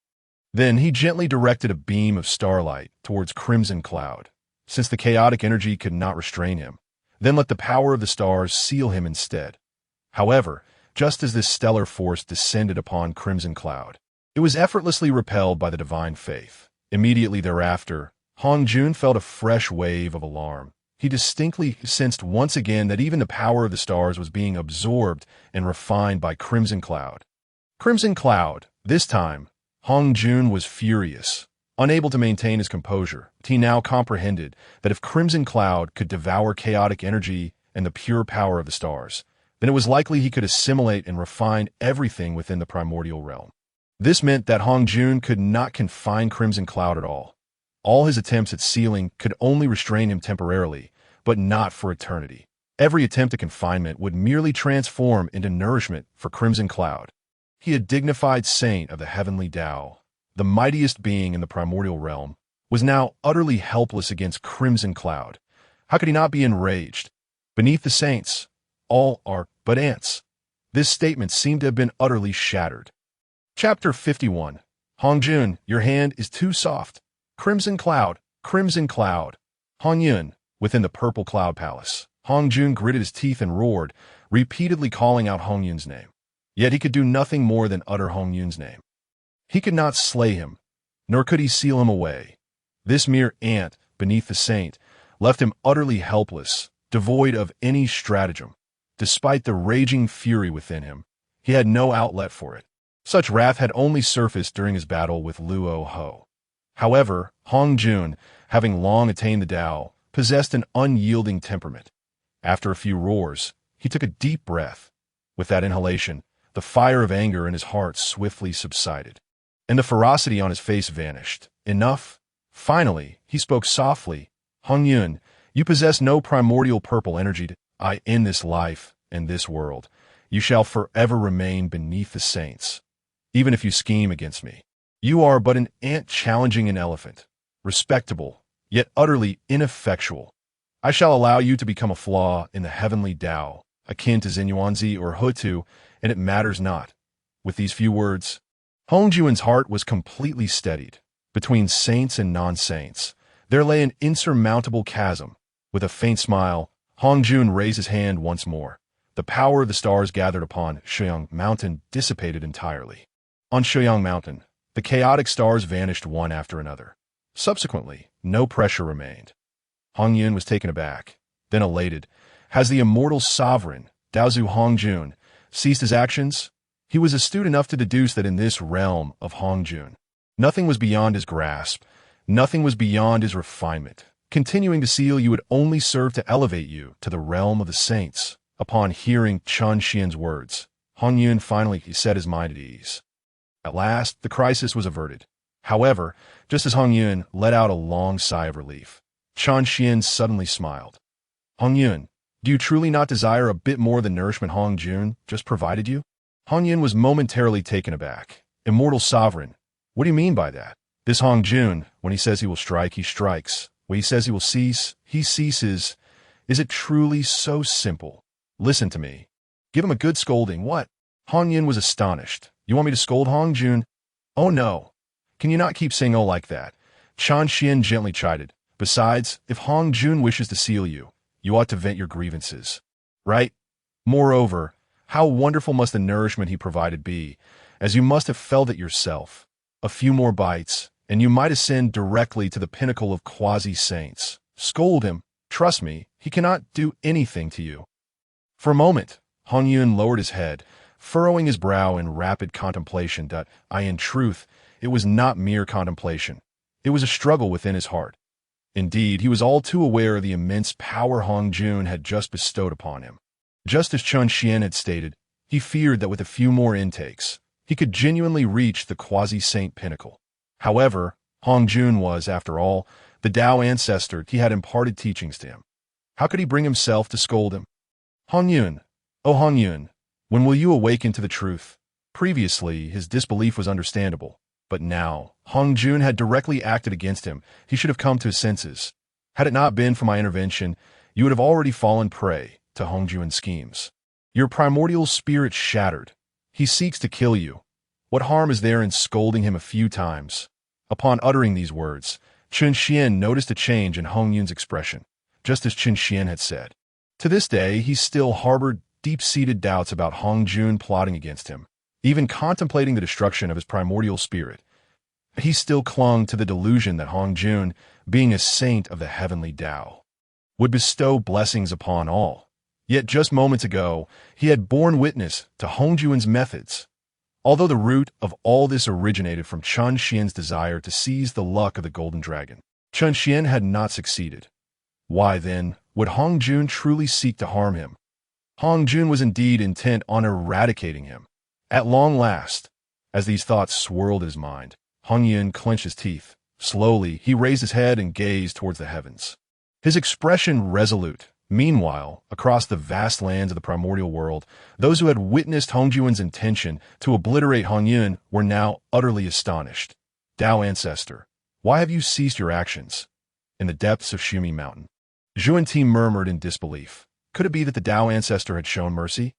Then he gently directed a beam of starlight towards Crimson Cloud, since the chaotic energy could not restrain him. Then let the power of the stars seal him instead. However, just as this stellar force descended upon Crimson Cloud, it was effortlessly repelled by the divine faith. Immediately thereafter, Hongjun felt a fresh wave of alarm. He distinctly sensed once again that even the power of the stars was being absorbed and refined by Crimson Cloud. Crimson Cloud, this time, Hongjun was furious. Unable to maintain his composure, he now comprehended that if Crimson Cloud could devour chaotic energy and the pure power of the stars, then it was likely he could assimilate and refine everything within the primordial realm. This meant that Hongyun could not confine Crimson Cloud at all. All his attempts at sealing could only restrain him temporarily, but not for eternity. Every attempt at confinement would merely transform into nourishment for Crimson Cloud. He, a dignified saint of the heavenly Tao, the mightiest being in the primordial realm, was now utterly helpless against Crimson Cloud. How could he not be enraged? Beneath the saints, all are but ants. This statement seemed to have been utterly shattered. Chapter 51. Hongyun, your hand is too soft. Crimson Cloud, Crimson Cloud. Hongyun, within the purple cloud palace. Hongyun gritted his teeth and roared, repeatedly calling out Hongyun's name. Yet he could do nothing more than utter Hongyun's name. He could not slay him, nor could he seal him away. This mere ant, beneath the saint, left him utterly helpless, devoid of any stratagem. Despite the raging fury within him, he had no outlet for it. Such wrath had only surfaced during his battle with Luo Ho. However, Hongyun, having long attained the Tao, possessed an unyielding temperament. After a few roars, he took a deep breath. With that inhalation, the fire of anger in his heart swiftly subsided, and the ferocity on his face vanished. Enough. Finally, he spoke softly. Hongyun, you possess no primordial purple energy to I in this life and this world. You shall forever remain beneath the saints. Even if you scheme against me, you are but an ant challenging an elephant, respectable, yet utterly ineffectual. I shall allow you to become a flaw in the heavenly Tao, akin to Xinyuanzi or Hutu, and it matters not. With these few words, Hongyun's heart was completely steadied. Between saints and non-saints, there lay an insurmountable chasm. With a faint smile, Hongyun raised his hand once more. The power of the stars gathered upon Xuan Mountain dissipated entirely. On Xuan Mountain, the chaotic stars vanished one after another. Subsequently, no pressure remained. Hongyun was taken aback, then elated. Has the immortal sovereign, Daozu Hongyun, ceased his actions? He was astute enough to deduce that in this realm of Hongyun, nothing was beyond his grasp, nothing was beyond his refinement. Continuing to seal you would only serve to elevate you to the realm of the saints. Upon hearing Chun Xian's words, Hongyun finally set his mind at ease. At last, the crisis was averted. However, just as Hongyun let out a long sigh of relief, Chun Xian suddenly smiled. Hongyun, do you truly not desire a bit more than nourishment Hongyun just provided you? Hongyun was momentarily taken aback. Immortal sovereign, what do you mean by that? This Hongyun, when he says he will strike, he strikes. When he says he will cease, he ceases. Is it truly so simple? Listen to me. Give him a good scolding. What? Hongyun was astonished. You want me to scold Hongyun? Oh no. Can you not keep saying oh like that? Chun Xian gently chided. Besides, if Hongyun wishes to seal you, you ought to vent your grievances. Right? Moreover, how wonderful must the nourishment he provided be, as you must have felt it yourself. A few more bites, and you might ascend directly to the pinnacle of quasi-saints. Scold him. Trust me, he cannot do anything to you. For a moment, Hongyun lowered his head, furrowing his brow in rapid contemplation. In truth, it was not mere contemplation. It was a struggle within his heart. Indeed, he was all too aware of the immense power Hongyun had just bestowed upon him. Just as Chun Xian had stated, he feared that with a few more intakes, he could genuinely reach the quasi-saint pinnacle. However, Hongyun was, after all, the Tao Ancestor. He had imparted teachings to him. How could he bring himself to scold him? Hongyun, oh Hongyun, when will you awaken to the truth? Previously, his disbelief was understandable, but now, Hongyun had directly acted against him. He should have come to his senses. Had it not been for my intervention, you would have already fallen prey to Hongyun's schemes. Your primordial spirit shattered. He seeks to kill you. What harm is there in scolding him a few times? Upon uttering these words, Chun Xian noticed a change in Hongyun's expression, just as Chun Xian had said. To this day, he still harbored deep-seated doubts about Hongyun plotting against him. Even contemplating the destruction of his primordial spirit, he still clung to the delusion that Hongyun, being a saint of the heavenly Tao, would bestow blessings upon all. Yet just moments ago, he had borne witness to Hongyun's methods. Although the root of all this originated from Chun Xian's desire to seize the luck of the golden dragon, Chun Xian had not succeeded. Why, then, would Hongjun truly seek to harm him? Hongjun was indeed intent on eradicating him. At long last, as these thoughts swirled in his mind, Hongyun clenched his teeth. Slowly, he raised his head and gazed towards the heavens. His expression resolute. Meanwhile, across the vast lands of the primordial world, those who had witnessed Hongjun's intention to obliterate Hongyun were now utterly astonished. Dao Ancestor, why have you ceased your actions? In the depths of Shumi Mountain, Zhunti murmured in disbelief. Could it be that the Dao Ancestor had shown mercy?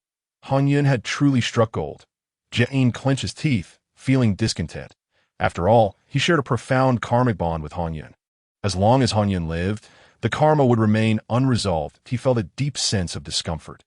Hongyun had truly struck gold. Jian clenched his teeth, feeling discontent. After all, he shared a profound karmic bond with Hongyun. As long as Hongyun lived, the karma would remain unresolved. He felt a deep sense of discomfort.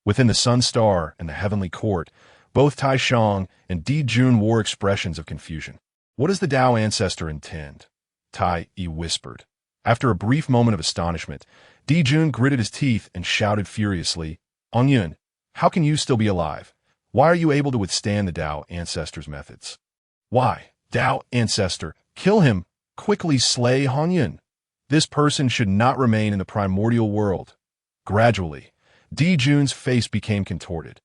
Within the Sun Star and the Heavenly Court, both Tai Shang and Di Jun wore expressions of confusion. What does the Dao Ancestor intend? Tai Yi whispered. After a brief moment of astonishment, Di Jun gritted his teeth and shouted furiously, Hongyun, how can you still be alive? Why are you able to withstand the Dao Ancestor's methods? Why, Dao Ancestor, kill him! Quickly slay Hongyun! This person should not remain in the primordial world. Gradually, Di Jun's face became contorted.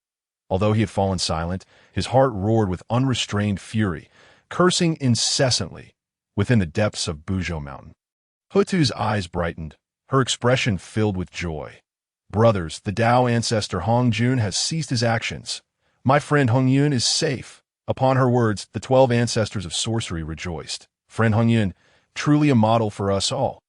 Although he had fallen silent, his heart roared with unrestrained fury, cursing incessantly within the depths of Buzhou Mountain. Hutu's eyes brightened, her expression filled with joy. Brothers, the Dao Ancestor Hongjun has ceased his actions. My friend Hongyun is safe. Upon her words, the 12 Ancestors of Sorcery rejoiced. Friend Hongyun, truly a model for us all.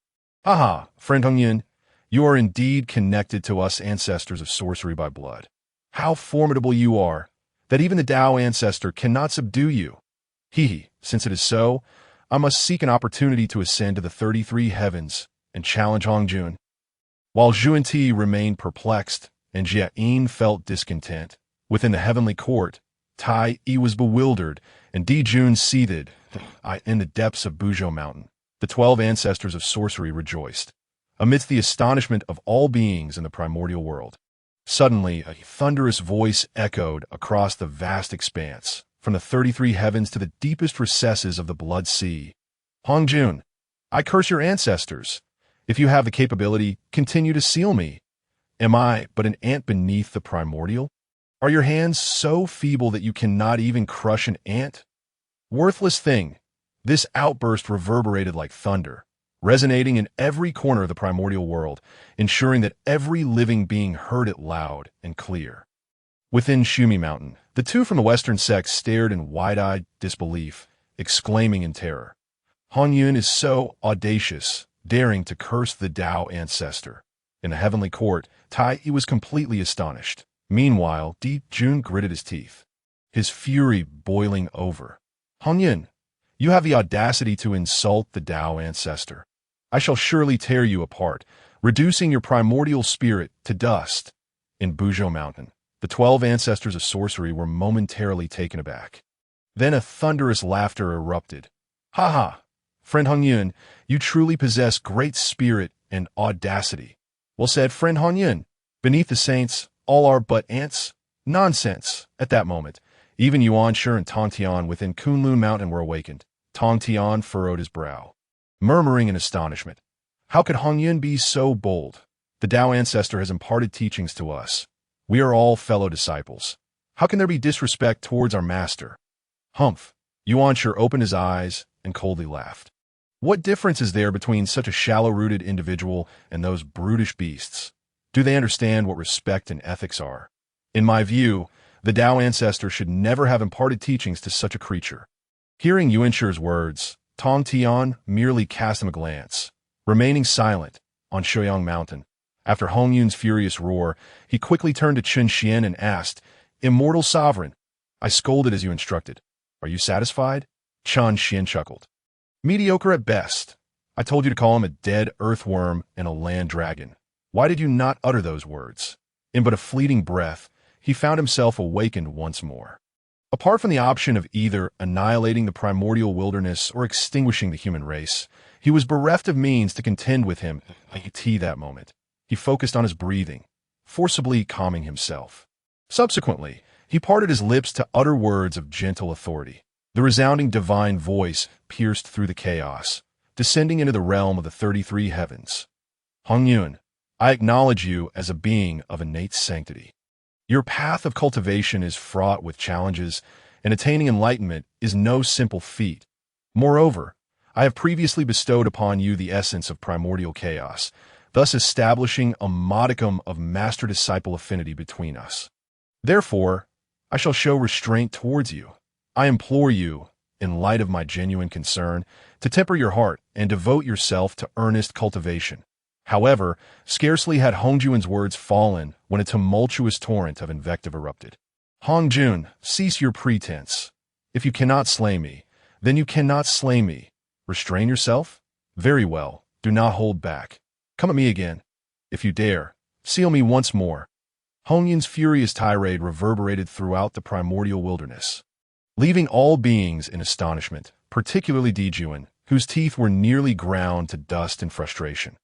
Haha, friend Hongyun, you are indeed connected to us Ancestors of Sorcery by blood. How formidable you are, that even the Dao Ancestor cannot subdue you. Hee, since it is so, I must seek an opportunity to ascend to the 33 heavens and challenge Hongjun. While Zhunti remained perplexed and Jiayin felt discontent, within the heavenly court, Tai Yi was bewildered and Di Jun seethed in the depths of Buzhou Mountain. The 12 Ancestors of Sorcery rejoiced, amidst the astonishment of all beings in the primordial world. Suddenly, a thunderous voice echoed across the vast expanse, from the 33 heavens to the deepest recesses of the Blood Sea. Hongjun, I curse your ancestors. If you have the capability, continue to seal me. Am I but an ant beneath the primordial? Are your hands so feeble that you cannot even crush an ant? Worthless thing! This outburst reverberated like thunder, resonating in every corner of the primordial world, ensuring that every living being heard it loud and clear. Within Shumi Mountain, the two from the western sects stared in wide-eyed disbelief, exclaiming in terror. Hongyun is so audacious, daring to curse the Dao Ancestor. In the heavenly court, Tai Yi was completely astonished. Meanwhile, Di Jun gritted his teeth, his fury boiling over. Hongyun, you have the audacity to insult the Dao Ancestor. I shall surely tear you apart, reducing your primordial spirit to dust. In Buzhou Mountain, the 12 Ancestors of Sorcery were momentarily taken aback. Then a thunderous laughter erupted. Ha ha! Friend Hongyun, you truly possess great spirit and audacity. Well said, friend Hongyun. Beneath the saints, all are but ants? Nonsense! At that moment, even Yuanshi and Tongtian within Kunlun Mountain were awakened. Tongtian furrowed his brow, murmuring in astonishment. How could Hongyun be so bold? The Dao Ancestor has imparted teachings to us. We are all fellow disciples. How can there be disrespect towards our master? Humph! Yuanshi opened his eyes and coldly laughed. What difference is there between such a shallow-rooted individual and those brutish beasts? Do they understand what respect and ethics are? In my view, the Dao Ancestor should never have imparted teachings to such a creature. Hearing Yuanshi's words, Tongtian merely cast him a glance, remaining silent on Shouyang Mountain. After Hongyun's furious roar, he quickly turned to Chun Xian and asked, Immortal Sovereign, I scolded as you instructed. Are you satisfied? Chun Xian chuckled. Mediocre at best. I told you to call him a dead earthworm and a land dragon. Why did you not utter those words? In but a fleeting breath, he found himself awakened once more. Apart from the option of either annihilating the primordial wilderness or extinguishing the human race, he was bereft of means to contend with him at that moment. He focused on his breathing, forcibly calming himself. Subsequently, He parted his lips to utter words of gentle authority. The resounding divine voice pierced through the chaos, descending into the realm of the 33 heavens. Hongyun, I acknowledge you as a being of innate sanctity. Your path of cultivation is fraught with challenges, and attaining enlightenment is no simple feat. Moreover, I have previously bestowed upon you the essence of primordial chaos, thus establishing a modicum of master-disciple affinity between us. Therefore, I shall show restraint towards you. I implore you, in light of my genuine concern, to temper your heart and devote yourself to earnest cultivation. However, scarcely had Hongjun's words fallen when a tumultuous torrent of invective erupted. Hongjun, cease your pretense. If you cannot slay me, then you cannot slay me. Restrain yourself? Very well, do not hold back. Come at me again. If you dare, seal me once more. Hongyun's furious tirade reverberated throughout the primordial wilderness, leaving all beings in astonishment, particularly Xuan, whose teeth were nearly ground to dust in frustration.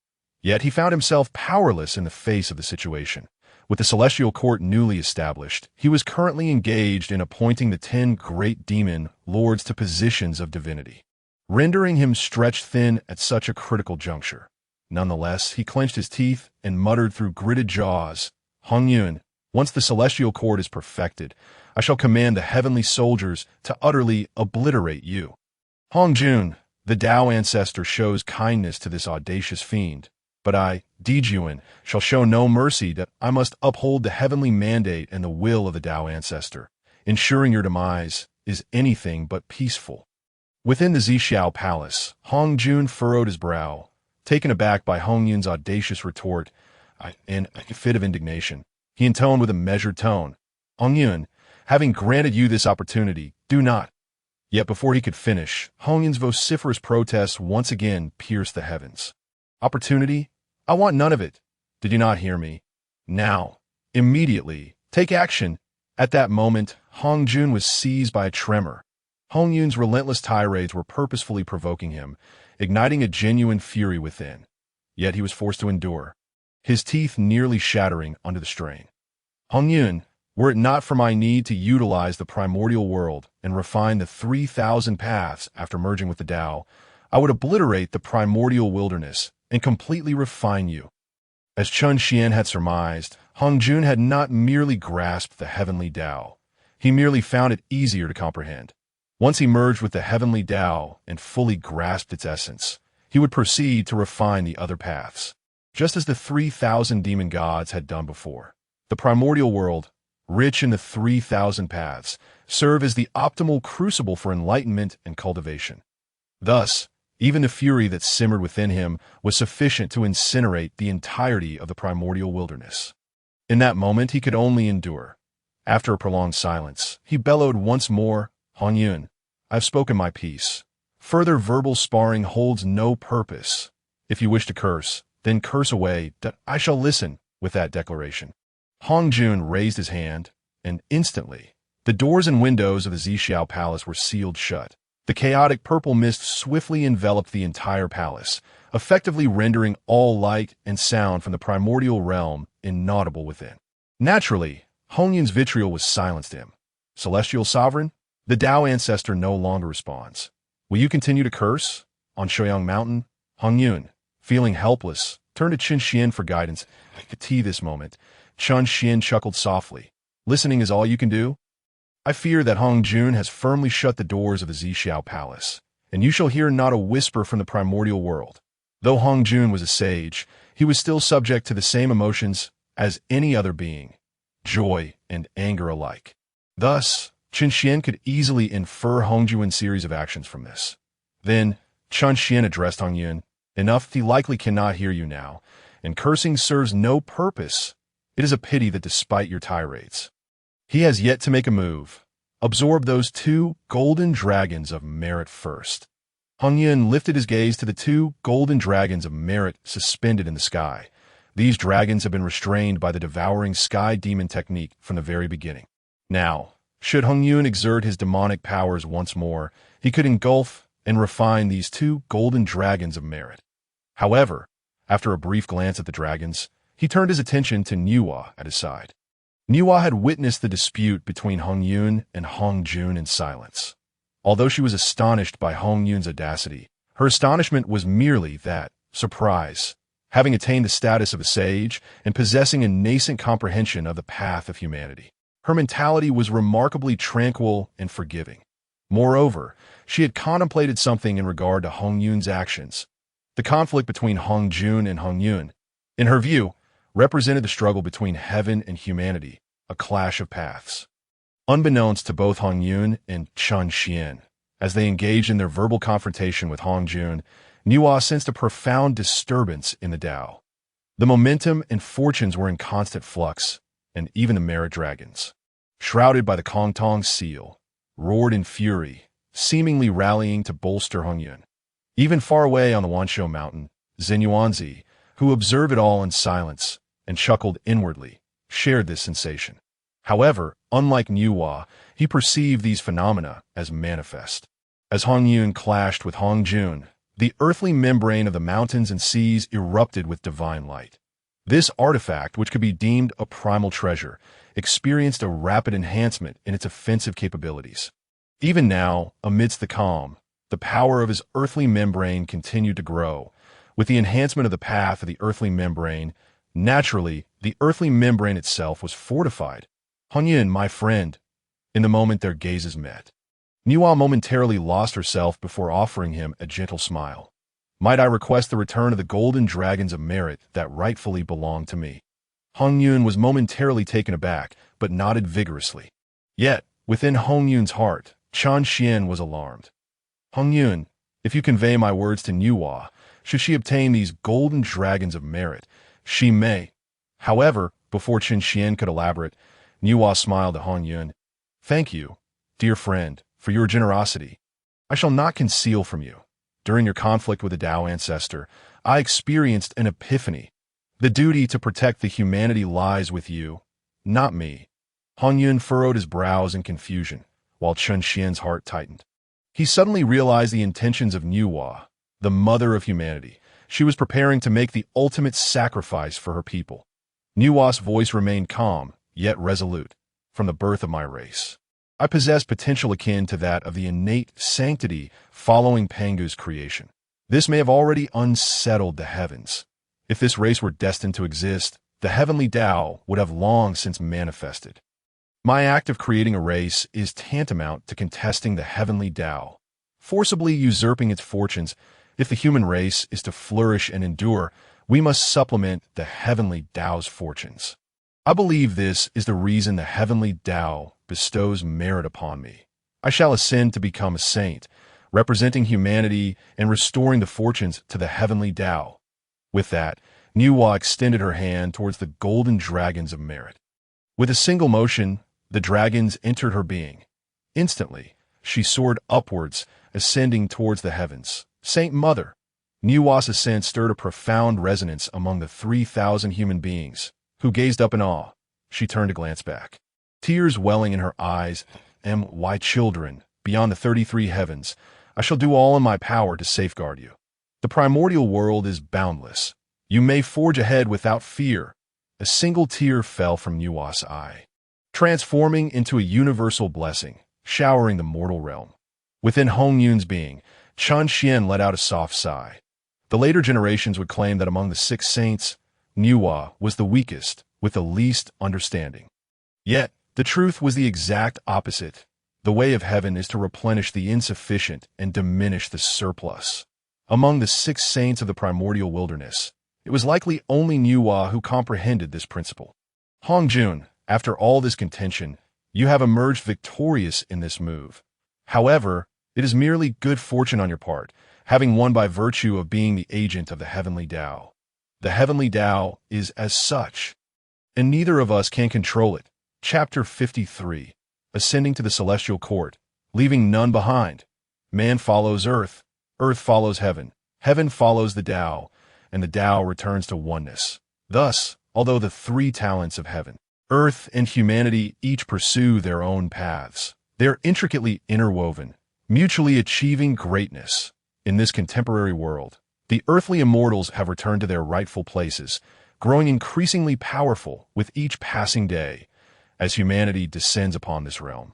Yet he found himself powerless in the face of the situation. With the celestial court newly established, he was currently engaged in appointing the 10 great demon lords to positions of divinity, rendering him stretched thin at such a critical juncture. Nonetheless, he clenched his teeth and muttered through gritted jaws, Hongyun, once the celestial court is perfected, I shall command the heavenly soldiers to utterly obliterate you. Hongjun, the Dao Ancestor shows kindness to this audacious fiend, but I, Xuan, shall show no mercy that I must uphold the heavenly mandate and the will of the Dao Ancestor. Ensuring your demise is anything but peaceful. Within the Zixiao Palace, Hongjun furrowed his brow, taken aback by Hongyun's audacious retort. In a fit of indignation, he intoned with a measured tone, Hongyun, having granted you this opportunity, do not. Yet before he could finish, Hongyun's vociferous protests once again pierced the heavens. Opportunity? I want none of it. Did you not hear me? Now, immediately, take action. At that moment, Hongjun was seized by a tremor. Hongyun's relentless tirades were purposefully provoking him, igniting a genuine fury within. Yet he was forced to endure, his teeth nearly shattering under the strain. Hongyun, were it not for my need to utilize the primordial world and refine the 3,000 paths after merging with the Tao, I would obliterate the primordial wilderness and completely refine you. As Chun Xian had surmised, Hongjun had not merely grasped the heavenly Tao. He merely found it easier to comprehend. Once he merged with the heavenly Tao and fully grasped its essence, he would proceed to refine the other paths, just as the 3,000 demon gods had done before. The primordial world, rich in the 3,000 paths, serve as the optimal crucible for enlightenment and cultivation. Thus, even the fury that simmered within him was sufficient to incinerate the entirety of the primordial wilderness. In that moment, he could only endure. After a prolonged silence, he bellowed once more, Hongyun, I have spoken my piece. Further verbal sparring holds no purpose. If you wish to curse, then curse away, that I shall listen. With that declaration, Hongjun raised his hand, and instantly, the doors and windows of the Zixiao Palace were sealed shut. The chaotic purple mist swiftly enveloped the entire palace, effectively rendering all light and sound from the primordial realm inaudible within. Naturally, Hongyun's vitriol was silenced him. Celestial Sovereign, the Dao Ancestor no longer responds. Will you continue to curse? On Shoyang Mountain, Hongyun, feeling helpless, turned to Chun Xian for guidance. I could see this moment. Chun Xian chuckled softly. Listening is all you can do? I fear that Hongjun has firmly shut the doors of the Zixiao Palace, and you shall hear not a whisper from the primordial world. Though Hongjun was a sage, he was still subject to the same emotions as any other being, joy and anger alike. Thus, Chun Xian could easily infer Hongjun's series of actions from this. Then, Chun Xian addressed Hongyun, Enough, he likely cannot hear you now, and cursing serves no purpose. It is a pity that despite your tirades, he has yet to make a move. Absorb those 2 golden dragons of merit first. Hongyun lifted his gaze to the 2 golden dragons of merit suspended in the sky. These dragons have been restrained by the devouring sky demon technique from the very beginning. Now, should Hongyun exert his demonic powers once more, he could engulf and refine these 2 golden dragons of merit. However, after a brief glance at the dragons, he turned his attention to Nuwa at his side. Niwa had witnessed the dispute between Hongyun and Hongjun in silence. Although she was astonished by Hongyun's audacity, her astonishment was merely that, surprise. Having attained the status of a sage and possessing a nascent comprehension of the path of humanity, her mentality was remarkably tranquil and forgiving. Moreover, she had contemplated something in regard to Hongyun's actions. The conflict between Hongjun and Hongyun, in her view, represented the struggle between heaven and humanity, a clash of paths. Unbeknownst to both Hongyun and Qian, as they engaged in their verbal confrontation with Hongjun, Niwa sensed a profound disturbance in the Tao. The momentum and fortunes were in constant flux, and even the merit dragons, shrouded by the Kongtong seal, roared in fury, seemingly rallying to bolster Hongyun. Even far away on the Wanshou mountain, Zenyuanzi, who observed it all in silence and chuckled inwardly, shared this sensation. However, unlike Niwa, he perceived these phenomena as manifest. As Hongyun clashed with Hongjun, the earthly membrane of the mountains and seas erupted with divine light. This artifact, which could be deemed a primal treasure, experienced a rapid enhancement in its offensive capabilities. Even now, amidst the calm, the power of his earthly membrane continued to grow. With the enhancement of the path of the earthly membrane, naturally, the earthly membrane itself was fortified. Hongyun, my friend. In the moment their gazes met, Niwa momentarily lost herself before offering him a gentle smile. Might I request the return of the golden dragons of merit that rightfully belong to me? Hongyun was momentarily taken aback, but nodded vigorously. Yet, within Hongyun's heart, Qian was alarmed. Hongyun, if you convey my words to Niwa, should she obtain these golden dragons of merit, she may. However, before Qian could elaborate, Niwa smiled at Hongyun. Thank you, dear friend, for your generosity. I shall not conceal from you. During your conflict with the Dao Ancestor, I experienced an epiphany. The duty to protect the humanity lies with you, not me. Hongyun furrowed his brows in confusion, while Qian's heart tightened. He suddenly realized the intentions of Niwa, the mother of humanity. She was preparing to make the ultimate sacrifice for her people. Niwa's voice remained calm, yet resolute. From the birth of my race, I possess potential akin to that of the innate sanctity following Pangu's creation. This may have already unsettled the heavens. If this race were destined to exist, the heavenly Tao would have long since manifested. My act of creating a race is tantamount to contesting the heavenly Tao, forcibly usurping its fortunes. If the human race is to flourish and endure, we must supplement the heavenly Tao's fortunes. I believe this is the reason the heavenly Tao bestows merit upon me. I shall ascend to become a saint, representing humanity and restoring the fortunes to the heavenly Tao. With that, Niwa extended her hand towards the golden dragons of merit. With a single motion, the dragons entered her being. Instantly, she soared upwards, ascending towards the heavens. Saint Mother! Niwa's ascent stirred a profound resonance among the 3,000 human beings, who gazed up in awe. She turned to glance back, tears welling in her eyes. My children, beyond the 33 heavens, I shall do all in my power to safeguard you. The primordial world is boundless. You may forge ahead without fear. A single tear fell from Niwa's eye, transforming into a universal blessing, showering the mortal realm. Within Hongyun's being, Qian let out a soft sigh. The later generations would claim that among the 6 saints, Niwa was the weakest, with the least understanding. Yet, the truth was the exact opposite. The way of heaven is to replenish the insufficient and diminish the surplus. Among the 6 saints of the primordial wilderness, it was likely only Niwa who comprehended this principle. Hongjun, after all this contention, you have emerged victorious in this move. However, it is merely good fortune on your part, having won by virtue of being the agent of the heavenly Tao. The heavenly Tao is as such, and neither of us can control it. Chapter 53. Ascending to the celestial court, leaving none behind. Man follows earth, earth follows heaven, heaven follows the Tao, and the Tao returns to oneness. Thus, although the 3 talents of heaven, earth, and humanity each pursue their own paths, they are intricately interwoven, mutually achieving greatness. In this contemporary world, the earthly immortals have returned to their rightful places, growing increasingly powerful with each passing day. as humanity descends upon this realm.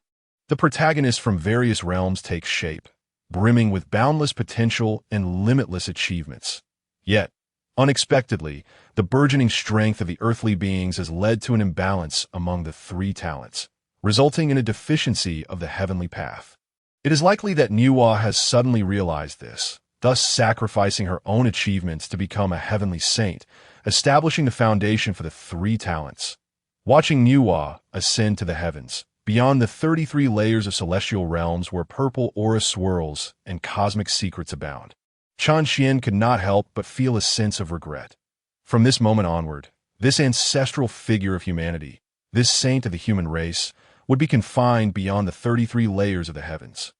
The protagonists from various realms take shape, brimming with boundless potential and limitless achievements. Yet, unexpectedly, the burgeoning strength of the earthly beings has led to an imbalance among the three talents, resulting in a deficiency of the heavenly path. It is likely that Nuwa has suddenly realized this, thus sacrificing her own achievements to become a heavenly saint, establishing the foundation for the three talents. Watching Nuwa ascend to the heavens, beyond the 33 layers of celestial realms where purple aura swirls and cosmic secrets abound, Xuan could not help but feel a sense of regret. From this moment onward, this ancestral figure of humanity, this saint of the human race, would be confined beyond the 33 layers of the heavens,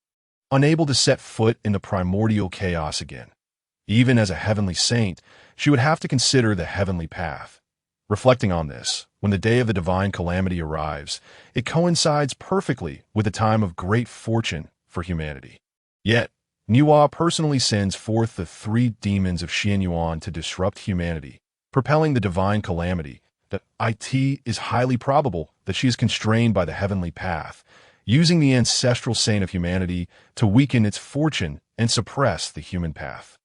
unable to set foot in the primordial chaos again. Even as a heavenly saint, she would have to consider the heavenly path. Reflecting on this, when the day of the divine calamity arrives, it coincides perfectly with a time of great fortune for humanity. Yet, Nuwa personally sends forth the three demons of Xuan to disrupt humanity, propelling the divine calamity. That it is highly probable that she is constrained by the heavenly path, using the ancestral saint of humanity to weaken its fortune and suppress the human path.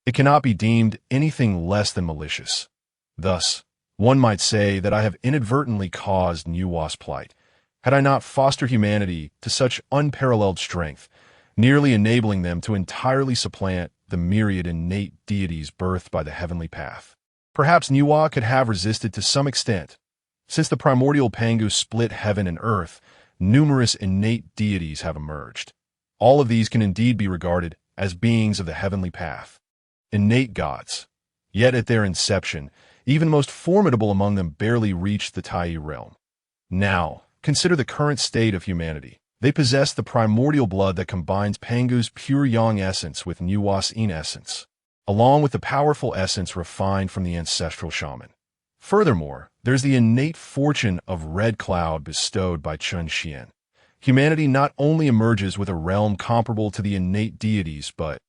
It cannot be deemed anything less than malicious. Thus, one might say that I have inadvertently caused Nuwa's plight, had I not fostered humanity to such unparalleled strength, nearly enabling them to entirely supplant the myriad innate deities birthed by the heavenly path. Perhaps Nuwa could have resisted to some extent. Since the primordial Pangu split heaven and earth, numerous innate deities have emerged. All of these can indeed be regarded as beings of the heavenly path, innate gods. Yet at their inception, even the most formidable among them barely reached the Tai realm. Now, consider the current state of humanity. They possess the primordial blood that combines Pangu's pure yang essence with Nuwa's yin essence, along with the powerful essence refined from the ancestral shaman. Furthermore, there's the innate fortune of red cloud bestowed by Xuan. Humanity not only emerges with a realm comparable to the innate deities, but,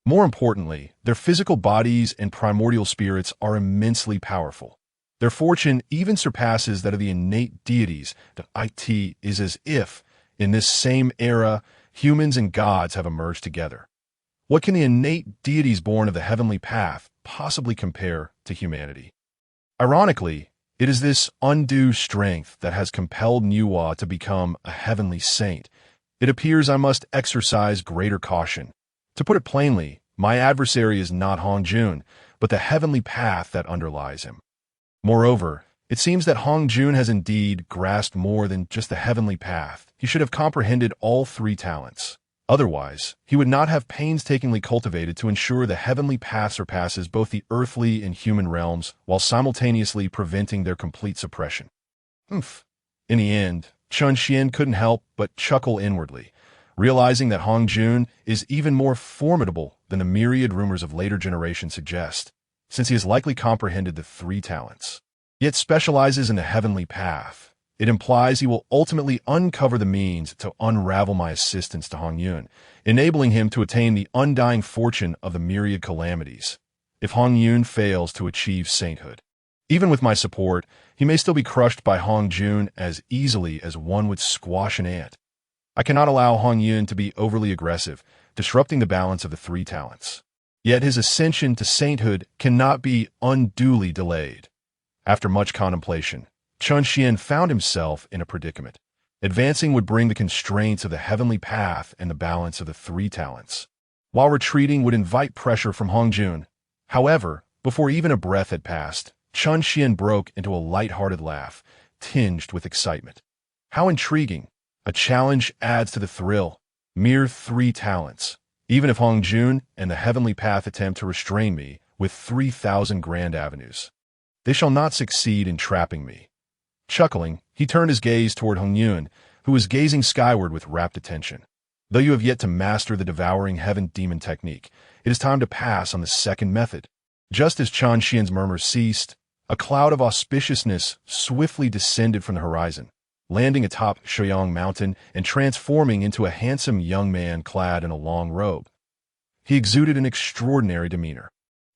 more importantly, their physical bodies and primordial spirits are immensely powerful. Their fortune even surpasses that of the innate deities. The it is as if, in this same era, humans and gods have emerged together. What can the innate deities born of the heavenly path possibly compare to humanity? Ironically, it is this undue strength that has compelled Nuwa to become a heavenly saint. It appears I must exercise greater caution. To put it plainly, my adversary is not Hongjun, but the heavenly path that underlies him. Moreover, it seems that Hongjun has indeed grasped more than just the heavenly path. He should have comprehended all three talents. Otherwise, he would not have painstakingly cultivated to ensure the heavenly path surpasses both the earthly and human realms while simultaneously preventing their complete suppression. In the end, Xuan couldn't help but chuckle inwardly, realizing that Hongjun is even more formidable than the myriad rumors of later generations suggest, since he has likely comprehended the three talents, yet specializes in the heavenly path. It implies he will ultimately uncover the means to unravel my assistance to Hongyun, enabling him to attain the undying fortune of the myriad calamities. If Hongyun fails to achieve sainthood, even with my support, he may still be crushed by Hongjun as easily as one would squash an ant. I cannot allow Hongyun to be overly aggressive, disrupting the balance of the three talents. Yet his ascension to sainthood cannot be unduly delayed. After much contemplation, Xuan found himself in a predicament. Advancing would bring the constraints of the heavenly path and the balance of the three talents, while retreating would invite pressure from Hongjun. However, before even a breath had passed, Xuan broke into a light-hearted laugh, tinged with excitement. How intriguing! A challenge adds to the thrill. Mere three talents. Even if Hongjun and the heavenly path attempt to restrain me with 3,000 grand avenues, they shall not succeed in trapping me. Chuckling, he turned his gaze toward Hongyun, who was gazing skyward with rapt attention. Though you have yet to master the devouring heaven demon technique, it is time to pass on the second method. Just as Xuan's murmurs ceased, a cloud of auspiciousness swiftly descended from the horizon, landing atop Shoyang Mountain and transforming into a handsome young man clad in a long robe. He exuded an extraordinary demeanor.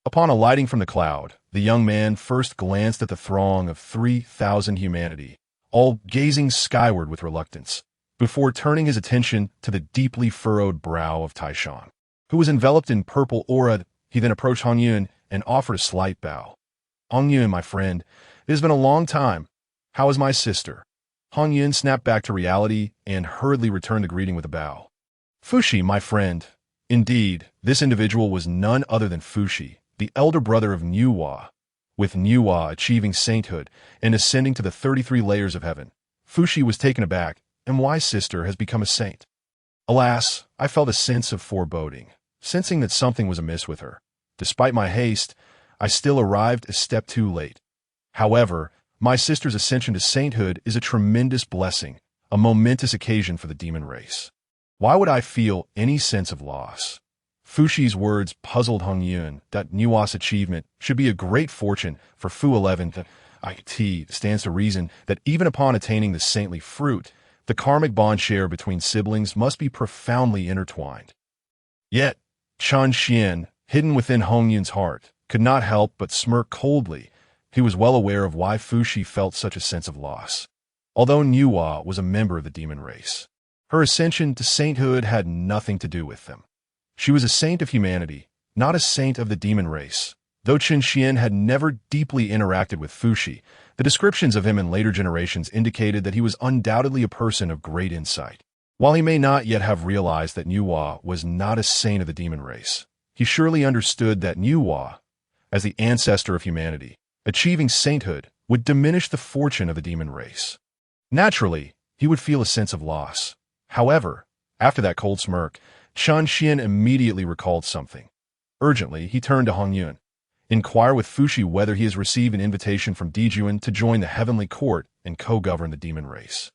Upon alighting from the cloud, the young man first glanced at the throng of 3,000 humanity, all gazing skyward with reluctance, before turning his attention to the deeply furrowed brow of Taishan, who was enveloped in purple aura. He then approached Hongyun and offered a slight bow. "Hongyun, my friend, it has been a long time. How is my sister?" Hongyun snapped back to reality and hurriedly returned the greeting with a bow. "Fushi, my friend." Indeed, this individual was none other than Fushi, the elder brother of Nuwa. With Nuwa achieving sainthood and ascending to the 33 layers of heaven, Fushi was taken aback, and why sister has become a saint. Alas, I felt a sense of foreboding, sensing that something was amiss with her. Despite my haste, I still arrived a step too late. However, my sister's ascension to sainthood is a tremendous blessing, a momentous occasion for the demon race. Why would I feel any sense of loss? Fushi's words puzzled Hongyun that Nuwa's achievement should be a great fortune for Fu 11. It stands to reason that even upon attaining the saintly fruit, the karmic bond share between siblings must be profoundly intertwined. Yet, Chan Xian, hidden within Hongyun's heart, could not help but smirk coldly. He was well aware of why Fushi felt such a sense of loss. Although Nuwa was a member of the demon race, her ascension to sainthood had nothing to do with them. She was a saint of humanity, not a saint of the demon race. Though Chen Xian had never deeply interacted with Fushi, the descriptions of him in later generations indicated that he was undoubtedly a person of great insight. While he may not yet have realized that Nuwa was not a saint of the demon race, he surely understood that Nuwa, as the ancestor of humanity, achieving sainthood would diminish the fortune of the demon race. Naturally, he would feel a sense of loss. However, after that cold smirk, Chan Xian immediately recalled something. Urgently, he turned to Hongyun. "Inquire with Fushi whether he has received an invitation from Dijuan to join the heavenly court and co-govern the demon race."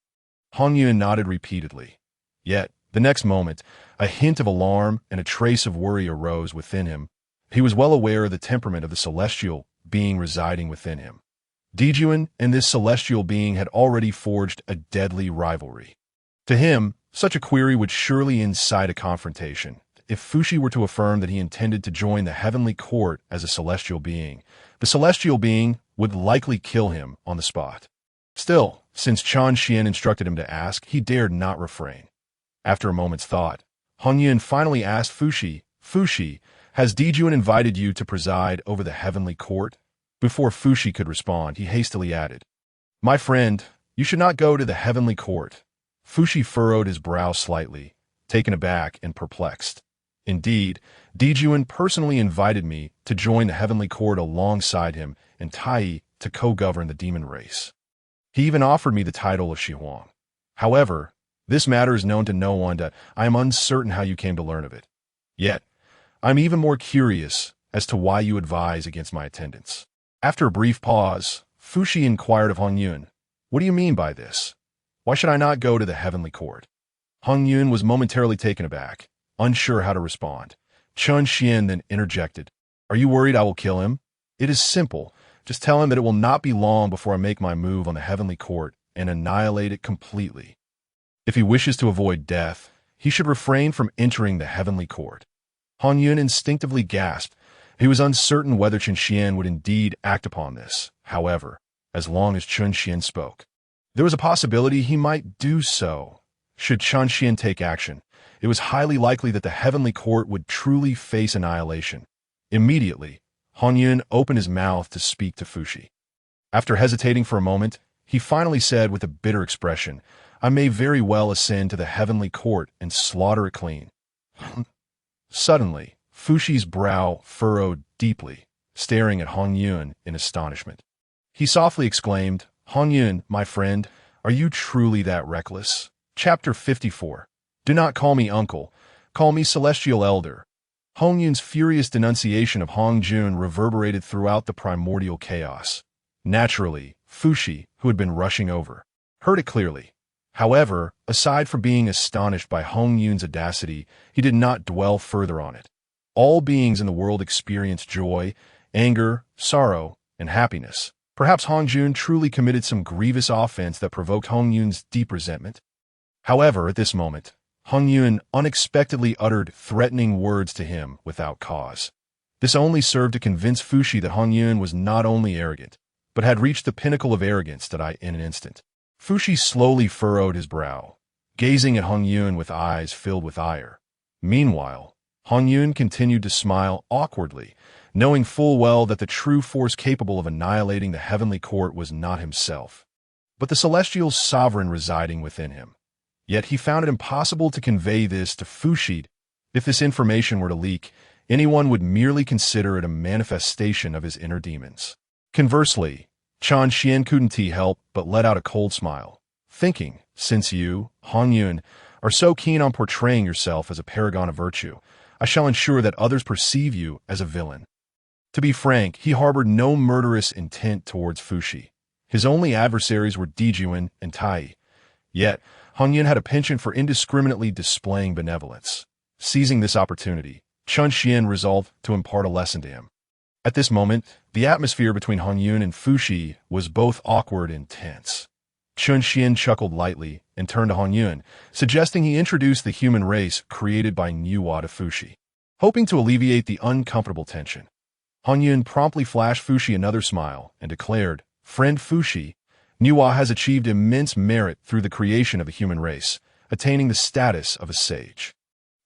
Hongyun nodded repeatedly. Yet, the next moment, a hint of alarm and a trace of worry arose within him. He was well aware of the temperament of the celestial being residing within him. Dijuan and this celestial being had already forged a deadly rivalry. To him, such a query would surely incite a confrontation. If Fushi were to affirm that he intended to join the heavenly court as a celestial being, the celestial being would likely kill him on the spot. Still, since Chan Xian instructed him to ask, he dared not refrain. After a moment's thought, Hongyun finally asked Fushi, "Fushi, has Dijuan invited you to preside over the heavenly court?" Before Fushi could respond, he hastily added, "My friend, you should not go to the heavenly court." Fushi furrowed his brow slightly, taken aback and perplexed. Indeed, Dijuan personally invited me to join the heavenly court alongside him and Tai to co-govern the demon race. He even offered me the title of Xuan. However, this matter is known to no one, that I am uncertain how you came to learn of it. Yet, I'm even more curious as to why you advise against my attendance. After a brief pause, Fushi inquired of Hongyun, "What do you mean by this? Why should I not go to the heavenly court?" Hongyun was momentarily taken aback, unsure how to respond. Chan Xian then interjected, "Are you worried I will kill him? It is simple. Just tell him that it will not be long before I make my move on the heavenly court and annihilate it completely. If he wishes to avoid death, he should refrain from entering the heavenly court." Hongyun instinctively gasped. He was uncertain whether Chen Xian would indeed act upon this. However, as long as Chen Xian spoke, there was a possibility he might do so. Should Chen Xian take action, it was highly likely that the heavenly court would truly face annihilation. Immediately, Hongyun opened his mouth to speak to Fushi. After hesitating for a moment, he finally said with a bitter expression, "I may very well ascend to the heavenly court and slaughter it clean." Suddenly, Fushi's brow furrowed deeply, staring at Hongyun in astonishment. He softly exclaimed, "Hongyun, my friend, are you truly that reckless?" Chapter 54. Do not call me uncle, call me celestial elder. Hongyun's furious denunciation of Hongjun reverberated throughout the primordial chaos. Naturally, Fushi, who had been rushing over, heard it clearly. However, aside from being astonished by Hongyun's audacity, he did not dwell further on it. All beings in the world experience joy, anger, sorrow, and happiness. Perhaps Hongjun truly committed some grievous offense that provoked Hongyun's deep resentment. However, at this moment, Hongyun unexpectedly uttered threatening words to him without cause. This only served to convince Fushi that Hongyun was not only arrogant, but had reached the pinnacle of arrogance in an instant. Fushi slowly furrowed his brow, gazing at Hongyun with eyes filled with ire. Meanwhile, Hongyun continued to smile awkwardly, knowing full well that the true force capable of annihilating the heavenly court was not himself, but the celestial sovereign residing within him. Yet he found it impossible to convey this to Fushi. If this information were to leak, anyone would merely consider it a manifestation of his inner demons. Conversely, Chan Xian couldn't help but let out a cold smile, thinking, since you, Hongyun, are so keen on portraying yourself as a paragon of virtue, I shall ensure that others perceive you as a villain. To be frank, he harbored no murderous intent towards Fushi. His only adversaries were Dijuan and Tai. Yet, Hongyun had a penchant for indiscriminately displaying benevolence. Seizing this opportunity, Chun Xian resolved to impart a lesson to him. At this moment, the atmosphere between Hongyun and Fushi was both awkward and tense. Chun Xian chuckled lightly and turned to Hongyun, suggesting he introduce the human race created by Nuwa to Fushi. Hoping to alleviate the uncomfortable tension, Hongyun promptly flashed Fushi another smile and declared, "Friend Fushi, Nuwa has achieved immense merit through the creation of a human race, attaining the status of a sage.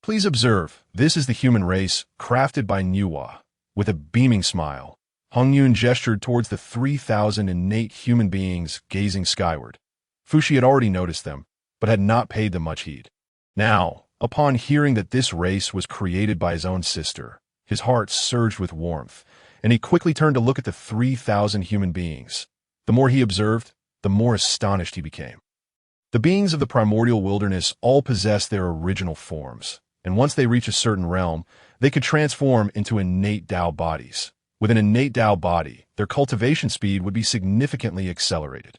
Please observe, this is the human race crafted by Nuwa." With a beaming smile, Hongyun gestured towards the 3,000 innate human beings gazing skyward. Fushi had already noticed them, but had not paid them much heed. Now, upon hearing that this race was created by his own sister, his heart surged with warmth, and he quickly turned to look at the 3,000 human beings. The more he observed, the more astonished he became. The beings of the primordial wilderness all possessed their original forms, and once they reach a certain realm, they could transform into innate Dao bodies. With an innate Dao body, their cultivation speed would be significantly accelerated.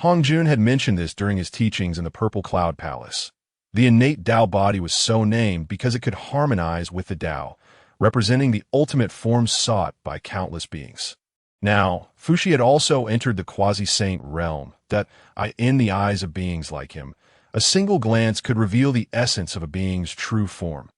Hongjun had mentioned this during his teachings in the Purple Cloud Palace. The innate Dao body was so named because it could harmonize with the Dao, representing the ultimate form sought by countless beings. Now, Fushi had also entered the quasi-saint realm that, in the eyes of beings like him, a single glance could reveal the essence of a being's true form.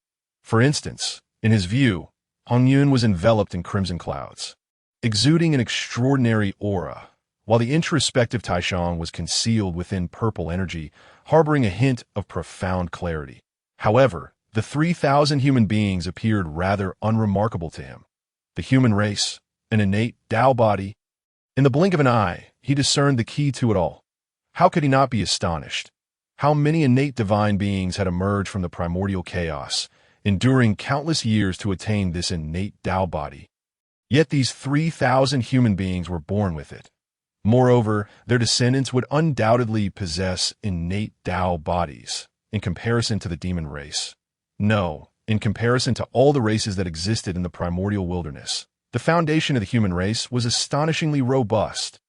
For instance, in his view, Hongyun was enveloped in crimson clouds, exuding an extraordinary aura, while the introspective Taishan was concealed within purple energy, harboring a hint of profound clarity. However, the 3,000 human beings appeared rather unremarkable to him. The human race, an innate Dao body. In the blink of an eye, he discerned the key to it all. How could he not be astonished? How many innate divine beings had emerged from the primordial chaos, enduring countless years to attain this innate Dao body. Yet these 3,000 human beings were born with it. Moreover, their descendants would undoubtedly possess innate Dao bodies, in comparison to the demon race. No, in comparison to all the races that existed in the primordial wilderness, the foundation of the human race was astonishingly robust.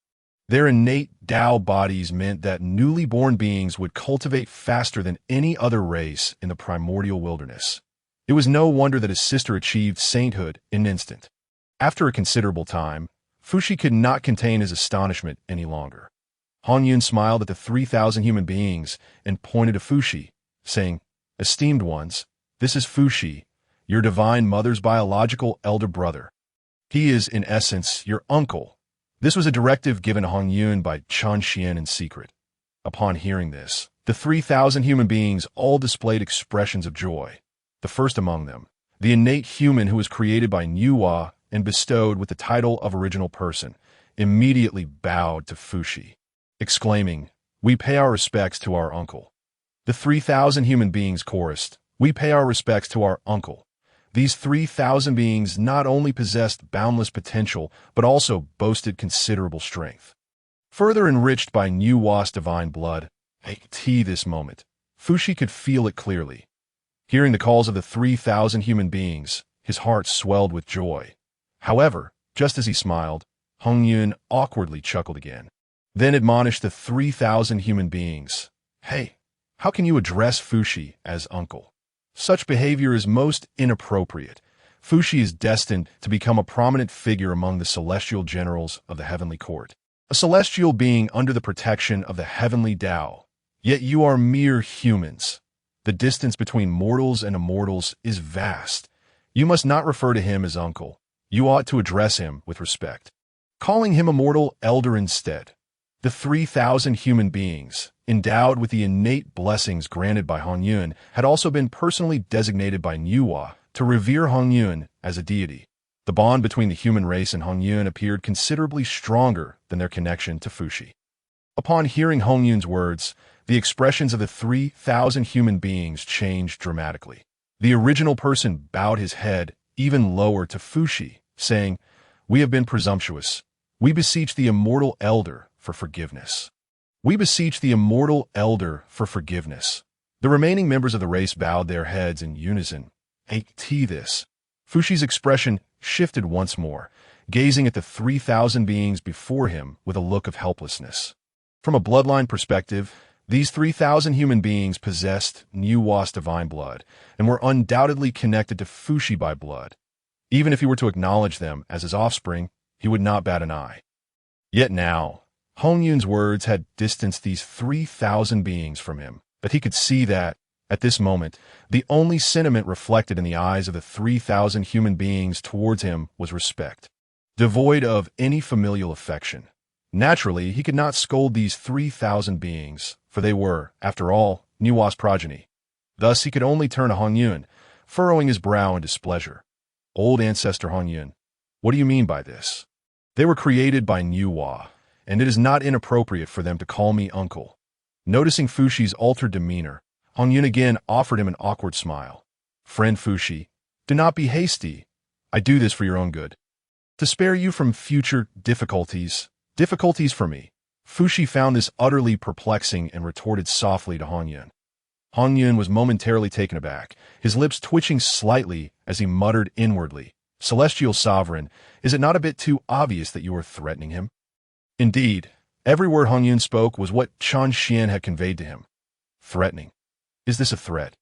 Their innate Dao bodies meant that newly born beings would cultivate faster than any other race in the primordial wilderness. It was no wonder that his sister achieved sainthood in an instant. After a considerable time, Fushi could not contain his astonishment any longer. Hongyun smiled at the 3,000 human beings and pointed to Fushi, saying, "Esteemed ones, this is Fushi, your divine mother's biological elder brother. He is, in essence, your uncle." This was a directive given to Hongyun by Chan Xian in secret. Upon hearing this, the 3,000 human beings all displayed expressions of joy. The first among them, the innate human who was created by Nuwa and bestowed with the title of original person, immediately bowed to Fushi, exclaiming, "We pay our respects to our uncle." The 3,000 human beings chorused, "We pay our respects to our uncle." These 3,000 beings not only possessed boundless potential, but also boasted considerable strength. Further enriched by Nuwa's divine blood, at this moment, Fushi could feel it clearly. Hearing the calls of the 3,000 human beings, his heart swelled with joy. However, just as he smiled, Hongyun awkwardly chuckled again, then admonished the 3,000 human beings, "Hey, how can you address Fushi as uncle? Such behavior is most inappropriate. Fushi is destined to become a prominent figure among the celestial generals of the heavenly court, a celestial being under the protection of the heavenly Dao. Yet you are mere humans. The distance between mortals and immortals is vast. You must not refer to him as uncle. You ought to address him with respect, calling him a mortal elder instead." The 3,000 human beings, endowed with the innate blessings granted by Hongyun, had also been personally designated by Nuwa to revere Hongyun as a deity. The bond between the human race and Hongyun appeared considerably stronger than their connection to Fuxi. Upon hearing Hongyun's words, the expressions of the 3,000 human beings changed dramatically. The original person bowed his head even lower to Fuxi, saying, "We have been presumptuous. We beseech the immortal elder for forgiveness. We beseech the immortal elder for forgiveness." The remaining members of the race bowed their heads in unison. This. Fuxi's expression shifted once more, gazing at the 3,000 beings before him with a look of helplessness. From a bloodline perspective, these 3,000 human beings possessed Nuwa's divine blood and were undoubtedly connected to Fuxi by blood. Even if he were to acknowledge them as his offspring, he would not bat an eye. Yet now, Hongyun's words had distanced these 3,000 beings from him, but he could see that, at this moment, the only sentiment reflected in the eyes of the 3,000 human beings towards him was respect, devoid of any familial affection. Naturally, he could not scold these 3,000 beings, for they were, after all, Nuwa's progeny. Thus he could only turn to Hongyun, furrowing his brow in displeasure. "Old Ancestor Hongyun, what do you mean by this? They were created by Nuwa, and it is not inappropriate for them to call me uncle." Noticing Fuxi's altered demeanor, Hongyun again offered him an awkward smile. "Friend Fuxi, do not be hasty. I do this for your own good. To spare you from future difficulties for me." Fuxi found this utterly perplexing and retorted softly to Hongyun. Hongyun was momentarily taken aback, his lips twitching slightly as he muttered inwardly, "Celestial Sovereign, is it not a bit too obvious that you are threatening him?" Indeed, every word Hongyun spoke was what Chan Xian had conveyed to him. Threatening. Is this a threat?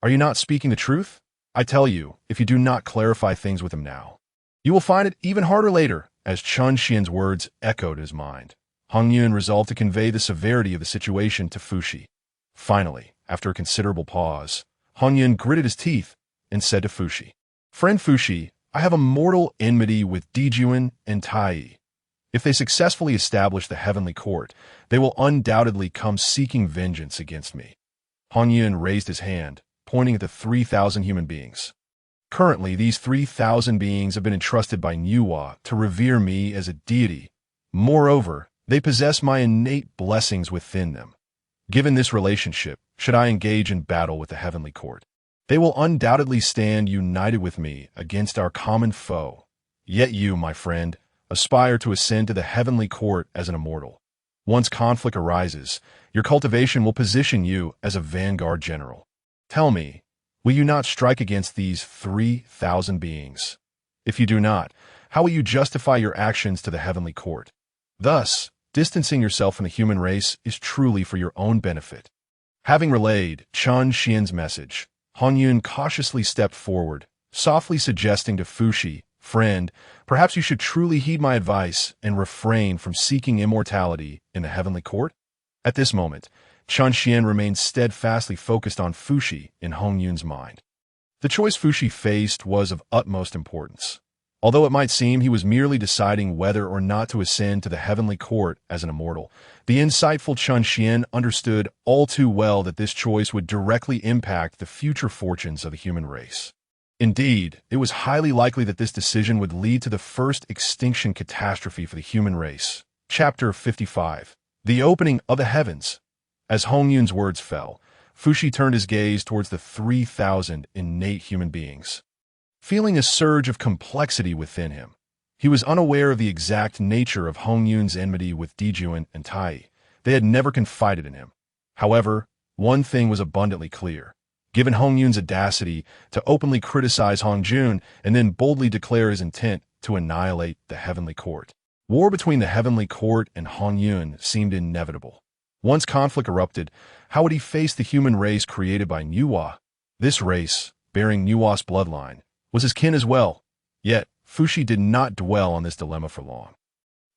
Are you not speaking the truth? I tell you, if you do not clarify things with him now, you will find it even harder later. As Chan Xian's words echoed in his mind, Hongyun resolved to convey the severity of the situation to Fuxi. Finally, after a considerable pause, Hongyun gritted his teeth and said to Fuxi, "Friend Fuxi, I have a mortal enmity with Zhunti and Tai. If they successfully establish the heavenly court, they will undoubtedly come seeking vengeance against me." Hongyun raised his hand, pointing at the 3,000 human beings. "Currently, these 3,000 beings have been entrusted by Nuwa to revere me as a deity. Moreover, they possess my innate blessings within them. Given this relationship, should I engage in battle with the heavenly court, they will undoubtedly stand united with me against our common foe. Yet you, my friend, aspire to ascend to the heavenly court as an immortal. Once conflict arises, your cultivation will position you as a vanguard general. Tell me, will you not strike against these 3,000 beings? If you do not, how will you justify your actions to the heavenly court? Thus, distancing yourself from the human race is truly for your own benefit." Having relayed Chan Xian's message, Hongyun cautiously stepped forward, softly suggesting to Fuxi, "Friend, perhaps you should truly heed my advice and refrain from seeking immortality in the heavenly court?" At this moment, Chan Xian remained steadfastly focused on Fuxi in Hongyun's mind. The choice Fuxi faced was of utmost importance. Although it might seem he was merely deciding whether or not to ascend to the heavenly court as an immortal, the insightful Chan Xian understood all too well that this choice would directly impact the future fortunes of the human race. Indeed, it was highly likely that this decision would lead to the first extinction catastrophe for the human race. Chapter 55. The Opening of the Heavens. As Hongyun's words fell, Fuxi turned his gaze towards the 3,000 innate human beings. Feeling a surge of complexity within him, he was unaware of the exact nature of Hongyun's enmity with Zhunti and Tai. They had never confided in him. However, one thing was abundantly clear. Given Hongyun's audacity to openly criticize Hongjun and then boldly declare his intent to annihilate the heavenly court, war between the heavenly court and Hongyun seemed inevitable. Once conflict erupted, how would he face the human race created by Nuwa? This race, bearing Nuwa's bloodline, was his kin as well. Yet, Fuxi did not dwell on this dilemma for long.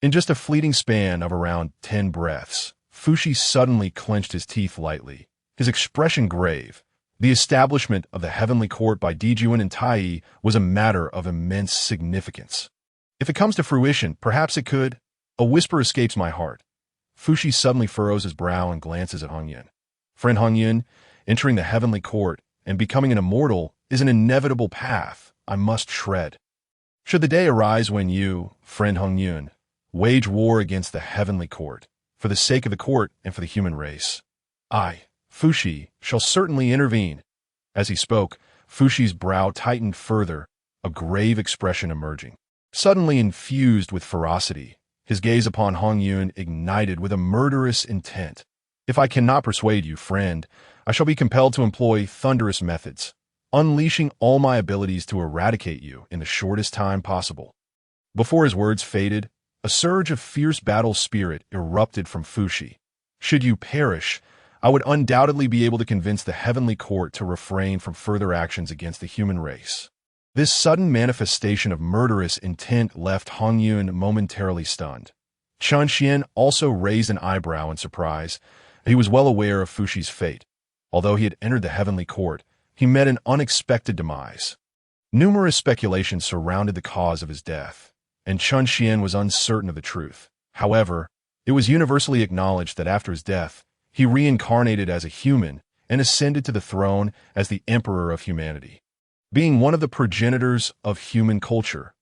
In just a fleeting span of around 10 breaths, Fuxi suddenly clenched his teeth lightly, his expression grave. The establishment of the heavenly court by Zhunti and Tai was a matter of immense significance. If it comes to fruition, perhaps it could. A whisper escapes my heart. Fushi suddenly furrows his brow and glances at Hongyun. Friend Hongyun, entering the heavenly court and becoming an immortal is an inevitable path I must tread. Should the day arise when you, friend Hongyun, wage war against the heavenly court, for the sake of the court and for the human race, I, Fushi, shall certainly intervene. As he spoke, Fushi's brow tightened further, a grave expression emerging. Suddenly infused with ferocity, his gaze upon Hongyun ignited with a murderous intent. If I cannot persuade you, friend, I shall be compelled to employ thunderous methods, unleashing all my abilities to eradicate you in the shortest time possible. Before his words faded, a surge of fierce battle spirit erupted from Fushi. Should you perish, I would undoubtedly be able to convince the heavenly court to refrain from further actions against the human race. This sudden manifestation of murderous intent left Hongyun momentarily stunned. Qian also raised an eyebrow in surprise. He was well aware of Fushi's fate. Although he had entered the heavenly court, he met an unexpected demise. Numerous speculations surrounded the cause of his death, and Qian was uncertain of the truth. However, it was universally acknowledged that after his death, he reincarnated as a human and ascended to the throne as the Emperor of Humanity, being one of the progenitors of human culture.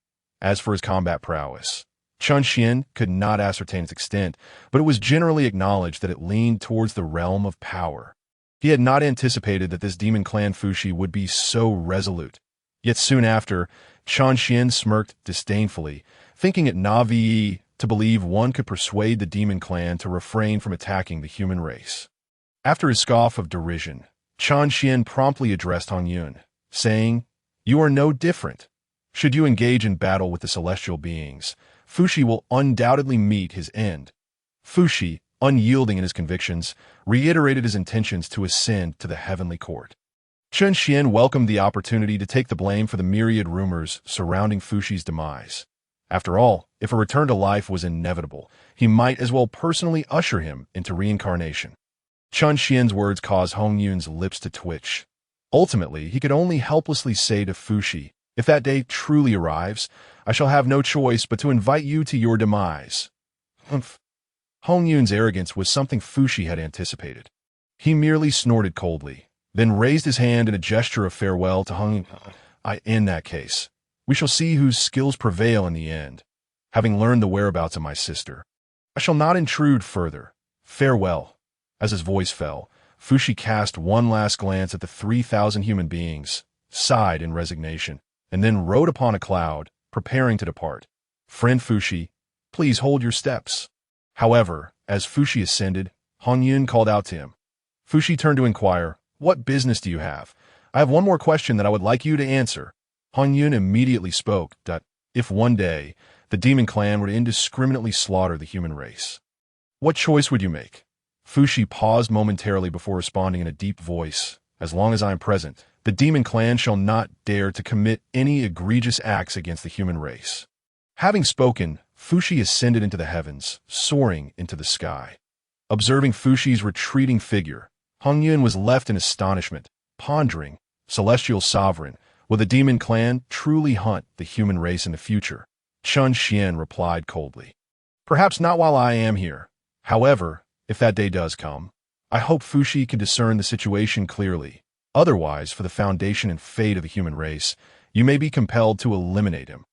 As for his combat prowess, Qian could not ascertain its extent, but it was generally acknowledged that it leaned towards the realm of power. He had not anticipated that this demon clan Fushi would be so resolute. Yet soon after, Qian smirked disdainfully, thinking it naive to believe one could persuade the demon clan to refrain from attacking the human race. After his scoff of derision, Qian promptly addressed Hongyun, saying, "You are no different. Should you engage in battle with the celestial beings, Fushi will undoubtedly meet his end." Fushi, unyielding in his convictions, reiterated his intentions to ascend to the heavenly court. Qian welcomed the opportunity to take the blame for the myriad rumors surrounding Fushi's demise. After all, if a return to life was inevitable, he might as well personally usher him into reincarnation. Qian's words caused Hongyun's lips to twitch. Ultimately, he could only helplessly say to Fushi, "If that day truly arrives, I shall have no choice but to invite you to your demise." Humph. Hongyun's arrogance was something Fushi had anticipated. He merely snorted coldly, then raised his hand in a gesture of farewell to Hongyun. In that case, we shall see whose skills prevail in the end. Having learned the whereabouts of my sister, I shall not intrude further. Farewell." As his voice fell, Fushi cast one last glance at the 3,000 human beings, sighed in resignation, and then rode upon a cloud, preparing to depart. "Friend Fushi, please hold your steps." However, as Fushi ascended, Hongyun called out to him. Fushi turned to inquire, "What business do you have? I have one more question that I would like you to answer." Hongyun immediately spoke that if one day the demon clan were to indiscriminately slaughter the human race, what choice would you make? Fushi paused momentarily before responding in a deep voice. "As long as I am present, the demon clan shall not dare to commit any egregious acts against the human race." Having spoken, Fushi ascended into the heavens, soaring into the sky. Observing Fushi's retreating figure, Hongyun was left in astonishment, pondering, "Celestial sovereign, will the demon clan truly hunt the human race in the future?" Qian replied coldly, "Perhaps not while I am here. However, if that day does come, I hope Fushi can discern the situation clearly. Otherwise, for the foundation and fate of the human race, you may be compelled to eliminate him."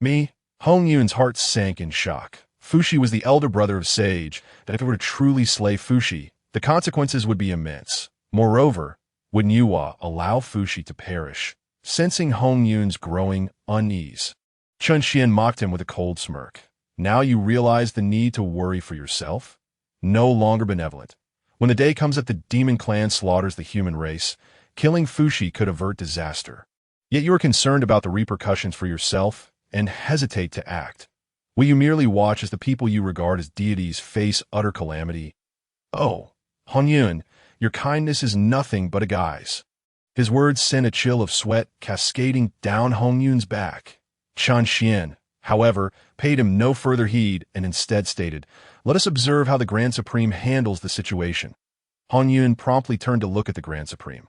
Me? Hongyun's heart sank in shock. Fushi was the elder brother of Sage, that if it were to truly slay Fushi, the consequences would be immense. Moreover, would Nuwa allow Fushi to perish? Sensing Hongyun's growing unease, Qian mocked him with a cold smirk. "Now you realize the need to worry for yourself? No longer benevolent. When the day comes that the demon clan slaughters the human race, killing Fushi could avert disaster. Yet you are concerned about the repercussions for yourself and hesitate to act. Will you merely watch as the people you regard as deities face utter calamity? Oh, Hongyun, your kindness is nothing but a guise." His words sent a chill of sweat cascading down Hongyun's back. Qian, however, paid him no further heed and instead stated, "Let us observe how the Grand Supreme handles the situation." Hongyun promptly turned to look at the Grand Supreme.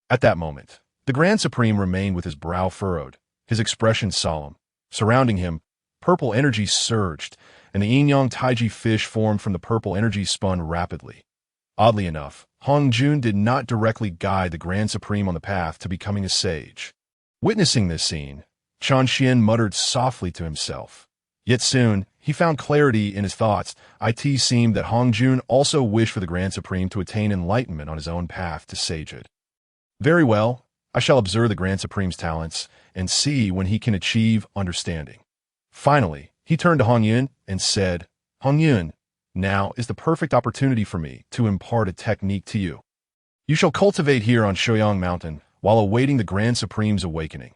At that moment, the Grand Supreme remained with his brow furrowed, his expression solemn. Surrounding him, purple energy surged, and the yin-yang taiji fish formed from the purple energy spun rapidly. Oddly enough, Hongyun did not directly guide the Grand Supreme on the path to becoming a sage. Witnessing this scene, Qian muttered softly to himself. Yet soon, he found clarity in his thoughts. It seemed that Hongyun also wished for the Grand Supreme to attain enlightenment on his own path to sagehood. Very well, I shall observe the Grand Supreme's talents and see when he can achieve understanding. Finally, he turned to Hongyun and said, Hongyun, now is the perfect opportunity for me to impart a technique to you. You shall cultivate here on Shouyang Mountain while awaiting the Grand Supreme's awakening.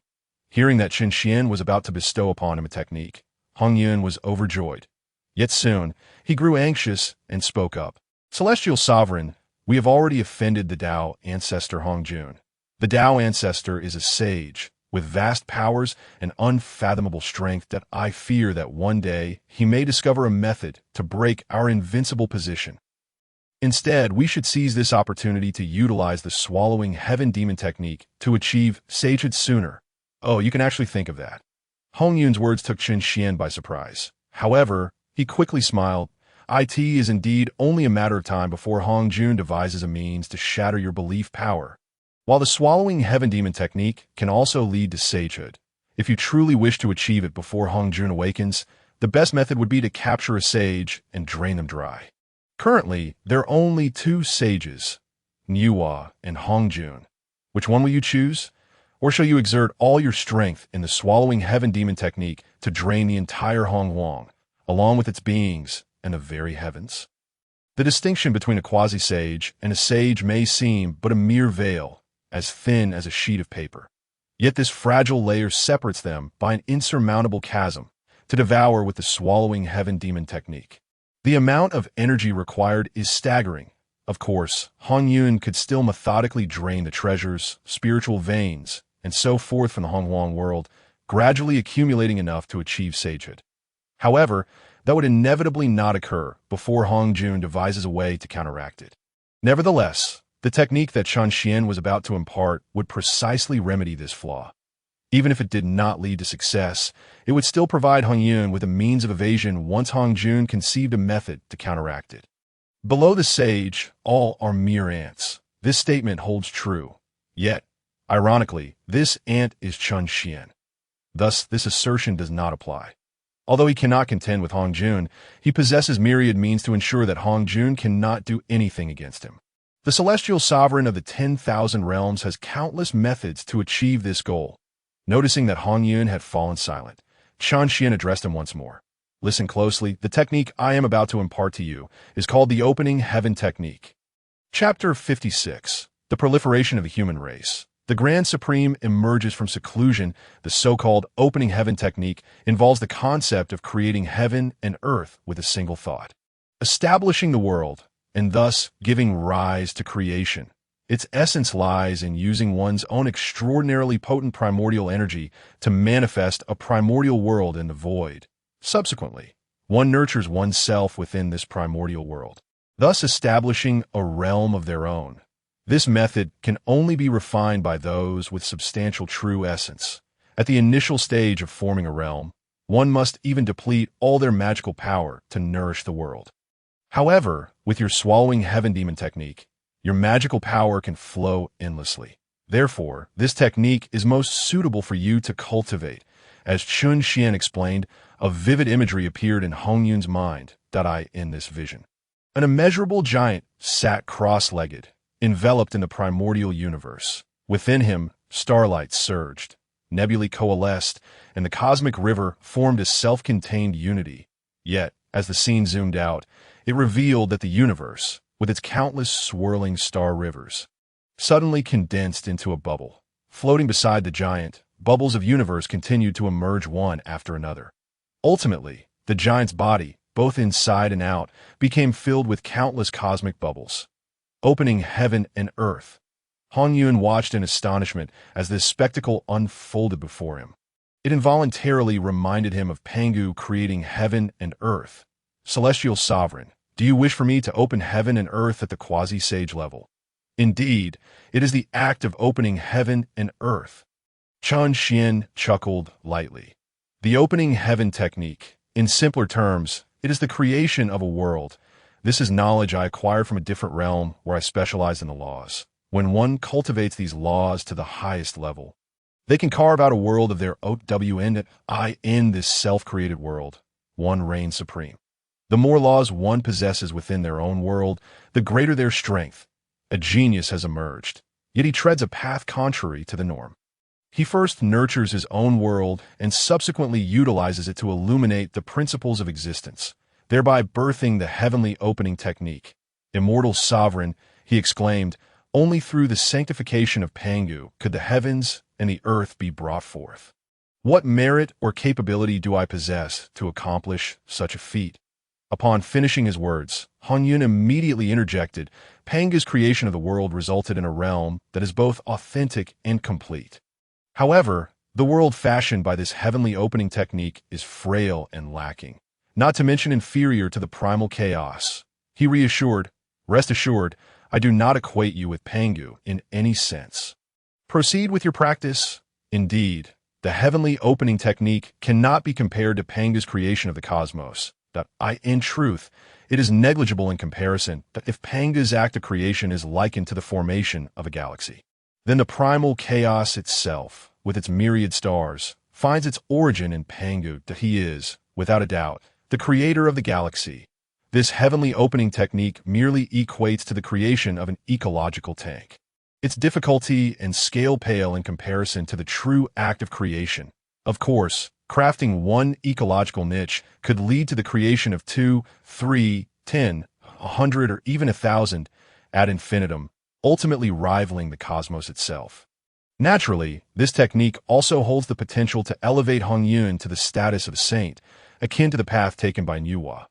Hearing that Qian was about to bestow upon him a technique, Hongyun was overjoyed. Yet soon, he grew anxious and spoke up. Celestial Sovereign, we have already offended the Dao Ancestor Hongyun. The Dao Ancestor is a sage, with vast powers and unfathomable strength that I fear that one day he may discover a method to break our invincible position. Instead, we should seize this opportunity to utilize the swallowing heaven demon technique to achieve sagehood sooner. Oh, you can actually think of that. Hongyun's words took Qian by surprise. However, he quickly smiled. It is indeed only a matter of time before Hongyun devises a means to shatter your belief power. While the swallowing heaven demon technique can also lead to sagehood, if you truly wish to achieve it before Hongyun awakens, the best method would be to capture a sage and drain them dry. Currently, there are only two sages, Niwa and Hongyun. Which one will you choose? Or shall you exert all your strength in the swallowing heaven demon technique to drain the entire Hongwang, along with its beings and the very heavens? The distinction between a quasi-sage and a sage may seem but a mere veil, as thin as a sheet of paper. Yet this fragile layer separates them by an insurmountable chasm to devour with the swallowing heaven demon technique. The amount of energy required is staggering. Of course, Hongyun could still methodically drain the treasures, spiritual veins, and so forth from the Hongwang world, gradually accumulating enough to achieve sagehood. However, that would inevitably not occur before Hongyun devises a way to counteract it. Nevertheless, the technique that Qian was about to impart would precisely remedy this flaw. Even if it did not lead to success, it would still provide Hongyun with a means of evasion once Hongyun conceived a method to counteract it. Below the sage, all are mere ants. This statement holds true. Yet, ironically, this ant is Qian. Thus, this assertion does not apply. Although he cannot contend with Hongyun, he possesses myriad means to ensure that Hongyun cannot do anything against him. The celestial sovereign of the 10,000 realms has countless methods to achieve this goal. Noticing that Hongyun had fallen silent, Qian addressed him once more. Listen closely. The technique I am about to impart to you is called the Opening Heaven Technique. Chapter 56. The Proliferation of the Human Race. The Grand Supreme emerges from seclusion. The so-called Opening Heaven Technique involves the concept of creating heaven and earth with a single thought. Establishing the world, and thus giving rise to creation. Its essence lies in using one's own extraordinarily potent primordial energy to manifest a primordial world in the void. Subsequently, one nurtures oneself within this primordial world, thus establishing a realm of their own. This method can only be refined by those with substantial true essence. At the initial stage of forming a realm, one must even deplete all their magical power to nourish the world. However, with your swallowing heaven demon technique, your magical power can flow endlessly. Therefore, this technique is most suitable for you to cultivate. As Qian explained, a vivid imagery appeared in Hongyun's mind. In this vision, an immeasurable giant sat cross-legged, enveloped in the primordial universe. Within him, starlight surged, nebulae coalesced, and the cosmic river formed a self-contained unity. Yet, as the scene zoomed out, it revealed that the universe, with its countless swirling star rivers, suddenly condensed into a bubble. Floating beside the giant, bubbles of universe continued to emerge one after another. Ultimately, the giant's body, both inside and out, became filled with countless cosmic bubbles. Opening heaven and earth. Hongyun watched in astonishment as this spectacle unfolded before him. It involuntarily reminded him of Pangu creating heaven and earth. Celestial Sovereign, do you wish for me to open heaven and earth at the quasi-sage level? Indeed, it is the act of opening heaven and earth. Qian chuckled lightly. The Opening Heaven Technique, in simpler terms, It is the creation of a world. This is knowledge I acquired from a different realm where I specialize in the laws. When one cultivates these laws to the highest level, they can carve out a world of their own. In this self-created world, one reigns supreme. The more laws one possesses within their own world, the greater their strength. A genius has emerged, yet he treads a path contrary to the norm. He first nurtures his own world and subsequently utilizes it to illuminate the principles of existence, thereby birthing the heavenly opening technique. Immortal sovereign, he exclaimed, only through the sanctification of Pangu could the heavens and the earth be brought forth. What merit or capability do I possess to accomplish such a feat? Upon finishing his words, Hongyun immediately interjected, Pangu's creation of the world resulted in a realm that is both authentic and complete. However, the world fashioned by this heavenly opening technique is frail and lacking, not to mention inferior to the primal chaos. He reassured, rest assured, I do not equate you with Pangu in any sense. Proceed with your practice. Indeed, the heavenly opening technique cannot be compared to Pangu's creation of the cosmos. In truth, it is negligible in comparison. If Pangu's act of creation is likened to the formation of a galaxy, then the primal chaos itself, with its myriad stars, finds its origin in Pangu. He is, without a doubt, the creator of the galaxy. This heavenly opening technique merely equates to the creation of an ecological tank. Its difficulty and scale pale in comparison to the true act of creation. Of course, crafting one ecological niche could lead to the creation of 2, 3, 10, 100, or even 1,000 ad infinitum, ultimately rivaling the cosmos itself. Naturally, this technique also holds the potential to elevate Hongyun to the status of saint, akin to the path taken by Nuwa.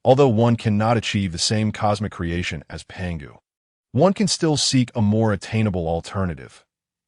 Although one cannot achieve the same cosmic creation as Pangu, one can still seek a more attainable alternative.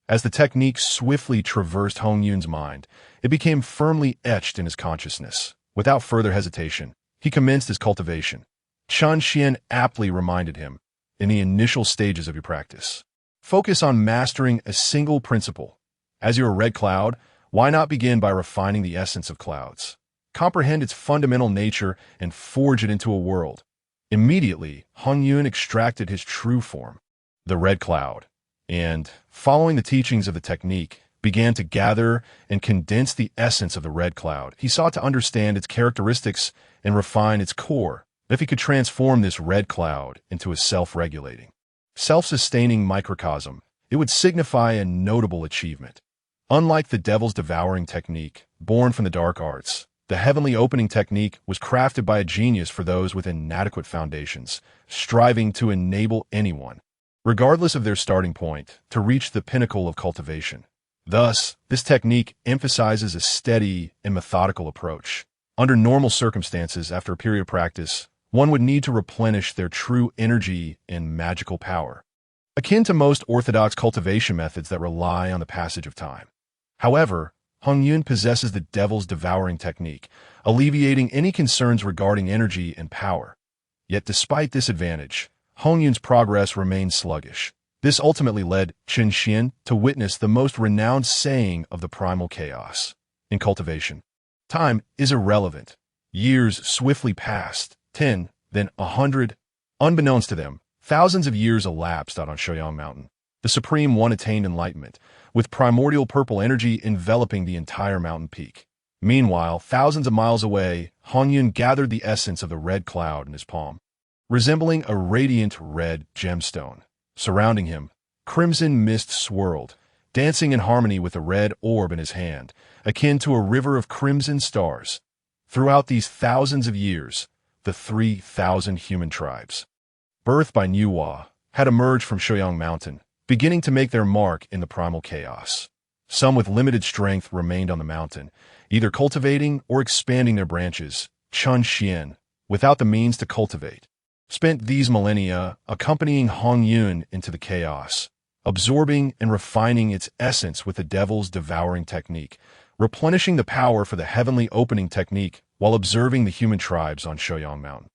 As the technique swiftly traversed Hongyun's mind, it became firmly etched in his consciousness. Without further hesitation, he commenced his cultivation. Chan Xian aptly reminded him, in the initial stages of your practice, focus on mastering a single principle. As you're a red cloud, why not begin by refining the essence of clouds? Comprehend its fundamental nature and forge it into a world. Immediately, Hongyun extracted his true form, the red cloud, and, following the teachings of the technique, began to gather and condense the essence of the red cloud. He sought to understand its characteristics and refine its core. If he could transform this red cloud into a self-regulating, self-sustaining microcosm, it would signify a notable achievement. Unlike the devil's devouring technique, born from the dark arts, the heavenly opening technique was crafted by a genius for those with inadequate foundations, striving to enable anyone, regardless of their starting point, to reach the pinnacle of cultivation. Thus, this technique emphasizes a steady and methodical approach. Under normal circumstances, after a period of practice, one would need to replenish their true energy and magical power, akin to most orthodox cultivation methods that rely on the passage of time. However, Hongyun possesses the devil's devouring technique, alleviating any concerns regarding energy and power. Yet despite this advantage, Hongyun's progress remained sluggish. This ultimately led Chen Xian to witness the most renowned saying of the primal chaos. In cultivation, time is irrelevant. Years swiftly passed, 10, then 100. Unbeknownst to them, thousands of years elapsed out on Xuan Mountain. The Supreme One attained enlightenment, with primordial purple energy enveloping the entire mountain peak. Meanwhile, thousands of miles away, Hongyun gathered the essence of the red cloud in his palm, resembling a radiant red gemstone. Surrounding him, crimson mist swirled, dancing in harmony with a red orb in his hand, akin to a river of crimson stars. Throughout these thousands of years, the 3,000 human tribes, birthed by Nuwa, had emerged from Xuan Mountain, beginning to make their mark in the primal chaos. Some with limited strength remained on the mountain, either cultivating or expanding their branches. Chen Xian, without the means to cultivate, spent these millennia accompanying Hongyun into the chaos, absorbing and refining its essence with the devil's devouring technique, replenishing the power for the heavenly opening technique while observing the human tribes on Xuan Mountain.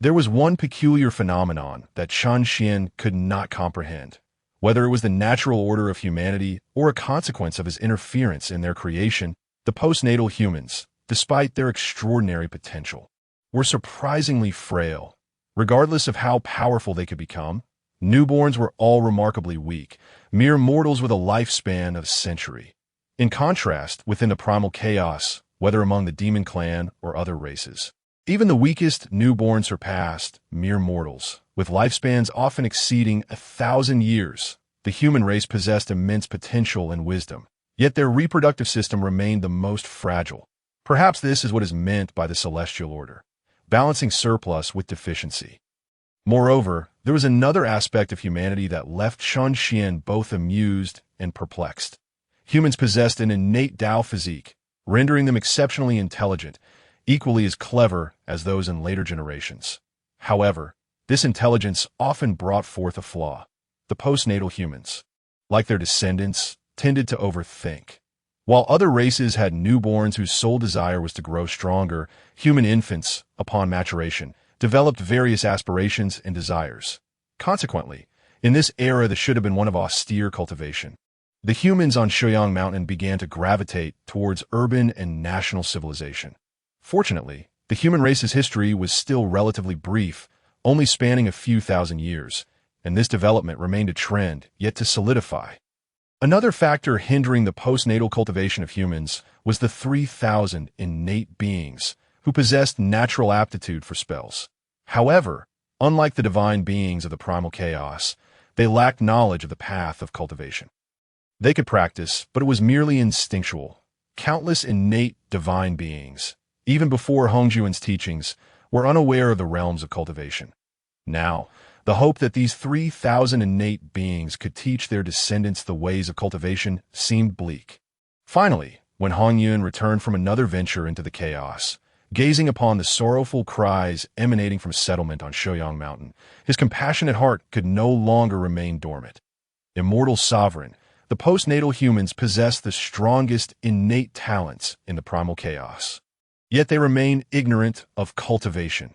There was one peculiar phenomenon that Chen Xian could not comprehend, whether it was the natural order of humanity or a consequence of his interference in their creation. The postnatal humans, despite their extraordinary potential, were surprisingly frail. Regardless of how powerful they could become, newborns were all remarkably weak, mere mortals with a lifespan of a century. In contrast, within the primal chaos, whether among the demon clan or other races, even the weakest newborn surpassed mere mortals, with lifespans often exceeding 1,000 years. The human race possessed immense potential and wisdom, yet their reproductive system remained the most fragile. Perhaps this is what is meant by the celestial order, balancing surplus with deficiency. Moreover, there was another aspect of humanity that left Xuan both amused and perplexed. Humans possessed an innate Tao physique, rendering them exceptionally intelligent, equally as clever as those in later generations. However, this intelligence often brought forth a flaw. The postnatal humans, like their descendants, tended to overthink. While other races had newborns whose sole desire was to grow stronger, human infants, upon maturation, developed various aspirations and desires. Consequently, in this era that should have been one of austere cultivation, the humans on Xuan Mountain began to gravitate towards urban and national civilization. Fortunately, the human race's history was still relatively brief, only spanning a few thousand years, and this development remained a trend yet to solidify. Another factor hindering the postnatal cultivation of humans was the 3,000 innate beings who possessed natural aptitude for spells. However, unlike the divine beings of the primal chaos, they lacked knowledge of the path of cultivation. They could practice, but it was merely instinctual. Countless innate divine beings, even before Hongyuan's teachings, were unaware of the realms of cultivation. Now, the hope that these 3,000 innate beings could teach their descendants the ways of cultivation seemed bleak. Finally, when Hongyun returned from another venture into the chaos, gazing upon the sorrowful cries emanating from settlement on Xuan Mountain, his compassionate heart could no longer remain dormant. Immortal sovereign, the postnatal humans possess the strongest innate talents in the primal chaos. Yet they remain ignorant of cultivation.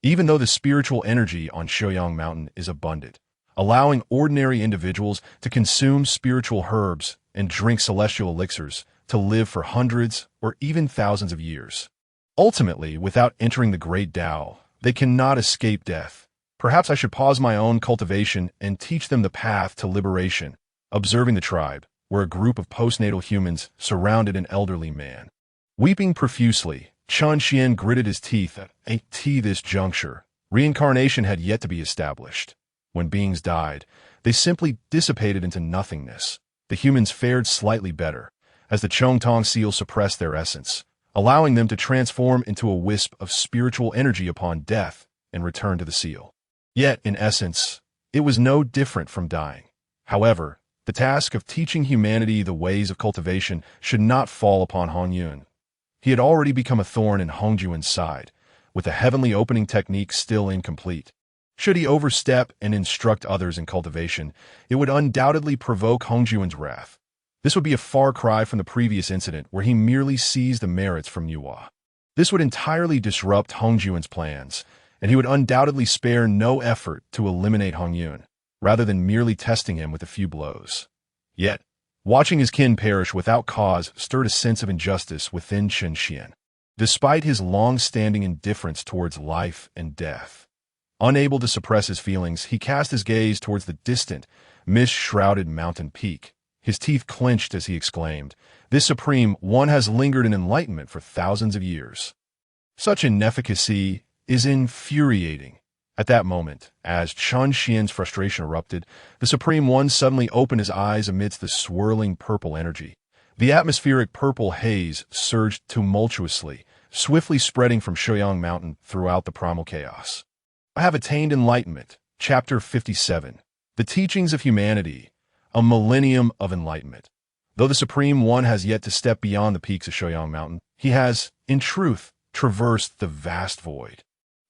Even though the spiritual energy on Xuan Mountain is abundant, allowing ordinary individuals to consume spiritual herbs and drink celestial elixirs to live for hundreds or even thousands of years. Ultimately, without entering the great Tao, they cannot escape death. Perhaps I should pause my own cultivation and teach them the path to liberation. Observing the tribe, where a group of postnatal humans surrounded an elderly man. Weeping profusely, Xuan gritted his teeth at this juncture. Reincarnation had yet to be established. When beings died, they simply dissipated into nothingness. The humans fared slightly better, as the Chongtong seal suppressed their essence, allowing them to transform into a wisp of spiritual energy upon death and return to the seal. Yet, in essence, it was no different from dying. However, the task of teaching humanity the ways of cultivation should not fall upon Hongyun. He had already become a thorn in Hongyuan's side, with the heavenly opening technique still incomplete. Should he overstep and instruct others in cultivation, it would undoubtedly provoke Hongyuan's wrath. This would be a far cry from the previous incident where he merely seized the merits from Yuhua. This would entirely disrupt Hongyuan's plans, and he would undoubtedly spare no effort to eliminate Hongyun, rather than merely testing him with a few blows. Yet, watching his kin perish without cause stirred a sense of injustice within Xuan. Despite his long-standing indifference towards life and death, unable to suppress his feelings, he cast his gaze towards the distant, mist-shrouded mountain peak. His teeth clenched as he exclaimed, "This Supreme One has lingered in enlightenment for thousands of years." Such inefficacy is infuriating. At that moment, as Xuan's frustration erupted, the Supreme One suddenly opened his eyes amidst the swirling purple energy. The atmospheric purple haze surged tumultuously, swiftly spreading from Xuan Mountain throughout the primal chaos. I have attained enlightenment. Chapter 57. The Teachings of Humanity. A millennium of enlightenment. Though the Supreme One has yet to step beyond the peaks of Xuan Mountain, he has, in truth, traversed the vast void.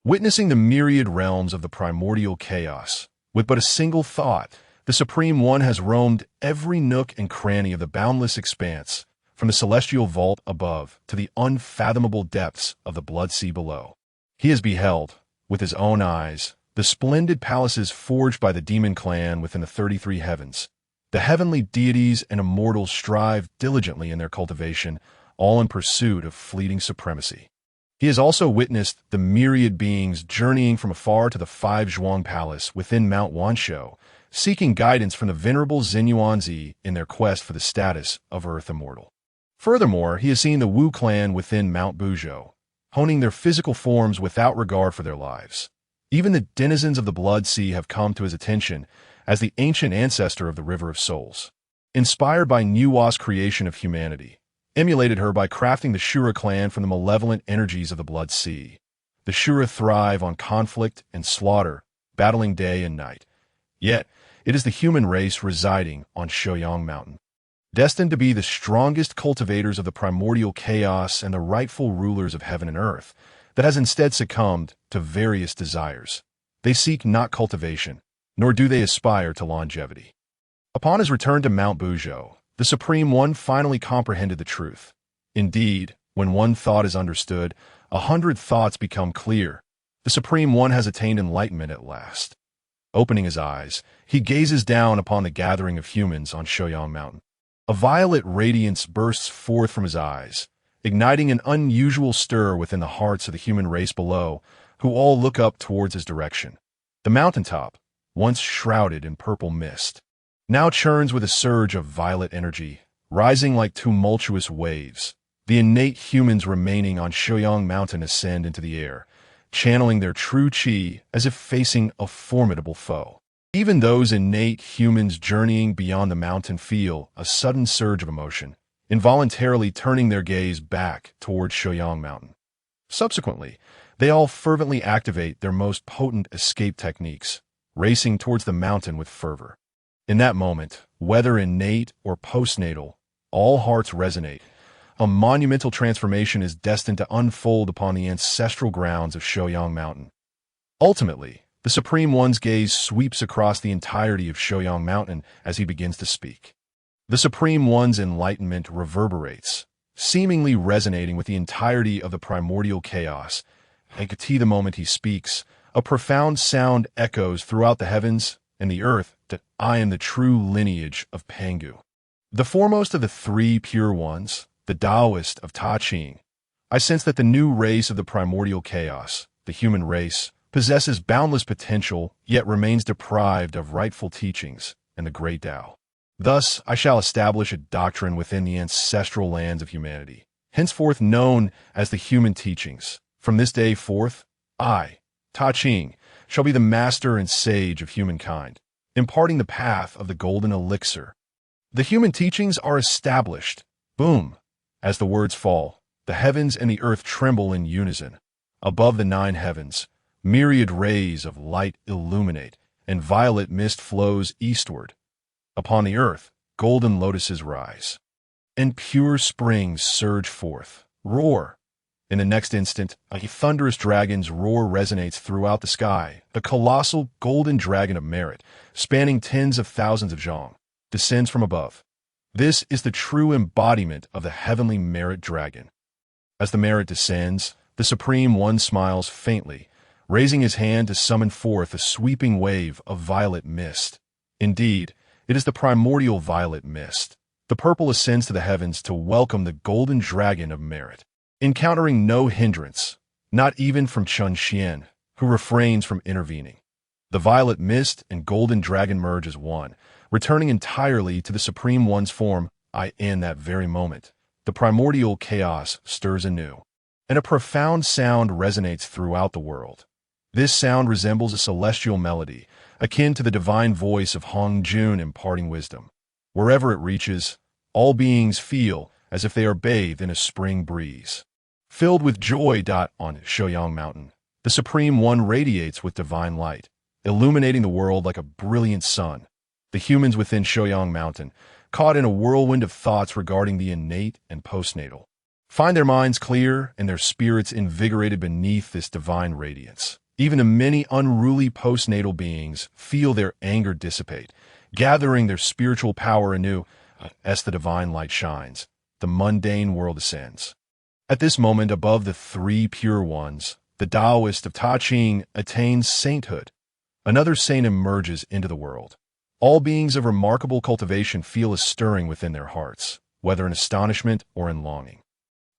Witnessing the myriad realms of the primordial chaos, with but a single thought, the Supreme One has roamed every nook and cranny of the boundless expanse, from the celestial vault above to the unfathomable depths of the blood sea below. He has beheld, with his own eyes, the splendid palaces forged by the demon clan within the 33 heavens. The heavenly deities and immortals strive diligently in their cultivation, all in pursuit of fleeting supremacy. He has also witnessed the myriad beings journeying from afar to the 5 Zhuang Palace within Mount Wanshou, seeking guidance from the venerable Xinyuanzi in their quest for the status of Earth Immortal. Furthermore, he has seen the Wu clan within Mount Buzhou, honing their physical forms without regard for their lives. Even the denizens of the Blood Sea have come to his attention as the ancient ancestor of the River of Souls. Inspired by Nuwa's creation of humanity, emulated her by crafting the Shura clan from the malevolent energies of the Blood Sea. The Shura thrive on conflict and slaughter, battling day and night. Yet, it is the human race residing on Shoyang Mountain, destined to be the strongest cultivators of the primordial chaos and the rightful rulers of heaven and earth, that has instead succumbed to various desires. They seek not cultivation, nor do they aspire to longevity. Upon his return to Mount Buzhou, the Supreme One finally comprehended the truth. Indeed, when one thought is understood, 100 thoughts become clear. The Supreme One has attained enlightenment at last. Opening his eyes, he gazes down upon the gathering of humans on Shoyang Mountain. A violet radiance bursts forth from his eyes, igniting an unusual stir within the hearts of the human race below, who all look up towards his direction. The mountaintop, once shrouded in purple mist, now churns with a surge of violet energy, rising like tumultuous waves. The innate humans remaining on Shoyang Mountain ascend into the air, channeling their true chi as if facing a formidable foe. Even those innate humans journeying beyond the mountain feel a sudden surge of emotion, involuntarily turning their gaze back towards Shoyang Mountain. Subsequently, they all fervently activate their most potent escape techniques, racing towards the mountain with fervor. In that moment, whether innate or postnatal, all hearts resonate. A monumental transformation is destined to unfold upon the ancestral grounds of Shoyang Mountain. Ultimately, the Supreme One's gaze sweeps across the entirety of Shoyang Mountain as he begins to speak. The Supreme One's enlightenment reverberates, seemingly resonating with the entirety of the primordial chaos. And the moment he speaks, a profound sound echoes throughout the heavens and the earth that I am the true lineage of Pangu. The foremost of the 3 pure ones, the Daoist of Ta Ching. I sense that the new race of the primordial chaos, the human race, possesses boundless potential, yet remains deprived of rightful teachings and the great Tao. Thus, I shall establish a doctrine within the ancestral lands of humanity, henceforth known as the human teachings. From this day forth, I, Ta Ching, shall be the master and sage of humankind, imparting the path of the golden elixir. The human teachings are established. Boom! As the words fall, the heavens and the earth tremble in unison. Above the 9 heavens, myriad rays of light illuminate, and violet mist flows eastward. Upon the earth, golden lotuses rise, and pure springs surge forth. Roar! In the next instant, a thunderous dragon's roar resonates throughout the sky. The colossal golden dragon of merit, spanning tens of thousands of zhang, descends from above. This is the true embodiment of the heavenly merit dragon. As the merit descends, the Supreme One smiles faintly, raising his hand to summon forth a sweeping wave of violet mist. Indeed, it is the primordial violet mist. The purple ascends to the heavens to welcome the golden dragon of merit, encountering no hindrance, not even from Chun Xian, who refrains from intervening. The violet mist and golden dragon merge as one, returning entirely to the Supreme One's form. In that very moment, the primordial chaos stirs anew, and a profound sound resonates throughout the world. This sound resembles a celestial melody, akin to the divine voice of Hongyun imparting wisdom. Wherever it reaches, all beings feel as if they are bathed in a spring breeze. Filled with joy. On Shoyang Mountain, the Supreme One radiates with divine light, illuminating the world like a brilliant sun. The humans within Shoyang Mountain, caught in a whirlwind of thoughts regarding the innate and postnatal, find their minds clear and their spirits invigorated beneath this divine radiance. Even the many unruly postnatal beings feel their anger dissipate, gathering their spiritual power anew. As the divine light shines, the mundane world ascends. At this moment, above the 3 pure ones, the Daoist of Ta Ching attains sainthood. Another saint emerges into the world. All beings of remarkable cultivation feel a stirring within their hearts, whether in astonishment or in longing.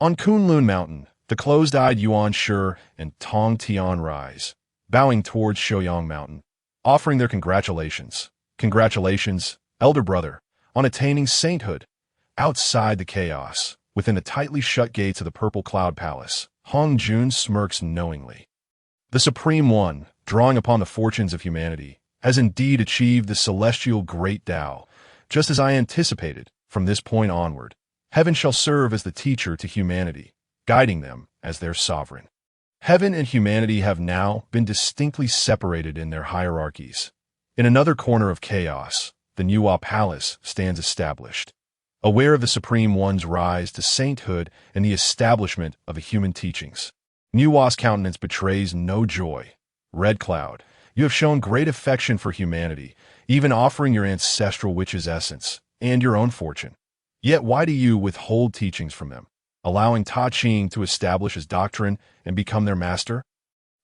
On Kunlun Mountain, The closed-eyed Yuan Shi and Tong Tian rise, bowing towards Shouyang Mountain, offering their congratulations. Congratulations, elder brother, on attaining sainthood. Outside the chaos, within the tightly shut gates of the Purple Cloud Palace, Hongjun smirks knowingly. The Supreme One, drawing upon the fortunes of humanity, has indeed achieved the celestial great Tao. Just as I anticipated, from this point onward, heaven shall serve as the teacher to humanity, guiding them as their sovereign. Heaven and humanity have now been distinctly separated in their hierarchies. In another corner of chaos, the Nuwa Palace stands established, aware of the Supreme One's rise to sainthood and the establishment of the human teachings. Nuwa's countenance betrays no joy. Red Cloud, you have shown great affection for humanity, even offering your ancestral witch's essence and your own fortune. Yet why do you withhold teachings from them, allowing Ta Ching to establish his doctrine and become their master?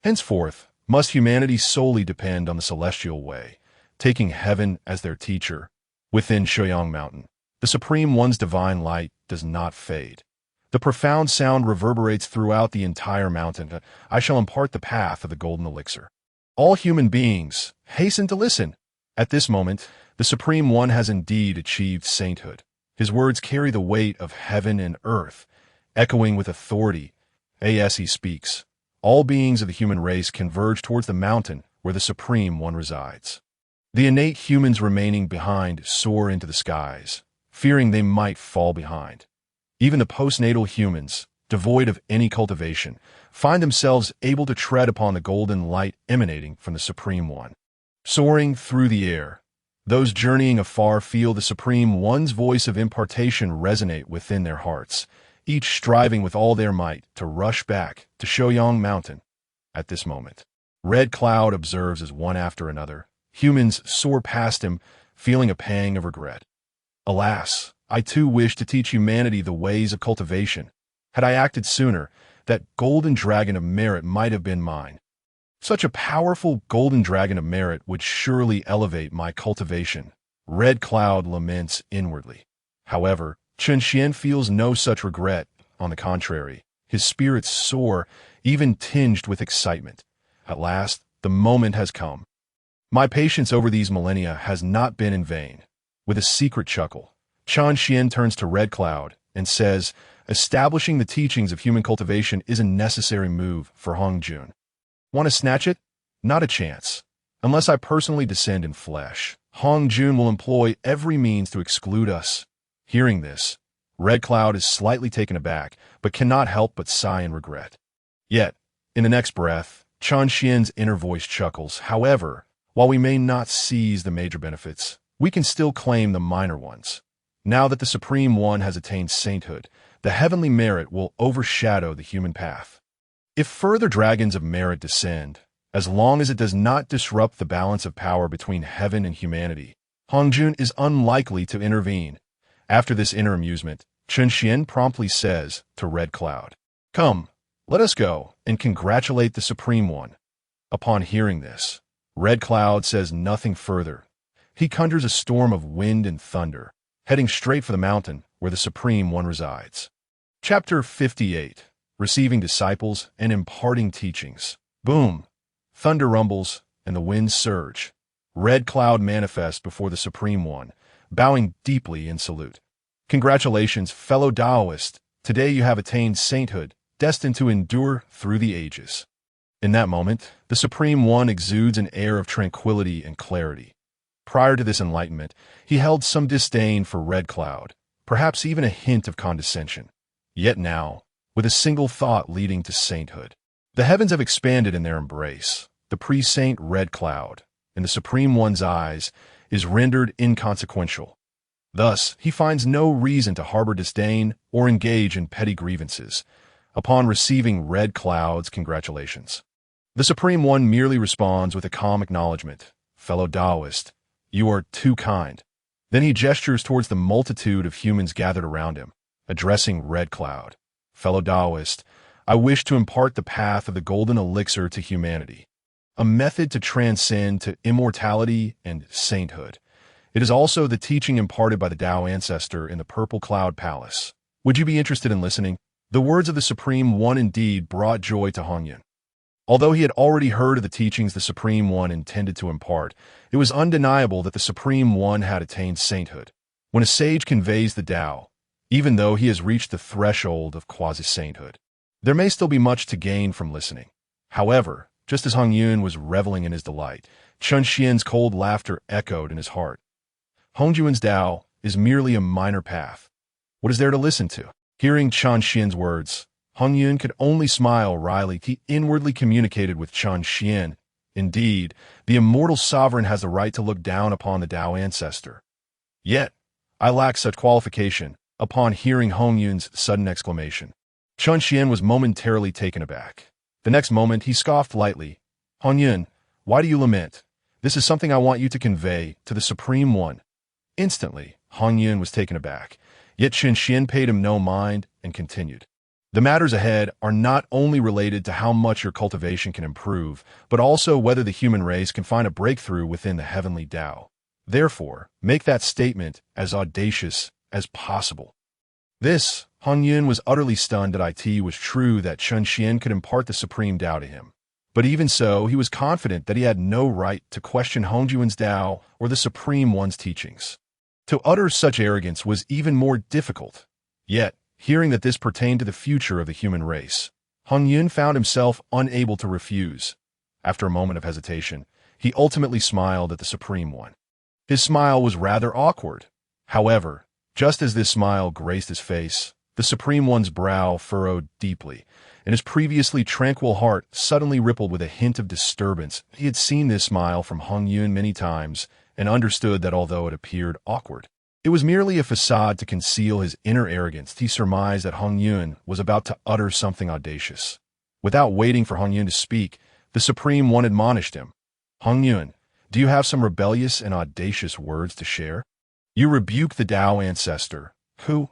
Henceforth, must humanity solely depend on the celestial way, taking heaven as their teacher. Within Shouyang Mountain, the Supreme One's divine light does not fade. The profound sound reverberates throughout the entire mountain. I shall impart the path of the golden elixir. All human beings, hasten to listen. At this moment, the Supreme One has indeed achieved sainthood. His words carry the weight of heaven and earth, echoing with authority. As he speaks, all beings of the human race converge towards the mountain where the Supreme One resides. The innate humans remaining behind soar into the skies, fearing they might fall behind. Even the postnatal humans, devoid of any cultivation, find themselves able to tread upon the golden light emanating from the Supreme One. Soaring through the air, those journeying afar feel the Supreme One's voice of impartation resonate within their hearts, each striving with all their might to rush back to Shouyang Mountain. At this moment, Red Cloud observes as one after another, humans soar past him, feeling a pang of regret. Alas, I too wish to teach humanity the ways of cultivation. Had I acted sooner, that golden dragon of merit might have been mine. Such a powerful golden dragon of merit would surely elevate my cultivation. Red Cloud laments inwardly. However, Chen Xian feels no such regret. On the contrary, his spirits soar, even tinged with excitement. At last, the moment has come. My patience over these millennia has not been in vain. With a secret chuckle, Chen Xian turns to Red Cloud and says, establishing the teachings of human cultivation is a necessary move for Hongjun. Want to snatch it? Not a chance. Unless I personally descend in flesh, Hongjun will employ every means to exclude us. Hearing this, Red Cloud is slightly taken aback, but cannot help but sigh in regret. Yet, in the next breath, Chen Xian's inner voice chuckles. However, while we may not seize the major benefits, we can still claim the minor ones. Now that the Supreme One has attained sainthood, the heavenly merit will overshadow the human path. If further dragons of merit descend, as long as it does not disrupt the balance of power between heaven and humanity, Hongjun is unlikely to intervene. After this inner amusement, Chen Xian promptly says to Red Cloud, "Come, let us go and congratulate the Supreme One." Upon hearing this, Red Cloud says nothing further. He conjures a storm of wind and thunder, heading straight for the mountain where the Supreme One resides. Chapter 58. Receiving disciples and imparting teachings. Boom! Thunder rumbles and the winds surge. Red Cloud manifests before the Supreme One, bowing deeply in salute. Congratulations, fellow Daoist. Today you have attained sainthood, destined to endure through the ages. In that moment, the Supreme One exudes an air of tranquility and clarity. Prior to this enlightenment, he held some disdain for Red Cloud, perhaps even a hint of condescension. Yet now, with a single thought leading to sainthood, the heavens have expanded in their embrace. The pre-saint Red Cloud, in the Supreme One's eyes, is rendered inconsequential. Thus, he finds no reason to harbor disdain or engage in petty grievances. Upon receiving Red Cloud's congratulations, the Supreme One merely responds with a calm acknowledgement. Fellow Daoist, you are too kind. Then he gestures towards the multitude of humans gathered around him, addressing Red Cloud. Fellow Daoist, I wish to impart the path of the golden elixir to humanity, a method to transcend to immortality and sainthood. It is also the teaching imparted by the Dao Ancestor in the Purple Cloud Palace. Would you be interested in listening? The words of the Supreme One indeed brought joy to Hongyun. Although he had already heard of the teachings the Supreme One intended to impart, it was undeniable that the Supreme One had attained sainthood. When a sage conveys the Tao, even though he has reached the threshold of quasi-sainthood, there may still be much to gain from listening. However, just as Hongyun was reveling in his delight, Chun Xian's cold laughter echoed in his heart. Hongyun's Tao is merely a minor path. What is there to listen to? Hearing Chun Xian's words, Hongyun could only smile wryly. He inwardly communicated with Chun Xian. Indeed, the immortal sovereign has the right to look down upon the Tao Ancestor. Yet, I lack such qualification. Upon hearing Hongyun's sudden exclamation, Chun Xian was momentarily taken aback. The next moment, he scoffed lightly. Hongyun, why do you lament? This is something I want you to convey to the Supreme One. Instantly, Hongyun was taken aback, yet Chun Xian paid him no mind and continued. The matters ahead are not only related to how much your cultivation can improve, but also whether the human race can find a breakthrough within the heavenly Tao. Therefore, make that statement as audacious as possible. This, Hongyun was utterly stunned that it was true that Chun Xian could impart the supreme Tao to him. But even so, he was confident that he had no right to question Hongyun's Tao or the Supreme One's teachings. To utter such arrogance was even more difficult. Yet, hearing that this pertained to the future of the human race, Hongyun found himself unable to refuse. After a moment of hesitation, he ultimately smiled at the Supreme One. His smile was rather awkward. However, just as this smile graced his face, the Supreme One's brow furrowed deeply, and his previously tranquil heart suddenly rippled with a hint of disturbance. He had seen this smile from Hongyun many times, and understood that although it appeared awkward, it was merely a facade to conceal his inner arrogance. He surmised that Hongyun was about to utter something audacious. Without waiting for Hongyun to speak, the Supreme One admonished him. Hongyun, do you have some rebellious and audacious words to share? You rebuke the Tao Ancestor, who,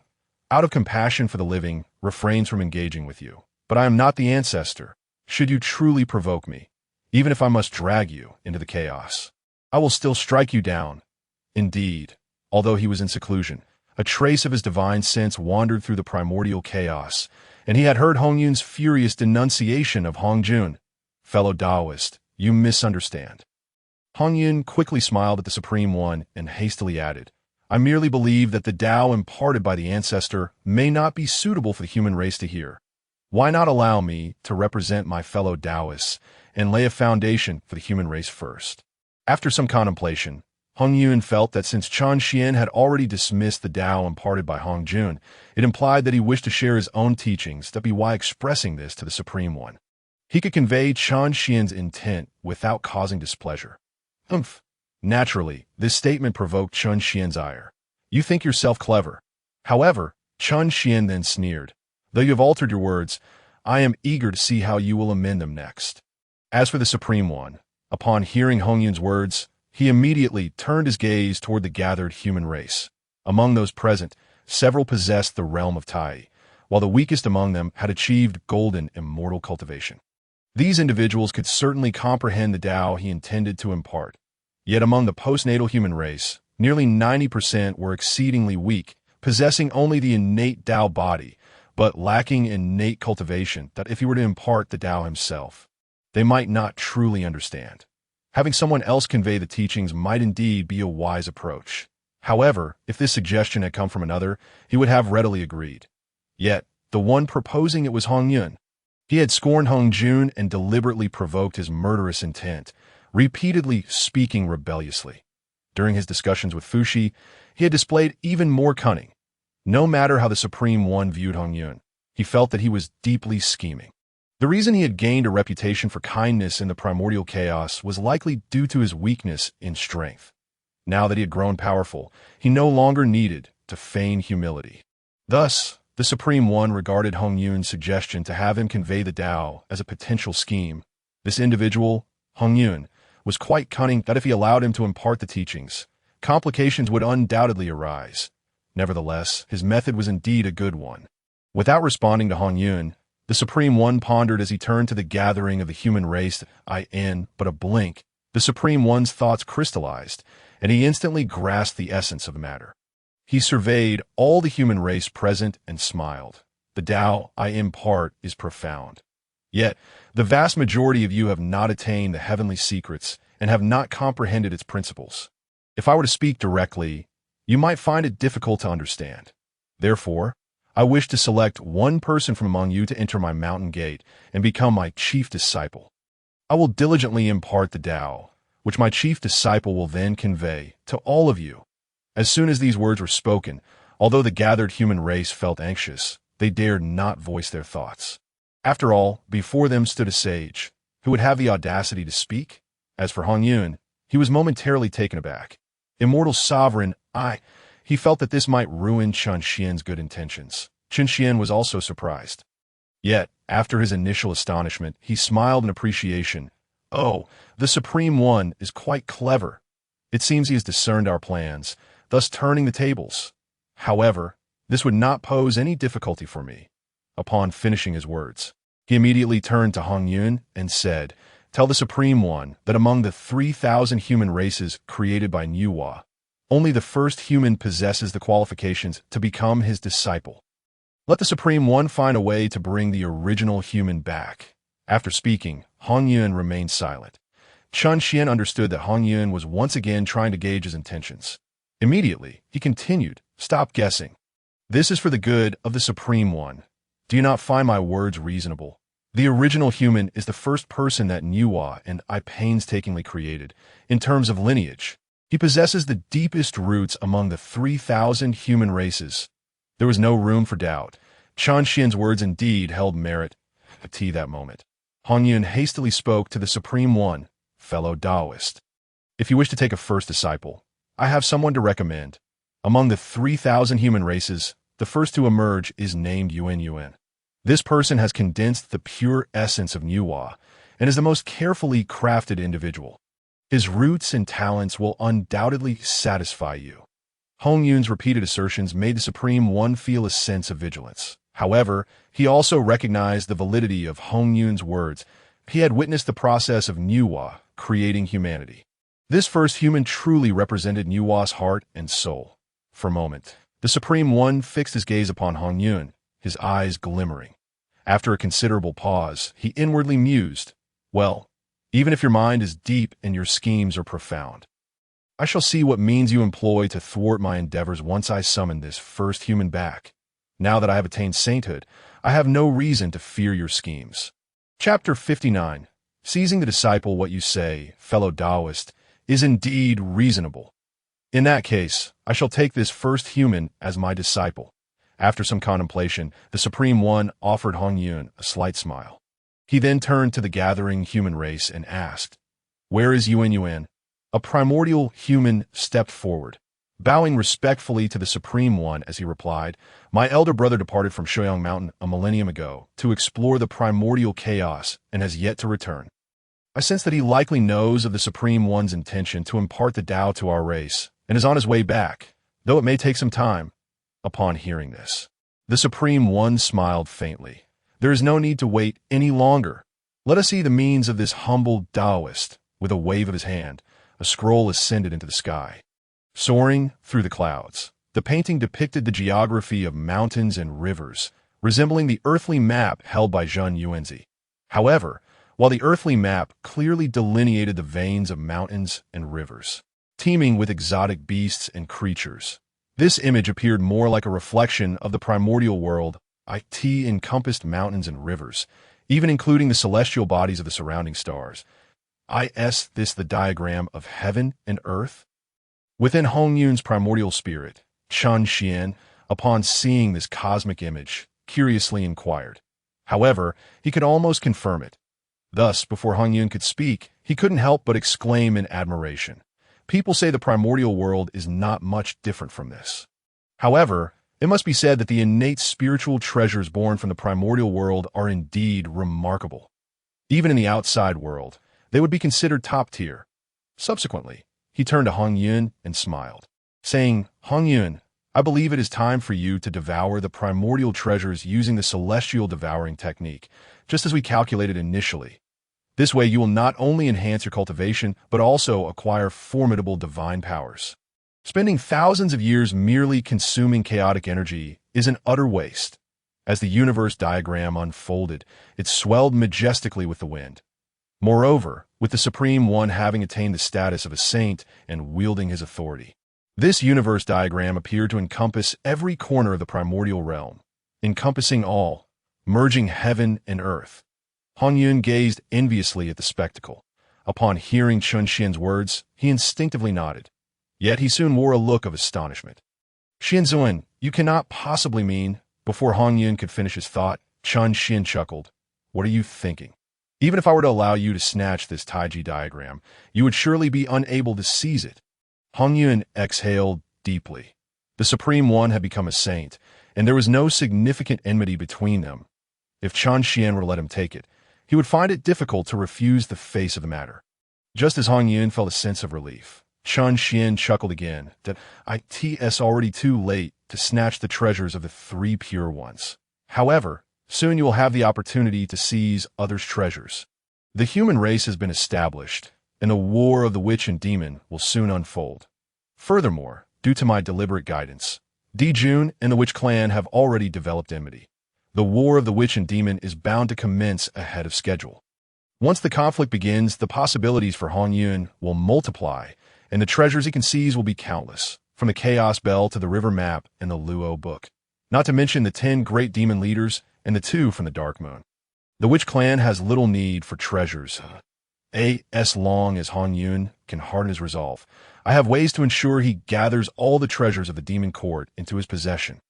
out of compassion for the living, refrains from engaging with you. But I am not the Ancestor. Should you truly provoke me, even if I must drag you into the chaos, I will still strike you down. Indeed, although he was in seclusion, a trace of his divine sense wandered through the primordial chaos, and he had heard Hongyun's furious denunciation of Hongjun. Fellow Daoist, you misunderstand. Hongyun quickly smiled at the Supreme One and hastily added, I merely believe that the Tao imparted by the Ancestor may not be suitable for the human race to hear. Why not allow me to represent my fellow Daoists and lay a foundation for the human race first? After some contemplation, Hongyun felt that since Chun Xian had already dismissed the Tao imparted by Hongjun, it implied that he wished to share his own teachings. That be why expressing this to the Supreme One. He could convey Chun Xian's intent without causing displeasure. Naturally, this statement provoked Chun Xian's ire. You think yourself clever. However, Chun Xian then sneered. Though you have altered your words, I am eager to see how you will amend them next. As for the Supreme One, upon hearing Hongyun's words, he immediately turned his gaze toward the gathered human race. Among those present, several possessed the realm of Tai, while the weakest among them had achieved golden immortal cultivation. These individuals could certainly comprehend the Tao he intended to impart. Yet among the postnatal human race, nearly 90% were exceedingly weak, possessing only the innate Tao body, but lacking innate cultivation that if he were to impart the Tao himself, they might not truly understand. Having someone else convey the teachings might indeed be a wise approach. However, if this suggestion had come from another, he would have readily agreed. Yet, the one proposing it was Hongyun. He had scorned Hongjun and deliberately provoked his murderous intent, repeatedly speaking rebelliously. During his discussions with Fushi, he had displayed even more cunning. No matter how the Supreme One viewed Hongyun, he felt that he was deeply scheming. The reason he had gained a reputation for kindness in the primordial chaos was likely due to his weakness in strength. Now that he had grown powerful, he no longer needed to feign humility. Thus, the Supreme One regarded Hongyun's suggestion to have him convey the Tao as a potential scheme. This individual, Hongyun, was quite cunning that if he allowed him to impart the teachings, complications would undoubtedly arise. Nevertheless, his method was indeed a good one. Without responding to Hongyun, the Supreme One pondered as he turned to the gathering of the human race. In but a blink, the Supreme One's thoughts crystallized, and he instantly grasped the essence of the matter. He surveyed all the human race present and smiled. The Tao I impart is profound. Yet, the vast majority of you have not attained the heavenly secrets and have not comprehended its principles. If I were to speak directly, you might find it difficult to understand. Therefore, I wish to select one person from among you to enter my mountain gate and become my chief disciple. I will diligently impart the Tao, which my chief disciple will then convey to all of you. As soon as these words were spoken, although the gathered human race felt anxious, they dared not voice their thoughts. After all, before them stood a sage, who would have the audacity to speak. As for Hongyun, he was momentarily taken aback. Immortal sovereign, he felt that this might ruin Chen Xian's good intentions. Chen Xian was also surprised. Yet, after his initial astonishment, he smiled in appreciation. Oh, the Supreme One is quite clever. It seems he has discerned our plans, thus turning the tables. However, this would not pose any difficulty for me. Upon finishing his words, he immediately turned to Hongyun and said, "Tell the Supreme One that among the 3,000 human races created by Nuwa, only the first human possesses the qualifications to become his disciple. Let the Supreme One find a way to bring the original human back." After speaking, Hongyun remained silent. Chen Xian understood that Hongyun was once again trying to gauge his intentions. Immediately, he continued, "Stop guessing. This is for the good of the Supreme One. Do you not find my words reasonable? The original human is the first person that Nuwa and I painstakingly created. In terms of lineage, he possesses the deepest roots among the 3,000 human races." There was no room for doubt. Chen Xian's words indeed held merit. At that moment, Hongyun hastily spoke to the Supreme One, "Fellow Daoist, if you wish to take a first disciple, I have someone to recommend. Among the 3,000 human races, the first to emerge is named Yuan. This person has condensed the pure essence of Nuwa and is the most carefully crafted individual. His roots and talents will undoubtedly satisfy you." Hongyun's repeated assertions made the Supreme One feel a sense of vigilance. However, he also recognized the validity of Hongyun's words. He had witnessed the process of Nuwa creating humanity. This first human truly represented Nuwa's heart and soul. For a moment, the Supreme One fixed his gaze upon Hongyun, his eyes glimmering. After a considerable pause, he inwardly mused, "Well, even if your mind is deep and your schemes are profound, I shall see what means you employ to thwart my endeavors once I summon this first human back. Now that I have attained sainthood, I have no reason to fear your schemes." Chapter 59. Seizing the disciple, what you say, fellow Daoist, is indeed reasonable. In that case, I shall take this first human as my disciple. After some contemplation, the Supreme One offered Hongyun a slight smile. He then turned to the gathering human race and asked, "Where is Yuan?" A primordial human stepped forward, bowing respectfully to the Supreme One as he replied, "My elder brother departed from Shuang Mountain a millennium ago to explore the primordial chaos and has yet to return. I sense that he likely knows of the Supreme One's intention to impart the Tao to our race and is on his way back, though it may take some time." Upon hearing this, the Supreme One smiled faintly. "There is no need to wait any longer. Let us see the means of this humble Daoist." With a wave of his hand, a scroll ascended into the sky. Soaring through the clouds, the painting depicted the geography of mountains and rivers, resembling the earthly map held by Zhunti. However, while the earthly map clearly delineated the veins of mountains and rivers, teeming with exotic beasts and creatures, this image appeared more like a reflection of the primordial world. It encompassed mountains and rivers, even including the celestial bodies of the surrounding stars. Is this the diagram of heaven and earth? Within Hongyun's primordial spirit, Chen Xian, upon seeing this cosmic image, curiously inquired. However, he could almost confirm it. Thus, before Hongyun could speak, he couldn't help but exclaim in admiration. People say the primordial world is not much different from this. However, it must be said that the innate spiritual treasures born from the primordial world are indeed remarkable. Even in the outside world, they would be considered top tier. Subsequently, he turned to Hongyun and smiled, saying, "Hongyun, I believe it is time for you to devour the primordial treasures using the celestial devouring technique, just as we calculated initially. This way you will not only enhance your cultivation, but also acquire formidable divine powers. Spending thousands of years merely consuming chaotic energy is an utter waste. As the universe diagram unfolded, it swelled majestically with the wind. Moreover, with the Supreme One having attained the status of a saint and wielding his authority, this universe diagram appeared to encompass every corner of the primordial realm, encompassing all, merging heaven and earth. Hongyun gazed enviously at the spectacle. Upon hearing Chunxian's words, he instinctively nodded. Yet he soon wore a look of astonishment. Xuan, you cannot possibly mean... Before Hongyun could finish his thought, Chunxian chuckled. What are you thinking? Even if I were to allow you to snatch this Taiji diagram, you would surely be unable to seize it. Hongyun exhaled deeply. The Supreme One had become a saint, and there was no significant enmity between them. If Chunxian were to let him take it, he would find it difficult to refuse the face of the matter. Just as Hongyun felt a sense of relief, Chunxian chuckled again that it's already too late to snatch the treasures of the three pure ones. However, soon you will have the opportunity to seize others' treasures. The human race has been established, and the war of the witch and demon will soon unfold. Furthermore, due to my deliberate guidance, Dijun and the witch clan have already developed enmity. The war of the witch and demon is bound to commence ahead of schedule. Once the conflict begins, the possibilities for Hongyun will multiply, and the treasures he can seize will be countless, from the Chaos Bell to the River Map and the Luo Book, not to mention the 10 great demon leaders and the 2 from the Dark Moon. The Witch Clan has little need for treasures. As long as Hongyun can harden his resolve, I have ways to ensure he gathers all the treasures of the demon court into his possession.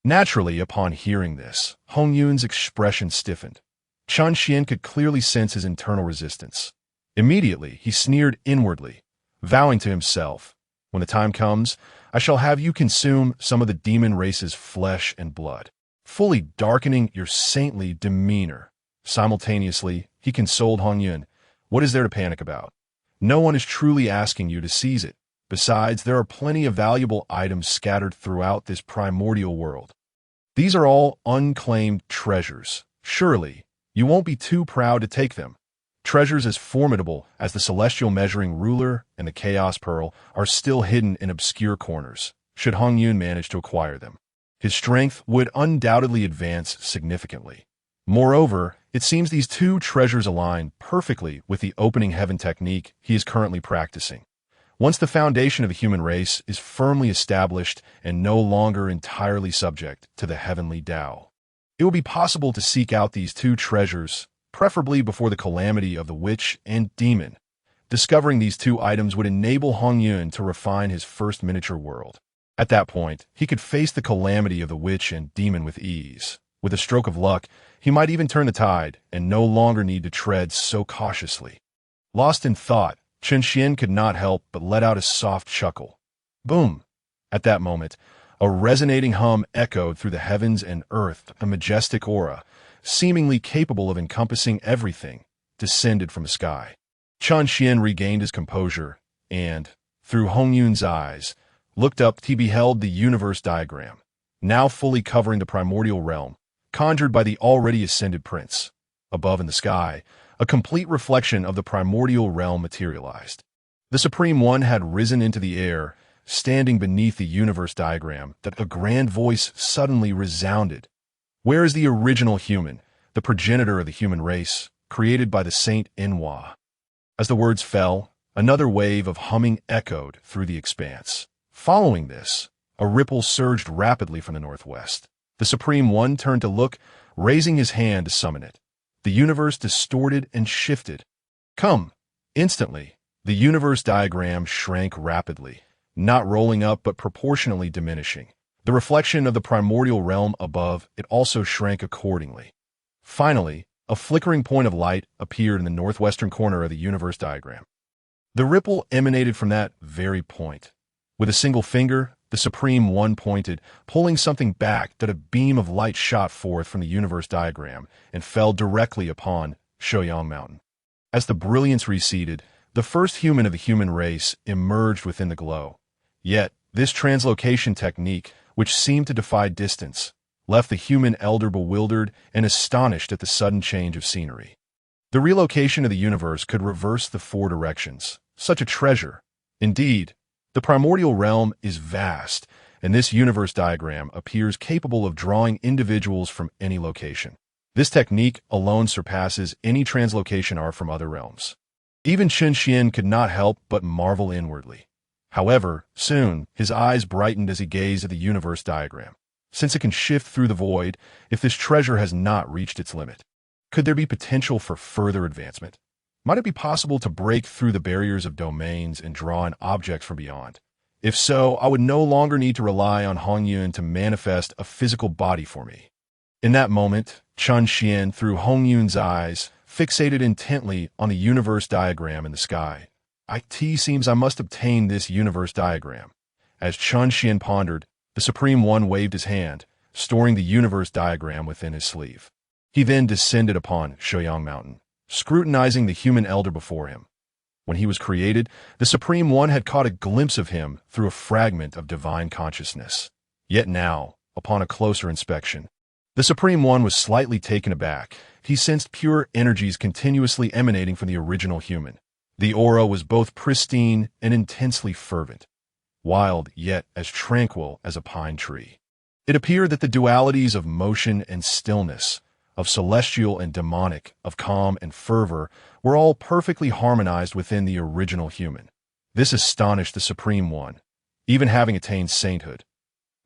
Naturally, upon hearing this, Hongyun's expression stiffened. Chunxian could clearly sense his internal resistance. Immediately, he sneered inwardly, vowing to himself, when the time comes, I shall have you consume some of the demon race's flesh and blood, fully darkening your saintly demeanor. Simultaneously, he consoled Hongyun. What is there to panic about? No one is truly asking you to seize it. Besides, there are plenty of valuable items scattered throughout this primordial world. These are all unclaimed treasures. Surely, you won't be too proud to take them. Treasures as formidable as the celestial measuring ruler and the chaos pearl are still hidden in obscure corners, should Hongyun manage to acquire them. His strength would undoubtedly advance significantly. Moreover, it seems these two treasures align perfectly with the opening heaven technique he is currently practicing. Once the foundation of the human race is firmly established and no longer entirely subject to the heavenly Tao, it will be possible to seek out these two treasures, preferably before the calamity of the witch and demon. Discovering these two items would enable Hongyun to refine his first miniature world. At that point, he could face the calamity of the witch and demon with ease. With a stroke of luck, he might even turn the tide and no longer need to tread so cautiously. Lost in thought, Chunxian could not help but let out a soft chuckle. Boom! At that moment, a resonating hum echoed through the heavens and earth. A majestic aura, seemingly capable of encompassing everything, descended from the sky. Chunxian regained his composure and, through Hongyun's eyes, looked up. He beheld the universe diagram, now fully covering the primordial realm, conjured by the already ascended prince. Above in the sky, a complete reflection of the primordial realm materialized. The Supreme One had risen into the air, standing beneath the universe diagram. That a grand voice suddenly resounded. Where is the original human, the progenitor of the human race, created by the Saint Enhua? As the words fell, another wave of humming echoed through the expanse. Following this, a ripple surged rapidly from the northwest. The Supreme One turned to look, raising his hand to summon it. The universe distorted and shifted. Come! Instantly, the universe diagram shrank rapidly, not rolling up but proportionally diminishing. The reflection of the primordial realm above it also shrank accordingly. Finally, a flickering point of light appeared in the northwestern corner of the universe diagram. The ripple emanated from that very point. With a single finger, the Supreme One pointed, pulling something back. That a beam of light shot forth from the universe diagram and fell directly upon Shoyang Mountain. As the brilliance receded, the first human of the human race emerged within the glow. Yet, this translocation technique, which seemed to defy distance, left the human elder bewildered and astonished at the sudden change of scenery. The relocation of the universe could reverse the four directions. Such a treasure. Indeed, the primordial realm is vast, and this universe diagram appears capable of drawing individuals from any location. This technique alone surpasses any translocation art from other realms. Even Chen could not help but marvel inwardly. However, soon, his eyes brightened as he gazed at the universe diagram. Since it can shift through the void, if this treasure has not reached its limit, could there be potential for further advancement? Might it be possible to break through the barriers of domains and draw an object from beyond? If so, I would no longer need to rely on Hongyun to manifest a physical body for me. In that moment, Chen Xian, through Hongyun's eyes, fixated intently on the universe diagram in the sky. It seems I must obtain this universe diagram. As Chen Xian pondered, the Supreme One waved his hand, storing the universe diagram within his sleeve. He then descended upon Shoyang Mountain, scrutinizing the human elder before him. When he was created, the Supreme One had caught a glimpse of him through a fragment of divine consciousness. Yet now, upon a closer inspection, the Supreme One was slightly taken aback. He sensed pure energies continuously emanating from the original human. The aura was both pristine and intensely fervent, wild yet as tranquil as a pine tree. It appeared that the dualities of motion and stillness, of celestial and demonic, of calm and fervor, were all perfectly harmonized within the original human. This astonished the Supreme One, even having attained sainthood.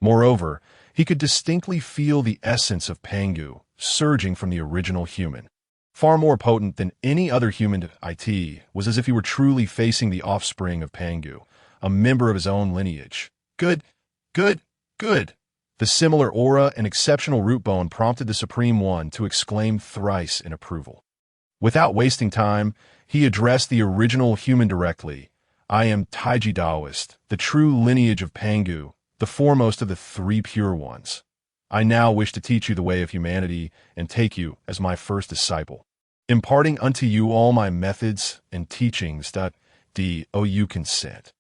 Moreover, he could distinctly feel the essence of Pangu surging from the original human. Far more potent than any other human, it was as if he were truly facing the offspring of Pangu, a member of his own lineage. Good, good, good. The similar aura and exceptional root bone prompted the Supreme One to exclaim thrice in approval. Without wasting time, he addressed the original human directly. I am Taiji Daoist, the true lineage of Pangu, the foremost of the three pure ones. I now wish to teach you the way of humanity and take you as my first disciple, imparting unto you all my methods and teachings. Do you consent?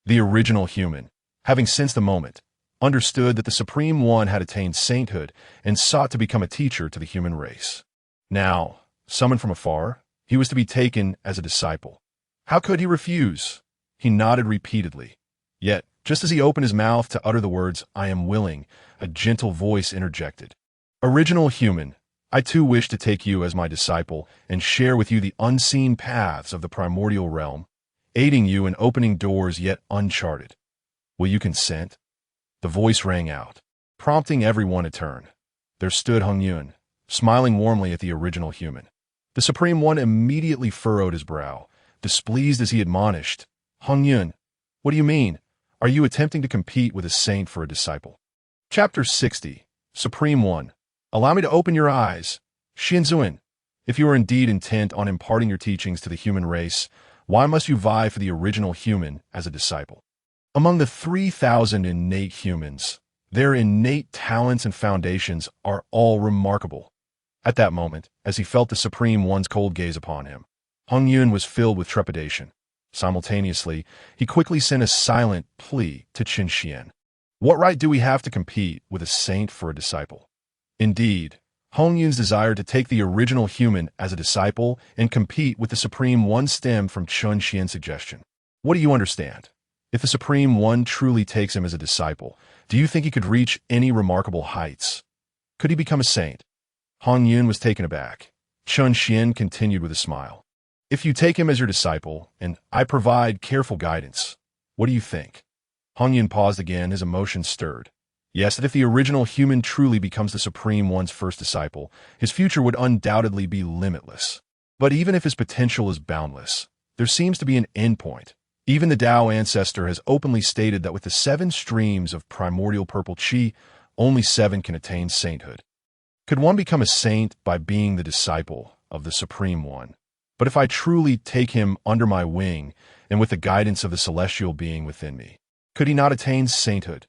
The original human, having sensed the moment, understood that the Supreme One had attained sainthood and sought to become a teacher to the human race. Now, summoned from afar, he was to be taken as a disciple. How could he refuse? He nodded repeatedly. Yet, just as he opened his mouth to utter the words, I am willing, a gentle voice interjected. Original human, I too wish to take you as my disciple and share with you the unseen paths of the primordial realm, aiding you in opening doors yet uncharted. Will you consent? The voice rang out, prompting everyone to turn. There stood Hongyun, smiling warmly at the original human. The Supreme One immediately furrowed his brow, displeased as he admonished, Hongyun, what do you mean? Are you attempting to compete with a saint for a disciple? Chapter 60, Supreme One, allow me to open your eyes. Xuan, if you are indeed intent on imparting your teachings to the human race, why must you vie for the original human as a disciple? Among the 3,000 innate humans, their innate talents and foundations are all remarkable. At that moment, as he felt the Supreme One's cold gaze upon him, Hongyun was filled with trepidation. Simultaneously, he quickly sent a silent plea to Chen Xian. What right do we have to compete with a saint for a disciple? Indeed, Hongyun's desire to take the original human as a disciple and compete with the Supreme One stemmed from Chen Xian's suggestion. What do you understand? If the Supreme One truly takes him as a disciple, do you think he could reach any remarkable heights? Could he become a saint? Hongyun was taken aback. Chen Xian continued with a smile. If you take him as your disciple, and I provide careful guidance, what do you think? Hongyun paused again, his emotions stirred. Yes, that if the original human truly becomes the Supreme One's first disciple, his future would undoubtedly be limitless. But even if his potential is boundless, there seems to be an endpoint. Even the Dao Ancestor has openly stated that with the 7 streams of primordial purple qi, only 7 can attain sainthood. Could one become a saint by being the disciple of the Supreme One? But if I truly take him under my wing and with the guidance of the celestial being within me, could he not attain sainthood?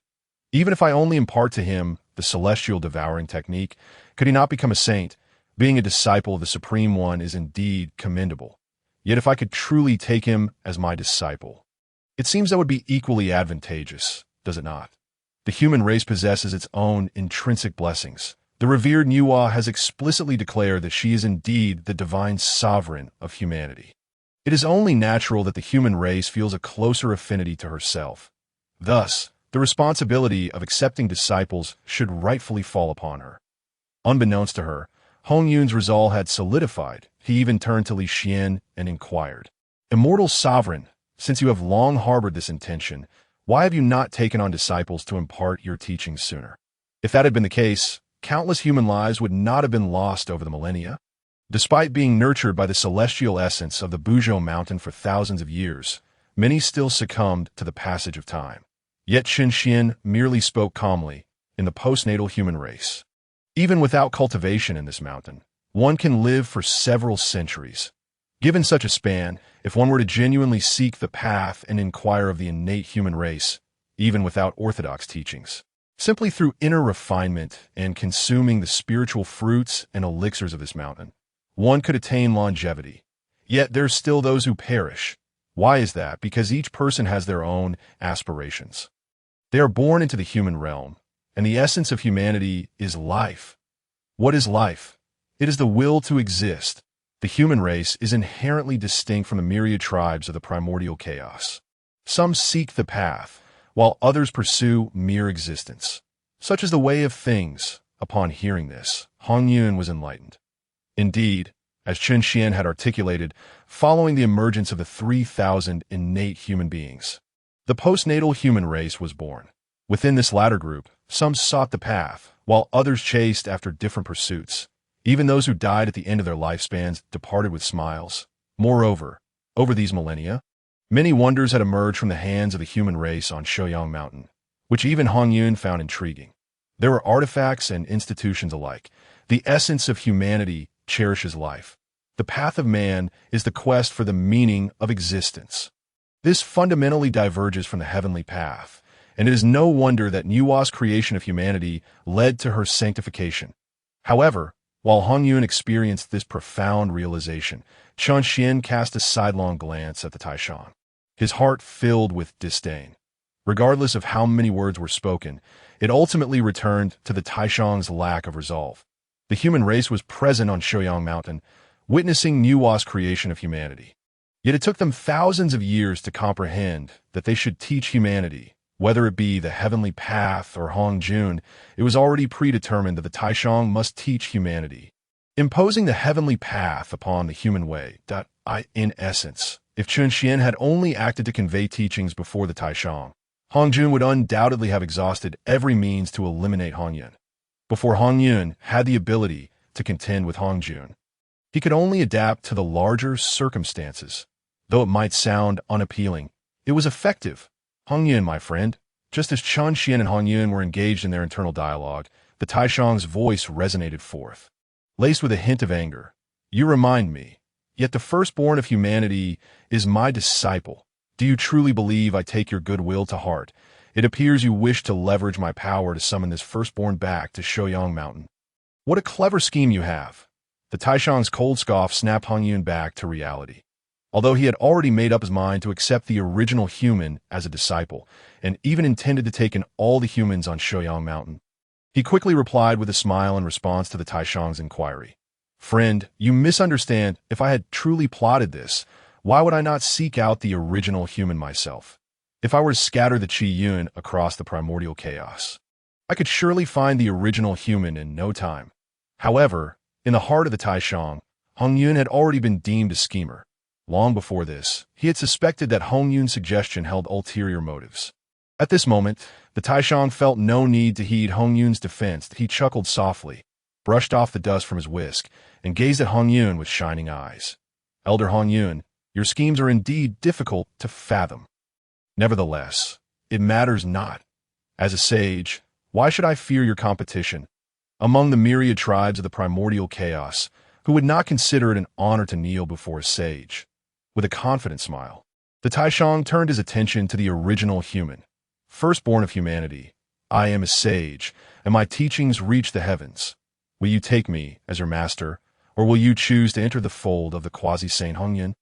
Even if I only impart to him the celestial devouring technique, could he not become a saint? Being a disciple of the Supreme One is indeed commendable. Yet if I could truly take him as my disciple, it seems that would be equally advantageous, does it not? The human race possesses its own intrinsic blessings. The revered Nuwa has explicitly declared that she is indeed the divine sovereign of humanity. It is only natural that the human race feels a closer affinity to herself. Thus, The responsibility of accepting disciples should rightfully fall upon her. Unbeknownst to her, Hongyun's resolve had solidified. He even turned to Li Xian and inquired, "Immortal sovereign, since you have long harbored this intention, why have you not taken on disciples to impart your teachings sooner? If that had been the case, countless human lives would not have been lost over the millennia." Despite being nurtured by the celestial essence of the Buzhou mountain for thousands of years, many still succumbed to the passage of time. Yet Qin Xian merely spoke calmly, in the postnatal human race. Even without cultivation in this mountain, one can live for several centuries. Given such a span, if one were to genuinely seek the path and inquire of the innate human race, even without orthodox teachings, simply through inner refinement and consuming the spiritual fruits and elixirs of this mountain, one could attain longevity. Yet there's still those who perish. Why is that? Because each person has their own aspirations. They are born into the human realm, and the essence of humanity is life. What is life? It is the will to exist. The human race is inherently distinct from the myriad tribes of the primordial chaos. Some seek the path, while others pursue mere existence. Such is the way of things. Upon hearing this, Hongyun was enlightened. Indeed, as Qin Xian had articulated, following the emergence of the 3,000 innate human beings, the postnatal human race was born. Within this latter group, some sought the path, while others chased after different pursuits. Even those who died at the end of their lifespans departed with smiles. Moreover, over these millennia, many wonders had emerged from the hands of the human race on Shouyang Mountain, which even Hongyun found intriguing. There were artifacts and institutions alike. The essence of humanity cherishes life. The path of man is the quest for the meaning of existence. This fundamentally diverges from the heavenly path, and it is no wonder that Nuwa's creation of humanity led to her sanctification. However, while Hongyun experienced this profound realization, Qin Xian cast a sidelong glance at the Taishang, his heart filled with disdain. Regardless of how many words were spoken, it ultimately returned to the Taishang's lack of resolve. The human race was present on Shouyang Mountain, witnessing Nuwa's creation of humanity. Yet it took them thousands of years to comprehend that they should teach humanity. Whether it be the heavenly path or Hongjun, it was already predetermined that the Taishang must teach humanity. Imposing the heavenly path upon the human way, in essence, if Qin Xian had only acted to convey teachings before the Taishang, Hongjun would undoubtedly have exhausted every means to eliminate Hongyun. Before Hongyun had the ability to contend with Hongjun, he could only adapt to the larger circumstances. Though it might sound unappealing, it was effective. Hongyun, my friend, just as Qin Xian and Hongyun were engaged in their internal dialogue, the Taishang's voice resonated forth, laced with a hint of anger. "You remind me, yet the firstborn of humanity is my disciple. Do you truly believe I take your goodwill to heart? It appears you wish to leverage my power to summon this firstborn back to Shouyang Mountain. What a clever scheme you have." The Taishang's cold scoff snapped Hongyun back to reality. Although he had already made up his mind to accept the original human as a disciple, and even intended to take in all the humans on Shouyang Mountain, he quickly replied with a smile in response to the Taishang's inquiry. "Friend, you misunderstand. If I had truly plotted this, why would I not seek out the original human myself? If I were to scatter the Qi Yun across the primordial chaos, I could surely find the original human in no time." However, in the heart of the Taishang, Hongyun had already been deemed a schemer. Long before this, he had suspected that Hongyun's suggestion held ulterior motives. At this moment, the Taishang felt no need to heed Hongyun's defense. He chuckled softly, brushed off the dust from his whisk, and gazed at Hongyun with shining eyes. "Elder Hongyun, your schemes are indeed difficult to fathom. Nevertheless, it matters not. As a sage, why should I fear your competition? Among the myriad tribes of the primordial chaos, who would not consider it an honor to kneel before a sage?" With a confident smile, the Taishang turned his attention to the original human. "Firstborn of humanity, I am a sage, and my teachings reach the heavens. Will you take me as your master, or will you choose to enter the fold of the quasi-saint Hongyun?"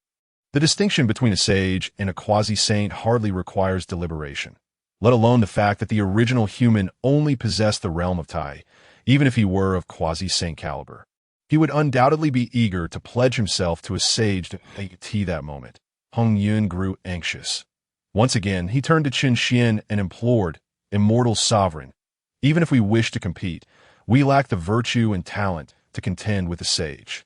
The distinction between a sage and a quasi-saint hardly requires deliberation, let alone the fact that the original human only possessed the realm of Tai, even if he were of quasi-saint caliber. He would undoubtedly be eager to pledge himself to a sage to tea that moment. Hongyun grew anxious. Once again, he turned to Qin Xian and implored, immortal sovereign. Even if we wish to compete, we lack the virtue and talent to contend with the sage.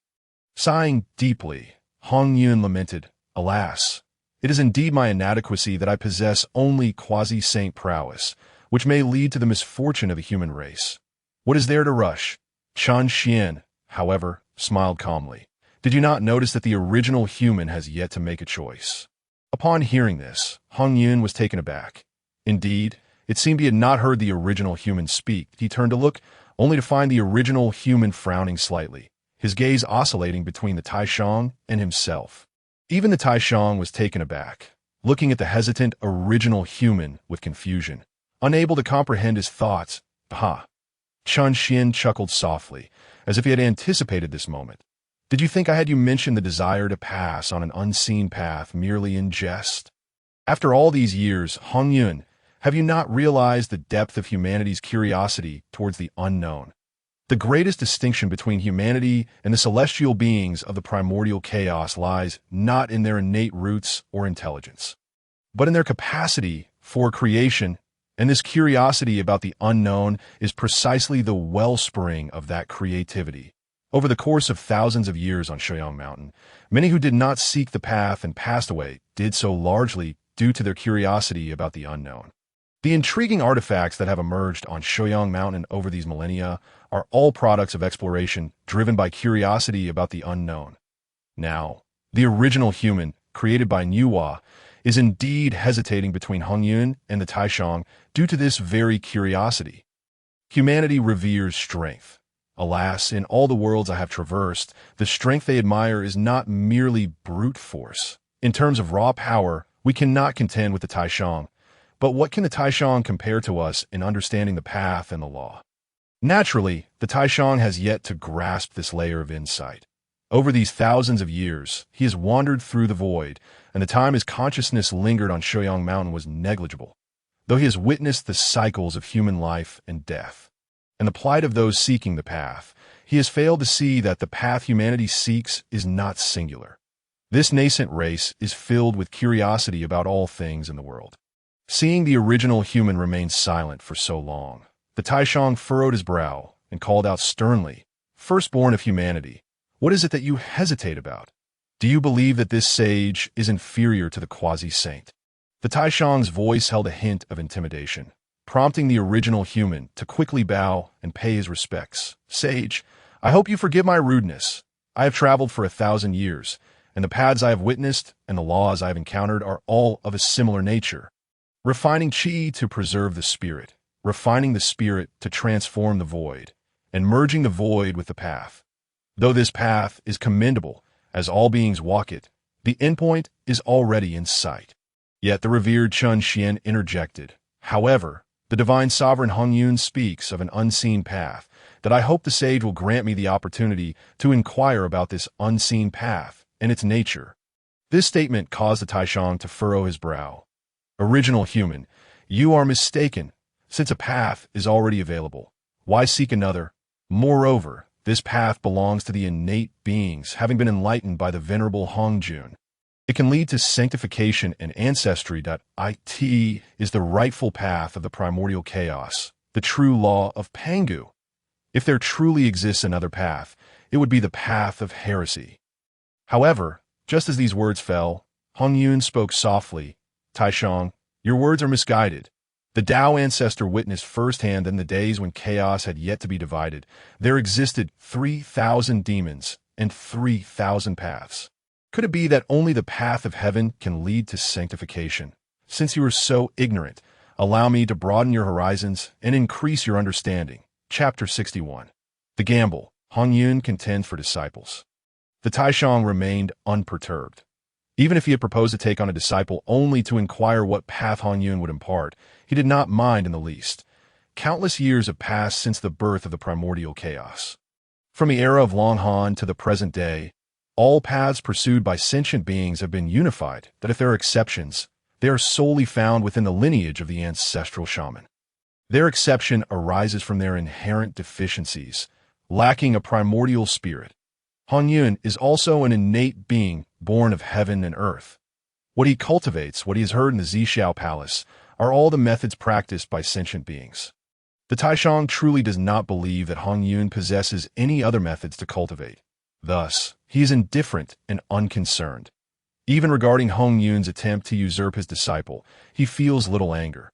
Sighing deeply, Hongyun lamented, "Alas, it is indeed my inadequacy that I possess only quasi-saint prowess, which may lead to the misfortune of the human race. What is there to rush?" Chen Xian, however, smiled calmly. "Did you not notice that the original human has yet to make a choice?" Upon hearing this, Hongyun was taken aback. Indeed, it seemed he had not heard the original human speak. He turned to look, only to find the original human frowning slightly, his gaze oscillating between the Taishang and himself. Even the Taishang was taken aback, looking at the hesitant original human with confusion, unable to comprehend his thoughts. "Ha!" Chen Xian chuckled softly, as if he had anticipated this moment. "Did you think I had you mention the desire to pass on an unseen path merely in jest? After all these years, Hongyun, have you not realized the depth of humanity's curiosity towards the unknown? The greatest distinction between humanity and the celestial beings of the primordial chaos lies not in their innate roots or intelligence, but in their capacity for creation, and this curiosity about the unknown is precisely the wellspring of that creativity. Over the course of thousands of years on Shuang Mountain, many who did not seek the path and passed away did so largely due to their curiosity about the unknown. The intriguing artifacts that have emerged on Shuang Mountain over these millennia are all products of exploration driven by curiosity about the unknown. Now, the original human, created by Nuwa, is indeed hesitating between Hongyun and the Taishang due to this very curiosity. Humanity reveres strength. Alas, in all the worlds I have traversed, the strength they admire is not merely brute force. In terms of raw power, we cannot contend with the Taishang, but what can the Taishang compare to us in understanding the path and the law? Naturally, the Taishang has yet to grasp this layer of insight. Over these thousands of years, he has wandered through the void, and the time his consciousness lingered on Shuang Mountain was negligible, though he has witnessed the cycles of human life and death, and the plight of those seeking the path. He has failed to see that the path humanity seeks is not singular. This nascent race is filled with curiosity about all things in the world. Seeing the original human remain silent for so long, the Taishang furrowed his brow and called out sternly, "Firstborn of humanity, what is it that you hesitate about? Do you believe that this sage is inferior to the quasi-saint?" The Taishang's voice held a hint of intimidation, prompting the original human to quickly bow and pay his respects. "Sage, I hope you forgive my rudeness. I have traveled for 1,000 years, and the paths I have witnessed and the laws I have encountered are all of a similar nature. Refining chi to preserve the spirit, refining the spirit to transform the void, and merging the void with the path. Though this path is commendable, as all beings walk it, the endpoint is already in sight." Yet the revered Chen Xian interjected, "However, the divine sovereign Hongyun speaks of an unseen path, that I hope the sage will grant me the opportunity to inquire about this unseen path and its nature." This statement caused the Taishang to furrow his brow. "Original human, you are mistaken. Since a path is already available, why seek another? Moreover, this path belongs to the innate beings, having been enlightened by the venerable Hongjun. It can lead to sanctification and ancestry. It is the rightful path of the primordial chaos, the true law of Pangu. If there truly exists another path, it would be the path of heresy." However, just as these words fell, Hongyun spoke softly, "Taishang, your words are misguided. The Dao Ancestor witnessed firsthand in the days when chaos had yet to be divided, there existed 3,000 demons and 3,000 paths. Could it be that only the path of heaven can lead to sanctification? Since you are so ignorant, allow me to broaden your horizons and increase your understanding." Chapter 61. The Gamble. Hongyun contends for disciples. The Taishang remained unperturbed. Even if he had proposed to take on a disciple only to inquire what path Hongyun would impart, he did not mind in the least. Countless years have passed since the birth of the primordial chaos. From the era of Long Han to the present day, all paths pursued by sentient beings have been unified, that if there are exceptions, they are solely found within the lineage of the ancestral shaman. Their exception arises from their inherent deficiencies, lacking a primordial spirit. Hongyun is also an innate being born of heaven and earth. What he cultivates, what he has heard in the Zhixiao Palace, are all the methods practiced by sentient beings. The Taishang truly does not believe that Hongyun possesses any other methods to cultivate. Thus, he is indifferent and unconcerned. Even regarding Hongyun's attempt to usurp his disciple, he feels little anger.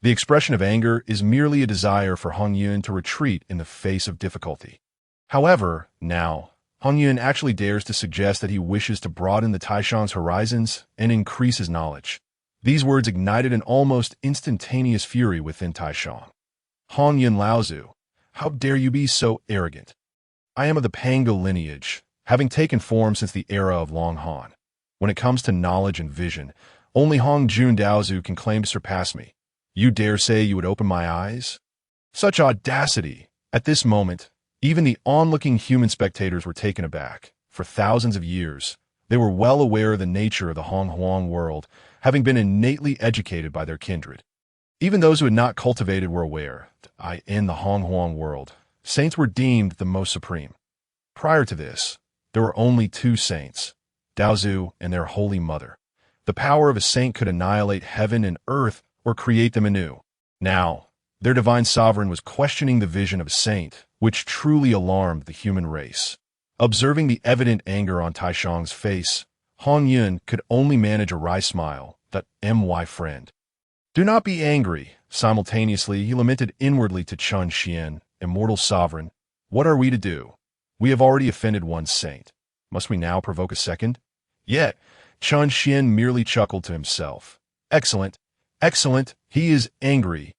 The expression of anger is merely a desire for Hongyun to retreat in the face of difficulty. However, now, Hongyun actually dares to suggest that he wishes to broaden the Taishang's horizons and increase his knowledge. These words ignited an almost instantaneous fury within Taishang. Hongyun Laozu, how dare you be so arrogant? I am of the Pango lineage, having taken form since the era of Long Han. When it comes to knowledge and vision, only Hongjun Daozu can claim to surpass me. You dare say you would open my eyes? Such audacity! At this moment, even the onlooking human spectators were taken aback. For thousands of years, they were well aware of the nature of the Honghuang world, having been innately educated by their kindred. Even those who had not cultivated were aware that in the Honghuang world, saints were deemed the most supreme. Prior to this, there were only two saints, Daozu and their Holy Mother. The power of a saint could annihilate heaven and earth or create them anew. Now, their divine sovereign was questioning the vision of a saint, which truly alarmed the human race. Observing the evident anger on Taishang's face, Hongyun could only manage a wry smile that my friend. Do not be angry. Simultaneously, he lamented inwardly to Chun Xian, immortal sovereign. What are we to do? We have already offended one saint. Must we now provoke a second? Yet, Chun Xian merely chuckled to himself. Excellent, excellent, he is angry.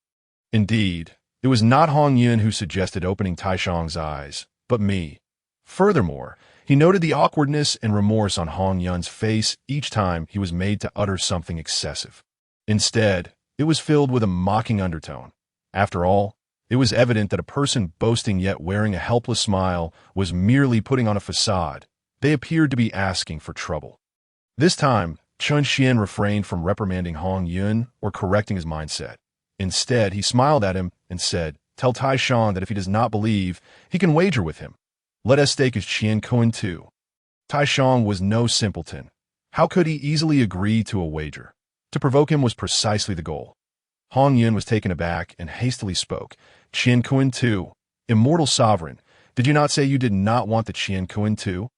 Indeed, it was not Hongyun who suggested opening Taishang's eyes, but me. Furthermore, he noted the awkwardness and remorse on Hongyun's face each time he was made to utter something excessive. Instead, it was filled with a mocking undertone. After all, it was evident that a person boasting yet wearing a helpless smile was merely putting on a facade. They appeared to be asking for trouble. This time, Chun Xian refrained from reprimanding Hongyun or correcting his mindset. Instead, he smiled at him and said, "Tell Taishang that if he does not believe, he can wager with him. Let us stake his Qian Coin too." Taishang was no simpleton. How could he easily agree to a wager? To provoke him was precisely the goal. Hongyun was taken aback and hastily spoke. "Qian Coin too? Immortal sovereign, did you not say you did not want the Qian Coin too?"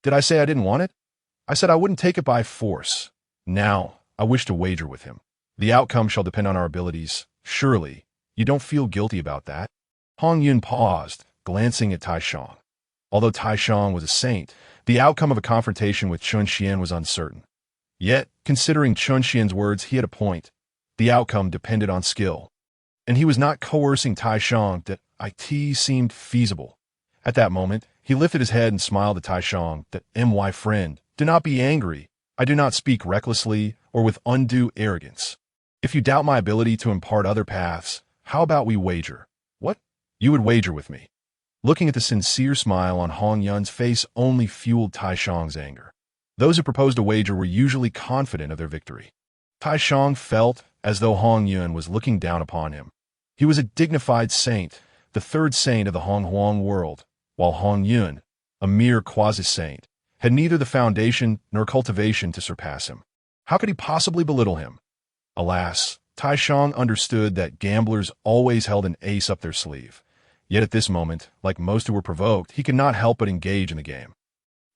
"Did I say I didn't want it? I said I wouldn't take it by force. Now, I wish to wager with him. The outcome shall depend on our abilities. Surely, you don't feel guilty about that?" Hongyun paused, glancing at Taishang. Although Taishang was a saint, the outcome of a confrontation with Chun Xian was uncertain. Yet, considering Chun Xian's words, he had a point. The outcome depended on skill. And he was not coercing Taishang that it seemed feasible. At that moment, he lifted his head and smiled at Taishang that my friend, do not be angry. I do not speak recklessly or with undue arrogance. If you doubt my ability to impart other paths, how about we wager? What? You would wager with me? Looking at the sincere smile on Hongyun's face only fueled Taishang's anger. Those who proposed a wager were usually confident of their victory. Taishang felt as though Hongyun was looking down upon him. He was a dignified saint, the third saint of the Honghuang world, while Hongyun, a mere quasi-saint, had neither the foundation nor cultivation to surpass him. How could he possibly belittle him? Alas, Taishang understood that gamblers always held an ace up their sleeve. Yet at this moment, like most who were provoked, he could not help but engage in the game.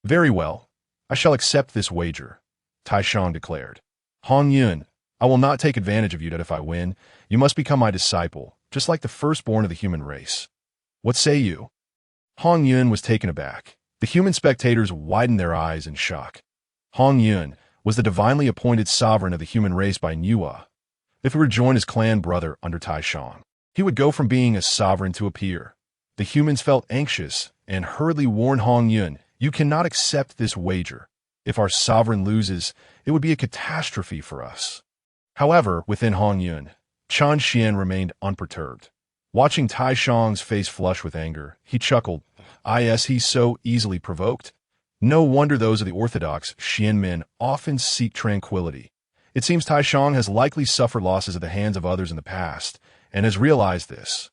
"Very well, I shall accept this wager," Taishang declared. "Hongyun, I will not take advantage of you that if I win, you must become my disciple, just like the firstborn of the human race. What say you?" Hongyun was taken aback. The human spectators widened their eyes in shock. Hongyun was the divinely appointed sovereign of the human race by Nuwa. If he were to join his clan brother under Taishang, he would go from being a sovereign to a peer. The humans felt anxious and hurriedly warned Hongyun, "You cannot accept this wager. If our sovereign loses, it would be a catastrophe for us." However, within Hongyun, Chun Xian remained unperturbed. Watching Taishang's face flush with anger, he chuckled. He's so easily provoked. No wonder those of the orthodox Xian men often seek tranquility. It seems Taishang has likely suffered losses at the hands of others in the past, and has realized this.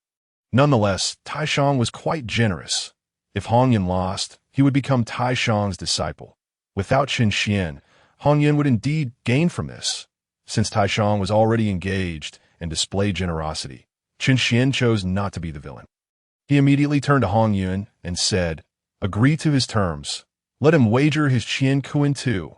Nonetheless, Taishang was quite generous. If Hongyun lost, he would become Taishang's disciple. Without Chun Xian, Hongyun would indeed gain from this. Since Taishang was already engaged and displayed generosity, Qian chose not to be the villain. He immediately turned to Hongyun and said, "Agree to his terms. Let him wager his Qian Kuan too."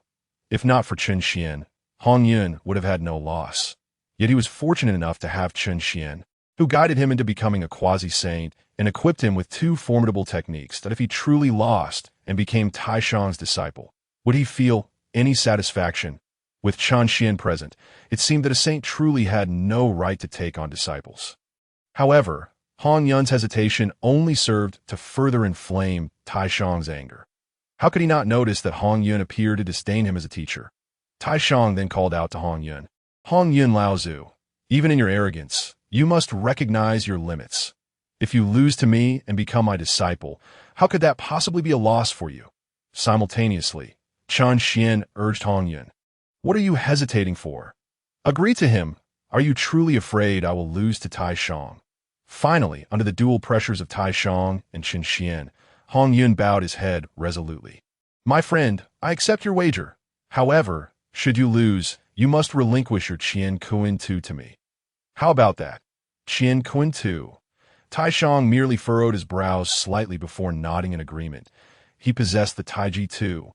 If not for Qian, Hongyun would have had no loss. Yet he was fortunate enough to have Qian, who guided him into becoming a quasi-saint and equipped him with two formidable techniques that if he truly lost and became Taishang's disciple, would he feel any satisfaction? With Qian present, it seemed that a saint truly had no right to take on disciples. However, Hongyun's hesitation only served to further inflame Taishang's anger. How could he not notice that Hongyun appeared to disdain him as a teacher? Taishang then called out to Hongyun, "Hongyun Laozu, even in your arrogance, you must recognize your limits. If you lose to me and become my disciple, how could that possibly be a loss for you?" Simultaneously, Qian urged Hongyun, "What are you hesitating for? Agree to him. Are you truly afraid I will lose to Taishang?" Finally, under the dual pressures of Taishang and Qian, Hongyun bowed his head resolutely. "My friend, I accept your wager. However, should you lose, you must relinquish your Qian Kuan Tu to me." "How about that? Qian Kuan Tu?" Taishang merely furrowed his brows slightly before nodding in agreement. He possessed the Taiji Tu,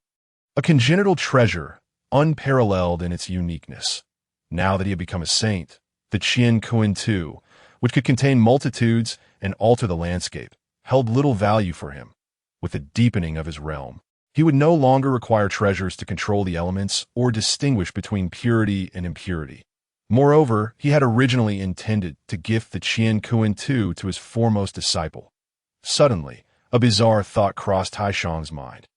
a congenital treasure, unparalleled in its uniqueness. Now that he had become a saint, the Qian Kuan Tu, which could contain multitudes and alter the landscape, held little value for him. With the deepening of his realm, he would no longer require treasures to control the elements or distinguish between purity and impurity. Moreover, he had originally intended to gift the Qian Kuan Tu to his foremost disciple. Suddenly, a bizarre thought crossed Taishang's mind.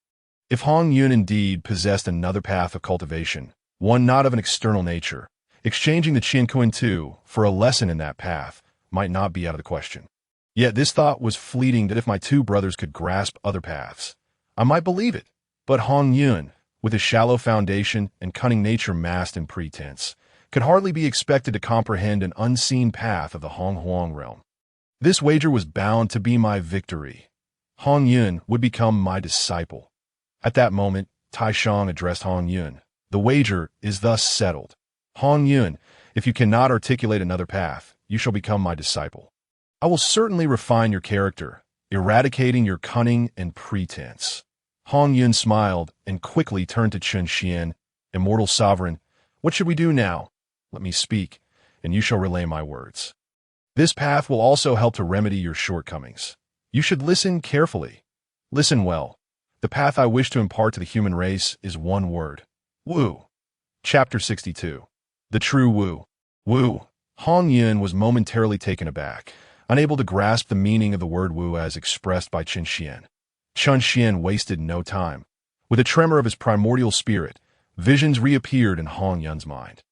If Hongyun indeed possessed another path of cultivation, one not of an external nature, exchanging the Qian Kuan Tu for a lesson in that path might not be out of the question. Yet this thought was fleeting that if my two brothers could grasp other paths, I might believe it. But Hongyun, with his shallow foundation and cunning nature masked in pretense, could hardly be expected to comprehend an unseen path of the Honghuang realm. This wager was bound to be my victory. Hongyun would become my disciple. At that moment, Taishang addressed Hongyun. "The wager is thus settled. Hongyun, if you cannot articulate another path, you shall become my disciple. I will certainly refine your character, eradicating your cunning and pretense." Hongyun smiled and quickly turned to Qian, "Immortal sovereign, what should we do now? Let me speak, and you shall relay my words. This path will also help to remedy your shortcomings. You should listen carefully. Listen well. The path I wish to impart to the human race is one word: Wu." Chapter 62. The True Wu. Wu. Hongyun was momentarily taken aback, unable to grasp the meaning of the word Wu as expressed by Qian. Qian wasted no time. With a tremor of his primordial spirit, visions reappeared in Hongyun's mind.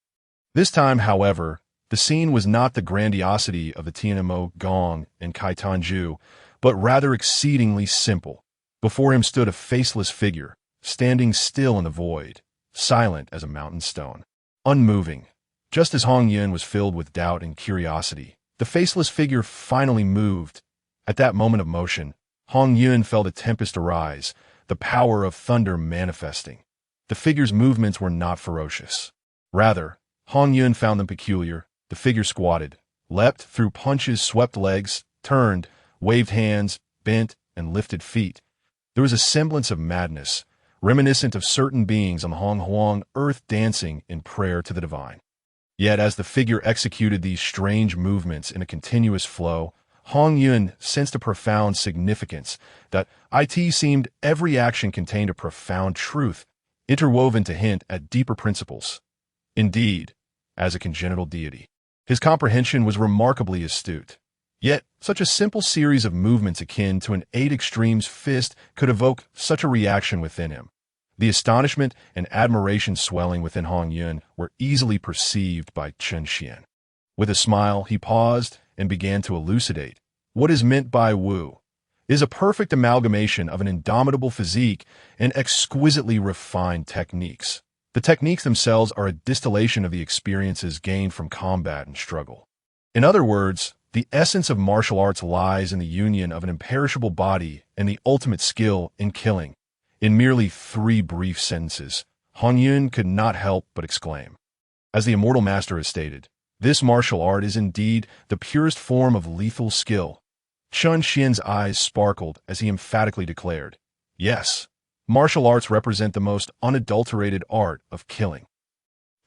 This time, however, the scene was not the grandiosity of the Tianmo Gong and Kaitanju, but rather exceedingly simple. Before him stood a faceless figure, standing still in the void, silent as a mountain stone, unmoving. Just as Hongyun was filled with doubt and curiosity, the faceless figure finally moved. At that moment of motion, Hongyun felt a tempest arise, the power of thunder manifesting. The figure's movements were not ferocious. Rather, Hongyun found them peculiar. The figure squatted, leapt through punches, swept legs, turned, waved hands, bent, and lifted feet. There was a semblance of madness, reminiscent of certain beings on the Honghuang earth dancing in prayer to the divine. Yet as the figure executed these strange movements in a continuous flow, Hongyun sensed a profound significance that it seemed every action contained a profound truth, interwoven to hint at deeper principles. Indeed, as a congenital deity, his comprehension was remarkably astute. Yet, such a simple series of movements akin to an 8 extremes fist could evoke such a reaction within him. The astonishment and admiration swelling within Hongyun were easily perceived by Qian. With a smile, he paused and began to elucidate. What is meant by Wu is a perfect amalgamation of an indomitable physique and exquisitely refined techniques. The techniques themselves are a distillation of the experiences gained from combat and struggle. In other words, the essence of martial arts lies in the union of an imperishable body and the ultimate skill in killing. In merely 3 brief sentences, Hongyun could not help but exclaim, As the Immortal Master has stated, this martial art is indeed the purest form of lethal skill. Chun Xian's eyes sparkled as he emphatically declared, "Yes, martial arts represent the most unadulterated art of killing."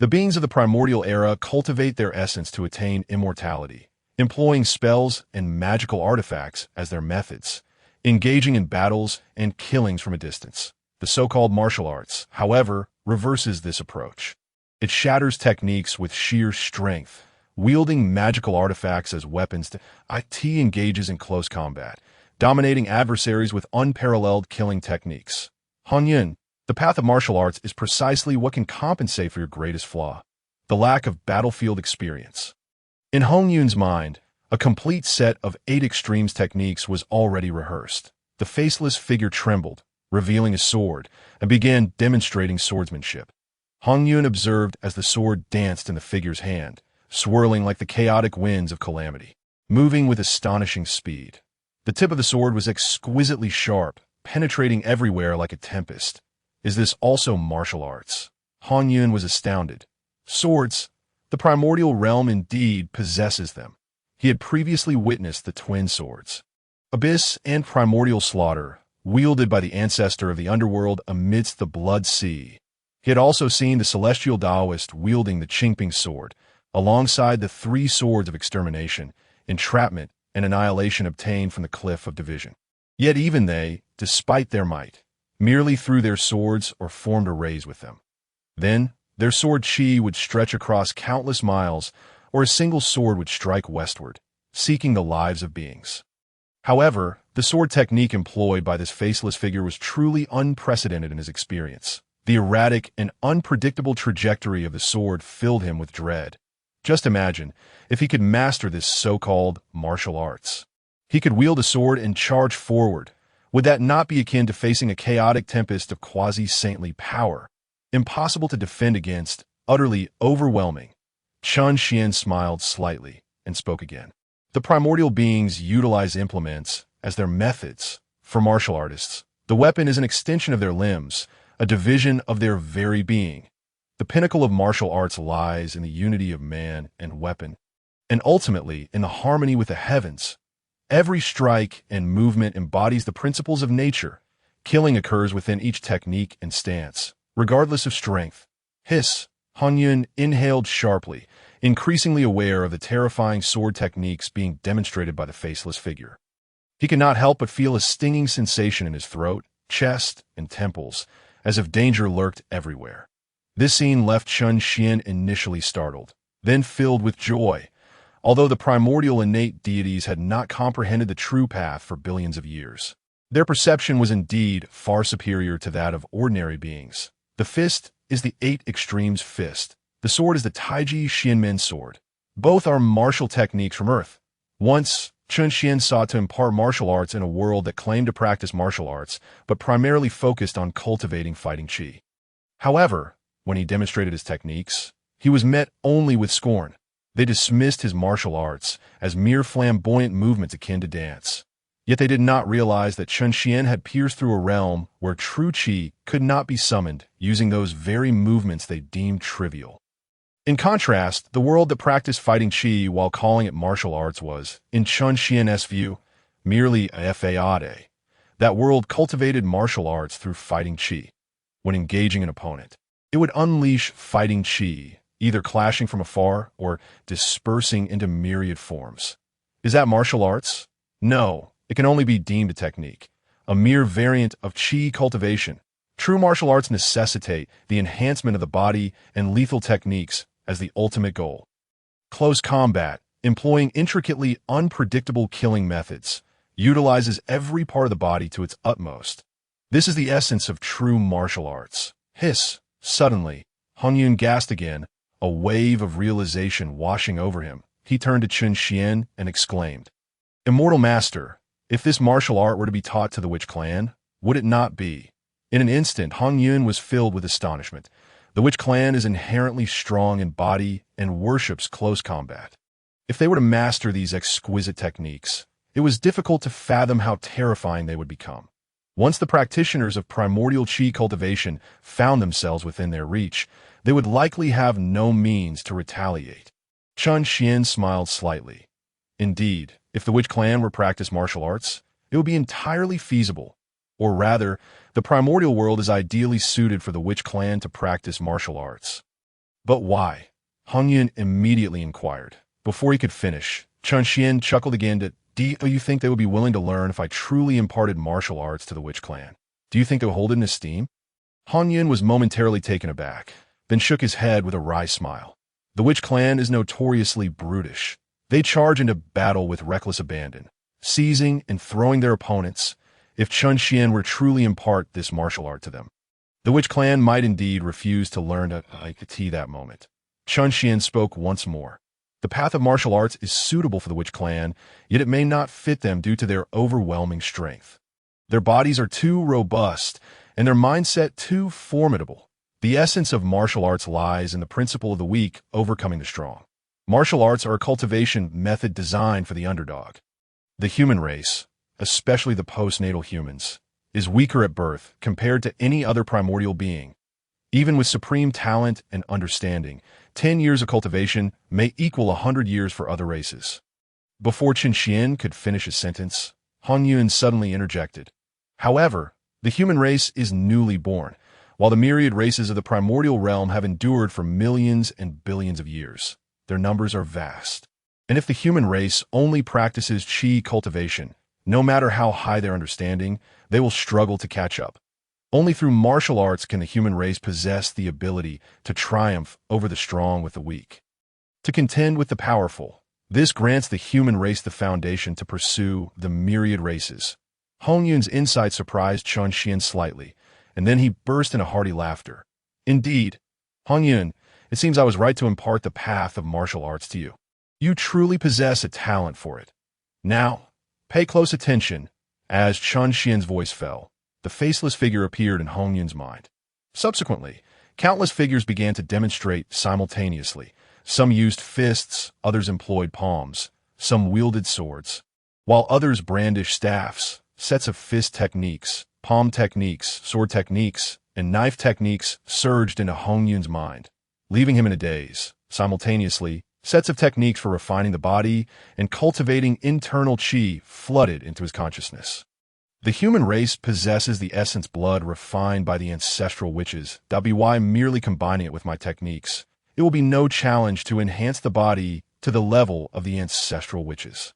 The beings of the Primordial era cultivate their essence to attain immortality, employing spells and magical artifacts as their methods, engaging in battles and killings from a distance. The so-called martial arts, however, reverses this approach. It shatters techniques with sheer strength, wielding magical artifacts as weapons. It engages in close combat, dominating adversaries with unparalleled killing techniques. Hongyun, the path of martial arts is precisely what can compensate for your greatest flaw, the lack of battlefield experience. In Hongyun's mind, a complete set of 8 extremes techniques was already rehearsed. The faceless figure trembled, revealing a sword, and began demonstrating swordsmanship. Hongyun observed as the sword danced in the figure's hand, swirling like the chaotic winds of calamity, moving with astonishing speed. The tip of the sword was exquisitely sharp, penetrating everywhere like a tempest. Is this also martial arts? Hongyun was astounded. Swords, the primordial realm indeed possesses them. He had previously witnessed the twin swords, abyss and primordial slaughter, wielded by the ancestor of the underworld amidst the blood sea. He had also seen the celestial Daoist wielding the Qingping sword, alongside the 3 swords of extermination, entrapment, and annihilation obtained from the cliff of division. Yet even they, despite their might, merely threw their swords or formed arrays with them. Then, their sword chi would stretch across countless miles, or a single sword would strike westward, seeking the lives of beings. However, the sword technique employed by this faceless figure was truly unprecedented in his experience. The erratic and unpredictable trajectory of the sword filled him with dread. Just imagine if he could master this so-called martial arts. He could wield a sword and charge forward. Would that not be akin to facing a chaotic tempest of quasi-saintly power? Impossible to defend against, utterly overwhelming. Chun Xian smiled slightly and spoke again. The primordial beings utilize implements as their methods. For martial artists, the weapon is an extension of their limbs, a division of their very being. The pinnacle of martial arts lies in the unity of man and weapon, and ultimately in the harmony with the heavens. Every strike and movement embodies the principles of nature. Killing occurs within each technique and stance, regardless of strength. Hiss. Hongyun inhaled sharply, increasingly aware of the terrifying sword techniques being demonstrated by the faceless figure. He could not help but feel a stinging sensation in his throat, chest, and temples, as if danger lurked everywhere. This scene left Chun Xian initially startled, then filled with joy. Although the primordial innate deities had not comprehended the true path for billions of years, their perception was indeed far superior to that of ordinary beings. The fist is the 8 extremes fist. The sword is the Taiji Xianmen sword. Both are martial techniques from Earth. Once, Chun Xian sought to impart martial arts in a world that claimed to practice martial arts, but primarily focused on cultivating fighting chi. However, when he demonstrated his techniques, he was met only with scorn. They dismissed his martial arts as mere flamboyant movements akin to dance. Yet they did not realize that Chun Xian had pierced through a realm where true chi could not be summoned using those very movements they deemed trivial. In contrast, the world that practiced fighting chi while calling it martial arts was, in Chun Xian's view, merely a fade. That world cultivated martial arts through fighting chi. When engaging an opponent, it would unleash fighting chi, either clashing from afar or dispersing into myriad forms. Is that martial arts? No. It can only be deemed a technique, a mere variant of chi cultivation. True martial arts necessitate the enhancement of the body and lethal techniques as the ultimate goal. Close combat, employing intricately unpredictable killing methods, utilizes every part of the body to its utmost. This is the essence of true martial arts. Hiss. Suddenly, Hongyun gasped again, a wave of realization washing over him. He turned to Chun Xian and exclaimed, "Immortal Master, if this martial art were to be taught to the Witch Clan, would it not be?" In an instant, Hongyun was filled with astonishment. The Witch Clan is inherently strong in body and worships close combat. If they were to master these exquisite techniques, it was difficult to fathom how terrifying they would become. Once the practitioners of primordial chi cultivation found themselves within their reach, they would likely have no means to retaliate. Chun Xian smiled slightly. Indeed, if the witch clan were practice martial arts, it would be entirely feasible. Or rather, the primordial world is ideally suited for the witch clan to practice martial arts. But why? Hongyun immediately inquired. Before he could finish, Chun Xian chuckled again. Do you think they would be willing to learn if I truly imparted martial arts to the witch clan? Do you think they would hold it in esteem? Hongyun was momentarily taken aback, then shook his head with a wry smile. The witch clan is notoriously brutish. They charge into battle with reckless abandon, seizing and throwing their opponents. If Chun Xian were truly impart this martial art to them, the witch clan might indeed refuse to learn to tea that moment. Chun Xian spoke once more. The path of martial arts is suitable for the witch clan, yet it may not fit them due to their overwhelming strength. Their bodies are too robust, and their mindset too formidable. The essence of martial arts lies in the principle of the weak overcoming the strong. Martial arts are a cultivation method designed for the underdog. The human race, especially the postnatal humans, is weaker at birth compared to any other primordial being. Even with supreme talent and understanding, 10 years of cultivation may equal 100 years for other races. Before Chun Xian could finish his sentence, Hongyun suddenly interjected. However, the human race is newly born, while the myriad races of the primordial realm have endured for millions and billions of years. Their numbers are vast. And if the human race only practices chi cultivation, no matter how high their understanding, they will struggle to catch up. Only through martial arts can the human race possess the ability to triumph over the strong with the weak, to contend with the powerful. This grants the human race the foundation to pursue the myriad races. Hongyun's insight surprised Chun Xian slightly, and then he burst into hearty laughter. Indeed, Hongyun, it seems I was right to impart the path of martial arts to you. You truly possess a talent for it. Now, pay close attention. As Chun Xian's voice fell, the faceless figure appeared in Hongyun's mind. Subsequently, countless figures began to demonstrate simultaneously. Some used fists, others employed palms, some wielded swords, while others brandished staffs. Sets of fist techniques, palm techniques, sword techniques, and knife techniques surged into Hongyun's mind, leaving him in a daze. Simultaneously, sets of techniques for refining the body and cultivating internal chi flooded into his consciousness. The human race possesses the essence blood refined by the ancestral witches. By merely combining it with my techniques, it will be no challenge to enhance the body to the level of the ancestral witches.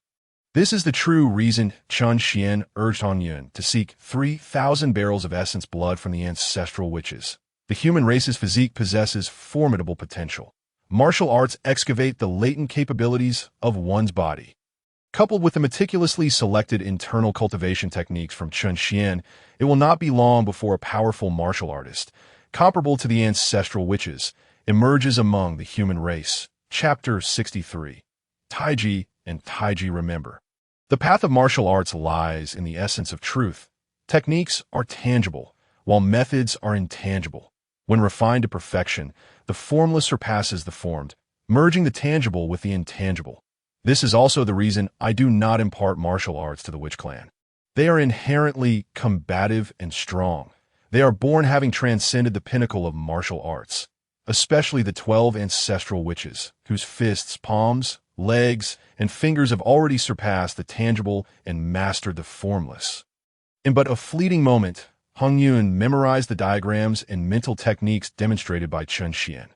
This is the true reason Chun Xian urged Hongyun to seek 3,000 barrels of essence blood from the ancestral witches. The human race's physique possesses formidable potential. Martial arts excavate the latent capabilities of one's body. Coupled with the meticulously selected internal cultivation techniques from Chun Xian, it will not be long before a powerful martial artist, comparable to the ancestral witches, emerges among the human race. Chapter 63. Taiji and Taiji Remember. The path of martial arts lies in the essence of truth. Techniques are tangible, while methods are intangible. When refined to perfection, the formless surpasses the formed, merging the tangible with the intangible. This is also the reason I do not impart martial arts to the witch clan. They are inherently combative and strong. They are born having transcended the pinnacle of martial arts, especially the 12 ancestral witches, whose fists, palms, legs, and fingers have already surpassed the tangible and mastered the formless. In but a fleeting moment, Hongyun memorized the diagrams and mental techniques demonstrated by Chun Xian.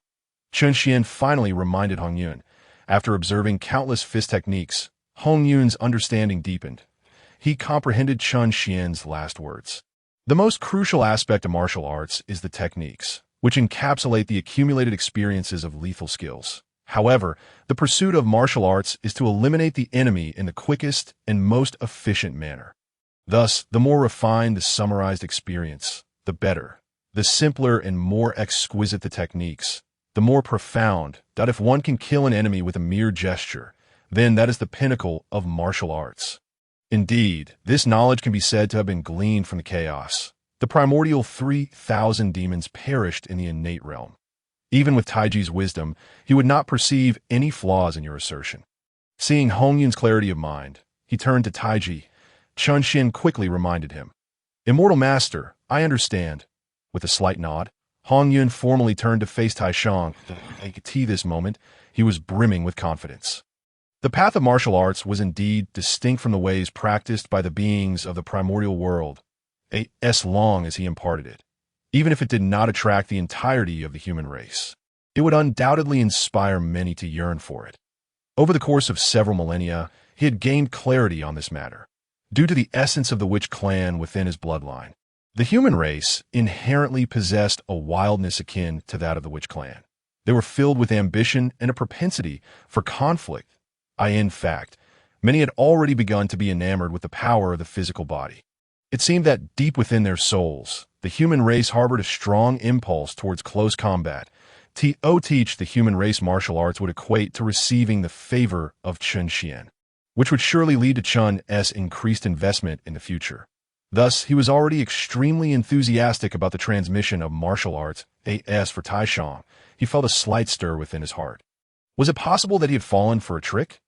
Chun Xian finally reminded Hongyun. After observing countless fist techniques, Hongyun's understanding deepened. He comprehended Chun Xian's last words. The most crucial aspect of martial arts is the techniques, which encapsulate the accumulated experiences of lethal skills. However, the pursuit of martial arts is to eliminate the enemy in the quickest and most efficient manner. Thus, the more refined the summarized experience, the better. The simpler and more exquisite the techniques, the more profound. If one can kill an enemy with a mere gesture, then that is the pinnacle of martial arts. Indeed, this knowledge can be said to have been gleaned from the chaos. The primordial 3,000 demons perished in the innate realm. Even with Taiji's wisdom, he would not perceive any flaws in your assertion. Seeing Hongyun's clarity of mind, he turned to Taiji. Chun Xian quickly reminded him. Immortal Master, I understand. With a slight nod, Hongyun formally turned to face Taishang. I could see this moment. He was brimming with confidence. The path of martial arts was indeed distinct from the ways practiced by the beings of the primordial world, as long as he imparted it. Even if it did not attract the entirety of the human race, it would undoubtedly inspire many to yearn for it. Over the course of several millennia, he had gained clarity on this matter, due to the essence of the witch clan within his bloodline. The human race inherently possessed a wildness akin to that of the witch clan. They were filled with ambition and a propensity for conflict. In fact, many had already begun to be enamored with the power of the physical body. It seemed that deep within their souls, the human race harbored a strong impulse towards close combat. Teach the human race martial arts would equate to receiving the favor of Chen, which would surely lead to Chun's increased investment in the future. Thus, he was already extremely enthusiastic about the transmission of martial arts. As for Taishang, he felt a slight stir within his heart. Was it possible that he had fallen for a trick?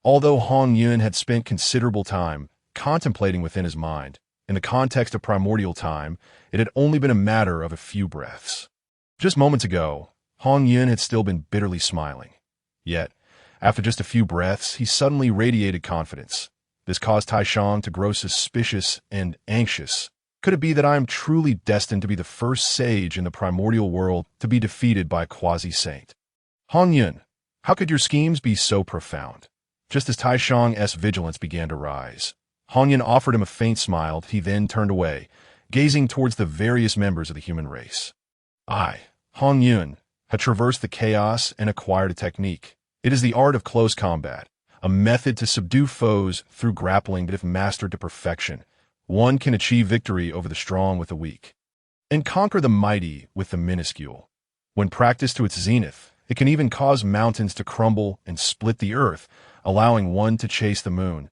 Although Hongyun had spent considerable time contemplating within his mind, in the context of primordial time, it had only been a matter of a few breaths. Just moments ago, Hongyun had still been bitterly smiling. Yet, after just a few breaths, he suddenly radiated confidence. This caused Taishang to grow suspicious and anxious. Could it be that I am truly destined to be the first sage in the primordial world to be defeated by a quasi-saint? Hongyun, how could your schemes be so profound? Just as Taishang's vigilance began to rise, Hongyun offered him a faint smile. He then turned away, gazing towards the various members of the human race. I, Hongyun, had traversed the chaos and acquired a technique. It is the art of close combat, a method to subdue foes through grappling that if mastered to perfection, one can achieve victory over the strong with the weak, and conquer the mighty with the minuscule. When practiced to its zenith, it can even cause mountains to crumble and split the earth, allowing one to chase the moon.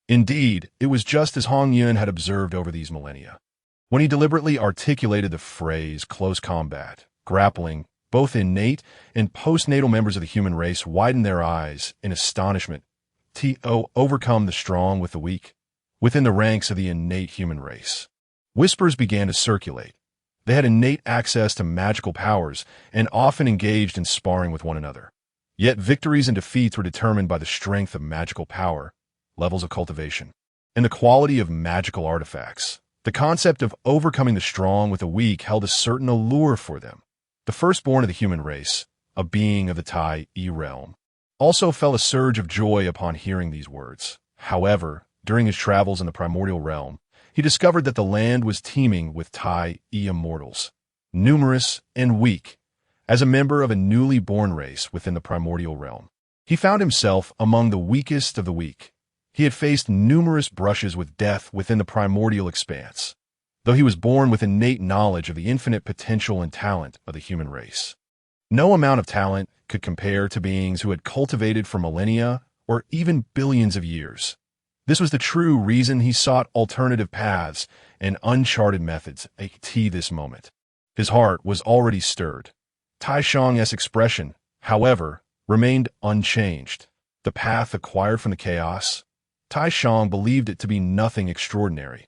Indeed, it was just as Hongyun had observed over these millennia. When he deliberately articulated the phrase close combat, grappling, both innate and postnatal members of the human race widened their eyes in astonishment. Overcome the strong with the weak. Within the ranks of the innate human race, whispers began to circulate. They had innate access to magical powers and often engaged in sparring with one another. Yet victories and defeats were determined by the strength of magical power, levels of cultivation, and the quality of magical artifacts. The concept of overcoming the strong with the weak held a certain allure for them. The firstborn of the human race, a being of the Tai realm, also felt a surge of joy upon hearing these words. However, during his travels in the primordial realm, he discovered that the land was teeming with Tai immortals, numerous and weak. As a member of a newly born race within the primordial realm, he found himself among the weakest of the weak. He had faced numerous brushes with death within the primordial expanse, though he was born with innate knowledge of the infinite potential and talent of the human race. No amount of talent could compare to beings who had cultivated for millennia or even billions of years. This was the true reason he sought alternative paths and uncharted methods at this moment. His heart was already stirred. Taishang's expression, however, remained unchanged. The path acquired from the chaos, Taishang believed it to be nothing extraordinary.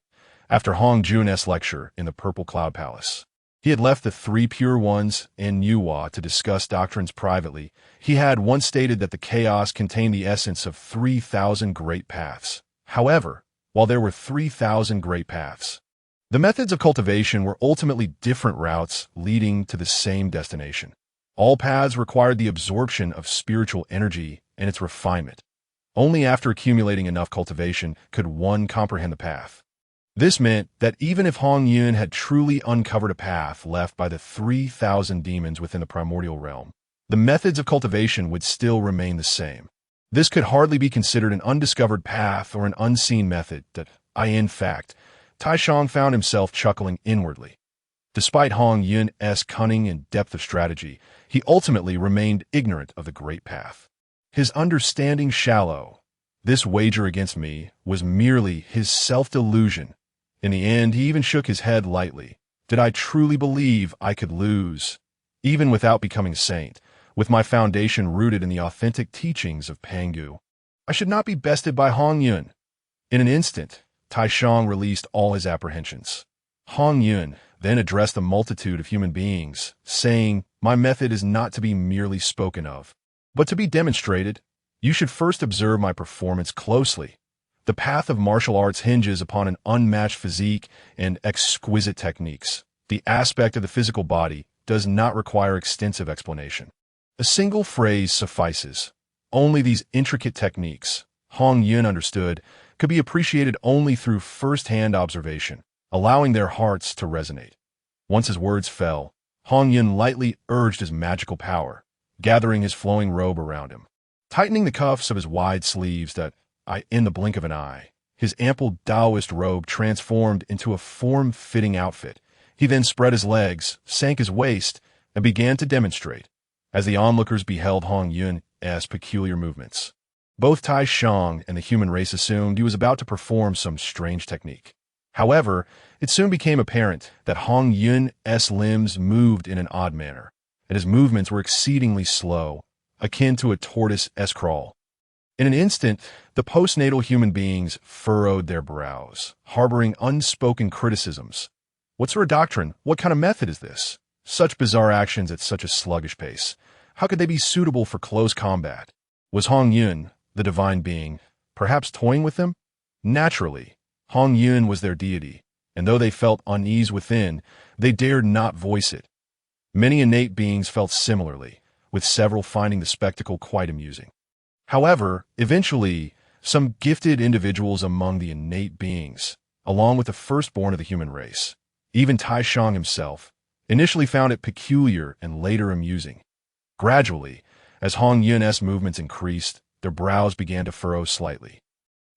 After Hongjun's lecture in the Purple Cloud Palace, he had left the three pure ones and Nuwa to discuss doctrines privately. He had once stated that the chaos contained the essence of 3,000 great paths. However, while there were 3,000 great paths, the methods of cultivation were ultimately different routes leading to the same destination. All paths required the absorption of spiritual energy and its refinement. Only after accumulating enough cultivation could one comprehend the path. This meant that even if Hongyun had truly uncovered a path left by the 3,000 demons within the primordial realm, the methods of cultivation would still remain the same. This could hardly be considered an undiscovered path or an unseen method that, in fact, Taishang found himself chuckling inwardly. Despite Hongyun's cunning and depth of strategy, he ultimately remained ignorant of the great path. His understanding shallow. This wager against me was merely his self-delusion. In the end, he even shook his head lightly. Did I truly believe I could lose, even without becoming a saint, with my foundation rooted in the authentic teachings of Pangu? I should not be bested by Hongyun. In an instant, Taishang released all his apprehensions. Hongyun then addressed the multitude of human beings, saying, "My method is not to be merely spoken of, but to be demonstrated. You should first observe my performance closely. The path of martial arts hinges upon an unmatched physique and exquisite techniques. The aspect of the physical body does not require extensive explanation. A single phrase suffices. Only these intricate techniques, Hongyun understood, could be appreciated only through first-hand observation, allowing their hearts to resonate." Once his words fell, Hongyun lightly urged his magical power, gathering his flowing robe around him. Tightening the cuffs of his wide sleeves that, in the blink of an eye, his ample Daoist robe transformed into a form-fitting outfit. He then spread his legs, sank his waist, and began to demonstrate, as the onlookers beheld Hongyun's peculiar movements. Both Tai Shang and the human race assumed he was about to perform some strange technique. However, it soon became apparent that Hongyun's limbs moved in an odd manner, and his movements were exceedingly slow, akin to a tortoise-esque crawl. In an instant, the postnatal human beings furrowed their brows, harboring unspoken criticisms. What sort of doctrine? What kind of method is this? Such bizarre actions at such a sluggish pace. How could they be suitable for close combat? Was Hongyun, the divine being, perhaps toying with them? Naturally, Hongyun was their deity, and though they felt unease within, they dared not voice it. Many innate beings felt similarly, with several finding the spectacle quite amusing. However, eventually, some gifted individuals among the innate beings, along with the firstborn of the human race, even Tai Shang himself, initially found it peculiar and later amusing. Gradually, as Hongyun's movements increased, their brows began to furrow slightly.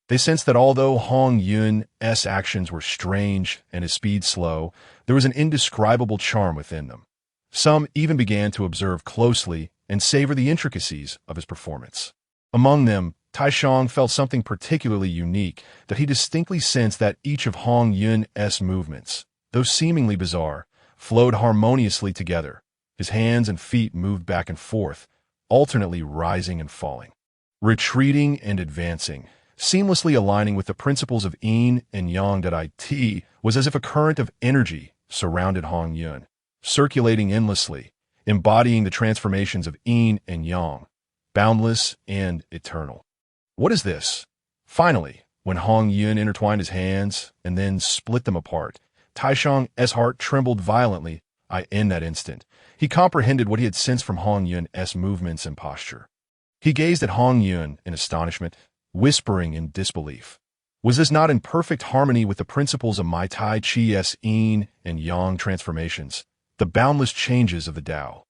They sensed that although Hongyun's actions were strange and his speed slow, there was an indescribable charm within them. Some even began to observe closely and savor the intricacies of his performance. Among them, Tai Shang felt something particularly unique, that he distinctly sensed that each of Hongyun's movements, though seemingly bizarre, flowed harmoniously together. His hands and feet moved back and forth, alternately rising and falling, retreating and advancing, seamlessly aligning with the principles of yin and yang. It was as if a current of energy surrounded Hongyun, circulating endlessly, embodying the transformations of yin and yang, boundless and eternal. What is this? Finally, when Hongyun intertwined his hands and then split them apart, Tai Shang's heart trembled violently. In that instant, he comprehended what he had sensed from Hongyun's movements and posture. He gazed at Hongyun in astonishment, whispering in disbelief. Was this not in perfect harmony with the principles of my Tai Chi's yin and yang transformations, the boundless changes of the Tao?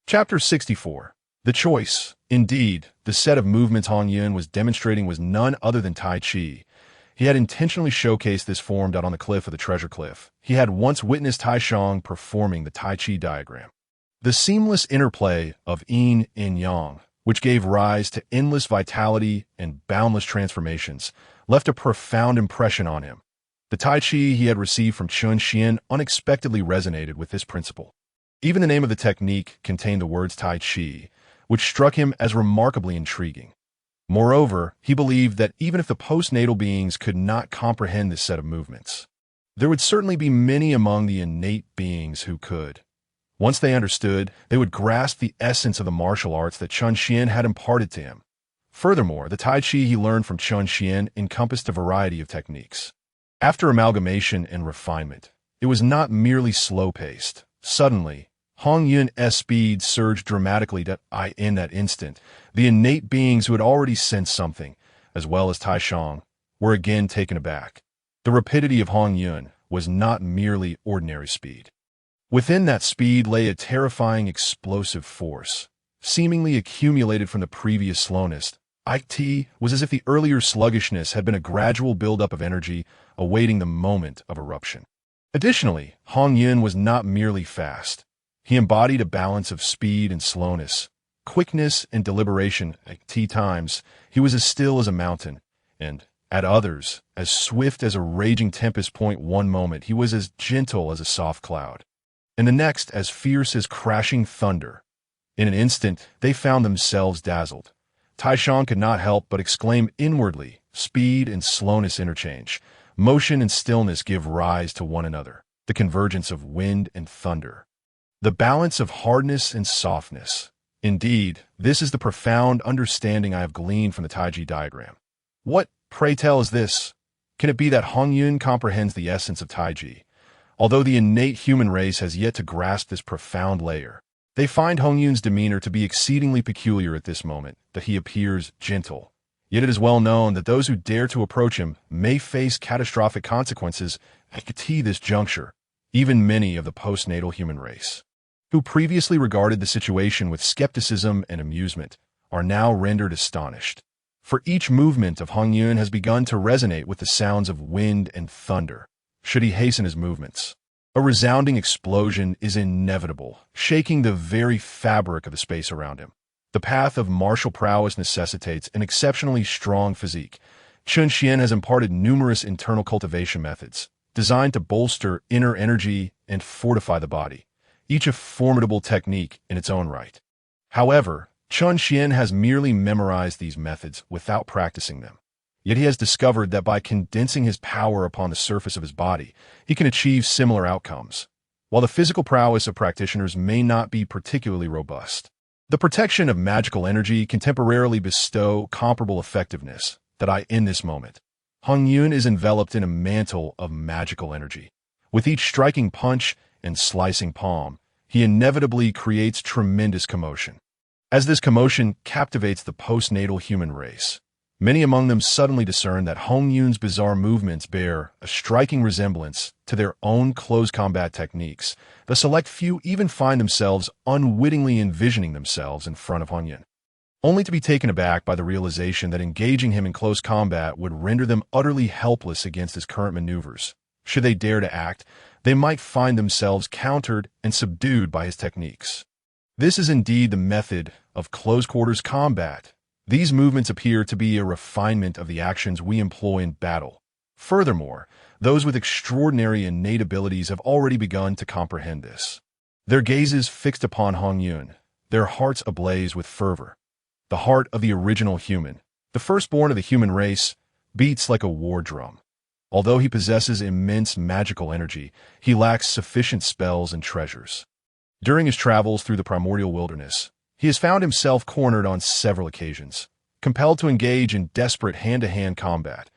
Chapter 64. The choice. Indeed, the set of movements Hongyun was demonstrating was none other than Tai Chi. He had intentionally showcased this formed out on the cliff of the Treasure Cliff. He had once witnessed Tai Shang performing the Tai Chi diagram. The seamless interplay of yin and yang, which gave rise to endless vitality and boundless transformations, left a profound impression on him. The Tai Chi he had received from Xuan unexpectedly resonated with this principle. Even the name of the technique contained the words Tai Chi, which struck him as remarkably intriguing. Moreover, he believed that even if the postnatal beings could not comprehend this set of movements, there would certainly be many among the innate beings who could. Once they understood, they would grasp the essence of the martial arts that Xuan had imparted to him. Furthermore, the Tai Chi he learned from Xuan encompassed a variety of techniques. After amalgamation and refinement, it was not merely slow-paced. Suddenly, Hongyun's speed surged dramatically. In that instant, the innate beings who had already sensed something, as well as Tai Shang, were again taken aback. The rapidity of Hongyun was not merely ordinary speed. Within that speed lay a terrifying explosive force, seemingly accumulated from the previous slowness. It was as if the earlier sluggishness had been a gradual buildup of energy awaiting the moment of eruption. Additionally, Hongyun was not merely fast. He embodied a balance of speed and slowness, quickness and deliberation. At times, he was as still as a mountain, and, at others, as swift as a raging tempest. One moment, he was as gentle as a soft cloud, and the next as fierce as crashing thunder. In an instant, they found themselves dazzled. Tai Shang could not help but exclaim inwardly, speed and slowness interchange, motion and stillness give rise to one another. the convergence of wind and thunder, the balance of hardness and softness. Indeed, this is the profound understanding I have gleaned from the Taiji diagram. What, pray tell, is this? Can it be that Hongyun comprehends the essence of Taiji? Although the innate human race has yet to grasp this profound layer, they find Hongyun's demeanor to be exceedingly peculiar at this moment, that he appears gentle. Yet it is well known that those who dare to approach him may face catastrophic consequences at this juncture, even many of the postnatal human race, who previously regarded the situation with skepticism and amusement, are now rendered astonished. For each movement of Hongyun has begun to resonate with the sounds of wind and thunder. Should he hasten his movements, a resounding explosion is inevitable, shaking the very fabric of the space around him. The path of martial prowess necessitates an exceptionally strong physique. Xuan has imparted numerous internal cultivation methods, designed to bolster inner energy and fortify the body, each a formidable technique in its own right. However, Xuan has merely memorized these methods without practicing them. Yet he has discovered that by condensing his power upon the surface of his body, he can achieve similar outcomes. While the physical prowess of practitioners may not be particularly robust, the protection of magical energy can temporarily bestow comparable effectiveness in this moment. Hongyun is enveloped in a mantle of magical energy. With each striking punch and slicing palm, he inevitably creates tremendous commotion. As this commotion captivates the postnatal human race, many among them suddenly discern that Hongyun's bizarre movements bear a striking resemblance to their own close combat techniques. The select few even find themselves unwittingly envisioning themselves in front of Hongyun, only to be taken aback by the realization that engaging him in close combat would render them utterly helpless against his current maneuvers. Should they dare to act, they might find themselves countered and subdued by his techniques. This is indeed the method of close-quarters combat. These movements appear to be a refinement of the actions we employ in battle. Furthermore, those with extraordinary innate abilities have already begun to comprehend this. Their gazes fixed upon Hongyun, their hearts ablaze with fervor. The heart of the original human, the firstborn of the human race, beats like a war drum. Although he possesses immense magical energy, he lacks sufficient spells and treasures. During his travels through the primordial wilderness, he has found himself cornered on several occasions, compelled to engage in desperate hand-to-hand combat.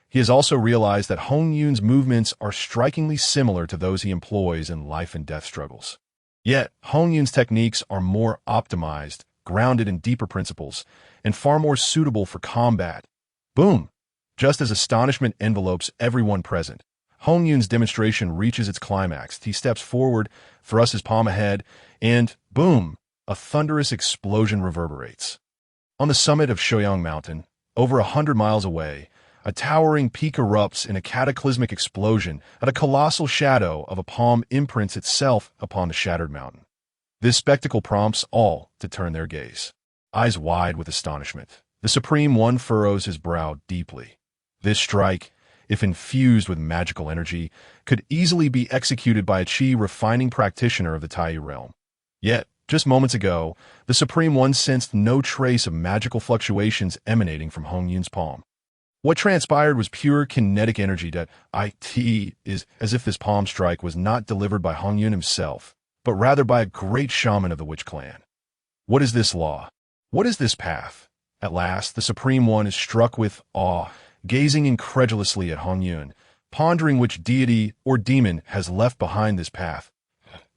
He has also realized that Hongyun's movements are strikingly similar to those he employs in life-and-death struggles. Yet, Hongyun's techniques are more optimized, grounded in deeper principles, and far more suitable for combat. Boom! Just as astonishment envelopes everyone present, Hongyun's demonstration reaches its climax. He steps forward, thrusts his palm ahead, and boom! A thunderous explosion reverberates. On the summit of Shoyang Mountain, over 100 miles away, a towering peak erupts in a cataclysmic explosion, and a colossal shadow of a palm imprints itself upon the shattered mountain. This spectacle prompts all to turn their gaze. Eyes wide with astonishment, the Supreme One furrows his brow deeply. This strike, if infused with magical energy, could easily be executed by a chi-refining practitioner of the Tai realm. Yet, just moments ago, the Supreme One sensed no trace of magical fluctuations emanating from Hongyun's palm. What transpired was pure kinetic energy that is as if this palm strike was not delivered by Hongyun himself, but rather by a great shaman of the Witch Clan. What is this law? What is this path? At last, the Supreme One is struck with awe, gazing incredulously at Hongyun, pondering which deity or demon has left behind this path.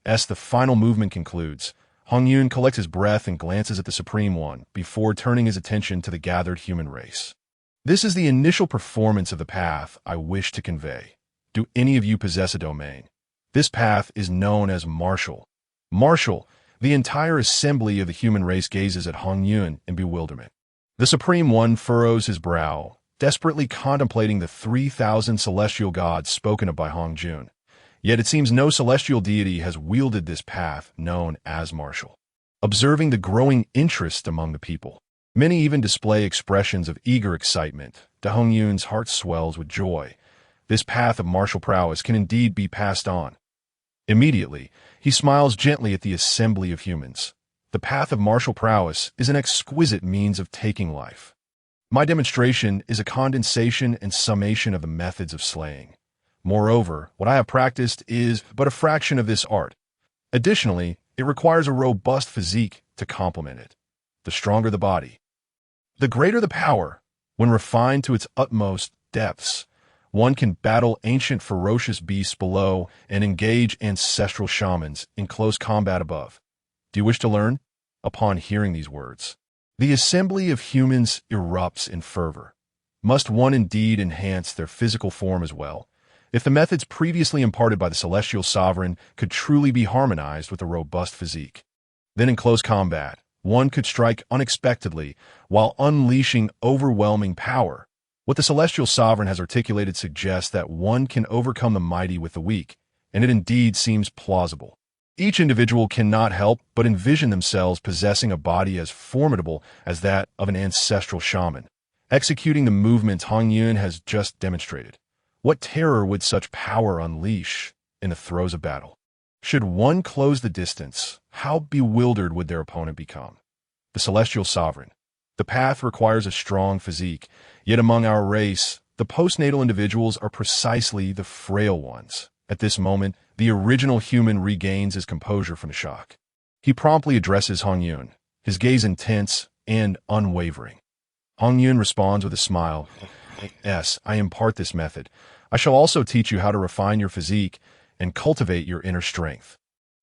As the final movement concludes, Hongyun collects his breath and glances at the Supreme One before turning his attention to the gathered human race. This is the initial performance of the path I wish to convey. Do any of you possess a domain? This path is known as martial. Martial, the entire assembly of the human race gazes at Hongyun in bewilderment. The Supreme One furrows his brow, desperately contemplating the 3,000 celestial gods spoken of by Hongyun. Yet it seems no celestial deity has wielded this path known as martial. Observing the growing interest among the people, many even display expressions of eager excitement. Hongyun's heart swells with joy. This path of martial prowess can indeed be passed on. Immediately, he smiles gently at the assembly of humans. The path of martial prowess is an exquisite means of taking life. My demonstration is a condensation and summation of the methods of slaying. Moreover, what I have practiced is but a fraction of this art. Additionally, it requires a robust physique to complement it. The stronger the body, the greater the power. When refined to its utmost depths, one can battle ancient ferocious beasts below and engage ancestral shamans in close combat above. Do you wish to learn? Upon hearing these words, the assembly of humans erupts in fervor. Must one indeed enhance their physical form as well? If the methods previously imparted by the celestial sovereign could truly be harmonized with a robust physique, then in close combat, one could strike unexpectedly while unleashing overwhelming power. What the celestial sovereign has articulated suggests that one can overcome the mighty with the weak, and it indeed seems plausible. Each individual cannot help but envision themselves possessing a body as formidable as that of an ancestral shaman, executing the movements Hongyun has just demonstrated. What terror would such power unleash in the throes of battle? Should one close the distance, how bewildered would their opponent become? The celestial sovereign. The path requires a strong physique, yet among our race, the postnatal individuals are precisely the frail ones. At this moment, the original human regains his composure from the shock. He promptly addresses Hongyun, his gaze intense and unwavering. Hongyun responds with a smile. Yes, I impart this method. I shall also teach you how to refine your physique and cultivate your inner strength.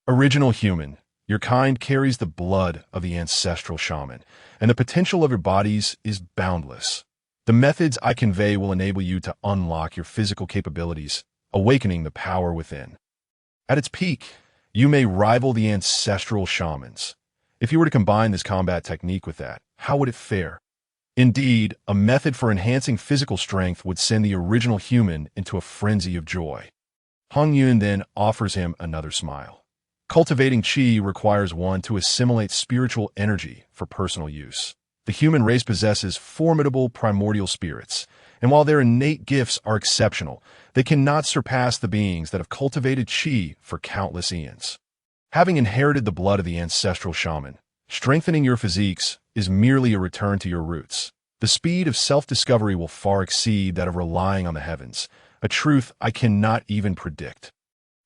Original human, your kind carries the blood of the ancestral shaman, and the potential of your bodies is boundless. The methods I convey will enable you to unlock your physical capabilities, awakening the power within. At its peak, you may rival the ancestral shamans. If you were to combine this combat technique with that, how would it fare? Indeed, a method for enhancing physical strength would send the original human into a frenzy of joy. Hongyun then offers him another smile. Cultivating qi requires one to assimilate spiritual energy for personal use. The human race possesses formidable primordial spirits, and while their innate gifts are exceptional, they cannot surpass the beings that have cultivated qi for countless eons. Having inherited the blood of the ancestral shaman, strengthening your physiques is merely a return to your roots. The speed of self-discovery will far exceed that of relying on the heavens, a truth I cannot even predict.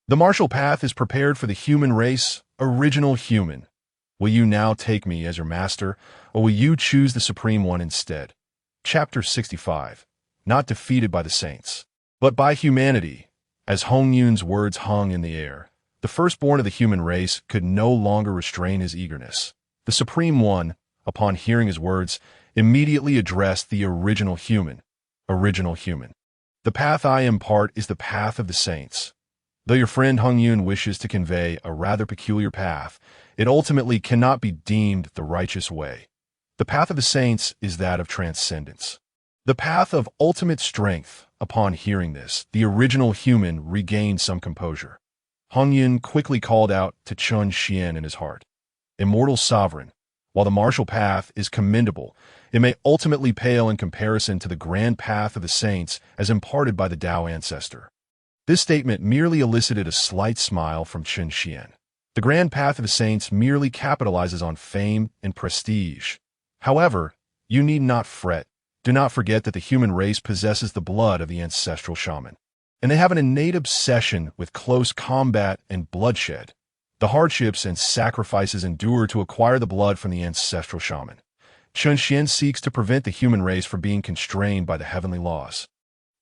The martial path is prepared for the human race, original human. Will you now take me as your master, or will you choose the Supreme One instead? Chapter 65. Not defeated by the saints, but by humanity. As Hongyun's words hung in the air, the firstborn of the human race could no longer restrain his eagerness. The Supreme One, upon hearing his words, immediately addressed the original human. Original human. The path I impart is the path of the saints. Though your friend Hongyun wishes to convey a rather peculiar path, it ultimately cannot be deemed the righteous way. The path of the saints is that of transcendence. The path of ultimate strength. Upon hearing this, the original human regained some composure. Hongyun quickly called out to Chun Xian in his heart. Immortal sovereign, while the martial path is commendable, it may ultimately pale in comparison to the grand path of the saints as imparted by the Dao Ancestor. This statement merely elicited a slight smile from Chun Xian. The grand path of the saints merely capitalizes on fame and prestige. However, you need not fret. Do not forget that the human race possesses the blood of the ancestral shaman, and they have an innate obsession with close combat and bloodshed. The hardships and sacrifices endured to acquire the blood from the ancestral shaman. Chun Xian seeks to prevent the human race from being constrained by the heavenly laws,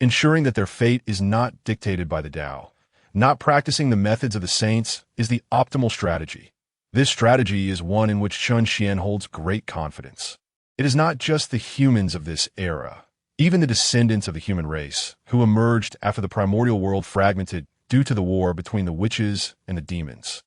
ensuring that their fate is not dictated by the Tao. Not practicing the methods of the saints is the optimal strategy. This strategy is one in which Chun Xian holds great confidence. It is not just the humans of this era, even the descendants of the human race, who emerged after the primordial world fragmented due to the war between the witches and the demons,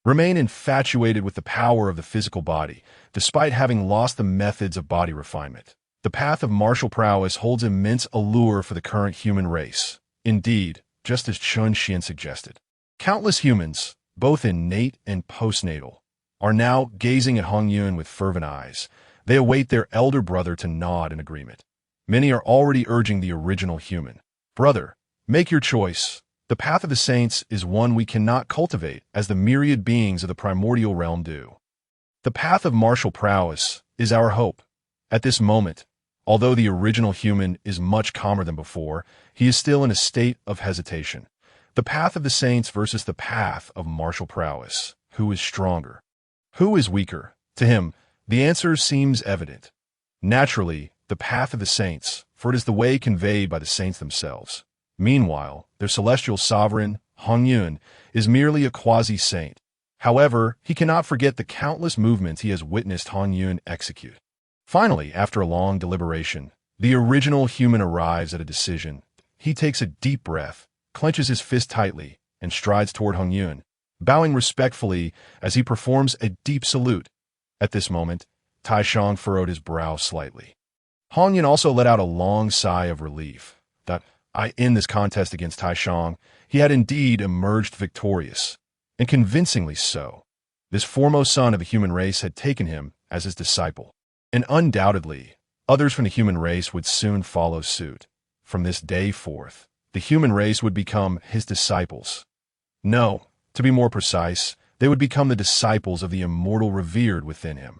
remain infatuated with the power of the physical body, despite having lost the methods of body refinement. The path of martial prowess holds immense allure for the current human race. Indeed, just as Chun Xian suggested, countless humans, both innate and postnatal, are now gazing at Hongyun with fervent eyes. They await their elder brother to nod in agreement. Many are already urging the original human. Brother, make your choice. The path of the saints is one we cannot cultivate as the myriad beings of the primordial realm do. The path of martial prowess is our hope. At this moment, Although the original human is much calmer than before, he is still in a state of hesitation. The path of the saints versus the path of martial prowess. Who is stronger? Who is weaker? To him, the answer seems evident. Naturally, the path of the saints, for it is the way conveyed by the saints themselves. Meanwhile, their celestial sovereign, Hongyun, is merely a quasi-saint. However, he cannot forget the countless movements he has witnessed Hongyun execute. Finally, after a long deliberation, the original human arrives at a decision. He takes a deep breath, clenches his fist tightly, and strides toward Hongyun, bowing respectfully as he performs a deep salute. At this moment, Taishang furrowed his brow slightly. Hongyun also let out a long sigh of relief that, in this contest against Taishang, he had indeed emerged victorious, and convincingly so. This foremost son of the human race had taken him as his disciple, and undoubtedly, others from the human race would soon follow suit. From this day forth, the human race would become his disciples. No, to be more precise, they would become the disciples of the immortal revered within him.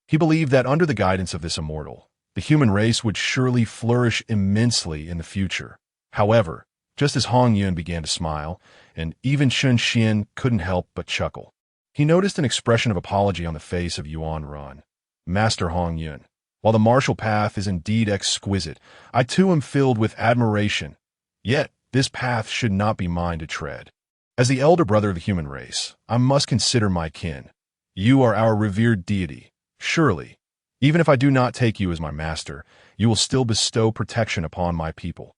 He believed that under the guidance of this immortal, the human race would surely flourish immensely in the future. However, just as Hongyun began to smile, and even Xuan couldn't help but chuckle, he noticed an expression of apology on the face of Yuan Run. Master Hongyun, while the martial path is indeed exquisite, I too am filled with admiration. Yet, this path should not be mine to tread. As the elder brother of the human race, I must consider my kin. You are our revered deity. Surely, even if I do not take you as my master, you will still bestow protection upon my people.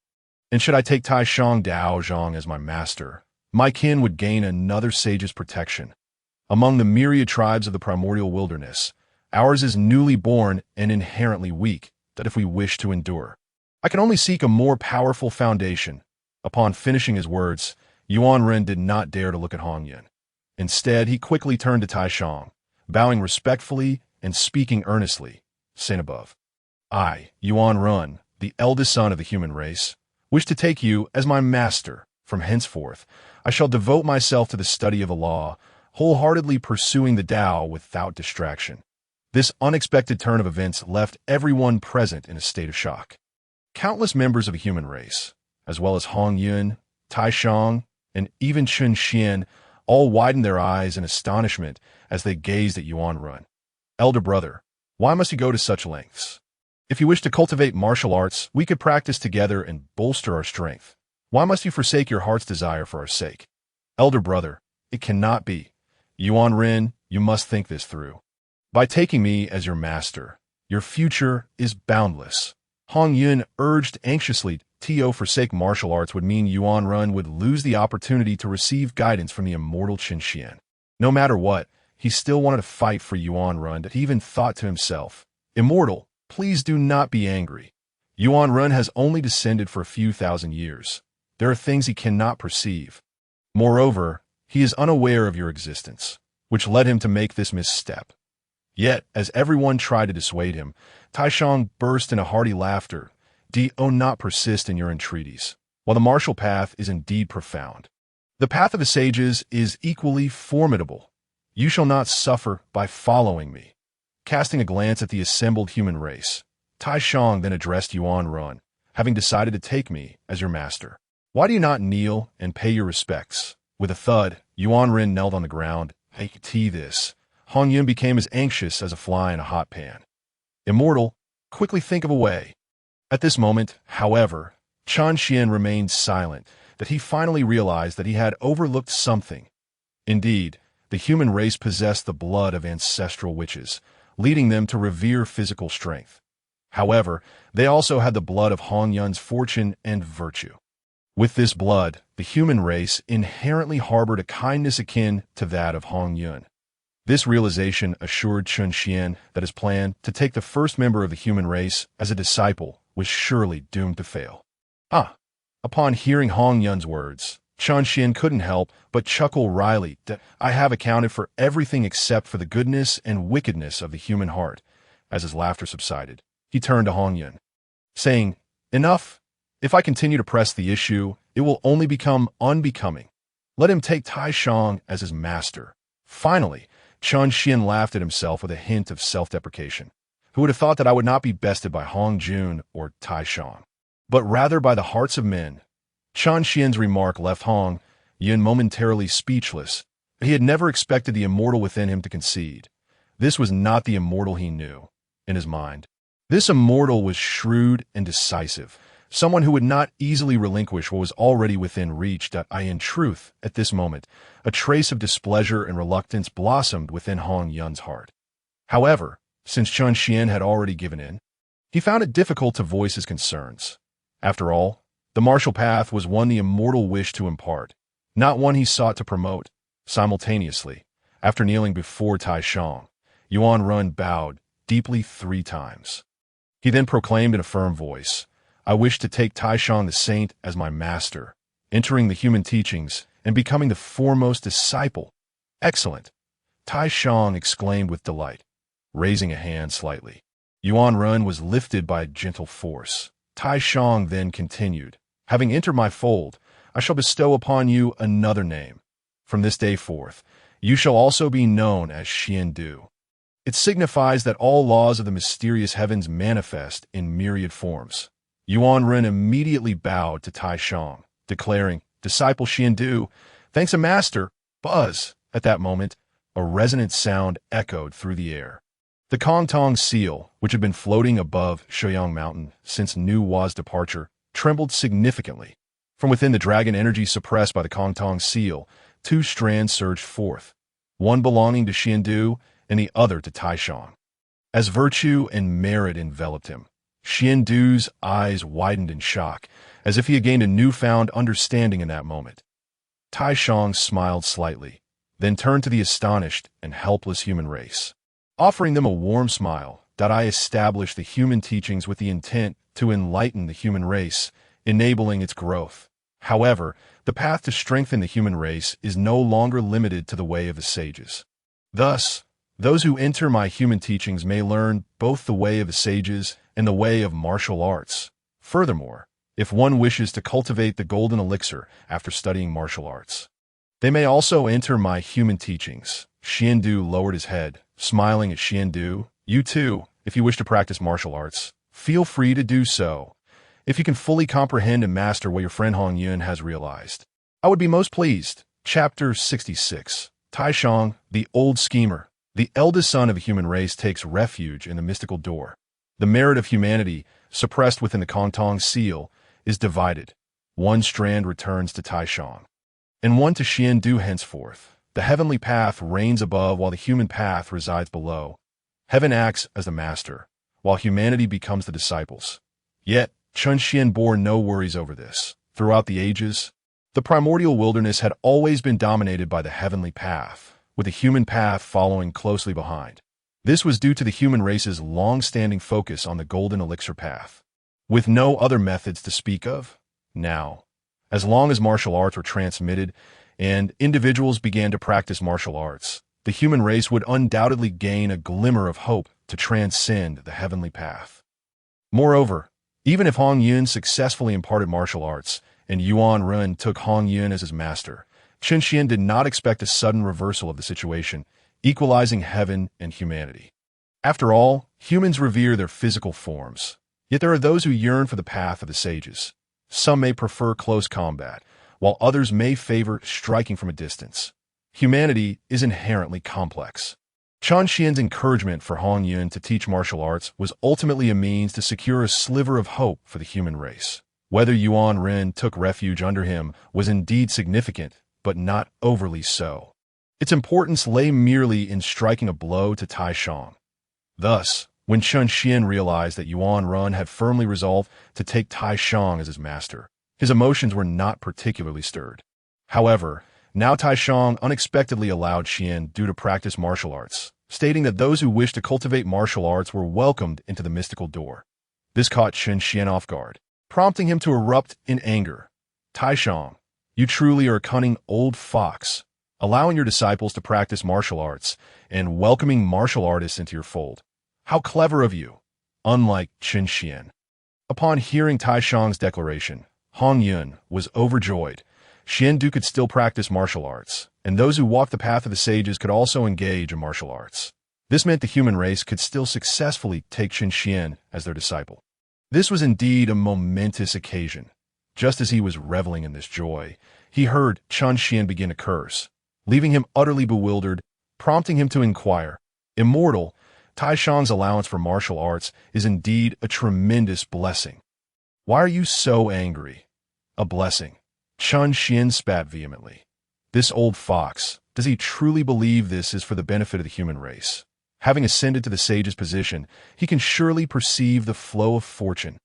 And should I take Taishang Daozhong as my master, my kin would gain another sage's protection. Among the myriad tribes of the primordial wilderness, ours is newly born and inherently weak, that if we wish to endure, I can only seek a more powerful foundation. Upon finishing his words, Yuan Ren did not dare to look at Hongyun. Instead, he quickly turned to Taishang, bowing respectfully and speaking earnestly, saying above, I, Yuan Ren, the eldest son of the human race, wish to take you as my master. From henceforth, I shall devote myself to the study of the law, wholeheartedly pursuing the Tao without distraction. This unexpected turn of events left everyone present in a state of shock. Countless members of the human race, as well as Hongyun, Taishang, and even Xuan, all widened their eyes in astonishment as they gazed at Yuan Run. Elder brother, why must you go to such lengths? If you wish to cultivate martial arts, we could practice together and bolster our strength. Why must you forsake your heart's desire for our sake? Elder brother, it cannot be. Yuan Ren, you must think this through. By taking me as your master, your future is boundless. Hongyun urged anxiously. To forsake martial arts would mean Yuan Run would lose the opportunity to receive guidance from the immortal Qian. No matter what, he still wanted to fight for Yuan Run, that he even thought to himself, Immortal, please do not be angry. Yuan Run has only descended for a few thousand years. There are things he cannot perceive. Moreover, he is unaware of your existence, which led him to make this misstep. Yet, as everyone tried to dissuade him, Taishang burst into hearty laughter. Do not persist in your entreaties, while the martial path is indeed profound. The path of the sages is equally formidable. You shall not suffer by following me. Casting a glance at the assembled human race, Taishang then addressed Yuan Run, having decided to take me as your master. Why do you not kneel and pay your respects? With a thud, Yuan Ren knelt on the ground. This. Hongyun became as anxious as a fly in a hot pan. Immortal, quickly think of a way. At this moment, however, Qian remained silent, that he finally realized that he had overlooked something. Indeed, the human race possessed the blood of ancestral witches, leading them to revere physical strength. However, they also had the blood of Hongyun's fortune and virtue. With this blood, the human race inherently harbored a kindness akin to that of Hongyun. This realization assured Qian that his plan to take the first member of the human race as a disciple was surely doomed to fail. Upon hearing Hongyun's words, Qian couldn't help but chuckle wryly that I have accounted for everything except for the goodness and wickedness of the human heart. As his laughter subsided, he turned to Hongyun, saying, Enough. If I continue to press the issue, it will only become unbecoming. Let him take Taishang as his master. Finally, Qian laughed at himself with a hint of self-deprecation. Who would have thought that I would not be bested by Hongyun or Taishang, but rather by the hearts of men? Qianxian's remark left Hongyun momentarily speechless. He had never expected the immortal within him to concede. This was not the immortal he knew. In his mind, this immortal was shrewd and decisive, someone who would not easily relinquish what was already within reach. In truth, at this moment, a trace of displeasure and reluctance blossomed within Hongyun's heart. However, since Qianxian had already given in, he found it difficult to voice his concerns. After all, the martial path was one the immortal wished to impart, not one he sought to promote. Simultaneously, after kneeling before Taishang, Yuan Run bowed deeply 3 times. He then proclaimed in a firm voice, "I wish to take Taishang the Saint as my master, entering the human teachings and becoming the foremost disciple." "Excellent!" Taishang exclaimed with delight, raising a hand slightly. Yuan Run was lifted by a gentle force. Taishang then continued, "Having entered my fold, I shall bestow upon you another name. From this day forth, you shall also be known as Xiandu. It signifies that all laws of the mysterious heavens manifest in myriad forms." Yuan Ren immediately bowed to Taishang, declaring, "Disciple Xiandu, thanks a master." Buzz! At that moment, a resonant sound echoed through the air. The Kongtong seal, which had been floating above Shuyang Mountain since Nu Hua's departure, trembled significantly. From within the dragon energy suppressed by the Kongtong seal, 2 strands surged forth, one belonging to Xiandu and the other to Taishang. As virtue and merit enveloped him, Xiandu's eyes widened in shock, as if he had gained a newfound understanding in that moment. Taishang smiled slightly, then turned to the astonished and helpless human race, offering them a warm smile. "I established the human teachings with the intent to enlighten the human race, enabling its growth. However, the path to strengthen the human race is no longer limited to the way of the sages. Thus, those who enter my human teachings may learn both the way of the sages and the way of martial arts. Furthermore, if one wishes to cultivate the golden elixir after studying martial arts, they may also enter my human teachings." Xiandu lowered his head, smiling at Xiandu. "You too, if you wish to practice martial arts, feel free to do so. If you can fully comprehend and master what your friend Hongyun has realized, I would be most pleased." Chapter 66. Taishang, the old schemer. The eldest son of a human race takes refuge in the mystical door. The merit of humanity, suppressed within the Kongtong seal, is divided. One strand returns to Taishang, and one to Xiandu henceforth. The heavenly path reigns above while the human path resides below. Heaven acts as the master, while humanity becomes the disciples. Yet, Chunxian bore no worries over this. Throughout the ages, the primordial wilderness had always been dominated by the heavenly path, with the human path following closely behind. This was due to the human race's long-standing focus on the golden elixir path, with no other methods to speak of. Now, as long as martial arts were transmitted and individuals began to practice martial arts, the human race would undoubtedly gain a glimmer of hope to transcend the heavenly path. Moreover, even if Hongyun successfully imparted martial arts and Yuan Ren took Hongyun as his master, Chunxian did not expect a sudden reversal of the situation, equalizing heaven and humanity. After all, humans revere their physical forms, yet there are those who yearn for the path of the sages. Some may prefer close combat, while others may favor striking from a distance. Humanity is inherently complex. Chunxian's encouragement for Hongyun to teach martial arts was ultimately a means to secure a sliver of hope for the human race. Whether Yuan Ren took refuge under him was indeed significant, but not overly so. Its importance lay merely in striking a blow to Taishang. Thus, when Chunxian realized that Yuan Ren had firmly resolved to take Taishang as his master, his emotions were not particularly stirred. However, now Taishang unexpectedly allowed Xiandu to practice martial arts, stating that those who wished to cultivate martial arts were welcomed into the mystical door. This caught Chunxian off guard, prompting him to erupt in anger. "Taishang, you truly are a cunning old fox, allowing your disciples to practice martial arts and welcoming martial artists into your fold. How clever of you!" Unlike Chunxian, upon hearing Taishang's declaration, Hongyun was overjoyed. Xiandu could still practice martial arts, and those who walked the path of the sages could also engage in martial arts. This meant the human race could still successfully take Qian as their disciple. This was indeed a momentous occasion. Just as he was reveling in this joy, he heard Qian begin to curse, leaving him utterly bewildered, prompting him to inquire, "Immortal, Taishan's allowance for martial arts is indeed a tremendous blessing. Why are you so angry?" "A blessing," Qian spat vehemently. "This old fox, does he truly believe this is for the benefit of the human race? Having ascended to the sage's position, he can surely perceive the flow of fortune.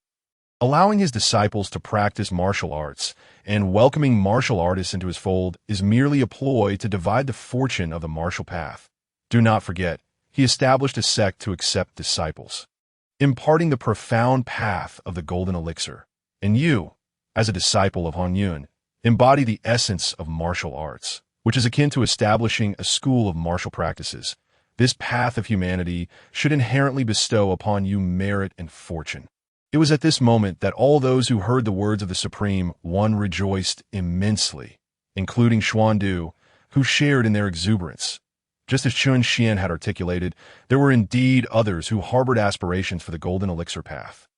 Allowing his disciples to practice martial arts and welcoming martial artists into his fold is merely a ploy to divide the fortune of the martial path. Do not forget, he established a sect to accept disciples, imparting the profound path of the golden elixir. And you, as a disciple of Hongyun, embody the essence of martial arts, which is akin to establishing a school of martial practices. This path of humanity should inherently bestow upon you merit and fortune." It was at this moment that all those who heard the words of the Supreme One rejoiced immensely, including Xuan, who shared in their exuberance. Just as Qian had articulated, there were indeed others who harbored aspirations for the golden elixir path.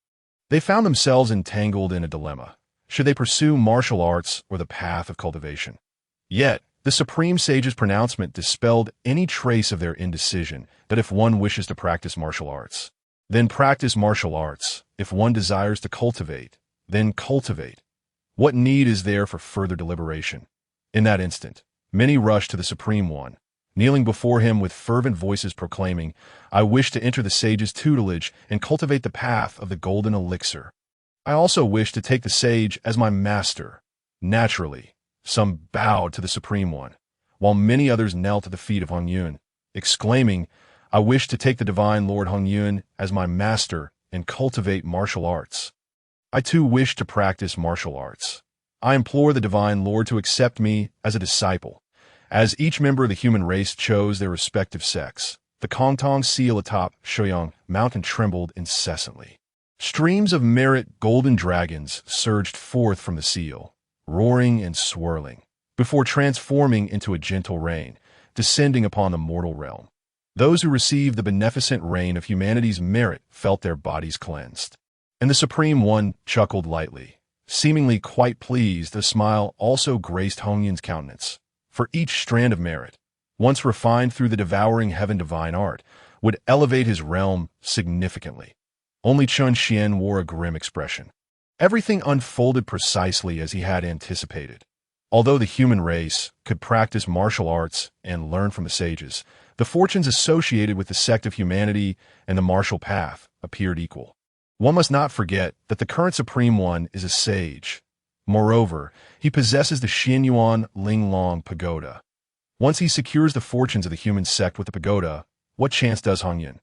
They found themselves entangled in a dilemma. Should they pursue martial arts or the path of cultivation? Yet, the Supreme Sage's pronouncement dispelled any trace of their indecision that if one wishes to practice martial arts, then practice martial arts. If one desires to cultivate, then cultivate. What need is there for further deliberation? In that instant, many rushed to the Supreme One, kneeling before him with fervent voices proclaiming, "I wish to enter the sage's tutelage and cultivate the path of the golden elixir. I also wish to take the sage as my master." Naturally, some bowed to the Supreme One, while many others knelt at the feet of Hongyun, exclaiming, "I wish to take the divine Lord Hongyun as my master and cultivate martial arts. I too wish to practice martial arts. I implore the divine Lord to accept me as a disciple." As each member of the human race chose their respective sects, the Kongtong seal atop Shoyang mountain trembled incessantly. Streams of merit golden dragons surged forth from the seal, roaring and swirling, before transforming into a gentle rain, descending upon the mortal realm. Those who received the beneficent rain of humanity's merit felt their bodies cleansed. And the Supreme One chuckled lightly, seemingly quite pleased. A smile also graced Hongyun's countenance. For each strand of merit, once refined through the devouring heaven divine art, would elevate his realm significantly. Only Qian wore a grim expression. Everything unfolded precisely as he had anticipated. Although the human race could practice martial arts and learn from the sages, the fortunes associated with the sect of humanity and the martial path appeared equal. One must not forget that the current Supreme One is a sage. Moreover, he possesses the Xianyuan Linglong Pagoda. Once he secures the fortunes of the human sect with the pagoda, what chance does Hongyun,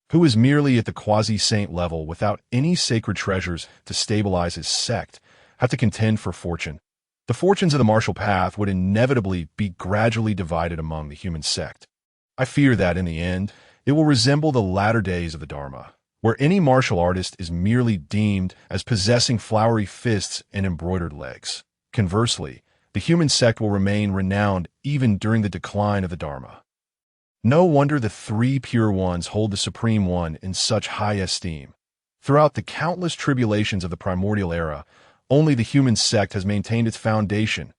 who is merely at the quasi-saint level without any sacred treasures to stabilize his sect, have to contend for fortune? The fortunes of the martial path would inevitably be gradually divided among the human sect. I fear that, in the end, it will resemble the latter days of the Dharma, where any martial artist is merely deemed as possessing flowery fists and embroidered legs. Conversely, the human sect will remain renowned even during the decline of the Dharma. No wonder the three pure ones hold the Supreme One in such high esteem. Throughout the countless tribulations of the primordial era, only the human sect has maintained its foundation.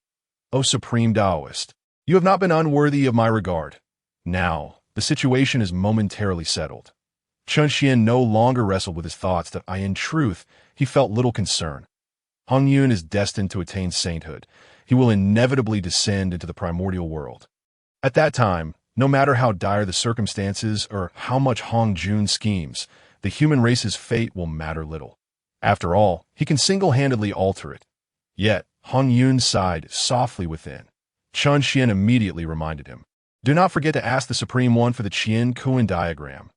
O Supreme Daoist, you have not been unworthy of my regard. Now, the situation is momentarily settled. Qian no longer wrestled with his thoughts that in truth, he felt little concern. Hongyun is destined to attain sainthood. He will inevitably descend into the primordial world. At that time, no matter how dire the circumstances or how much Hongjun schemes, the human race's fate will matter little. After all, he can single-handedly alter it. Yet, Hongyun sighed softly within. Qian immediately reminded him, "Do not forget to ask the Supreme One for the Qian Kuan diagram."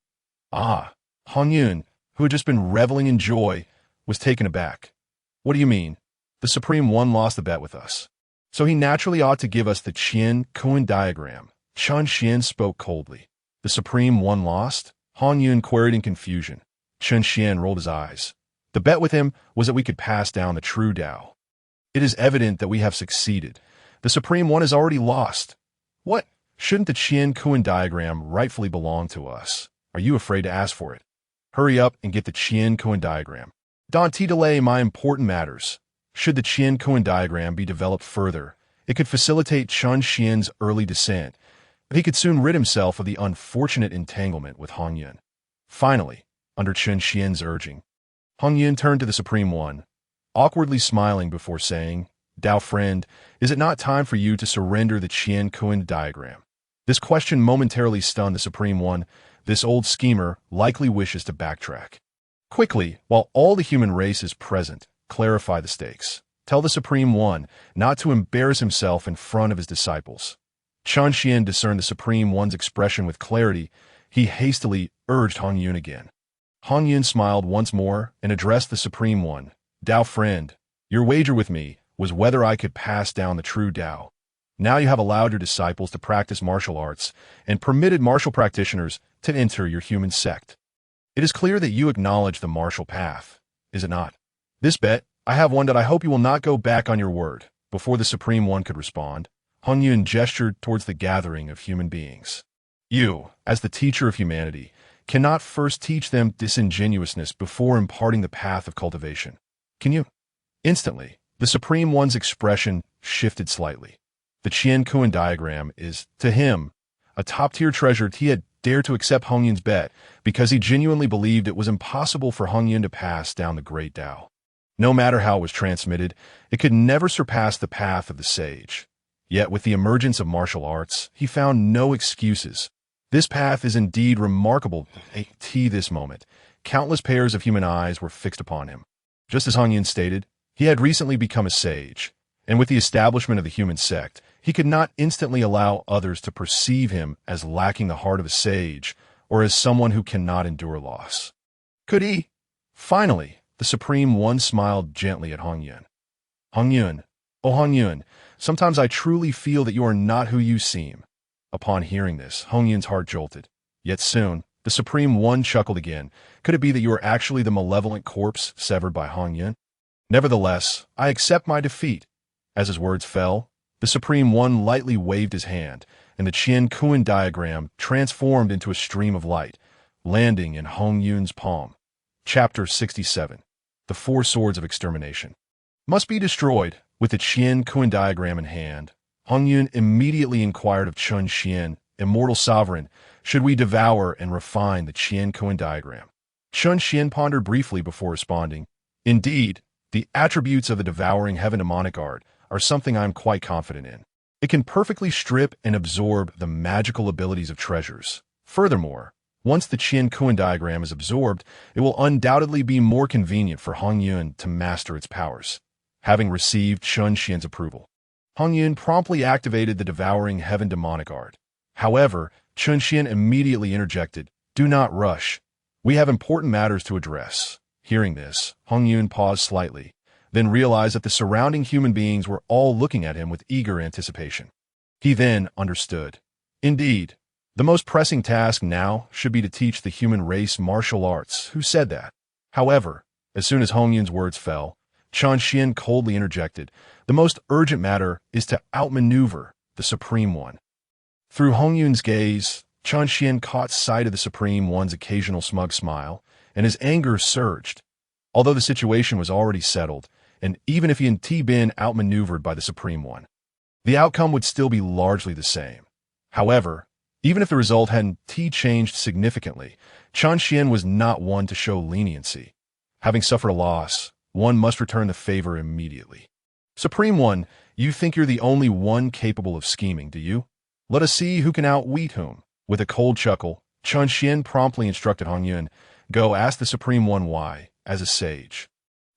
Hongyun, who had just been reveling in joy, was taken aback. "What do you mean? The Supreme One lost the bet with us, so he naturally ought to give us the Qian Kuan diagram." Qian spoke coldly. "The Supreme One lost?" Hongyun queried in confusion. Qian rolled his eyes. "The bet with him was that we could pass down the true Tao. It is evident that we have succeeded. The Supreme One is already lost." "What? Shouldn't the Qian-Kuan diagram rightfully belong to us? Are you afraid to ask for it? Hurry up and get the Qian-Kuan diagram. Don't delay my important matters. Should the Qian-Kuan diagram be developed further, it could facilitate Chun Xian's early descent, but he could soon rid himself of the unfortunate entanglement with Hongyun. Finally, under Chun Xian's urging, Hongyun turned to the Supreme One, awkwardly smiling before saying, "Dao friend, is it not time for you to surrender the Qian-Kuan diagram?" This question momentarily stunned the Supreme One. This old schemer likely wishes to backtrack. Quickly, while all the human race is present, clarify the stakes. Tell the Supreme One not to embarrass himself in front of his disciples. Chun Xian discerned the Supreme One's expression with clarity. He hastily urged Hongyun again. Hongyun smiled once more and addressed the Supreme One. "Dao friend, your wager with me was whether I could pass down the true Dao. Now you have allowed your disciples to practice martial arts and permitted martial practitioners to enter your human sect. It is clear that you acknowledge the martial path, is it not? This bet, I have one that I hope you will not go back on your word." Before the Supreme One could respond, Hongyun gestured towards the gathering of human beings. "You, as the teacher of humanity, cannot first teach them disingenuousness before imparting the path of cultivation. Can you?" Instantly, the Supreme One's expression shifted slightly. The Qian-Kuan diagram is, to him, a top-tier treasure. He had dared to accept Hongyun's bet because he genuinely believed it was impossible for Hongyun to pass down the great Dao. No matter how it was transmitted, it could never surpass the path of the sage. Yet with the emergence of martial arts, he found no excuses. This path is indeed remarkable. At this moment, countless pairs of human eyes were fixed upon him. Just as Hongyun stated, he had recently become a sage, and with the establishment of the human sect, he could not instantly allow others to perceive him as lacking the heart of a sage or as someone who cannot endure loss. Could he? Finally, the Supreme One smiled gently at Hongyun. "Hongyun, oh Hongyun, sometimes I truly feel that you are not who you seem." Upon hearing this, Hongyun's heart jolted. Yet soon, the Supreme One chuckled again. "Could it be that you are actually the malevolent corpse severed by Hongyun? Nevertheless, I accept my defeat." As his words fell, the Supreme One lightly waved his hand, and the Qian-Kuan diagram transformed into a stream of light, landing in Hongyun's palm. Chapter 67. The Four Swords of Extermination. Must be destroyed. With the Qian-Kuan diagram in hand, Hongyun immediately inquired of Chun Xian, "Immortal Sovereign, should we devour and refine the Qian-Kuan diagram?" Chun Xian pondered briefly before responding, "Indeed, the attributes of the devouring heaven demonic art are something I am quite confident in. It can perfectly strip and absorb the magical abilities of treasures. Furthermore, once the Qian-Kuan diagram is absorbed, it will undoubtedly be more convenient for Hongyun to master its powers." Having received Chun Xian's approval, Hongyun promptly activated the devouring heaven demonic art. However, Chun Xian immediately interjected, "Do not rush. We have important matters to address." Hearing this, Hongyun paused slightly, then realized that the surrounding human beings were all looking at him with eager anticipation. He then understood. Indeed, the most pressing task now should be to teach the human race martial arts. Who said that? However, as soon as Hongyun's words fell, Chun Xian coldly interjected, "The most urgent matter is to outmaneuver the Supreme One." Through Hongyun's gaze, Chun Xian caught sight of the Supreme One's occasional smug smile, and his anger surged. Although the situation was already settled, and even if he had been outmaneuvered by the Supreme One, the outcome would still be largely the same. However, even if the result hadn't changed significantly, Chun Xian was not one to show leniency. Having suffered a loss, one must return the favor immediately. "Supreme One, you think you're the only one capable of scheming, do you? Let us see who can outwit whom." With a cold chuckle, Chun Xian promptly instructed Hongyun, "Go ask the Supreme One why, as a sage,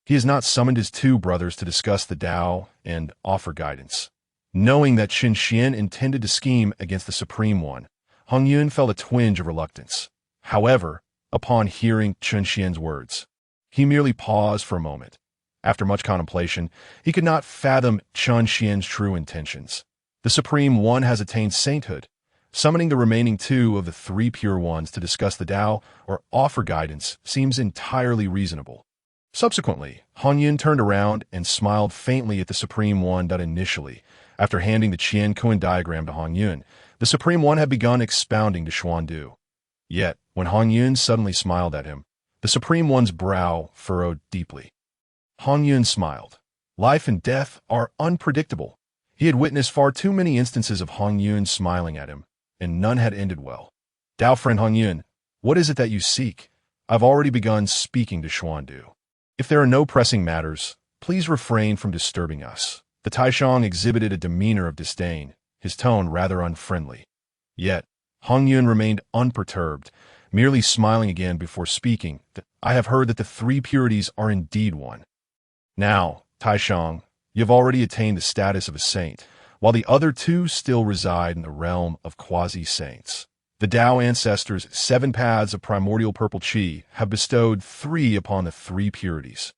he has not summoned his two brothers to discuss the Tao and offer guidance." Knowing that Chun Xian intended to scheme against the Supreme One, Hongyun felt a twinge of reluctance. However, upon hearing Chun Xian's words, he merely paused for a moment. After much contemplation, he could not fathom Chun Xian's true intentions. The Supreme One has attained sainthood. Summoning the remaining two of the three pure ones to discuss the Tao or offer guidance seems entirely reasonable. Subsequently, Hongyun turned around and smiled faintly at the Supreme One. Initially, after handing the Qian-Kuan diagram to Hongyun, The Supreme One had begun expounding to Xuan. Yet, when Hongyun suddenly smiled at him, the Supreme One's brow furrowed deeply. Hongyun smiled. Life and death are unpredictable. He had witnessed far too many instances of Hongyun smiling at him, and none had ended well. Dao friend Hongyun, what is it that you seek? I've already begun speaking to Xuan. If there are no pressing matters, please refrain from disturbing us. The Taishang exhibited a demeanor of disdain, his tone rather unfriendly. Yet, Hongyun remained unperturbed, merely smiling again before speaking. I have heard that the three purities are indeed one. Now, Taishang, you have already attained the status of a saint, while the other two still reside in the realm of quasi-saints. The Dao Ancestors' 7 paths of primordial purple qi have bestowed 3 upon the 3 purities,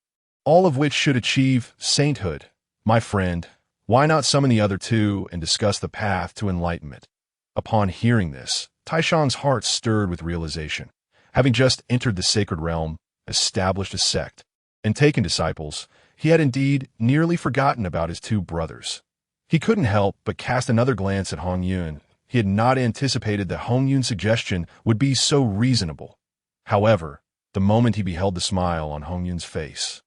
all of which should achieve sainthood. My friend, why not summon the other 2 and discuss the path to enlightenment? Upon hearing this, Taishang's heart stirred with realization. Having just entered the sacred realm, established a sect, and taken disciples, he had indeed nearly forgotten about his 2 brothers. He couldn't help but cast another glance at Hongyun. He had not anticipated that Hongyun's suggestion would be so reasonable. However, the moment he beheld the smile on Hongyun's face,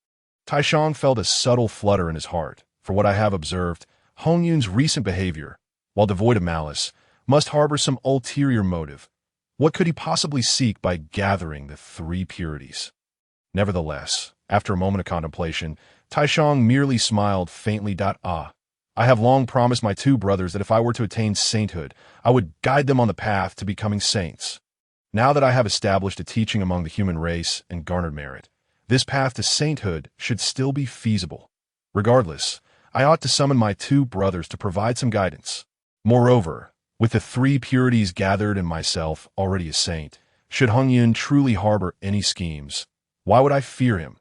Taishang felt a subtle flutter in his heart. For what I have observed, Hongyun's recent behavior, while devoid of malice, must harbor some ulterior motive. What could he possibly seek by gathering the 3 purities? Nevertheless, after a moment of contemplation, Taishang merely smiled faintly. I have long promised my 2 brothers that if I were to attain sainthood, I would guide them on the path to becoming saints. Now that I have established a teaching among the human race and garnered merit, this path to sainthood should still be feasible. Regardless, I ought to summon my 2 brothers to provide some guidance. Moreover, with the 3 purities gathered and myself already a saint, should Hongyun truly harbor any schemes, why would I fear him?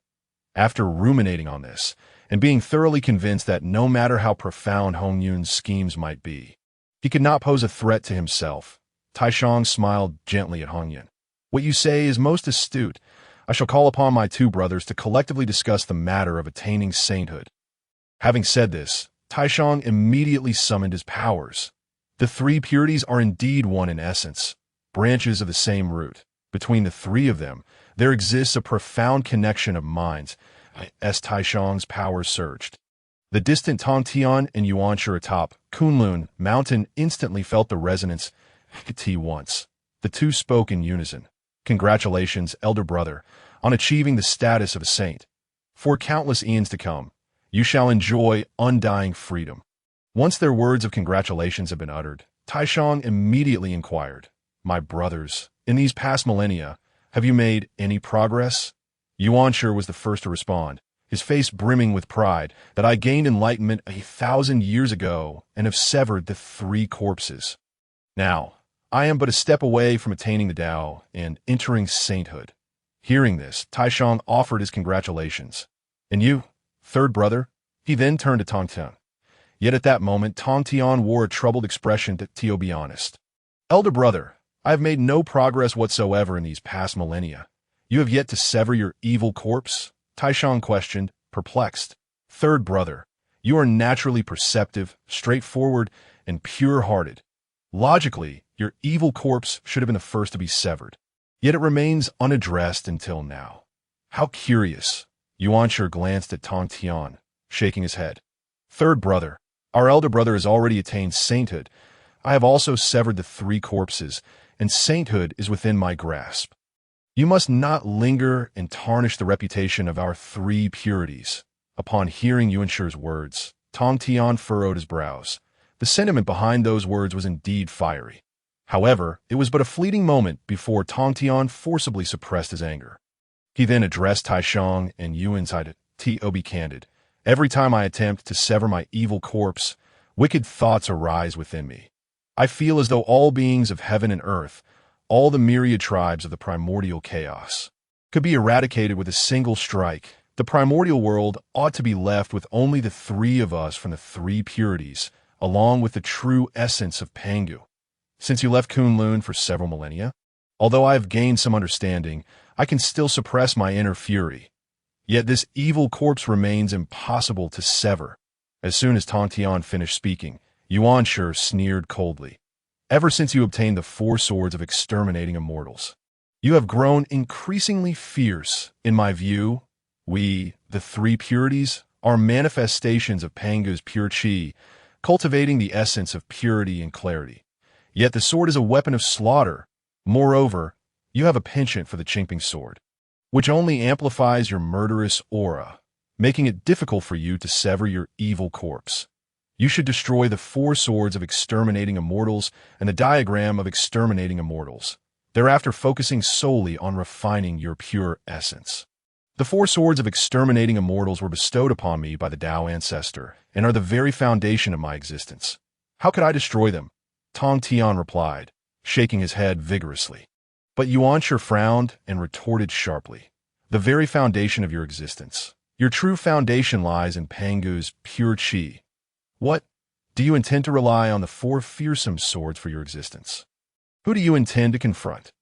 After ruminating on this, and being thoroughly convinced that no matter how profound Hongyun's schemes might be, he could not pose a threat to himself, Taishang smiled gently at Hongyun. What you say is most astute. I shall call upon my 2 brothers to collectively discuss the matter of attaining sainthood. Having said this, Taishang immediately summoned his powers. The 3 purities are indeed one in essence, branches of the same root. Between the 3 of them, there exists a profound connection of minds. As Taishang's powers surged, the distant Tongtian and Yuanshu atop Kunlun mountain instantly felt the resonance. Once, the 2 spoke in unison. Congratulations, elder brother, on achieving the status of a saint. For countless eons to come, you shall enjoy undying freedom. Once their words of congratulations had been uttered, Taishang immediately inquired, My brothers, in these past millennia, have you made any progress? Yuanshu was the first to respond, his face brimming with pride, that I gained enlightenment 1,000 years ago and have severed the 3 corpses. Now, I am but a step away from attaining the Tao and entering sainthood. Hearing this, Taishang offered his congratulations. And you, 3rd brother? He then turned to Tongtian. Yet at that moment, Tongtian wore a troubled expression. To be honest, elder brother, I have made no progress whatsoever in these past millennia. You have yet to sever your evil corpse? Taishang questioned, perplexed. 3rd brother, you are naturally perceptive, straightforward, and pure-hearted. Logically, your evil corpse should have been the first to be severed. Yet it remains unaddressed until now. How curious. Yuanshu glanced at Tongtian, shaking his head. 3rd brother, our elder brother has already attained sainthood. I have also severed the 3 corpses, and sainthood is within my grasp. You must not linger and tarnish the reputation of our 3 purities. Upon hearing Yuanshu's words, Tongtian furrowed his brows. The sentiment behind those words was indeed fiery. However, it was but a fleeting moment before Tongtian forcibly suppressed his anger. He then addressed Taishang and incited, To be candid, every time I attempt to sever my evil corpse, wicked thoughts arise within me. I feel as though all beings of heaven and earth, all the myriad tribes of the primordial chaos, could be eradicated with a single strike. The primordial world ought to be left with only the 3 of us from the 3 purities, along with the true essence of Pangu. Since you left Kunlun for several millennia, although I have gained some understanding, I can still suppress my inner fury. Yet this evil corpse remains impossible to sever. As soon as Tongtian finished speaking, Yuanshu sneered coldly. ever since you obtained the four swords of exterminating immortals. You have grown increasingly fierce. In my view, we, the three purities, are manifestations of Pangu's pure chi, cultivating the essence of purity and clarity. Yet the sword is a weapon of slaughter. Moreover, you have a penchant for the Qingping sword, which only amplifies your murderous aura, making it difficult for you to sever your evil corpse. You should destroy the four swords of exterminating immortals and the diagram of exterminating immortals, thereafter focusing solely on refining your pure essence. The four swords of exterminating immortals were bestowed upon me by the Dao Ancestor and are the very foundation of my existence. How could I destroy them? Tong Tian replied, shaking his head vigorously. But Yuanshi frowned and retorted sharply. The very foundation of your existence. Your true foundation lies in Pangu's pure chi. What? Do you intend to rely on the four fearsome swords for your existence? Who do you intend to confront?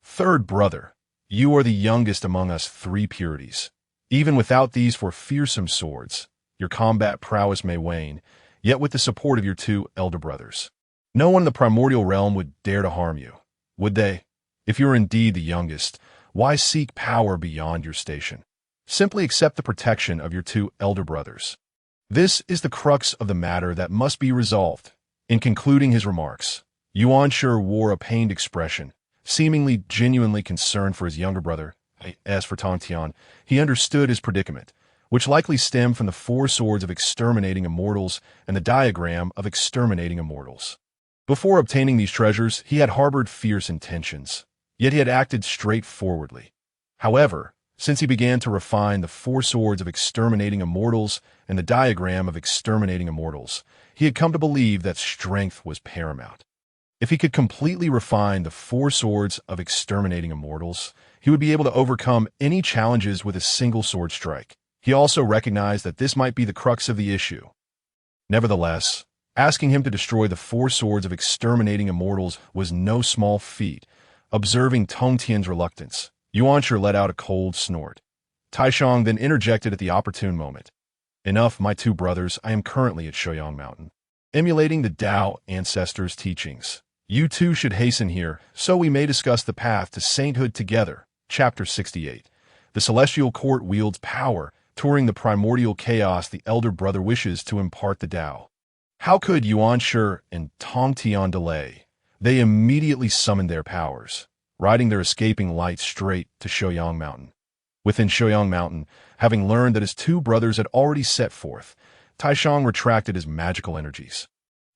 Third brother, you are the youngest among us three purities. Even without these four fearsome swords, your combat prowess may wane, yet with the support of your two elder brothers. No one in the primordial realm would dare to harm you, would they? If you are indeed the youngest, why seek power beyond your station? Simply accept the protection of your two elder brothers. This is the crux of the matter that must be resolved. In concluding his remarks, Yuanshi wore a pained expression, seemingly genuinely concerned for his younger brother. As for Tong Tian, he understood his predicament, which likely stemmed from the four swords of exterminating immortals and the diagram of exterminating immortals. Before obtaining these treasures, he had harbored fierce intentions, yet he had acted straightforwardly. However, since he began to refine the four swords of exterminating immortals and the diagram of exterminating immortals, he had come to believe that strength was paramount. If he could completely refine the four swords of exterminating immortals, he would be able to overcome any challenges with a single sword strike. He also recognized that this might be the crux of the issue. Nevertheless, asking him to destroy the four swords of exterminating immortals was no small feat. Observing Tong Tian's reluctance, Yuanshi let out a cold snort. Taishang then interjected at the opportune moment. Enough, my two brothers, I am currently at Shoyang Mountain, emulating the Dao Ancestor's teachings. You too should hasten here, so we may discuss the path to sainthood together. Chapter 68. The Celestial Court wields power. Touring the primordial chaos, the elder brother wishes to impart the Dao. How could Yuanshi and Tong Tian delay? They immediately summoned their powers, riding their escaping light straight to Shoyang Mountain. Within Shoyang Mountain, having learned that his two brothers had already set forth, Taishang retracted his magical energies.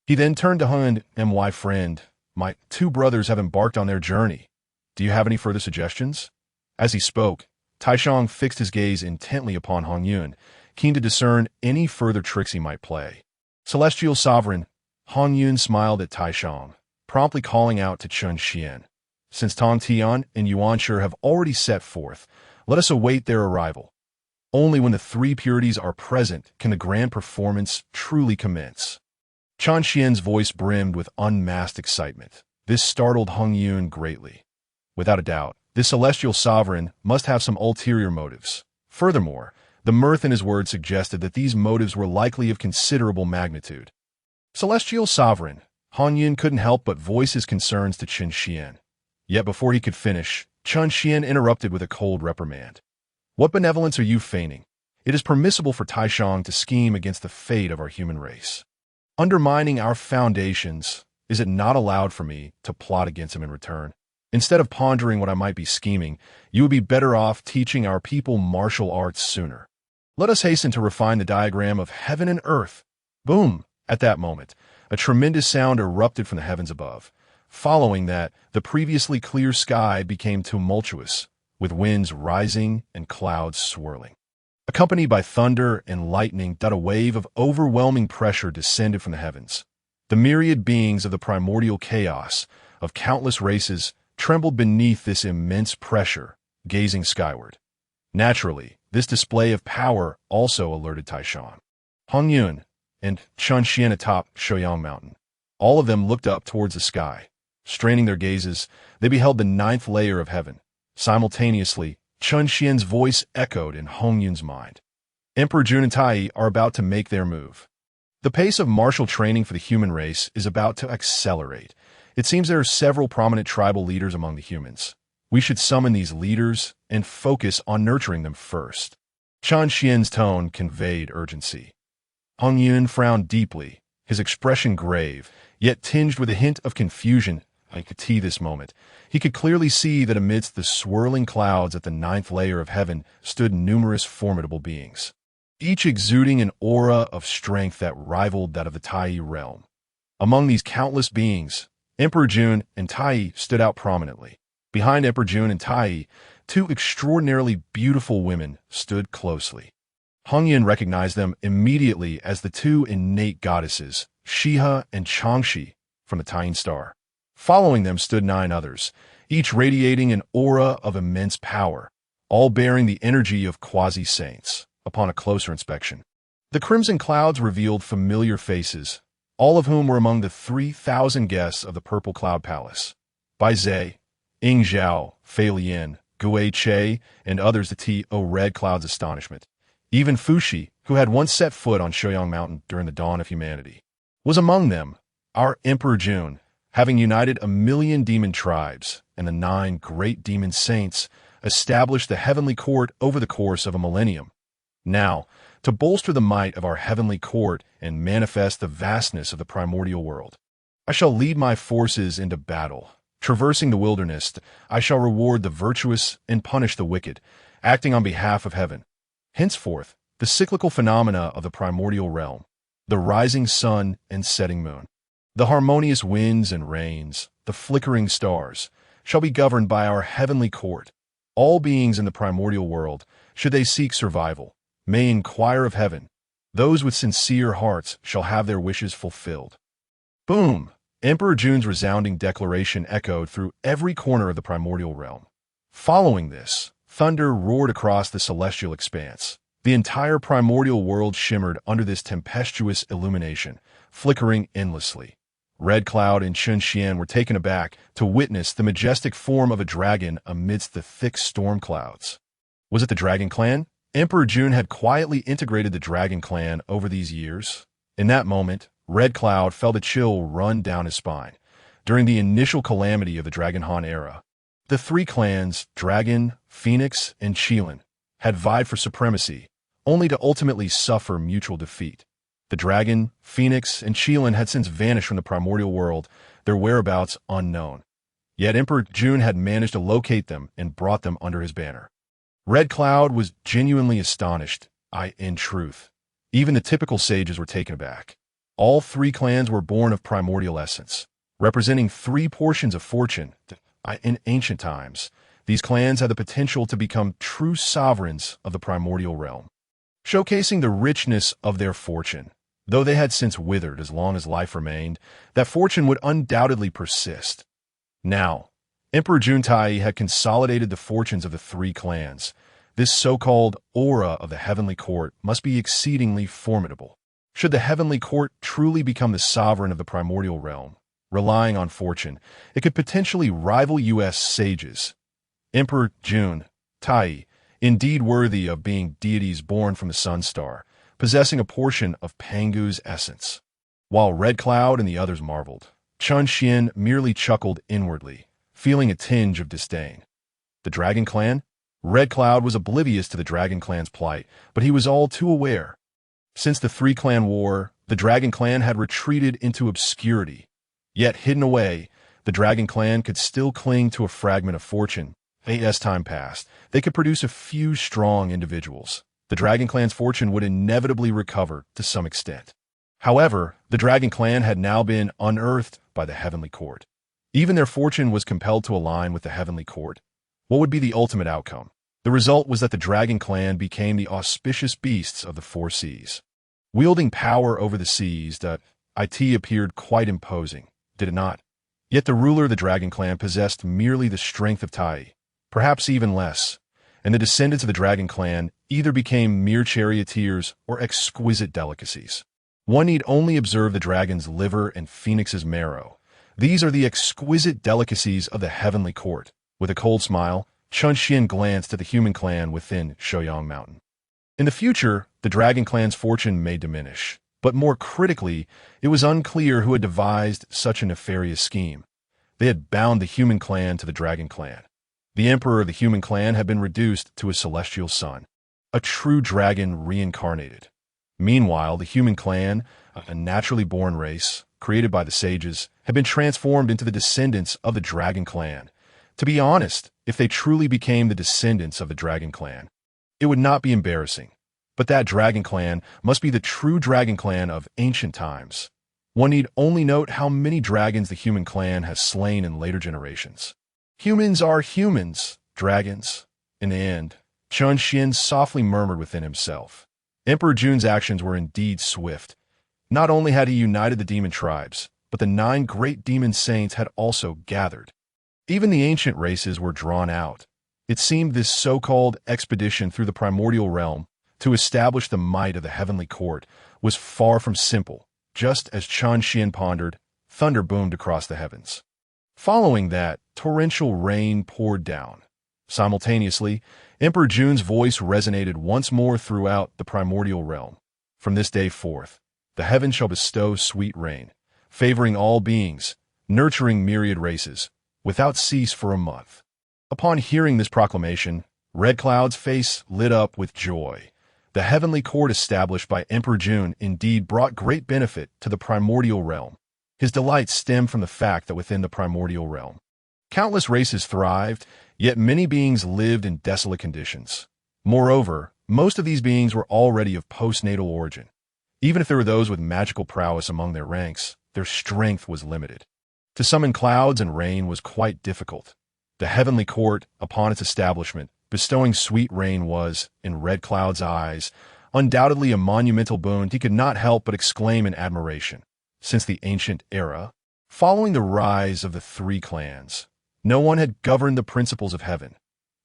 He then turned to Hun, "My friend, my two brothers have embarked on their journey. Do you have any further suggestions?" As he spoke, Taishang fixed his gaze intently upon Hongyun, keen to discern any further tricks he might play. Celestial Sovereign, Hongyun smiled at Taishang, promptly calling out to Chun Xian. Since Tong Tian and Yuanshi have already set forth, let us await their arrival. Only when the three purities are present can the grand performance truly commence. Chun Xian's voice brimmed with unmasked excitement. This startled Hongyun greatly. Without a doubt, this celestial sovereign must have some ulterior motives. Furthermore, the mirth in his words suggested that these motives were likely of considerable magnitude. Celestial Sovereign, Hongyun couldn't help but voice his concerns to Chun Xian. Yet before he could finish, Chun Xian interrupted with a cold reprimand. What benevolence are you feigning? It is permissible for Taishang to scheme against the fate of our human race. Undermining our foundations, is it not allowed for me to plot against him in return? Instead of pondering what I might be scheming, you would be better off teaching our people martial arts sooner. Let us hasten to refine the diagram of heaven and earth. Boom! At that moment, a tremendous sound erupted from the heavens above. Following that, the previously clear sky became tumultuous, with winds rising and clouds swirling. Accompanied by thunder and lightning, a wave of overwhelming pressure descended from the heavens. The myriad beings of the primordial chaos, of countless races, trembled beneath this immense pressure, gazing skyward. Naturally, this display of power also alerted Taishang, Hongyun, and Chun Xian atop Shoyang Mountain. All of them looked up towards the sky. Straining their gazes, they beheld the ninth layer of heaven. Simultaneously, Chun Xian's voice echoed in Hongyun's mind. Emperor Jun and Tai are about to make their move. The pace of martial training for the human race is about to accelerate. It seems there are several prominent tribal leaders among the humans. We should summon these leaders and focus on nurturing them first. Chan Xian's tone conveyed urgency. Hongyun frowned deeply, his expression grave, yet tinged with a hint of confusion. I could see this moment. He could clearly see that amidst the swirling clouds at the ninth layer of heaven stood numerous formidable beings, each exuding an aura of strength that rivaled that of the Tai realm. Among these countless beings, Emperor Jun and Tai stood out prominently. Behind Emperor Jun and Tai, two extraordinarily beautiful women stood closely. Hongyun recognized them immediately as the two innate goddesses, Shiha and Changshi, from the Tying Star. Following them stood 9 others, each radiating an aura of immense power, all bearing the energy of quasi-saints. Upon a closer inspection, the crimson clouds revealed familiar faces, all of whom were among the 3,000 guests of the Purple Cloud Palace. Bai Zhe, Ying Zhao, Fei Lian, Gui Che, and others to T.O. Red Cloud's astonishment. Even Fushi, who had once set foot on Shoyang Mountain during the dawn of humanity, was among them. Our Emperor Jun, having united 1,000,000 demon tribes and the 9 great demon saints, established the heavenly court over the course of a millennium. Now, to bolster the might of our heavenly court and manifest the vastness of the primordial world, I shall lead my forces into battle. Traversing the wilderness, I shall reward the virtuous and punish the wicked, acting on behalf of heaven. Henceforth, the cyclical phenomena of the primordial realm, the rising sun and setting moon, the harmonious winds and rains, the flickering stars, shall be governed by our heavenly court. All beings in the primordial world, should they seek survival, may inquire of heaven. Those with sincere hearts shall have their wishes fulfilled. Boom! Emperor Jun's resounding declaration echoed through every corner of the primordial realm. Following this, thunder roared across the celestial expanse. The entire primordial world shimmered under this tempestuous illumination, flickering endlessly. Red Cloud and Chun Xian were taken aback to witness the majestic form of a dragon amidst the thick storm clouds. Was it the Dragon Clan? Emperor Jun had quietly integrated the Dragon Clan over these years. In that moment, Red Cloud felt a chill run down his spine. During the initial calamity of the Dragon Han era, the 3 clans, Dragon, Phoenix, and Qilin, had vied for supremacy, only to ultimately suffer mutual defeat. The Dragon, Phoenix, and Qilin had since vanished from the primordial world, their whereabouts unknown. Yet Emperor Jun had managed to locate them and brought them under his banner. Red Cloud was genuinely astonished. In truth, even the typical sages were taken aback. All 3 clans were born of primordial essence, representing 3 portions of fortune. In ancient times, these clans had the potential to become true sovereigns of the primordial realm, showcasing the richness of their fortune. Though they had since withered as long as life remained, that fortune would undoubtedly persist. Now, Emperor Zhunti had consolidated the fortunes of the 3 clans. This so-called aura of the heavenly court must be exceedingly formidable. Should the heavenly court truly become the sovereign of the primordial realm, relying on fortune, it could potentially rival U.S. sages. Emperor Jun, Tai, indeed worthy of being deities born from the sun star, possessing a portion of Pangu's essence. While Red Cloud and the others marveled, Chun Xian merely chuckled inwardly, feeling a tinge of disdain. The Dragon Clan? Red Cloud was oblivious to the Dragon Clan's plight, but he was all too aware. Since the 3-clan war, the Dragon Clan had retreated into obscurity. Yet hidden away, the Dragon Clan could still cling to a fragment of fortune. As time passed, they could produce a few strong individuals. The Dragon Clan's fortune would inevitably recover to some extent. However, the Dragon Clan had now been unearthed by the Heavenly Court. Even their fortune was compelled to align with the Heavenly Court. What would be the ultimate outcome? The result was that the Dragon Clan became the auspicious beasts of the 4 seas. Wielding power over the seas, it appeared quite imposing, did it not? Yet the ruler of the Dragon Clan possessed merely the strength of Tai, perhaps even less, and the descendants of the Dragon Clan either became mere charioteers or exquisite delicacies. One need only observe the dragon's liver and Phoenix's marrow. These are the exquisite delicacies of the Heavenly Court. With a cold smile, Chun Xian glanced at the human clan within Shoyang Mountain. In the future, the Dragon Clan's fortune may diminish, but more critically, it was unclear who had devised such a nefarious scheme. They had bound the human clan to the dragon clan. The emperor of the human clan had been reduced to a celestial son, a true dragon reincarnated. Meanwhile, the human clan, a naturally born race, created by the sages, had been transformed into the descendants of the dragon clan. To be honest, if they truly became the descendants of the dragon clan, it would not be embarrassing. But that dragon clan must be the true dragon clan of ancient times. One need only note how many dragons the human clan has slain in later generations. Humans are humans, dragons. In the end, Xuan softly murmured within himself. Emperor Jun's actions were indeed swift. Not only had he united the demon tribes, but the 9 great demon saints had also gathered. Even the ancient races were drawn out. It seemed this so-called expedition through the primordial realm to establish the might of the heavenly court was far from simple. Just as Xuan pondered, thunder boomed across the heavens. Following that, torrential rain poured down. Simultaneously, Emperor Jun's voice resonated once more throughout the primordial realm. From this day forth, the heavens shall bestow sweet rain, favoring all beings, nurturing myriad races, without cease for a month. Upon hearing this proclamation, Red Cloud's face lit up with joy. The heavenly court established by Emperor Jun indeed brought great benefit to the primordial realm. His delight stemmed from the fact that within the primordial realm, countless races thrived, yet many beings lived in desolate conditions. Moreover, most of these beings were already of postnatal origin. Even if there were those with magical prowess among their ranks, their strength was limited. To summon clouds and rain was quite difficult. The heavenly court, upon its establishment, bestowing sweet rain was, in Red Cloud's eyes, undoubtedly a monumental boon he could not help but exclaim in admiration. Since the ancient era, following the rise of the 3 clans, no one had governed the principles of heaven.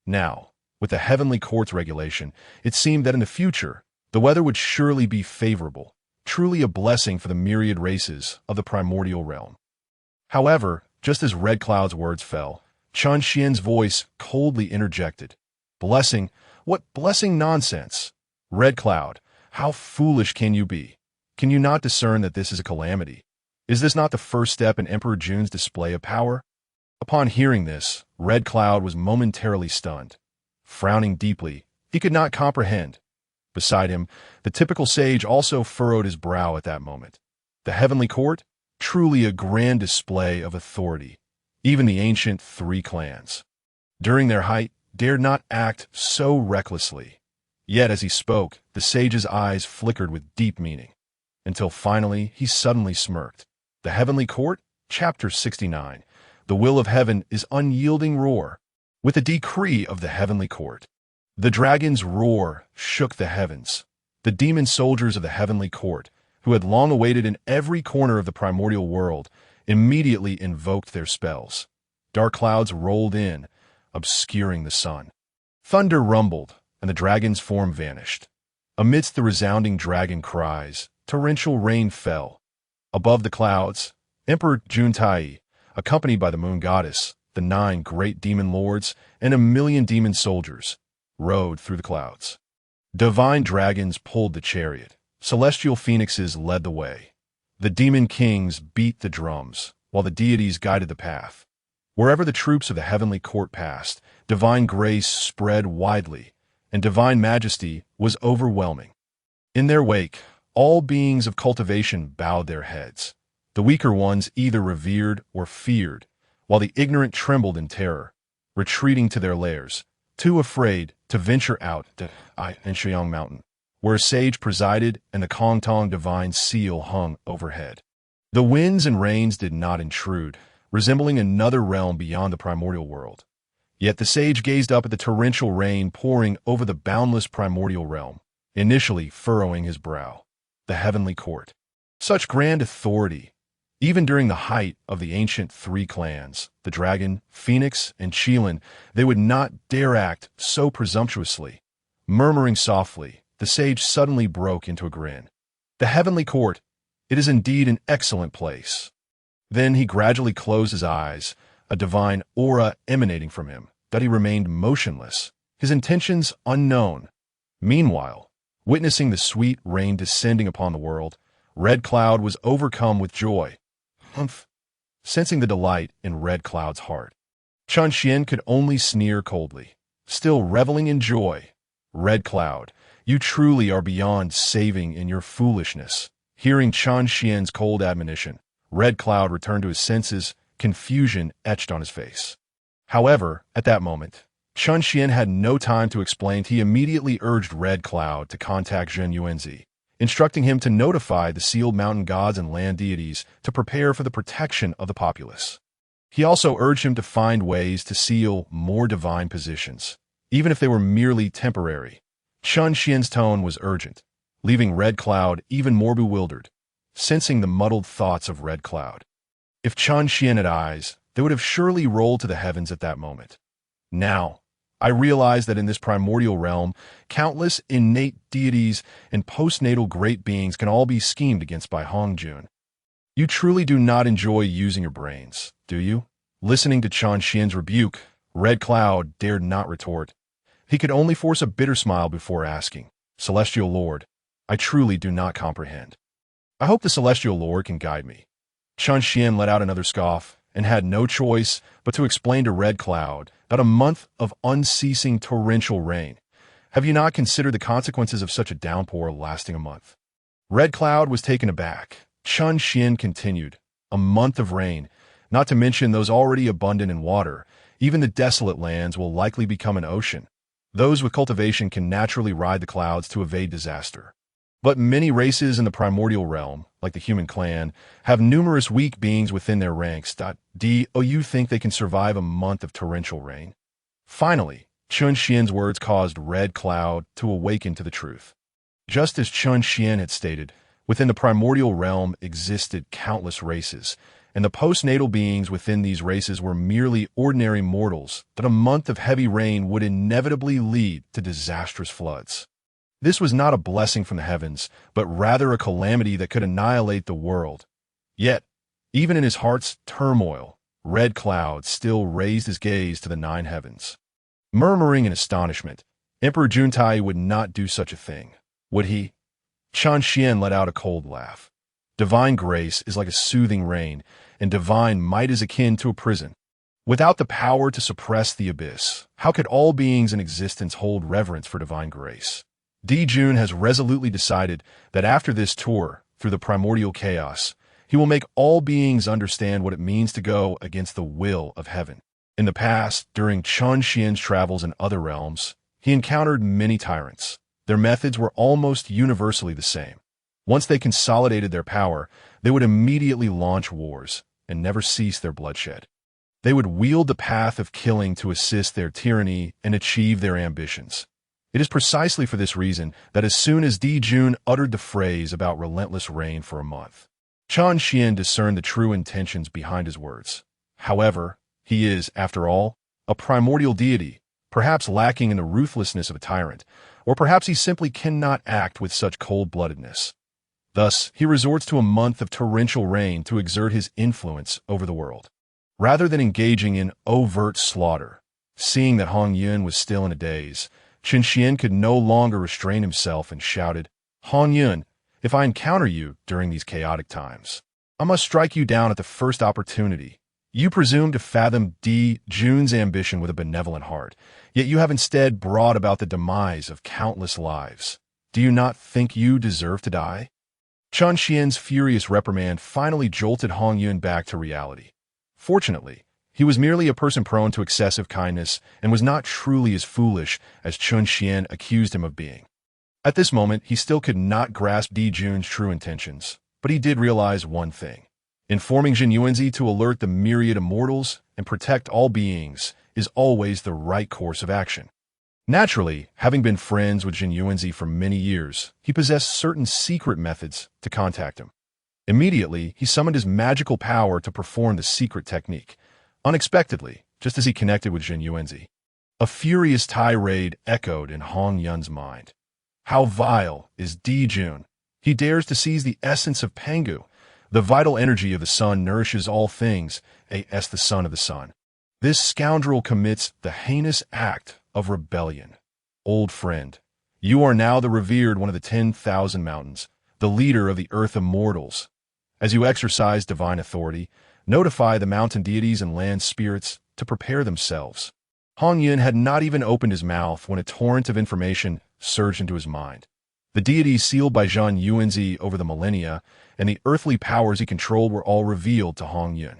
Now, with the heavenly court's regulation, it seemed that in the future, the weather would surely be favorable, truly a blessing for the myriad races of the primordial realm. However, just as Red Cloud's words fell, Xuan's voice coldly interjected. Blessing? What blessing nonsense? Red Cloud, how foolish can you be? Can you not discern that this is a calamity? Is this not the first step in Emperor Jun's display of power? Upon hearing this, Red Cloud was momentarily stunned. Frowning deeply, he could not comprehend. Beside him, the typical sage also furrowed his brow at that moment. The heavenly court? Truly a grand display of authority. Even the ancient 3 clans, during their height, dared not act so recklessly. Yet as he spoke, the sage's eyes flickered with deep meaning, until finally he suddenly smirked. The heavenly court? Chapter 69. The will of heaven is unyielding roar. With a decree of the heavenly court, the dragon's roar shook the heavens. The demon soldiers of the heavenly court, who had long awaited in every corner of the primordial world, immediately invoked their spells. Dark clouds rolled in, obscuring the sun. Thunder rumbled, and the dragon's form vanished. Amidst the resounding dragon cries, torrential rain fell. Above the clouds, Emperor Zhunti, accompanied by the moon goddess, the 9 great demon lords, and 1,000,000 demon soldiers, rode through the clouds. Divine dragons pulled the chariot. Celestial phoenixes led the way. The demon kings beat the drums, while the deities guided the path. Wherever the troops of the heavenly court passed, divine grace spread widely, and divine majesty was overwhelming. In their wake, all beings of cultivation bowed their heads. The weaker ones either revered or feared, while the ignorant trembled in terror, retreating to their lairs, too afraid to venture out to Xiang Mountain, where a sage presided and the Kongtong divine seal hung overhead. The winds and rains did not intrude, resembling another realm beyond the primordial world. Yet the sage gazed up at the torrential rain pouring over the boundless primordial realm, initially furrowing his brow. The heavenly court. Such grand authority. Even during the height of the ancient 3 clans, the dragon, phoenix, and Xuan, they would not dare act so presumptuously. Murmuring softly, the sage suddenly broke into a grin. The heavenly court, it is indeed an excellent place. Then he gradually closed his eyes, a divine aura emanating from him, that he remained motionless, his intentions unknown. Meanwhile, witnessing the sweet rain descending upon the world, Red Cloud was overcome with joy. Humph! sensing the delight in Red Cloud's heart. Qian could only sneer coldly, still reveling in joy. Red Cloud, you truly are beyond saving in your foolishness. Hearing Qian's cold admonition, Red Cloud returned to his senses, confusion etched on his face. However, at that moment, Qian had no time to explain. He immediately urged Red Cloud to contact Zheng, instructing him to notify the sealed mountain gods and land deities to prepare for the protection of the populace. He also urged him to find ways to seal more divine positions, even if they were merely temporary. Qian's tone was urgent, leaving Red Cloud even more bewildered, sensing the muddled thoughts of Red Cloud. If Qian had eyes, they would have surely rolled to the heavens at that moment. Now, I realize that in this primordial realm, countless innate deities and postnatal great beings can all be schemed against by Hongyun. You truly do not enjoy using your brains, do you? Listening to Qian's rebuke, Red Cloud dared not retort. He could only force a bitter smile before asking, Celestial Lord, I truly do not comprehend. I hope the Celestial Lord can guide me. Qian let out another scoff and had no choice but to explain to Red Cloud that a month of unceasing torrential rain. Have you not considered the consequences of such a downpour lasting a month? Red Cloud was taken aback. Qian continued, a month of rain, not to mention those already abundant in water. Even the desolate lands will likely become an ocean. Those with cultivation can naturally ride the clouds to evade disaster. But many races in the primordial realm, like the human clan, have numerous weak beings within their ranks. Do you think they can survive a month of torrential rain? Finally, Qian's words caused Red Cloud to awaken to the truth. Just as Qian had stated, within the primordial realm existed countless races, and the postnatal beings within these races were merely ordinary mortals, that a month of heavy rain would inevitably lead to disastrous floods. This was not a blessing from the heavens, but rather a calamity that could annihilate the world. Yet, even in his heart's turmoil, Red Cloud still raised his gaze to the nine heavens. Murmuring in astonishment, Emperor Zhunti would not do such a thing, would he? Qian let out a cold laugh. Divine grace is like a soothing rain, and divine might is akin to a prison. Without the power to suppress the abyss, how could all beings in existence hold reverence for divine grace? Jun has resolutely decided that after this tour through the primordial chaos, he will make all beings understand what it means to go against the will of heaven. In the past, during Qian's travels in other realms, he encountered many tyrants. Their methods were almost universally the same. Once they consolidated their power, they would immediately launch wars and never cease their bloodshed. They would wield the path of killing to assist their tyranny and achieve their ambitions. It is precisely for this reason that as soon as Jun uttered the phrase about relentless rain for a month, Qian discerned the true intentions behind his words. However, he is, after all, a primordial deity, perhaps lacking in the ruthlessness of a tyrant, or perhaps he simply cannot act with such cold-bloodedness. Thus, he resorts to a month of torrential rain to exert his influence over the world. Rather than engaging in overt slaughter, seeing that Hongyun was still in a daze, Qian could no longer restrain himself and shouted, Hongyun, if I encounter you during these chaotic times, I must strike you down at the first opportunity. You presume to fathom Jun's ambition with a benevolent heart, yet you have instead brought about the demise of countless lives. Do you not think you deserve to die? Qian's furious reprimand finally jolted Hongyun back to reality. Fortunately, he was merely a person prone to excessive kindness and was not truly as foolish as Qian accused him of being. At this moment, he still could not grasp Jun's true intentions, but he did realize one thing. Informing Zheng to alert the myriad immortals and protect all beings is always the right course of action. Naturally, having been friends with Zheng for many years, he possessed certain secret methods to contact him. Immediately, he summoned his magical power to perform the secret technique. Unexpectedly, just as he connected with Zheng, a furious tirade echoed in Hongyun's mind. How vile is Jun! He dares to seize the essence of Pengu. The vital energy of the sun nourishes all things, as the son of the sun. This scoundrel commits the heinous act of rebellion. Old friend, you are now the revered one of the 10,000 mountains, the leader of the earth immortals. As you exercise divine authority, Notify the mountain deities and land spirits to prepare themselves. Hongyun had not even opened his mouth when a torrent of information surged into his mind. The deities sealed by Zhan Yuanzi over the millennia and the earthly powers he controlled were all revealed to Hongyun.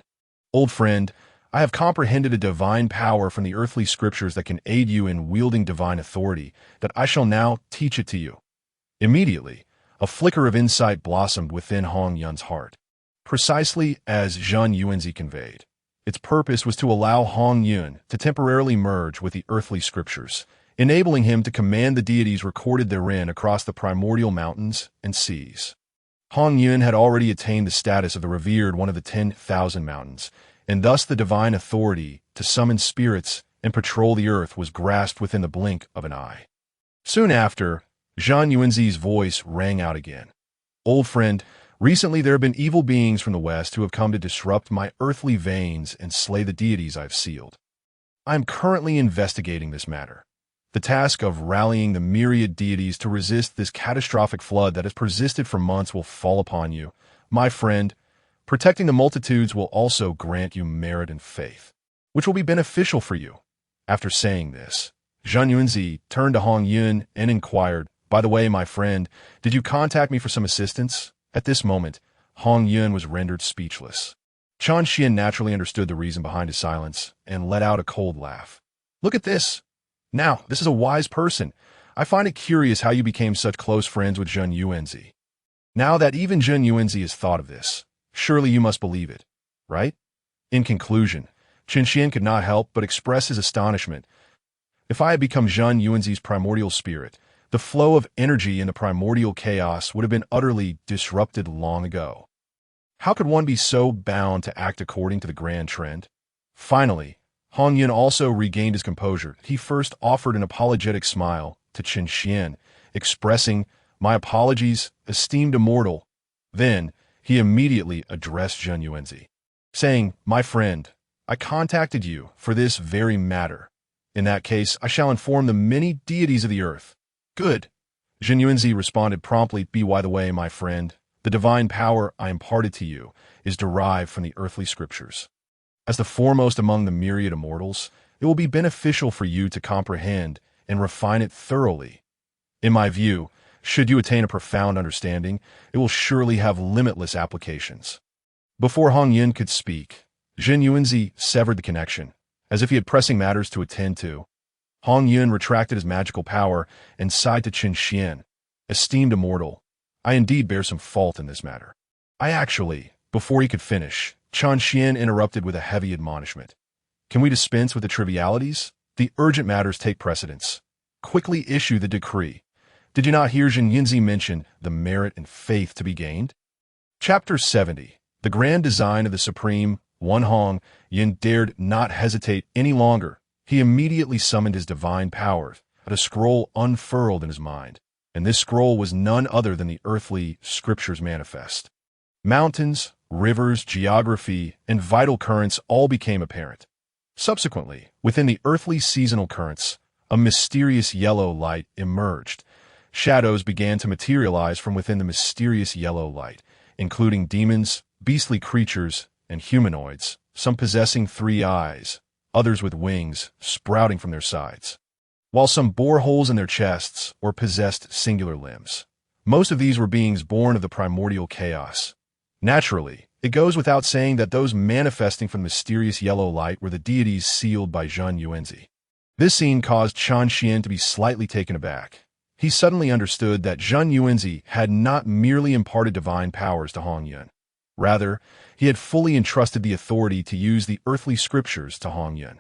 Old friend, I have comprehended a divine power from the earthly scriptures that can aid you in wielding divine authority, that I shall now teach it to you. Immediately, a flicker of insight blossomed within Hongyun's heart. Precisely as Zhan Yuanzi conveyed, its purpose was to allow Hongyun to temporarily merge with the earthly scriptures, enabling him to command the deities recorded therein across the primordial mountains and seas. Hongyun had already attained the status of the revered one of the 10,000 mountains, and thus the divine authority to summon spirits and patrol the earth was grasped within the blink of an eye. Soon after, Zhan Yuanzi's voice rang out again. Old friend, recently there have been evil beings from the west who have come to disrupt my earthly veins and slay the deities I've sealed. I am currently investigating this matter. The task of rallying the myriad deities to resist this catastrophic flood that has persisted for months will fall upon you. My friend, protecting the multitudes will also grant you merit and faith, which will be beneficial for you. After saying this, Zhan Yuanzi turned to Hongyun and inquired, by the way, my friend, did you contact me for some assistance? At this moment, Hongyun was rendered speechless. Quan Xian naturally understood the reason behind his silence and let out a cold laugh. Look at this. Now, this is a wise person. I find it curious how you became such close friends with Zhan Yuanzi. Now that even Zhan Yuanzi has thought of this, surely you must believe it, right? In conclusion, Quan Xian could not help but express his astonishment. If I had become Zhan Yuanzi's primordial spirit, the flow of energy in the primordial chaos would have been utterly disrupted long ago. How could one be so bound to act according to the grand trend? Finally, Hongyun also regained his composure. He first offered an apologetic smile to Quan Xian, expressing, "My apologies, esteemed immortal." Then, he immediately addressed Zhan Yuanzi, saying, "My friend, I contacted you for this very matter. In that case, I shall inform the many deities of the earth." "Good." Zhan Yuanzi responded promptly, "By the way, my friend, the divine power I imparted to you is derived from the earthly scriptures. As the foremost among the myriad immortals, it will be beneficial for you to comprehend and refine it thoroughly. In my view, should you attain a profound understanding, it will surely have limitless applications." Before Hongyun could speak, Zhan Yuanzi severed the connection, as if he had pressing matters to attend to. Hongyun retracted his magical power and sighed to Quan Xian, "Esteemed immortal, I indeed bear some fault in this matter." Before he could finish, Quan Xian interrupted with a heavy admonishment. "Can we dispense with the trivialities? The urgent matters take precedence. Quickly issue the decree. Did you not hear Zhan Yuanzi mention the merit and faith to be gained?" Chapter 70. The grand design of the supreme One Hongyun dared not hesitate any longer. He immediately summoned his divine power, but a scroll unfurled in his mind, and this scroll was none other than the earthly scriptures manifest. Mountains, rivers, geography, and vital currents all became apparent. Subsequently, within the earthly seasonal currents, a mysterious yellow light emerged. Shadows began to materialize from within the mysterious yellow light, including demons, beastly creatures, and humanoids, some possessing 3 eyes, others with wings sprouting from their sides, while some bore holes in their chests or possessed singular limbs. Most of these were beings born of the primordial chaos. Naturally, it goes without saying that those manifesting from the mysterious yellow light were the deities sealed by Zhan Yuanzi. This scene caused Quan Xian to be slightly taken aback. He suddenly understood that Zhan Yuanzi had not merely imparted divine powers to Hongyun. Rather, he had fully entrusted the authority to use the earthly scriptures to Hongyun.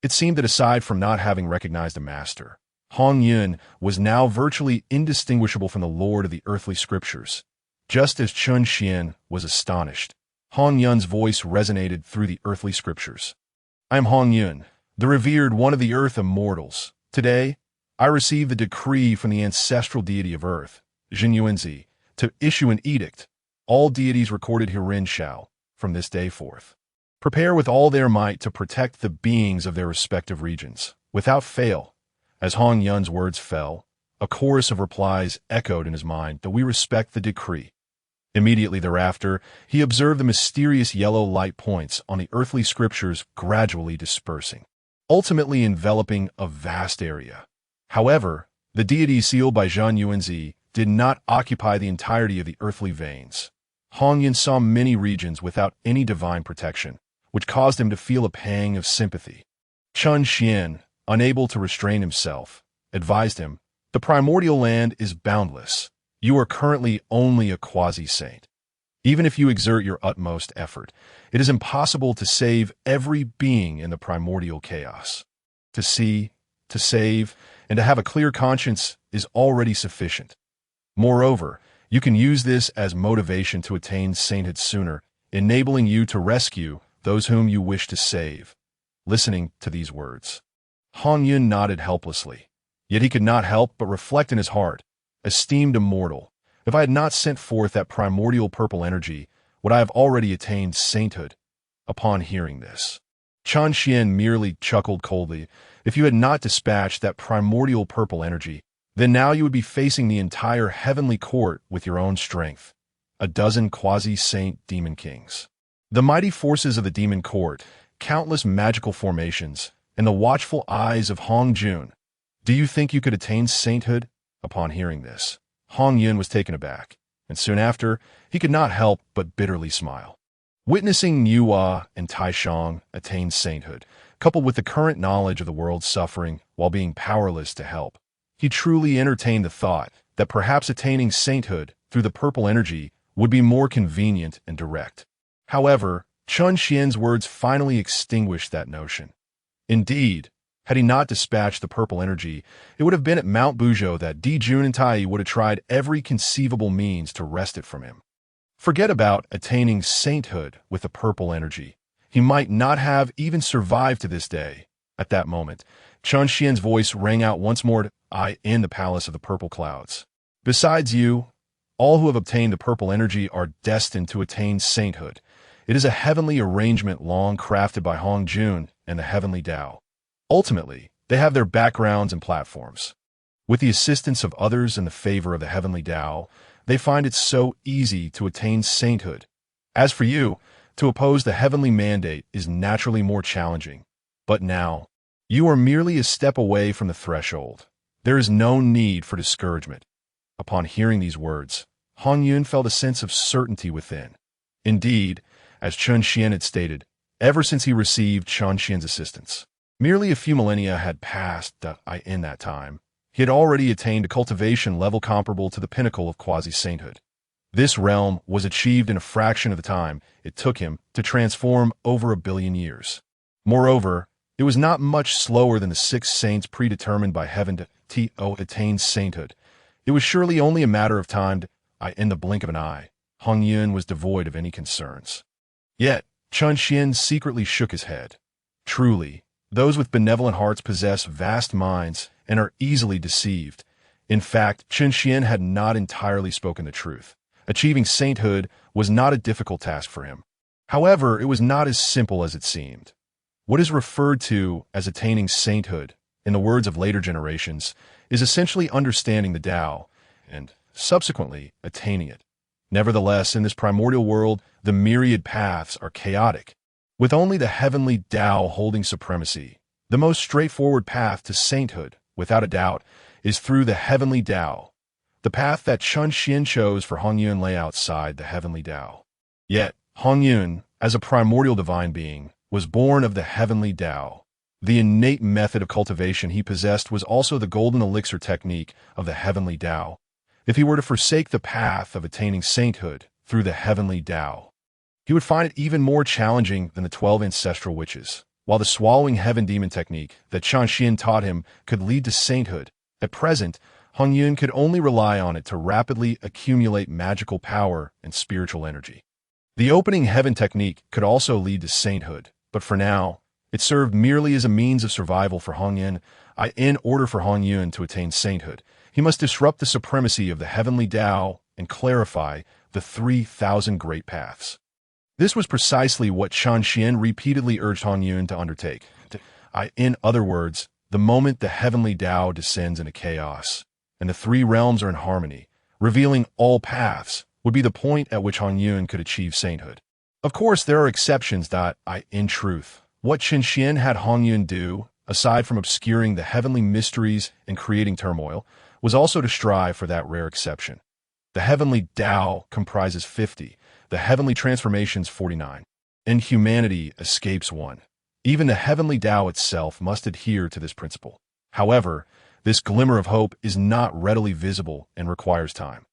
It seemed that aside from not having recognized a master, Hongyun was now virtually indistinguishable from the lord of the earthly scriptures. Just as Quan Xian was astonished, Hongyun's voice resonated through the earthly scriptures. "I am Hongyun, the revered one of the earth immortals. Today, I receive the decree from the ancestral deity of earth, Zhan Yuanzi, to issue an edict. All deities recorded herein shall, from this day forth, prepare with all their might to protect the beings of their respective regions, without fail." As Hongyun's words fell, a chorus of replies echoed in his mind that we respect the decree. Immediately thereafter, he observed the mysterious yellow light points on the earthly scriptures gradually dispersing, ultimately enveloping a vast area. However, the deity sealed by Zhun Yuanzi did not occupy the entirety of the earthly veins. Hongyun saw many regions without any divine protection, which caused him to feel a pang of sympathy. Chun Xian, unable to restrain himself, advised him, "The primordial land is boundless. You are currently only a quasi-saint. Even if you exert your utmost effort, it is impossible to save every being in the primordial chaos. To see, to save, and to have a clear conscience is already sufficient. Moreover, you can use this as motivation to attain sainthood sooner, enabling you to rescue those whom you wish to save." Listening to these words, Hongyun nodded helplessly. Yet he could not help but reflect in his heart, "Esteemed immortal, if I had not sent forth that primordial purple energy, would I have already attained sainthood?" Upon hearing this, Chun Xian merely chuckled coldly. "If you had not dispatched that primordial purple energy, then now you would be facing the entire heavenly court with your own strength. A dozen quasi-saint demon kings, the mighty forces of the demon court, countless magical formations, and the watchful eyes of Hongjun. Do you think you could attain sainthood?" Upon hearing this, Hongyun was taken aback, and soon after, he could not help but bitterly smile. Witnessing Niuhua and Taishang attain sainthood, coupled with the current knowledge of the world's suffering while being powerless to help, he truly entertained the thought that perhaps attaining sainthood through the purple energy would be more convenient and direct. However, Chun Xian's words finally extinguished that notion. Indeed, had he not dispatched the purple energy, it would have been at Mount Buzhou that Di Jun and Tai would have tried every conceivable means to wrest it from him. Forget about attaining sainthood with the purple energy. He might not have even survived to this day. At that moment, Chun Xian's voice rang out once more, "I in the palace of the purple clouds. Besides you, all who have obtained the purple energy are destined to attain sainthood. It is a heavenly arrangement long crafted by Hongjun and the heavenly Tao. Ultimately, they have their backgrounds and platforms. With the assistance of others and the favor of the heavenly Tao, they find it so easy to attain sainthood. As for you, to oppose the heavenly mandate is naturally more challenging. But now, you are merely a step away from the threshold. There is no need for discouragement." Upon hearing these words, Hongyun felt a sense of certainty within. Indeed, as Chun Xian had stated, ever since he received Chun Xian's assistance, merely a few millennia had passed in that time. He had already attained a cultivation level comparable to the pinnacle of quasi-sainthood. This realm was achieved in a fraction of the time it took him to transform over 1 billion years. Moreover, it was not much slower than the 6 saints predetermined by heaven to attain sainthood. It was surely only a matter of time in the blink of an eye. Hongyun was devoid of any concerns. Yet, Chun Xian secretly shook his head. Truly, those with benevolent hearts possess vast minds and are easily deceived. In fact, Chun Xian had not entirely spoken the truth. Achieving sainthood was not a difficult task for him. However, it was not as simple as it seemed. What is referred to as attaining sainthood, in the words of later generations, is essentially understanding the Tao and, subsequently, attaining it. Nevertheless, in this primordial world, the myriad paths are chaotic, with only the heavenly Tao holding supremacy. The most straightforward path to sainthood, without a doubt, is through the heavenly Tao. The path that Chun Xian chose for Hongyun lay outside the heavenly Tao. Yet, Hongyun, as a primordial divine being, was born of the heavenly Tao. The innate method of cultivation he possessed was also the golden elixir technique of the heavenly Tao. If he were to forsake the path of attaining sainthood through the heavenly Tao, he would find it even more challenging than the 12 ancestral witches. While the swallowing heaven demon technique that Chun Xian taught him could lead to sainthood, at present, Hongyun could only rely on it to rapidly accumulate magical power and spiritual energy. The opening heaven technique could also lead to sainthood, but for now, it served merely as a means of survival for Hongyun. In order for Hongyun to attain sainthood, he must disrupt the supremacy of the heavenly Tao and clarify the 3,000 great paths. This was precisely what Chun Xian repeatedly urged Hongyun to undertake. In other words, the moment the heavenly Tao descends into chaos, and the 3 realms are in harmony, revealing all paths, would be the point at which Hongyun could achieve sainthood. Of course, there are exceptions that, in truth, what Qin Xian had Hongyun do, aside from obscuring the heavenly mysteries and creating turmoil, was also to strive for that rare exception. The heavenly Tao comprises 50, the heavenly transformations 49, and humanity escapes one. Even the heavenly Tao itself must adhere to this principle. However, this glimmer of hope is not readily visible and requires time.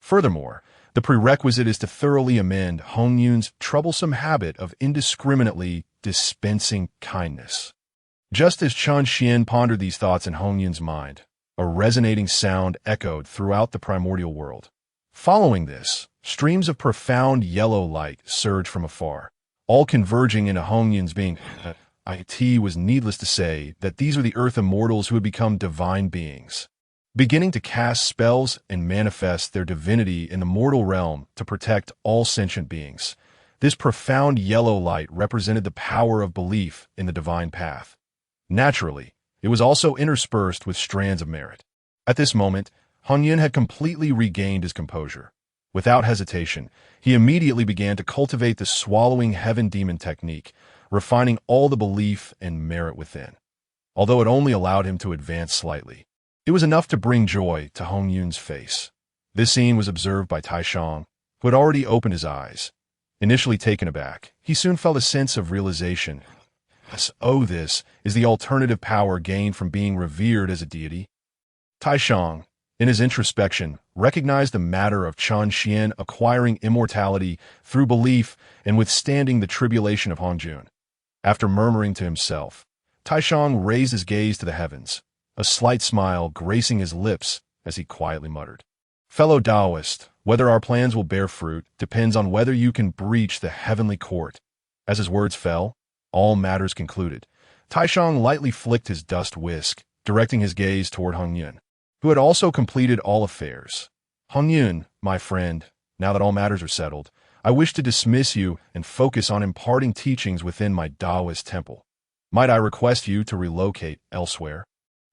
Furthermore, the prerequisite is to thoroughly amend Hongyun's troublesome habit of indiscriminately dispensing kindness. Just as Qin Xian pondered these thoughts in Hongyun's mind, a resonating sound echoed throughout the primordial world. Following this, streams of profound yellow light surged from afar, all converging into Hongyun's being. It was needless to say that these were the earth immortals who had become divine beings, beginning to cast spells and manifest their divinity in the mortal realm to protect all sentient beings. This profound yellow light represented the power of belief in the divine path. Naturally, it was also interspersed with strands of merit. At this moment, Hongyun had completely regained his composure. Without hesitation, he immediately began to cultivate the swallowing heaven demon technique, refining all the belief and merit within. Although it only allowed him to advance slightly, it was enough to bring joy to Hongyun's face. This scene was observed by Taishang, who had already opened his eyes. Initially taken aback, he soon felt a sense of realization. This is the alternative power gained from being revered as a deity. Taishang, in his introspection, recognized the matter of Qin Xian acquiring immortality through belief and withstanding the tribulation of Hongyun. After murmuring to himself, Taishang raised his gaze to the heavens, a slight smile gracing his lips as he quietly muttered, "Fellow Daoist, whether our plans will bear fruit depends on whether you can breach the heavenly court." As his words fell, all matters concluded. Taishang lightly flicked his dust whisk, directing his gaze toward Hongyun, who had also completed all affairs. "Hongyun, my friend, now that all matters are settled, I wish to dismiss you and focus on imparting teachings within my Daoist temple. Might I request you to relocate elsewhere?"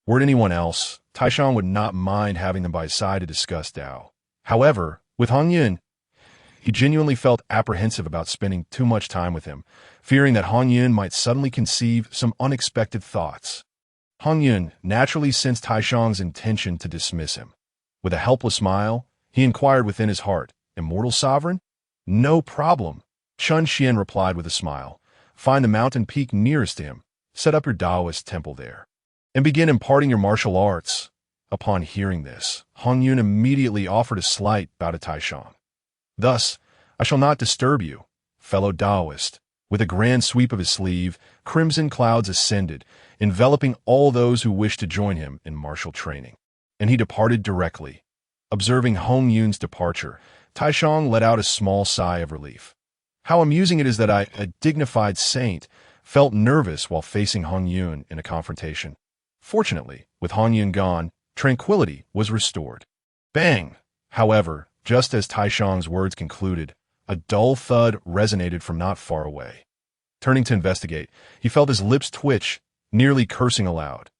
Were it anyone else, Taishang would not mind having them by his side to discuss Dao. However, with Hongyun, he genuinely felt apprehensive about spending too much time with him, fearing that Hongyun might suddenly conceive some unexpected thoughts. Hongyun naturally sensed Taishang's intention to dismiss him. With a helpless smile, he inquired within his heart, "Immortal sovereign?" "No problem," Qin Xian replied with a smile. "Find the mountain peak nearest to him, set up your Daoist temple there, and begin imparting your martial arts." Upon hearing this, Hongyun immediately offered a slight bow to Taishang. "Thus, I shall not disturb you, fellow Daoist." With a grand sweep of his sleeve, crimson clouds ascended, enveloping all those who wished to join him in martial training. And he departed directly. Observing Hongyun's departure, Taishang let out a small sigh of relief. How amusing it is that a dignified saint, felt nervous while facing Hongyun in a confrontation. Fortunately, with Hongyun gone, tranquility was restored. Bang! However, just as Taishang's words concluded, a dull thud resonated from not far away. Turning to investigate, he felt his lips twitch, nearly cursing aloud.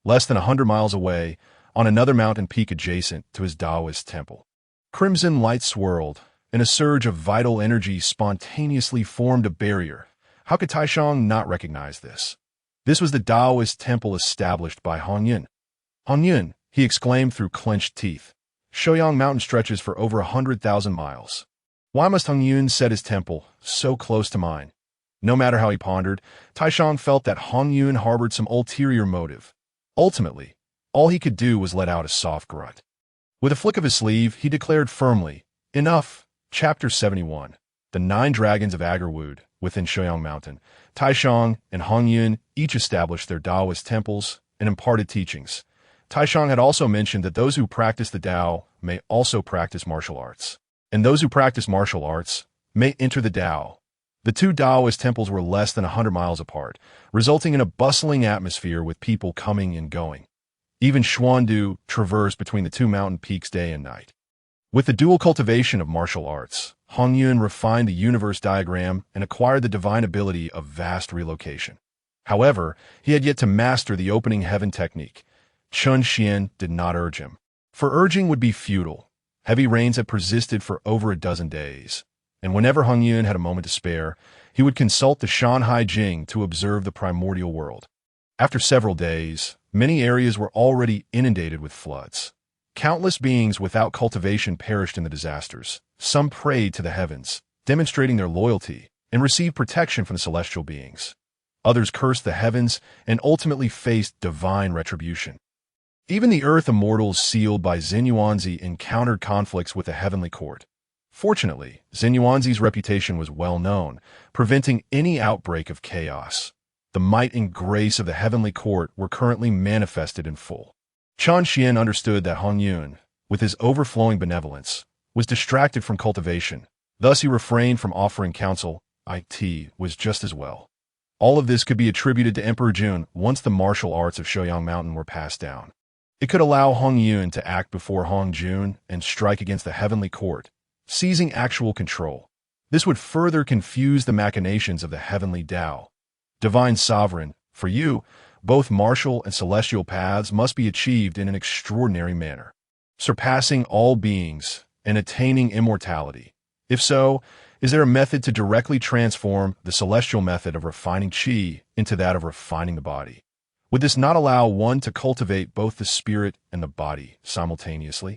Less than 100 miles away, on another mountain peak adjacent to his Daoist temple, crimson light swirled, and a surge of vital energy spontaneously formed a barrier. How could Taishang not recognize this? This was the Daoist temple established by Hongyun. "Hongyun," he exclaimed through clenched teeth. "Shouyang Mountain stretches for over 100,000 miles. Why must Hongyun set his temple so close to mine?" No matter how he pondered, Taishang felt that Hongyun harbored some ulterior motive. Ultimately, all he could do was let out a soft grunt. With a flick of his sleeve, he declared firmly, "Enough." Chapter 71. The 9 Dragons of Agarwood within Shouyang Mountain. Taishang and Hongyun each established their Daoist temples and imparted teachings. Taishang had also mentioned that those who practice the Dao may also practice martial arts, and those who practice martial arts may enter the Dao. The 2 Daoist temples were less than 100 miles apart, resulting in a bustling atmosphere with people coming and going. Even Xuan traversed between the 2 mountain peaks day and night. With the dual cultivation of martial arts, Hongyun refined the universe diagram and acquired the divine ability of vast relocation. However, he had yet to master the opening heaven technique. Qin Xian did not urge him, for urging would be futile. Heavy rains had persisted for over a dozen days, and whenever Hongyun had a moment to spare, he would consult the Shanhai Jing to observe the primordial world. After several days, many areas were already inundated with floods. Countless beings without cultivation perished in the disasters. Some prayed to the heavens, demonstrating their loyalty, and received protection from the celestial beings. Others cursed the heavens and ultimately faced divine retribution. Even the earth immortals sealed by Xuanzi encountered conflicts with the heavenly court. Fortunately, Xuanzi's reputation was well known, preventing any outbreak of chaos. The might and grace of the heavenly court were currently manifested in full. Chen Xian understood that Hongyun, with his overflowing benevolence, was distracted from cultivation. Thus he refrained from offering counsel. It was just as well. All of this could be attributed to Emperor Jun once the martial arts of Shouyang Mountain were passed down. It could allow Hongyun to act before Hongjun and strike against the heavenly court, seizing actual control. This would further confuse the machinations of the heavenly Tao. Divine Sovereign, for you, both martial and celestial paths must be achieved in an extraordinary manner, surpassing all beings and attaining immortality. If so, is there a method to directly transform the celestial method of refining qi into that of refining the body? Would this not allow one to cultivate both the spirit and the body simultaneously?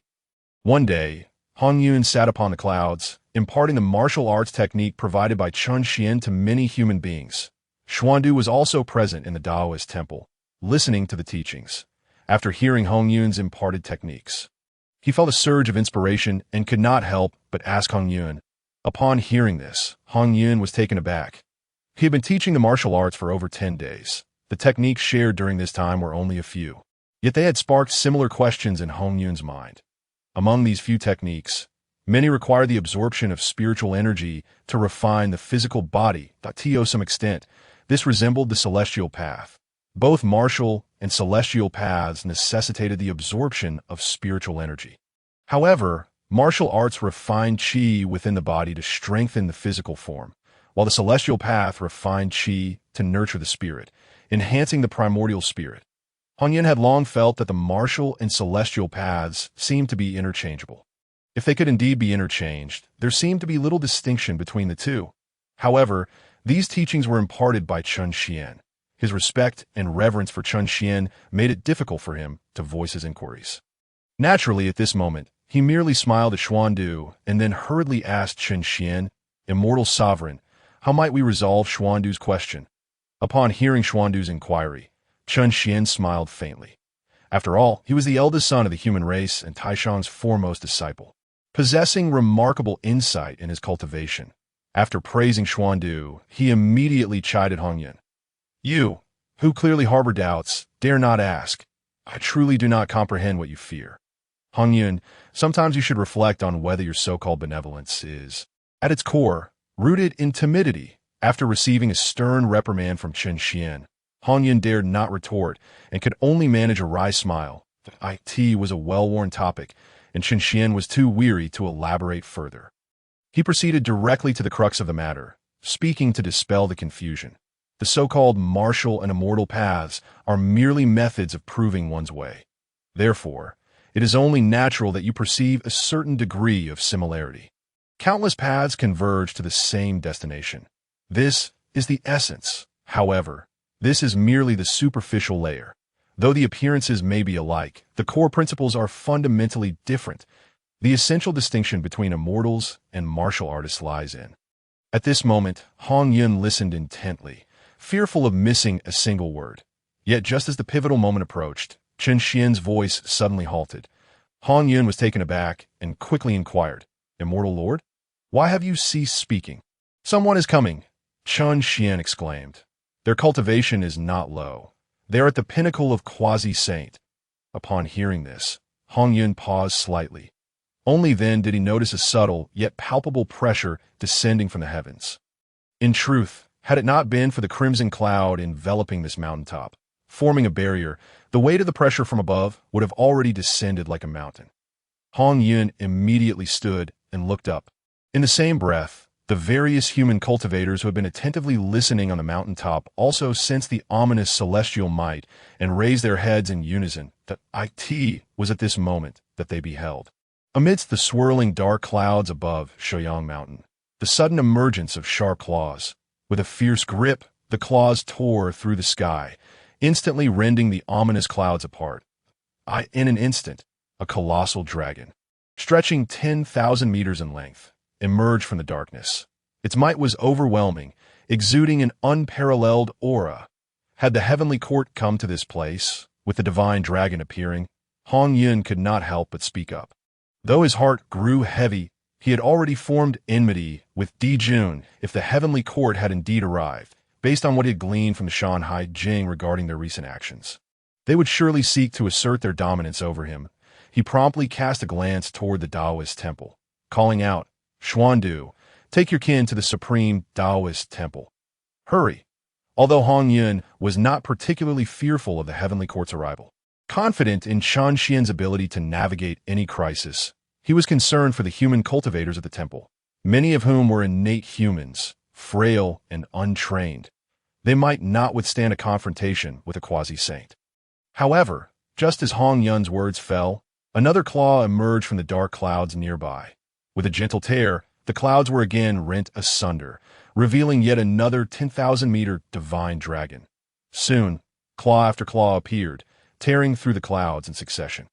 One day, Hongyun sat upon the clouds, imparting the martial arts technique provided by Chen Xian to many human beings. Xuandu was also present in the Daoist temple, listening to the teachings. After hearing Hongyun's imparted techniques, he felt a surge of inspiration and could not help but ask Hongyun. Upon hearing this, Hongyun was taken aback. He had been teaching the martial arts for over 10 days. The techniques shared during this time were only a few, yet they had sparked similar questions in Hongyun's mind. Among these few techniques, many require the absorption of spiritual energy to refine the physical body. To some extent, this resembled the celestial path. Both martial and celestial paths necessitated the absorption of spiritual energy. However, martial arts refine qi within the body to strengthen the physical form, while the celestial path refined qi to nurture the spirit, enhancing the primordial spirit. Hongyun had long felt that the martial and celestial paths seemed to be interchangeable. If they could indeed be interchanged, there seemed to be little distinction between the two. However, these teachings were imparted by Chen Xian. His respect and reverence for Chen Xian made it difficult for him to voice his inquiries. Naturally, at this moment, he merely smiled at Xuandu and then hurriedly asked Chen Xian, Immortal Sovereign, how might we resolve Xuandu's question? Upon hearing Xuandu's inquiry, Chen Xian smiled faintly. After all, he was the eldest son of the human race and Taishan's foremost disciple, possessing remarkable insight in his cultivation. After praising Xuandu, he immediately chided Hongyun. You, who clearly harbor doubts, dare not ask. I truly do not comprehend what you fear. Hongyun, sometimes you should reflect on whether your so-called benevolence is, at its core, rooted in timidity. After receiving a stern reprimand from Chen Xian, Hongyun dared not retort and could only manage a wry smile. It was a well-worn topic, and Chen Xian was too weary to elaborate further. He proceeded directly to the crux of the matter, speaking to dispel the confusion. The so-called martial and immortal paths are merely methods of proving one's way. Therefore, it is only natural that you perceive a certain degree of similarity. Countless paths converge to the same destination. This is the essence. However, this is merely the superficial layer. Though the appearances may be alike, the core principles are fundamentally different. The essential distinction between immortals and martial artists lies in. At this moment, Hongyun listened intently, fearful of missing a single word. Yet just as the pivotal moment approached, Chen Xian's voice suddenly halted. Hongyun was taken aback and quickly inquired, Immortal Lord? Why have you ceased speaking? Someone is coming, Chen Xian exclaimed. Their cultivation is not low. They are at the pinnacle of quasi-saint. Upon hearing this, Hongyun paused slightly. Only then did he notice a subtle yet palpable pressure descending from the heavens. In truth, had it not been for the crimson cloud enveloping this mountaintop, forming a barrier, the weight of the pressure from above would have already descended like a mountain. Hongyun immediately stood and looked up. In the same breath, the various human cultivators who had been attentively listening on the mountaintop also sensed the ominous celestial might and raised their heads in unison. That it was at this moment that they beheld. Amidst the swirling dark clouds above Shoyang Mountain, the sudden emergence of sharp claws. With a fierce grip, the claws tore through the sky, instantly rending the ominous clouds apart. In an instant, a colossal dragon, stretching 10,000 meters in length, emerged from the darkness. Its might was overwhelming, exuding an unparalleled aura. Had the heavenly court come to this place, with the divine dragon appearing, Hongyun could not help but speak up. Though his heart grew heavy, he had already formed enmity with Dijun if the heavenly court had indeed arrived, based on what he had gleaned from the Shanghai Jing regarding their recent actions. They would surely seek to assert their dominance over him. He promptly cast a glance toward the Daoist temple, calling out, "Xuan, take your kin to the supreme Daoist temple. Hurry!" Although Hongyun was not particularly fearful of the heavenly court's arrival, confident in Shan Xian's ability to navigate any crisis, he was concerned for the human cultivators of the temple, many of whom were innate humans, frail and untrained. They might not withstand a confrontation with a quasi-saint. However, just as Hongyun's words fell, another claw emerged from the dark clouds nearby. With a gentle tear, the clouds were again rent asunder, revealing yet another 10,000-meter divine dragon. Soon, claw after claw appeared, tearing through the clouds in succession.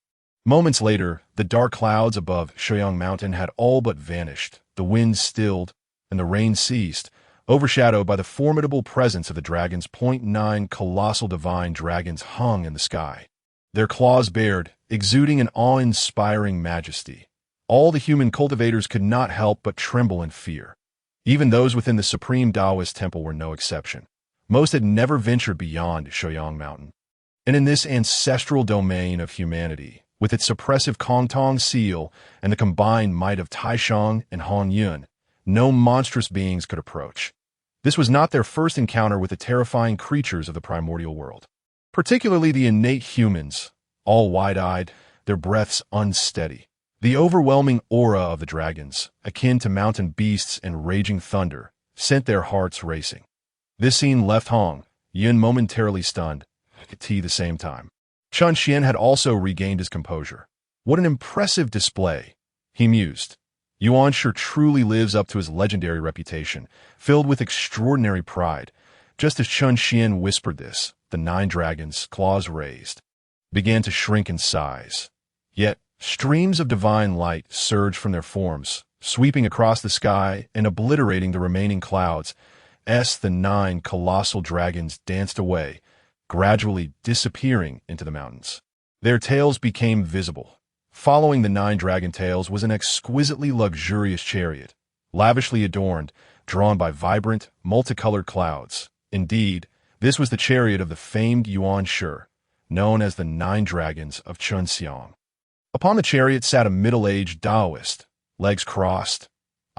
Moments later, the dark clouds above Shoyang Mountain had all but vanished, the wind stilled, and the rain ceased, overshadowed by the formidable presence of the dragons. 9 colossal divine dragons hung in the sky, their claws bared, exuding an awe-inspiring majesty. All the human cultivators could not help but tremble in fear. Even those within the supreme Daoist temple were no exception. Most had never ventured beyond Shoyang Mountain. And in this ancestral domain of humanity, with its suppressive Kongtong seal and the combined might of Taishang and Hongyun, no monstrous beings could approach. This was not their first encounter with the terrifying creatures of the primordial world, particularly the innate humans, all wide-eyed, their breaths unsteady. The overwhelming aura of the dragons, akin to mountain beasts and raging thunder, sent their hearts racing. This scene left Hongyun momentarily stunned, at the same time. Chun Xian had also regained his composure. What an impressive display, he mused. Yuan sure truly lives up to his legendary reputation, filled with extraordinary pride. Just as Chun Xian whispered this, the 9 dragons, claws raised, began to shrink in size. Yet, streams of divine light surged from their forms, sweeping across the sky and obliterating the remaining clouds. The 9 colossal dragons danced away, gradually disappearing into the mountains. Their tails became visible. Following the 9 dragon tails was an exquisitely luxurious chariot, lavishly adorned, drawn by vibrant, multicolored clouds. Indeed, this was the chariot of the famed Yuan Shi, known as the 9 Dragons of Chunxiang. Upon the chariot sat a middle-aged Daoist, legs crossed,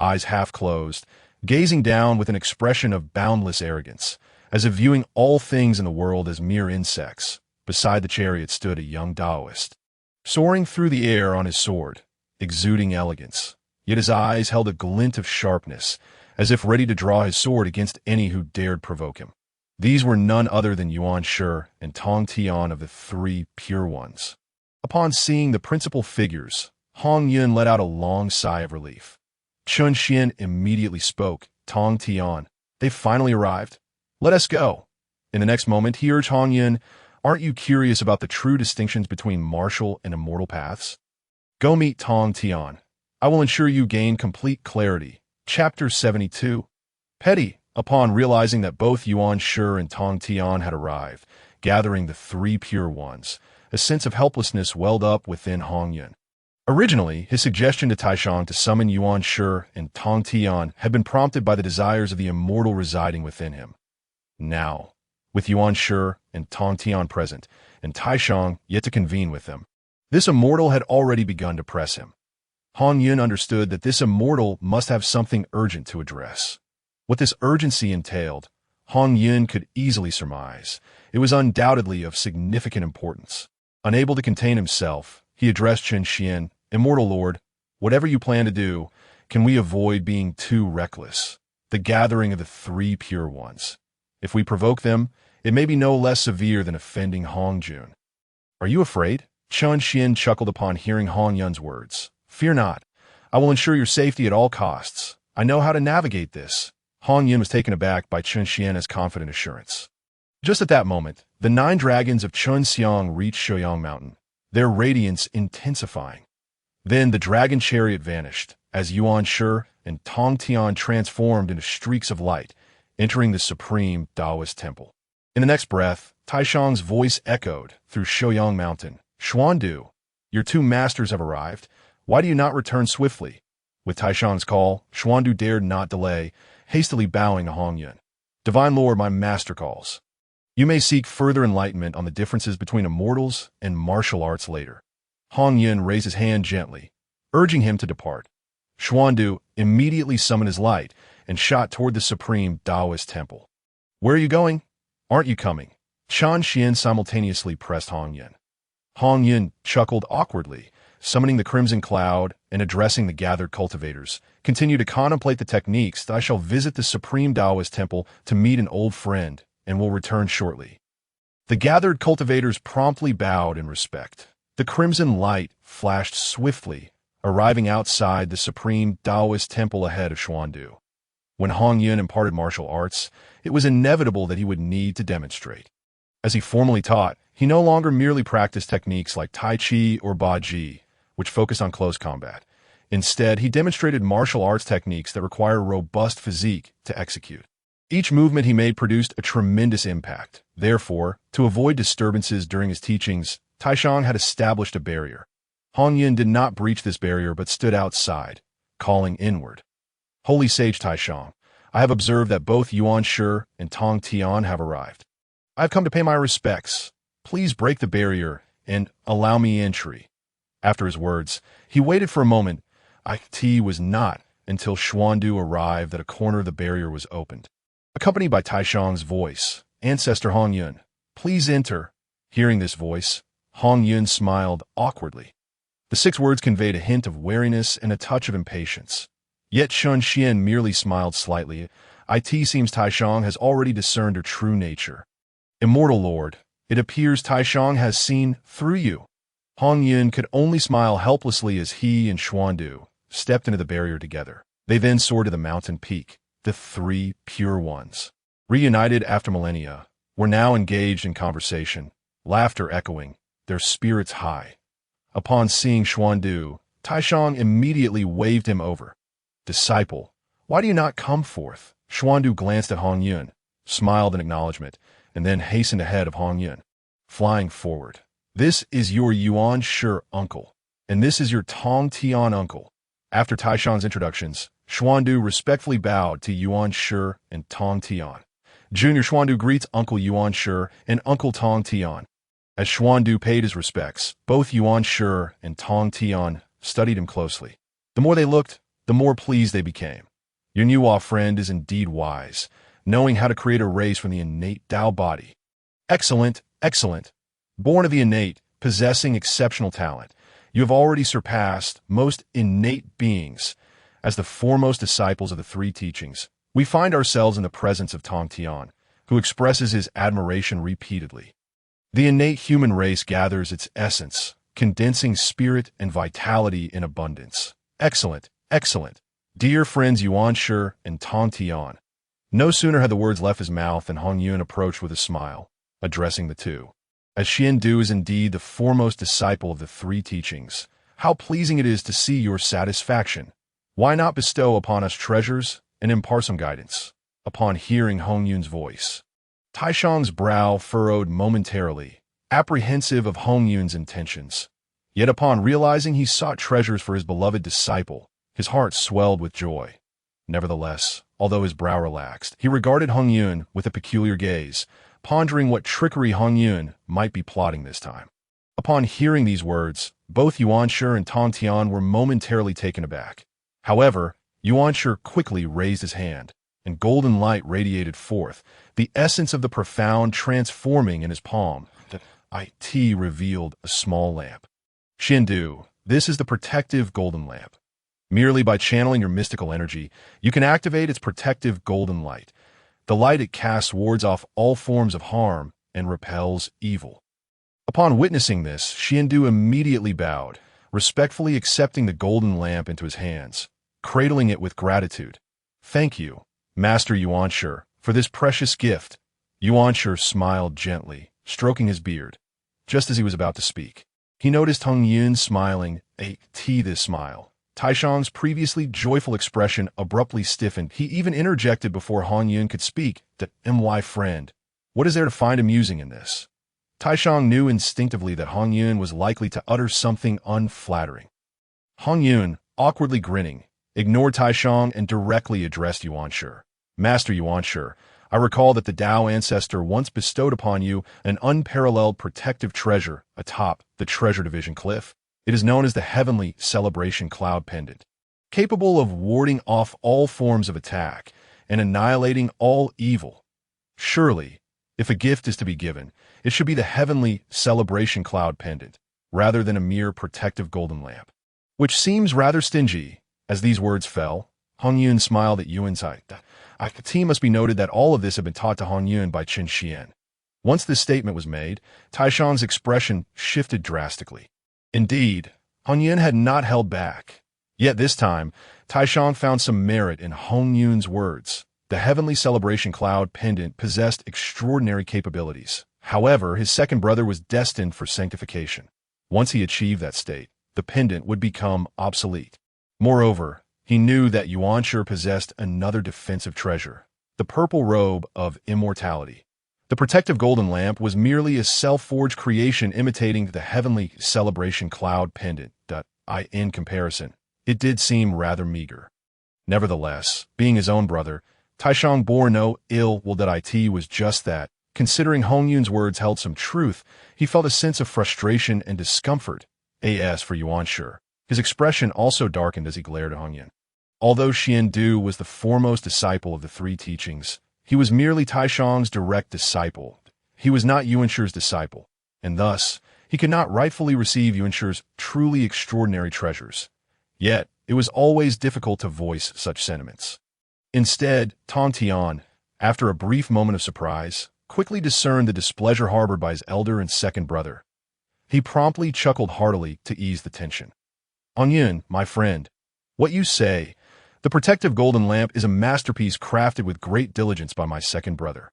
eyes half-closed, gazing down with an expression of boundless arrogance, as if viewing all things in the world as mere insects. Beside the chariot stood a young Daoist, soaring through the air on his sword, exuding elegance, yet his eyes held a glint of sharpness, as if ready to draw his sword against any who dared provoke him. These were none other than Yuan Shi and Tong Tian of the 3 Pure Ones. Upon seeing the principal figures, Hongyun let out a long sigh of relief. Chun Xian immediately spoke. "Tong Tian, they've finally arrived. Let us go." In the next moment, he urged Hongyun, "Aren't you curious about the true distinctions between martial and immortal paths? Go meet Tong Tian. I will ensure you gain complete clarity." Chapter 72. Petty, upon realizing that both Yuan Shi and Tong Tian had arrived, gathering the 3 Pure Ones, a sense of helplessness welled up within Hongyun. Originally, his suggestion to Taishang to summon Yuan Shi and Tong Tian had been prompted by the desires of the immortal residing within him. Now, with Yuan Shi and Tong Tian present, and Taishang yet to convene with them, this immortal had already begun to press him. Hongyun understood that this immortal must have something urgent to address. What this urgency entailed, Hongyun could easily surmise. It was undoubtedly of significant importance. Unable to contain himself, he addressed Chun Xian, "Immortal Lord, whatever you plan to do, can we avoid being too reckless? The gathering of the 3 Pure Ones. If we provoke them, it may be no less severe than offending Hongjun." "Are you afraid?" Chun Xian chuckled upon hearing Hongyun's words, Fear not. I will ensure your safety at all costs. I know how to navigate this. Hongyun was taken aback by Chen Xian's confident assurance. Just at that moment, the 9 dragons of Chunxiang reached Shouyang Mountain, their radiance intensifying. Then the dragon chariot vanished, as Yuan Shi and Tong Tian transformed into streaks of light, entering the supreme Daoist temple. In the next breath, Taishang's voice echoed through Shouyang Mountain. Xuan, your 2 masters have arrived. Why do you not return swiftly? With Taishang's call, Xuan dared not delay, hastily bowing to Hongyun. Divine Lord, my master calls. You may seek further enlightenment on the differences between immortals and martial arts later. Hongyun raised his hand gently, urging him to depart. Xuan immediately summoned his light and shot toward the supreme Daoist temple. Where are you going? Aren't you coming? Chan Xian simultaneously pressed Hongyun. Hongyun chuckled awkwardly, summoning the crimson cloud and addressing the gathered cultivators. Continue to contemplate the techniques. I shall visit the supreme Daoist temple to meet an old friend and will return shortly. The gathered cultivators promptly bowed in respect. The crimson light flashed swiftly, arriving outside the supreme Daoist temple ahead of Xuan. When Hongyun imparted martial arts, it was inevitable that he would need to demonstrate. As he formally taught, he no longer merely practiced techniques like Tai Chi or Ba Ji, which focused on close combat. Instead, he demonstrated martial arts techniques that require a robust physique to execute. Each movement he made produced a tremendous impact. Therefore, to avoid disturbances during his teachings, Taishang had established a barrier. Hongyun did not breach this barrier but stood outside, calling inward. Holy Sage Taishang, I have observed that both Yuan Shi and Tong Tian have arrived. I have come to pay my respects. Please break the barrier and allow me entry. After his words, he waited for a moment. It was not until Xuan arrived that a corner of the barrier was opened. Accompanied by Taishang's voice, Ancestor Hongyun, please enter. Hearing this voice, Hongyun smiled awkwardly. The 6 words conveyed a hint of wariness and a touch of impatience. Yet Chen Xian merely smiled slightly. It seems Taishang has already discerned her true nature. Immortal Lord, it appears Taishang has seen through you. Hongyun could only smile helplessly as he and Xuan stepped into the barrier together. They then soared to the mountain peak. The 3 pure ones, reunited after millennia, were now engaged in conversation, laughter echoing, their spirits high. Upon seeing Xuan, Taishang immediately waved him over. Disciple, why do you not come forth? Xuan glanced at Hongyun, smiled in acknowledgement, and then hastened ahead of Hongyun, flying forward. This is your Yuan Shi uncle, and this is your Tong Tian uncle. After Taishang's introductions, Xuan respectfully bowed to Yuan Shi and Tong Tian. Junior Xuan greets Uncle Yuan Shi and Uncle Tong Tian. As Xuan paid his respects, both Yuan Shi and Tong Tian studied him closely. The more they looked, the more pleased they became. Your Nuwa friend is indeed wise, knowing how to create a race from the innate Tao body. Excellent, excellent. Born of the innate, possessing exceptional talent, you have already surpassed most innate beings. As the foremost disciples of the 3 teachings, we find ourselves in the presence of Tong Tian, who expresses his admiration repeatedly. The innate human race gathers its essence, condensing spirit and vitality in abundance. Excellent, excellent. Dear friends Yuan Shi and Tong Tian. No sooner had the words left his mouth than Hongyun approached with a smile, addressing the 2. As Xian is indeed the foremost disciple of the 3 teachings, how pleasing it is to see your satisfaction. Why not bestow upon us treasures and impart some guidance? Upon hearing Hongyun's voice, Taishang's brow furrowed momentarily, apprehensive of Hongyun's intentions. Yet upon realizing he sought treasures for his beloved disciple, his heart swelled with joy. Nevertheless, although his brow relaxed, he regarded Hongyun with a peculiar gaze, pondering what trickery Hongyun might be plotting this time. Upon hearing these words, both Yuan Shi and Tong Tian were momentarily taken aback. However, Yuan Shi quickly raised his hand, and golden light radiated forth, the essence of the profound transforming in his palm. The IT revealed a small lamp. Xian, this is the protective golden lamp. Merely by channeling your mystical energy, you can activate its protective golden light. The light it casts wards off all forms of harm and repels evil. Upon witnessing this, Xian immediately bowed, respectfully accepting the golden lamp into his hands, cradling it with gratitude. "Thank you, Master Yuanshi, for this precious gift." Yuanshi smiled gently, stroking his beard. Just as he was about to speak, he noticed Hongyun smiling, this smile. Taishang's previously joyful expression abruptly stiffened. He even interjected before Hongyun could speak, "My friend, what is there to find amusing in this?" Taishang knew instinctively that Hongyun was likely to utter something unflattering. Hongyun, awkwardly grinning, ignored Taishang and directly addressed Yuanshi. "Master Yuanshi, I recall that the Dao Ancestor once bestowed upon you an unparalleled protective treasure atop the Treasure Division cliff. It is known as the Heavenly Celebration Cloud Pendant, capable of warding off all forms of attack and annihilating all evil. Surely, if a gift is to be given, it should be the Heavenly Celebration Cloud Pendant, rather than a mere protective golden lamp." Which seems rather stingy. As these words fell, Hongyun smiled at Yuan's eye. It must be noted that all of this had been taught to Hongyun by Qin Xian. Once this statement was made, Taishang's expression shifted drastically. Indeed, Hongyun had not held back. Yet this time, Taishang found some merit in Hongyun's words. The Heavenly Celebration Cloud Pendant possessed extraordinary capabilities. However, his second brother was destined for sanctification. Once he achieved that state, the pendant would become obsolete. Moreover, he knew that Yuanshi possessed another defensive treasure, the purple robe of immortality. The protective golden lamp was merely a self-forged creation imitating the Heavenly Celebration Cloud Pendant. In comparison, it did seem rather meager. Nevertheless, being his own brother, Taishang bore no ill will. It was just that, considering Hongyun's words held some truth, he felt a sense of frustration and discomfort. As for Yuanshi, his expression also darkened as he glared at Hongyun. Although Xiandu was the foremost disciple of the three teachings, he was merely Taishang's direct disciple. He was not Yuanshi's disciple, and thus, he could not rightfully receive Yuanshi's truly extraordinary treasures. Yet, it was always difficult to voice such sentiments. Instead, Tong Tian, after a brief moment of surprise, quickly discerned the displeasure harbored by his elder and second brother. He promptly chuckled heartily to ease the tension. "Hongyun, my friend, what you say, the protective golden lamp is a masterpiece crafted with great diligence by my second brother.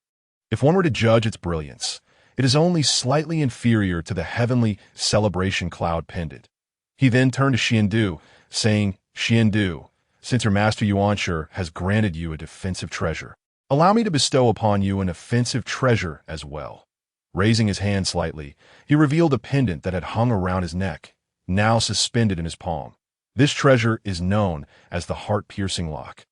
If one were to judge its brilliance, it is only slightly inferior to the Heavenly Celebration Cloud Pendant." He then turned to Xiandu, saying, "Xiandu, since your master Yuanshi has granted you a defensive treasure, allow me to bestow upon you an offensive treasure as well." Raising his hand slightly, he revealed a pendant that had hung around his neck, now suspended in his palm. This treasure is known as the heart-piercing lock,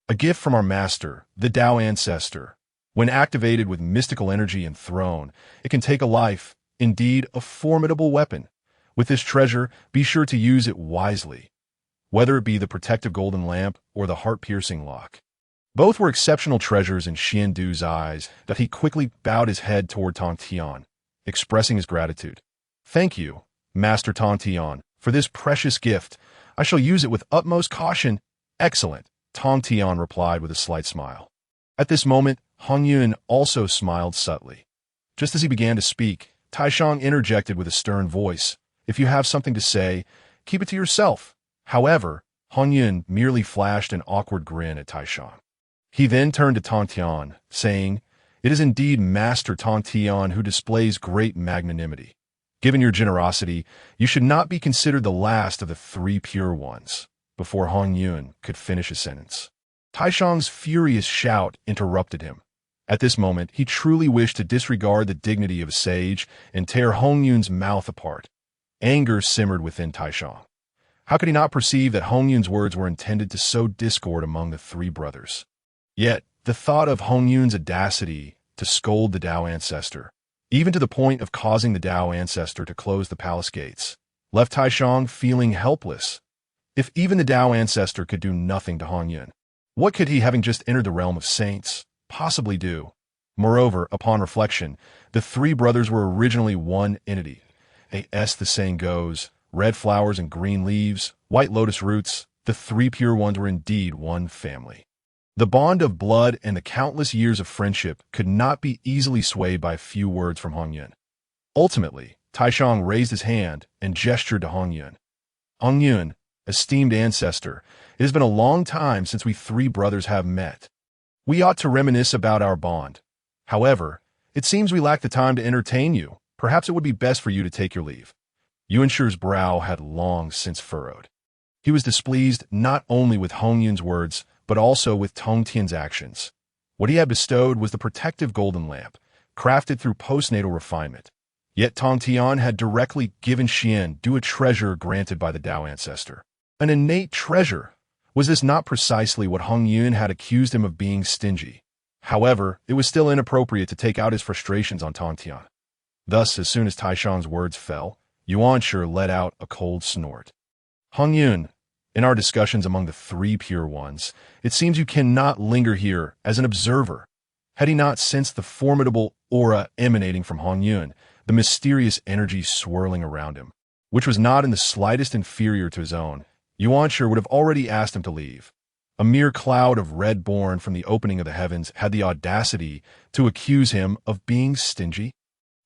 a gift from our master, the Dao Ancestor. When activated with mystical energy and thrown, it can take a life, indeed a formidable weapon. With this treasure, be sure to use it wisely, whether it be the protective golden lamp or the heart-piercing lock. Both were exceptional treasures in Xiandu's eyes, that he quickly bowed his head toward Tong Tian, expressing his gratitude. "Thank you, Master Tong Tian, for this precious gift. I shall use it with utmost caution." "Excellent," Tong Tian replied with a slight smile. At this moment, Hongyun also smiled subtly. Just as he began to speak, Taishang interjected with a stern voice. "If you have something to say, keep it to yourself." However, Hongyun merely flashed an awkward grin at Taishang. He then turned to Tong Tian, saying, "It is indeed Master Tong Tian who displays great magnanimity. Given your generosity, you should not be considered the last of the three pure ones." Before Hongyun could finish his sentence, Taishang's furious shout interrupted him. At this moment, he truly wished to disregard the dignity of a sage and tear Hongyun's mouth apart. Anger simmered within Taishang. How could he not perceive that Hongyun's words were intended to sow discord among the three brothers? Yet, the thought of Hongyun's audacity to scold the Dao Ancestor, even to the point of causing the Dao Ancestor to close the palace gates, left Taishang feeling helpless. If even the Dao Ancestor could do nothing to Hongyun, what could he, having just entered the realm of saints, possibly do? Moreover, upon reflection, the three brothers were originally one entity. As the saying goes, red flowers and green leaves, white lotus roots, the three pure ones were indeed one family. The bond of blood and the countless years of friendship could not be easily swayed by a few words from Hongyun. Ultimately, Taishang raised his hand and gestured to Hongyun. Hongyun, esteemed ancestor, it has been a long time since we three brothers have met. We ought to reminisce about our bond. However, it seems we lack the time to entertain you. Perhaps it would be best for you to take your leave. Yuanshi's brow had long since furrowed. He was displeased not only with Hongyun's words, but also with Tongtian's actions. What he had bestowed was the protective golden lamp, crafted through postnatal refinement. Yet Tongtian had directly given Xian due a treasure granted by the Dao Ancestor. An innate treasure. Was this not precisely what Hongyun had accused him of being stingy? However, it was still inappropriate to take out his frustrations on Tongtian. Thus, as soon as Taishan's words fell, Yuanshi let out a cold snort. Hongyun, in our discussions among the three pure ones, it seems you cannot linger here as an observer. Had he not sensed the formidable aura emanating from Hongyun, the mysterious energy swirling around him, which was not in the slightest inferior to his own, Yuanshi would have already asked him to leave. A mere cloud of red born from the opening of the heavens had the audacity to accuse him of being stingy.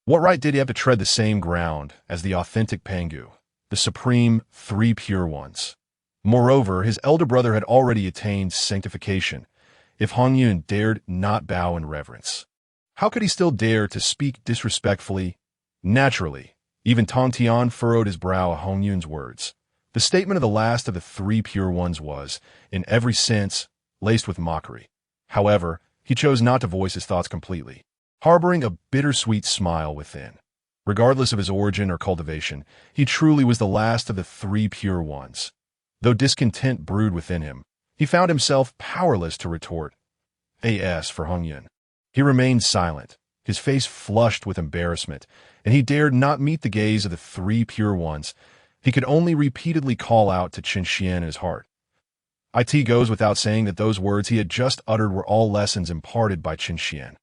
What right did he have to tread the same ground as the authentic Pangu, the supreme three pure ones? Moreover, his elder brother had already attained sanctification. If Hongyun dared not bow in reverence, how could he still dare to speak disrespectfully? Naturally, even Tongtian furrowed his brow at Hongyun's words. The statement of the last of the three pure ones was, in every sense, laced with mockery. However, he chose not to voice his thoughts completely, harboring a bittersweet smile within. Regardless of his origin or cultivation, he truly was the last of the three pure ones. Though discontent brewed within him, he found himself powerless to retort. As for Hongyun, he remained silent, his face flushed with embarrassment, and he dared not meet the gaze of the three pure ones. He could only repeatedly call out to Qin Xian in his heart. It goes without saying that those words he had just uttered were all lessons imparted by Qin Xian.